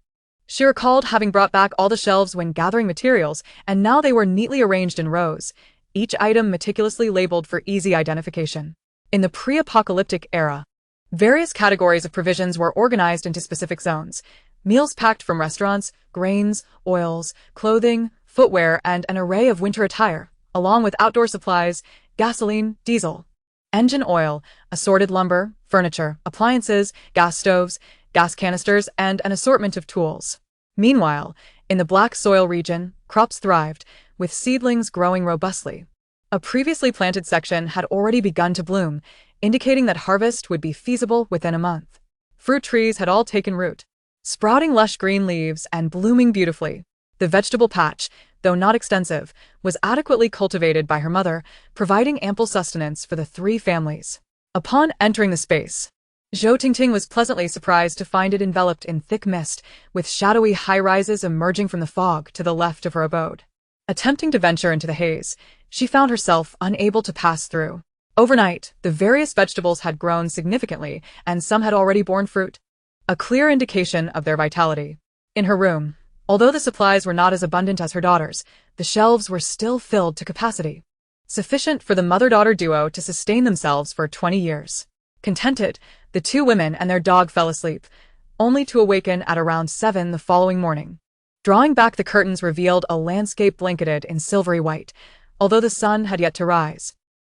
she recalled having brought back all the shelves when gathering materials, and now they were neatly arranged in rows, each item meticulously labeled for easy identification. In the pre-apocalyptic era, various categories of provisions were organized into specific zones: meals packed from restaurants, grains, oils, clothing, footwear, and an array of winter attire, along with outdoor supplies, gasoline, diesel, engine oil, assorted lumber, furniture, appliances, gas stoves, gas canisters, and an assortment of tools. Meanwhile, in the black soil region, crops thrived, with seedlings growing robustly. A previously planted section had already begun to bloom, indicating that harvest would be feasible within a month. Fruit trees had all taken root, sprouting lush green leaves and blooming beautifully. The vegetable patch, though not extensive, was adequately cultivated by her mother, providing ample sustenance for the 3 families. Upon entering the space, Zhou Tingting was pleasantly surprised to find it enveloped in thick mist, with shadowy high-rises emerging from the fog to the left of her abode. Attempting to venture into the haze, she found herself unable to pass through. Overnight, the various vegetables had grown significantly, and some had already borne fruit, a clear indication of their vitality. In her room, although the supplies were not as abundant as her daughter's, the shelves were still filled to capacity, sufficient for the mother-daughter duo to sustain themselves for 20 years. Contented, the 2 women and their dog fell asleep, only to awaken at around 7 the following morning. Drawing back the curtains revealed a landscape blanketed in silvery white, although the sun had yet to rise.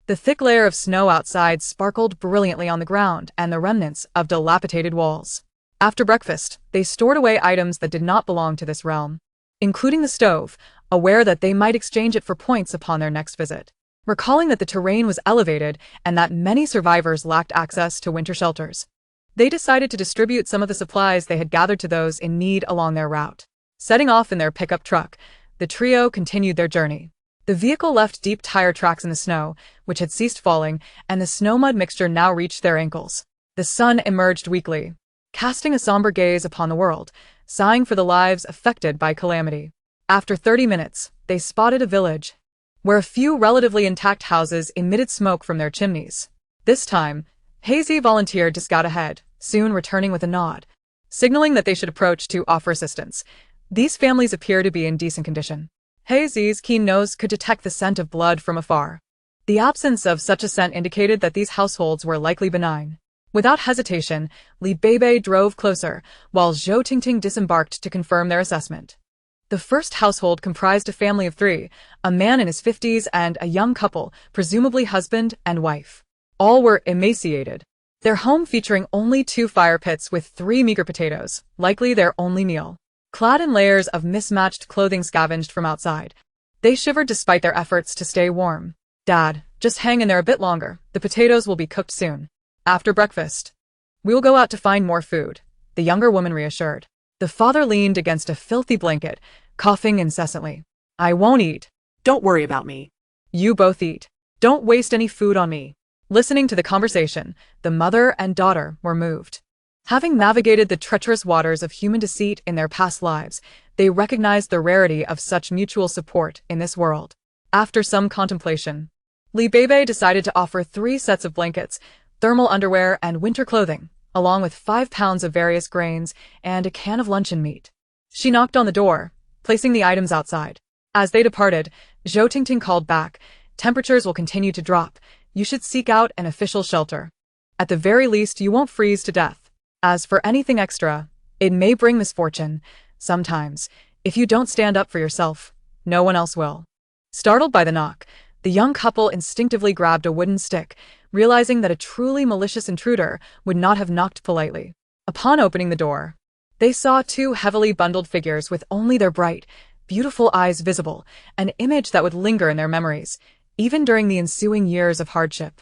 The thick layer of snow outside sparkled brilliantly on the ground and the remnants of dilapidated walls. After breakfast, they stored away items that did not belong to this realm, including the stove, aware that they might exchange it for points upon their next visit. Recalling that the terrain was elevated and that many survivors lacked access to winter shelters, they decided to distribute some of the supplies they had gathered to those in need along their route. Setting off in their pickup truck, the trio continued their journey. The vehicle left deep tire tracks in the snow, which had ceased falling, and the snow-mud mixture now reached their ankles. The sun emerged weakly, casting a somber gaze upon the world, sighing for the lives affected by calamity. After 30 minutes, they spotted a village, where a few relatively intact houses emitted smoke from their chimneys. This time, Hazy volunteered to scout ahead, soon returning with a nod, signaling that they should approach to offer assistance. These families appear to be in decent condition. Hazy's keen nose could detect the scent of blood from afar. The absence of such a scent indicated that these households were likely benign. Without hesitation, Beibei drove closer, while Zhou Tingting disembarked to confirm their assessment. The first household comprised a family of 3, a man in his 50s and a young couple, presumably husband and wife. All were emaciated, their home featuring only 2 fire pits with 3 meager potatoes, likely their only meal. Clad in layers of mismatched clothing scavenged from outside, they shivered despite their efforts to stay warm. "Dad, just hang in there a bit longer, the potatoes will be cooked soon. After breakfast, we will go out to find more food," the younger woman reassured. The father leaned against a filthy blanket, coughing incessantly. "I won't eat." Don't worry about me. "You both eat. Don't waste any food on me." Listening to the conversation, the mother and daughter were moved. Having navigated the treacherous waters of human deceit in their past lives, they recognized the rarity of such mutual support in this world. After some contemplation, Beibei decided to offer 3 sets of blankets, thermal underwear, and winter clothing, along with 5 pounds of various grains and a can of luncheon meat. She knocked on the door, placing the items outside. As they departed, Zhou Tingting called back, "Temperatures will continue to drop. You should seek out an official shelter. At the very least, you won't freeze to death. As for anything extra, it may bring misfortune. Sometimes, if you don't stand up for yourself, no one else will." Startled by the knock, the young couple instinctively grabbed a wooden stick, realizing that a truly malicious intruder would not have knocked politely. Upon opening the door, they saw 2 heavily bundled figures with only their bright, beautiful eyes visible, an image that would linger in their memories, even during the ensuing years of hardship.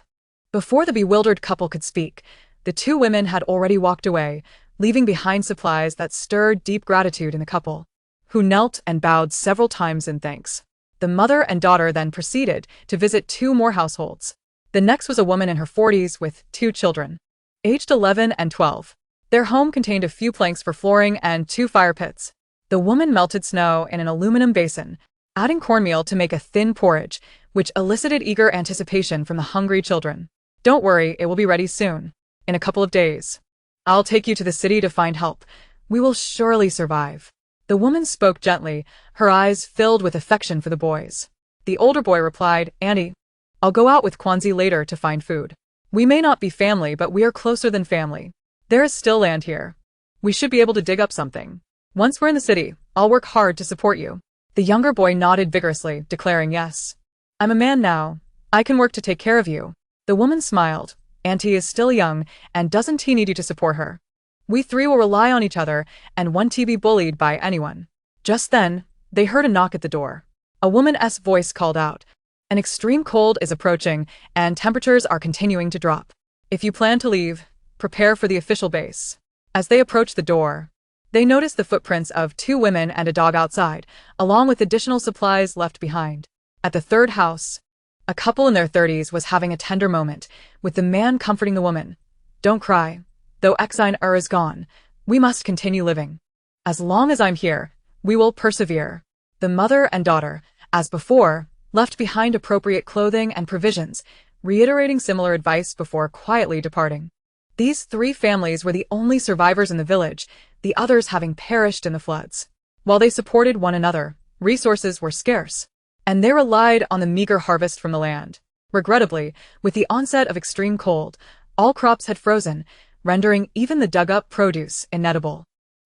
Before the bewildered couple could speak, the 2 women had already walked away, leaving behind supplies that stirred deep gratitude in the couple, who knelt and bowed several times in thanks. The mother and daughter then proceeded to visit 2 more households. The next was a woman in her 40s with 2 children, aged 11 and 12. Their home contained a few planks for flooring and 2 fire pits. The woman melted snow in an aluminum basin, adding cornmeal to make a thin porridge, which elicited eager anticipation from the hungry children. "Don't worry, it will be ready soon. In a couple of days. I'll take you to the city to find help. We will surely survive." The woman spoke gently, her eyes filled with affection for the boys. The older boy replied, "Auntie, I'll go out with Kwanzi later to find food. We may not be family, but we are closer than family. There is still land here. We should be able to dig up something. Once we're in the city, I'll work hard to support you." The younger boy nodded vigorously, declaring, "Yes. I'm a man now. I can work to take care of you." The woman smiled. "Auntie is still young and doesn't need you to support her. We 3 will rely on each other and won't be bullied by anyone." Just then, they heard a knock at the door. A woman's voice called out, "An extreme cold is approaching and temperatures are continuing to drop. If you plan to leave, prepare for the official base." As they approached the door, they noticed the footprints of 2 women and a dog outside, along with additional supplies left behind. At the 3rd house, a couple in their 30s was having a tender moment, with the man comforting the woman. "Don't cry. Though Exine is gone, we must continue living. As long as I'm here, we will persevere." The mother and daughter, as before, left behind appropriate clothing and provisions, reiterating similar advice before quietly departing. These 3 families were the only survivors in the village, the others having perished in the floods. While they supported one another, resources were scarce, and they relied on the meager harvest from the land. Regrettably, with the onset of extreme cold, all crops had frozen, rendering even the dug-up produce inedible.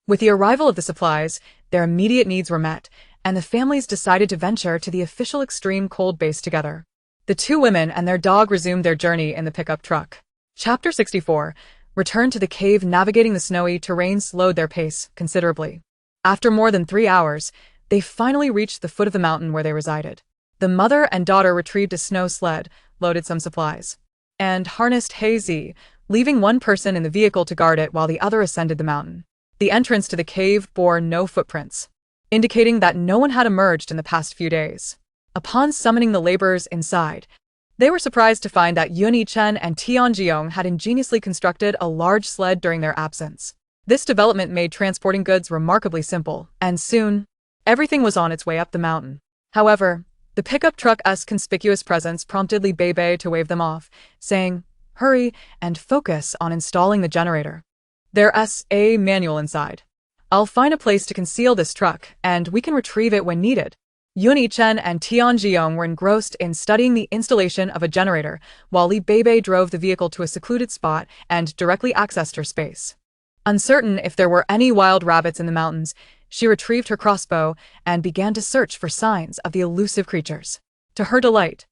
With the arrival of the supplies, their immediate needs were met, and the families decided to venture to the official extreme cold base together. The 2 women and their dog resumed their journey in the pickup truck. Chapter 64. Return to the cave. Navigating the snowy terrain slowed their pace considerably. After more than 3 hours, they finally reached the foot of the mountain where they resided. The mother and daughter retrieved a snow sled, loaded some supplies, and harnessed Hazy, leaving one person in the vehicle to guard it while the other ascended the mountain. The entrance to the cave bore no footprints, indicating that no one had emerged in the past few days. Upon summoning the laborers inside, they were surprised to find that Yun Yichen and Tianjiong had ingeniously constructed a large sled during their absence. This development made transporting goods remarkably simple, and soon, everything was on its way up the mountain. However, the pickup truck's conspicuous presence prompted Beibei to wave them off, saying, "Hurry and focus on installing the generator. There's a manual inside. I'll find a place to conceal this truck, and we can retrieve it when needed." Yun Yichen and Tianjiong were engrossed in studying the installation of a generator, while Beibei drove the vehicle to a secluded spot and directly accessed her space. Uncertain if there were any wild rabbits in the mountains, she retrieved her crossbow and began to search for signs of the elusive creatures. To her delight,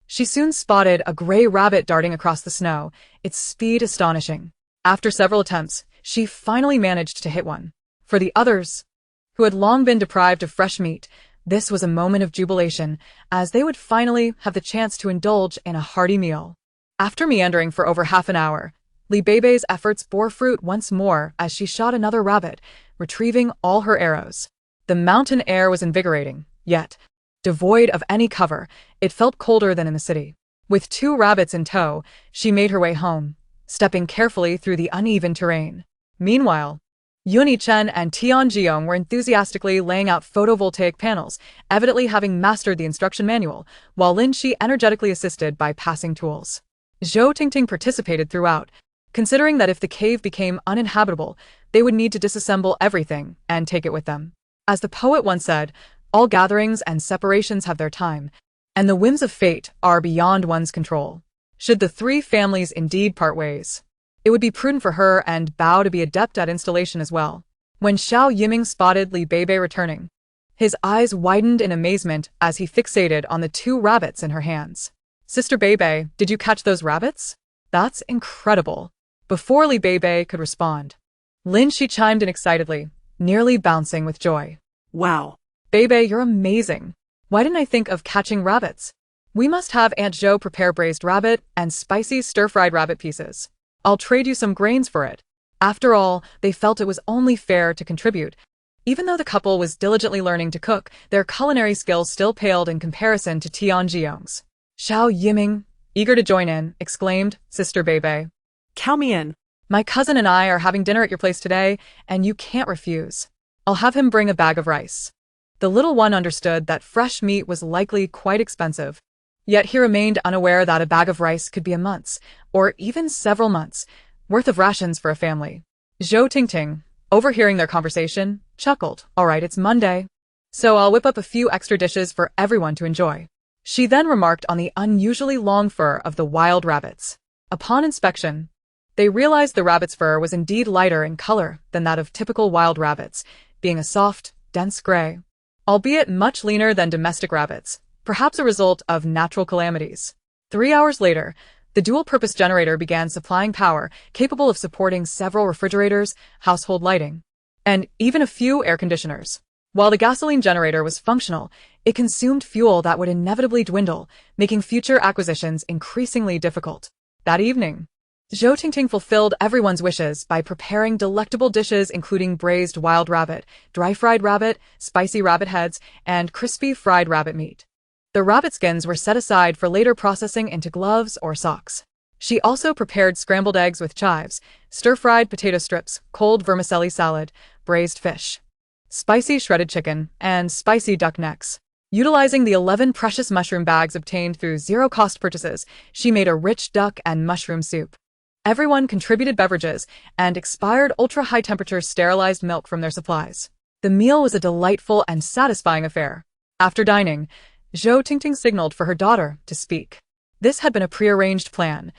she soon spotted a gray rabbit darting across the snow, its speed astonishing. After several attempts, she finally managed to hit one. For the others, who had long been deprived of fresh meat, this was a moment of jubilation, as they would finally have the chance to indulge in a hearty meal. After meandering for over half an hour, Beibei's efforts bore fruit once more as she shot another rabbit, retrieving all her arrows. The mountain air was invigorating, yet, devoid of any cover, it felt colder than in the city. With 2 rabbits in tow, she made her way home, stepping carefully through the uneven terrain. Meanwhile, Yuni Chen and Tian Jiong were enthusiastically laying out photovoltaic panels, evidently having mastered the instruction manual, while Lin Shi energetically assisted by passing tools. Zhou Tingting participated throughout, considering that if the cave became uninhabitable, they would need to disassemble everything and take it with them. As the poet once said, all gatherings and separations have their time, and the whims of fate are beyond one's control. Should the three families indeed part ways, it would be prudent for her and Bao to be adept at installation as well. When Xiao Yiming spotted Li Beibei returning, his eyes widened in amazement as he fixated on the two rabbits in her hands. Sister Beibei, did you catch those rabbits? That's incredible. Before Li Beibei could respond, Lin Shi chimed in excitedly, nearly bouncing with joy. Wow. Beibei, you're amazing. Why didn't I think of catching rabbits? We must have Aunt Zhou prepare braised rabbit and spicy stir-fried rabbit pieces. I'll trade you some grains for it. After all, they felt it was only fair to contribute. Even though the couple was diligently learning to cook, their culinary skills still paled in comparison to Tian Jiong's. Xiao Yiming, eager to join in, exclaimed, Sister Beibei. Count me in. My cousin and I are having dinner at your place today, and you can't refuse. I'll have him bring a bag of rice. The little one understood that fresh meat was likely quite expensive. Yet he remained unaware that a bag of rice could be a month's, or even several months, worth of rations for a family. Zhou Tingting, overhearing their conversation, chuckled. All right, it's Monday, so I'll whip up a few extra dishes for everyone to enjoy. She then remarked on the unusually long fur of the wild rabbits. Upon inspection, they realized the rabbit's fur was indeed lighter in color than that of typical wild rabbits, being a soft, dense gray, albeit much leaner than domestic rabbits, perhaps a result of natural calamities. 3 hours later, the dual-purpose generator began supplying power capable of supporting several refrigerators, household lighting, and even a few air conditioners. While the gasoline generator was functional, it consumed fuel that would inevitably dwindle, making future acquisitions increasingly difficult. That evening, Zhou Tingting fulfilled everyone's wishes by preparing delectable dishes including braised wild rabbit, dry-fried rabbit, spicy rabbit heads, and crispy fried rabbit meat. The rabbit skins were set aside for later processing into gloves or socks. She also prepared scrambled eggs with chives, stir-fried potato strips, cold vermicelli salad, braised fish, spicy shredded chicken, and spicy duck necks. Utilizing the 11 precious mushroom bags obtained through zero-cost purchases, she made a rich duck and mushroom soup. Everyone contributed beverages and expired ultra-high-temperature sterilized milk from their supplies. The meal was a delightful and satisfying affair. After dining, Zhou Tingting signaled for her daughter to speak. This had been a prearranged plan.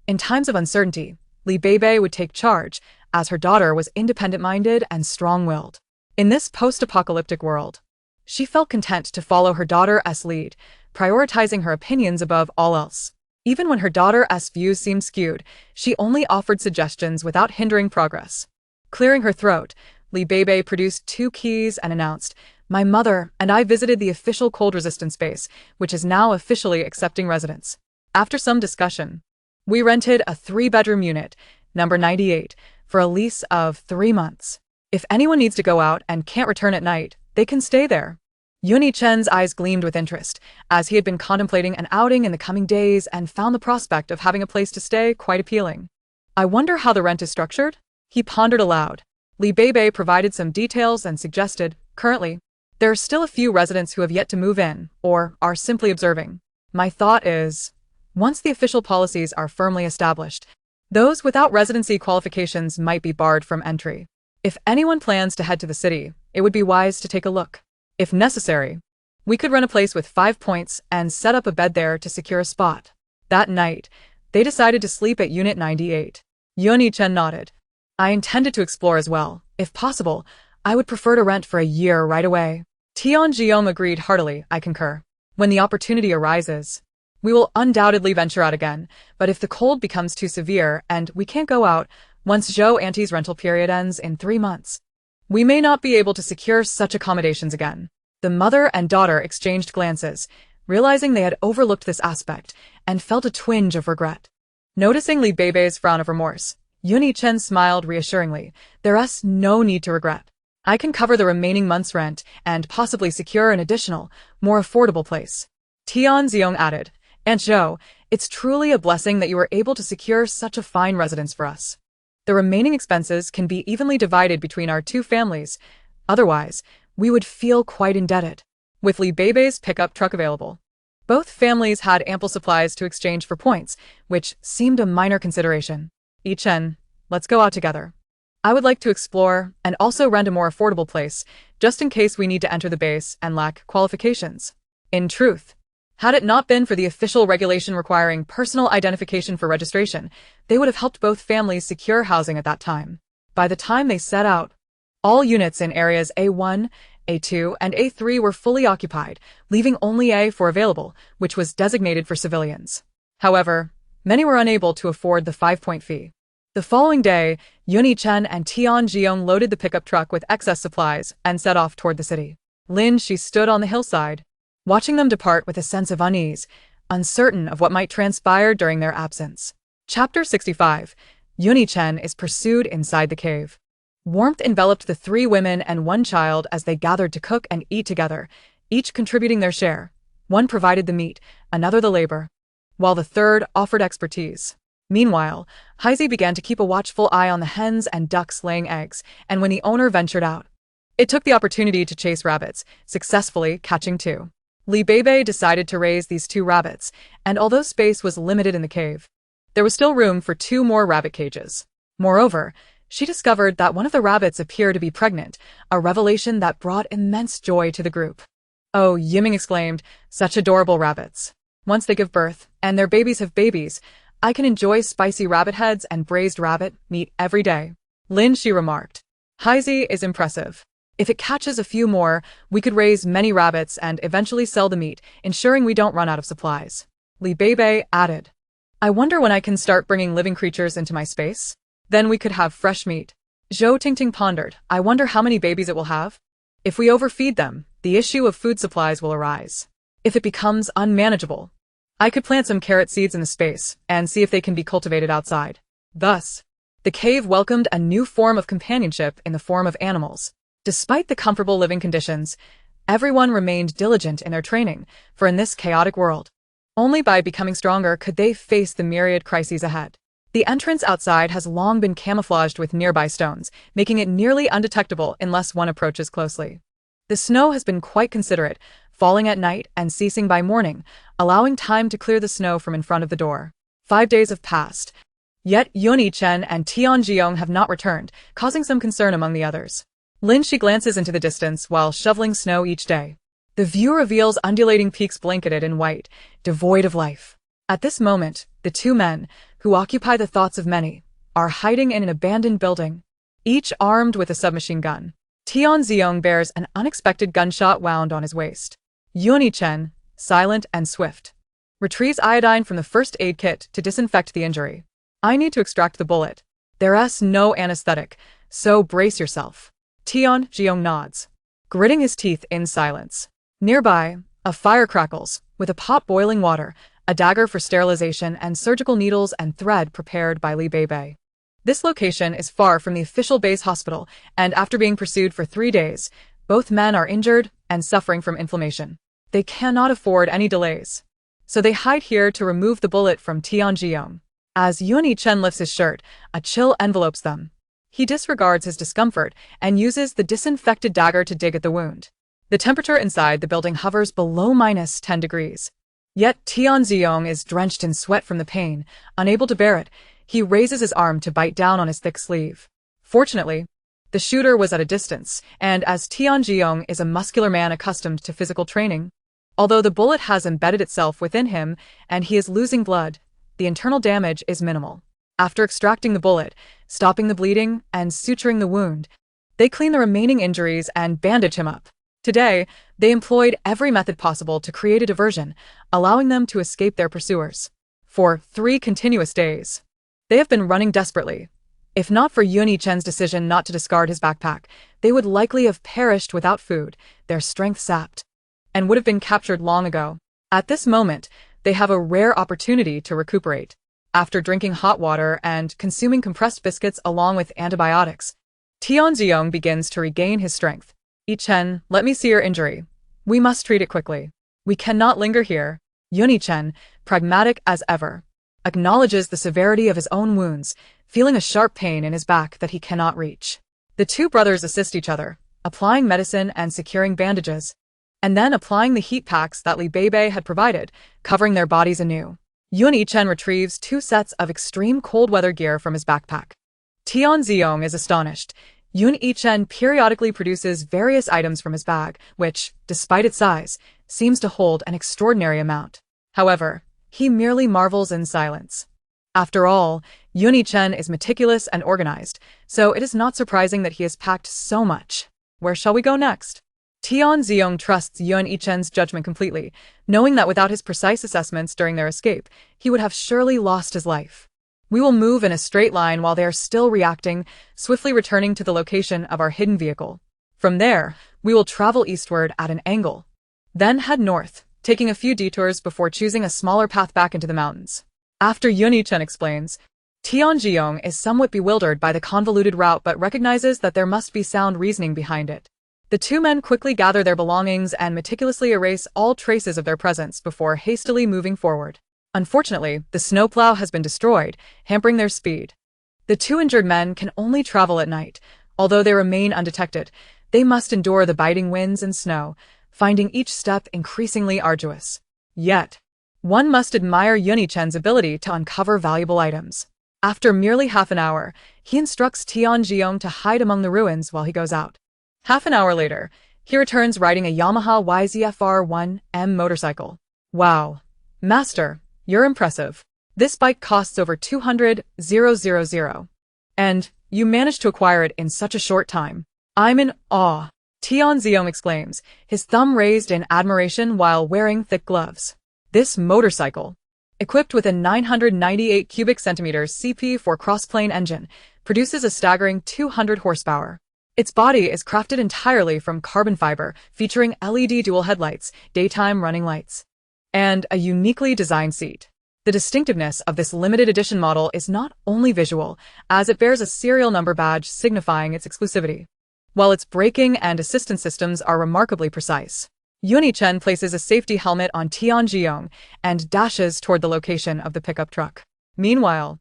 In times of uncertainty, Li Beibei would take charge, as her daughter was independent-minded and strong-willed. In this post-apocalyptic world, she felt content to follow her daughter's lead, prioritizing her opinions above all else. Even when her daughter's views seemed skewed, she only offered suggestions without hindering progress. Clearing her throat, Li Beibei produced 2 keys and announced, My mother and I visited the official cold resistance base, which is now officially accepting residents. After some discussion, we rented a 3-bedroom unit, number 98, for a lease of 3 months. If anyone needs to go out and can't return at night, they can stay there. Yuni Chen's eyes gleamed with interest, as he had been contemplating an outing in the coming days and found the prospect of having a place to stay quite appealing. I wonder how the rent is structured? He pondered aloud. Li Beibei provided some details and suggested, currently, there are still a few residents who have yet to move in, or are simply observing. My thought is, once the official policies are firmly established, those without residency qualifications might be barred from entry. If anyone plans to head to the city, it would be wise to take a look. If necessary, we could rent a place with 5 points and set up a bed there to secure a spot. That night, they decided to sleep at Unit 98. Yuni Chen nodded. I intended to explore as well. If possible, I would prefer to rent for a year right away. Tian Jiong agreed heartily. I concur. When the opportunity arises, we will undoubtedly venture out again, but if the cold becomes too severe and we can't go out, once Zhou Auntie's rental period ends in 3 months, we may not be able to secure such accommodations again. The mother and daughter exchanged glances, realizing they had overlooked this aspect, and felt a twinge of regret. Noticing Li Beibei's frown of remorse, Yuni Chen smiled reassuringly. There's no need to regret. I can cover the remaining month's rent and possibly secure an additional, more affordable place. Tian Ziong added, Aunt Zhou, it's truly a blessing that you were able to secure such a fine residence for us. The remaining expenses can be evenly divided between our two families. Otherwise, we would feel quite indebted. With Beibei's pickup truck available, both families had ample supplies to exchange for points, which seemed a minor consideration. Chen, let's go out together. I would like to explore and also rent a more affordable place, just in case we need to enter the base and lack qualifications. In truth, had it not been for the official regulation requiring personal identification for registration, they would have helped both families secure housing at that time. By the time they set out, all units in areas A1, A2, and A3 were fully occupied, leaving only A4 available, which was designated for civilians. However, many were unable to afford the 5-point fee. The following day, Chen and Tianjiong loaded the pickup truck with excess supplies and set off toward the city. She stood on the hillside, watching them depart with a sense of unease, uncertain of what might transpire during their absence. Chapter 65. Chen is pursued inside the cave. Warmth enveloped the 3 women and 1 child as they gathered to cook and eat together, each contributing their share. One provided the meat, another the labor, while the third offered expertise. Meanwhile, Heisey began to keep a watchful eye on the hens and ducks laying eggs, and when the owner ventured out, it took the opportunity to chase rabbits, successfully catching 2. Beibei decided to raise these 2 rabbits, and although space was limited in the cave, there was still room for 2 more rabbit cages. Moreover, she discovered that one of the rabbits appeared to be pregnant, a revelation that brought immense joy to the group. "Oh," Yiming exclaimed, "such adorable rabbits. Once they give birth, and their babies have babies, I can enjoy spicy rabbit heads and braised rabbit meat every day." She remarked, "Heisey is impressive. If it catches a few more, we could raise many rabbits and eventually sell the meat, ensuring we don't run out of supplies." Beibei added, "I wonder when I can start bringing living creatures into my space? Then we could have fresh meat." Zhou Tingting pondered, "I wonder how many babies it will have? If we overfeed them, the issue of food supplies will arise. If it becomes unmanageable, I could plant some carrot seeds in the space and see if they can be cultivated outside." Thus, the cave welcomed a new form of companionship in the form of animals. Despite the comfortable living conditions, everyone remained diligent in their training, for in this chaotic world, only by becoming stronger could they face the myriad crises ahead. The entrance outside has long been camouflaged with nearby stones, making it nearly undetectable unless one approaches closely. The snow has been quite considerate, falling at night and ceasing by morning, allowing time to clear the snow from in front of the door. 5 days have passed, yet Chen and Tianjiong have not returned, causing some concern among the others. She glances into the distance while shoveling snow each day. The view reveals undulating peaks blanketed in white, devoid of life. At this moment, the 2 men, who occupy the thoughts of many, are hiding in an abandoned building, each armed with a submachine gun. Tianjiong bears an unexpected gunshot wound on his waist. Chen, silent and swift, retrieves iodine from the first aid kit to disinfect the injury. "I need to extract the bullet. There's no anesthetic, so brace yourself." Tianjiong nods, gritting his teeth in silence. Nearby, a fire crackles, with a pot boiling water, a dagger for sterilization, and surgical needles and thread prepared by Beibei. This location is far from the official base hospital, and after being pursued for 3 days, both men are injured and suffering from inflammation. They cannot afford any delays, so they hide here to remove the bullet from Tianjiong. As Chen lifts his shirt, a chill envelopes them. He disregards his discomfort and uses the disinfected dagger to dig at the wound. The temperature inside the building hovers below -10 degrees. Yet Tianjiong is drenched in sweat from the pain. Unable to bear it, he raises his arm to bite down on his thick sleeve. Fortunately, the shooter was at a distance, and as Tianjiong is a muscular man accustomed to physical training, although the bullet has embedded itself within him and he is losing blood, the internal damage is minimal. After extracting the bullet, stopping the bleeding, and suturing the wound, they clean the remaining injuries and bandage him up. Today, they employed every method possible to create a diversion, allowing them to escape their pursuers. For 3 continuous days, they have been running desperately. If not for Chen's decision not to discard his backpack, they would likely have perished without food, their strength sapped, and would have been captured long ago. At this moment, they have a rare opportunity to recuperate. After drinking hot water and consuming compressed biscuits along with antibiotics, Tianjiong begins to regain his strength. "Chen, let me see your injury. We must treat it quickly. We cannot linger here." Chen, pragmatic as ever, acknowledges the severity of his own wounds, feeling a sharp pain in his back that he cannot reach. The two brothers assist each other, applying medicine and securing bandages, and then applying the heat packs that Li Beibei had provided, covering their bodies anew. Yun Yichen retrieves 2 sets of extreme cold weather gear from his backpack. Tian Ziyong is astonished. Yun Yichen periodically produces various items from his bag, which, despite its size, seems to hold an extraordinary amount. However, he merely marvels in silence. After all, Yun Yichen is meticulous and organized, so it is not surprising that he has packed so much. Where shall we go next? Tian Ziyong trusts Yun Yichen's judgment completely, knowing that without his precise assessments during their escape, he would have surely lost his life. We will move in a straight line while they are still reacting, swiftly returning to the location of our hidden vehicle. From there, we will travel eastward at an angle. Then head north, taking a few detours before choosing a smaller path back into the mountains. After Yun Yichen explains, Tian Ziyong is somewhat bewildered by the convoluted route but recognizes that there must be sound reasoning behind it. The two men quickly gather their belongings and meticulously erase all traces of their presence before hastily moving forward. Unfortunately, the snowplow has been destroyed, hampering their speed. The two injured men can only travel at night. Although they remain undetected, they must endure the biting winds and snow, finding each step increasingly arduous. Yet, one must admire Yun Yichen's ability to uncover valuable items. After merely half an hour, he instructs Tian Ziyong to hide among the ruins while he goes out. Half an hour later, he returns riding a Yamaha YZF-R1M motorcycle. Wow. Master, you're impressive. This bike costs over 200,000. And you managed to acquire it in such a short time. I'm in awe. Tian Ziyong exclaims, his thumb raised in admiration while wearing thick gloves. This motorcycle, equipped with a 998 cubic centimeters CP4 crossplane engine, produces a staggering 200 horsepower. Its body is crafted entirely from carbon fiber, featuring LED dual headlights, daytime running lights, and a uniquely designed seat. The distinctiveness of this limited edition model is not only visual, as it bears a serial number badge signifying its exclusivity, while its braking and assistance systems are remarkably precise. Yun Yichen places a safety helmet on Tian Ziyong and dashes toward the location of the pickup truck. Meanwhile,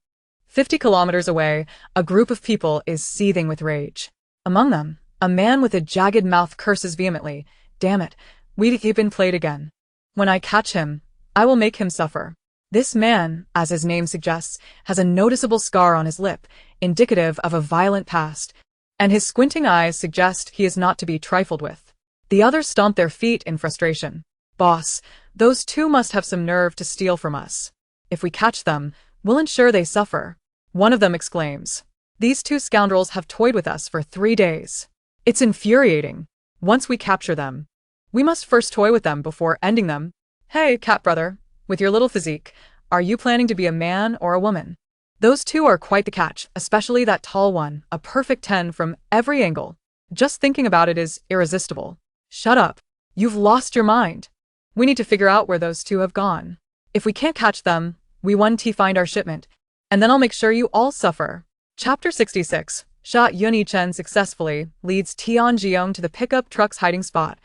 50 kilometers away, a group of people is seething with rage. Among them, a man with a jagged mouth curses vehemently, "Damn it, we've been played again. When I catch him, I will make him suffer." This man, as his name suggests, has a noticeable scar on his lip, indicative of a violent past, and his squinting eyes suggest he is not to be trifled with. The others stomp their feet in frustration. "Boss, those two must have some nerve to steal from us. If we catch them, we'll ensure they suffer." One of them exclaims, "These two scoundrels have toyed with us for 3 days. It's infuriating. Once we capture them, we must first toy with them before ending them." "Hey, cat brother, with your little physique, are you planning to be a man or a woman?" Those two are quite the catch, especially that tall one, a perfect 10 from every angle. Just thinking about it is irresistible. "Shut up. You've lost your mind. We need to figure out where those two have gone. If we can't catch them, we find our shipment, and then I'll make sure you all suffer." Chapter 66. Yun Yichen successfully leads Tian Ziyong to the pickup truck's hiding spot,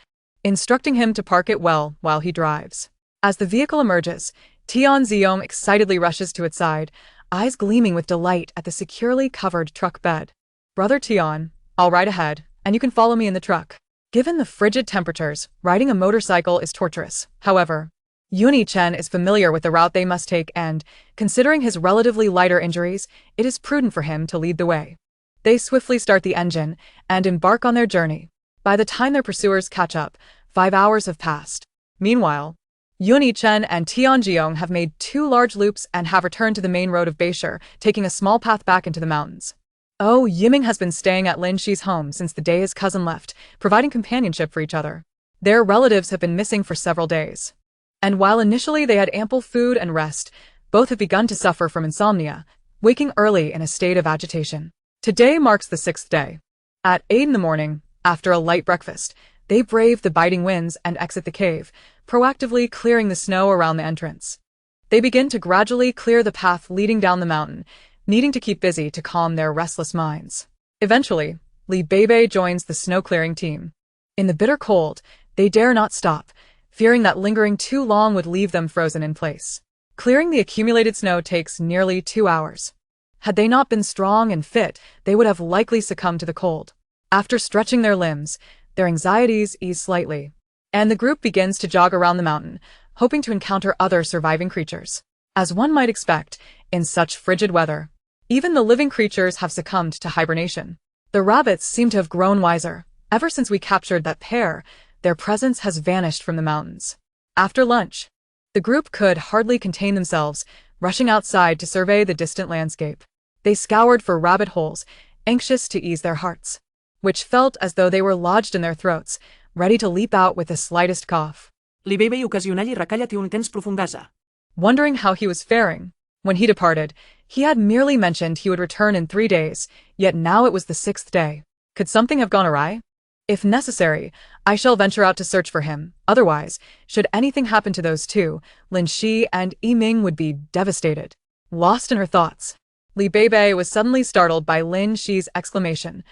instructing him to park it well while he drives. As the vehicle emerges, Tian Ziyong excitedly rushes to its side, eyes gleaming with delight at the securely covered truck bed. "Brother Tian, I'll ride ahead, and you can follow me in the truck." Given the frigid temperatures, riding a motorcycle is torturous. However, Yun Yichen is familiar with the route they must take and, considering his relatively lighter injuries, it is prudent for him to lead the way. They swiftly start the engine and embark on their journey. By the time their pursuers catch up, 5 hours have passed. Meanwhile, Yun Yichen and Tian Ziyong have made 2 large loops and have returned to the main road of Beishur, taking a small path back into the mountains. Oh, Yiming has been staying at Lin Shi's home since the day his cousin left, providing companionship for each other. Their relatives have been missing for several days. And while initially they had ample food and rest, both have begun to suffer from insomnia, waking early in a state of agitation. Today marks the 6th day. At 8 in the morning, after a light breakfast, they brave the biting winds and exit the cave, proactively clearing the snow around the entrance. They begin to gradually clear the path leading down the mountain, needing to keep busy to calm their restless minds. Eventually, Li Beibei joins the snow-clearing team. In the bitter cold, they dare not stop, fearing that lingering too long would leave them frozen in place. Clearing the accumulated snow takes nearly 2 hours. Had they not been strong and fit, they would have likely succumbed to the cold. After stretching their limbs, their anxieties ease slightly, and the group begins to jog around the mountain, hoping to encounter other surviving creatures. As one might expect, in such frigid weather, even the living creatures have succumbed to hibernation. The rabbits seem to have grown wiser. Ever since we captured that pair, their presence has vanished from the mountains. After lunch, the group could hardly contain themselves, rushing outside to survey the distant landscape. They scoured for rabbit holes, anxious to ease their hearts, which felt as though they were lodged in their throats, ready to leap out with the slightest cough. Li Beibei ocasional I recalla-te un temps profundasa. Wondering how he was faring. When he departed, he had merely mentioned he would return in 3 days, yet now it was the 6th day. Could something have gone awry? If necessary, I shall venture out to search for him. Otherwise, should anything happen to those two, Lin Shi and Yi Ming would be devastated. Lost in her thoughts, Li Beibei was suddenly startled by Lin Shi's exclamation.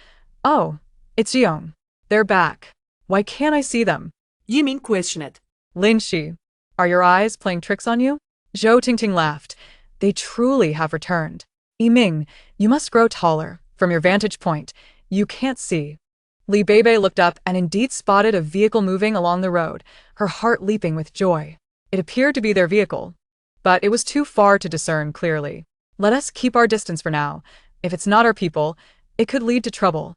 Oh, it's Jiong. They're back. Why can't I see them? Yi Ming questioned. Lin Shi, are your eyes playing tricks on you? Zhou Tingting laughed. They truly have returned. Yi Ming, you must grow taller. From your vantage point, you can't see. Li Beibei looked up and indeed spotted a vehicle moving along the road, her heart leaping with joy. It appeared to be their vehicle, but it was too far to discern clearly. Let us keep our distance for now. If it's not our people, it could lead to trouble.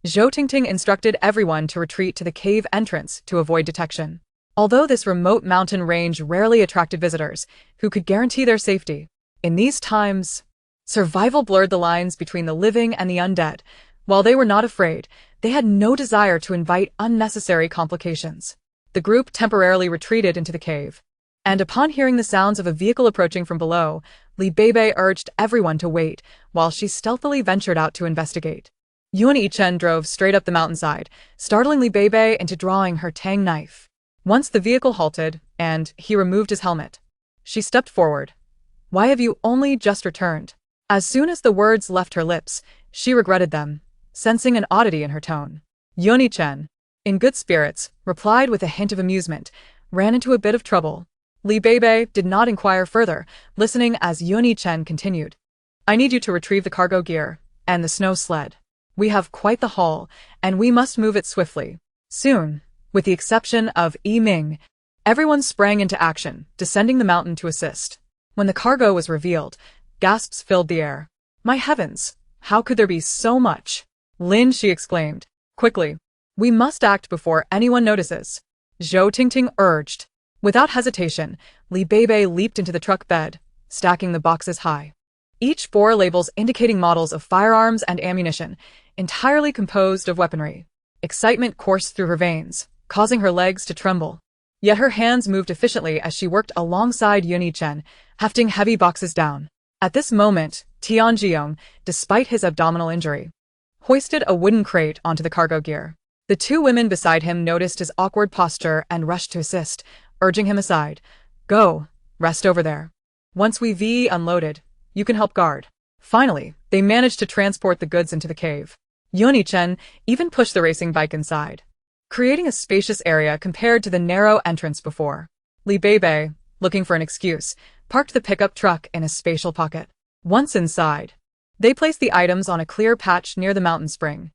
Zhou Tingting instructed everyone to retreat to the cave entrance to avoid detection. Although this remote mountain range rarely attracted visitors, who could guarantee their safety? In these times, survival blurred the lines between the living and the undead. While they were not afraid, they had no desire to invite unnecessary complications. The group temporarily retreated into the cave, and upon hearing the sounds of a vehicle approaching from below, Li Beibei urged everyone to wait while she stealthily ventured out to investigate. Yuan Yichen drove straight up the mountainside, startling Li Beibei into drawing her tang knife. Once the vehicle halted, and he removed his helmet, she stepped forward. Why have you only just returned? As soon as the words left her lips, she regretted them, sensing an oddity in her tone. Yuan Yichen, in good spirits, replied with a hint of amusement, ran into a bit of trouble. Li Beibei did not inquire further, listening as Yuan Yichen continued. I need you to retrieve the cargo gear and the snow sled. We have quite the haul, and we must move it swiftly. Soon, with the exception of Yi Ming, everyone sprang into action, descending the mountain to assist. When the cargo was revealed, gasps filled the air. My heavens, how could there be so much? Lin Shi exclaimed. Quickly, we must act before anyone notices. Zhou Tingting urged. Without hesitation, Li Beibei leaped into the truck bed, stacking the boxes high. Each bore labels indicating models of firearms and ammunition, entirely composed of weaponry. Excitement coursed through her veins, causing her legs to tremble. Yet her hands moved efficiently as she worked alongside Yuan Yichen, hefting heavy boxes down. At this moment, Tian Jiong, despite his abdominal injury, hoisted a wooden crate onto the cargo gear. The two women beside him noticed his awkward posture and rushed to assist, urging him aside. Go, rest over there. Once we've unloaded, you can help guard. Finally, they managed to transport the goods into the cave. Yuan Yichen even pushed the racing bike inside, creating a spacious area compared to the narrow entrance before. Li Beibei, looking for an excuse, parked the pickup truck in a spatial pocket. Once inside, they placed the items on a clear patch near the mountain spring,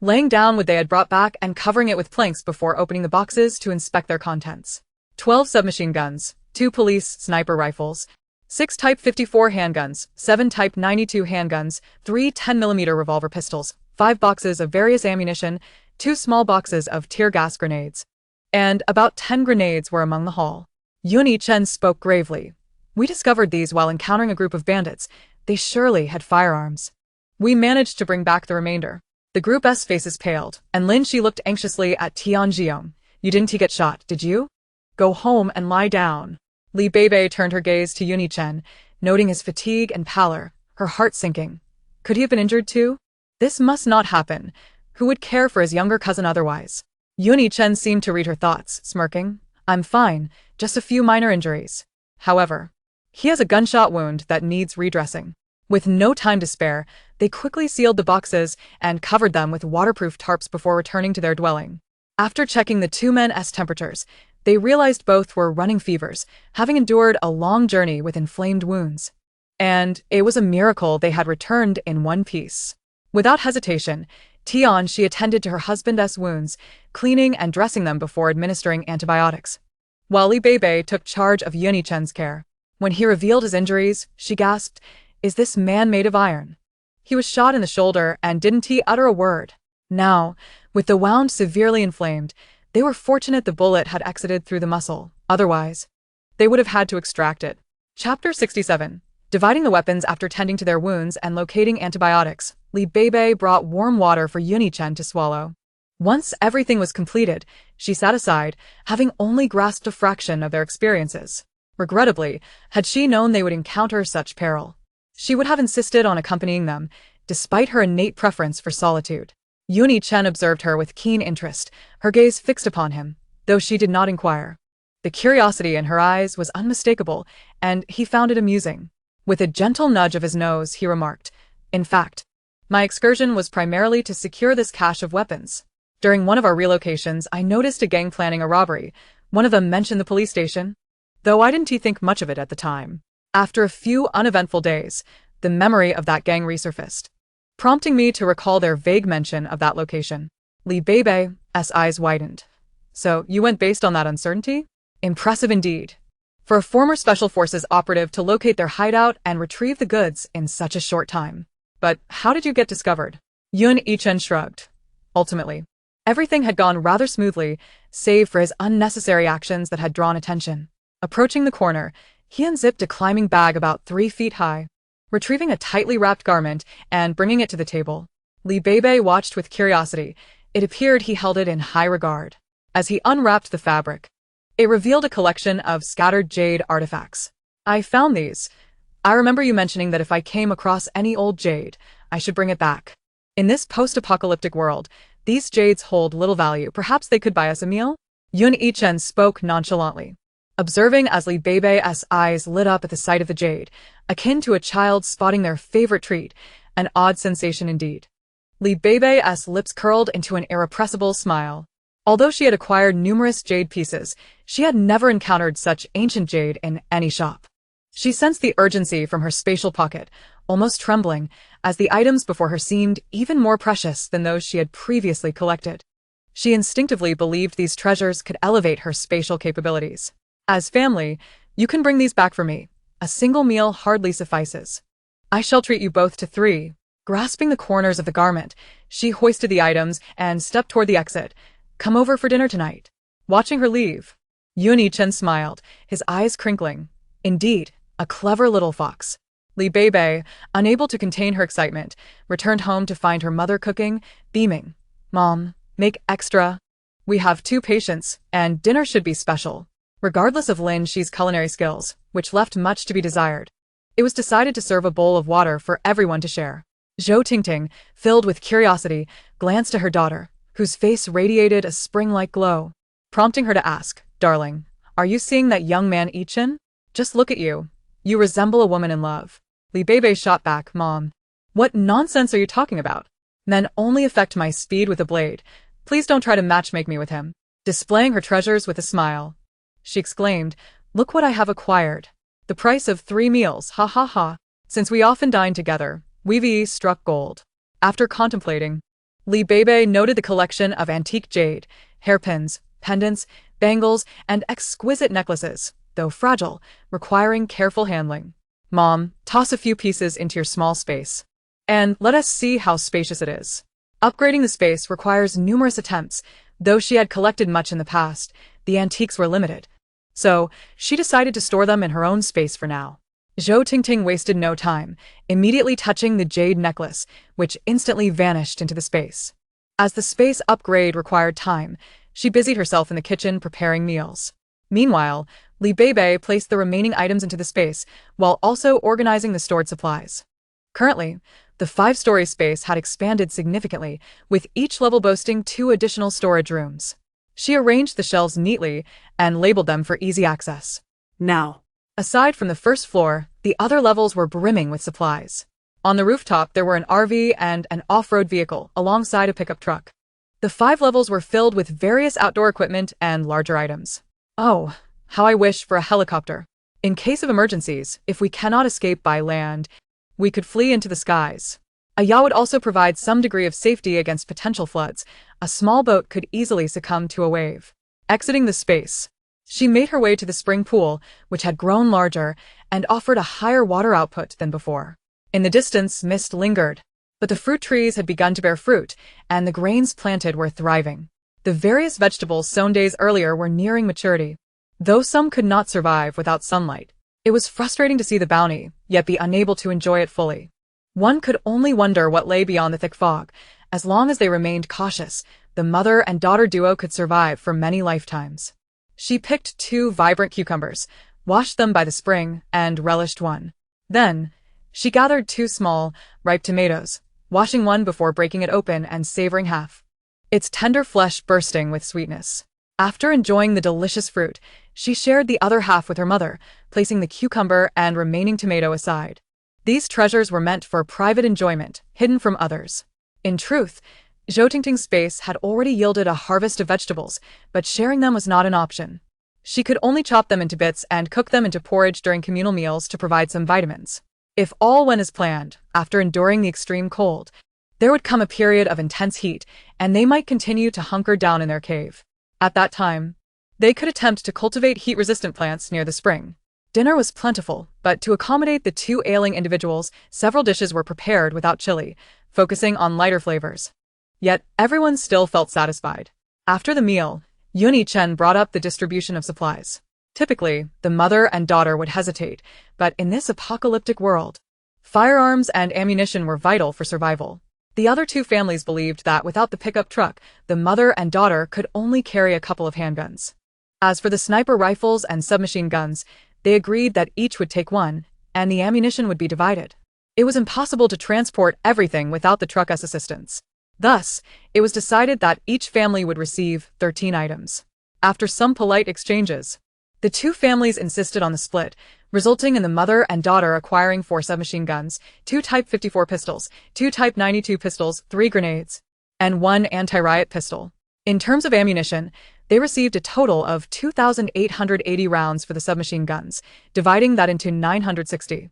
laying down what they had brought back and covering it with planks before opening the boxes to inspect their contents. 12 submachine guns, 2 police sniper rifles, 6 Type 54 handguns, 7 Type 92 handguns, 3 10mm revolver pistols, 5 boxes of various ammunition, 2 small boxes of tear gas grenades, and about 10 grenades were among the haul. Yuan Yichen spoke gravely. We discovered these while encountering a group of bandits. They surely had firearms. We managed to bring back the remainder. The group's faces paled, and Lin Shi looked anxiously at Tian Jiong. You didn't get shot, did you? Go home and lie down. Li Beibei turned her gaze to Yuan Yichen, noting his fatigue and pallor, her heart sinking. Could he have been injured too? This must not happen. Who would care for his younger cousin otherwise? Yuan Yichen seemed to read her thoughts, smirking. I'm fine, just a few minor injuries. However, he has a gunshot wound that needs redressing. With no time to spare, they quickly sealed the boxes and covered them with waterproof tarps before returning to their dwelling. After checking the two men's temperatures, They realized both were running fevers, having endured a long journey with inflamed wounds. And it was a miracle they had returned in one piece. Without hesitation, she attended to her husband's wounds, cleaning and dressing them before administering antibiotics. While Beibei took charge of Yunichen's care. When he revealed his injuries, she gasped, "Is this man made of iron?" He was shot in the shoulder and didn't he utter a word. Now, with the wound severely inflamed, they were fortunate the bullet had exited through the muscle. Otherwise, they would have had to extract it. Chapter 67. Dividing the weapons after tending to their wounds and locating antibiotics, Beibei brought warm water for Yunichen to swallow. Once everything was completed, she sat aside, having only grasped a fraction of their experiences. Regrettably, had she known they would encounter such peril, she would have insisted on accompanying them, despite her innate preference for solitude. Yunichen observed her with keen interest, her gaze fixed upon him, though she did not inquire. The curiosity in her eyes was unmistakable, and he found it amusing. With a gentle nudge of his nose, he remarked, "In fact, my excursion was primarily to secure this cache of weapons. During one of our relocations, I noticed a gang planning a robbery. One of them mentioned the police station, though I didn't think much of it at the time. After a few uneventful days, the memory of that gang resurfaced, prompting me to recall their vague mention of that location." Beibei's eyes widened. "So, you went based on that uncertainty? Impressive indeed. For a former Special Forces operative to locate their hideout and retrieve the goods in such a short time. But how did you get discovered?" Yunichen shrugged. Ultimately, everything had gone rather smoothly, save for his unnecessary actions that had drawn attention. Approaching the corner, he unzipped a climbing bag about 3 feet high, retrieving a tightly wrapped garment and bringing it to the table. Beibei watched with curiosity. It appeared he held it in high regard. As he unwrapped the fabric, it revealed a collection of scattered jade artifacts. "I found these. I remember you mentioning that if I came across any old jade, I should bring it back. In this post-apocalyptic world, these jades hold little value. Perhaps they could buy us a meal?" Yunichen spoke nonchalantly, observing as Beibei's eyes lit up at the sight of the jade, akin to a child spotting their favorite treat, an odd sensation indeed. Beibei's lips curled into an irrepressible smile. Although she had acquired numerous jade pieces, she had never encountered such ancient jade in any shop. She sensed the urgency from her spatial pocket, almost trembling, as the items before her seemed even more precious than those she had previously collected. She instinctively believed these treasures could elevate her spatial capabilities. "As family, you can bring these back for me. A single meal hardly suffices. I shall treat you both to 3. Grasping the corners of the garment, she hoisted the items and stepped toward the exit. "Come over for dinner tonight." Watching her leave, Yunichen smiled, his eyes crinkling. Indeed, a clever little fox. Beibei, unable to contain her excitement, returned home to find her mother cooking, beaming. "Mom, make extra. We have 2 patients, and dinner should be special." Regardless of Lin Shi's culinary skills, which left much to be desired, it was decided to serve a bowl of water for everyone to share. Zhou Tingting, filled with curiosity, glanced at her daughter, whose face radiated a spring-like glow, prompting her to ask, "Darling, are you seeing that young man Ichin? Just look at you. You resemble a woman in love." Beibei shot back, "Mom, what nonsense are you talking about? Men only affect my speed with a blade. Please don't try to matchmake me with him." Displaying her treasures with a smile, she exclaimed, "Look what I have acquired. The price of 3 meals, ha ha ha. Since we often dine together, we've struck gold." After contemplating, Beibei noted the collection of antique jade, hairpins, pendants, bangles, and exquisite necklaces, though fragile, requiring careful handling. "Mom, toss a few pieces into your small space, and let us see how spacious it is." Upgrading the space requires numerous attempts. Though she had collected much in the past, the antiques were limited. So, she decided to store them in her own space for now. Zhou Tingting wasted no time, immediately touching the jade necklace, which instantly vanished into the space. As the space upgrade required time, she busied herself in the kitchen preparing meals. Meanwhile, Beibei placed the remaining items into the space, while also organizing the stored supplies. Currently, the 5-story space had expanded significantly, with each level boasting 2 additional storage rooms. She arranged the shelves neatly and labeled them for easy access. Now, aside from the first floor, the other levels were brimming with supplies. On the rooftop there were an RV and an off-road vehicle alongside a pickup truck. The 5 levels were filled with various outdoor equipment and larger items. Oh, how I wish for a helicopter. In case of emergencies, if we cannot escape by land, we could flee into the skies. A yacht would also provide some degree of safety against potential floods. A small boat could easily succumb to a wave. Exiting the space, she made her way to the spring pool, which had grown larger and offered a higher water output than before. In the distance, mist lingered, but the fruit trees had begun to bear fruit, and the grains planted were thriving. The various vegetables sown days earlier were nearing maturity. Though some could not survive without sunlight, it was frustrating to see the bounty, yet be unable to enjoy it fully. One could only wonder what lay beyond the thick fog. As long as they remained cautious, the mother and daughter duo could survive for many lifetimes. She picked 2 vibrant cucumbers, washed them by the spring, and relished one. Then, she gathered 2 small, ripe tomatoes, washing one before breaking it open and savoring half, its tender flesh bursting with sweetness. After enjoying the delicious fruit, she shared the other half with her mother, placing the cucumber and remaining tomato aside. These treasures were meant for private enjoyment, hidden from others. In truth, Zhoutingting's space had already yielded a harvest of vegetables, but sharing them was not an option. She could only chop them into bits and cook them into porridge during communal meals to provide some vitamins. If all went as planned, after enduring the extreme cold, there would come a period of intense heat, and they might continue to hunker down in their cave. At that time, they could attempt to cultivate heat-resistant plants near the spring. Dinner was plentiful, but to accommodate the 2 ailing individuals, several dishes were prepared without chili, focusing on lighter flavors. Yet, everyone still felt satisfied. After the meal, Yuni Chen brought up the distribution of supplies. Typically, the mother and daughter would hesitate, but in this apocalyptic world, firearms and ammunition were vital for survival. The other 2 families believed that without the pickup truck, the mother and daughter could only carry a couple of handguns. As for the sniper rifles and submachine guns, they agreed that each would take one, and the ammunition would be divided. It was impossible to transport everything without the truck's assistance. Thus, it was decided that each family would receive 13 items. After some polite exchanges, the 2 families insisted on the split, resulting in the mother and daughter acquiring 4 submachine guns, 2 Type 54 pistols, 2 Type 92 pistols, 3 grenades, and 1 anti-riot pistol. In terms of ammunition, they received a total of 2,880 rounds for the submachine guns, dividing that into 960.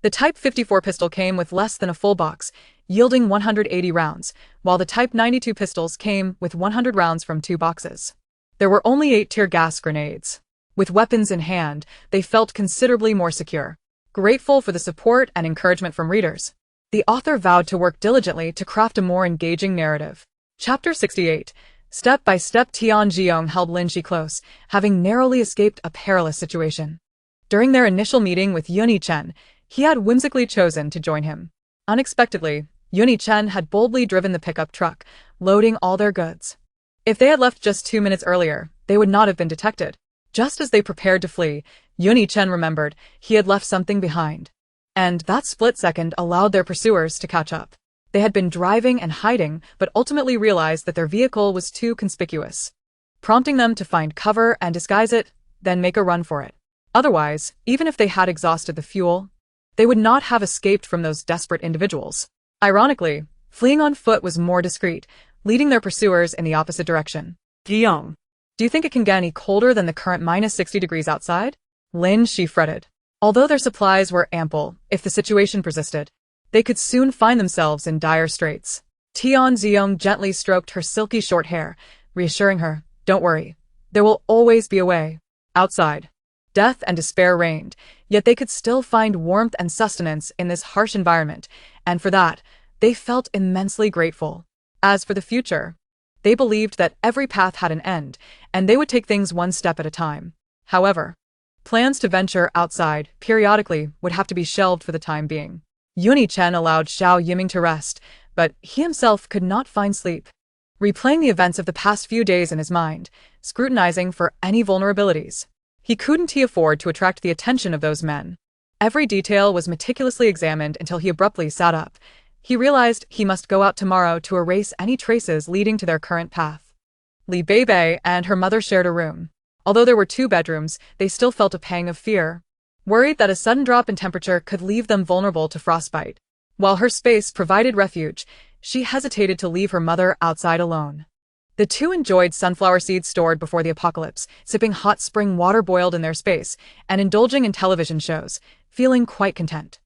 The Type 54 pistol came with less than a full box, yielding 180 rounds, while the Type 92 pistols came with 100 rounds from 2 boxes. There were only 8 tear gas grenades. With weapons in hand, they felt considerably more secure. Grateful for the support and encouragement from readers, the author vowed to work diligently to craft a more engaging narrative. Chapter 68. Step by step, Tian Jiong held Lin Shi close, having narrowly escaped a perilous situation. During their initial meeting with Yuni Chen, he had whimsically chosen to join him. Unexpectedly, Yuni Chen had boldly driven the pickup truck, loading all their goods. If they had left just 2 minutes earlier, they would not have been detected. Just as they prepared to flee, Yuni Chen remembered he had left something behind. And that split second allowed their pursuers to catch up. They had been driving and hiding, but ultimately realized that their vehicle was too conspicuous, prompting them to find cover and disguise it, then make a run for it. Otherwise, even if they had exhausted the fuel, they would not have escaped from those desperate individuals. Ironically, fleeing on foot was more discreet, leading their pursuers in the opposite direction. Jiong. Do you think it can get any colder than the current minus 60 degrees outside? Lin Shi fretted. Although their supplies were ample, if the situation persisted, they could soon find themselves in dire straits. Tian Ziong gently stroked her silky short hair, reassuring her, "Don't worry. There will always be a way." Outside, death and despair reigned, yet they could still find warmth and sustenance in this harsh environment, and for that, they felt immensely grateful. As for the future, they believed that every path had an end, and they would take things one step at a time. However, plans to venture outside periodically would have to be shelved for the time being. Yuni Chen allowed Xiao Yiming to rest, but he himself could not find sleep. Replaying the events of the past few days in his mind, scrutinizing for any vulnerabilities, he couldn't afford to attract the attention of those men. Every detail was meticulously examined until he abruptly sat up. He realized he must go out tomorrow to erase any traces leading to their current path. Li Beibei and her mother shared a room. Although there were 2 bedrooms, they still felt a pang of fear, worried that a sudden drop in temperature could leave them vulnerable to frostbite. While her space provided refuge, she hesitated to leave her mother outside alone. The two enjoyed sunflower seeds stored before the apocalypse, sipping hot spring water boiled in their space, and indulging in television shows, feeling quite content.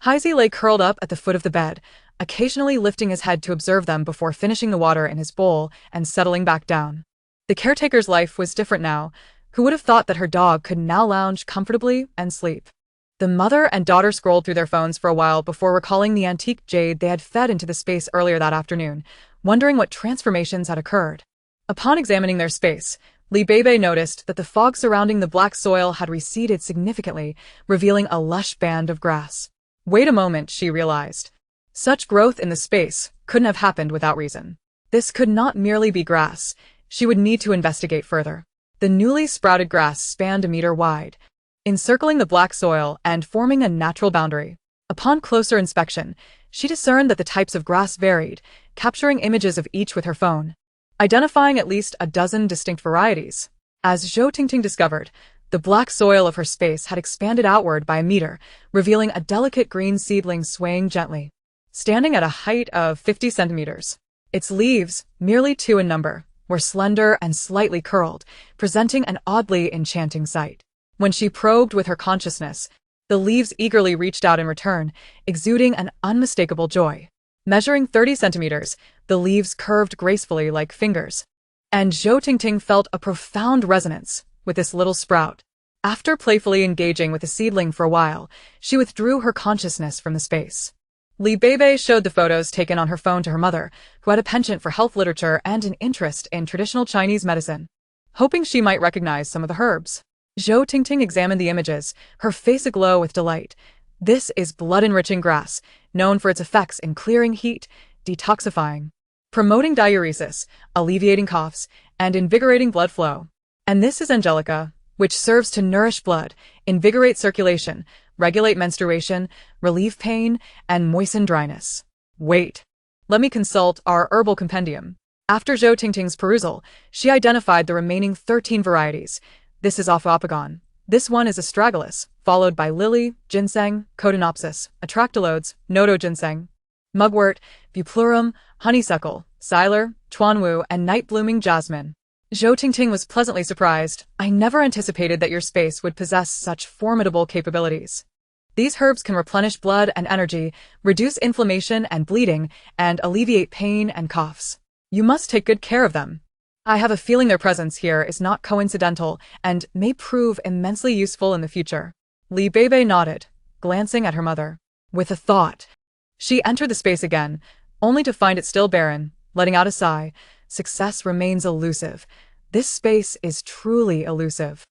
Heisey lay curled up at the foot of the bed, occasionally lifting his head to observe them before finishing the water in his bowl and settling back down. The caretaker's life was different now. Who would have thought that her dog could now lounge comfortably and sleep? The mother and daughter scrolled through their phones for a while before recalling the antique jade they had fed into the space earlier that afternoon, wondering what transformations had occurred. Upon examining their space, Beibei noticed that the fog surrounding the black soil had receded significantly, revealing a lush band of grass. Wait a moment, she realized. Such growth in the space couldn't have happened without reason. This could not merely be grass. She would need to investigate further. The newly sprouted grass spanned 1 meter wide, encircling the black soil and forming a natural boundary. Upon closer inspection, she discerned that the types of grass varied, capturing images of each with her phone, identifying at least a dozen distinct varieties. As Zhou Tingting discovered, the black soil of her space had expanded outward by 1 meter, revealing a delicate green seedling swaying gently. Standing at a height of 50 centimeters, its leaves, merely 2 in number, were slender and slightly curled, presenting an oddly enchanting sight. When she probed with her consciousness, the leaves eagerly reached out in return, exuding an unmistakable joy. Measuring 30 centimeters, the leaves curved gracefully like fingers. And Zhou Tingting felt a profound resonance with this little sprout. After playfully engaging with the seedling for a while, she withdrew her consciousness from the space. Beibei showed the photos taken on her phone to her mother, who had a penchant for health literature and an interest in traditional Chinese medicine, hoping she might recognize some of the herbs. Zhou Tingting examined the images, her face aglow with delight. This is blood-enriching grass, known for its effects in clearing heat, detoxifying, promoting diuresis, alleviating coughs, and invigorating blood flow. And this is Angelica, which serves to nourish blood, invigorate circulation, regulate menstruation, relieve pain, and moisten dryness. Wait. Let me consult our herbal compendium. After Zhou Tingting's perusal, she identified the remaining 13 varieties. This is Ophaopagon. This one is astragalus, followed by lily, ginseng, codonopsis, atractylodes, nodo ginseng, mugwort, buplurum, honeysuckle, siler, chuanwu, and night-blooming jasmine. Zhou Tingting was pleasantly surprised. I never anticipated that your space would possess such formidable capabilities. These herbs can replenish blood and energy, reduce inflammation and bleeding, and alleviate pain and coughs. You must take good care of them. I have a feeling their presence here is not coincidental and may prove immensely useful in the future. Beibei nodded, glancing at her mother. With a thought, she entered the space again, only to find it still barren. Letting out a sigh, success remains elusive. This space is truly elusive.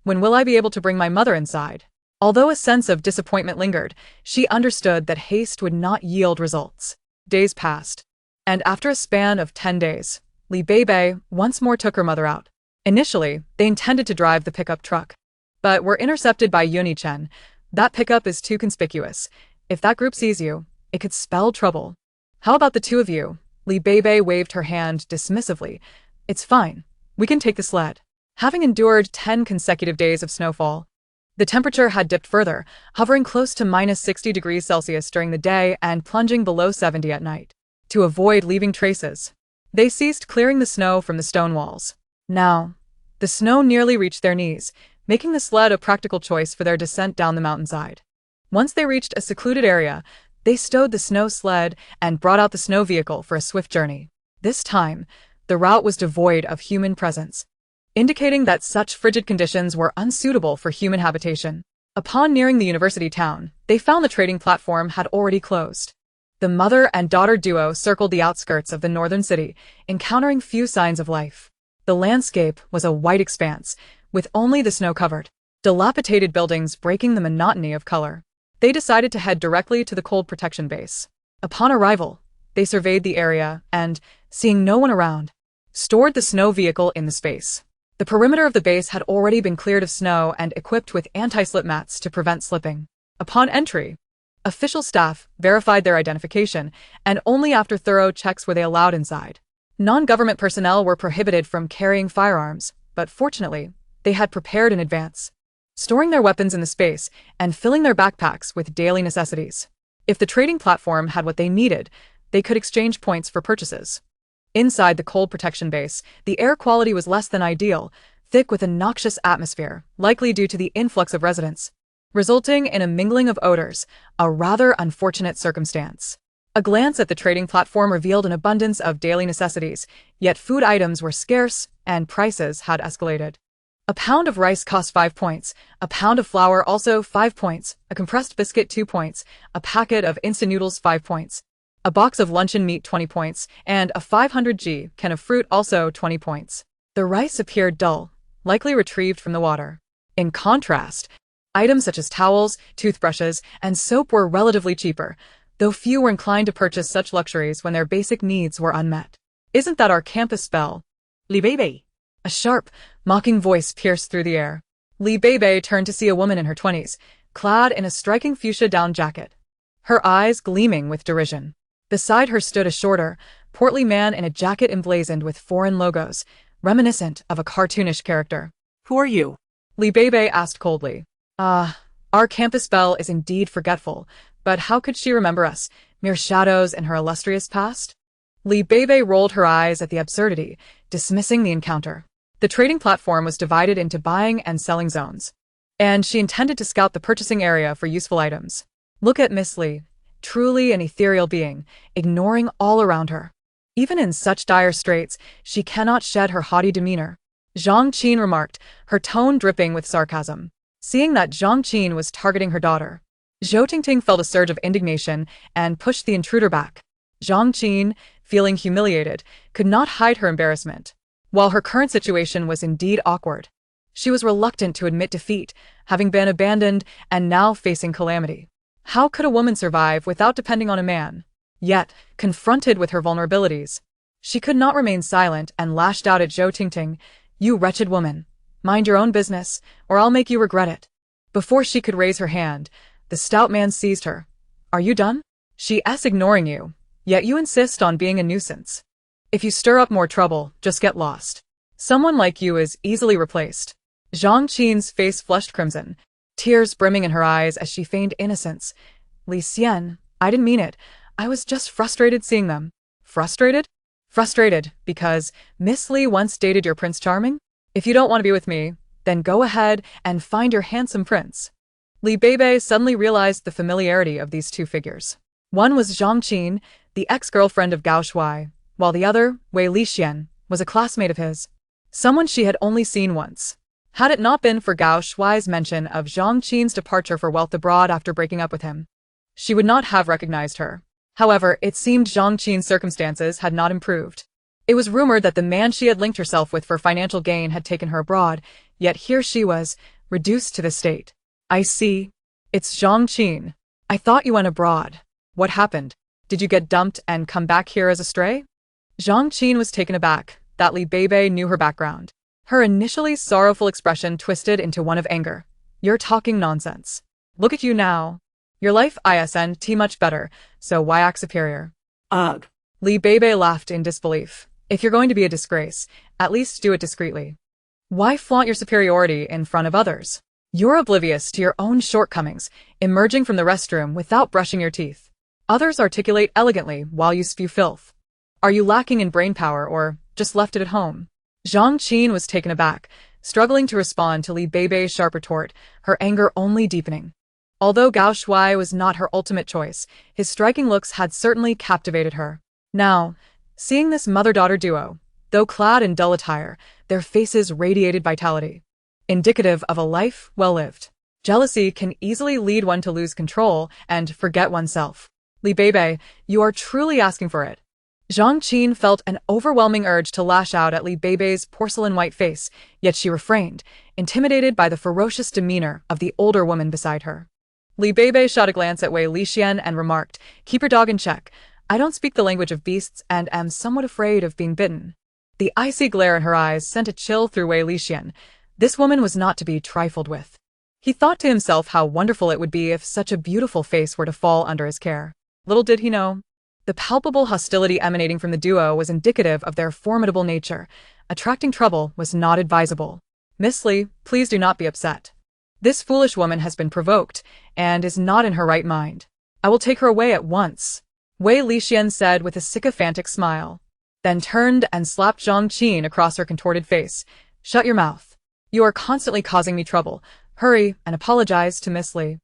When will I be able to bring my mother inside? Although a sense of disappointment lingered, she understood that haste would not yield results. Days passed, and after a span of 10 days, Beibei once more took her mother out. Initially, they intended to drive the pickup truck, but were intercepted by Yuni-chen. That pickup is too conspicuous. If that group sees you, it could spell trouble. How about the two of you? Beibei waved her hand dismissively. It's fine. We can take the sled. Having endured 10 consecutive days of snowfall, the temperature had dipped further, hovering close to -60 degrees Celsius during the day and plunging below 70 at night. To avoid leaving traces, they ceased clearing the snow from the stone walls. Now, the snow nearly reached their knees, making the sled a practical choice for their descent down the mountainside. Once they reached a secluded area, they stowed the snow sled and brought out the snow vehicle for a swift journey. This time, the route was devoid of human presence, indicating that such frigid conditions were unsuitable for human habitation. Upon nearing the university town, they found the trading platform had already closed. The mother and daughter duo circled the outskirts of the northern city, encountering few signs of life. The landscape was a white expanse, with only the snow-covered, dilapidated buildings breaking the monotony of color. They decided to head directly to the cold protection base. Upon arrival, they surveyed the area and, seeing no one around, stored the snow vehicle in the space. The perimeter of the base had already been cleared of snow and equipped with anti-slip mats to prevent slipping. Upon entry, official staff verified their identification, and only after thorough checks were they allowed inside. Non-government personnel were prohibited from carrying firearms, but fortunately, they had prepared in advance, storing their weapons in the space and filling their backpacks with daily necessities. If the trading platform had what they needed, they could exchange points for purchases. Inside the cold protection base, the air quality was less than ideal, thick with a noxious atmosphere, likely due to the influx of residents, resulting in a mingling of odors, a rather unfortunate circumstance. A glance at the trading platform revealed an abundance of daily necessities, yet food items were scarce and prices had escalated. A pound of rice cost 5 points, a pound of flour also 5 points, a compressed biscuit 2 points, a packet of instant noodles 5 points, a box of luncheon meat 20 points, and a 500g can of fruit also 20 points. The rice appeared dull, likely retrieved from the water. In contrast, items such as towels, toothbrushes, and soap were relatively cheaper, though few were inclined to purchase such luxuries when their basic needs were unmet. Isn't that our campus spell? Beibei. A sharp, mocking voice pierced through the air. Beibei turned to see a woman in her 20s, clad in a striking fuchsia down jacket, her eyes gleaming with derision. Beside her stood a shorter, portly man in a jacket emblazoned with foreign logos, reminiscent of a cartoonish character. Who are you? Beibei asked coldly. Our campus belle is indeed forgetful, but how could she remember us, mere shadows in her illustrious past? Beibei rolled her eyes at the absurdity, dismissing the encounter. The trading platform was divided into buying and selling zones, and she intended to scout the purchasing area for useful items. Look at Miss Li, truly an ethereal being, ignoring all around her. Even in such dire straits, she cannot shed her haughty demeanor, Zhang Qin remarked, her tone dripping with sarcasm. Seeing that Zhang Qin was targeting her daughter, Zhou Tingting felt a surge of indignation and pushed the intruder back. Zhang Qin, feeling humiliated, could not hide her embarrassment. While her current situation was indeed awkward, she was reluctant to admit defeat, having been abandoned and now facing calamity. How could a woman survive without depending on a man? Yet, confronted with her vulnerabilities, she could not remain silent and lashed out at Zhou Tingting. You wretched woman, mind your own business, or I'll make you regret it. Before she could raise her hand, the stout man seized her. Are you done? She's ignoring you, yet you insist on being a nuisance. If you stir up more trouble, just get lost. Someone like you is easily replaced. Zhang Qin's face flushed crimson, tears brimming in her eyes as she feigned innocence. Li Xian, I didn't mean it. I was just frustrated seeing them. Frustrated? Frustrated because Miss Li once dated your Prince Charming? If you don't want to be with me, then go ahead and find your handsome prince. Beibei suddenly realized the familiarity of these two figures. One was Zhang Qin, the ex-girlfriend of Gao Shuai, while the other, Wei Lixian, was a classmate of his. Someone she had only seen once. Had it not been for Gao Shuai's mention of Zhang Qin's departure for wealth abroad after breaking up with him, she would not have recognized her. However, it seemed Zhang Qin's circumstances had not improved. It was rumored that the man she had linked herself with for financial gain had taken her abroad, yet here she was, reduced to this state. I see. It's Zhang Qin. I thought you went abroad. What happened? Did you get dumped and come back here as a stray? Zhang Qin was taken aback that Beibei knew her background. Her initially sorrowful expression twisted into one of anger. You're talking nonsense. Look at you now. Your life isn't much better, so why act superior? Ugh. Beibei laughed in disbelief. If you're going to be a disgrace, at least do it discreetly. Why flaunt your superiority in front of others? You're oblivious to your own shortcomings, emerging from the restroom without brushing your teeth. Others articulate elegantly while you spew filth. Are you lacking in brainpower or just left it at home? Zhang Qin was taken aback, struggling to respond to Beibei's sharp retort, her anger only deepening. Although Gao Shuai was not her ultimate choice, his striking looks had certainly captivated her. Now, seeing this mother-daughter duo, though clad in dull attire, their faces radiated vitality, indicative of a life well lived. Jealousy can easily lead one to lose control and forget oneself. Beibei, you are truly asking for it. Zhang Qin felt an overwhelming urge to lash out at Beibei's porcelain-white face, yet she refrained, intimidated by the ferocious demeanor of the older woman beside her. Beibei shot a glance at Wei Lixian and remarked, keep your dog in check. I don't speak the language of beasts and am somewhat afraid of being bitten. The icy glare in her eyes sent a chill through Wei Lixian. This woman was not to be trifled with. He thought to himself how wonderful it would be if such a beautiful face were to fall under his care. Little did he know, the palpable hostility emanating from the duo was indicative of their formidable nature. Attracting trouble was not advisable. Miss Li, please do not be upset. This foolish woman has been provoked, and is not in her right mind. I will take her away at once, Wei Lixian said with a sycophantic smile. then turned and slapped Zhang Qin across her contorted face. "Shut your mouth. You are constantly causing me trouble. Hurry and apologize to Miss Li."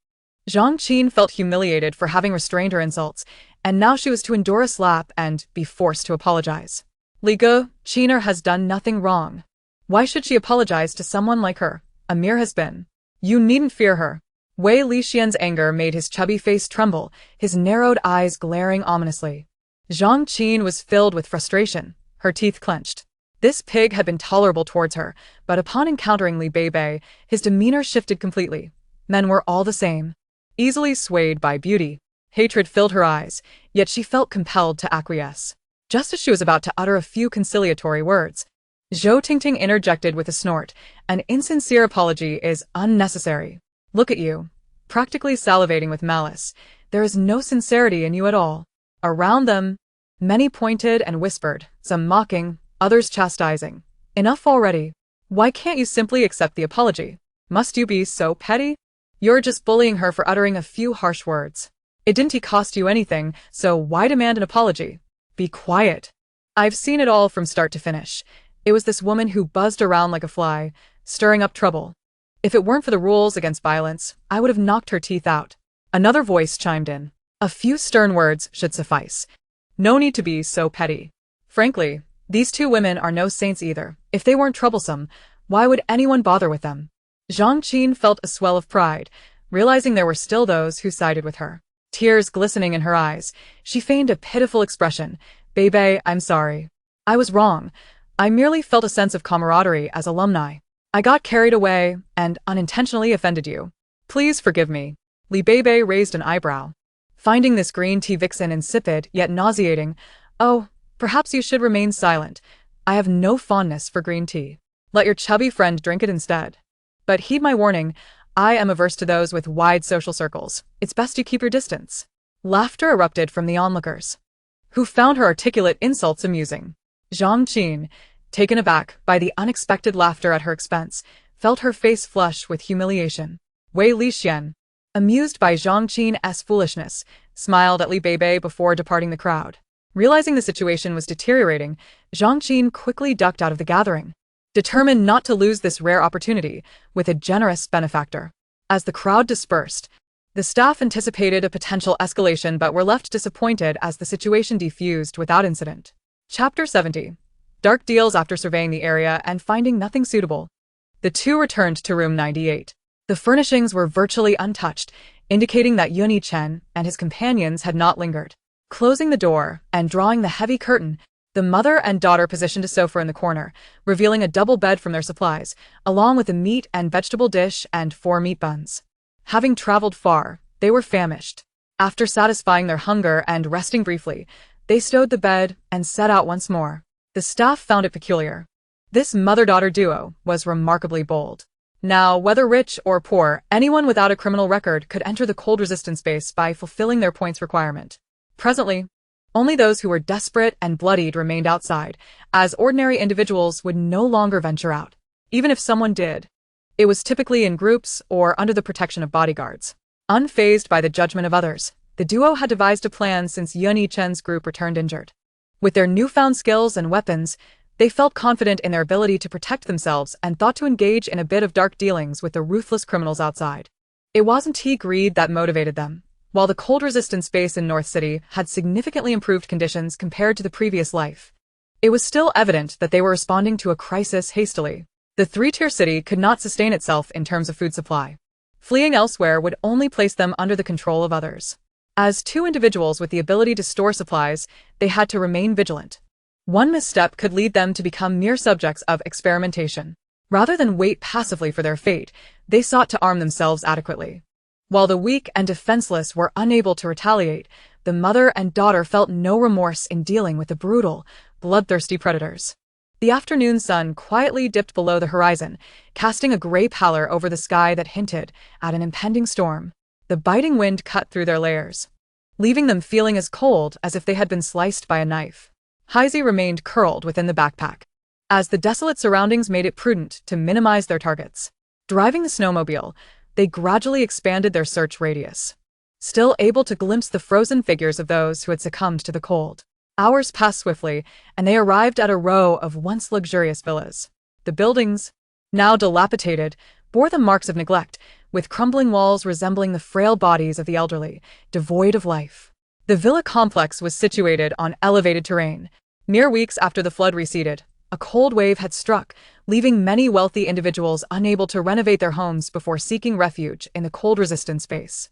Zhang Qin felt humiliated for having restrained her insults, and now she was to endure a slap and be forced to apologize. Li Ge, Qiner has done nothing wrong. Why should she apologize to someone like her? A mere has-been. You needn't fear her. Wei Lixian's anger made his chubby face tremble, his narrowed eyes glaring ominously. Zhang Qin was filled with frustration, her teeth clenched. This pig had been tolerable towards her, but upon encountering Li Beibei, his demeanor shifted completely. Men were all the same. Easily swayed by beauty. Hatred filled her eyes, yet she felt compelled to acquiesce. Just as she was about to utter a few conciliatory words, Zhou Tingting interjected with a snort. "An insincere apology is unnecessary. Look at you, practically salivating with malice. There is no sincerity in you at all." Around them, many pointed and whispered, some mocking, others chastising. "Enough already. Why can't you simply accept the apology? Must you be so petty? You're just bullying her for uttering a few harsh words. It didn't cost you anything, so why demand an apology? Be quiet. I've seen it all from start to finish. It was this woman who buzzed around like a fly, stirring up trouble. If it weren't for the rules against violence, I would have knocked her teeth out." Another voice chimed in. "A few stern words should suffice. No need to be so petty. Frankly, these two women are no saints either. If they weren't troublesome, why would anyone bother with them?" Zhang Qin felt a swell of pride, realizing there were still those who sided with her. Tears glistening in her eyes, she feigned a pitiful expression. "Beibei, I'm sorry. I was wrong. I merely felt a sense of camaraderie as alumni. I got carried away and unintentionally offended you. Please forgive me." Li Beibei raised an eyebrow. Finding this green tea vixen insipid yet nauseating, "Oh, perhaps you should remain silent. I have no fondness for green tea. Let your chubby friend drink it instead. But heed my warning, I am averse to those with wide social circles. It's best you keep your distance." Laughter erupted from the onlookers, who found her articulate insults amusing. Zhang Qin, taken aback by the unexpected laughter at her expense, felt her face flush with humiliation. Wei Lixian, amused by Zhang Qin's foolishness, smiled at Li Beibei before departing the crowd. Realizing the situation was deteriorating, Zhang Qin quickly ducked out of the gathering, determined not to lose this rare opportunity with a generous benefactor. As the crowd dispersed, the staff anticipated a potential escalation but were left disappointed as the situation diffused without incident. Chapter 70. Dark deals. After surveying the area and finding nothing suitable, the two returned to room 98. The furnishings were virtually untouched, indicating that Yunyi Chen and his companions had not lingered. Closing the door and drawing the heavy curtain, the mother and daughter positioned a sofa in the corner, revealing a double bed from their supplies, along with a meat and vegetable dish and 4 meat buns. Having traveled far, they were famished. After satisfying their hunger and resting briefly, they stowed the bed and set out once more. The staff found it peculiar. This mother-daughter duo was remarkably bold. Now, whether rich or poor, anyone without a criminal record could enter the cold resistance base by fulfilling their points requirement. Presently, only those who were desperate and bloodied remained outside, as ordinary individuals would no longer venture out. Even if someone did, it was typically in groups or under the protection of bodyguards. Unfazed by the judgment of others, the duo had devised a plan since Yunyi Chen's group returned injured. With their newfound skills and weapons, they felt confident in their ability to protect themselves and thought to engage in a bit of dark dealings with the ruthless criminals outside. It wasn't greed that motivated them. While the cold resistance base in North City had significantly improved conditions compared to the previous life, it was still evident that they were responding to a crisis hastily. The 3-tier city could not sustain itself in terms of food supply. Fleeing elsewhere would only place them under the control of others. As two individuals with the ability to store supplies, they had to remain vigilant. One misstep could lead them to become mere subjects of experimentation. Rather than wait passively for their fate, they sought to arm themselves adequately. While the weak and defenseless were unable to retaliate, the mother and daughter felt no remorse in dealing with the brutal, bloodthirsty predators. The afternoon sun quietly dipped below the horizon, casting a gray pallor over the sky that hinted at an impending storm. The biting wind cut through their layers, leaving them feeling as cold as if they had been sliced by a knife. Heisey remained curled within the backpack, as the desolate surroundings made it prudent to minimize their targets. Driving the snowmobile, they gradually expanded their search radius, still able to glimpse the frozen figures of those who had succumbed to the cold. Hours passed swiftly, and they arrived at a row of once luxurious villas. The buildings, now dilapidated, bore the marks of neglect, with crumbling walls resembling the frail bodies of the elderly, devoid of life. The villa complex was situated on elevated terrain. Mere weeks after the flood receded, a cold wave had struck, leaving many wealthy individuals unable to renovate their homes before seeking refuge in the cold-resistant space.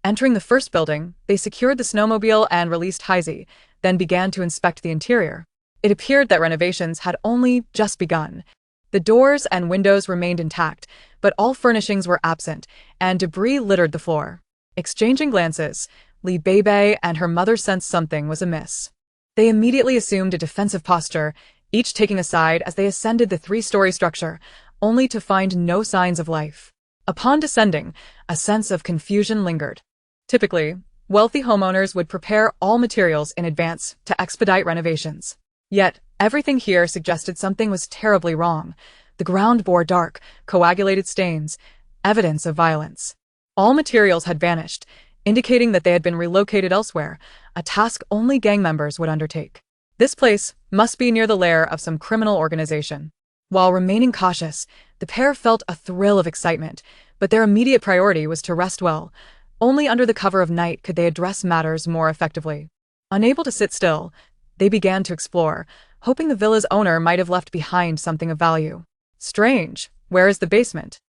Entering the first building, they secured the snowmobile and released Heisey, then began to inspect the interior. It appeared that renovations had only just begun. The doors and windows remained intact, but all furnishings were absent, and debris littered the floor. Exchanging glances, Beibei and her mother sensed something was amiss. They immediately assumed a defensive posture, each taking a side as they ascended the three-story structure, only to find no signs of life. Upon descending, a sense of confusion lingered. Typically, wealthy homeowners would prepare all materials in advance to expedite renovations. Yet, everything here suggested something was terribly wrong. The ground bore dark, coagulated stains, evidence of violence. All materials had vanished, indicating that they had been relocated elsewhere, a task only gang members would undertake. This place must be near the lair of some criminal organization. While remaining cautious, the pair felt a thrill of excitement, but their immediate priority was to rest well. Only under the cover of night could they address matters more effectively. Unable to sit still, they began to explore, hoping the villa's owner might have left behind something of value. Strange, where is the basement?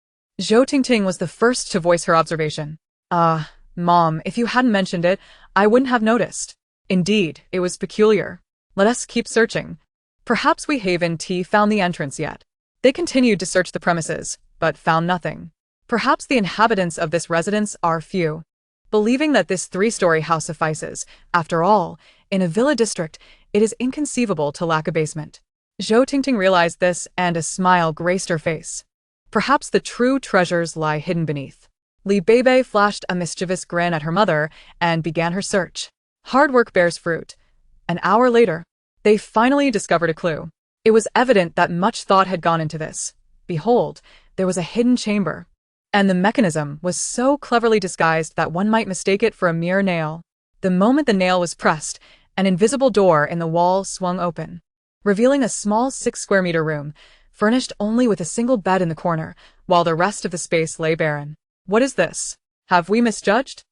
Zhou Tingting was the first to voice her observation. Mom, if you hadn't mentioned it, I wouldn't have noticed. Indeed, it was peculiar. Let us keep searching. Perhaps we haven't found the entrance yet. They continued to search the premises, but found nothing. Perhaps the inhabitants of this residence are few. Believing that this three-story house suffices, after all, in a villa district, it is inconceivable to lack a basement. Zhou Tingting realized this, and a smile graced her face. Perhaps the true treasures lie hidden beneath. Beibei flashed a mischievous grin at her mother and began her search. Hard work bears fruit. An hour later, they finally discovered a clue. It was evident that much thought had gone into this. Behold, there was a hidden chamber. And the mechanism was so cleverly disguised that one might mistake it for a mere nail. The moment the nail was pressed, an invisible door in the wall swung open, revealing a small 6-square-meter room, furnished only with a single bed in the corner, while the rest of the space lay barren. What is this? Have we misjudged?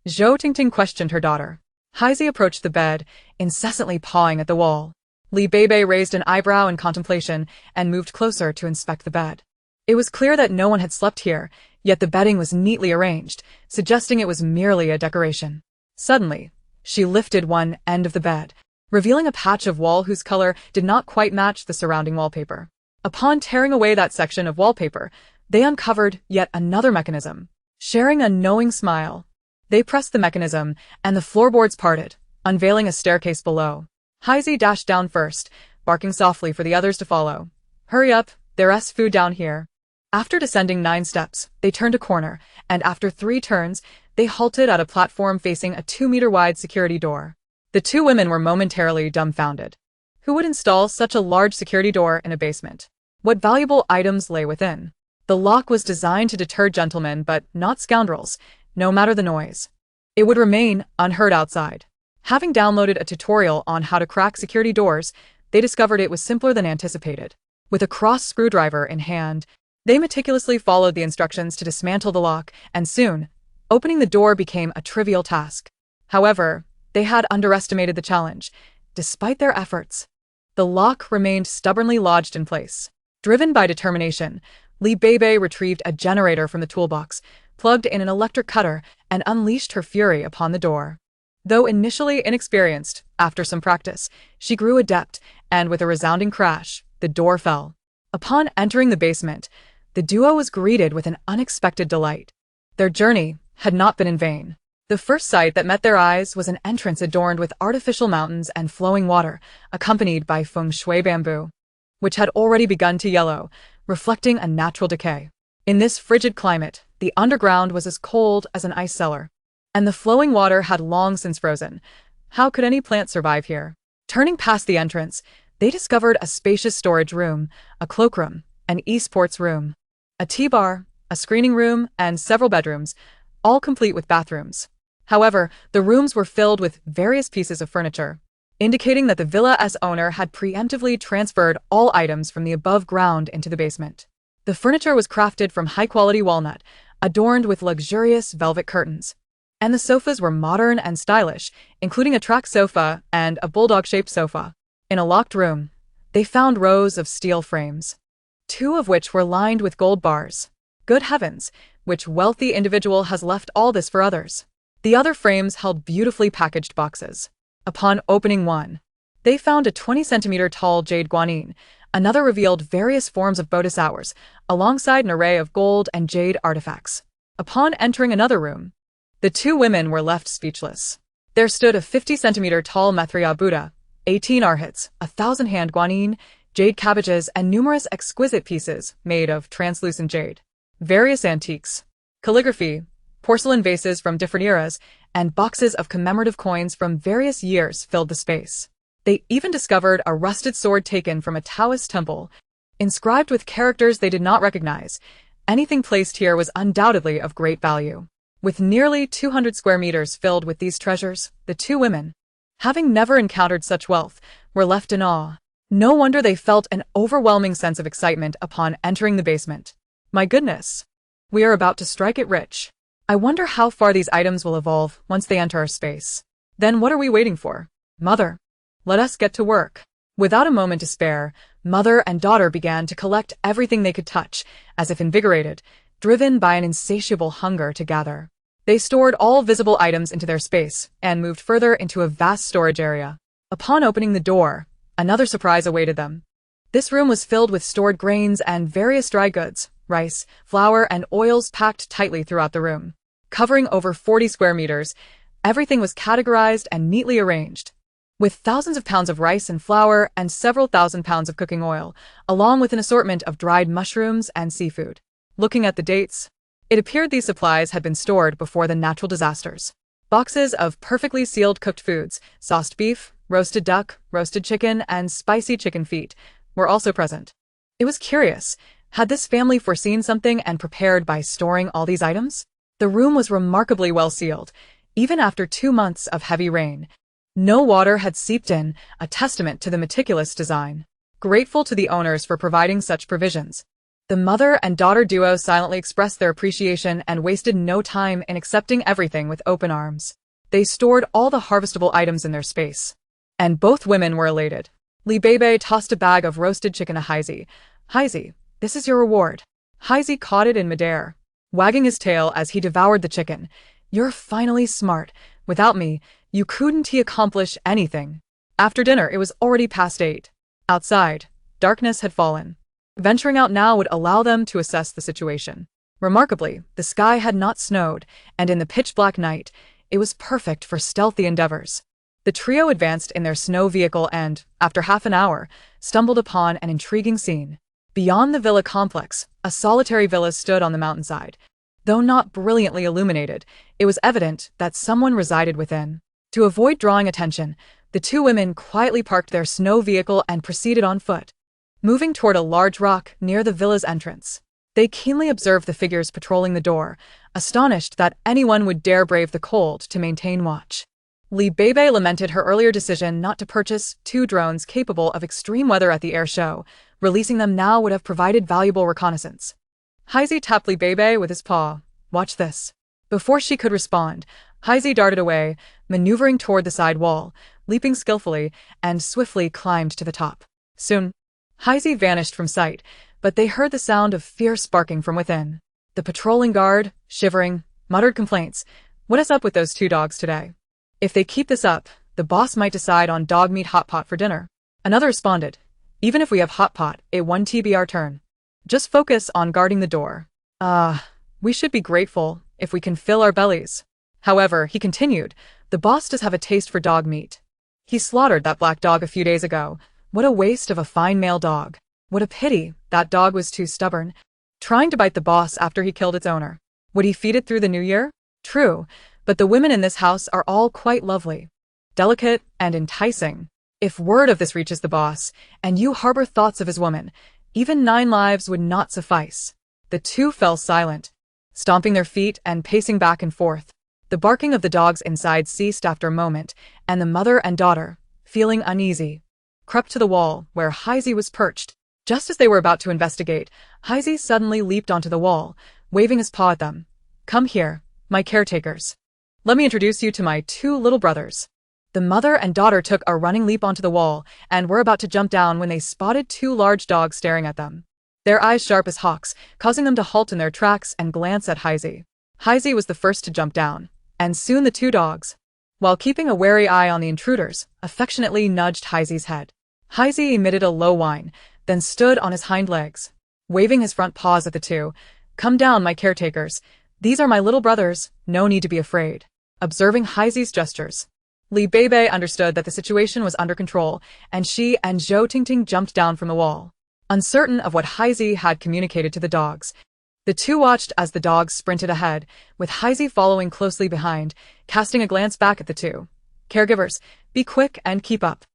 Zhou Tingting questioned her daughter. Heisey approached the bed, incessantly pawing at the wall. Beibei raised an eyebrow in contemplation and moved closer to inspect the bed. It was clear that no one had slept here, yet the bedding was neatly arranged, suggesting it was merely a decoration. Suddenly, she lifted one end of the bed, revealing a patch of wall whose color did not quite match the surrounding wallpaper. Upon tearing away that section of wallpaper, they uncovered yet another mechanism. Sharing a knowing smile, they pressed the mechanism, and the floorboards parted, unveiling a staircase below. Heisey dashed down first, barking softly for the others to follow. Hurry up, there's food down here. After descending 9 steps, they turned a corner, and after 3 turns, they halted at a platform facing a 2-meter-wide security door. The 2 women were momentarily dumbfounded. Who would install such a large security door in a basement? What valuable items lay within? The lock was designed to deter gentlemen but not scoundrels, no matter the noise. It would remain unheard outside. Having downloaded a tutorial on how to crack security doors, they discovered it was simpler than anticipated. With a cross screwdriver in hand, they meticulously followed the instructions to dismantle the lock, and soon, opening the door became a trivial task. However, they had underestimated the challenge. Despite their efforts, the lock remained stubbornly lodged in place. Driven by determination, Beibei retrieved a generator from the toolbox, plugged in an electric cutter, and unleashed her fury upon the door. Though initially inexperienced, after some practice, she grew adept, and with a resounding crash, the door fell. Upon entering the basement, the duo was greeted with an unexpected delight. Their journey had not been in vain. The first sight that met their eyes was an entrance adorned with artificial mountains and flowing water, accompanied by feng shui bamboo, which had already begun to yellow, reflecting a natural decay. In this frigid climate, the underground was as cold as an ice cellar, and the flowing water had long since frozen. How could any plant survive here? Turning past the entrance, they discovered a spacious storage room, a cloakroom, an esports room, a tea bar, a screening room, and several bedrooms, all complete with bathrooms. However, the rooms were filled with various pieces of furniture. indicating that the villa's owner had preemptively transferred all items from the above ground into the basement. The furniture was crafted from high-quality walnut, adorned with luxurious velvet curtains. And the sofas were modern and stylish, including a track sofa and a bulldog-shaped sofa. In a locked room, they found rows of steel frames, 2 of which were lined with gold bars. Good heavens, which wealthy individual has left all this for others? The other frames held beautifully packaged boxes. Upon opening one, they found a 20-centimeter tall jade guanyin. Another revealed various forms of bodhisattvas, alongside an array of gold and jade artifacts. Upon entering another room, the 2 women were left speechless. There stood a 50-centimeter tall Maitreya Buddha, 18 arhats, 1,000-hand guanyin, jade cabbages, and numerous exquisite pieces made of translucent jade. Various antiques, calligraphy, porcelain vases from different eras, and boxes of commemorative coins from various years filled the space. They even discovered a rusted sword taken from a Taoist temple, inscribed with characters they did not recognize. Anything placed here was undoubtedly of great value. With nearly 200 square meters filled with these treasures, the 2 women, having never encountered such wealth, were left in awe. No wonder they felt an overwhelming sense of excitement upon entering the basement. My goodness, we are about to strike it rich. I wonder how far these items will evolve once they enter our space. Then what are we waiting for? Mother, let us get to work. Without a moment to spare, mother and daughter began to collect everything they could touch, as if invigorated, driven by an insatiable hunger to gather. They stored all visible items into their space and moved further into a vast storage area. Upon opening the door, another surprise awaited them. This room was filled with stored grains and various dry goods, rice, flour, and oils packed tightly throughout the room. Covering over 40 square meters, everything was categorized and neatly arranged, with thousands of pounds of rice and flour and several thousand pounds of cooking oil, along with an assortment of dried mushrooms and seafood. Looking at the dates, it appeared these supplies had been stored before the natural disasters. Boxes of perfectly sealed cooked foods, sauced beef, roasted duck, roasted chicken, and spicy chicken feet were also present. It was curious. Had this family foreseen something and prepared by storing all these items? The room was remarkably well sealed, even after 2 months of heavy rain. No water had seeped in, a testament to the meticulous design. Grateful to the owners for providing such provisions, the mother and daughter duo silently expressed their appreciation and wasted no time in accepting everything with open arms. They stored all the harvestable items in their space, and both women were elated. Beibei tossed a bag of roasted chicken to Heizi. Heizi, this is your reward. Heizi caught it in midair, wagging his tail as he devoured the chicken. You're finally smart. Without me, you couldn't accomplish anything. After dinner, it was already past 8. Outside, darkness had fallen. Venturing out now would allow them to assess the situation. Remarkably, the sky had not snowed, and in the pitch-black night, it was perfect for stealthy endeavors. The trio advanced in their snow vehicle and, after half an hour, stumbled upon an intriguing scene. Beyond the villa complex, a solitary villa stood on the mountainside. Though not brilliantly illuminated, it was evident that someone resided within. To avoid drawing attention, the 2 women quietly parked their snow vehicle and proceeded on foot, moving toward a large rock near the villa's entrance. They keenly observed the figures patrolling the door, astonished that anyone would dare brave the cold to maintain watch. Beibei lamented her earlier decision not to purchase 2 drones capable of extreme weather at the air show. Releasing them now would have provided valuable reconnaissance. Heizi tapped Beibei with his paw. Watch this. Before she could respond, Heizi darted away, maneuvering toward the side wall, leaping skillfully, and swiftly climbed to the top. Soon, Heizi vanished from sight, but they heard the sound of fierce barking from within. The patrolling guard, shivering, muttered complaints. What is up with those 2 dogs today? If they keep this up, the boss might decide on dog meat hot pot for dinner. Another responded. Even if we have hot pot, it won't be our turn. Just focus on guarding the door. We should be grateful if we can fill our bellies. However, he continued, the boss does have a taste for dog meat. He slaughtered that black dog a few days ago. What a waste of a fine male dog. What a pity, that dog was too stubborn, trying to bite the boss after he killed its owner. Would he feed it through the new year? True, but the women in this house are all quite lovely, delicate, and enticing. If word of this reaches the boss, and you harbor thoughts of his woman, even 9 lives would not suffice. The 2 fell silent, stomping their feet and pacing back and forth. The barking of the dogs inside ceased after a moment, and the mother and daughter, feeling uneasy, crept to the wall where Heizi was perched. Just as they were about to investigate, Heizi suddenly leaped onto the wall, waving his paw at them. "Come here, my caretakers. Let me introduce you to my two little brothers." The mother and daughter took a running leap onto the wall and were about to jump down when they spotted two large dogs staring at them. Their eyes sharp as hawks, causing them to halt in their tracks and glance at Heizi. Heizi was the first to jump down, and soon the two dogs, while keeping a wary eye on the intruders, affectionately nudged Heizi's head. Heizi emitted a low whine, then stood on his hind legs, waving his front paws at the two. "Come down, my caretakers. These are my little brothers, no need to be afraid." Observing Heizi's gestures, Beibei understood that the situation was under control, and she and Zhou Tingting jumped down from the wall. Uncertain of what Heizi had communicated to the dogs, the two watched as the dogs sprinted ahead, with Heizi following closely behind, casting a glance back at the two. "Caregivers, be quick and keep up."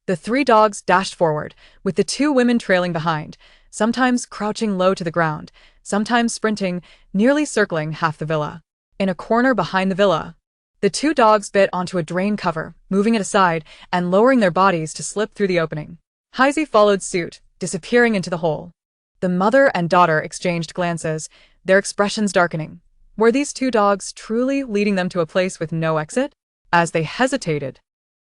The three dogs dashed forward, with the two women trailing behind, sometimes crouching low to the ground, sometimes sprinting, nearly circling half the villa. In a corner behind the villa, the two dogs bit onto a drain cover, moving it aside and lowering their bodies to slip through the opening. Heizi followed suit, disappearing into the hole. The mother and daughter exchanged glances, their expressions darkening. Were these two dogs truly leading them to a place with no exit? As they hesitated,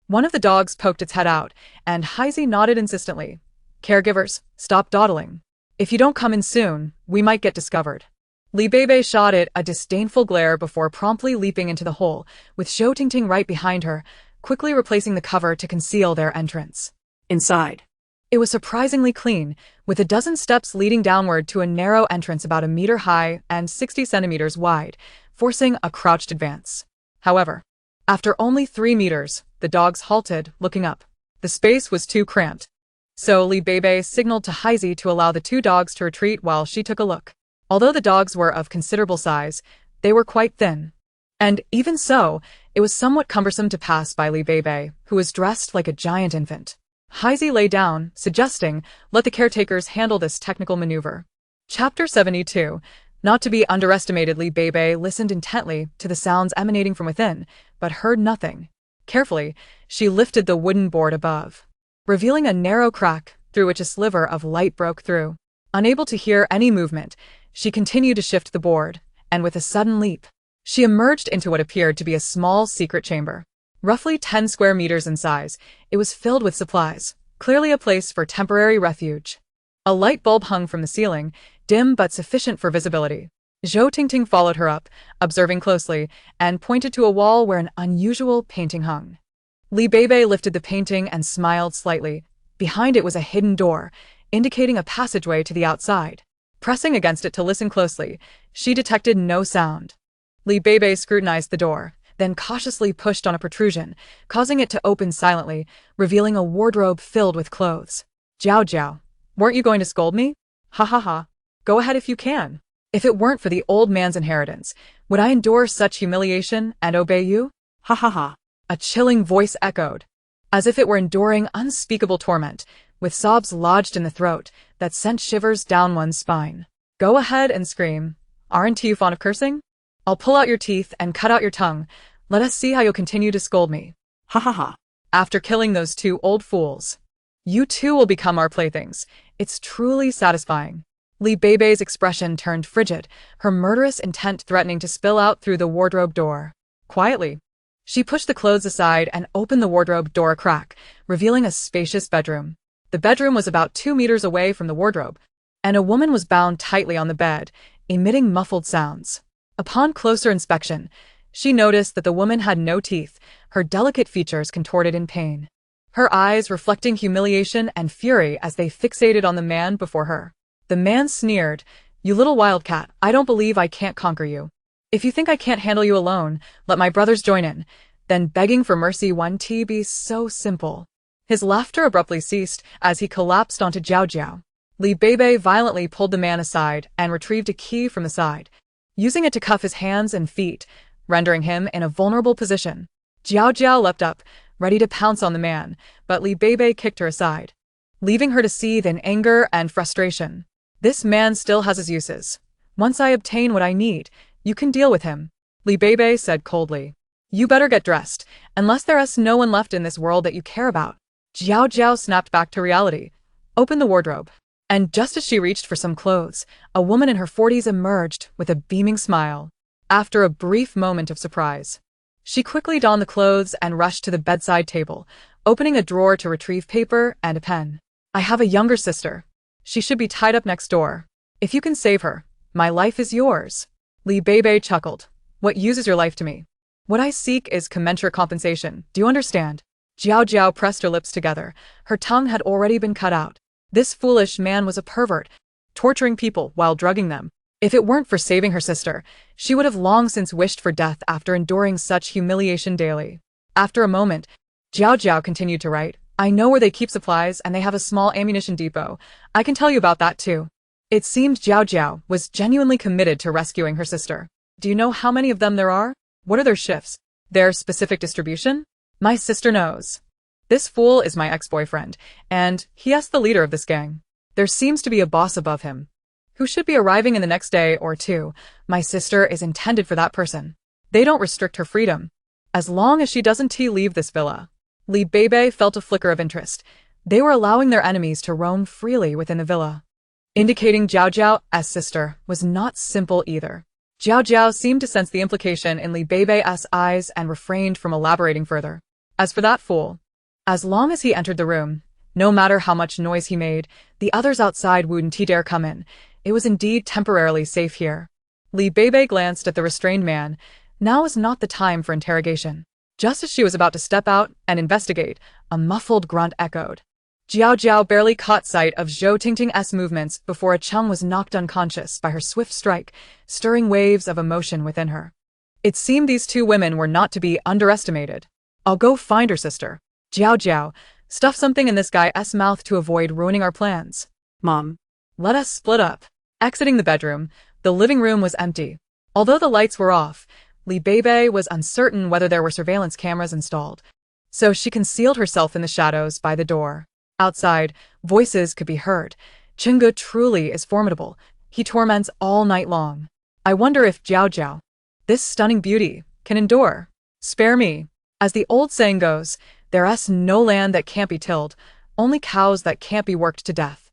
one of the dogs poked its head out, and Heizi nodded insistently. "Caregivers, stop dawdling. If you don't come in soon, we might get discovered." Beibei shot it a disdainful glare before promptly leaping into the hole, with Zhou Tingting right behind her, quickly replacing the cover to conceal their entrance. Inside. It was surprisingly clean, with a dozen steps leading downward to a narrow entrance about a meter high and 60 centimeters wide, forcing a crouched advance. However, after only 3 meters, the dogs halted, looking up. The space was too cramped. So Beibei signaled to Heizi to allow the two dogs to retreat while she took a look. Although the dogs were of considerable size, they were quite thin. And even so, it was somewhat cumbersome to pass by Beibei, who was dressed like a giant infant. Heizi lay down, suggesting, let the caretakers handle this technical maneuver. Chapter 72. Not to be underestimated, Beibei listened intently to the sounds emanating from within, but heard nothing. Carefully, she lifted the wooden board above, revealing a narrow crack through which a sliver of light broke through. Unable to hear any movement, she continued to shift the board, and with a sudden leap, she emerged into what appeared to be a small secret chamber. Roughly 10 square meters in size, it was filled with supplies, clearly a place for temporary refuge. A light bulb hung from the ceiling, dim but sufficient for visibility. Zhou Tingting followed her up, observing closely, and pointed to a wall where an unusual painting hung. Beibei lifted the painting and smiled slightly. Behind it was a hidden door, indicating a passageway to the outside. Pressing against it to listen closely, she detected no sound. Beibei scrutinized the door, then cautiously pushed on a protrusion, causing it to open silently, revealing a wardrobe filled with clothes. "Jiao, weren't you going to scold me? Ha ha ha. Go ahead if you can. If it weren't for the old man's inheritance, would I endure such humiliation and obey you? Ha ha ha." A chilling voice echoed, as if it were enduring unspeakable torment, with sobs lodged in the throat that sent shivers down one's spine. "Go ahead and scream. Aren't you fond of cursing? I'll pull out your teeth and cut out your tongue. Let us see how you'll continue to scold me. Ha ha ha. After killing those two old fools, you too will become our playthings. It's truly satisfying." Beibei's expression turned frigid, her murderous intent threatening to spill out through the wardrobe door. Quietly, she pushed the clothes aside and opened the wardrobe door a crack, revealing a spacious bedroom. The bedroom was about 2 meters away from the wardrobe, and a woman was bound tightly on the bed, emitting muffled sounds. Upon closer inspection, she noticed that the woman had no teeth, her delicate features contorted in pain. Her eyes reflecting humiliation and fury as they fixated on the man before her. The man sneered, "You little wildcat, I don't believe I can't conquer you. If you think I can't handle you alone, let my brothers join in. Then begging for mercy won't be so simple." His laughter abruptly ceased as he collapsed onto Jiao. Beibei violently pulled the man aside and retrieved a key from the side, using it to cuff his hands and feet, rendering him in a vulnerable position. Jiao leapt up, ready to pounce on the man, but Beibei kicked her aside, leaving her to seethe in anger and frustration. "This man still has his uses. Once I obtain what I need, you can deal with him," Beibei said coldly. "You better get dressed, unless there is no one left in this world that you care about." Jiao Jiao snapped back to reality, opened the wardrobe, and just as she reached for some clothes, a woman in her 40s emerged with a beaming smile. After a brief moment of surprise, she quickly donned the clothes and rushed to the bedside table, opening a drawer to retrieve paper and a pen. I have a younger sister. She should be tied up next door. If you can save her, my life is yours. Beibei chuckled. What use is your life to me? What I seek is commensurate compensation. Do you understand? Jiao Jiao pressed her lips together. Her tongue had already been cut out. This foolish man was a pervert, torturing people while drugging them. If it weren't for saving her sister, she would have long since wished for death after enduring such humiliation daily. After a moment, Jiao Jiao continued to write, I know where they keep supplies and they have a small ammunition depot. I can tell you about that too. It seemed Jiao Jiao was genuinely committed to rescuing her sister. Do you know how many of them there are? What are their shifts? Their specific distribution? My sister knows. This fool is my ex-boyfriend, and he is the leader of this gang. There seems to be a boss above him, who should be arriving in the next day or two. My sister is intended for that person. They don't restrict her freedom, as long as she doesn't leave this villa. Beibei felt a flicker of interest. They were allowing their enemies to roam freely within the villa. Indicating Jiao Jiao's sister was not simple either. Jiao Jiao seemed to sense the implication in Beibei's eyes and refrained from elaborating further. As for that fool, as long as he entered the room, no matter how much noise he made, the others outside wouldn't dare come in. It was indeed temporarily safe here. Beibei glanced at the restrained man. Now was not the time for interrogation. Just as she was about to step out and investigate, a muffled grunt echoed. Jiao Jiao barely caught sight of Zhou Tingting's movements before a Chung was knocked unconscious by her swift strike, stirring waves of emotion within her. It seemed these two women were not to be underestimated. I'll go find her sister. Jiao Jiao, stuff something in this guy's mouth to avoid ruining our plans. Mom. Let us split up. Exiting the bedroom, the living room was empty. Although the lights were off, Beibei was uncertain whether there were surveillance cameras installed, so she concealed herself in the shadows by the door. Outside, voices could be heard. Chungu truly is formidable. He torments all night long. I wonder if Jiao Jiao, this stunning beauty, can endure. Spare me. As the old saying goes, there's no land that can't be tilled, only cows that can't be worked to death.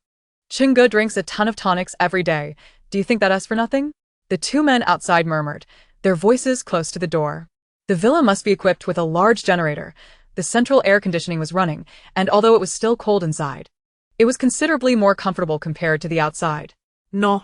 Chungu drinks a ton of tonics every day. Do you think that's for nothing? The two men outside murmured, their voices close to the door. The villa must be equipped with a large generator. The central air conditioning was running, and although it was still cold inside, it was considerably more comfortable compared to the outside. No.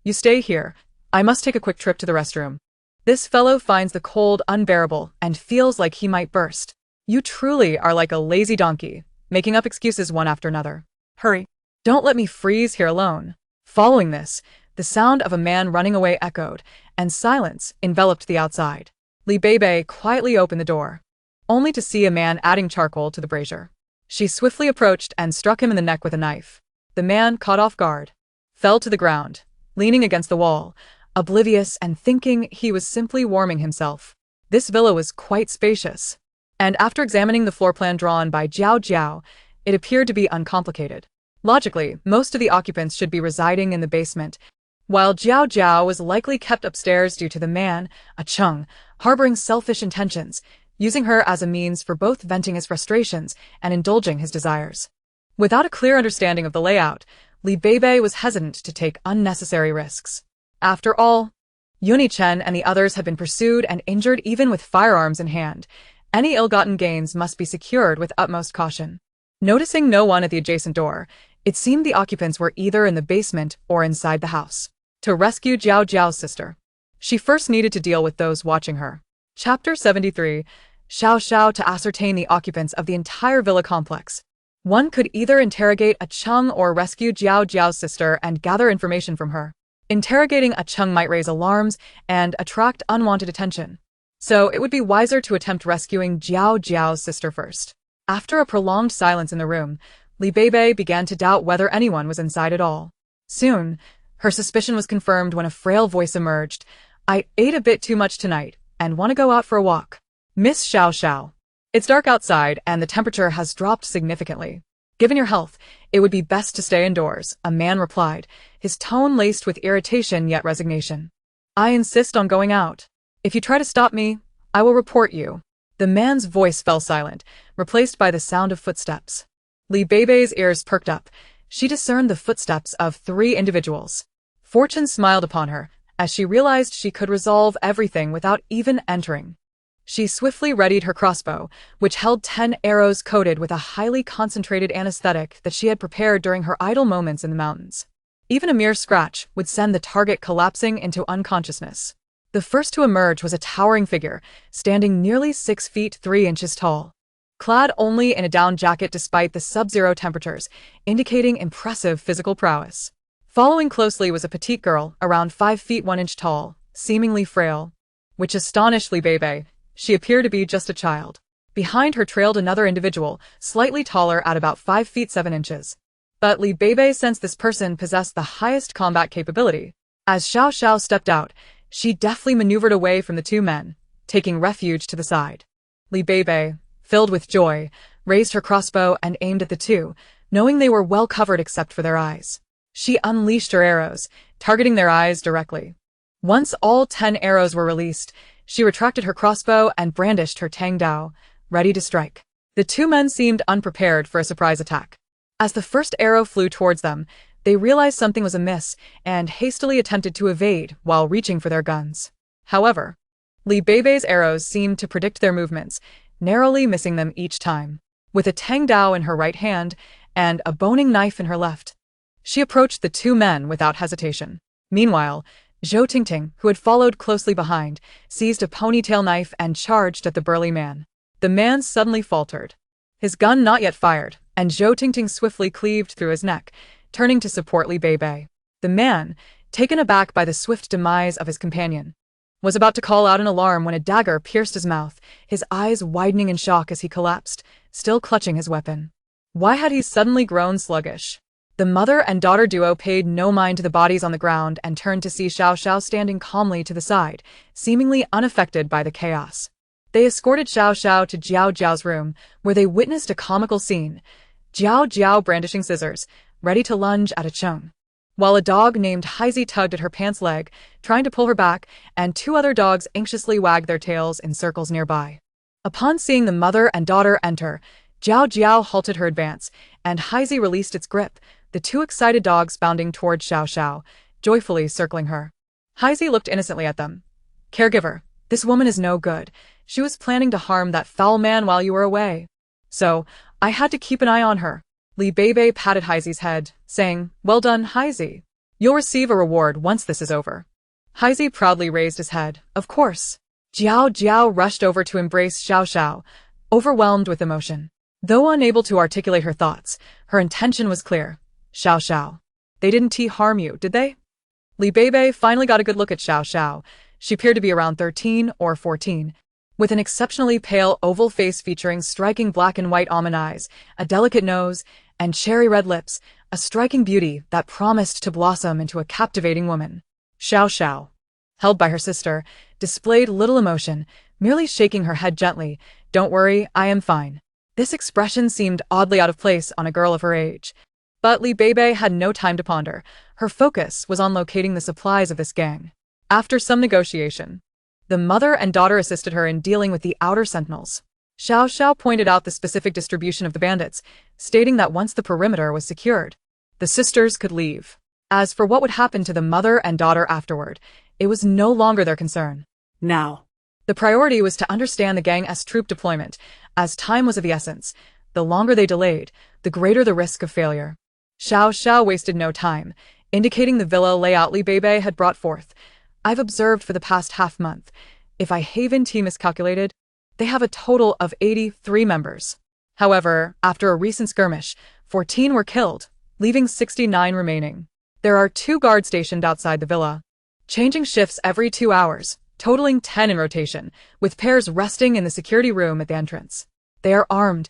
You stay here. I must take a quick trip to the restroom. This fellow finds the cold unbearable and feels like he might burst. You truly are like a lazy donkey, making up excuses one after another. Hurry. Don't let me freeze here alone. Following this, the sound of a man running away echoed, and silence enveloped the outside. Beibei quietly opened the door, only to see a man adding charcoal to the brazier. She swiftly approached and struck him in the neck with a knife. The man, caught off guard, fell to the ground, leaning against the wall, oblivious and thinking he was simply warming himself. This villa was quite spacious, and after examining the floor plan drawn by Jiao Jiao, it appeared to be uncomplicated. Logically, most of the occupants should be residing in the basement, while Jiao Jiao was likely kept upstairs due to the man, a Chung, harboring selfish intentions, using her as a means for both venting his frustrations and indulging his desires. Without a clear understanding of the layout, Beibei was hesitant to take unnecessary risks. After all, Yuni Chen and the others had been pursued and injured even with firearms in hand. Any ill-gotten gains must be secured with utmost caution. Noticing no one at the adjacent door, it seemed the occupants were either in the basement or inside the house. To rescue Jiao Jiao's sister, she first needed to deal with those watching her. Chapter 73. Xiao Xiao. To ascertain the occupants of the entire villa complex, one could either interrogate a Chung or rescue Jiao Jiao's sister and gather information from her. Interrogating a Chung might raise alarms and attract unwanted attention, so it would be wiser to attempt rescuing Jiao Jiao's sister first. After a prolonged silence in the room, Beibei began to doubt whether anyone was inside at all. Soon, her suspicion was confirmed when a frail voice emerged. I ate a bit too much tonight and want to go out for a walk. Miss Xiao Xiao. It's dark outside and the temperature has dropped significantly. Given your health, it would be best to stay indoors, a man replied, his tone laced with irritation yet resignation. I insist on going out. If you try to stop me, I will report you. The The man's voice fell silent, replaced by the sound of footsteps. Li Beibei's ears perked up. She discerned the footsteps of 3 individuals. Fortune smiled upon her, as she realized she could resolve everything without even entering. She swiftly readied her crossbow, which held 10 arrows coated with a highly concentrated anesthetic that she had prepared during her idle moments in the mountains. Even a mere scratch would send the target collapsing into unconsciousness. The first to emerge was a towering figure, standing nearly 6 feet 3 inches tall. Clad only in a down jacket despite the sub-zero temperatures, indicating impressive physical prowess. Following closely was a petite girl, around 5 feet 1 inch tall, seemingly frail. Which astonished Li Beibei. She appeared to be just a child. Behind her trailed another individual, slightly taller at about 5 feet 7 inches. But Li Beibei sensed this person possessed the highest combat capability. As Xiao Xiao stepped out, she deftly maneuvered away from the 2 men, taking refuge to the side. Li Beibei, filled with joy, raised her crossbow and aimed at the 2, knowing they were well covered except for their eyes. She unleashed her arrows, targeting their eyes directly. Once all 10 arrows were released, she retracted her crossbow and brandished her Tang Dao, ready to strike. The 2 men seemed unprepared for a surprise attack. As the first arrow flew towards them, they realized something was amiss and hastily attempted to evade while reaching for their guns. However, Li Beibei's arrows seemed to predict their movements, narrowly missing them each time. With a Tang Dao in her right hand and a boning knife in her left, she approached the 2 men without hesitation. Meanwhile, Zhou Tingting, who had followed closely behind, seized a ponytail knife and charged at the burly man. The man suddenly faltered. His gun not yet fired, and Zhou Tingting swiftly cleaved through his neck, turning to support Li Beibei. The man, taken aback by the swift demise of his companion, was about to call out an alarm when a dagger pierced his mouth, his eyes widening in shock as he collapsed, still clutching his weapon. Why had he suddenly grown sluggish? The mother and daughter duo paid no mind to the bodies on the ground and turned to see Xiao Xiao standing calmly to the side, seemingly unaffected by the chaos. They escorted Xiao Xiao to Jiao Jiao's room, where they witnessed a comical scene. Jiao Jiao brandishing scissors, ready to lunge at a Chung, while a dog named Haizi tugged at her pants leg, trying to pull her back, and 2 other dogs anxiously wagged their tails in circles nearby. Upon seeing the mother and daughter enter, Jiao Jiao halted her advance, and Haizi released its grip, the 2 excited dogs bounding toward Xiao Xiao, joyfully circling her. Haizi looked innocently at them. Caregiver, this woman is no good. She was planning to harm that foul man while you were away. So, I had to keep an eye on her. Li Beibei patted Haizi's head, saying, Well done, Haizi. You'll receive a reward once this is over. Haizi proudly raised his head. Of course. Jiao Jiao rushed over to embrace Xiao Xiao, overwhelmed with emotion. Though unable to articulate her thoughts, her intention was clear. Xiao Xiao. They didn't harm you, did they? Li Beibei finally got a good look at Xiao Xiao. She appeared to be around 13 or 14, with an exceptionally pale oval face featuring striking black and white almond eyes, a delicate nose, and cherry red lips, a striking beauty that promised to blossom into a captivating woman. Xiao Xiao, held by her sister, displayed little emotion, merely shaking her head gently. Don't worry, I am fine. This expression seemed oddly out of place on a girl of her age. But Li Beibei had no time to ponder. Her focus was on locating the supplies of this gang. After some negotiation, the mother and daughter assisted her in dealing with the outer sentinels. Xiao Xiao pointed out the specific distribution of the bandits, stating that once the perimeter was secured, the sisters could leave. As for what would happen to the mother and daughter afterward, it was no longer their concern. Now. The priority was to understand the gang's troop deployment, as time was of the essence. The longer they delayed, the greater the risk of failure. Xiao Xiao wasted no time, indicating the villa layout Li Beibei had brought forth. I've observed for the past half-month. If I haven't miscalculated, they have a total of 83 members. However, after a recent skirmish, 14 were killed, leaving 69 remaining. There are 2 guards stationed outside the villa, changing shifts every 2 hours, totaling 10 in rotation, with pairs resting in the security room at the entrance. They are armed,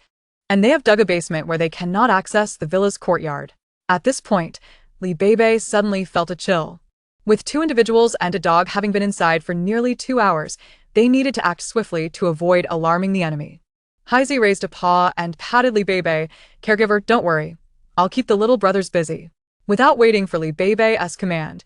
and they have dug a basement where they cannot access the villa's courtyard. At this point, Li Beibei suddenly felt a chill. With 2 individuals and a dog having been inside for nearly 2 hours, they needed to act swiftly to avoid alarming the enemy. Haizi raised a paw and patted Li Beibei. Caregiver, don't worry. I'll keep the little brothers busy. Without waiting for Li Beibei's command,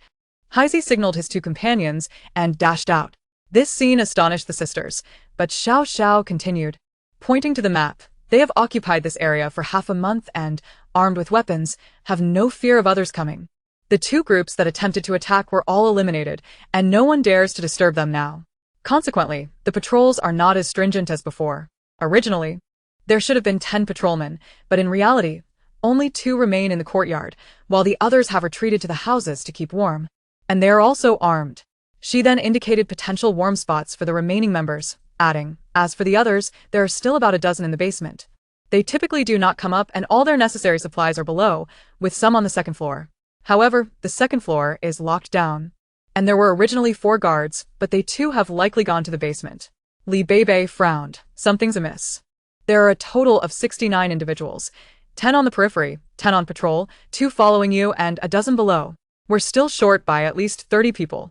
Haizi signaled his 2 companions and dashed out. This scene astonished the sisters, but Xiao Xiao continued, pointing to the map. They have occupied this area for half a month and, armed with weapons, have no fear of others coming. The two groups that attempted to attack were all eliminated, and no one dares to disturb them now. Consequently, the patrols are not as stringent as before. Originally, there should have been 10 patrolmen, but in reality, only 2 remain in the courtyard, while the others have retreated to the houses to keep warm. And they are also armed. She then indicated potential warm spots for the remaining members, adding, as for the others, there are still about a dozen in the basement. They typically do not come up and all their necessary supplies are below, with some on the second floor. However, the second floor is locked down. And there were originally 4 guards, but they too have likely gone to the basement. Beibei frowned. Something's amiss. There are a total of 69 individuals. 10 on the periphery, 10 on patrol, 2 following you and a dozen below. We're still short by at least 30 people.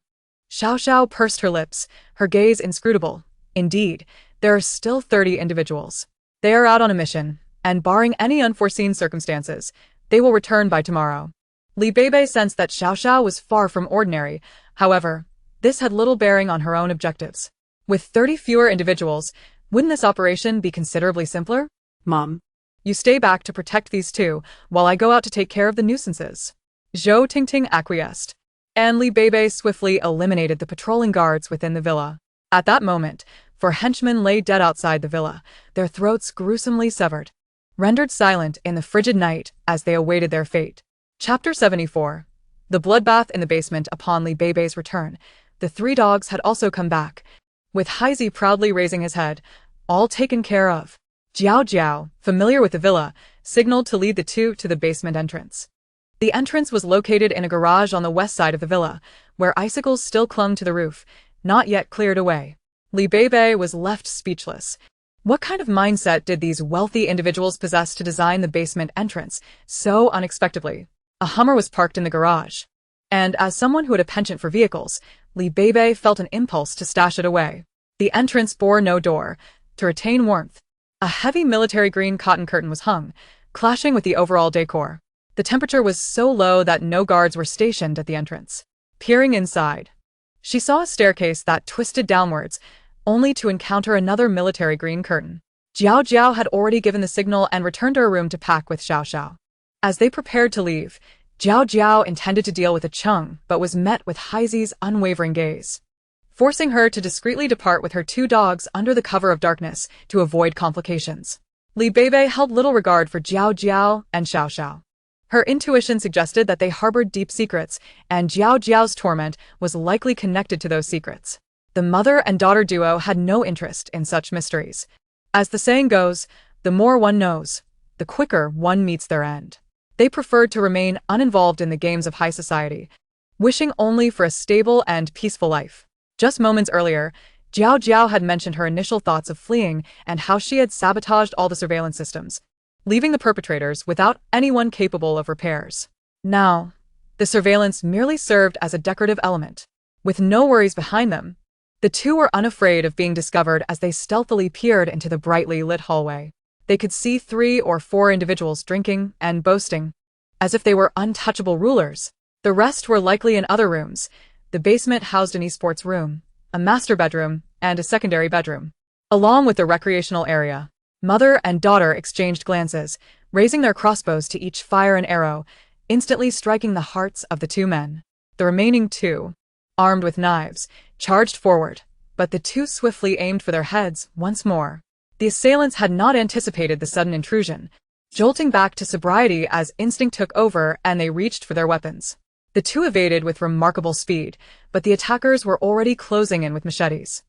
Xiao Xiao pursed her lips, her gaze inscrutable. Indeed, there are still 30 individuals. They are out on a mission, and barring any unforeseen circumstances, they will return by tomorrow. Beibei sensed that Xiao Xiao was far from ordinary. However, this had little bearing on her own objectives. With 30 fewer individuals, wouldn't this operation be considerably simpler? Mom. You stay back to protect these 2, while I go out to take care of the nuisances. Zhou Tingting acquiesced, and Beibei swiftly eliminated the patrolling guards within the villa. At that moment, 4 henchmen lay dead outside the villa, their throats gruesomely severed, rendered silent in the frigid night as they awaited their fate. Chapter 74. The bloodbath in the basement. Upon Beibei's return, the 3 dogs had also come back, with Haizi proudly raising his head, all taken care of. Jiao Jiao, familiar with the villa, signaled to lead the 2 to the basement entrance. The entrance was located in a garage on the west side of the villa, where icicles still clung to the roof, not yet cleared away. Beibei was left speechless. What kind of mindset did these wealthy individuals possess to design the basement entrance so unexpectedly? A Hummer was parked in the garage, and as someone who had a penchant for vehicles, Beibei felt an impulse to stash it away. The entrance bore no door. To retain warmth, a heavy military green cotton curtain was hung, clashing with the overall decor. The temperature was so low that no guards were stationed at the entrance. Peering inside, she saw a staircase that twisted downwards, only to encounter another military green curtain. Jiao Jiao had already given the signal and returned to her room to pack with Xiao Xiao. As they prepared to leave, Jiao Jiao intended to deal with a Chung, but was met with Haizi's unwavering gaze, forcing her to discreetly depart with her 2 dogs under the cover of darkness to avoid complications. Beibei held little regard for Jiao Jiao and Xiao Xiao. Her intuition suggested that they harbored deep secrets, and Jiao Jiao's torment was likely connected to those secrets. The mother and daughter duo had no interest in such mysteries. As the saying goes, the more one knows, the quicker one meets their end. They preferred to remain uninvolved in the games of high society, wishing only for a stable and peaceful life. Just moments earlier, Jiao Jiao had mentioned her initial thoughts of fleeing and how she had sabotaged all the surveillance systems, leaving the perpetrators without anyone capable of repairs. Now, the surveillance merely served as a decorative element. With no worries behind them, the 2 were unafraid of being discovered as they stealthily peered into the brightly lit hallway. They could see 3 or 4 individuals drinking and boasting, as if they were untouchable rulers. The rest were likely in other rooms. The basement housed an esports room, a master bedroom, and a secondary bedroom, along with the recreational area. Mother and daughter exchanged glances, raising their crossbows to each fire an arrow, instantly striking the hearts of the 2 men. The remaining 2, armed with knives, charged forward, but the 2 swiftly aimed for their heads once more. The assailants had not anticipated the sudden intrusion, jolting back to sobriety as instinct took over and they reached for their weapons. The 2 evaded with remarkable speed, but the attackers were already closing in with machetes.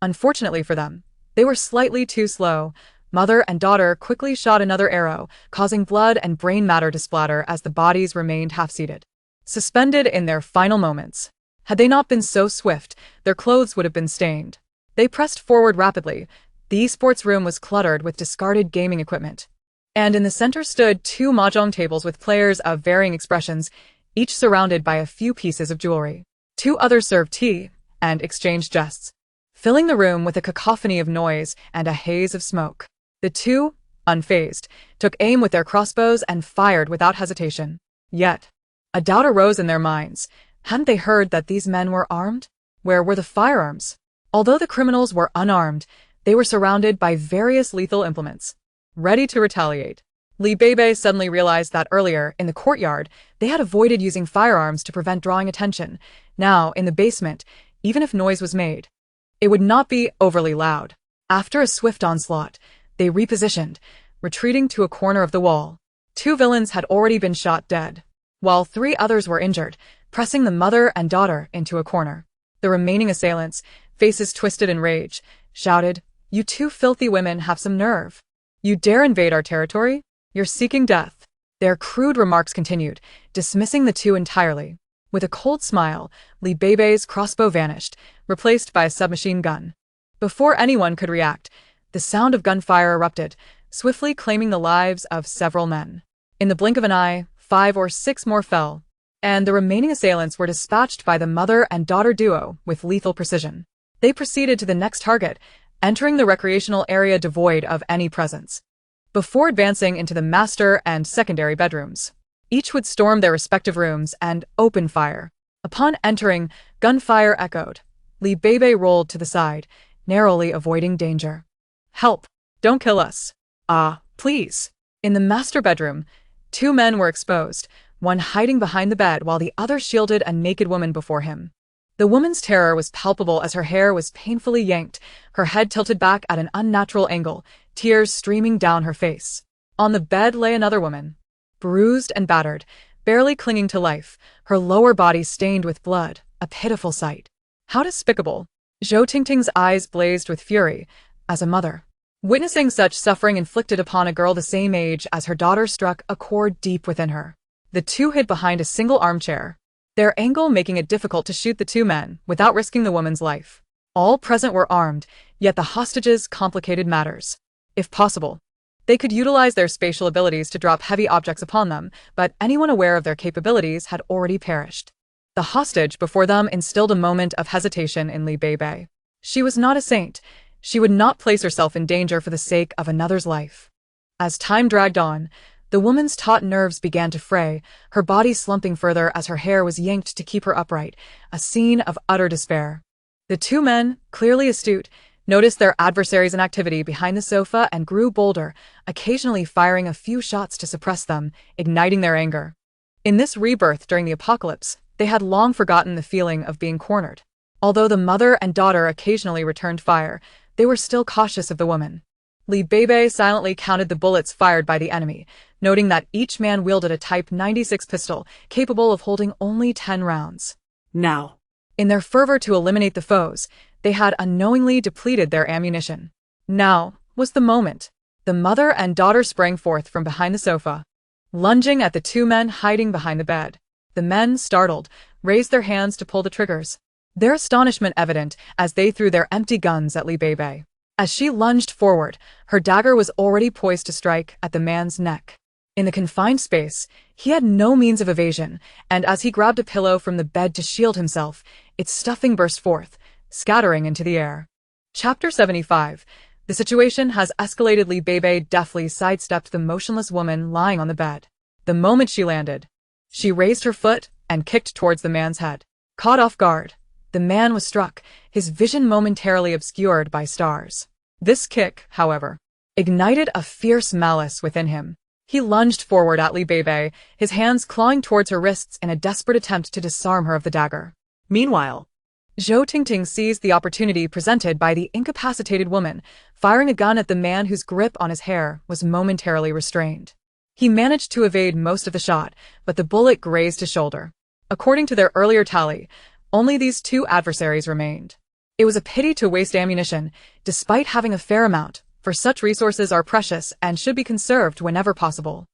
Unfortunately for them, they were slightly too slow. Mother and daughter quickly shot another arrow, causing blood and brain matter to splatter as the bodies remained half-seated, suspended in their final moments. Had they not been so swift, their clothes would have been stained. They pressed forward rapidly. The esports room was cluttered with discarded gaming equipment, and in the center stood 2 mahjong tables with players of varying expressions, each surrounded by a few pieces of jewelry. 2 others served tea and exchanged jests, filling the room with a cacophony of noise and a haze of smoke. The 2, unfazed, took aim with their crossbows and fired without hesitation. Yet, a doubt arose in their minds. Hadn't they heard that these men were armed? Where were the firearms? Although the criminals were unarmed, they were surrounded by various lethal implements, ready to retaliate. Beibei suddenly realized that earlier, in the courtyard, they had avoided using firearms to prevent drawing attention. Now, in the basement, even if noise was made, it would not be overly loud. After a swift onslaught, they repositioned, retreating to a corner of the wall. 2 villains had already been shot dead, while 3 others were injured, pressing the mother and daughter into a corner. The remaining assailants, faces twisted in rage, shouted, "You 2 filthy women have some nerve. You dare invade our territory? You're seeking death." Their crude remarks continued, dismissing the 2 entirely. With a cold smile, Beibei's crossbow vanished, replaced by a submachine gun. Before anyone could react, the sound of gunfire erupted, swiftly claiming the lives of several men. In the blink of an eye, 5 or 6 more fell, and the remaining assailants were dispatched by the mother and daughter duo with lethal precision. They proceeded to the next target, entering the recreational area devoid of any presence. Before advancing into the master and secondary bedrooms, each would storm their respective rooms and open fire. Upon entering, gunfire echoed. Beibei rolled to the side, narrowly avoiding danger. "Help! Don't kill us! Ah, please!" In the master bedroom, 2 men were exposed, one hiding behind the bed while the other shielded a naked woman before him. The woman's terror was palpable as her hair was painfully yanked, her head tilted back at an unnatural angle, tears streaming down her face. On the bed lay another woman, bruised and battered, barely clinging to life, her lower body stained with blood, a pitiful sight. How despicable! Zhou Tingting's eyes blazed with fury. As a mother, witnessing such suffering inflicted upon a girl the same age as her daughter struck a chord deep within her. The 2 hid behind a single armchair, their angle making it difficult to shoot the 2 men without risking the woman's life. All present were armed, yet the hostages complicated matters. If possible, they could utilize their spatial abilities to drop heavy objects upon them, but anyone aware of their capabilities had already perished. The hostage before them instilled a moment of hesitation in Beibei. She was not a saint. She would not place herself in danger for the sake of another's life. As time dragged on, the woman's taut nerves began to fray, her body slumping further as her hair was yanked to keep her upright, a scene of utter despair. The 2 men, clearly astute, noticed their adversaries in activity behind the sofa and grew bolder, occasionally firing a few shots to suppress them, igniting their anger. In this rebirth during the apocalypse, they had long forgotten the feeling of being cornered. Although the mother and daughter occasionally returned fire, they were still cautious of the woman. Beibei silently counted the bullets fired by the enemy, noting that each man wielded a Type 96 pistol, capable of holding only 10 rounds. Now, in their fervor to eliminate the foes, they had unknowingly depleted their ammunition. Now was the moment. The mother and daughter sprang forth from behind the sofa, lunging at the 2 men hiding behind the bed. The men, startled, raised their hands to pull the triggers, their astonishment evident as they threw their empty guns at Beibei. As she lunged forward, her dagger was already poised to strike at the man's neck. In the confined space, he had no means of evasion, and as he grabbed a pillow from the bed to shield himself, its stuffing burst forth, scattering into the air. Chapter 75. The situation has escalated. Beibei deftly sidestepped the motionless woman lying on the bed. The moment she landed, she raised her foot and kicked towards the man's head. Caught off guard, the man was struck, his vision momentarily obscured by stars. This kick, however, ignited a fierce malice within him. He lunged forward at Beibei, his hands clawing towards her wrists in a desperate attempt to disarm her of the dagger. meanwhile, Zhou Tingting seized the opportunity presented by the incapacitated woman, firing a gun at the man whose grip on his hair was momentarily restrained. He managed to evade most of the shot, but the bullet grazed his shoulder. According to their earlier tally, only these 2 adversaries remained. It was a pity to waste ammunition, despite having a fair amount, for such resources are precious and should be conserved whenever possible.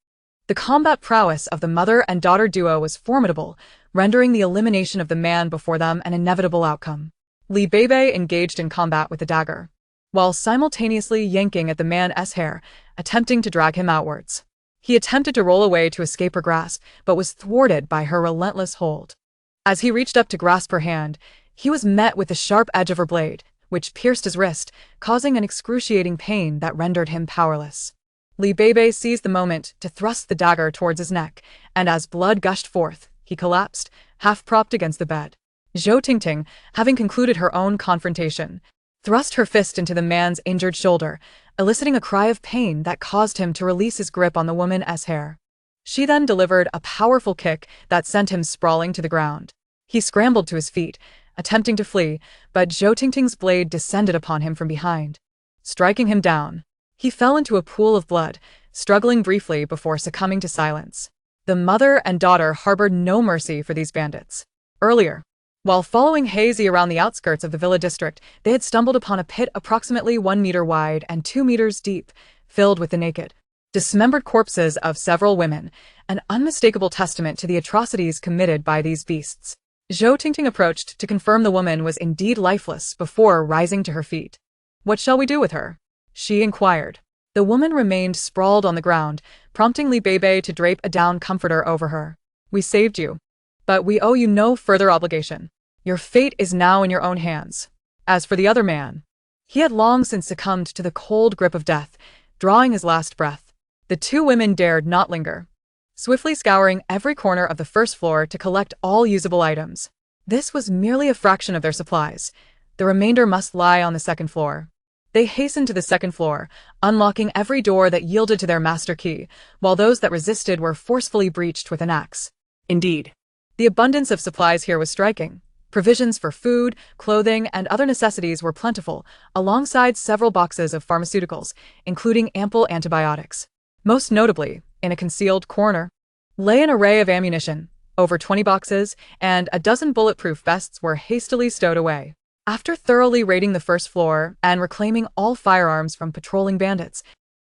The combat prowess of the mother and daughter duo was formidable, rendering the elimination of the man before them an inevitable outcome. Beibei engaged in combat with the dagger, while simultaneously yanking at the man's hair, attempting to drag him outwards. He attempted to roll away to escape her grasp, but was thwarted by her relentless hold. As he reached up to grasp her hand, he was met with the sharp edge of her blade, which pierced his wrist, causing an excruciating pain that rendered him powerless. Beibei seized the moment to thrust the dagger towards his neck, and as blood gushed forth, he collapsed, half propped against the bed. Zhou Tingting, having concluded her own confrontation, thrust her fist into the man's injured shoulder, eliciting a cry of pain that caused him to release his grip on the woman's hair. She then delivered a powerful kick that sent him sprawling to the ground. He scrambled to his feet, attempting to flee, but Zhou Tingting's blade descended upon him from behind, striking him down. He fell into a pool of blood, struggling briefly before succumbing to silence. The mother and daughter harbored no mercy for these bandits. Earlier, while following Hazy around the outskirts of the villa district, they had stumbled upon a pit approximately 1 meter wide and 2 meters deep, filled with the naked, dismembered corpses of several women, an unmistakable testament to the atrocities committed by these beasts. Zhou Tingting approached to confirm the woman was indeed lifeless before rising to her feet. "What shall we do with her?" she inquired. The woman remained sprawled on the ground, prompting Li Beibei to drape a down comforter over her. "We saved you, but we owe you no further obligation. Your fate is now in your own hands." As for the other man, he had long since succumbed to the cold grip of death, drawing his last breath. The two women dared not linger, swiftly scouring every corner of the first floor to collect all usable items. This was merely a fraction of their supplies. The remainder must lie on the second floor. They hastened to the second floor, unlocking every door that yielded to their master key, while those that resisted were forcefully breached with an axe. Indeed, the abundance of supplies here was striking. Provisions for food, clothing, and other necessities were plentiful, alongside several boxes of pharmaceuticals, including ample antibiotics. Most notably, in a concealed corner, lay an array of ammunition. Over 20 boxes and a dozen bulletproof vests were hastily stowed away. After thoroughly raiding the first floor and reclaiming all firearms from patrolling bandits,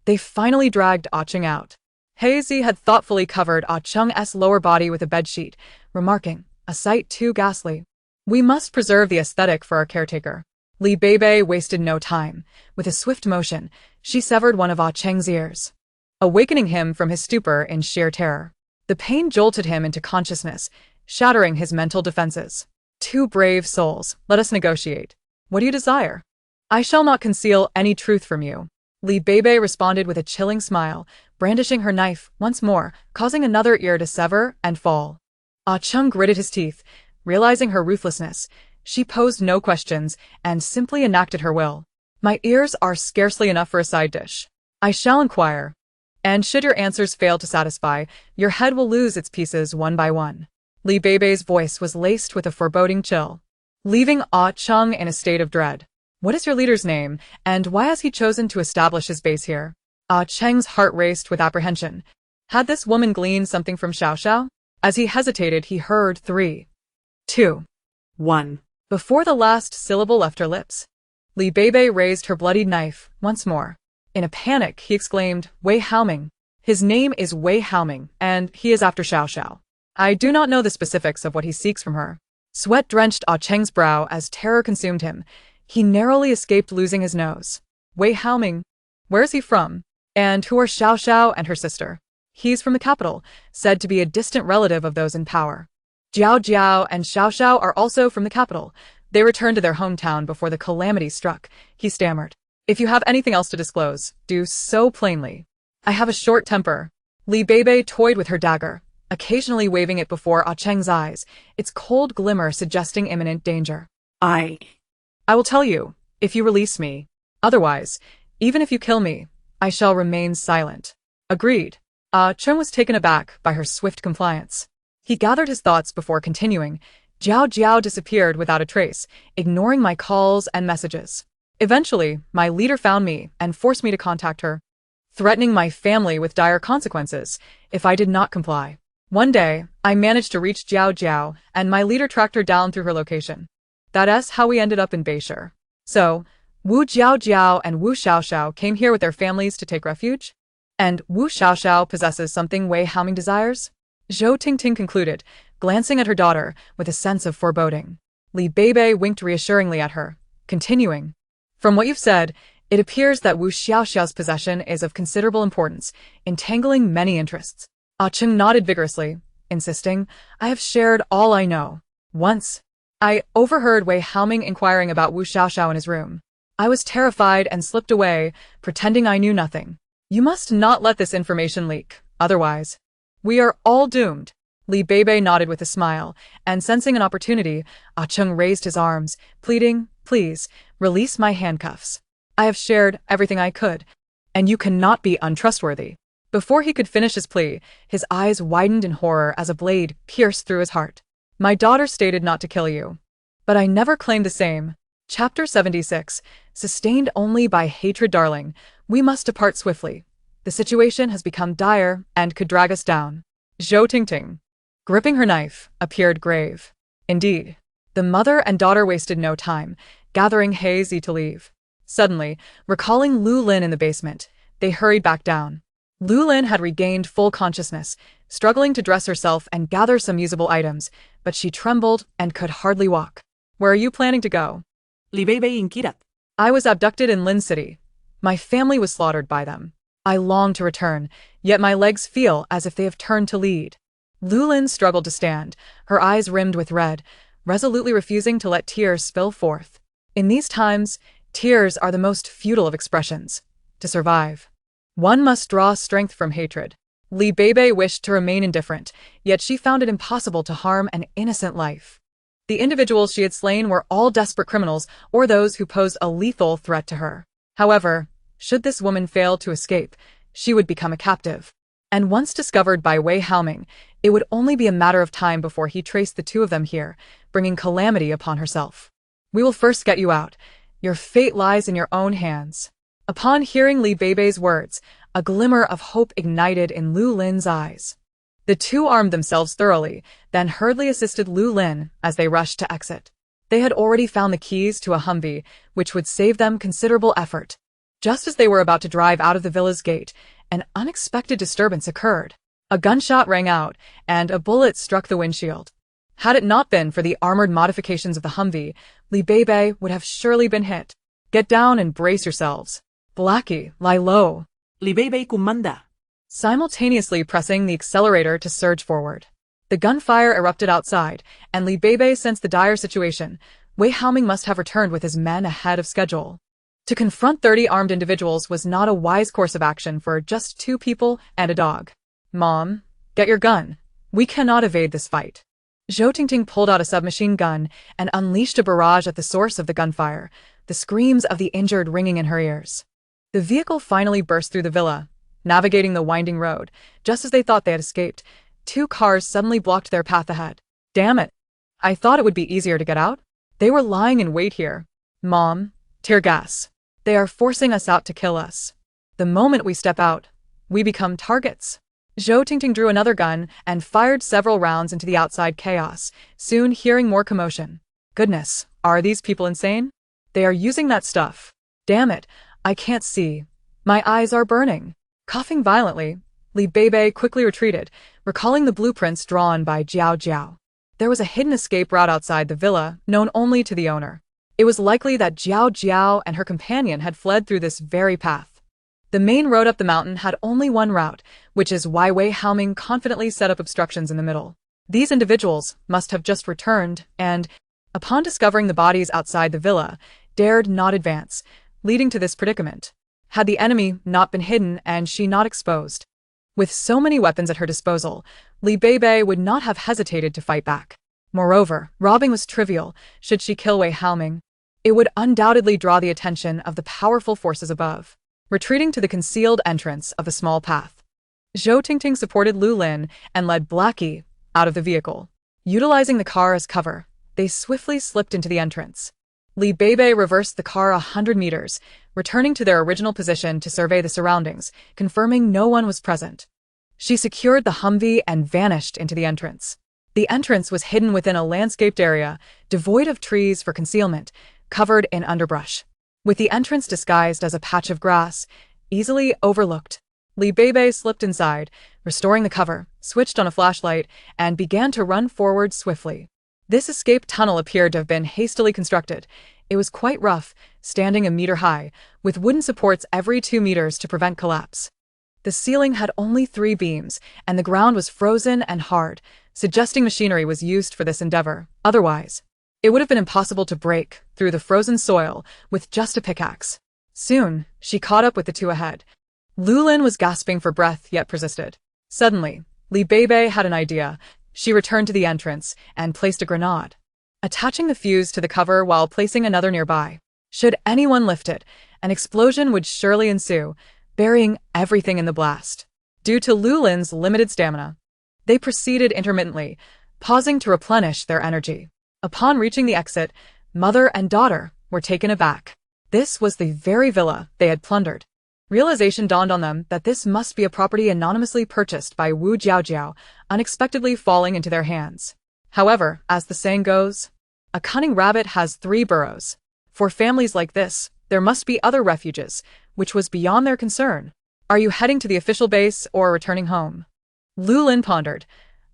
they finally dragged Ah Cheng out. Hazy had thoughtfully covered Ah Cheng's lower body with a bedsheet, remarking, "A sight too ghastly. We must preserve the aesthetic for our caretaker." Li Beibei wasted no time. With a swift motion, she severed one of Ah Cheng's ears, awakening him from his stupor in sheer terror. The pain jolted him into consciousness, shattering his mental defenses. "Two brave souls, let us negotiate. What do you desire?" "I shall not conceal any truth from you." Li Beibei responded with a chilling smile, brandishing her knife once more, causing another ear to sever and fall. Ah Cheng gritted his teeth, realizing her ruthlessness. She posed no questions and simply enacted her will. "My ears are scarcely enough for a side dish. I shall inquire. And should your answers fail to satisfy, your head will lose its pieces one by one." Li Beibei's voice was laced with a foreboding chill, leaving Ah Cheng in a state of dread. "What is your leader's name, and why has he chosen to establish his base here?" Ah Cheng's heart raced with apprehension. Had this woman gleaned something from Xiao Xiao? As he hesitated, he heard 3, 2, 1. Before the last syllable left her lips, Li Beibei raised her bloodied knife once more. In a panic, he exclaimed, "Wei Haoming. His name is Wei Haoming, and he is after Xiao Xiao. I do not know the specifics of what he seeks from her." Sweat drenched Ah Cheng's brow as terror consumed him. He narrowly escaped losing his nose. "Wei Haoming? Where is he from? And who are Xiao Xiao and her sister?" "He's from the capital, said to be a distant relative of those in power. Jiao Jiao and Xiao Xiao are also from the capital. They returned to their hometown before the calamity struck," he stammered. "If you have anything else to disclose, do so plainly." "I have a short temper." Li Beibei toyed with her dagger, occasionally waving it before Ah Cheng's eyes, its cold glimmer suggesting imminent danger. I will tell you, if you release me. Otherwise, even if you kill me, I shall remain silent." "Agreed." Ah Cheng was taken aback by her swift compliance. He gathered his thoughts before continuing. "Jiao Jiao disappeared without a trace, ignoring my calls and messages. Eventually, my leader found me and forced me to contact her, threatening my family with dire consequences if I did not comply. One day, I managed to reach Jiao Jiao, and my leader tracked her down through her location. That's how we ended up in Beishur. So, Wu Jiao Jiao and Wu Xiao Xiao came here with their families to take refuge? And Wu Xiao Xiao possesses something Wei Haoming desires?" Zhou Tingting concluded, glancing at her daughter with a sense of foreboding. Li Beibei winked reassuringly at her, continuing, "From what you've said, it appears that Wu Xiao Xiao's possession is of considerable importance, entangling many interests." Ah Cheng nodded vigorously, insisting, "I have shared all I know. Once, I overheard Wei Haoming inquiring about Wu Xiao Xiao in his room. I was terrified and slipped away, pretending I knew nothing. You must not let this information leak, otherwise, we are all doomed." Li Beibei nodded with a smile, and sensing an opportunity, Ah Cheng raised his arms, pleading, "Please, Release my handcuffs. I have shared everything I could, and you cannot be untrustworthy. Before he could finish his plea, his eyes widened in horror as a blade pierced through his heart. My daughter stated not to kill you. But I never claimed the same. Chapter 76. Sustained only by hatred, darling. We must depart swiftly. The situation has become dire and could drag us down. Zhou Tingting, gripping her knife, appeared grave. Indeed. The mother and daughter wasted no time, gathering hazy to leave. Suddenly, recalling Lu Lin in the basement, they hurried back down. Lu Lin had regained full consciousness, struggling to dress herself and gather some usable items, but she trembled and could hardly walk. Where are you planning to go? Beibei inquired. I was abducted in Lin City. My family was slaughtered by them. I long to return, yet my legs feel as if they have turned to lead. Lu Lin struggled to stand, her eyes rimmed with red, resolutely refusing to let tears spill forth. In these times, tears are the most futile of expressions. To survive, one must draw strength from hatred. Beibei wished to remain indifferent, yet she found it impossible to harm an innocent life. The individuals she had slain were all desperate criminals or those who posed a lethal threat to her. However, should this woman fail to escape, she would become a captive. And once discovered by Wei Haoming, it would only be a matter of time before he traced the two of them here, bringing calamity upon herself. We will first get you out. Your fate lies in your own hands. Upon hearing Beibei's words, a glimmer of hope ignited in Lu Lin's eyes. The two armed themselves thoroughly, then hurriedly assisted Lu Lin as they rushed to exit. They had already found the keys to a Humvee, which would save them considerable effort. Just as they were about to drive out of the villa's gate, an unexpected disturbance occurred. A gunshot rang out, and a bullet struck the windshield. Had it not been for the armored modifications of the Humvee, Beibei would have surely been hit. Get down and brace yourselves. Blackie, lie low. Beibei commanda. Simultaneously pressing the accelerator to surge forward. The gunfire erupted outside, and Beibei sensed the dire situation. Wei Haoming must have returned with his men ahead of schedule. To confront 30 armed individuals was not a wise course of action for just 2 people and a dog. Mom, get your gun. We cannot evade this fight. Zhou Tingting pulled out a submachine gun and unleashed a barrage at the source of the gunfire, the screams of the injured ringing in her ears. The vehicle finally burst through the villa. Navigating the winding road, just as they thought they had escaped, 2 cars suddenly blocked their path ahead. Damn it! I thought it would be easier to get out. They were lying in wait here. Mom, tear gas. They are forcing us out to kill us. The moment we step out, we become targets. Zhou Tingting drew another gun and fired several rounds into the outside chaos, soon hearing more commotion. Goodness, are these people insane? They are using that stuff. Damn it, I can't see. My eyes are burning. Coughing violently, Beibei quickly retreated, recalling the blueprints drawn by Jiao Jiao. There was a hidden escape route outside the villa, known only to the owner. It was likely that Jiao Jiao and her companion had fled through this very path. The main road up the mountain had only one route, which is why Wei Haoming confidently set up obstructions in the middle. These individuals must have just returned and, upon discovering the bodies outside the villa, dared not advance, leading to this predicament. Had the enemy not been hidden and she not exposed. With so many weapons at her disposal, Beibei would not have hesitated to fight back. Moreover, robbing was trivial. Should she kill Wei Haoming, it would undoubtedly draw the attention of the powerful forces above. Retreating to the concealed entrance of the small path, Zhou Tingting supported Lu Lin and led Blackie out of the vehicle. Utilizing the car as cover, they swiftly slipped into the entrance. Beibei reversed the car 100 meters, returning to their original position to survey the surroundings, confirming no one was present. She secured the Humvee and vanished into the entrance. The entrance was hidden within a landscaped area, devoid of trees for concealment, covered in underbrush. With the entrance disguised as a patch of grass, easily overlooked, Beibei slipped inside, restoring the cover, switched on a flashlight, and began to run forward swiftly. This escape tunnel appeared to have been hastily constructed. It was quite rough, standing a meter high, with wooden supports every 2 meters to prevent collapse. The ceiling had only 3 beams, and the ground was frozen and hard, suggesting machinery was used for this endeavor. Otherwise, it would have been impossible to break through the frozen soil with just a pickaxe. Soon, she caught up with the 2 ahead. Lu Lin was gasping for breath yet persisted. Suddenly, Beibei had an idea. She returned to the entrance and placed a grenade, attaching the fuse to the cover while placing another nearby. Should anyone lift it, an explosion would surely ensue, burying everything in the blast. Due to Lulin's limited stamina, they proceeded intermittently, pausing to replenish their energy. Upon reaching the exit, mother and daughter were taken aback. This was the very villa they had plundered. Realization dawned on them that this must be a property anonymously purchased by Wu Jiaojiao, unexpectedly falling into their hands. However, as the saying goes, a cunning rabbit has 3 burrows. For families like this, there must be other refuges, which was beyond their concern. Are you heading to the official base or returning home? Lulin pondered.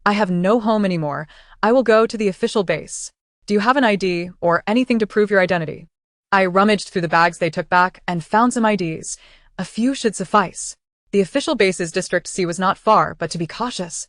I have no home anymore. I will go to the official base. Do you have an ID or anything to prove your identity? I rummaged through the bags they took back and found some IDs. A few should suffice. The official base's District C was not far, but to be cautious.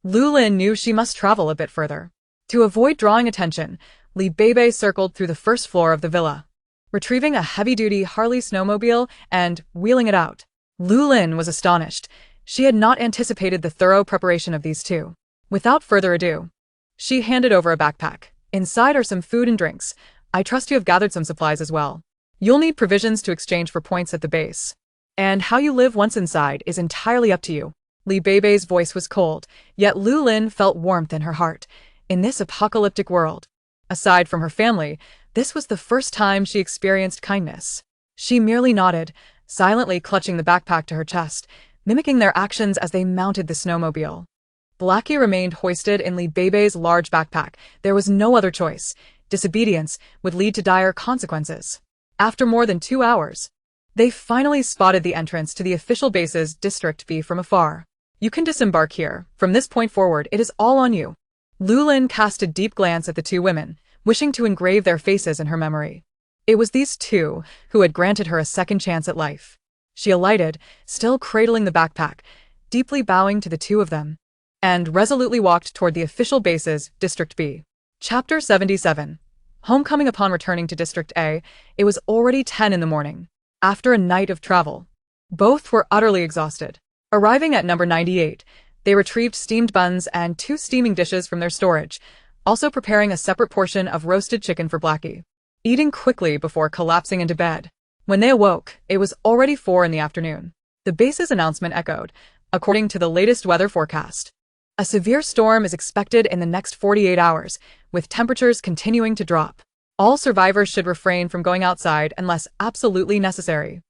Lulin knew she must travel a bit further. To avoid drawing attention, Beibei circled through the first floor of the villa, retrieving a heavy-duty Harley snowmobile and wheeling it out. Lulin was astonished. She had not anticipated the thorough preparation of these two. Without further ado, she handed over a backpack. Inside are some food and drinks. I trust you have gathered some supplies as well. You'll need provisions to exchange for points at the base. And how you live once inside is entirely up to you. Beibei's voice was cold, yet Lulin felt warmth in her heart. In this apocalyptic world, aside from her family, this was the first time she experienced kindness. She merely nodded, silently clutching the backpack to her chest, mimicking their actions as they mounted the snowmobile. Blackie remained hoisted in Beibei's large backpack. There was no other choice. Disobedience would lead to dire consequences. After more than 2 hours, they finally spotted the entrance to the official base's District B from afar. You can disembark here. From this point forward, it is all on you. Lulin cast a deep glance at the 2 women, wishing to engrave their faces in her memory. It was these 2 who had granted her a second chance at life. She alighted, still cradling the backpack, deeply bowing to the 2 of them, and resolutely walked toward the official base's District B. Chapter 77. Homecoming. Upon returning to District A, it was already 10 in the morning. After a night of travel, both were utterly exhausted. Arriving at number 98, they retrieved steamed buns and 2 steaming dishes from their storage, also preparing a separate portion of roasted chicken for Blackie, eating quickly before collapsing into bed. When they awoke, it was already 4 in the afternoon. The base's announcement echoed, according to the latest weather forecast. A severe storm is expected in the next 48 hours, with temperatures continuing to drop. All survivors should refrain from going outside unless absolutely necessary.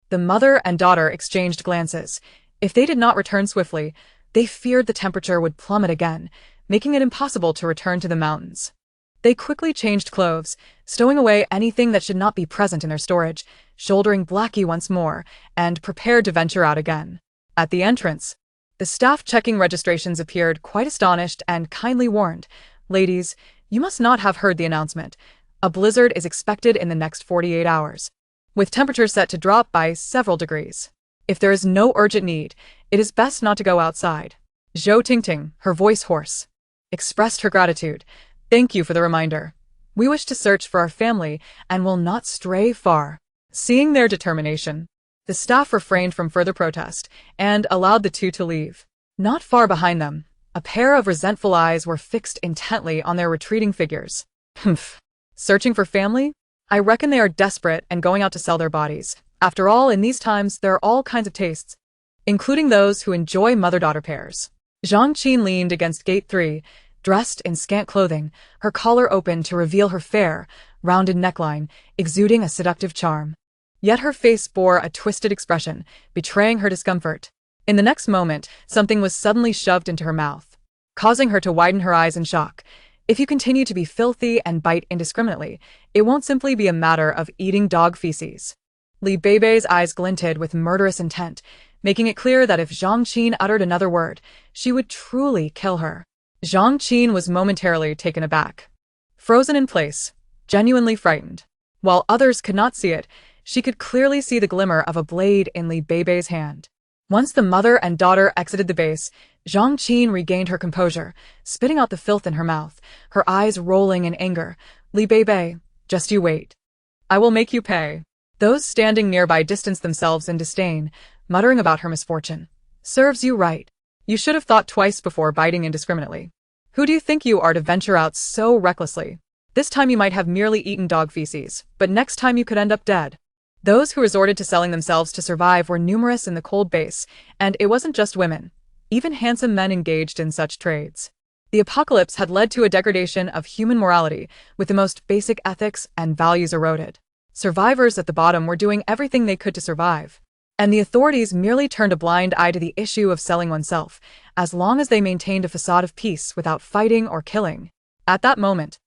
The mother and daughter exchanged glances. If they did not return swiftly, they feared the temperature would plummet again, making it impossible to return to the mountains. They quickly changed clothes, stowing away anything that should not be present in their storage, shouldering Blackie once more, and prepared to venture out again. At the entrance, the staff checking registrations appeared quite astonished and kindly warned, "Ladies, you must not have heard the announcement. A blizzard is expected in the next 48 hours, with temperatures set to drop by several degrees. If there is no urgent need, it is best not to go outside." Zhou Tingting, her voice hoarse, expressed her gratitude. "Thank you for the reminder. We wish to search for our family and will not stray far." Seeing their determination, the staff refrained from further protest and allowed the 2 to leave. Not far behind them, a pair of resentful eyes were fixed intently on their retreating figures. Humph. Searching for family? I reckon they are desperate and going out to sell their bodies. After all, in these times, there are all kinds of tastes, including those who enjoy mother-daughter pairs. Zhang Qin leaned against Gate 3, dressed in scant clothing, her collar open to reveal her fair, rounded neckline, exuding a seductive charm. Yet her face bore a twisted expression, betraying her discomfort. In the next moment, something was suddenly shoved into her mouth, causing her to widen her eyes in shock. If you continue to be filthy and bite indiscriminately, it won't simply be a matter of eating dog feces. Beibei's eyes glinted with murderous intent, making it clear that if Zhang Qin uttered another word, she would truly kill her. Zhang Qin was momentarily taken aback, frozen in place, genuinely frightened. While others could not see it, she could clearly see the glimmer of a blade in Beibei's hand. Once the mother and daughter exited the base, Zhang Qin regained her composure, spitting out the filth in her mouth, her eyes rolling in anger. "Beibei, just you wait. I will make you pay." Those standing nearby distanced themselves in disdain, muttering about her misfortune. "Serves you right. You should have thought twice before biting indiscriminately. Who do you think you are to venture out so recklessly?" This time you might have merely eaten dog feces, but next time you could end up dead. Those who resorted to selling themselves to survive were numerous in the cold base, and it wasn't just women. Even handsome men engaged in such trades. The apocalypse had led to a degradation of human morality, with the most basic ethics and values eroded. Survivors at the bottom were doing everything they could to survive. And the authorities merely turned a blind eye to the issue of selling oneself, as long as they maintained a facade of peace without fighting or killing. At that moment,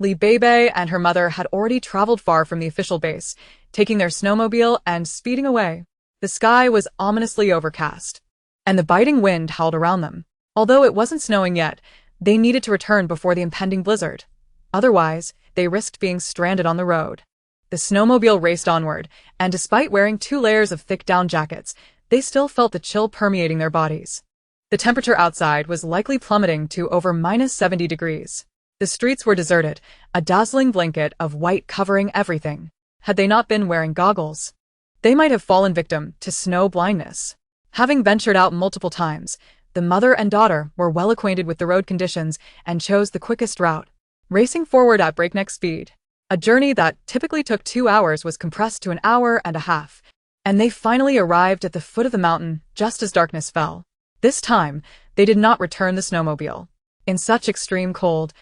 Beibei and her mother had already traveled far from the official base, taking their snowmobile and speeding away. The sky was ominously overcast, and the biting wind howled around them. Although it wasn't snowing yet, they needed to return before the impending blizzard. Otherwise, they risked being stranded on the road. The snowmobile raced onward, and despite wearing 2 layers of thick down jackets, they still felt the chill permeating their bodies. The temperature outside was likely plummeting to over -70 degrees. The streets were deserted, a dazzling blanket of white covering everything. Had they not been wearing goggles, they might have fallen victim to snow blindness. Having ventured out multiple times, the mother and daughter were well acquainted with the road conditions and chose the quickest route, racing forward at breakneck speed. A journey that typically took 2 hours was compressed to 1.5 hours, and they finally arrived at the foot of the mountain just as darkness fell. This time, they did not return the snowmobile. In such extreme cold,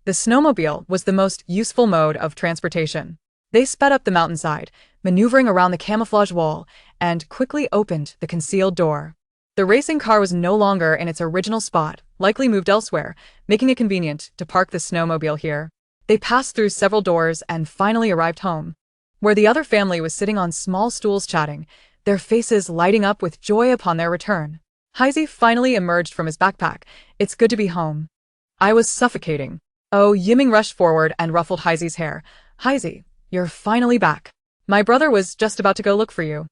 the snowmobile was the most useful mode of transportation. They sped up the mountainside, maneuvering around the camouflage wall, and quickly opened the concealed door. The racing car was no longer in its original spot, likely moved elsewhere, making it convenient to park the snowmobile here. They passed through several doors and finally arrived home, where the other family was sitting on small stools chatting, their faces lighting up with joy upon their return. Heisey finally emerged from his backpack. "It's good to be home. I was suffocating." Oh, Yiming rushed forward and ruffled Heisey's hair. "Heisey, you're finally back. My brother was just about to go look for you."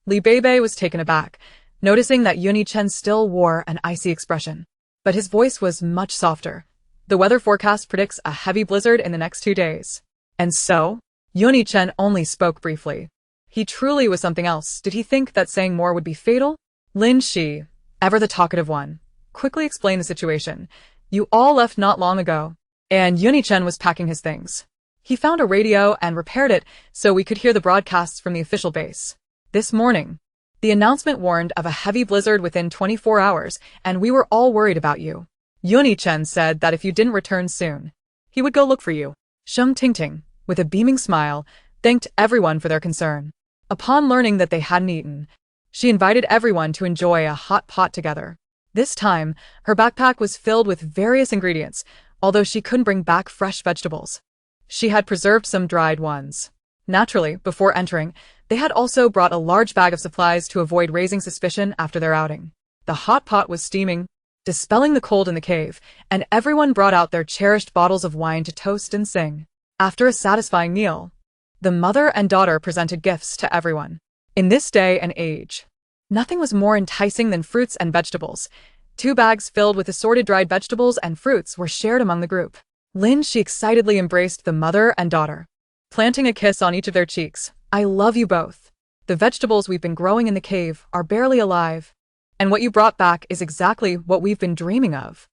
Beibei was taken aback, noticing that Yuni-chen still wore an icy expression. But his voice was much softer. "The weather forecast predicts a heavy blizzard in the next 2 days. And so?" Yuni-chen only spoke briefly. He truly was something else. Did he think that saying more would be fatal? Lin Shi, ever the talkative one, quickly explained the situation. "You all left not long ago." And Yuni-chen was packing his things. He found a radio and repaired it so we could hear the broadcasts from the official base. "This morning, the announcement warned of a heavy blizzard within 24 hours, and we were all worried about you. Yuni-chen said that if you didn't return soon, he would go look for you." Sheng Tingting, with a beaming smile, thanked everyone for their concern. Upon learning that they hadn't eaten, she invited everyone to enjoy a hot pot together. This time, her backpack was filled with various ingredients, although she couldn't bring back fresh vegetables. She had preserved some dried ones. Naturally, before entering, they had also brought a large bag of supplies to avoid raising suspicion after their outing. The hot pot was steaming, dispelling the cold in the cave, and everyone brought out their cherished bottles of wine to toast and sing. After a satisfying meal, the mother and daughter presented gifts to everyone. In this day and age, nothing was more enticing than fruits and vegetables. 2 bags filled with assorted dried vegetables and fruits were shared among the group. Lin Shi excitedly embraced the mother and daughter, planting a kiss on each of their cheeks. "I love you both. The vegetables we've been growing in the cave are barely alive, and what you brought back is exactly what we've been dreaming of."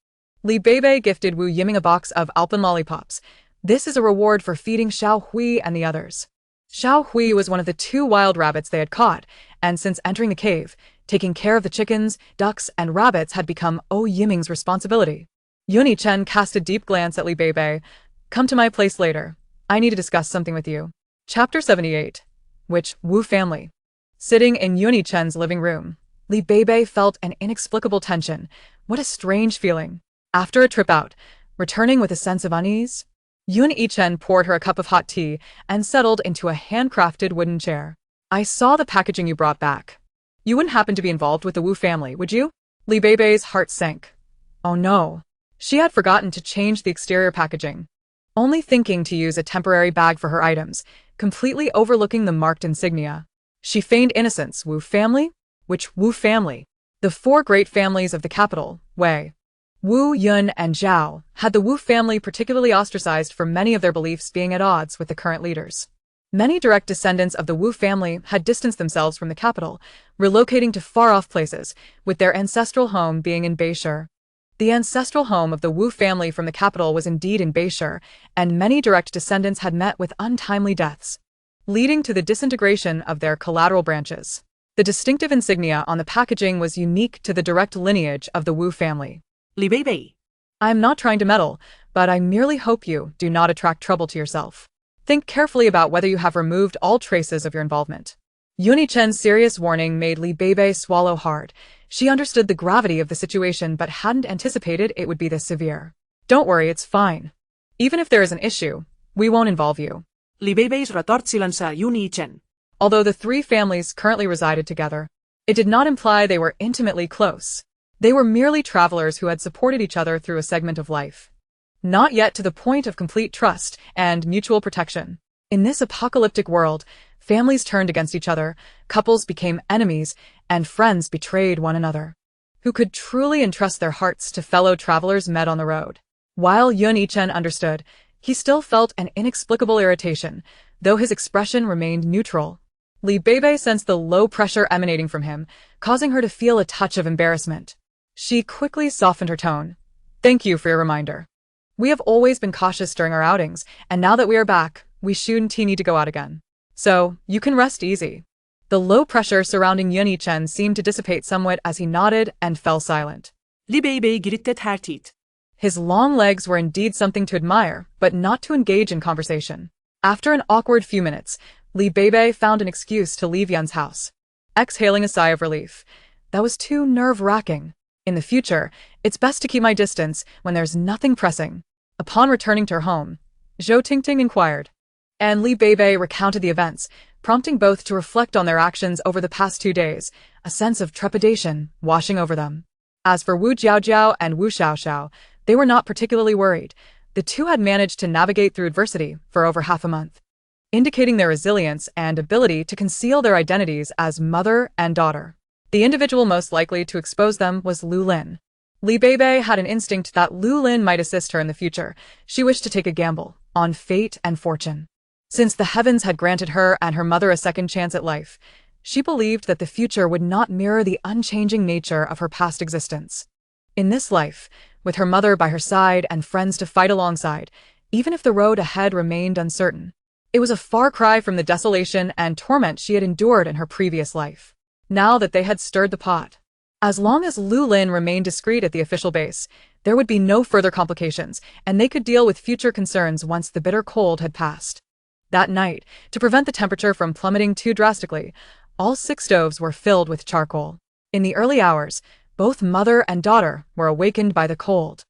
Beibei gifted Wu Yiming a box of alpen lollipops. "This is a reward for feeding Xiao Hui and the others." Xiao Hui was one of the 2 wild rabbits they had caught, and since entering the cave, taking care of the chickens, ducks, and rabbits had become Yiming's responsibility. Yuni-chen cast a deep glance at Beibei. "Come to my place later. I need to discuss something with you." Chapter 78. Which Wu family? Sitting in Yuni-chen's living room, Beibei felt an inexplicable tension. What a strange feeling. After a trip out, returning with a sense of unease, Yuni-chen poured her a cup of hot tea and settled into a handcrafted wooden chair. "I saw the packaging you brought back. You wouldn't happen to be involved with the Wu family, would you?" Beibei's heart sank. Oh no. She had forgotten to change the exterior packaging, only thinking to use a temporary bag for her items, completely overlooking the marked insignia. She feigned innocence. "Wu family? Which Wu family?" The 4 great families of the capital, Wei, Wu, Yun, and Zhao, had the Wu family particularly ostracized for many of their beliefs being at odds with the current leaders. Many direct descendants of the Wu family had distanced themselves from the capital, relocating to far-off places, with their ancestral home being in Beishur. The ancestral home of the Wu family from the capital was indeed in Beishur, and many direct descendants had met with untimely deaths, leading to the disintegration of their collateral branches. The distinctive insignia on the packaging was unique to the direct lineage of the Wu family. Beibei. I am not trying to meddle, but I merely hope you do not attract trouble to yourself. Think carefully about whether you have removed all traces of your involvement. Yuni Chen's serious warning made Beibei swallow hard. She understood the gravity of the situation but hadn't anticipated it would be this severe. Don't worry, it's fine. Even if there is an issue, we won't involve you. Beibei's retort silença Yuni Chen. Although the three families currently resided together, it did not imply they were intimately close. They were merely travelers who had supported each other through a segment of life. Not yet to the point of complete trust and mutual protection. In this apocalyptic world, families turned against each other, couples became enemies, and friends betrayed one another. Who could truly entrust their hearts to fellow travelers met on the road? While Yun Yichen understood, he still felt an inexplicable irritation, though his expression remained neutral. Beibei sensed the low pressure emanating from him, causing her to feel a touch of embarrassment. She quickly softened her tone. Thank you for your reminder. We have always been cautious during our outings, and now that we are back, we shouldn't need to go out again. So, you can rest easy. The low pressure surrounding Yun Yichen seemed to dissipate somewhat as he nodded and fell silent. Beibei giritte tertit. His long legs were indeed something to admire, but not to engage in conversation. After an awkward few minutes, Beibei found an excuse to leave Yun's house. Exhaling a sigh of relief. That was too nerve-wracking. In the future, it's best to keep my distance when there's nothing pressing. Upon returning to her home, Zhou Tingting inquired, and Beibei recounted the events, prompting both to reflect on their actions over the past 2 days, a sense of trepidation washing over them. As for Wu Jiaojiao and Wu Xiaoxiao, they were not particularly worried. The two had managed to navigate through adversity for over half a month, indicating their resilience and ability to conceal their identities as mother and daughter. The individual most likely to expose them was Lu Lin. Beibei had an instinct that Lu Lin might assist her in the future. She wished to take a gamble on fate and fortune. Since the heavens had granted her and her mother a second chance at life, she believed that the future would not mirror the unchanging nature of her past existence. In this life, with her mother by her side and friends to fight alongside, even if the road ahead remained uncertain, it was a far cry from the desolation and torment she had endured in her previous life. Now that they had stirred the pot, as long as Lu Lin remained discreet at the official base, there would be no further complications, and they could deal with future concerns once the bitter cold had passed. That night, to prevent the temperature from plummeting too drastically, all 6 stoves were filled with charcoal. In the early hours, both mother and daughter were awakened by the cold.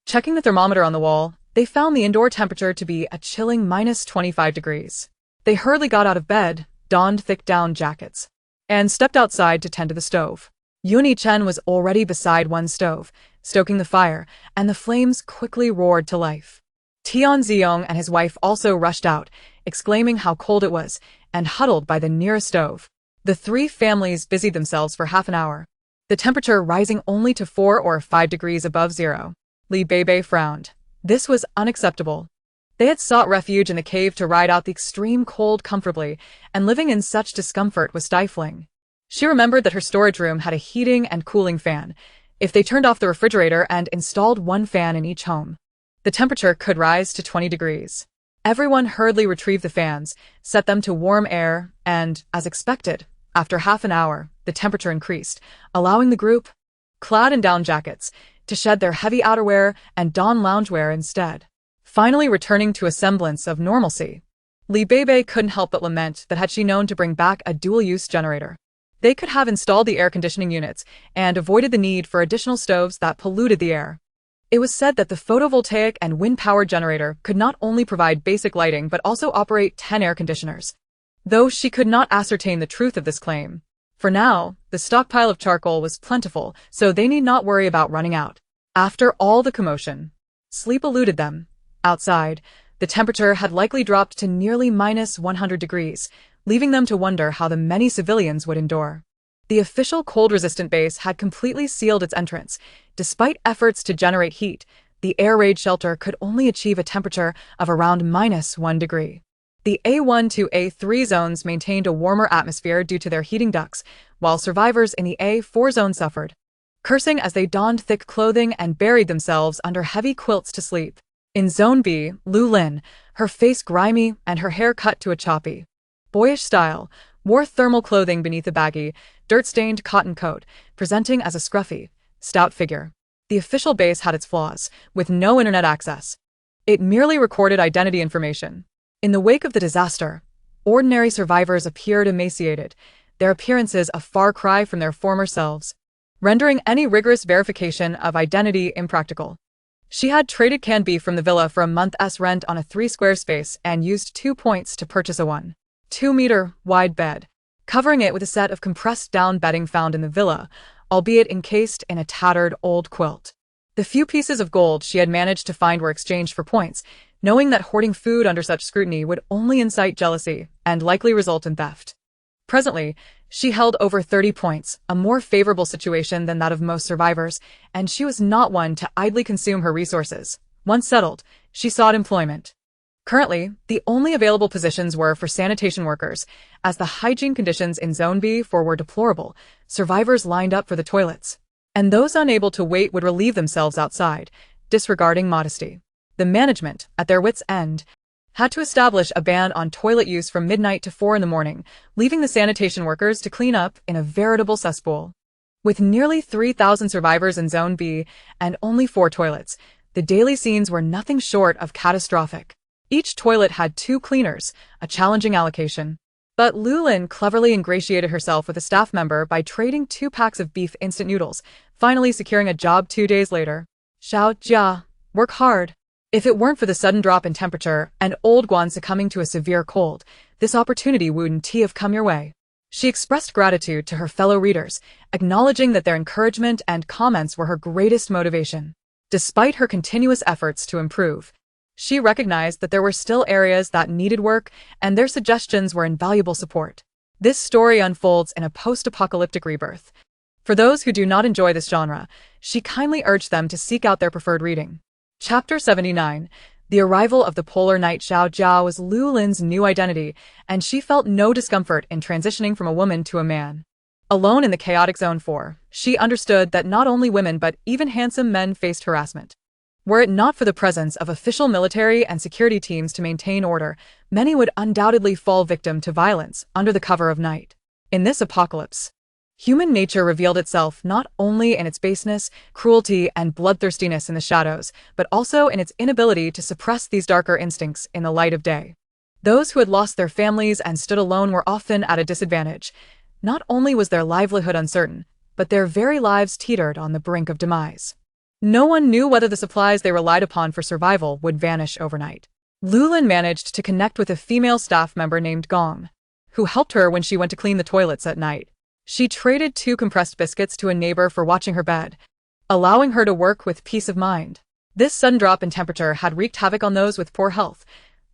Checking the thermometer on the wall, they found the indoor temperature to be a chilling -25 degrees. They hurriedly got out of bed, donned thick down jackets, and stepped outside to tend to the stove. Yun Yichen was already beside one stove, stoking the fire, and the flames quickly roared to life. Tian Ziyong and his wife also rushed out, exclaiming how cold it was, and huddled by the nearest stove. The 3 families busied themselves for half an hour, the temperature rising only to 4 or 5 degrees above zero. Beibei frowned. This was unacceptable. They had sought refuge in the cave to ride out the extreme cold comfortably, and living in such discomfort was stifling. She remembered that her storage room had a heating and cooling fan. If they turned off the refrigerator and installed one fan in each home, the temperature could rise to 20 degrees. Everyone hurriedly retrieved the fans, set them to warm air, and, as expected, after half an hour, the temperature increased, allowing the group, clad in down jackets, to shed their heavy outerwear and don loungewear instead, finally returning to a semblance of normalcy. Beibei couldn't help but lament that had she known to bring back a dual-use generator, they could have installed the air conditioning units and avoided the need for additional stoves that polluted the air. It was said that the photovoltaic and wind-powered generator could not only provide basic lighting but also operate 10 air conditioners. Though she could not ascertain the truth of this claim. For now, the stockpile of charcoal was plentiful, so they need not worry about running out. After all the commotion, sleep eluded them. Outside, the temperature had likely dropped to nearly -100 degrees, leaving them to wonder how the many civilians would endure. The official cold-resistant base had completely sealed its entrance. Despite efforts to generate heat, the air raid shelter could only achieve a temperature of around -1 degree. The A1 to A3 zones maintained a warmer atmosphere due to their heating ducts, while survivors in the A4 zone suffered. cursing as they donned thick clothing and buried themselves under heavy quilts to sleep. In Zone B, Lu Lin, her face grimy and her hair cut to a choppy, boyish style, wore thermal clothing beneath a baggy, dirt-stained cotton coat, presenting as a scruffy, stout figure. The official base had its flaws, with no internet access. It merely recorded identity information. In the wake of the disaster, ordinary survivors appeared emaciated, their appearances a far cry from their former selves, rendering any rigorous verification of identity impractical. She had traded canned beef from the villa for a month's rent on a 3-square space and used 2 points to purchase a 1.2-meter wide bed, covering it with a set of compressed-down bedding found in the villa, albeit encased in a tattered old quilt. The few pieces of gold she had managed to find were exchanged for points, knowing that hoarding food under such scrutiny would only incite jealousy and likely result in theft. Presently, she held over 30 points, a more favorable situation than that of most survivors, and she was not one to idly consume her resources. Once settled, she sought employment. Currently, the only available positions were for sanitation workers. As the hygiene conditions in Zone B were deplorable, survivors lined up for the toilets, and those unable to wait would relieve themselves outside, disregarding modesty. The management, at their wits' end, had to establish a ban on toilet use from midnight to 4 in the morning, leaving the sanitation workers to clean up in a veritable cesspool. With nearly 3,000 survivors in Zone B and only 4 toilets, the daily scenes were nothing short of catastrophic. Each toilet had 2 cleaners, a challenging allocation. But Lu Lin cleverly ingratiated herself with a staff member by trading 2 packs of beef instant noodles, finally securing a job 2 days later. Xiao Jia, work hard. If it weren't for the sudden drop in temperature and old Guan succumbing to a severe cold, this opportunity wouldn't have come your way. She expressed gratitude to her fellow readers, acknowledging that their encouragement and comments were her greatest motivation. Despite her continuous efforts to improve, she recognized that there were still areas that needed work, and their suggestions were invaluable support. This story unfolds in a post-apocalyptic rebirth. For those who do not enjoy this genre, she kindly urged them to seek out their preferred reading. Chapter 79. The arrival of the polar night. Xiao Jiao was Lu Lin's new identity, and she felt no discomfort in transitioning from a woman to a man. Alone in the chaotic Zone 4, she understood that not only women but even handsome men faced harassment. Were it not for the presence of official military and security teams to maintain order, many would undoubtedly fall victim to violence under the cover of night. In this apocalypse, human nature revealed itself not only in its baseness, cruelty, and bloodthirstiness in the shadows, but also in its inability to suppress these darker instincts in the light of day. Those who had lost their families and stood alone were often at a disadvantage. Not only was their livelihood uncertain, but their very lives teetered on the brink of demise. No one knew whether the supplies they relied upon for survival would vanish overnight. Lu Lin managed to connect with a female staff member named Gong, who helped her when she went to clean the toilets at night. She traded 2 compressed biscuits to a neighbor for watching her bed, allowing her to work with peace of mind. This sudden drop in temperature had wreaked havoc on those with poor health.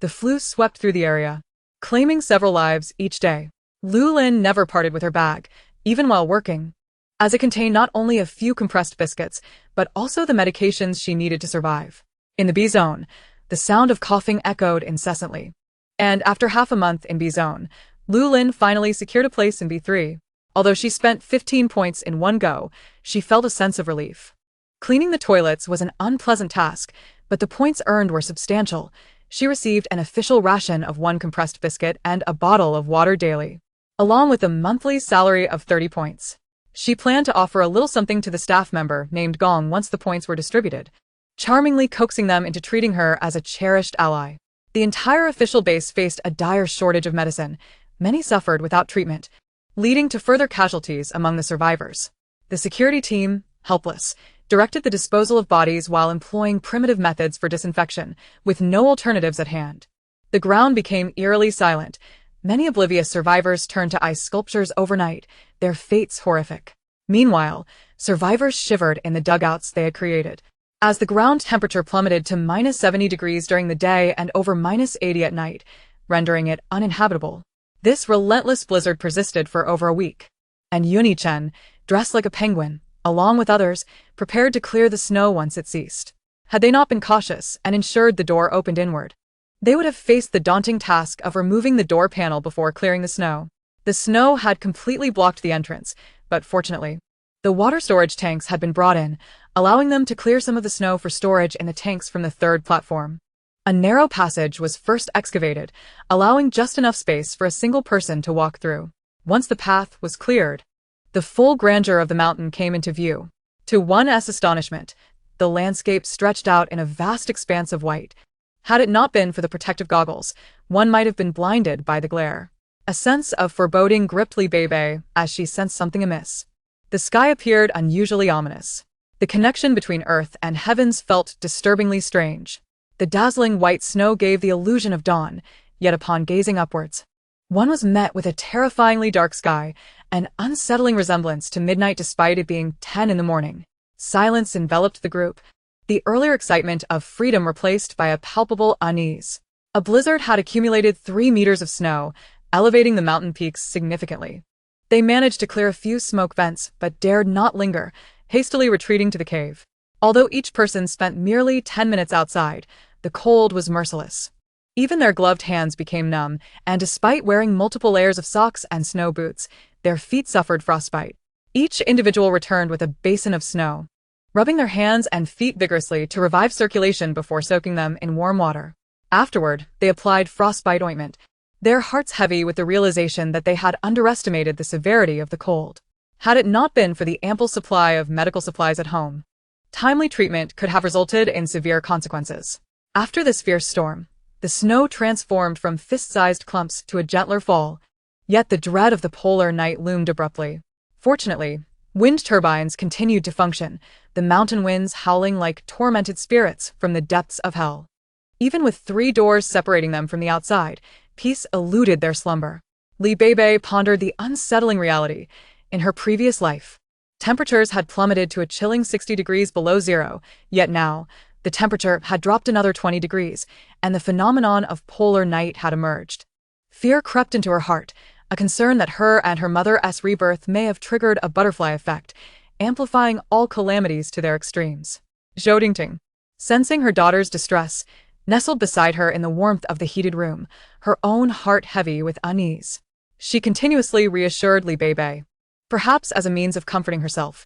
The flu swept through the area, claiming several lives each day. Lu Lin never parted with her bag, even while working, as it contained not only a few compressed biscuits, but also the medications she needed to survive. In the B zone, the sound of coughing echoed incessantly. And after half a month in B zone, Lu Lin finally secured a place in B3. Although she spent 15 points in one go, she felt a sense of relief. Cleaning the toilets was an unpleasant task, but the points earned were substantial. She received an official ration of 1 compressed biscuit and a bottle of water daily, along with a monthly salary of 30 points. She planned to offer a little something to the staff member named Gong once the points were distributed, charmingly coaxing them into treating her as a cherished ally. The entire official base faced a dire shortage of medicine. Many suffered without treatment, leading to further casualties among the survivors. The security team, helpless, directed the disposal of bodies while employing primitive methods for disinfection, with no alternatives at hand. The ground became eerily silent. Many oblivious survivors turned to ice sculptures overnight, their fates horrific. Meanwhile, survivors shivered in the dugouts they had created, as the ground temperature plummeted to -70 degrees during the day and over -80 at night, rendering it uninhabitable. This relentless blizzard persisted for over a week, and Yuni-chen, dressed like a penguin, along with others, prepared to clear the snow once it ceased. Had they not been cautious and ensured the door opened inward, they would have faced the daunting task of removing the door panel before clearing the snow. The snow had completely blocked the entrance, but fortunately, The water storage tanks had been brought in, allowing them to clear some of the snow for storage in the tanks from the third platform. A narrow passage was first excavated, allowing just enough space for a single person to walk through. Once the path was cleared, the full grandeur of the mountain came into view. To one's astonishment, the landscape stretched out in a vast expanse of white. Had it not been for the protective goggles, one might have been blinded by the glare. A sense of foreboding gripped Beibei as she sensed something amiss. The sky appeared unusually ominous. The connection between earth and heavens felt disturbingly strange. The dazzling white snow gave the illusion of dawn, yet upon gazing upwards, one was met with a terrifyingly dark sky, an unsettling resemblance to midnight despite it being 10 in the morning. Silence enveloped the group, the earlier excitement of freedom replaced by a palpable unease. A blizzard had accumulated 3 meters of snow, elevating the mountain peaks significantly. They managed to clear a few smoke vents, but dared not linger, hastily retreating to the cave. Although each person spent merely 10 minutes outside, the cold was merciless. Even their gloved hands became numb, and despite wearing multiple layers of socks and snow boots, their feet suffered frostbite. Each individual returned with a basin of snow, rubbing their hands and feet vigorously to revive circulation before soaking them in warm water. Afterward, they applied frostbite ointment, their hearts heavy with the realization that they had underestimated the severity of the cold. Had it not been for the ample supply of medical supplies at home, timely treatment could have resulted in severe consequences. After this fierce storm, the snow transformed from fist-sized clumps to a gentler fall, yet the dread of the polar night loomed abruptly. Fortunately, wind turbines continued to function, the mountain winds howling like tormented spirits from the depths of hell. Even with 3 doors separating them from the outside, peace eluded their slumber. Beibei pondered the unsettling reality. In her previous life, temperatures had plummeted to a chilling 60 degrees below zero, yet now, the temperature had dropped another 20 degrees, and the phenomenon of polar night had emerged. Fear crept into her heart, a concern that her and her mother's rebirth may have triggered a butterfly effect, amplifying all calamities to their extremes. Zhou, sensing her daughter's distress, nestled beside her in the warmth of the heated room, her own heart heavy with unease. She continuously reassured Beibei, perhaps as a means of comforting herself.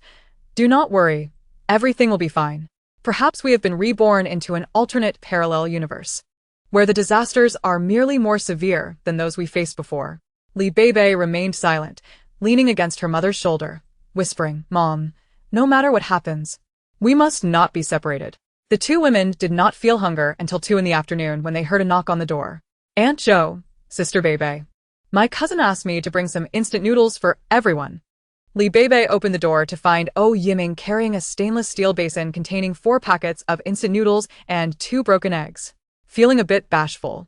"Do not worry, everything will be fine. Perhaps we have been reborn into an alternate parallel universe, where the disasters are merely more severe than those we faced before." Beibei remained silent, leaning against her mother's shoulder, whispering, "Mom, no matter what happens, we must not be separated." The 2 women did not feel hunger until 2 in the afternoon when they heard a knock on the door. "Aunt Zhou, Sister Beibei. My cousin asked me to bring some instant noodles for everyone." Beibei opened the door to find Yiming carrying a stainless steel basin containing 4 packets of instant noodles and 2 broken eggs. Feeling a bit bashful,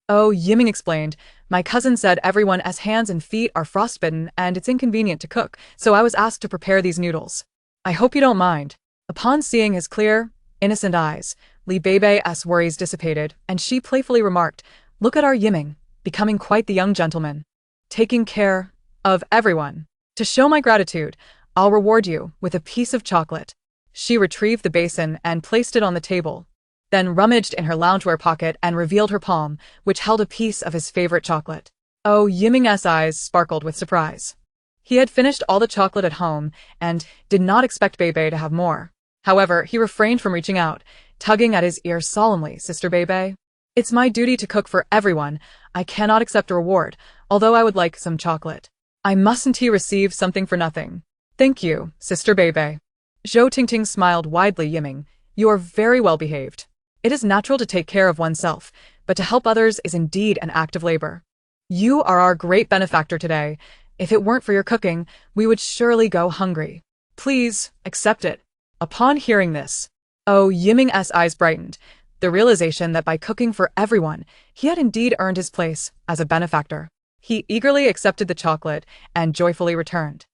Yiming explained, "My cousin said everyone's hands and feet are frostbitten and it's inconvenient to cook, so I was asked to prepare these noodles. I hope you don't mind." Upon seeing his clear, innocent eyes, Beibei's worries dissipated, and she playfully remarked, "Look at our Yiming, becoming quite the young gentleman. Taking care of everyone. To show my gratitude, I'll reward you with a piece of chocolate." She retrieved the basin and placed it on the table, then rummaged in her loungewear pocket and revealed her palm, which held a piece of his favorite chocolate. Yiming's eyes sparkled with surprise. He had finished all the chocolate at home and did not expect Beibei to have more. However, he refrained from reaching out, tugging at his ear solemnly. "Sister Beibei, it's my duty to cook for everyone. I cannot accept a reward, although I would like some chocolate. I mustn't he receive something for nothing." "Thank you, Sister Beibei." Zhou smiled widely. "Yiming, you are very well behaved. It is natural to take care of oneself, but to help others is indeed an act of labor. You are our great benefactor today. If it weren't for your cooking, we would surely go hungry. Please, accept it." Upon hearing this, Yiming's eyes brightened, the realization that by cooking for everyone, he had indeed earned his place as a benefactor. He eagerly accepted the chocolate and joyfully returned.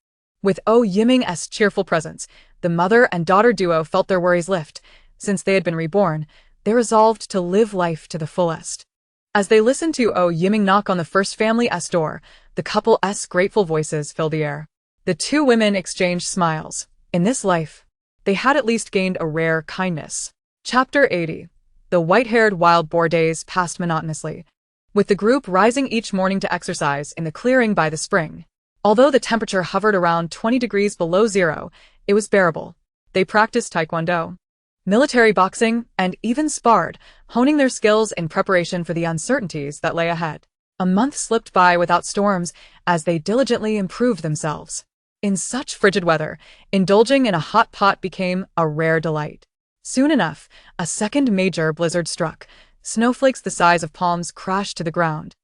With Yiming's cheerful presence, the mother and daughter duo felt their worries lift. Since they had been reborn, they resolved to live life to the fullest. As they listened to Yiming knock on the first family's door, the couple's grateful voices filled the air. The 2 women exchanged smiles. In this life, they had at least gained a rare kindness. Chapter 80. The white-haired wild boar days passed monotonously, with the group rising each morning to exercise in the clearing by the spring. Although the temperature hovered around 20 degrees below zero, it was bearable. They practiced taekwondo, military boxing, and even sparred, honing their skills in preparation for the uncertainties that lay ahead. A month slipped by without storms as they diligently improved themselves. In such frigid weather, indulging in a hot pot became a rare delight. Soon enough, a second major blizzard struck. Snowflakes the size of palms crashed to the ground,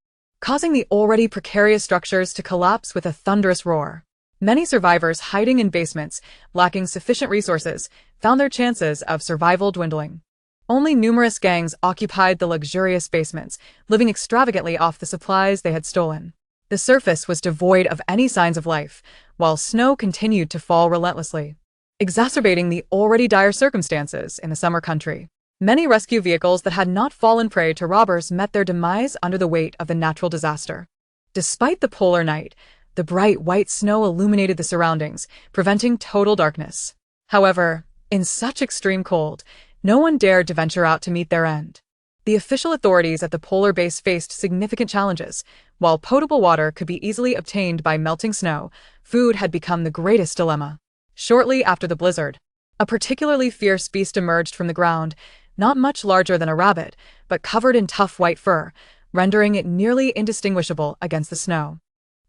causing the already precarious structures to collapse with a thunderous roar. Many survivors hiding in basements, lacking sufficient resources, found their chances of survival dwindling. Only numerous gangs occupied the luxurious basements, living extravagantly off the supplies they had stolen. The surface was devoid of any signs of life, while snow continued to fall relentlessly, exacerbating the already dire circumstances in the summer country. Many rescue vehicles that had not fallen prey to robbers met their demise under the weight of the natural disaster. Despite the polar night, the bright white snow illuminated the surroundings, preventing total darkness. However, in such extreme cold, no one dared to venture out to meet their end. The official authorities at the polar base faced significant challenges. While potable water could be easily obtained by melting snow, food had become the greatest dilemma. Shortly after the blizzard, a particularly fierce beast emerged from the ground, not much larger than a rabbit, but covered in tough white fur, rendering it nearly indistinguishable against the snow.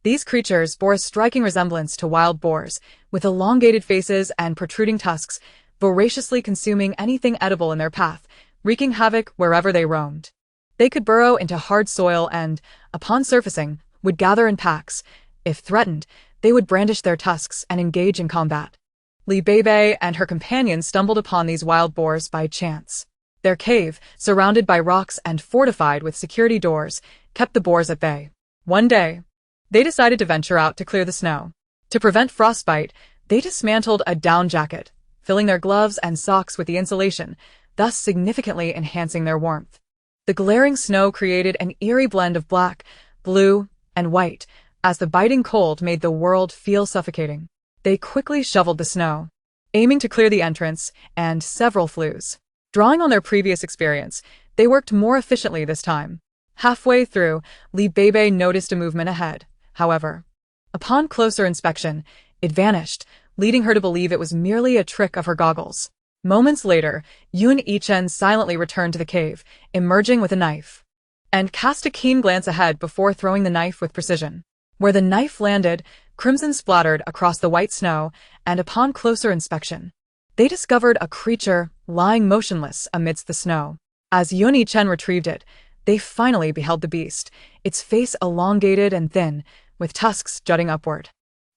These creatures bore a striking resemblance to wild boars, with elongated faces and protruding tusks, voraciously consuming anything edible in their path, wreaking havoc wherever they roamed. They could burrow into hard soil and, upon surfacing, would gather in packs. If threatened, they would brandish their tusks and engage in combat. Beibei and her companions stumbled upon these wild boars by chance. Their cave, surrounded by rocks and fortified with security doors, kept the boars at bay. One day, they decided to venture out to clear the snow. To prevent frostbite, they dismantled a down jacket, filling their gloves and socks with the insulation, thus significantly enhancing their warmth. The glaring snow created an eerie blend of black, blue, and white, as the biting cold made the world feel suffocating. They quickly shoveled the snow, aiming to clear the entrance, and several flews. Drawing on their previous experience, they worked more efficiently this time. Halfway through, Beibei noticed a movement ahead. However, upon closer inspection, it vanished, leading her to believe it was merely a trick of her goggles. Moments later, Yun Yichen silently returned to the cave, emerging with a knife, and cast a keen glance ahead before throwing the knife with precision. Where the knife landed, crimson splattered across the white snow, and upon closer inspection, they discovered a creature lying motionless amidst the snow. As Yun Yichen retrieved it, they finally beheld the beast, its face elongated and thin, with tusks jutting upward.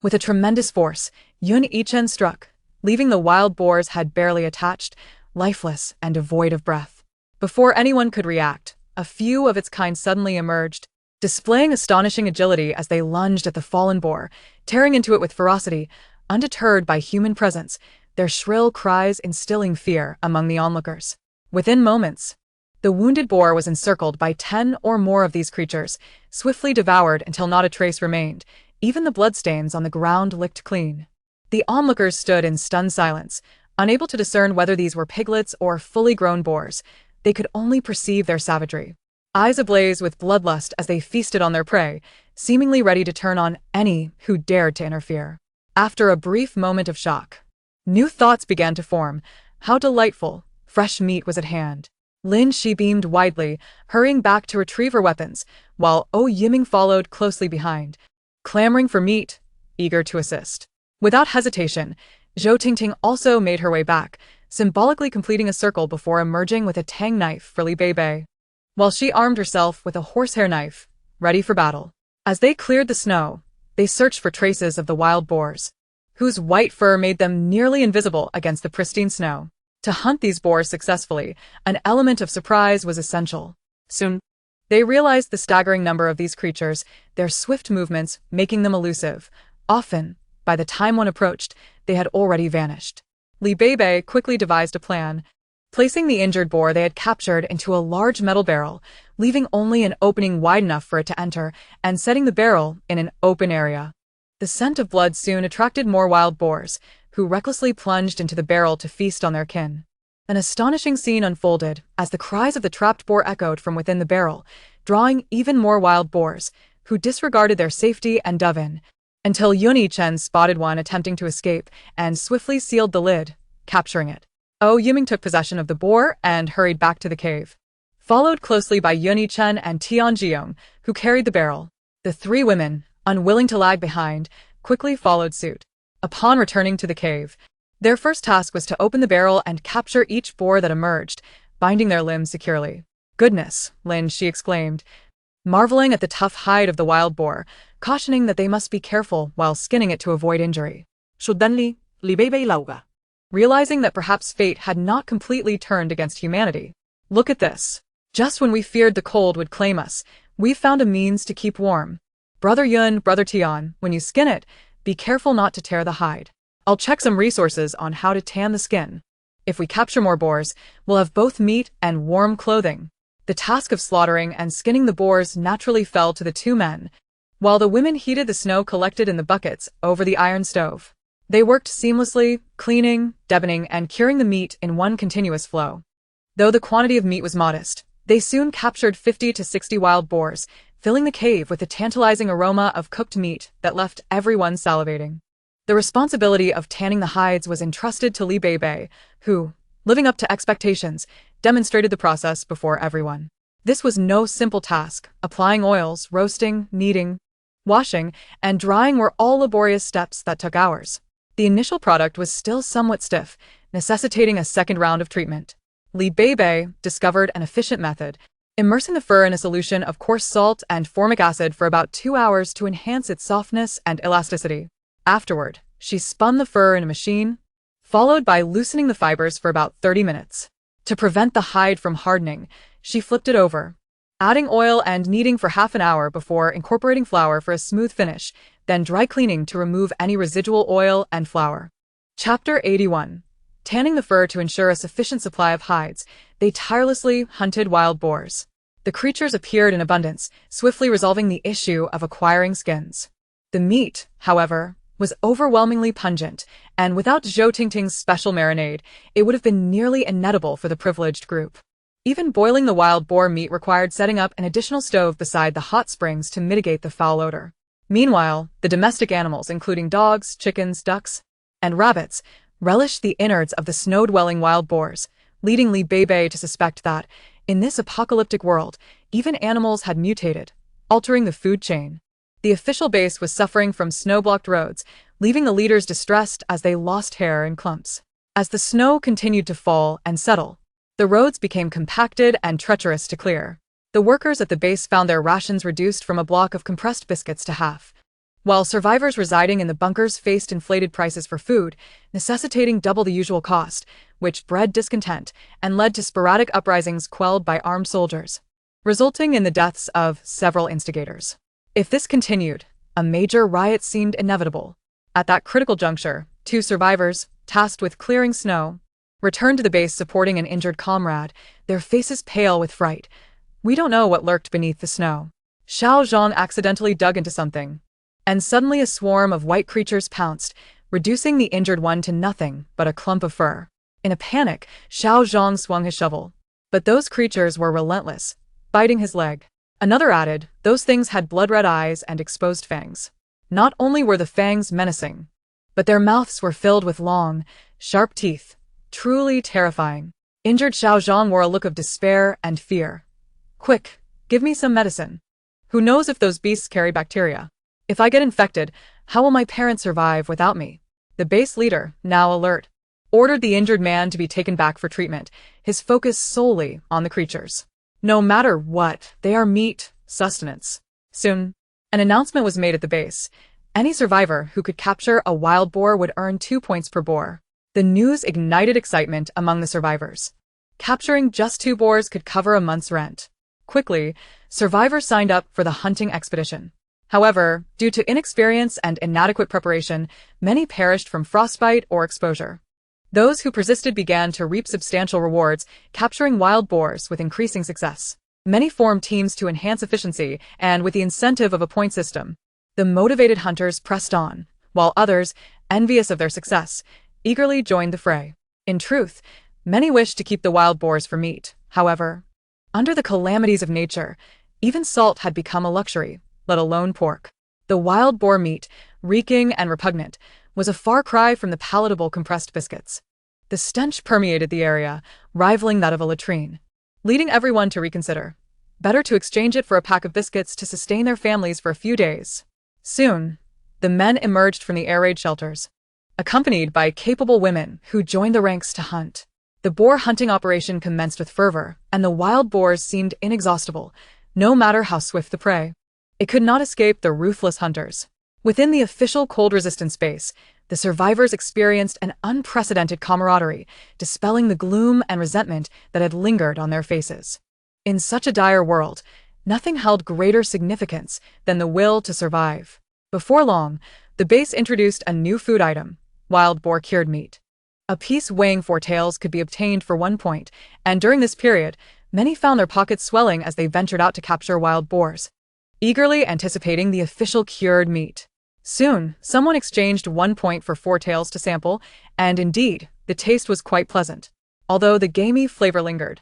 With a tremendous force, Yun Yichen struck, leaving the wild boar's head barely attached, lifeless and devoid of breath. Before anyone could react, a few of its kind suddenly emerged, displaying astonishing agility as they lunged at the fallen boar, tearing into it with ferocity, undeterred by human presence, their shrill cries instilling fear among the onlookers. Within moments, the wounded boar was encircled by 10 or more of these creatures, swiftly devoured until not a trace remained, even the bloodstains on the ground licked clean. The onlookers stood in stunned silence, unable to discern whether these were piglets or fully grown boars. They could only perceive their savagery, eyes ablaze with bloodlust as they feasted on their prey, seemingly ready to turn on any who dared to interfere. After a brief moment of shock, new thoughts began to form. How delightful, fresh meat was at hand. Lin Shi beamed widely, hurrying back to retrieve her weapons, while O Yiming followed closely behind, clamoring for meat, eager to assist. Without hesitation, Zhou Tingting also made her way back, symbolically completing a circle before emerging with a tang knife for Beibei, while she armed herself with a horsehair knife, ready for battle. As they cleared the snow, they searched for traces of the wild boars, whose white fur made them nearly invisible against the pristine snow. To hunt these boars successfully, an element of surprise was essential. Soon, they realized the staggering number of these creatures, their swift movements making them elusive. Often, by the time one approached, they had already vanished. Beibei quickly devised a plan, placing the injured boar they had captured into a large metal barrel, leaving only an opening wide enough for it to enter, and setting the barrel in an open area. The scent of blood soon attracted more wild boars, who recklessly plunged into the barrel to feast on their kin. An astonishing scene unfolded as the cries of the trapped boar echoed from within the barrel, drawing even more wild boars, who disregarded their safety and dove in, until Yuni-chen spotted one attempting to escape and swiftly sealed the lid, capturing it. Oh Yiming took possession of the boar and hurried back to the cave, followed closely by Yuni-chen and Tianjiong, who carried the barrel. The three women, unwilling to lag behind, quickly followed suit. Upon returning to the cave, their first task was to open the barrel and capture each boar that emerged, binding their limbs securely. "Goodness," Lin she exclaimed, marveling at the tough hide of the wild boar, cautioning that they must be careful while skinning it to avoid injury. Suddenly, Li Beibei lauga. Realizing that perhaps fate had not completely turned against humanity. "Look at this. Just when we feared the cold would claim us, we've found a means to keep warm. Brother Yun, Brother Tian, when you skin it, be careful not to tear the hide. I'll check some resources on how to tan the skin. If we capture more boars, we'll have both meat and warm clothing." The task of slaughtering and skinning the boars naturally fell to the two men, while the women heated the snow collected in the buckets over the iron stove. They worked seamlessly, cleaning, deboning, and curing the meat in one continuous flow. Though the quantity of meat was modest, they soon captured 50 to 60 wild boars, filling the cave with the tantalizing aroma of cooked meat that left everyone salivating. The responsibility of tanning the hides was entrusted to Li Beibei, who, living up to expectations, demonstrated the process before everyone. This was no simple task. Applying oils, roasting, kneading, washing, and drying were all laborious steps that took hours. The initial product was still somewhat stiff, necessitating a second round of treatment. Li Beibei discovered an efficient method, immersing the fur in a solution of coarse salt and formic acid for about 2 hours to enhance its softness and elasticity. Afterward, she spun the fur in a machine, followed by loosening the fibers for about 30 minutes. To prevent the hide from hardening, she flipped it over, adding oil and kneading for half an hour before incorporating flour for a smooth finish, then dry cleaning to remove any residual oil and flour. Chapter 81. Tanning the fur to ensure a sufficient supply of hides, they tirelessly hunted wild boars. The creatures appeared in abundance, swiftly resolving the issue of acquiring skins. The meat, however, was overwhelmingly pungent, and without Zhou Tingting's special marinade, it would have been nearly inedible for the privileged group. Even boiling the wild boar meat required setting up an additional stove beside the hot springs to mitigate the foul odor. Meanwhile, the domestic animals, including dogs, chickens, ducks, and rabbits, relished the innards of the snow-dwelling wild boars, leading Li Beibei to suspect that, in this apocalyptic world, even animals had mutated, altering the food chain. The official base was suffering from snow-blocked roads, leaving the leaders distressed as they lost hair in clumps. As the snow continued to fall and settle, the roads became compacted and treacherous to clear. The workers at the base found their rations reduced from a block of compressed biscuits to half, while survivors residing in the bunkers faced inflated prices for food, necessitating double the usual cost, which bred discontent and led to sporadic uprisings quelled by armed soldiers, resulting in the deaths of several instigators. If this continued, a major riot seemed inevitable. At that critical juncture, 2 survivors, tasked with clearing snow, returned to the base supporting an injured comrade, their faces pale with fright. "We don't know what lurked beneath the snow." Xiao Zhang accidentally dug into something, and suddenly a swarm of white creatures pounced, reducing the injured one to nothing but a clump of fur. In a panic, Xiao Zhang swung his shovel. But those creatures were relentless, biting his leg. Another added, those things had blood-red eyes and exposed fangs. Not only were the fangs menacing, but their mouths were filled with long, sharp teeth, truly terrifying. Injured Xiao Zhang wore a look of despair and fear. "Quick, give me some medicine. Who knows if those beasts carry bacteria? If I get infected, how will my parents survive without me?" The base leader, now alert, ordered the injured man to be taken back for treatment, his focus solely on the creatures. No matter what, they are meat, sustenance. Soon, an announcement was made at the base. Any survivor who could capture a wild boar would earn 2 points per boar. The news ignited excitement among the survivors. Capturing just 2 boars could cover a month's rent. Quickly, survivors signed up for the hunting expedition. However, due to inexperience and inadequate preparation, many perished from frostbite or exposure. Those who persisted began to reap substantial rewards, capturing wild boars with increasing success. Many formed teams to enhance efficiency, and with the incentive of a point system, the motivated hunters pressed on, while others, envious of their success, eagerly joined the fray. In truth, many wished to keep the wild boars for meat. However, under the calamities of nature, even salt had become a luxury, let alone pork. The wild boar meat, reeking and repugnant, was a far cry from the palatable compressed biscuits. The stench permeated the area, rivaling that of a latrine, leading everyone to reconsider. Better to exchange it for a pack of biscuits to sustain their families for a few days. Soon, the men emerged from the air raid shelters, accompanied by capable women who joined the ranks to hunt. The boar hunting operation commenced with fervor, and the wild boars seemed inexhaustible, no matter how swift the prey. It could not escape the ruthless hunters. Within the official cold-resistant space, the survivors experienced an unprecedented camaraderie, dispelling the gloom and resentment that had lingered on their faces. In such a dire world, nothing held greater significance than the will to survive. Before long, the base introduced a new food item: wild boar cured meat. A piece weighing 4 taels could be obtained for 1 point, and during this period, many found their pockets swelling as they ventured out to capture wild boars, eagerly anticipating the official cured meat. Soon, someone exchanged 1 point for 4 taels to sample, and indeed, the taste was quite pleasant, although the gamey flavor lingered.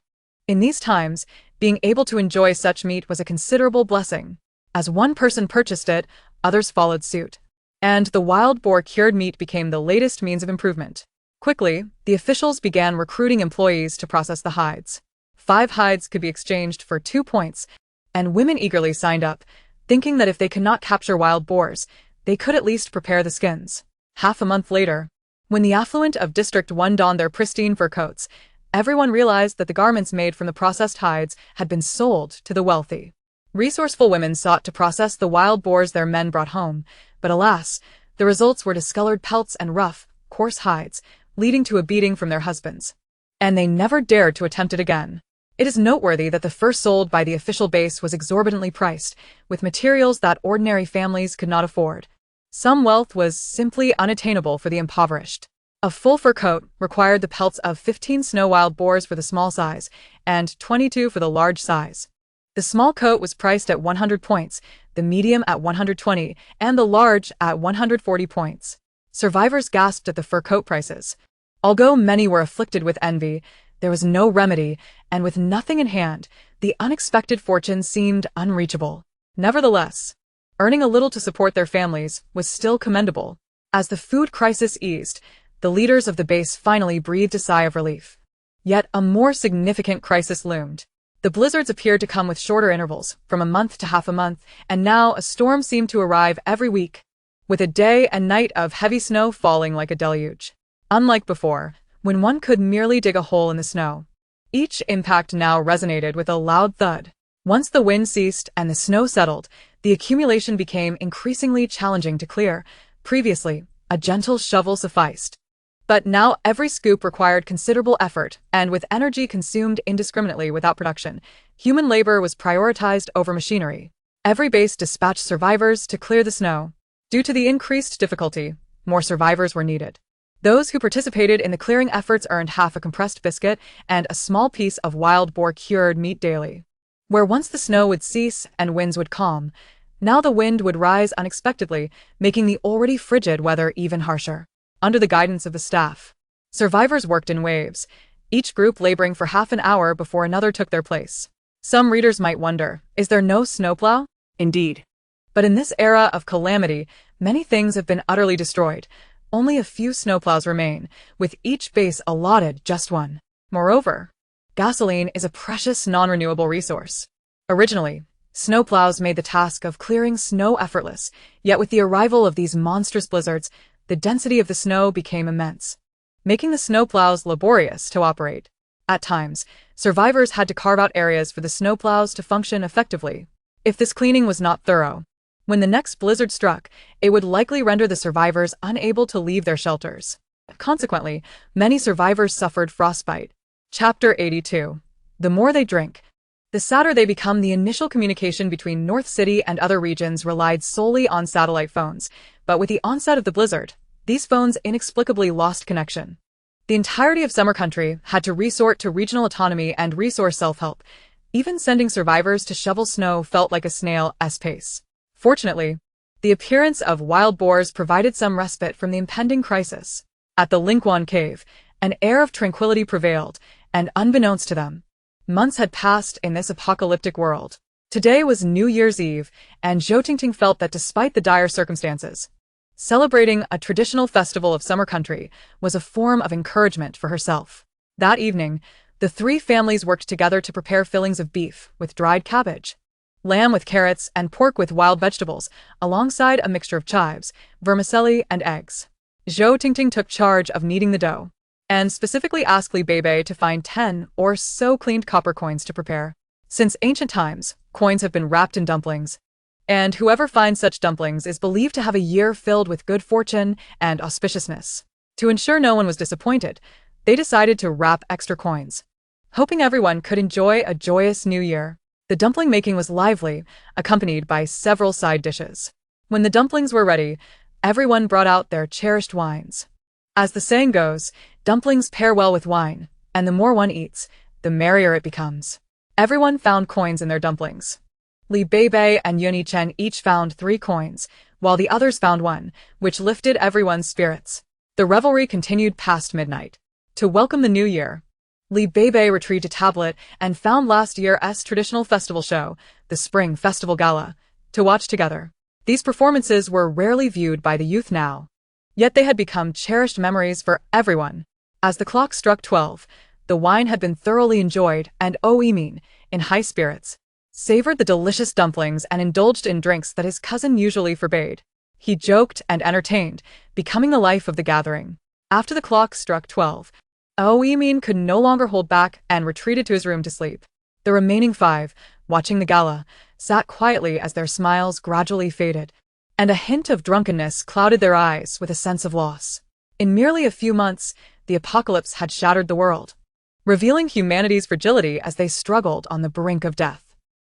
In these times, being able to enjoy such meat was a considerable blessing. As one person purchased it, others followed suit, and the wild boar cured meat became the latest means of improvement. Quickly, the officials began recruiting employees to process the hides. 5 hides could be exchanged for 2 points, and women eagerly signed up, thinking that if they could not capture wild boars, they could at least prepare the skins. Half a month later, when the affluent of District 1 donned their pristine fur coats, everyone realized that the garments made from the processed hides had been sold to the wealthy. Resourceful women sought to process the wild boars their men brought home, but alas, the results were discolored pelts and rough, coarse hides, leading to a beating from their husbands. And they never dared to attempt it again. It is noteworthy that the fur sold by the official base was exorbitantly priced, with materials that ordinary families could not afford. Some wealth was simply unattainable for the impoverished. A full fur coat required the pelts of 15 snow wild boars for the small size, and 22 for the large size. The small coat was priced at 100 points, the medium at 120, and the large at 140 points. Survivors gasped at the fur coat prices. Although many were afflicted with envy, there was no remedy, and with nothing in hand, the unexpected fortune seemed unreachable. Nevertheless, earning a little to support their families was still commendable. As the food crisis eased, the leaders of the base finally breathed a sigh of relief. Yet a more significant crisis loomed. The blizzards appeared to come with shorter intervals, from a month to half a month, and now a storm seemed to arrive every week, with a day and night of heavy snow falling like a deluge. Unlike before, when one could merely dig a hole in the snow, each impact now resonated with a loud thud. Once the wind ceased and the snow settled, the accumulation became increasingly challenging to clear. Previously, a gentle shovel sufficed. But now every scoop required considerable effort, and with energy consumed indiscriminately without production, human labor was prioritized over machinery. Every base dispatched survivors to clear the snow. Due to the increased difficulty, more survivors were needed. Those who participated in the clearing efforts earned half a compressed biscuit and a small piece of wild boar cured meat daily. Where once the snow would cease and winds would calm, now the wind would rise unexpectedly, making the already frigid weather even harsher. Under the guidance of the staff, survivors worked in waves, each group laboring for half an hour before another took their place. Some readers might wonder, is there no snowplow? Indeed. But in this era of calamity, many things have been utterly destroyed. Only a few snowplows remain, with each base allotted just one. Moreover, gasoline is a precious non-renewable resource. Originally, snowplows made the task of clearing snow effortless, yet with the arrival of these monstrous blizzards, the density of the snow became immense, making the snowplows laborious to operate. At times, survivors had to carve out areas for the snowplows to function effectively. If this cleaning was not thorough, when the next blizzard struck, it would likely render the survivors unable to leave their shelters. Consequently, many survivors suffered frostbite. Chapter 82. The more they drink, the sadder they become. The initial communication between North City and other regions relied solely on satellite phones, but with the onset of the blizzard, these phones inexplicably lost connection. The entirety of Summer Country had to resort to regional autonomy and resource self-help. Even sending survivors to shovel snow felt like a snail's pace. Fortunately, the appearance of wild boars provided some respite from the impending crisis. At the Lingquan cave, an air of tranquility prevailed, and unbeknownst to them, months had passed in this apocalyptic world. Today was New Year's Eve, and Zhou Tingting felt that despite the dire circumstances, Celebrating a traditional festival of summer country was a form of encouragement for herself. That evening, the three families worked together to prepare fillings of beef with dried cabbage, lamb with carrots, and pork with wild vegetables, alongside a mixture of chives, vermicelli, and eggs. Zhou Tingting took charge of kneading the dough, and specifically asked Li Beibei to find 10 or so cleaned copper coins to prepare. Since ancient times, coins have been wrapped in dumplings, and whoever finds such dumplings is believed to have a year filled with good fortune and auspiciousness. To ensure no one was disappointed, they decided to wrap extra coins, hoping everyone could enjoy a joyous new year. The dumpling making was lively, accompanied by several side dishes. When the dumplings were ready, everyone brought out their cherished wines. As the saying goes, dumplings pair well with wine, and the more one eats, the merrier it becomes. Everyone found coins in their dumplings. Li Beibei and Yuni Chen each found 3 coins, while the others found 1, which lifted everyone's spirits. The revelry continued past midnight. To welcome the new year, Li Beibei retrieved a tablet and found last year's traditional festival show, the Spring Festival Gala, to watch together. These performances were rarely viewed by the youth now, yet they had become cherished memories for everyone. As the clock struck 12, the wine had been thoroughly enjoyed, and Yimin, in high spirits, savored the delicious dumplings and indulged in drinks that his cousin usually forbade. He joked and entertained, becoming the life of the gathering. After the clock struck 12, Yimin could no longer hold back and retreated to his room to sleep. The remaining 5, watching the gala, sat quietly as their smiles gradually faded, and a hint of drunkenness clouded their eyes with a sense of loss. In merely a few months, the apocalypse had shattered the world, revealing humanity's fragility as they struggled on the brink of death.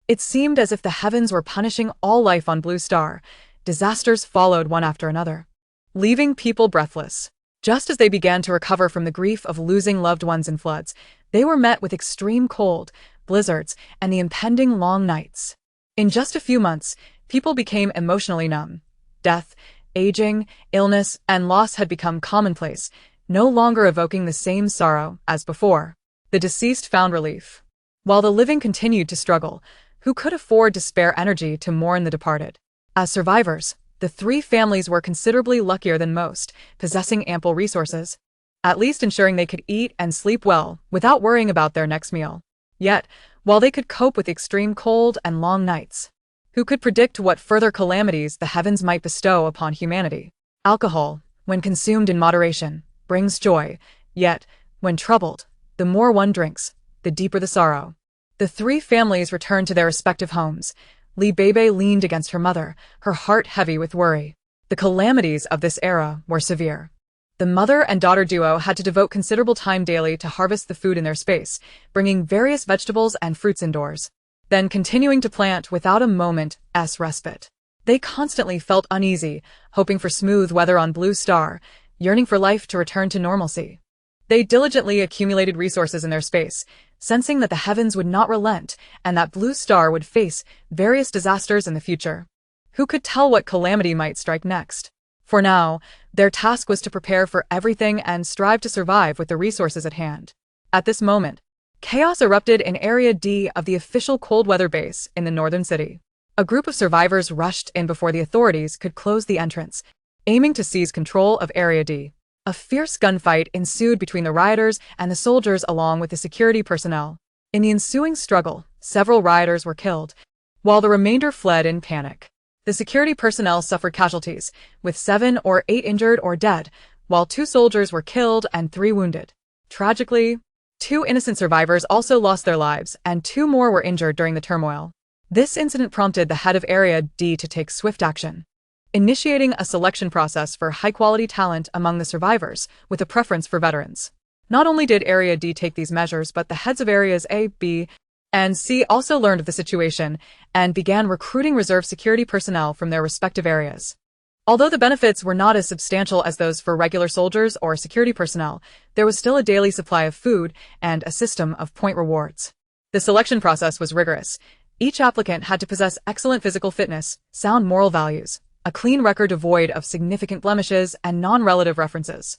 It seemed as if the heavens were punishing all life on Blue Star. Disasters followed one after another, leaving people breathless. Just as they began to recover from the grief of losing loved ones in floods, they were met with extreme cold, blizzards, and the impending long nights. In just a few months, people became emotionally numb. Death, aging, illness, and loss had become commonplace, no longer evoking the same sorrow as before. The deceased found relief, while the living continued to struggle. Who could afford to spare energy to mourn the departed? As survivors, the 3 families were considerably luckier than most, possessing ample resources, at least ensuring they could eat and sleep well without worrying about their next meal. Yet, while they could cope with extreme cold and long nights, who could predict what further calamities the heavens might bestow upon humanity? Alcohol, when consumed in moderation, brings joy, yet, when troubled, the more one drinks, the deeper the sorrow. The 3 families returned to their respective homes. Li Beibei leaned against her mother, her heart heavy with worry. The calamities of this era were severe. The mother and daughter duo had to devote considerable time daily to harvest the food in their space, bringing various vegetables and fruits indoors, then continuing to plant without a moment's respite. They constantly felt uneasy, hoping for smooth weather on Blue Star, yearning for life to return to normalcy. They diligently accumulated resources in their space, sensing that the heavens would not relent and that Blue Star would face various disasters in the future. Who could tell what calamity might strike next? For now, their task was to prepare for everything and strive to survive with the resources at hand. At this moment, chaos erupted in Area D of the official cold weather base in the northern city. A group of survivors rushed in before the authorities could close the entrance, aiming to seize control of Area D. A fierce gunfight ensued between the rioters and the soldiers along with the security personnel. In the ensuing struggle, several rioters were killed, while the remainder fled in panic. The security personnel suffered casualties, with 7 or 8 injured or dead, while 2 soldiers were killed and 3 wounded. Tragically, 2 innocent survivors also lost their lives, and 2 more were injured during the turmoil. This incident prompted the head of Area D to take swift action, initiating a selection process for high-quality talent among the survivors, with a preference for veterans. Not only did Area D take these measures, but the heads of Areas A, B, and C also learned of the situation and began recruiting reserve security personnel from their respective areas. Although the benefits were not as substantial as those for regular soldiers or security personnel, there was still a daily supply of food and a system of point rewards. The selection process was rigorous. Each applicant had to possess excellent physical fitness, sound moral values, a clean record devoid of significant blemishes and non-relative references.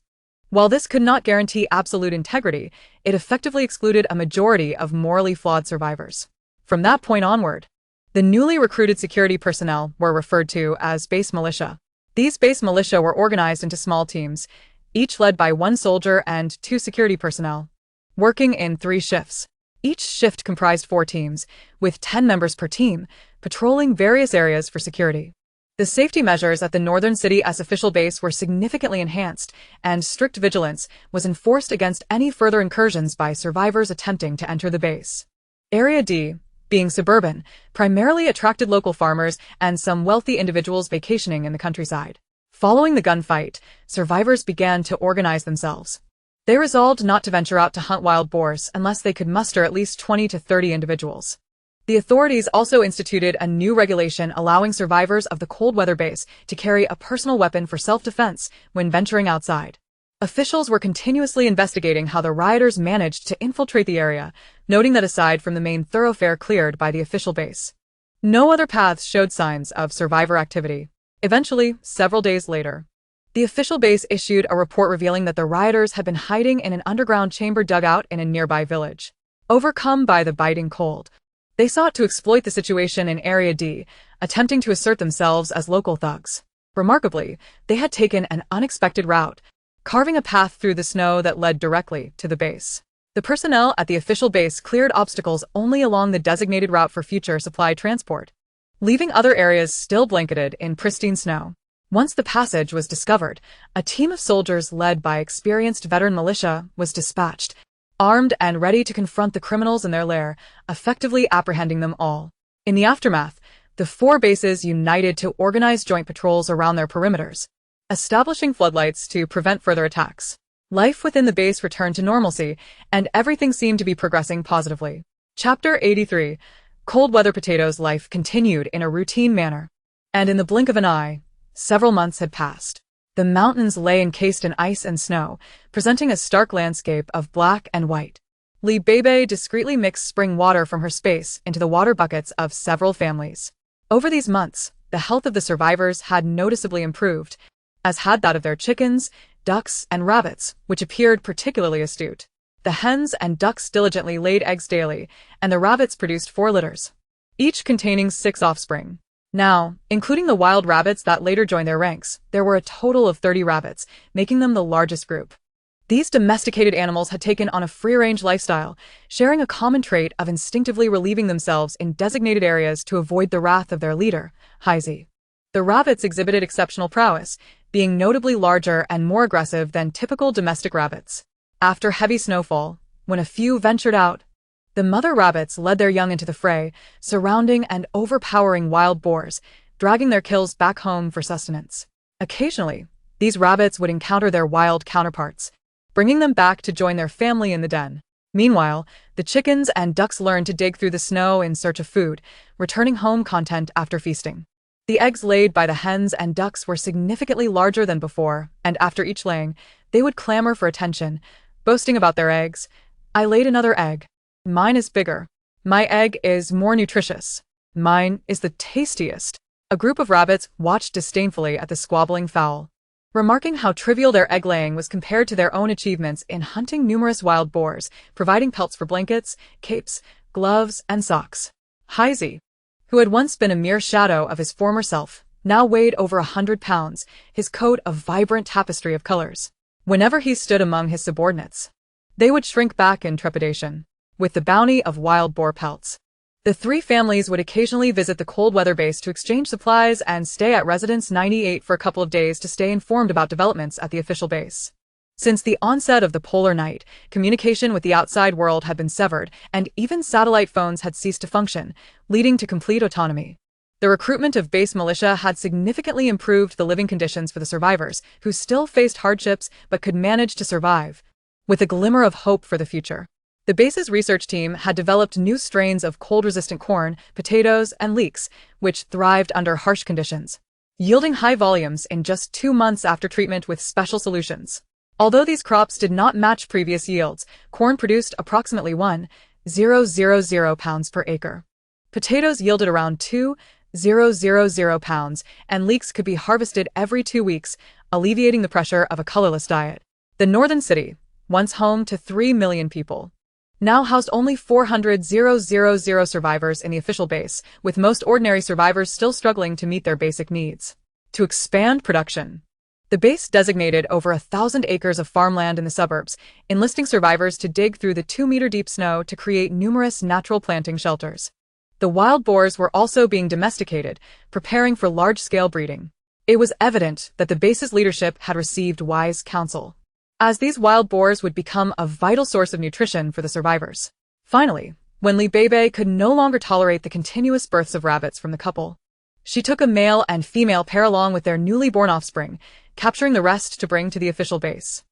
While this could not guarantee absolute integrity, it effectively excluded a majority of morally flawed survivors. From that point onward, the newly recruited security personnel were referred to as base militia. These base militia were organized into small teams, each led by one soldier and 2 security personnel, working in 3 shifts. Each shift comprised 4 teams, with 10 members per team, patrolling various areas for security. The safety measures at the northern city's official base were significantly enhanced, and strict vigilance was enforced against any further incursions by survivors attempting to enter the base. Area D, being suburban, primarily attracted local farmers and some wealthy individuals vacationing in the countryside. Following the gunfight, survivors began to organize themselves. They resolved not to venture out to hunt wild boars unless they could muster at least 20 to 30 individuals. The authorities also instituted a new regulation allowing survivors of the cold weather base to carry a personal weapon for self-defense when venturing outside. Officials were continuously investigating how the rioters managed to infiltrate the area, noting that aside from the main thoroughfare cleared by the official base, no other paths showed signs of survivor activity. Eventually, several days later, the official base issued a report revealing that the rioters had been hiding in an underground chamber dugout in a nearby village. Overcome by the biting cold, they sought to exploit the situation in Area D, attempting to assert themselves as local thugs. Remarkably, they had taken an unexpected route, carving a path through the snow that led directly to the base. The personnel at the official base cleared obstacles only along the designated route for future supply transport, leaving other areas still blanketed in pristine snow. Once the passage was discovered, a team of soldiers led by experienced veteran militia was dispatched, armed and ready to confront the criminals in their lair, effectively apprehending them all. In the aftermath, the 4 bases united to organize joint patrols around their perimeters, establishing floodlights to prevent further attacks. Life within the base returned to normalcy, and everything seemed to be progressing positively. Chapter 83. Cold weather potatoes life continued in a routine manner. And in the blink of an eye, several months had passed. The mountains lay encased in ice and snow, presenting a stark landscape of black and white. Beibei discreetly mixed spring water from her space into the water buckets of several families. Over these months, the health of the survivors had noticeably improved, as had that of their chickens, ducks, and rabbits, which appeared particularly astute. The hens and ducks diligently laid eggs daily, and the rabbits produced 4 litters, each containing 6 offspring. Now, including the wild rabbits that later joined their ranks, there were a total of 30 rabbits, making them the largest group. These domesticated animals had taken on a free-range lifestyle, sharing a common trait of instinctively relieving themselves in designated areas to avoid the wrath of their leader, Heizi. The rabbits exhibited exceptional prowess, being notably larger and more aggressive than typical domestic rabbits. After heavy snowfall, when a few ventured out, the mother rabbits led their young into the fray, surrounding and overpowering wild boars, dragging their kills back home for sustenance. Occasionally, these rabbits would encounter their wild counterparts, bringing them back to join their family in the den. Meanwhile, the chickens and ducks learned to dig through the snow in search of food, returning home content after feasting. The eggs laid by the hens and ducks were significantly larger than before, and after each laying, they would clamor for attention, boasting about their eggs. "I laid another egg. Mine is bigger. My egg is more nutritious. Mine is the tastiest." A group of rabbits watched disdainfully at the squabbling fowl, remarking how trivial their egg-laying was compared to their own achievements in hunting numerous wild boars, providing pelts for blankets, capes, gloves, and socks. Heizi, who had once been a mere shadow of his former self, now weighed over 100 pounds, his coat a vibrant tapestry of colors. Whenever he stood among his subordinates, they would shrink back in trepidation. With the bounty of wild boar pelts, the 3 families would occasionally visit the cold weather base to exchange supplies and stay at Residence 98 for a couple of days to stay informed about developments at the official base. Since the onset of the polar night, communication with the outside world had been severed, and even satellite phones had ceased to function, leading to complete autonomy. The recruitment of base militia had significantly improved the living conditions for the survivors, who still faced hardships but could manage to survive, with a glimmer of hope for the future. The base's research team had developed new strains of cold-resistant corn, potatoes, and leeks, which thrived under harsh conditions, yielding high volumes in just 2 months after treatment with special solutions. Although these crops did not match previous yields, corn produced approximately 1,000 pounds per acre. Potatoes yielded around 2,000 pounds, and leeks could be harvested every 2 weeks, alleviating the pressure of a colorless diet. The northern city, once home to 3 million people, now housed only 400,000 survivors in the official base, with most ordinary survivors still struggling to meet their basic needs. to expand production. The base designated over 1,000 acres of farmland in the suburbs, enlisting survivors to dig through the 2-meter-deep snow to create numerous natural planting shelters. The wild boars were also being domesticated, preparing for large-scale breeding. It was evident that the base's leadership had received wise counsel, as these wild boars would become a vital source of nutrition for the survivors. Finally, when Beibei could no longer tolerate the continuous births of rabbits from the couple, she took a male and female pair along with their newly born offspring, capturing the rest to bring to the official base.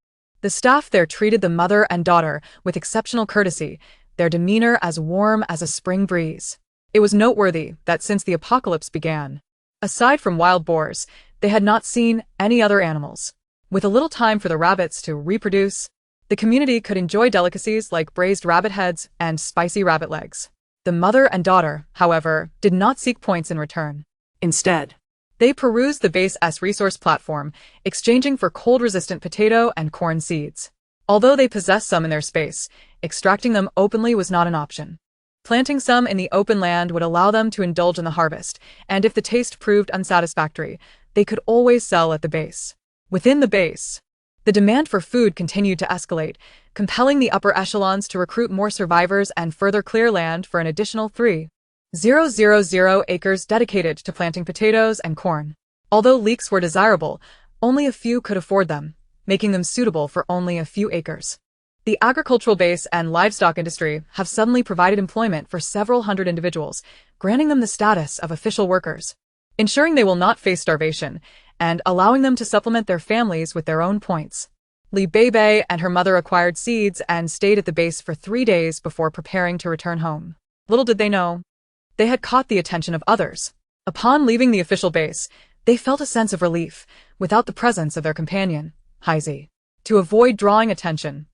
The staff there treated the mother and daughter with exceptional courtesy, their demeanor as warm as a spring breeze. It was noteworthy that since the apocalypse began, aside from wild boars, they had not seen any other animals. With a little time for the rabbits to reproduce, the community could enjoy delicacies like braised rabbit heads and spicy rabbit legs. The mother and daughter, however, did not seek points in return. Instead, they perused the base's resource platform, exchanging for cold-resistant potato and corn seeds. Although they possessed some in their space, extracting them openly was not an option. Planting some in the open land would allow them to indulge in the harvest, and if the taste proved unsatisfactory, they could always sell at the base. Within the base, the demand for food continued to escalate, compelling the upper echelons to recruit more survivors and further clear land for an additional 3,000 acres dedicated to planting potatoes and corn. Although leeks were desirable, only a few could afford them, making them suitable for only a few acres. The agricultural base and livestock industry have suddenly provided employment for several hundred individuals, granting them the status of official workers, ensuring they will not face starvation, and allowing them to supplement their families with their own points. Beibei and her mother acquired seeds and stayed at the base for 3 days before preparing to return home. Little did they know, they had caught the attention of others. Upon leaving the official base, they felt a sense of relief, without the presence of their companion, Heizi. To avoid drawing attention,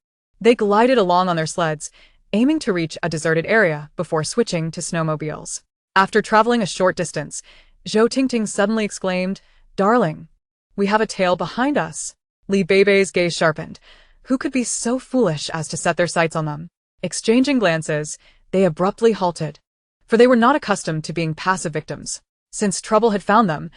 they glided along on their sleds, aiming to reach a deserted area before switching to snowmobiles. After traveling a short distance, Zhou Tingting suddenly exclaimed, "Darling, we have a tail behind us." Beibei's gaze sharpened. Who could be so foolish as to set their sights on them? Exchanging glances, they abruptly halted, for they were not accustomed to being passive victims. Since trouble had found them,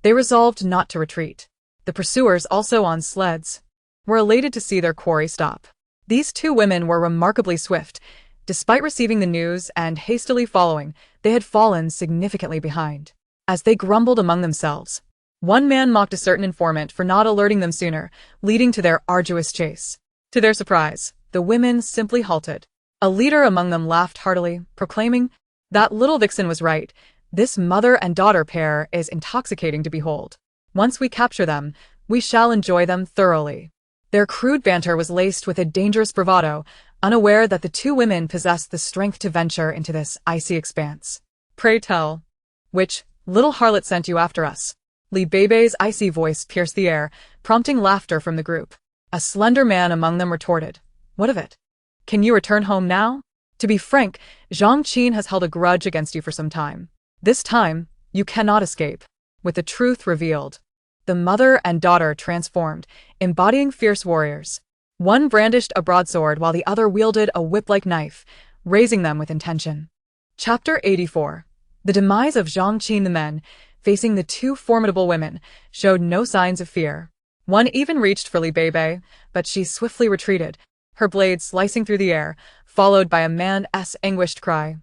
they resolved not to retreat. The pursuers, also on sleds, were elated to see their quarry stop. These 2 women were remarkably swift. Despite receiving the news and hastily following, they had fallen significantly behind. As they grumbled among themselves, one man mocked a certain informant for not alerting them sooner, leading to their arduous chase. To their surprise, the women simply halted. A leader among them laughed heartily, proclaiming, "That little vixen was right. This mother and daughter pair is intoxicating to behold. Once we capture them, we shall enjoy them thoroughly." Their crude banter was laced with a dangerous bravado, unaware that the 2 women possessed the strength to venture into this icy expanse. "Pray tell, which little harlot sent you after us?" Beibei's icy voice pierced the air, prompting laughter from the group. A slender man among them retorted, "What of it? Can you return home now? To be frank, Zhang Qin has held a grudge against you for some time. This time, you cannot escape." With the truth revealed, the mother and daughter transformed, embodying fierce warriors. One brandished a broadsword while the other wielded a whip-like knife, raising them with intention. Chapter 84. The demise of Zhang Qin. The men, facing the 2 formidable women, showed no signs of fear. One even reached for Beibei, but she swiftly retreated, her blade slicing through the air, followed by a man's anguished cry.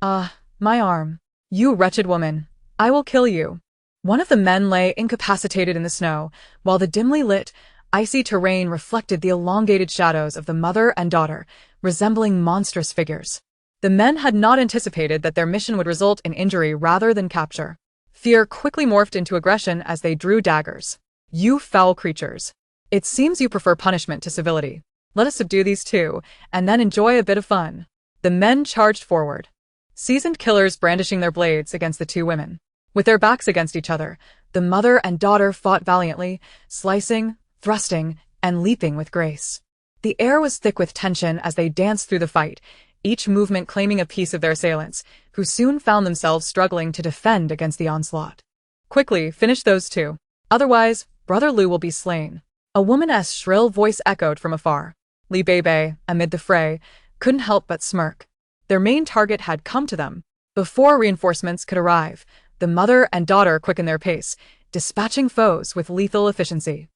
"Ah, my arm. You wretched woman. I will kill you." One of the men lay incapacitated in the snow, while the dimly lit, icy terrain reflected the elongated shadows of the mother and daughter, resembling monstrous figures. The men had not anticipated that their mission would result in injury rather than capture. Fear quickly morphed into aggression as they drew daggers. "You foul creatures. It seems you prefer punishment to civility. Let us subdue these 2, and then enjoy a bit of fun." The men charged forward, seasoned killers brandishing their blades against the 2 women. With their backs against each other, the mother and daughter fought valiantly, slicing, thrusting, and leaping with grace. The air was thick with tension as they danced through the fight, each movement claiming a piece of their assailants, who soon found themselves struggling to defend against the onslaught. "Quickly, finish those 2. Otherwise, Brother Liu will be slain." A woman's shrill voice echoed from afar. Beibei, amid the fray, couldn't help but smirk. Their main target had come to them. Before reinforcements could arrive, the mother and daughter quickened their pace, dispatching foes with lethal efficiency.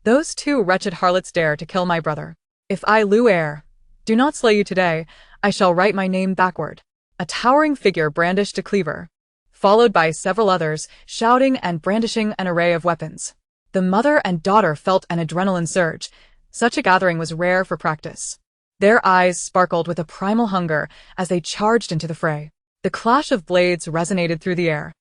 Those two wretched harlots dare to kill my brother. If I, Lu Heir, do not slay you today, I shall write my name backward. A towering figure brandished a cleaver, followed by several others, shouting and brandishing an array of weapons. The mother and daughter felt an adrenaline surge. Such a gathering was rare for practice. Their eyes sparkled with a primal hunger as they charged into the fray. The clash of blades resonated through the air,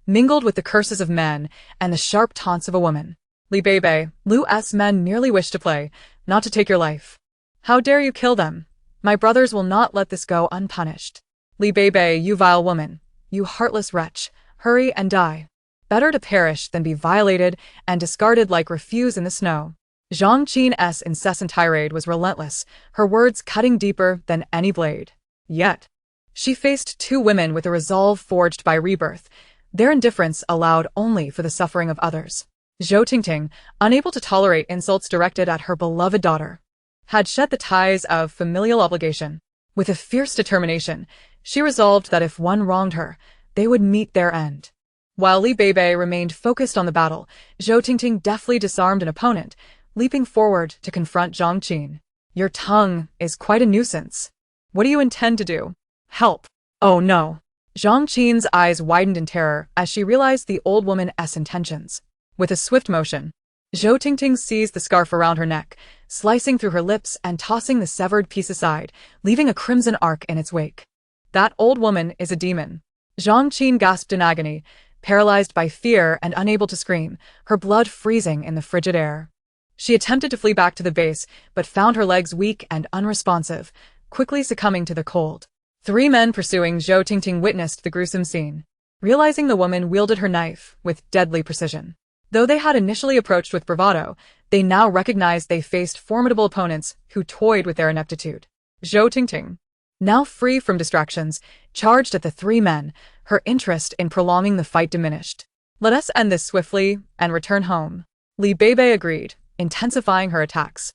mingled with the curses of men and the sharp taunts of a woman. Beibei, Lu's men merely wish to play, not to take your life. How dare you kill them? My brothers will not let this go unpunished. Beibei, you vile woman, you heartless wretch, hurry and die. Better to perish than be violated and discarded like refuse in the snow. Zhang Qin's incessant tirade was relentless, her words cutting deeper than any blade. Yet, she faced two women with a resolve forged by rebirth, their indifference allowed only for the suffering of others. Zhou Tingting, unable to tolerate insults directed at her beloved daughter, had shed the ties of familial obligation. With a fierce determination, she resolved that if one wronged her, they would meet their end. While Beibei remained focused on the battle, Zhou Tingting deftly disarmed an opponent, leaping forward to confront Zhang Qin. Your tongue is quite a nuisance. What do you intend to do? Help. Oh no. Zhang Qin's eyes widened in terror as she realized the old woman's intentions. With a swift motion, Zhou Tingting seized the scarf around her neck, slicing through her lips and tossing the severed piece aside, leaving a crimson arc in its wake. That old woman is a demon. Zhang Qin gasped in agony, paralyzed by fear and unable to scream, her blood freezing in the frigid air. She attempted to flee back to the base, but found her legs weak and unresponsive, quickly succumbing to the cold. Three men pursuing Zhou Tingting witnessed the gruesome scene, realizing the woman wielded her knife with deadly precision. Though they had initially approached with bravado, they now recognized they faced formidable opponents who toyed with their ineptitude. Zhou Tingting, now free from distractions, charged at the three men, her interest in prolonging the fight diminished. Let us end this swiftly and return home. Beibei agreed, intensifying her attacks.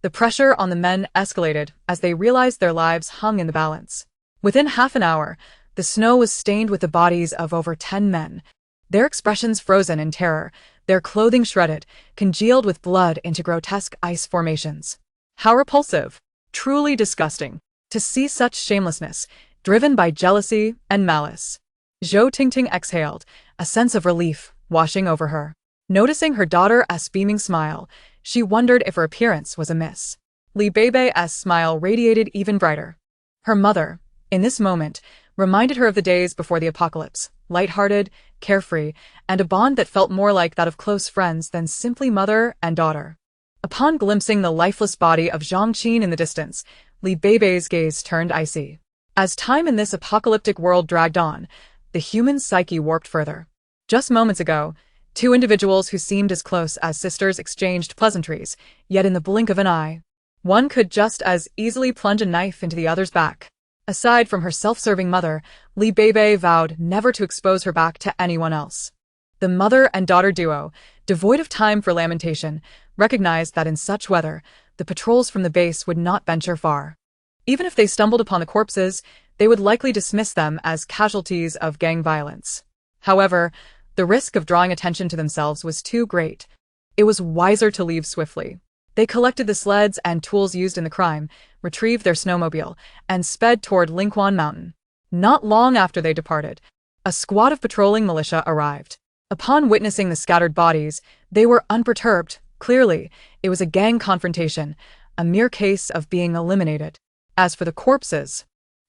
The pressure on the men escalated as they realized their lives hung in the balance. Within half an hour, the snow was stained with the bodies of over 10 men, their expressions frozen in terror, their clothing shredded, congealed with blood into grotesque ice formations. How repulsive! Truly disgusting! To see such shamelessness, driven by jealousy and malice. Zhou Tingting exhaled, a sense of relief washing over her. Noticing her daughter's beaming smile, she wondered if her appearance was amiss. Beibei's smile radiated even brighter. Her mother, in this moment, reminded her of the days before the apocalypse, light-hearted, carefree, and a bond that felt more like that of close friends than simply mother and daughter. Upon glimpsing the lifeless body of Zhang Qin in the distance, Beibei's gaze turned icy. As time in this apocalyptic world dragged on, the human psyche warped further. Just moments ago, two individuals who seemed as close as sisters exchanged pleasantries, yet in the blink of an eye, one could just as easily plunge a knife into the other's back. Aside from her self-serving mother, Beibei vowed never to expose her back to anyone else. The mother and daughter duo, devoid of time for lamentation, recognized that in such weather, the patrols from the base would not venture far. Even if they stumbled upon the corpses, they would likely dismiss them as casualties of gang violence. However, the risk of drawing attention to themselves was too great. It was wiser to leave swiftly. They collected the sleds and tools used in the crime, retrieved their snowmobile, and sped toward Lingquan Mountain. Not long after they departed, a squad of patrolling militia arrived. Upon witnessing the scattered bodies, they were unperturbed. Clearly, it was a gang confrontation, a mere case of being eliminated. As for the corpses,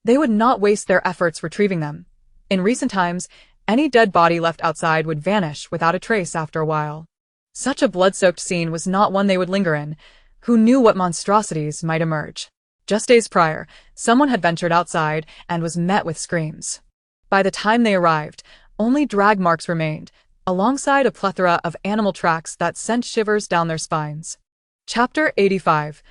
they would not waste their efforts retrieving them. In recent times, any dead body left outside would vanish without a trace after a while. Such a blood-soaked scene was not one they would linger in. Who knew what monstrosities might emerge? Just days prior, someone had ventured outside and was met with screams. By the time they arrived, only drag marks remained, alongside a plethora of animal tracks that sent shivers down their spines. Chapter 85.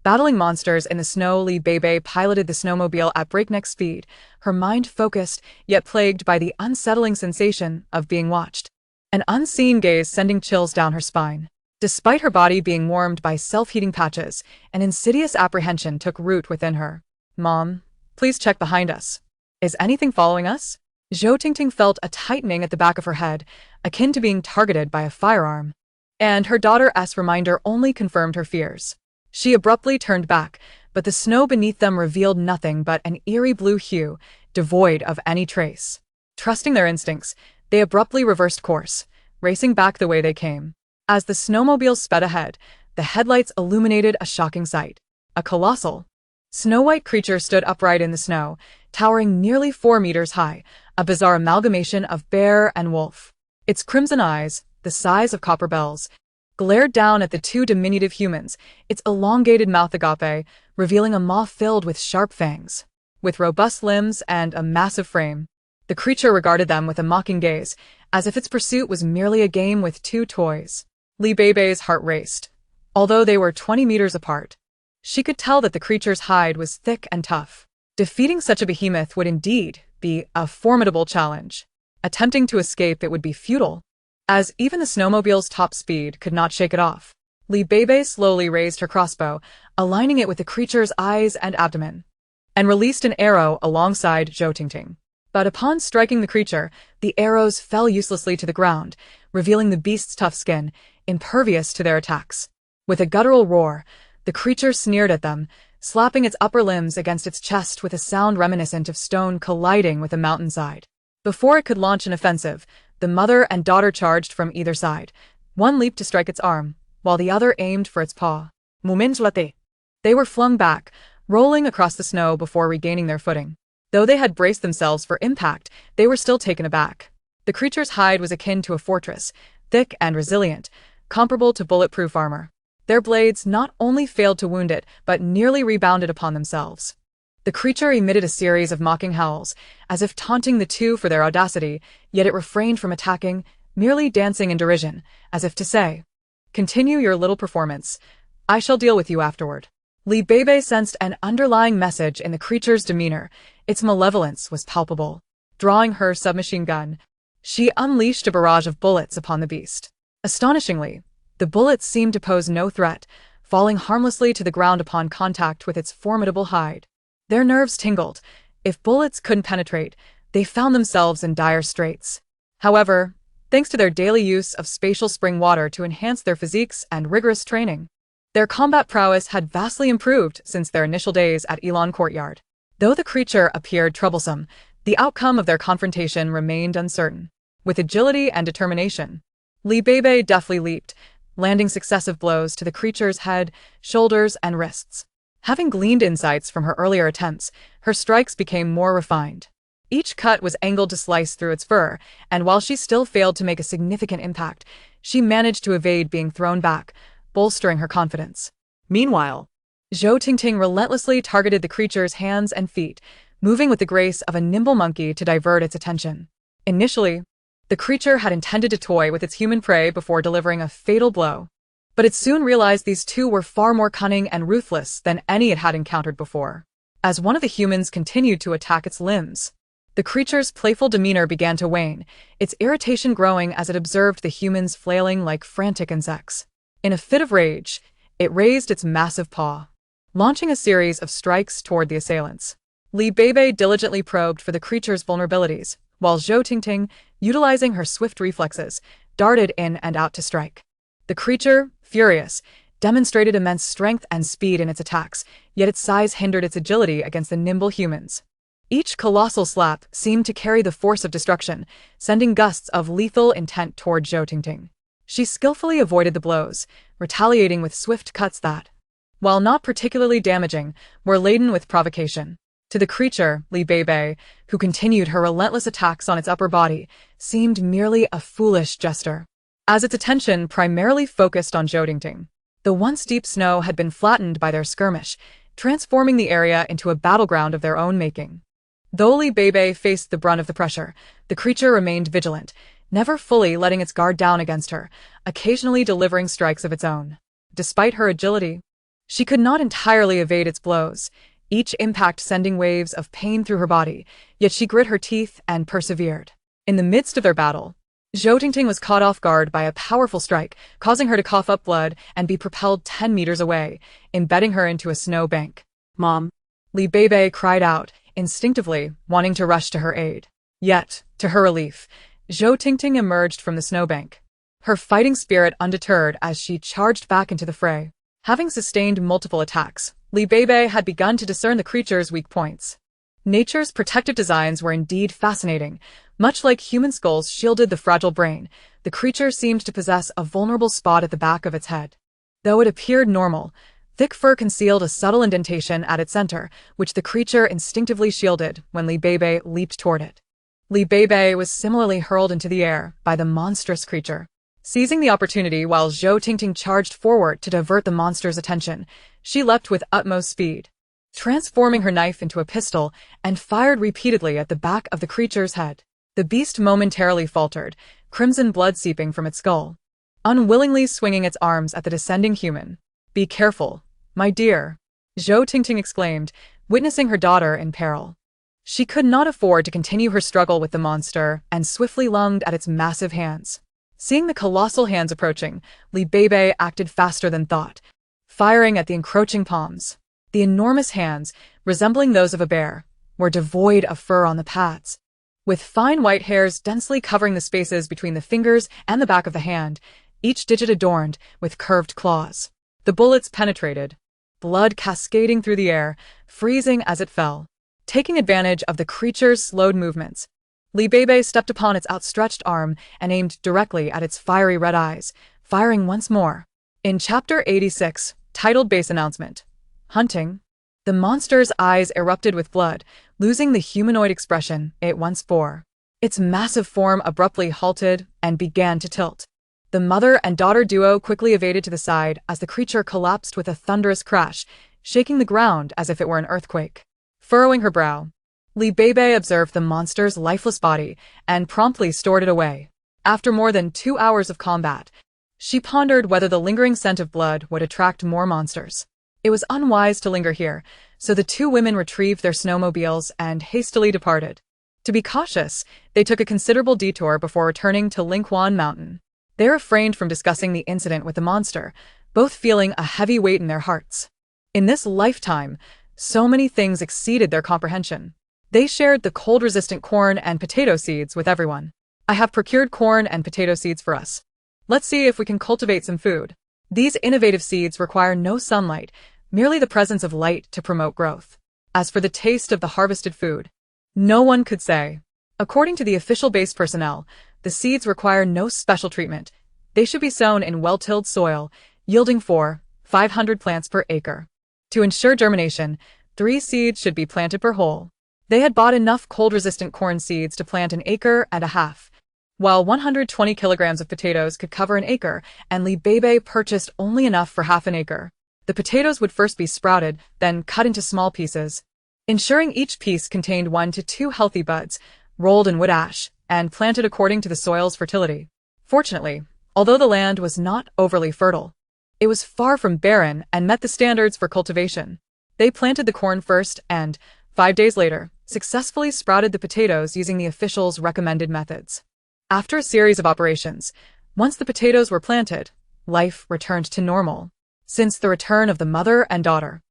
Battling monsters in the snow. Beibei piloted the snowmobile at breakneck speed, her mind focused, yet plagued by the unsettling sensation of being watched. An unseen gaze sending chills down her spine. Despite her body being warmed by self-heating patches, an insidious apprehension took root within her. Mom, please check behind us. Is anything following us? Zhou Tingting felt a tightening at the back of her head, akin to being targeted by a firearm. And her daughter's reminder only confirmed her fears. She abruptly turned back, but the snow beneath them revealed nothing but an eerie blue hue, devoid of any trace. Trusting their instincts, they abruptly reversed course, racing back the way they came. As the snowmobiles sped ahead, the headlights illuminated a shocking sight. A colossal, snow-white creature stood upright in the snow, towering nearly 4 meters high, a bizarre amalgamation of bear and wolf. Its crimson eyes, the size of copper bells, glared down at the two diminutive humans, its elongated mouth agape, revealing a maw filled with sharp fangs. With robust limbs and a massive frame, the creature regarded them with a mocking gaze, as if its pursuit was merely a game with two toys. Beibei's heart raced. Although they were 20 meters apart, she could tell that the creature's hide was thick and tough. Defeating such a behemoth would indeed be a formidable challenge. Attempting to escape it would be futile, as even the snowmobile's top speed could not shake it off. Beibei slowly raised her crossbow, aligning it with the creature's eyes and abdomen, and released an arrow alongside Zhou Tingting. But upon striking the creature, the arrows fell uselessly to the ground, revealing the beast's tough skin, impervious to their attacks. With a guttural roar, the creature sneered at them, slapping its upper limbs against its chest with a sound reminiscent of stone colliding with a mountainside. Before it could launch an offensive, the mother and daughter charged from either side. One leaped to strike its arm, while the other aimed for its paw. Muminjlate. They were flung back, rolling across the snow before regaining their footing. Though they had braced themselves for impact, they were still taken aback. The creature's hide was akin to a fortress, thick and resilient, comparable to bulletproof armor. Their blades not only failed to wound it, but nearly rebounded upon themselves. The creature emitted a series of mocking howls, as if taunting the two for their audacity, yet it refrained from attacking, merely dancing in derision, as if to say, "Continue your little performance. I shall deal with you afterward." Beibei sensed an underlying message in the creature's demeanor. Its malevolence was palpable. Drawing her submachine gun, she unleashed a barrage of bullets upon the beast. Astonishingly, the bullets seemed to pose no threat, falling harmlessly to the ground upon contact with its formidable hide. Their nerves tingled. If bullets couldn't penetrate, they found themselves in dire straits. However, thanks to their daily use of spatial spring water to enhance their physiques and rigorous training, their combat prowess had vastly improved since their initial days at Elon Courtyard. Though the creature appeared troublesome, the outcome of their confrontation remained uncertain. With agility and determination, Beibei deftly leaped, landing successive blows to the creature's head, shoulders, and wrists. Having gleaned insights from her earlier attempts, her strikes became more refined. Each cut was angled to slice through its fur, and while she still failed to make a significant impact, she managed to evade being thrown back, bolstering her confidence. Meanwhile, Zhou Tingting relentlessly targeted the creature's hands and feet, moving with the grace of a nimble monkey to divert its attention. Initially, the creature had intended to toy with its human prey before delivering a fatal blow, but it soon realized these two were far more cunning and ruthless than any it had encountered before. As one of the humans continued to attack its limbs, the creature's playful demeanor began to wane, its irritation growing as it observed the humans flailing like frantic insects. In a fit of rage, it raised its massive paw, launching a series of strikes toward the assailants. Beibei diligently probed for the creature's vulnerabilities, while Zhou Tingting, utilizing her swift reflexes, darted in and out to strike. The creature, furious, demonstrated immense strength and speed in its attacks, yet its size hindered its agility against the nimble humans. Each colossal slap seemed to carry the force of destruction, sending gusts of lethal intent toward Zhou Tingting. She skillfully avoided the blows, retaliating with swift cuts that, while not particularly damaging, were laden with provocation. To the creature, Beibei, who continued her relentless attacks on its upper body, seemed merely a foolish jester. As its attention primarily focused on Zhou Tingting, the once deep snow had been flattened by their skirmish, transforming the area into a battleground of their own making. Though Beibei faced the brunt of the pressure, the creature remained vigilant, never fully letting its guard down against her, occasionally delivering strikes of its own. Despite her agility, she could not entirely evade its blows, each impact sending waves of pain through her body, yet she grit her teeth and persevered. In the midst of their battle, Zhou Tingting was caught off guard by a powerful strike, causing her to cough up blood and be propelled 10 meters away, embedding her into a snow bank. Mom, Beibei cried out, instinctively wanting to rush to her aid. Yet, to her relief, Zhou Tingting emerged from the snowbank, her fighting spirit undeterred as she charged back into the fray. Having sustained multiple attacks, Li Beibei had begun to discern the creature's weak points. Nature's protective designs were indeed fascinating. Much like human skulls shielded the fragile brain, the creature seemed to possess a vulnerable spot at the back of its head. Though it appeared normal, thick fur concealed a subtle indentation at its center, which the creature instinctively shielded when Li Beibei leaped toward it. Li Beibei was similarly hurled into the air by the monstrous creature. Seizing the opportunity while Zhou Tingting charged forward to divert the monster's attention, she leapt with utmost speed, transforming her knife into a pistol and fired repeatedly at the back of the creature's head. The beast momentarily faltered, crimson blood seeping from its skull, unwillingly swinging its arms at the descending human. "Be careful, my dear," Zhou Tingting exclaimed, witnessing her daughter in peril. She could not afford to continue her struggle with the monster and swiftly lunged at its massive hands. Seeing the colossal hands approaching, Li Beibei acted faster than thought, firing at the encroaching palms. The enormous hands, resembling those of a bear, were devoid of fur on the pads, with fine white hairs densely covering the spaces between the fingers and the back of the hand, each digit adorned with curved claws. The bullets penetrated, blood cascading through the air, freezing as it fell. Taking advantage of the creature's slowed movements, Li Beibei stepped upon its outstretched arm and aimed directly at its fiery red eyes, firing once more. In Chapter 86, titled Base Announcement, Hunting, the monster's eyes erupted with blood, losing the humanoid expression it once bore. Its massive form abruptly halted and began to tilt. The mother and daughter duo quickly evaded to the side as the creature collapsed with a thunderous crash, shaking the ground as if it were an earthquake. Furrowing her brow, Li Beibei observed the monster's lifeless body and promptly stored it away. After more than 2 hours of combat, she pondered whether the lingering scent of blood would attract more monsters. It was unwise to linger here, so the two women retrieved their snowmobiles and hastily departed. To be cautious, they took a considerable detour before returning to Linghuan Mountain. They refrained from discussing the incident with the monster, both feeling a heavy weight in their hearts. In this lifetime, so many things exceeded their comprehension. They shared the cold-resistant corn and potato seeds with everyone. "I have procured corn and potato seeds for us. Let's see if we can cultivate some food." These innovative seeds require no sunlight, merely the presence of light to promote growth. As for the taste of the harvested food, no one could say. According to the official base personnel, the seeds require no special treatment. They should be sown in well-tilled soil, yielding 400-500 plants per acre. To ensure germination, 3 seeds should be planted per hole. They had bought enough cold-resistant corn seeds to plant 1.5 acres, while 120 kilograms of potatoes could cover 1 acre, and Li Beibei purchased only enough for half an acre. The potatoes would first be sprouted, then cut into small pieces, ensuring each piece contained 1 to 2 healthy buds, rolled in wood ash, and planted according to the soil's fertility. Fortunately, although the land was not overly fertile, it was far from barren and met the standards for cultivation. They planted the corn first and, 5 days later, successfully sprouted the potatoes using the officials' recommended methods. After a series of operations, once the potatoes were planted, life returned to normal. Since the return of the mother and daughter,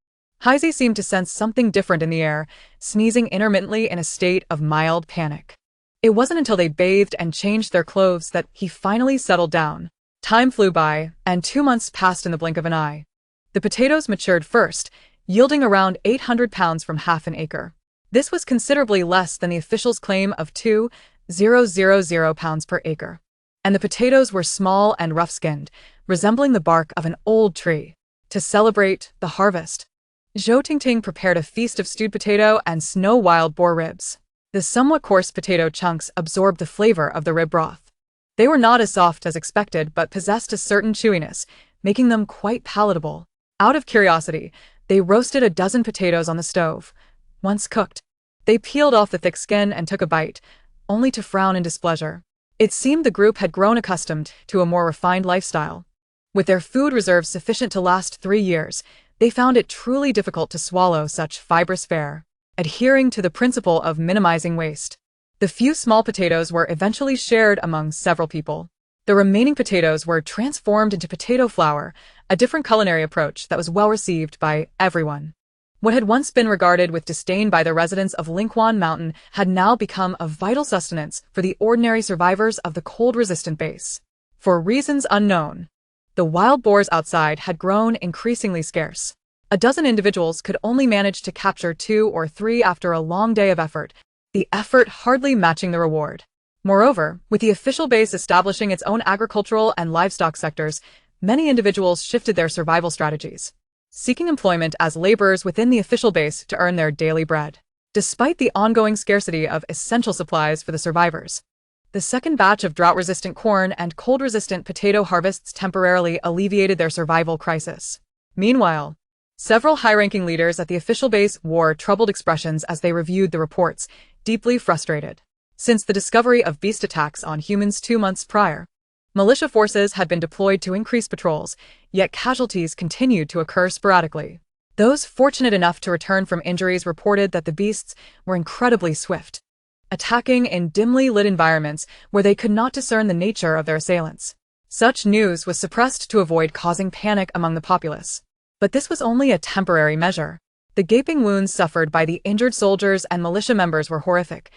Heisey seemed to sense something different in the air, sneezing intermittently in a state of mild panic. It wasn't until they bathed and changed their clothes that he finally settled down. Time flew by, and 2 months passed in the blink of an eye. The potatoes matured first, yielding around 800 pounds from half an acre. This was considerably less than the officials' claim of 2,000 pounds per acre. And the potatoes were small and rough-skinned, resembling the bark of an old tree. To celebrate the harvest, Zhou Tingting prepared a feast of stewed potato and snow wild boar ribs. The somewhat coarse potato chunks absorbed the flavor of the rib broth. They were not as soft as expected but possessed a certain chewiness, making them quite palatable. Out of curiosity, they roasted a dozen potatoes on the stove. Once cooked, they peeled off the thick skin and took a bite, only to frown in displeasure. It seemed the group had grown accustomed to a more refined lifestyle. With their food reserves sufficient to last 3 years, they found it truly difficult to swallow such fibrous fare. Adhering to the principle of minimizing waste, the few small potatoes were eventually shared among several people. The remaining potatoes were transformed into potato flour, a different culinary approach that was well received by everyone. What had once been regarded with disdain by the residents of Linquan Mountain had now become a vital sustenance for the ordinary survivors of the cold-resistant base. For reasons unknown, the wild boars outside had grown increasingly scarce. A dozen individuals could only manage to capture 2 or 3 after a long day of effort, the effort hardly matching the reward. Moreover, with the official base establishing its own agricultural and livestock sectors, many individuals shifted their survival strategies, seeking employment as laborers within the official base to earn their daily bread. Despite the ongoing scarcity of essential supplies for the survivors, the second batch of drought-resistant corn and cold-resistant potato harvests temporarily alleviated their survival crisis. Meanwhile, several high-ranking leaders at the official base wore troubled expressions as they reviewed the reports, deeply frustrated. Since the discovery of beast attacks on humans 2 months prior, militia forces had been deployed to increase patrols, yet casualties continued to occur sporadically. Those fortunate enough to return from injuries reported that the beasts were incredibly swift, attacking in dimly lit environments where they could not discern the nature of their assailants. Such news was suppressed to avoid causing panic among the populace. But this was only a temporary measure. The gaping wounds suffered by the injured soldiers and militia members were horrific.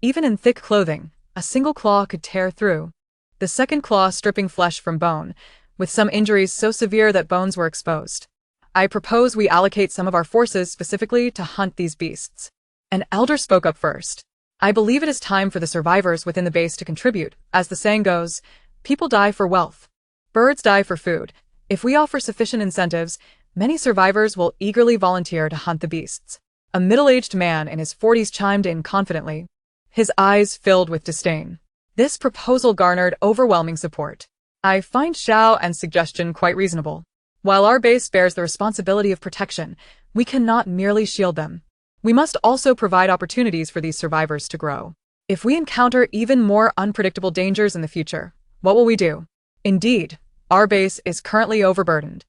Even in thick clothing, a single claw could tear through, the second claw stripping flesh from bone, with some injuries so severe that bones were exposed. I propose we allocate some of our forces specifically to hunt these beasts. An elder spoke up first. I believe it is time for the survivors within the base to contribute. As the saying goes, people die for wealth. Birds die for food. If we offer sufficient incentives, many survivors will eagerly volunteer to hunt the beasts. A middle-aged man in his 40s chimed in confidently, his eyes filled with disdain. This proposal garnered overwhelming support. I find Xiao and suggestion quite reasonable. While our base bears the responsibility of protection, we cannot merely shield them. We must also provide opportunities for these survivors to grow. If we encounter even more unpredictable dangers in the future, what will we do? Indeed, our base is currently overburdened.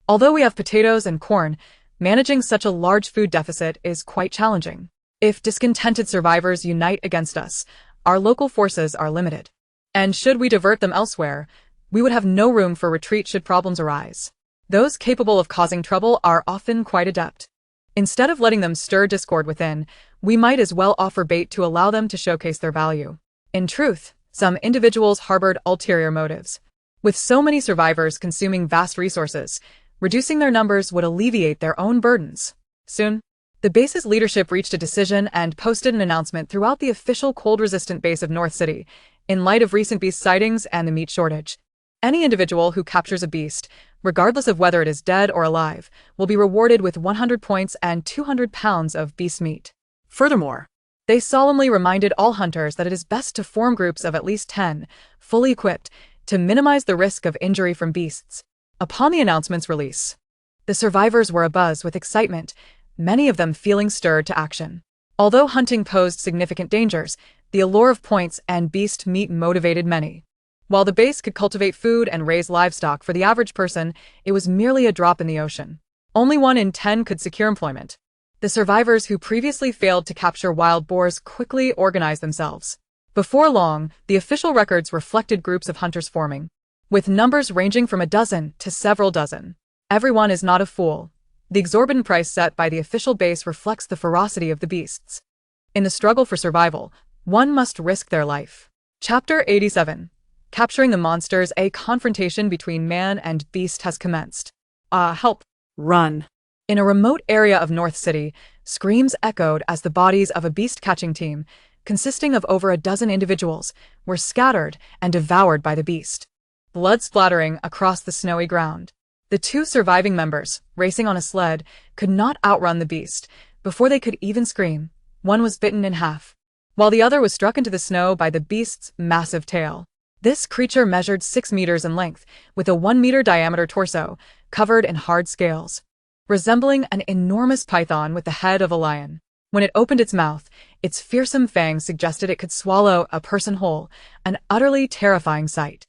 Although we have potatoes and corn, managing such a large food deficit is quite challenging. If discontented survivors unite against us, our local forces are limited. And should we divert them elsewhere, we would have no room for retreat should problems arise. Those capable of causing trouble are often quite adept. Instead of letting them stir discord within, we might as well offer bait to allow them to showcase their value. In truth, some individuals harbored ulterior motives. With so many survivors consuming vast resources, reducing their numbers would alleviate their own burdens. Soon, the base's leadership reached a decision and posted an announcement throughout the official cold-resistant base of North City. In light of recent beast sightings and the meat shortage, any individual who captures a beast, regardless of whether it is dead or alive, will be rewarded with 100 points and 200 pounds of beast meat. Furthermore, They solemnly reminded all hunters that it is best to form groups of at least 10, fully equipped, to minimize the risk of injury from beasts. Upon the announcement's release, the survivors were abuzz with excitement, many of them feeling stirred to action. Although hunting posed significant dangers, the allure of points and beast meat motivated many. While the base could cultivate food and raise livestock for the average person, it was merely a drop in the ocean. Only 1 in 10 could secure employment. The survivors who previously failed to capture wild boars quickly organized themselves. Before long, the official records reflected groups of hunters forming, with numbers ranging from a dozen to several dozen. Everyone is not a fool. The exorbitant price set by the official base reflects the ferocity of the beasts. In the struggle for survival, one must risk their life. Chapter 87. Capturing the monsters. A confrontation between man and beast has commenced. Help! run. In a remote area of North City, screams echoed as the bodies of a beast-catching team, consisting of over a dozen individuals, were scattered and devoured by the beast. Blood splattering across the snowy ground. The 2 surviving members, racing on a sled, could not outrun the beast. Before they could even scream, one was bitten in half, while the other was struck into the snow by the beast's massive tail. This creature measured 6 meters in length, with a 1-meter diameter torso, covered in hard scales, resembling an enormous python with the head of a lion. When it opened its mouth, its fearsome fangs suggested it could swallow a person whole, an utterly terrifying sight.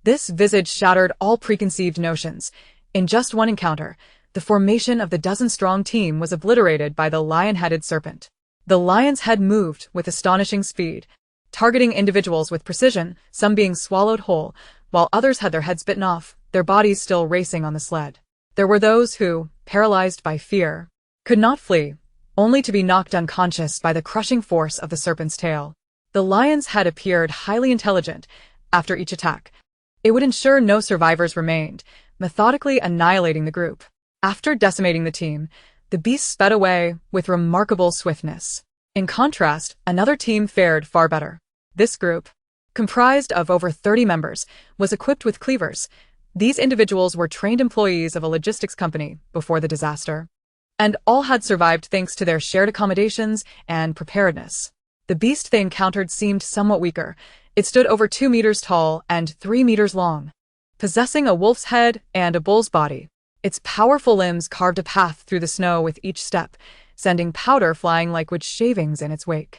This visage shattered all preconceived notions. In just one encounter, the formation of the dozen-strong team was obliterated by the lion-headed serpent. The lion's head moved with astonishing speed, targeting individuals with precision, some being swallowed whole, while others had their heads bitten off, their bodies still racing on the sled. There were those who, paralyzed by fear, could not flee, only to be knocked unconscious by the crushing force of the serpent's tail. The lion's head appeared highly intelligent after each attack. It would ensure no survivors remained, methodically annihilating the group. After decimating the team, the beast sped away with remarkable swiftness. In contrast, another team fared far better. This group, comprised of over 30 members, was equipped with cleavers. These individuals were trained employees of a logistics company before the disaster, and all had survived thanks to their shared accommodations and preparedness. The beast they encountered seemed somewhat weaker. It stood over 2 meters tall and 3 meters long, possessing a wolf's head and a bull's body. Its powerful limbs carved a path through the snow with each step, sending powder flying like wood shavings in its wake.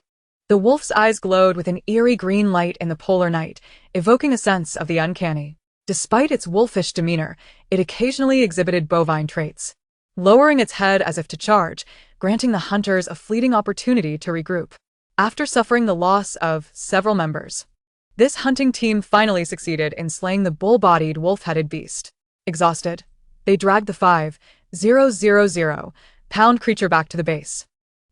The wolf's eyes glowed with an eerie green light in the polar night, evoking a sense of the uncanny. Despite its wolfish demeanor, it occasionally exhibited bovine traits, lowering its head as if to charge, granting the hunters a fleeting opportunity to regroup. After suffering the loss of several members, this hunting team finally succeeded in slaying the bull-bodied wolf-headed beast. Exhausted, they dragged the 5,000-pound creature back to the base,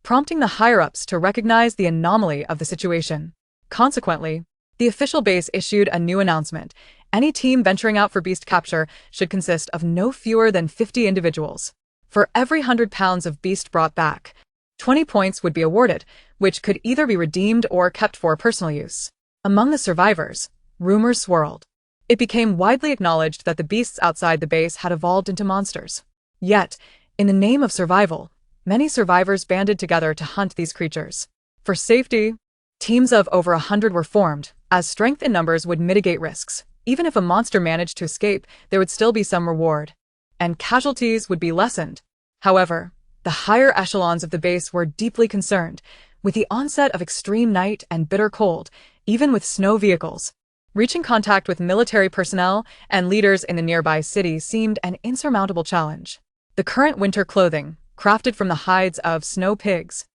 prompting the higher-ups to recognize the anomaly of the situation. Consequently, the official base issued a new announcement. Any team venturing out for beast capture should consist of no fewer than 50 individuals. For every 100 pounds of beast brought back, 20 points would be awarded, which could either be redeemed or kept for personal use. Among the survivors, rumors swirled. It became widely acknowledged that the beasts outside the base had evolved into monsters. Yet, in the name of survival, many survivors banded together to hunt these creatures. For safety, teams of over 100 were formed, as strength in numbers would mitigate risks. Even if a monster managed to escape, there would still be some reward, and casualties would be lessened. However, the higher echelons of the base were deeply concerned. With the onset of extreme night and bitter cold, even with snow vehicles, reaching contact with military personnel and leaders in the nearby city seemed an insurmountable challenge. The current winter clothing, crafted from the hides of snow pigs,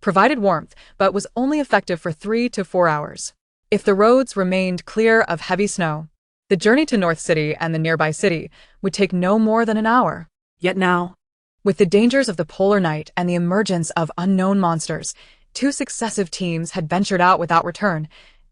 provided warmth but was only effective for 3 to 4 hours. If the roads remained clear of heavy snow, the journey to North City and the nearby city would take no more than an hour. Yet now, with the dangers of the polar night and the emergence of unknown monsters, 2 successive teams had ventured out without return,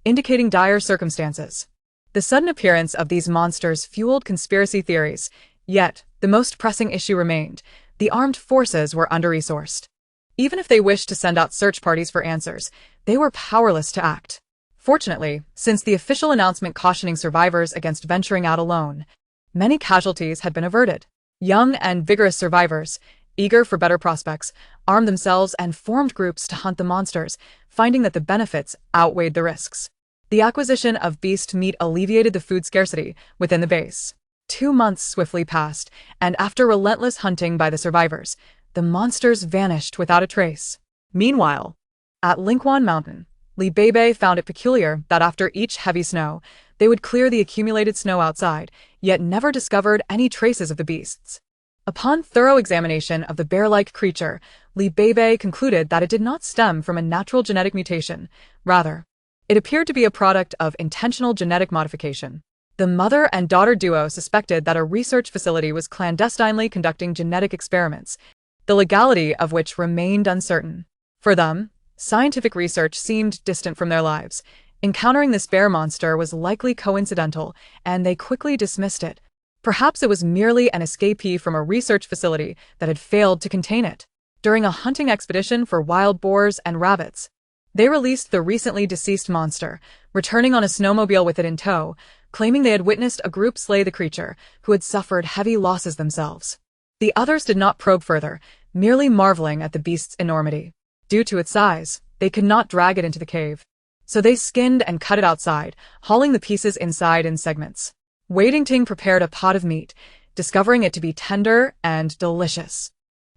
indicating dire circumstances. The sudden appearance of these monsters fueled conspiracy theories, yet the most pressing issue remained. The armed forces were under-resourced. Even if they wished to send out search parties for answers, they were powerless to act. Fortunately, since the official announcement cautioning survivors against venturing out alone, many casualties had been averted. Young and vigorous survivors, eager for better prospects, armed themselves and formed groups to hunt the monsters, finding that the benefits outweighed the risks. The acquisition of beast meat alleviated the food scarcity within the base. 2 months swiftly passed, and after relentless hunting by the survivors, the monsters vanished without a trace. Meanwhile, at Linquan Mountain, Beibei found it peculiar that after each heavy snow, they would clear the accumulated snow outside, yet never discovered any traces of the beasts. Upon thorough examination of the bear-like creature, Beibei concluded that it did not stem from a natural genetic mutation. Rather, it appeared to be a product of intentional genetic modification. The mother and daughter duo suspected that a research facility was clandestinely conducting genetic experiments, the legality of which remained uncertain. For them, scientific research seemed distant from their lives. Encountering this bear monster was likely coincidental, and they quickly dismissed it. Perhaps it was merely an escapee from a research facility that had failed to contain it. During a hunting expedition for wild boars and rabbits, they released the recently deceased monster, returning on a snowmobile with it in tow, claiming they had witnessed a group slay the creature, who had suffered heavy losses themselves. The others did not probe further, merely marveling at the beast's enormity. Due to its size, they could not drag it into the cave, so they skinned and cut it outside, hauling the pieces inside in segments. Waiting Ting prepared a pot of meat, discovering it to be tender and delicious.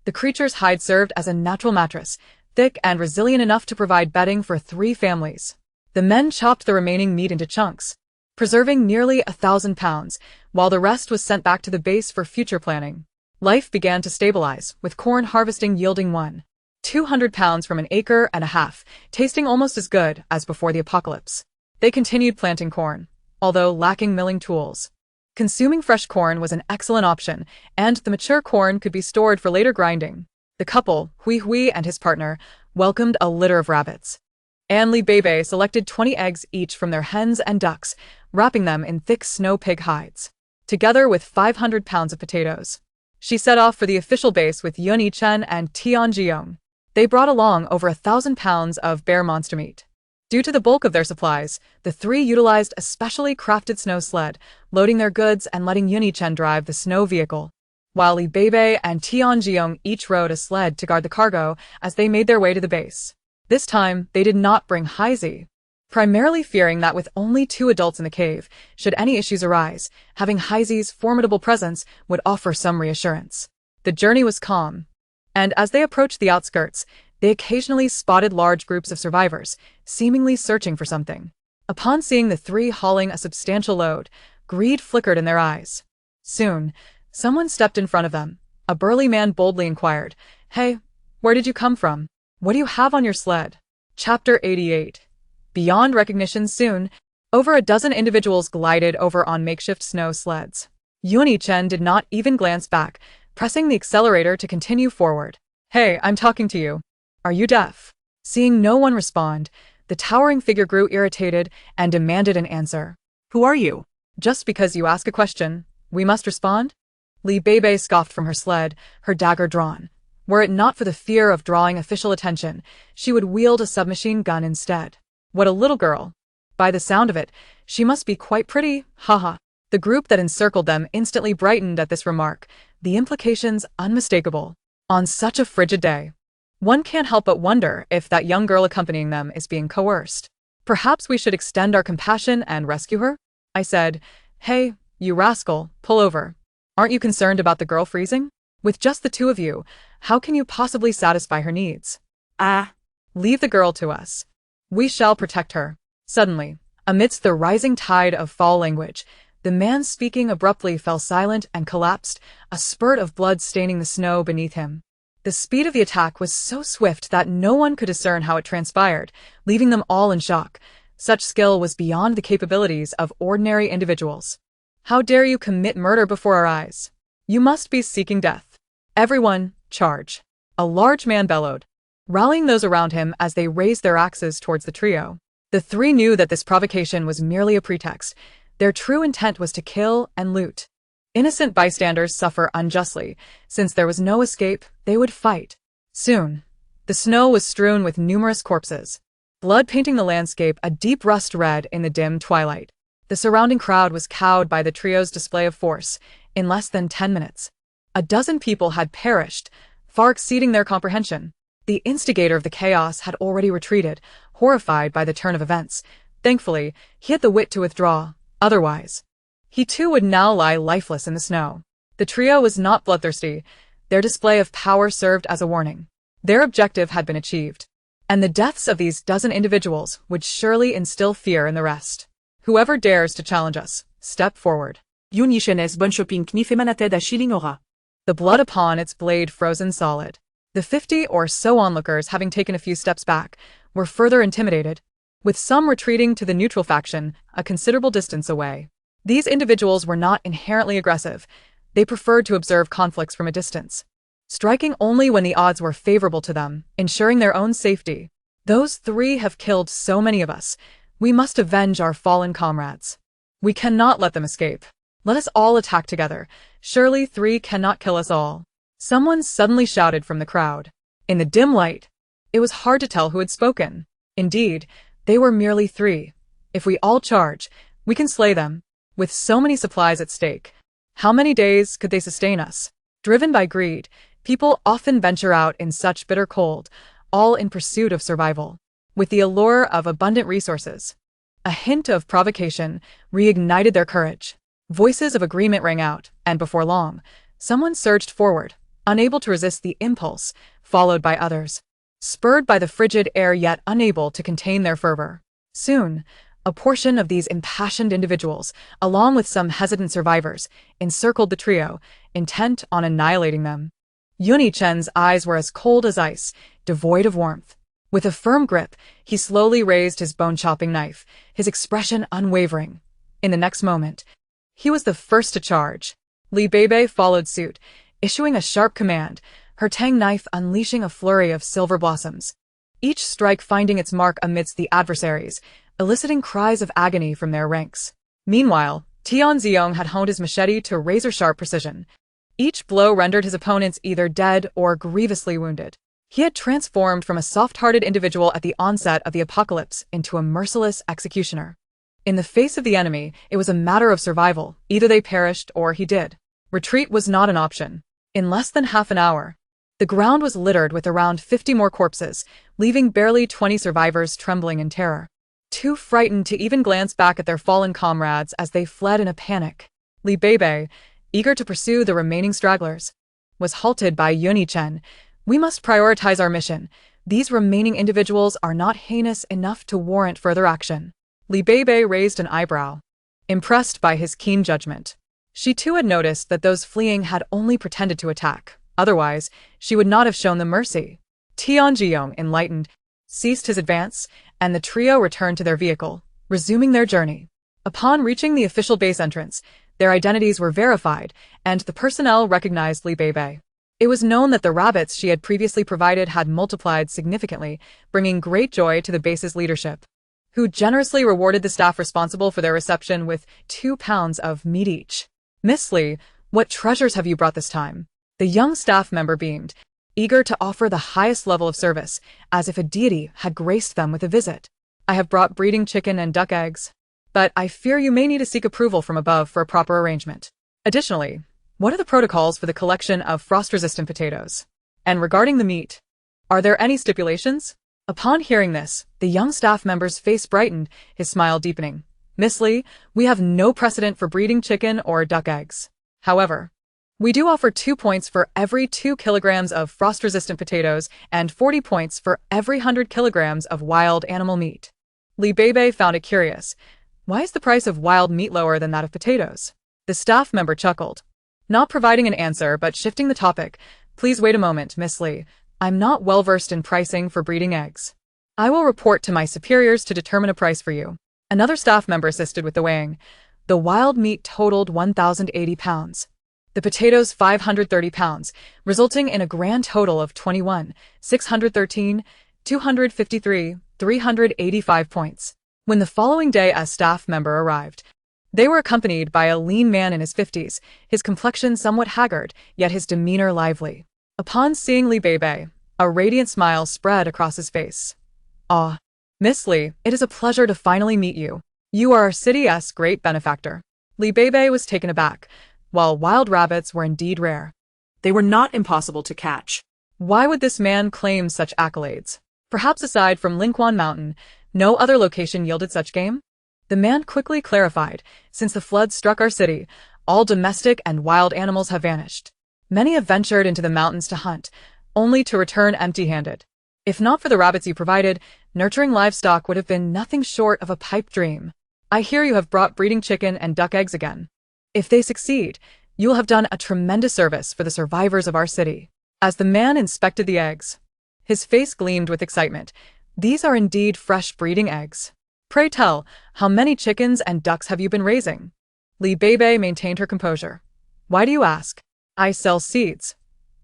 The creature's hide served as a natural mattress, thick and resilient enough to provide bedding for 3 families. The men chopped the remaining meat into chunks, preserving nearly 1,000 pounds, while the rest was sent back to the base for future planning. Life began to stabilize, with corn harvesting yielding 1,200 pounds from an acre and a half, tasting almost as good as before the apocalypse. They continued planting corn, although lacking milling tools. Consuming fresh corn was an excellent option, and the mature corn could be stored for later grinding. The couple, Hui Hui and his partner, welcomed a litter of rabbits. And Li Beibei selected 20 eggs each from their hens and ducks, wrapping them in thick snow pig hides. Together with 500 pounds of potatoes. She set off for the official base with Yun Yichen and Tian Jiong. They brought along over 1,000 pounds of bear monster meat. Due to the bulk of their supplies, the three utilized a specially crafted snow sled, loading their goods and letting Yun Yichen drive the snow vehicle, while Li Beibei and Tian Jiong each rode a sled to guard the cargo as they made their way to the base. This time, they did not bring Haizi, primarily fearing that with only 2 adults in the cave, should any issues arise, having Haizi's formidable presence would offer some reassurance. The journey was calm, and as they approached the outskirts, they occasionally spotted large groups of survivors, seemingly searching for something. Upon seeing the three hauling a substantial load, greed flickered in their eyes. Soon, someone stepped in front of them. A burly man boldly inquired, "Hey, where did you come from? What do you have on your sled?" Chapter 88. Beyond recognition soon, over a dozen individuals glided over on makeshift snow sleds. Yun Yichen did not even glance back, pressing the accelerator to continue forward. "Hey, I'm talking to you. Are you deaf?" Seeing no one respond, the towering figure grew irritated and demanded an answer. Who are you? "Just because you ask a question, we must respond?" Li Beibei scoffed from her sled, her dagger drawn. Were it not for the fear of drawing official attention, she would wield a submachine gun instead. What a little girl. By the sound of it, she must be quite pretty, haha. The group that encircled them instantly brightened at this remark, the implications unmistakable. On such a frigid day, one can't help but wonder if that young girl accompanying them is being coerced. "Perhaps we should extend our compassion and rescue her?" I said. "Hey, you rascal, pull over. Aren't you concerned about the girl freezing? With just the 2 of you, how can you possibly satisfy her needs? Leave the girl to us. We shall protect her." Suddenly, amidst the rising tide of foul language, the man speaking abruptly fell silent and collapsed, a spurt of blood staining the snow beneath him. The speed of the attack was so swift that no one could discern how it transpired, leaving them all in shock. Such skill was beyond the capabilities of ordinary individuals. "How dare you commit murder before our eyes? You must be seeking death. Everyone, charge!" A large man bellowed, rallying those around him as they raised their axes towards the trio. The 3 knew that this provocation was merely a pretext. Their true intent was to kill and loot. Innocent bystanders suffer unjustly. Since there was no escape, they would fight. Soon, the snow was strewn with numerous corpses, blood painting the landscape a deep rust red in the dim twilight. The surrounding crowd was cowed by the trio's display of force. In less than 10 minutes, a dozen people had perished, far exceeding their comprehension. The instigator of the chaos had already retreated, horrified by the turn of events. Thankfully, he had the wit to withdraw. Otherwise, he too would now lie lifeless in the snow. The trio was not bloodthirsty. Their display of power served as a warning. Their objective had been achieved, and the deaths of these dozen individuals would surely instill fear in the rest. "Whoever dares to challenge us, step forward." Yun Yichen bonne shopping knif et manated à shilling aura. The blood upon its blade frozen solid. The 50 or so onlookers, having taken a few steps back, were further intimidated, with some retreating to the neutral faction a considerable distance away. These individuals were not inherently aggressive. They preferred to observe conflicts from a distance, striking only when the odds were favorable to them, ensuring their own safety. "Those 3 have killed so many of us. We must avenge our fallen comrades. We cannot let them escape. Let us all attack together. Surely 3 cannot kill us all." Someone suddenly shouted from the crowd. In the dim light, it was hard to tell who had spoken. Indeed, they were merely 3. "If we all charge, we can slay them." With so many supplies at stake, how many days could they sustain us? Driven by greed, people often venture out in such bitter cold, all in pursuit of survival. With the allure of abundant resources, a hint of provocation reignited their courage. Voices of agreement rang out, and before long, someone surged forward, unable to resist the impulse, followed by others, spurred by the frigid air yet unable to contain their fervor. Soon, a portion of these impassioned individuals, along with some hesitant survivors, encircled the trio, intent on annihilating them. Yun Yichen's eyes were as cold as ice, devoid of warmth. With a firm grip, he slowly raised his bone-chopping knife, his expression unwavering. In the next moment, he was the first to charge. Li Beibei followed suit, issuing a sharp command. her tang knife unleashing a flurry of silver blossoms. Each strike finding its mark amidst the adversaries, eliciting cries of agony from their ranks. Meanwhile, Tianziong had honed his machete to razor-sharp precision. Each blow rendered his opponents either dead or grievously wounded. He had transformed from a soft-hearted individual at the onset of the apocalypse into a merciless executioner. In the face of the enemy, it was a matter of survival. Either they perished or he did. Retreat was not an option. In less than half an hour, the ground was littered with around 50 more corpses, leaving barely 20 survivors trembling in terror. Too frightened to even glance back at their fallen comrades as they fled in a panic. Beibei, eager to pursue the remaining stragglers, was halted by Yuni-chen. "We must prioritize our mission. These remaining individuals are not heinous enough to warrant further action." Beibei raised an eyebrow, impressed by his keen judgment. She too had noticed that those fleeing had only pretended to attack. Otherwise, she would not have shown them mercy. Tianjiong, enlightened, ceased his advance, and the trio returned to their vehicle, resuming their journey. Upon reaching the official base entrance, their identities were verified, and the personnel recognized Beibei. It was known that the rabbits she had previously provided had multiplied significantly, bringing great joy to the base's leadership, who generously rewarded the staff responsible for their reception with 2 pounds of meat each. "Miss Lee, what treasures have you brought this time?" The young staff member beamed, eager to offer the highest level of service, as if a deity had graced them with a visit. "I have brought breeding chicken and duck eggs, but I fear you may need to seek approval from above for a proper arrangement. Additionally, what are the protocols for the collection of frost-resistant potatoes? And regarding the meat, are there any stipulations?" Upon hearing this, the young staff member's face brightened, his smile deepening. "Miss Lee, we have no precedent for breeding chicken or duck eggs. However, we do offer 2 points for every 2 kilograms of frost-resistant potatoes and 40 points for every 100 kilograms of wild animal meat." Beibei found it curious. Why is the price of wild meat lower than that of potatoes? The staff member chuckled, not providing an answer but shifting the topic. "Please wait a moment, Miss Lee. I'm not well-versed in pricing for breeding eggs. I will report to my superiors to determine a price for you." Another staff member assisted with the weighing. The wild meat totaled 1,080 pounds. The potatoes 530 pounds, resulting in a grand total of 21,613, 253, 385 points. When the following day a staff member arrived, they were accompanied by a lean man in his 50s, his complexion somewhat haggard, yet his demeanor lively. Upon seeing Beibei, a radiant smile spread across his face. "Ah, Miss Lee, it is a pleasure to finally meet you. You are our city's great benefactor." Beibei was taken aback. While wild rabbits were indeed rare, They were not impossible to catch. why would this man claim such accolades? Perhaps aside from Linquan Mountain, no other location yielded such game? The man quickly clarified, "Since the floods struck our city, all domestic and wild animals have vanished. Many have ventured into the mountains to hunt, only to return empty-handed. If not for the rabbits you provided, nurturing livestock would have been nothing short of a pipe dream. I hear you have brought breeding chicken and duck eggs again. If they succeed, you will have done a tremendous service for the survivors of our city." As the man inspected the eggs, his face gleamed with excitement. "These are indeed fresh breeding eggs. Pray tell, how many chickens and ducks have you been raising?" Beibei maintained her composure. "Why do you ask? I sell seeds.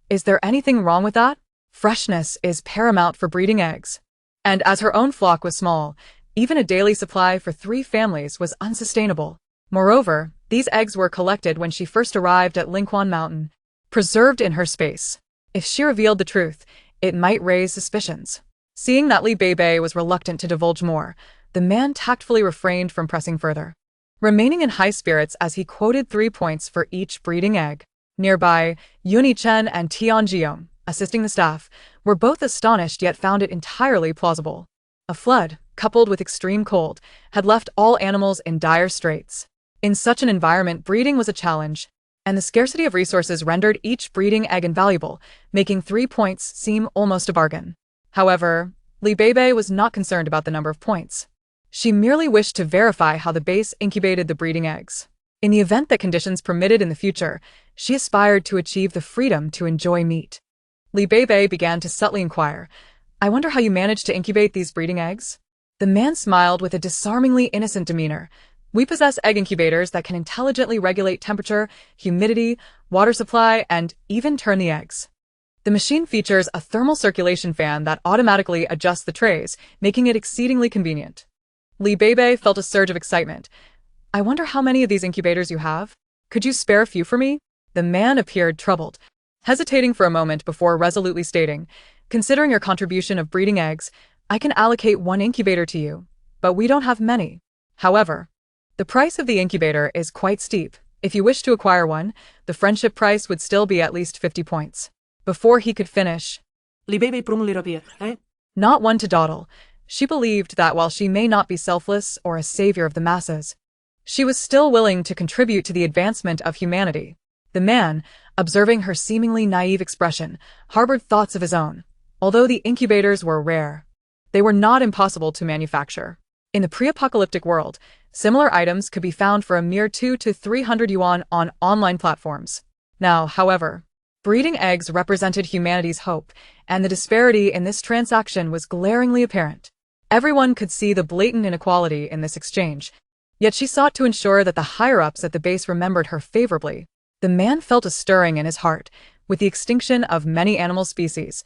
Is there anything wrong with that? Freshness is paramount for breeding eggs." And as her own flock was small, even a daily supply for 3 families was unsustainable. Moreover, these eggs were collected when she first arrived at Linquan Mountain, preserved in her space. If she revealed the truth, it might raise suspicions. Seeing that Beibei was reluctant to divulge more, the man tactfully refrained from pressing further, remaining in high spirits as he quoted 3 points for each breeding egg. Nearby, Yuni-chen and Tianjiong, assisting the staff, were both astonished yet found it entirely plausible. A flood, coupled with extreme cold, had left all animals in dire straits. In such an environment, breeding was a challenge, and the scarcity of resources rendered each breeding egg invaluable, making 3 points seem almost a bargain. However, Beibei was not concerned about the number of points. She merely wished to verify how the base incubated the breeding eggs. In the event that conditions permitted in the future, she aspired to achieve the freedom to enjoy meat. Beibei began to subtly inquire, "I wonder how you managed to incubate these breeding eggs?" The man smiled with a disarmingly innocent demeanor. "We possess egg incubators that can intelligently regulate temperature, humidity, water supply, and even turn the eggs. The machine features a thermal circulation fan that automatically adjusts the trays, making it exceedingly convenient. Beibei felt a surge of excitement. I wonder how many of these incubators you have? Could you spare a few for me? The man appeared troubled, hesitating for a moment before resolutely stating, considering your contribution of breeding eggs, I can allocate one incubator to you, but we don't have many. However, the price of the incubator is quite steep. If you wish to acquire one, the friendship price would still be at least 50 points. Before he could finish, not one to dawdle, she believed that while she may not be selfless or a savior of the masses, she was still willing to contribute to the advancement of humanity. The man, observing her seemingly naive expression, harbored thoughts of his own. Although the incubators were rare, they were not impossible to manufacture. In the pre-apocalyptic world, similar items could be found for a mere 200 to 300 yuan on online platforms. Now, however, breeding eggs represented humanity's hope, and the disparity in this transaction was glaringly apparent. Everyone could see the blatant inequality in this exchange, yet she sought to ensure that the higher-ups at the base remembered her favorably. The man felt a stirring in his heart. With the extinction of many animal species,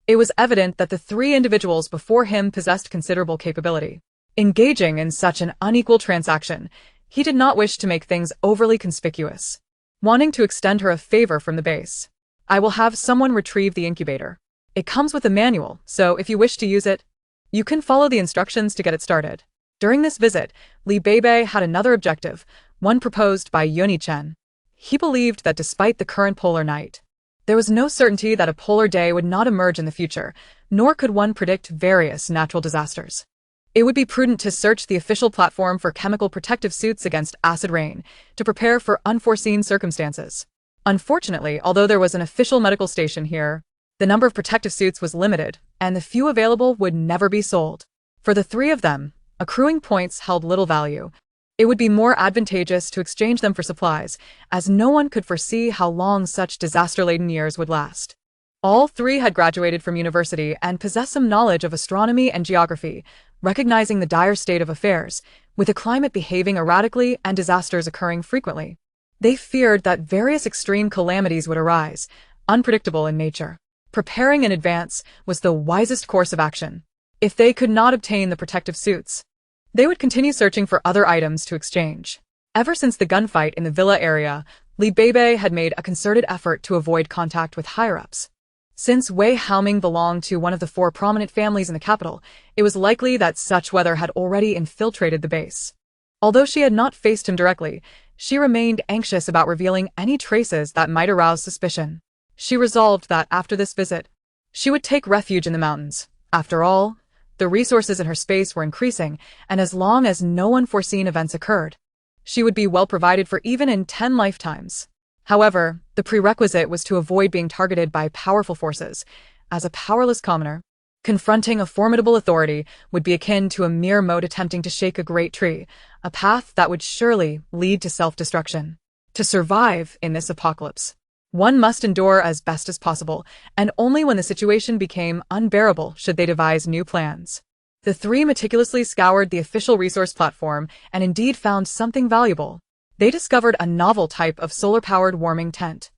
it was evident that the three individuals before him possessed considerable capability. Engaging in such an unequal transaction, he did not wish to make things overly conspicuous. Wanting to extend her a favor from the base, I will have someone retrieve the incubator. It comes with a manual, so if you wish to use it, you can follow the instructions to get it started. During this visit, Beibei had another objective, one proposed by Chen. He believed that despite the current polar night, there was no certainty that a polar day would not emerge in the future, nor could one predict various natural disasters. It would be prudent to search the official platform for chemical protective suits against acid rain, to prepare for unforeseen circumstances. Unfortunately, although there was an official medical station here, the number of protective suits was limited, and the few available would never be sold. For the three of them, accruing points held little value. It would be more advantageous to exchange them for supplies, as no one could foresee how long such disaster-laden years would last. All three had graduated from university and possessed some knowledge of astronomy and geography, recognizing the dire state of affairs, with the climate behaving erratically and disasters occurring frequently. They feared that various extreme calamities would arise, unpredictable in nature. Preparing in advance was the wisest course of action. If they could not obtain the protective suits, they would continue searching for other items to exchange. Ever since the gunfight in the villa area, Beibei had made a concerted effort to avoid contact with higher-ups. Since Wei Haoming belonged to one of the 4 prominent families in the capital, it was likely that such weather had already infiltrated the base. Although she had not faced him directly, she remained anxious about revealing any traces that might arouse suspicion. She resolved that after this visit, she would take refuge in the mountains. After all, the resources in her space were increasing, and as long as no unforeseen events occurred, she would be well provided for even in 10 lifetimes. However, the prerequisite was to avoid being targeted by powerful forces. As a powerless commoner, confronting a formidable authority would be akin to a mere mote attempting to shake a great tree, a path that would surely lead to self-destruction. To survive in this apocalypse, one must endure as best as possible, and only when the situation became unbearable should they devise new plans. The three meticulously scoured the official resource platform and indeed found something valuable. They discovered a novel type of solar-powered warming tent.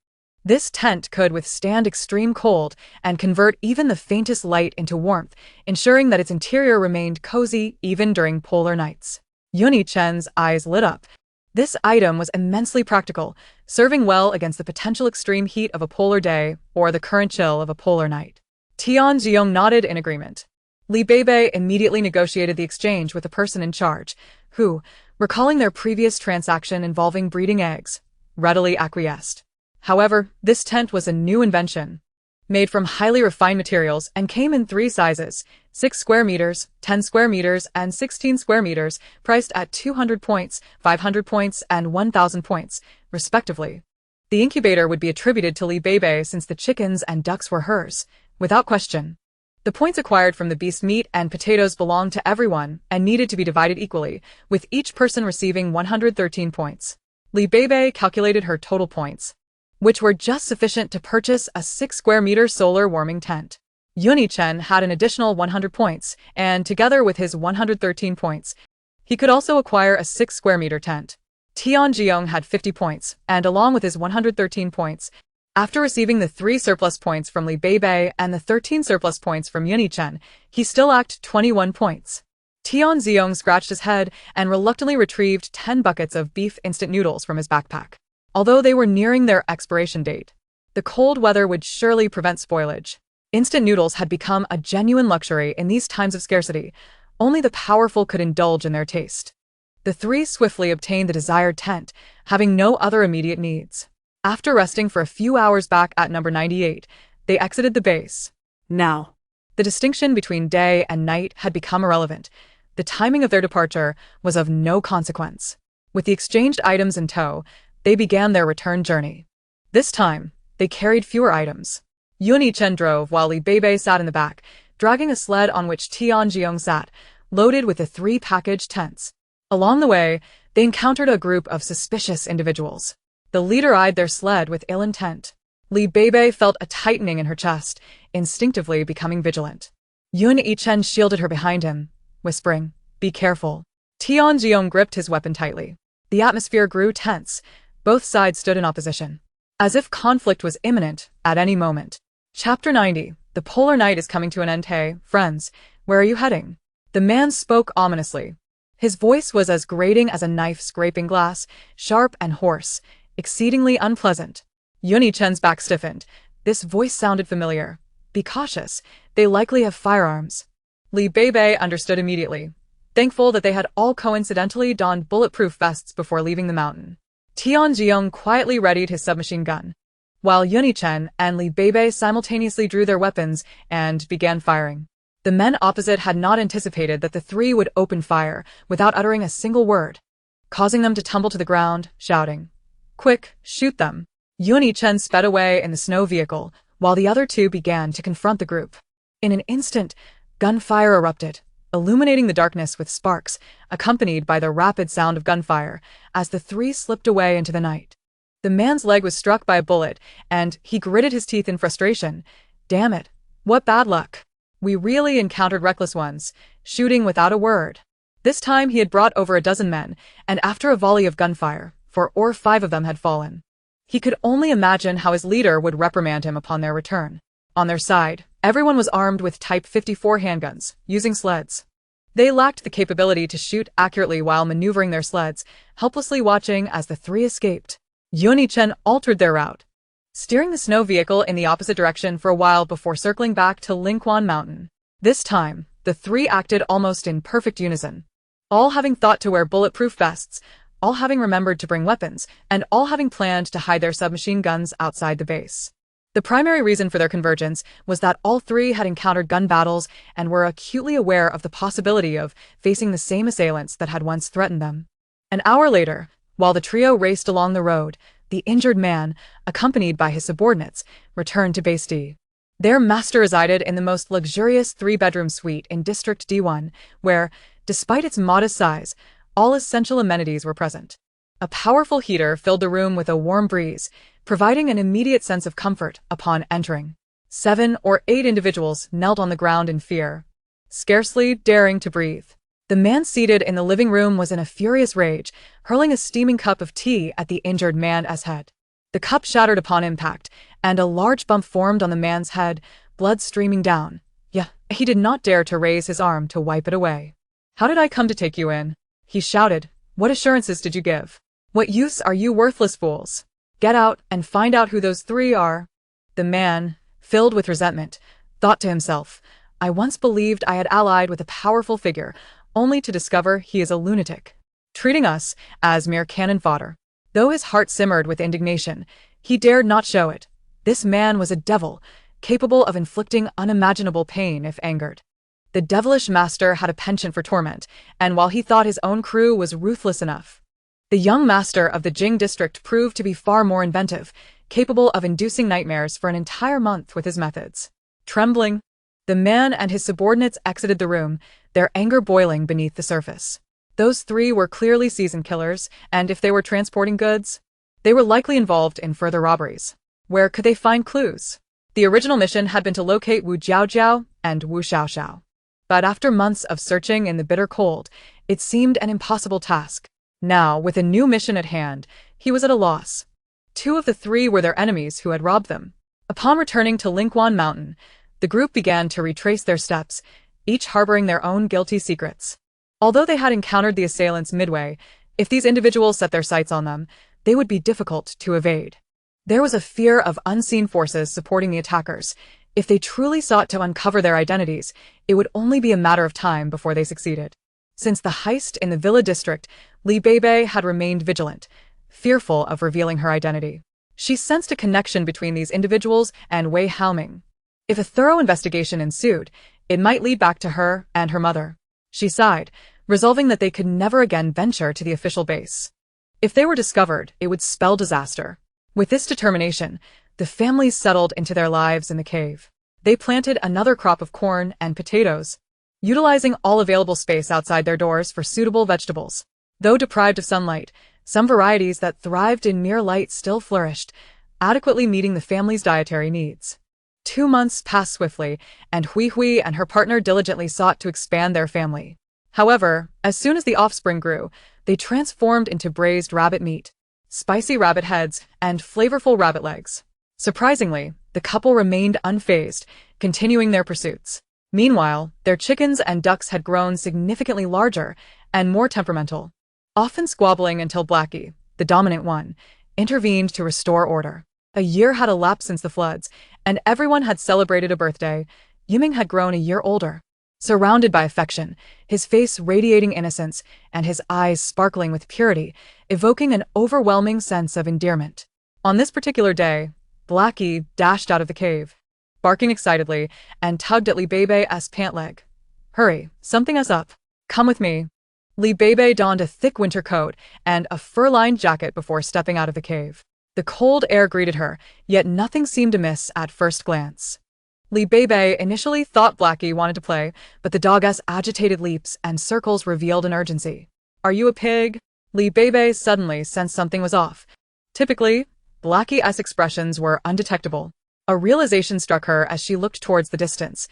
This tent could withstand extreme cold and convert even the faintest light into warmth, ensuring that its interior remained cozy even during polar nights. Chen's eyes lit up. This item was immensely practical, serving well against the potential extreme heat of a polar day or the current chill of a polar night. Tianjiong nodded in agreement. Beibei immediately negotiated the exchange with the person in charge, who, recalling their previous transaction involving breeding eggs, readily acquiesced. However, this tent was a new invention, made from highly refined materials and came in 3 sizes, 6 square meters, 10 square meters, and 16 square meters, priced at 200 points, 500 points, and 1,000 points, respectively. The incubator would be attributed to Beibei since the chickens and ducks were hers, without question. The points acquired from the beast meat and potatoes belonged to everyone and needed to be divided equally, with each person receiving 113 points. Beibei calculated her total points, which were just sufficient to purchase a 6 square meter solar warming tent. Chen had an additional 100 points, and together with his 113 points, he could also acquire a 6 square meter tent. Tianjiong had 50 points, and along with his 113 points, After receiving the 3 surplus points from Li Beibei and the 13 surplus points from Yunichen, he still lacked 21 points. Tian Ziong scratched his head and reluctantly retrieved 10 buckets of beef instant noodles from his backpack. Although they were nearing their expiration date, the cold weather would surely prevent spoilage. Instant noodles had become a genuine luxury in these times of scarcity. Only the powerful could indulge in their taste. The 3 swiftly obtained the desired tent, having no other immediate needs. After resting for a few hours back at number 98, they exited the base. Now, the distinction between day and night had become irrelevant. The timing of their departure was of no consequence. With the exchanged items in tow, they began their return journey. This time, they carried fewer items. Yunichen drove while Li Beibei sat in the back, dragging a sled on which Tian Jiong sat, loaded with the 3 packaged tents. Along the way, they encountered a group of suspicious individuals. The leader eyed their sled with ill intent. Li Beibei felt a tightening in her chest, instinctively becoming vigilant. Yunichen shielded her behind him, whispering, "Be careful." Tian Jiong gripped his weapon tightly. The atmosphere grew tense. Both sides stood in opposition, as if conflict was imminent at any moment. Chapter 90. The polar night is coming to an end. Hey, friends, where are you heading? The man spoke ominously. His voice was as grating as a knife scraping glass, sharp and hoarse, exceedingly unpleasant. Yunichen's back stiffened. This voice sounded familiar. Be cautious, they likely have firearms. Li Beibei understood immediately, thankful that they had all coincidentally donned bulletproof vests before leaving the mountain. Tian Jiong quietly readied his submachine gun, while Yunichen and Li Beibei simultaneously drew their weapons and began firing. The men opposite had not anticipated that the 3 would open fire without uttering a single word, causing them to tumble to the ground, shouting, "Quick, shoot them!" Yunichen sped away in the snow vehicle, while the other 2 began to confront the group. In an instant, gunfire erupted, illuminating the darkness with sparks, accompanied by the rapid sound of gunfire, as the 3 slipped away into the night. The man's leg was struck by a bullet, and he gritted his teeth in frustration. Damn it, what bad luck. We really encountered reckless ones, shooting without a word. This time he had brought over a dozen men, and after a volley of gunfire, 4 or 5 of them had fallen. He could only imagine how his leader would reprimand him upon their return. On their side, everyone was armed with Type 54 handguns, using sleds. They lacked the capability to shoot accurately while maneuvering their sleds, helplessly watching as the 3 escaped. Yunichen altered their route, steering the snow vehicle in the opposite direction for a while before circling back to Lingquan Mountain. This time, the 3 acted almost in perfect unison, all having thought to wear bulletproof vests, all having remembered to bring weapons, and all having planned to hide their submachine guns outside the base. The primary reason for their convergence was that all 3 had encountered gun battles and were acutely aware of the possibility of facing the same assailants that had once threatened them. An hour later, while the trio raced along the road, the injured man, accompanied by his subordinates, returned to Base D. Their master resided in the most luxurious 3-bedroom suite in District D1, where, despite its modest size, all essential amenities were present. A powerful heater filled the room with a warm breeze, providing an immediate sense of comfort upon entering. 7 or 8 individuals knelt on the ground in fear, scarcely daring to breathe. The man seated in the living room was in a furious rage, hurling a steaming cup of tea at the injured man's head. The cup shattered upon impact, and a large bump formed on the man's head, blood streaming down. He did not dare to raise his arm to wipe it away. "How did I come to take you in?" he shouted. "What assurances did you give? What use are you, worthless fools? Get out and find out who those 3 are." The man, filled with resentment, thought to himself, "I once believed I had allied with a powerful figure, only to discover he is a lunatic, treating us as mere cannon fodder." Though his heart simmered with indignation, he dared not show it. This man was a devil, capable of inflicting unimaginable pain if angered. The devilish master had a penchant for torment, and while he thought his own crew was ruthless enough, the young master of the Jing district proved to be far more inventive, capable of inducing nightmares for an entire month with his methods. Trembling, the man and his subordinates exited the room, their anger boiling beneath the surface. Those 3 were clearly seasoned killers, and if they were transporting goods, they were likely involved in further robberies. Where could they find clues? The original mission had been to locate Wu Jiaojiao and Wu Xiaoxiao. But after months of searching in the bitter cold, it seemed an impossible task. Now, with a new mission at hand, he was at a loss. Two of the three were their enemies who had robbed them. Upon returning to Lingquan Mountain, the group began to retrace their steps, each harboring their own guilty secrets. Although they had encountered the assailants midway, if these individuals set their sights on them, they would be difficult to evade. There was a fear of unseen forces supporting the attackers. If they truly sought to uncover their identities, it would only be a matter of time before they succeeded. Since the heist in the Villa district, Beibei had remained vigilant, fearful of revealing her identity. She sensed a connection between these individuals and Wei Haoming. If a thorough investigation ensued, it might lead back to her and her mother. She sighed, resolving that they could never again venture to the official base. If they were discovered, it would spell disaster. With this determination, the families settled into their lives in the cave. They planted another crop of corn and potatoes, utilizing all available space outside their doors for suitable vegetables. Though deprived of sunlight, some varieties that thrived in mere light still flourished, adequately meeting the family's dietary needs. 2 months passed swiftly, and Hui and her partner diligently sought to expand their family. However, as soon as the offspring grew, they transformed into braised rabbit meat, spicy rabbit heads, and flavorful rabbit legs. Surprisingly, the couple remained unfazed, continuing their pursuits. Meanwhile, their chickens and ducks had grown significantly larger and more temperamental, often squabbling until Blackie, the dominant one, intervened to restore order. A year had elapsed since the floods, and everyone had celebrated a birthday. Yiming had grown a year older. Surrounded by affection, his face radiating innocence and his eyes sparkling with purity, evoking an overwhelming sense of endearment. On this particular day, Blackie dashed out of the cave, barking excitedly, and tugged at Beibei's pant leg. "Hurry, something is up. Come with me." Beibei donned a thick winter coat and a fur-lined jacket before stepping out of the cave. The cold air greeted her, yet nothing seemed amiss at first glance. Beibei initially thought Blackie wanted to play, but the dog's agitated leaps and circles revealed an urgency. "Are you a pig?" Beibei suddenly sensed something was off. Typically, Blackie's expressions were undetectable. A realization struck her as she looked towards the distance.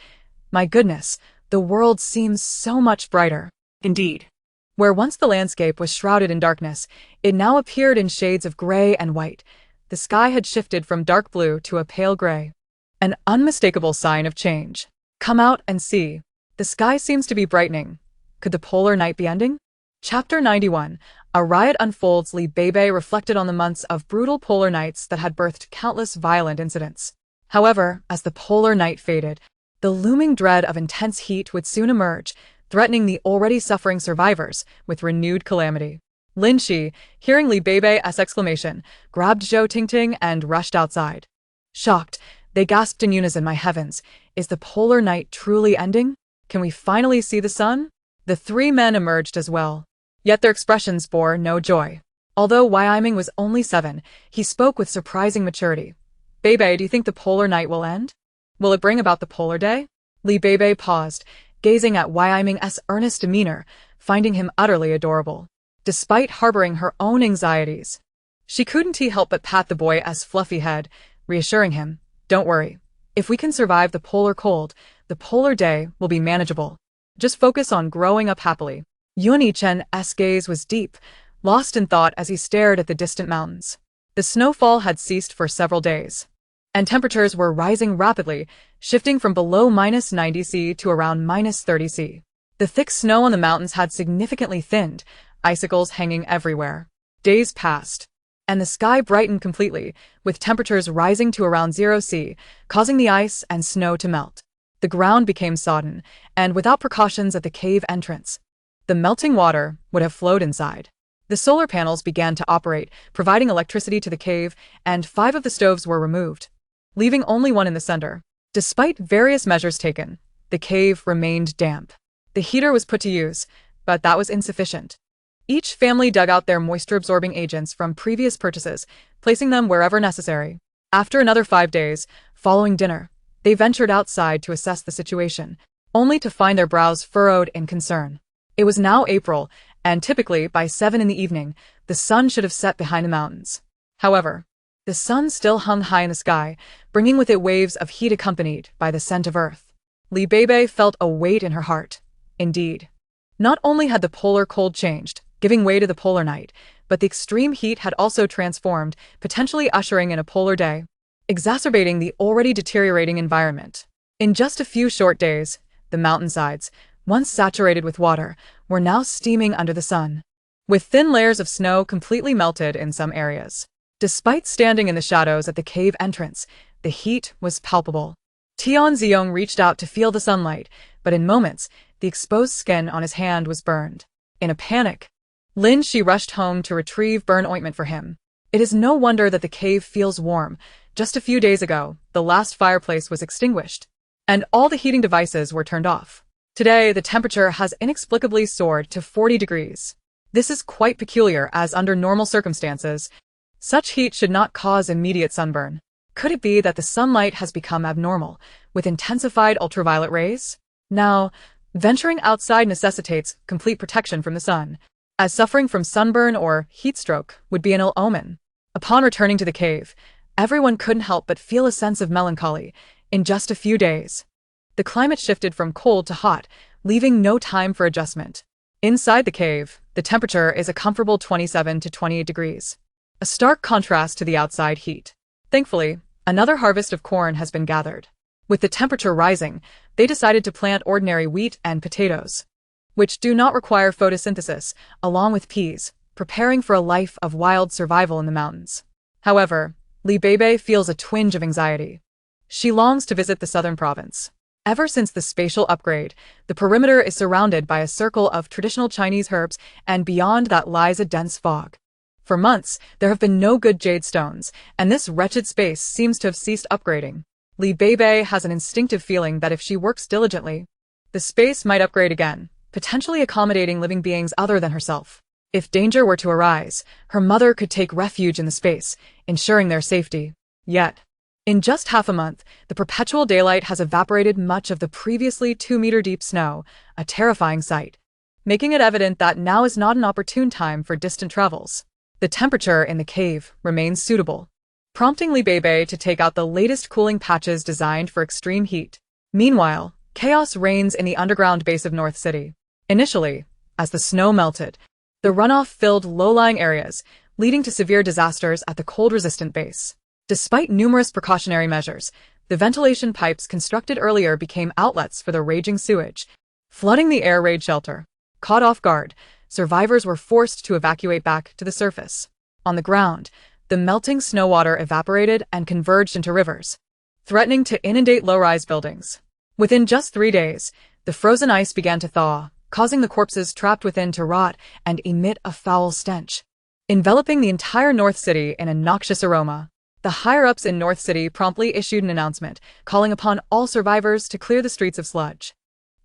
My goodness, the world seems so much brighter. Indeed. Where once the landscape was shrouded in darkness, it now appeared in shades of gray and white. The sky had shifted from dark blue to a pale gray. An unmistakable sign of change. Come out and see. The sky seems to be brightening. Could the polar night be ending? Chapter 91. A riot unfolds. Beibei reflected on the months of brutal polar nights that had birthed countless violent incidents. However, as the polar night faded, the looming dread of intense heat would soon emerge, threatening the already suffering survivors with renewed calamity. Lin Shi, hearing Beibei's exclamation, grabbed Zhou Tingting and rushed outside. Shocked, they gasped in unison, "My heavens, is the polar night truly ending? Can we finally see the sun?" The three men emerged as well. Yet their expressions bore no joy. Although Wei Haoming was only 7, he spoke with surprising maturity. "Beibei, do you think the polar night will end? Will it bring about the polar day?" Beibei paused, gazing at Wei Haoming's earnest demeanor, finding him utterly adorable. Despite harboring her own anxieties, she couldn't help but pat the boy's fluffy head, reassuring him, "Don't worry. If we can survive the polar cold, the polar day will be manageable. Just focus on growing up happily." Yuan Yichen's gaze was deep, lost in thought as he stared at the distant mountains. The snowfall had ceased for several days, and temperatures were rising rapidly, shifting from below -90°C to around -30°C. The thick snow on the mountains had significantly thinned, icicles hanging everywhere. Days passed, and the sky brightened completely, with temperatures rising to around 0°C, causing the ice and snow to melt. The ground became sodden, and without precautions at the cave entrance, the melting water would have flowed inside. The solar panels began to operate, providing electricity to the cave, and 5 of the stoves were removed, leaving only one in the center. Despite various measures taken, the cave remained damp. The heater was put to use, but that was insufficient. Each family dug out their moisture-absorbing agents from previous purchases, placing them wherever necessary. After another 5 days, following dinner, they ventured outside to assess the situation, only to find their brows furrowed in concern. It was now April, and typically by 7 in the evening, the sun should have set behind the mountains. However, the sun still hung high in the sky, bringing with it waves of heat accompanied by the scent of earth. Beibei felt a weight in her heart. Indeed, not only had the polar cold changed, giving way to the polar night, but the extreme heat had also transformed, potentially ushering in a polar day, exacerbating the already deteriorating environment. In just a few short days, the mountainsides, once saturated with water, were now steaming under the sun, with thin layers of snow completely melted in some areas. Despite standing in the shadows at the cave entrance, the heat was palpable. Tianziong reached out to feel the sunlight, but in moments, the exposed skin on his hand was burned. In a panic, Lin Shi rushed home to retrieve burn ointment for him. It is no wonder that the cave feels warm. Just a few days ago, the last fireplace was extinguished, and all the heating devices were turned off. Today, the temperature has inexplicably soared to 40 degrees. This is quite peculiar, as under normal circumstances, such heat should not cause immediate sunburn. Could it be that the sunlight has become abnormal, with intensified ultraviolet rays? Now, venturing outside necessitates complete protection from the sun, as suffering from sunburn or heat stroke would be an ill omen. Upon returning to the cave, everyone couldn't help but feel a sense of melancholy. In just a few days, the climate shifted from cold to hot, leaving no time for adjustment. Inside the cave, the temperature is a comfortable 27 to 28 degrees, a stark contrast to the outside heat. Thankfully, another harvest of corn has been gathered. With the temperature rising, they decided to plant ordinary wheat and potatoes, which do not require photosynthesis, along with peas, preparing for a life of wild survival in the mountains. However, Beibei feels a twinge of anxiety. She longs to visit the southern province. Ever since the spatial upgrade, the perimeter is surrounded by a circle of traditional Chinese herbs, and beyond that lies a dense fog. For months, there have been no good jade stones, and this wretched space seems to have ceased upgrading. Beibei has an instinctive feeling that if she works diligently, the space might upgrade again, potentially accommodating living beings other than herself. If danger were to arise, her mother could take refuge in the space, ensuring their safety. Yet, in just half a month, the perpetual daylight has evaporated much of the previously 2-meter-deep snow, a terrifying sight, making it evident that now is not an opportune time for distant travels. The temperature in the cave remains suitable, prompting Beibei to take out the latest cooling patches designed for extreme heat. Meanwhile, chaos reigns in the underground base of North City. Initially, as the snow melted, the runoff filled low-lying areas, leading to severe disasters at the cold-resistant base. Despite numerous precautionary measures, the ventilation pipes constructed earlier became outlets for the raging sewage, flooding the air raid shelter. Caught off guard, survivors were forced to evacuate back to the surface. On the ground, the melting snow water evaporated and converged into rivers, threatening to inundate low-rise buildings. Within just 3 days, the frozen ice began to thaw, causing the corpses trapped within to rot and emit a foul stench, enveloping the entire North City in a noxious aroma. The higher-ups in North City promptly issued an announcement, calling upon all survivors to clear the streets of sludge.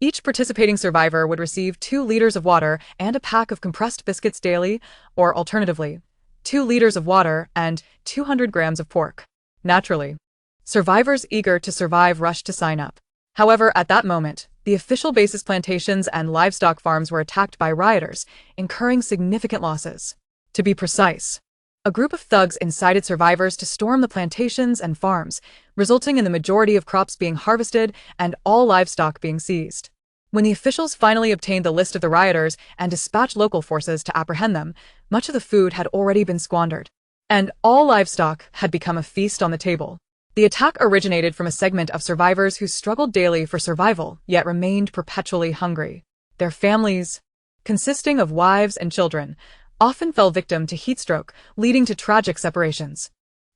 Each participating survivor would receive 2 liters of water and a pack of compressed biscuits daily, or alternatively, 2 liters of water and 200 grams of pork. Naturally, survivors eager to survive rushed to sign up. However, at that moment, the official base's plantations and livestock farms were attacked by rioters, incurring significant losses. To be precise, a group of thugs incited survivors to storm the plantations and farms, resulting in the majority of crops being harvested and all livestock being seized. When the officials finally obtained the list of the rioters and dispatched local forces to apprehend them, much of the food had already been squandered, and all livestock had become a feast on the table. The attack originated from a segment of survivors who struggled daily for survival, yet remained perpetually hungry. Their families, consisting of wives and children, often fell victim to heat stroke, leading to tragic separations.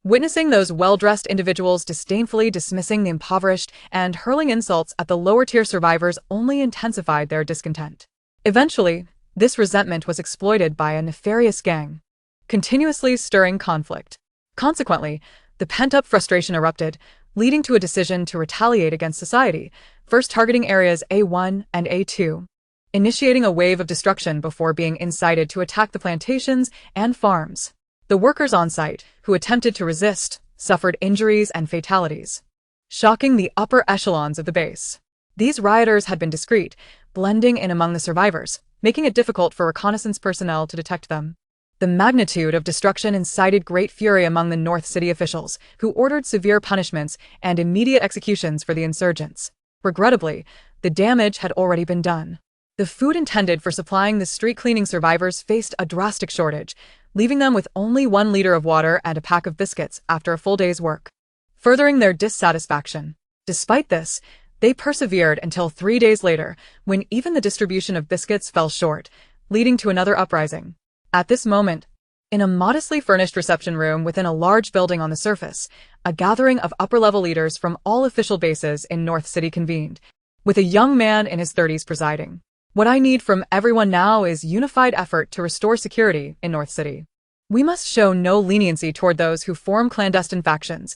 Witnessing those well-dressed individuals disdainfully dismissing the impoverished and hurling insults at the lower-tier survivors only intensified their discontent. Eventually, this resentment was exploited by a nefarious gang, continuously stirring conflict. Consequently, the pent-up frustration erupted, leading to a decision to retaliate against society, first targeting areas A1 and A2. Initiating a wave of destruction before being incited to attack the plantations and farms. The workers on site, who attempted to resist, suffered injuries and fatalities, shocking the upper echelons of the base. These rioters had been discreet, blending in among the survivors, making it difficult for reconnaissance personnel to detect them. The magnitude of destruction incited great fury among the North City officials, who ordered severe punishments and immediate executions for the insurgents. Regrettably, the damage had already been done. The food intended for supplying the street cleaning survivors faced a drastic shortage, leaving them with only 1 liter of water and a pack of biscuits after a full day's work, furthering their dissatisfaction. Despite this, they persevered until 3 days later, when even the distribution of biscuits fell short, leading to another uprising. At this moment, in a modestly furnished reception room within a large building on the surface, a gathering of upper-level leaders from all official bases in North City convened, with a young man in his 30s presiding. What I need from everyone now is unified effort to restore security in North City. We must show no leniency toward those who form clandestine factions.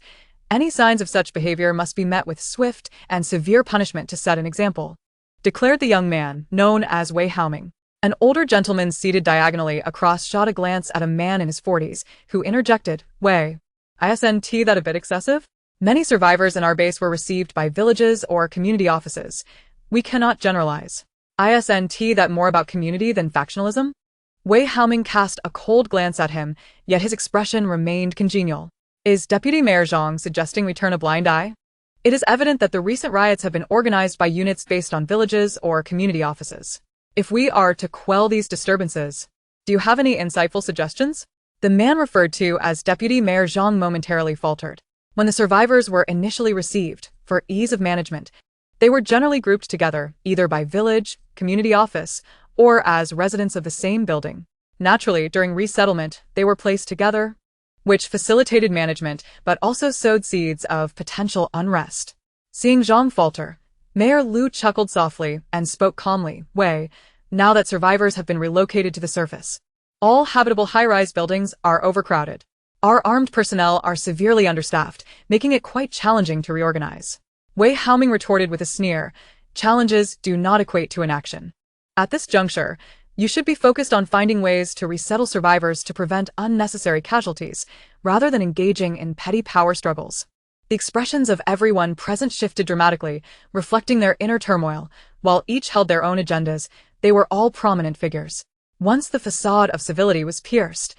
Any signs of such behavior must be met with swift and severe punishment to set an example, declared the young man, known as Wei Haoming. An older gentleman seated diagonally across shot a glance at a man in his 40s, who interjected, Wei, isn't that a bit excessive? Many survivors in our base were received by villages or community offices. We cannot generalize. Isn't that more about community than factionalism? Wei Haoming cast a cold glance at him, yet his expression remained congenial. Is Deputy Mayor Zhang suggesting we turn a blind eye? It is evident that the recent riots have been organized by units based on villages or community offices. If we are to quell these disturbances, do you have any insightful suggestions? The man referred to as Deputy Mayor Zhang momentarily faltered. When the survivors were initially received, for ease of management, they were generally grouped together, either by village, community office, or as residents of the same building. Naturally, during resettlement, they were placed together, which facilitated management but also sowed seeds of potential unrest. Seeing Zhang falter, Mayor Liu chuckled softly and spoke calmly, Wei, now that survivors have been relocated to the surface, all habitable high-rise buildings are overcrowded. Our armed personnel are severely understaffed, making it quite challenging to reorganize. Wei Haoming retorted with a sneer, challenges do not equate to inaction. At this juncture, you should be focused on finding ways to resettle survivors to prevent unnecessary casualties, rather than engaging in petty power struggles. The expressions of everyone present shifted dramatically, reflecting their inner turmoil. While each held their own agendas, they were all prominent figures. Once the facade of civility was pierced,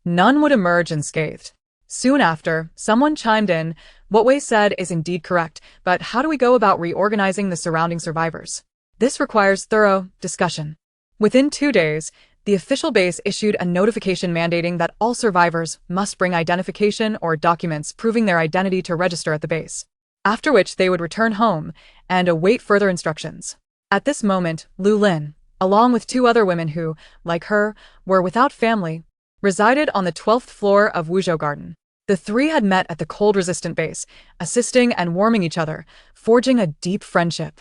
none would emerge unscathed. Soon after, someone chimed in, what Wei said is indeed correct, but how do we go about reorganizing the surrounding survivors? This requires thorough discussion. Within 2 days, the official base issued a notification mandating that all survivors must bring identification or documents proving their identity to register at the base, after which they would return home and await further instructions. At this moment, Lu Lin, along with 2 other women who, like her, were without family, resided on the 12th floor of Wuzhou Garden. The 3 had met at the cold-resistant base, assisting and warming each other, forging a deep friendship.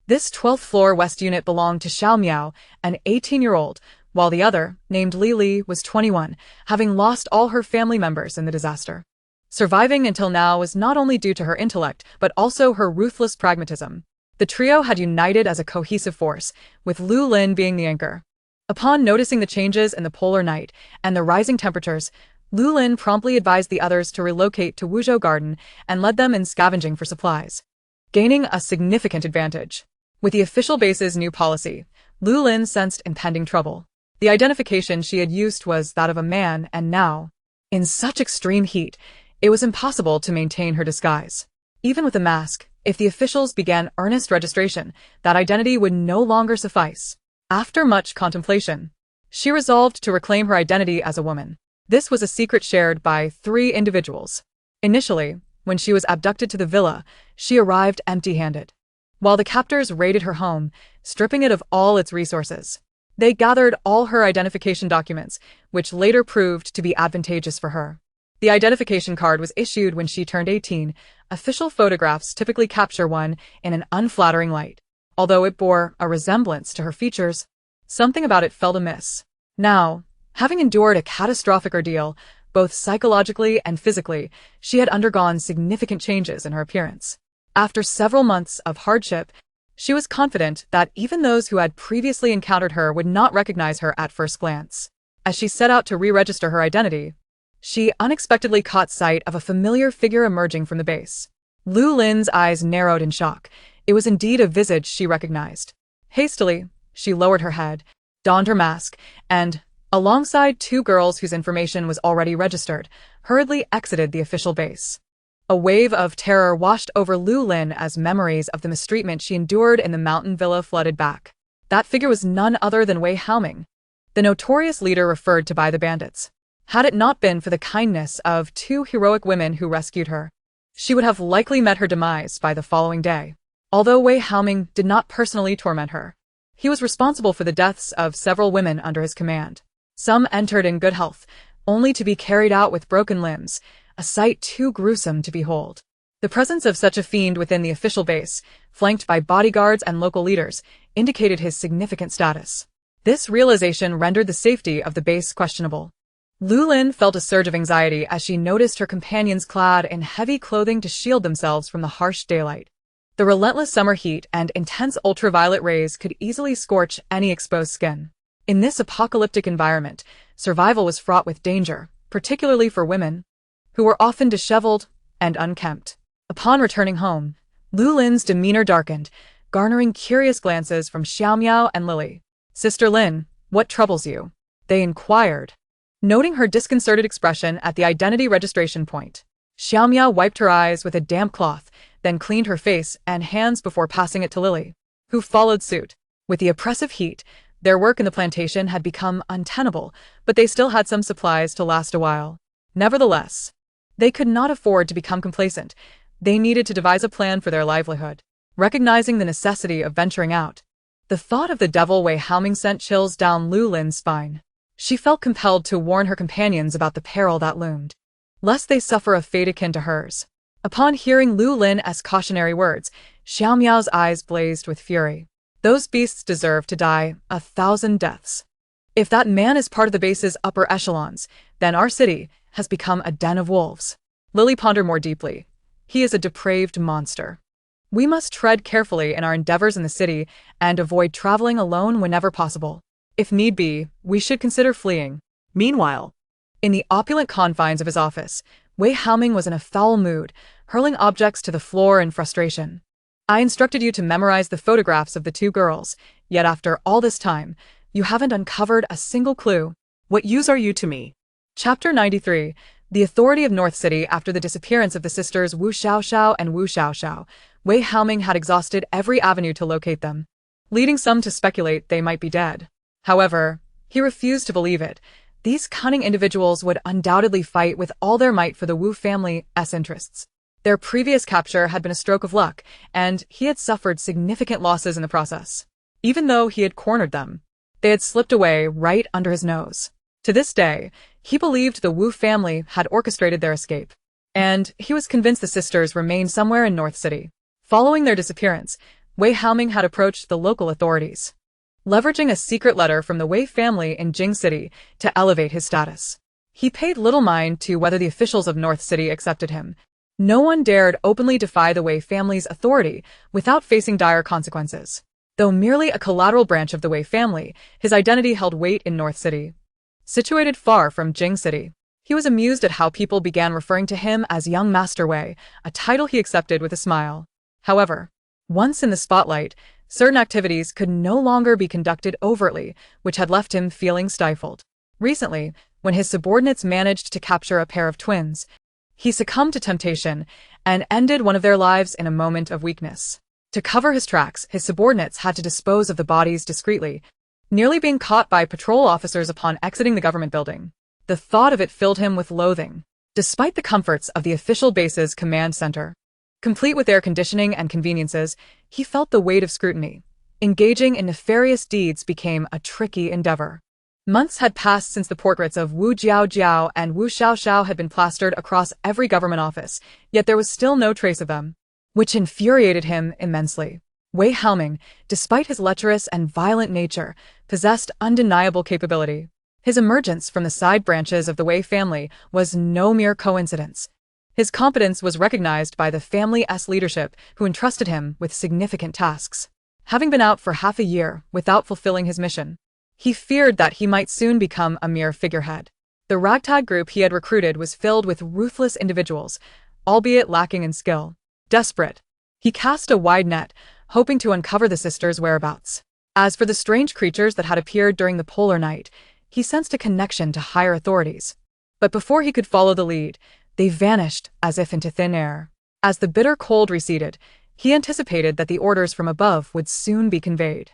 This 12th floor west unit belonged to Xiao Miao, an 18-year-old, while the other, named Li Li, was 21, having lost all her family members in the disaster. Surviving until now was not only due to her intellect, but also her ruthless pragmatism. The trio had united as a cohesive force, with Lu Lin being the anchor. Upon noticing the changes in the polar night and the rising temperatures, Lu Lin promptly advised the others to relocate to Wuzhou Garden and led them in scavenging for supplies, gaining a significant advantage. With the official base's new policy, Lu Lin sensed impending trouble. The identification she had used was that of a man, and now, in such extreme heat, it was impossible to maintain her disguise. Even with a mask, if the officials began earnest registration, that identity would no longer suffice. After much contemplation, she resolved to reclaim her identity as a woman. This was a secret shared by 3 individuals. Initially, when she was abducted to the villa, she arrived empty-handed. While the captors raided her home, stripping it of all its resources, they gathered all her identification documents, which later proved to be advantageous for her. The identification card was issued when she turned 18. Official photographs typically capture one in an unflattering light. Although it bore a resemblance to her features, something about it felt amiss. Now, having endured a catastrophic ordeal, both psychologically and physically, she had undergone significant changes in her appearance. After several months of hardship, she was confident that even those who had previously encountered her would not recognize her at first glance. As she set out to re-register her identity, she unexpectedly caught sight of a familiar figure emerging from the base. Lu Lin's eyes narrowed in shock. It was indeed a visage she recognized. Hastily, she lowered her head, donned her mask, and, alongside 2 girls whose information was already registered, hurriedly exited the official base. A wave of terror washed over Lu Lin as memories of the mistreatment she endured in the mountain villa flooded back. That figure was none other than Wei Haoming, the notorious leader referred to by the bandits. Had it not been for the kindness of two heroic women who rescued her, she would have likely met her demise by the following day. Although Wei Haoming did not personally torment her, he was responsible for the deaths of several women under his command. Some entered in good health, only to be carried out with broken limbs, a sight too gruesome to behold. The presence of such a fiend within the official base, flanked by bodyguards and local leaders, indicated his significant status. This realization rendered the safety of the base questionable. Lu Lin felt a surge of anxiety as she noticed her companions clad in heavy clothing to shield themselves from the harsh daylight. The relentless summer heat and intense ultraviolet rays could easily scorch any exposed skin. In this apocalyptic environment, survival was fraught with danger, particularly for women, who were often disheveled and unkempt. Upon returning home, Lu Lin's demeanor darkened, garnering curious glances from Xiaomiao and Lily. "Sister Lin, what troubles you?" they inquired. Noting her disconcerted expression at the identity registration point, Xiaomiao wiped her eyes with a damp cloth, then cleaned her face and hands before passing it to Lily, who followed suit. With the oppressive heat, their work in the plantation had become untenable, but they still had some supplies to last a while. Nevertheless, they could not afford to become complacent. They needed to devise a plan for their livelihood. Recognizing the necessity of venturing out, the thought of the devil Wei Haoming sent chills down Lu Lin's spine. She felt compelled to warn her companions about the peril that loomed, lest they suffer a fate akin to hers. Upon hearing Lu Lin's cautionary words, Xiaomiao's eyes blazed with fury. Those beasts deserve to die 1,000 deaths. If that man is part of the base's upper echelons, then our city has become a den of wolves. Lily pondered more deeply. He is a depraved monster. We must tread carefully in our endeavors in the city and avoid traveling alone whenever possible. If need be, we should consider fleeing. Meanwhile, In the opulent confines of his office, Wei Haoming was in a foul mood, hurling objects to the floor in frustration. "I instructed you to memorize the photographs of the two girls, yet after all this time, you haven't uncovered a single clue. what use are you to me?" Chapter 93. The authority of North City. After the disappearance of the sisters Wu Xiaoxiao and Wu Xiaoxiao, Wei Haoming had exhausted every avenue to locate them, leading some to speculate they might be dead. However, he refused to believe it. These cunning individuals would undoubtedly fight with all their might for the Wu family's interests. Their previous capture had been a stroke of luck, and he had suffered significant losses in the process. Even though he had cornered them, they had slipped away right under his nose. To this day, he believed the Wu family had orchestrated their escape, and he was convinced the sisters remained somewhere in North City. Following their disappearance, Wei Haoming had approached the local authorities, leveraging a secret letter from the Wei family in Jing City to elevate his status. He paid little mind to whether the officials of North City accepted him. No one dared openly defy the Wei family's authority without facing dire consequences. Though merely a collateral branch of the Wei family, his identity held weight in North City. Situated far from Jing City, he was amused at how people began referring to him as Young Master Wei, a title he accepted with a smile. However, once in the spotlight, certain activities could no longer be conducted overtly, which had left him feeling stifled. Recently, when his subordinates managed to capture a pair of twins, he succumbed to temptation and ended one of their lives in a moment of weakness. To cover his tracks, his subordinates had to dispose of the bodies discreetly, nearly being caught by patrol officers upon exiting the government building. The thought of it filled him with loathing. Despite the comforts of the official base's command center, complete with air conditioning and conveniences, he felt the weight of scrutiny. Engaging in nefarious deeds became a tricky endeavor. Months had passed since the portraits of Wu Jiaojiao and Wu Xiaoxiao had been plastered across every government office, yet there was still no trace of them, which infuriated him immensely. Wei Haoming, despite his lecherous and violent nature, possessed undeniable capability. His emergence from the side branches of the Wei family was no mere coincidence. His competence was recognized by the family's leadership, who entrusted him with significant tasks. Having been out for half a year without fulfilling his mission, he feared that he might soon become a mere figurehead. The ragtag group he had recruited was filled with ruthless individuals, albeit lacking in skill. Desperate, he cast a wide net, hoping to uncover the sisters' whereabouts. As for the strange creatures that had appeared during the polar night, he sensed a connection to higher authorities. But before he could follow the lead, they vanished as if into thin air. As the bitter cold receded, he anticipated that the orders from above would soon be conveyed.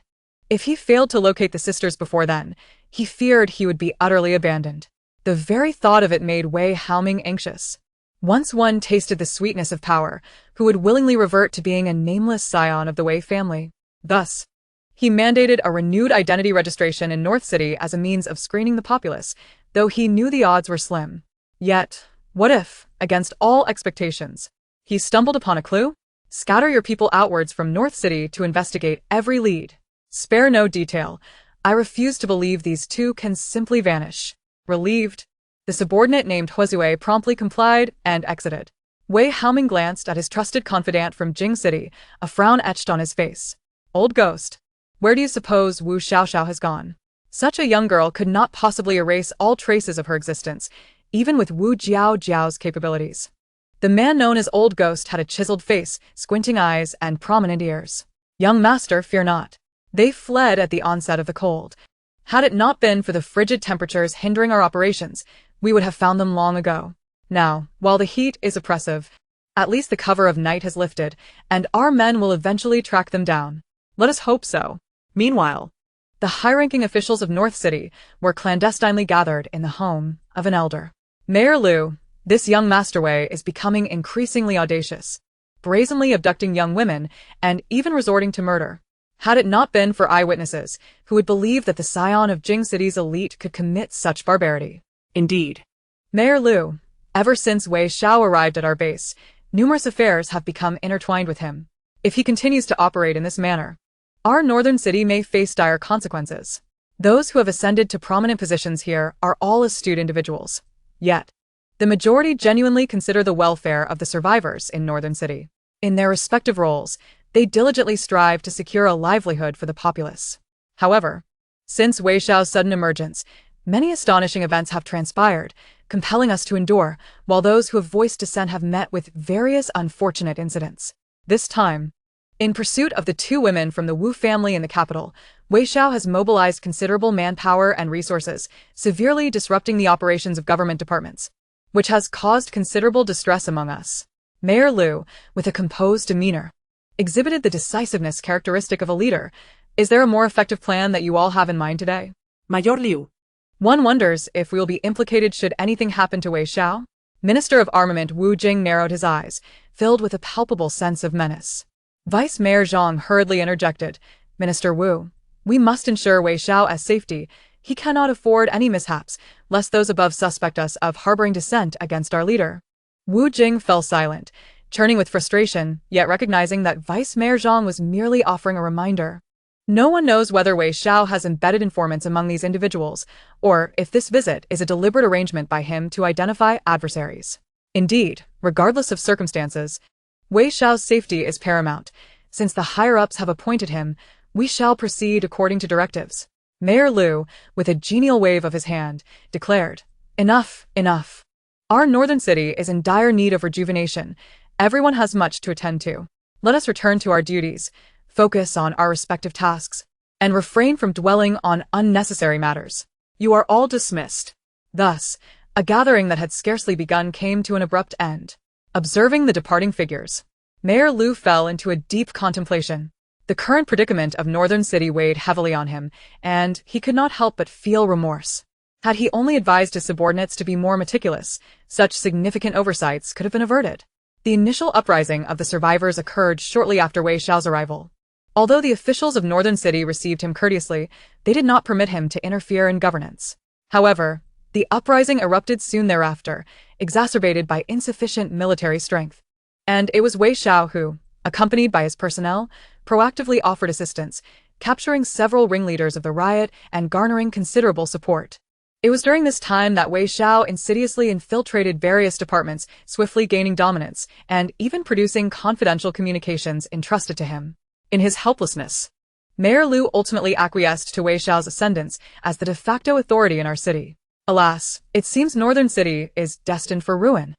If he failed to locate the sisters before then, he feared he would be utterly abandoned. The very thought of it made Wei Haoming anxious. Once one tasted the sweetness of power, who would willingly revert to being a nameless scion of the Wei family? Thus, he mandated a renewed identity registration in North City as a means of screening the populace, though he knew the odds were slim. Yet, what if, against all expectations, he stumbled upon a clue? Scatter your people outwards from North City to investigate every lead. Spare no detail. I refuse to believe these two can simply vanish. Relieved, the subordinate named Huazue promptly complied and exited. Wei Haoming glanced at his trusted confidant from Jing City, a frown etched on his face. Old ghost, where do you suppose Wu Xiaoxiao has gone? Such a young girl could not possibly erase all traces of her existence, even with Wu Jiao's capabilities. The man known as Old Ghost had a chiseled face, squinting eyes, and prominent ears. Young master, fear not. They fled at the onset of the cold. Had it not been for the frigid temperatures hindering our operations, we would have found them long ago. Now, while the heat is oppressive, at least the cover of night has lifted, and our men will eventually track them down. Let us hope so. Meanwhile, the high-ranking officials of North City were clandestinely gathered in the home of an elder. Mayor Liu, this young Master Wei is becoming increasingly audacious, brazenly abducting young women and even resorting to murder. Had it not been for eyewitnesses who would believe that the scion of Jing City's elite could commit such barbarity. indeed. Mayor Liu, ever since Wei Xiao arrived at our base, numerous affairs have become intertwined with him. If he continues to operate in this manner, our northern city may face dire consequences. Those who have ascended to prominent positions here are all astute individuals. Yet, the majority genuinely consider the welfare of the survivors in northern city. In their respective roles, they diligently strive to secure a livelihood for the populace. However, since Wei Xiao's sudden emergence, many astonishing events have transpired, compelling us to endure, while those who have voiced dissent have met with various unfortunate incidents. This time, in pursuit of the two women from the Wu family in the capital, Wei Xiao has mobilized considerable manpower and resources, severely disrupting the operations of government departments, which has caused considerable distress among us. Mayor Liu, with a composed demeanor, exhibited the decisiveness characteristic of a leader. Is there a more effective plan that you all have in mind today? Mayor Liu. One wonders if we will be implicated should anything happen to Wei Xiao. Minister of Armament Wu Jing narrowed his eyes, filled with a palpable sense of menace. Vice Mayor Zhang hurriedly interjected, Minister Wu, we must ensure Wei Xiao's safety. He cannot afford any mishaps, lest those above suspect us of harboring dissent against our leader. Wu Jing fell silent, churning with frustration, yet recognizing that Vice Mayor Zhang was merely offering a reminder. No one knows whether Wei Xiao has embedded informants among these individuals, or if this visit is a deliberate arrangement by him to identify adversaries. Indeed, regardless of circumstances, Wei Xiao's safety is paramount. Since the higher-ups have appointed him, we shall proceed according to directives. Mayor Liu, with a genial wave of his hand, declared, Enough, enough. Our northern city is in dire need of rejuvenation. Everyone has much to attend to. Let us return to our duties, focus on our respective tasks, and refrain from dwelling on unnecessary matters. You are all dismissed. Thus, a gathering that had scarcely begun came to an abrupt end. Observing the departing figures, Mayor Liu fell into a deep contemplation. The current predicament of Northern City weighed heavily on him, and he could not help but feel remorse. Had he only advised his subordinates to be more meticulous, such significant oversights could have been averted. The initial uprising of the survivors occurred shortly after Wei Xiao's arrival. Although the officials of Northern City received him courteously, they did not permit him to interfere in governance. However, the uprising erupted soon thereafter, exacerbated by insufficient military strength. And it was Wei Xiao who, accompanied by his personnel, proactively offered assistance, capturing several ringleaders of the riot and garnering considerable support. It was during this time that Wei Xiao insidiously infiltrated various departments, swiftly gaining dominance, and even producing confidential communications entrusted to him. In his helplessness, Mayor Liu ultimately acquiesced to Wei Xiao's ascendance as the de facto authority in our city. Alas, it seems Northern City is destined for ruin.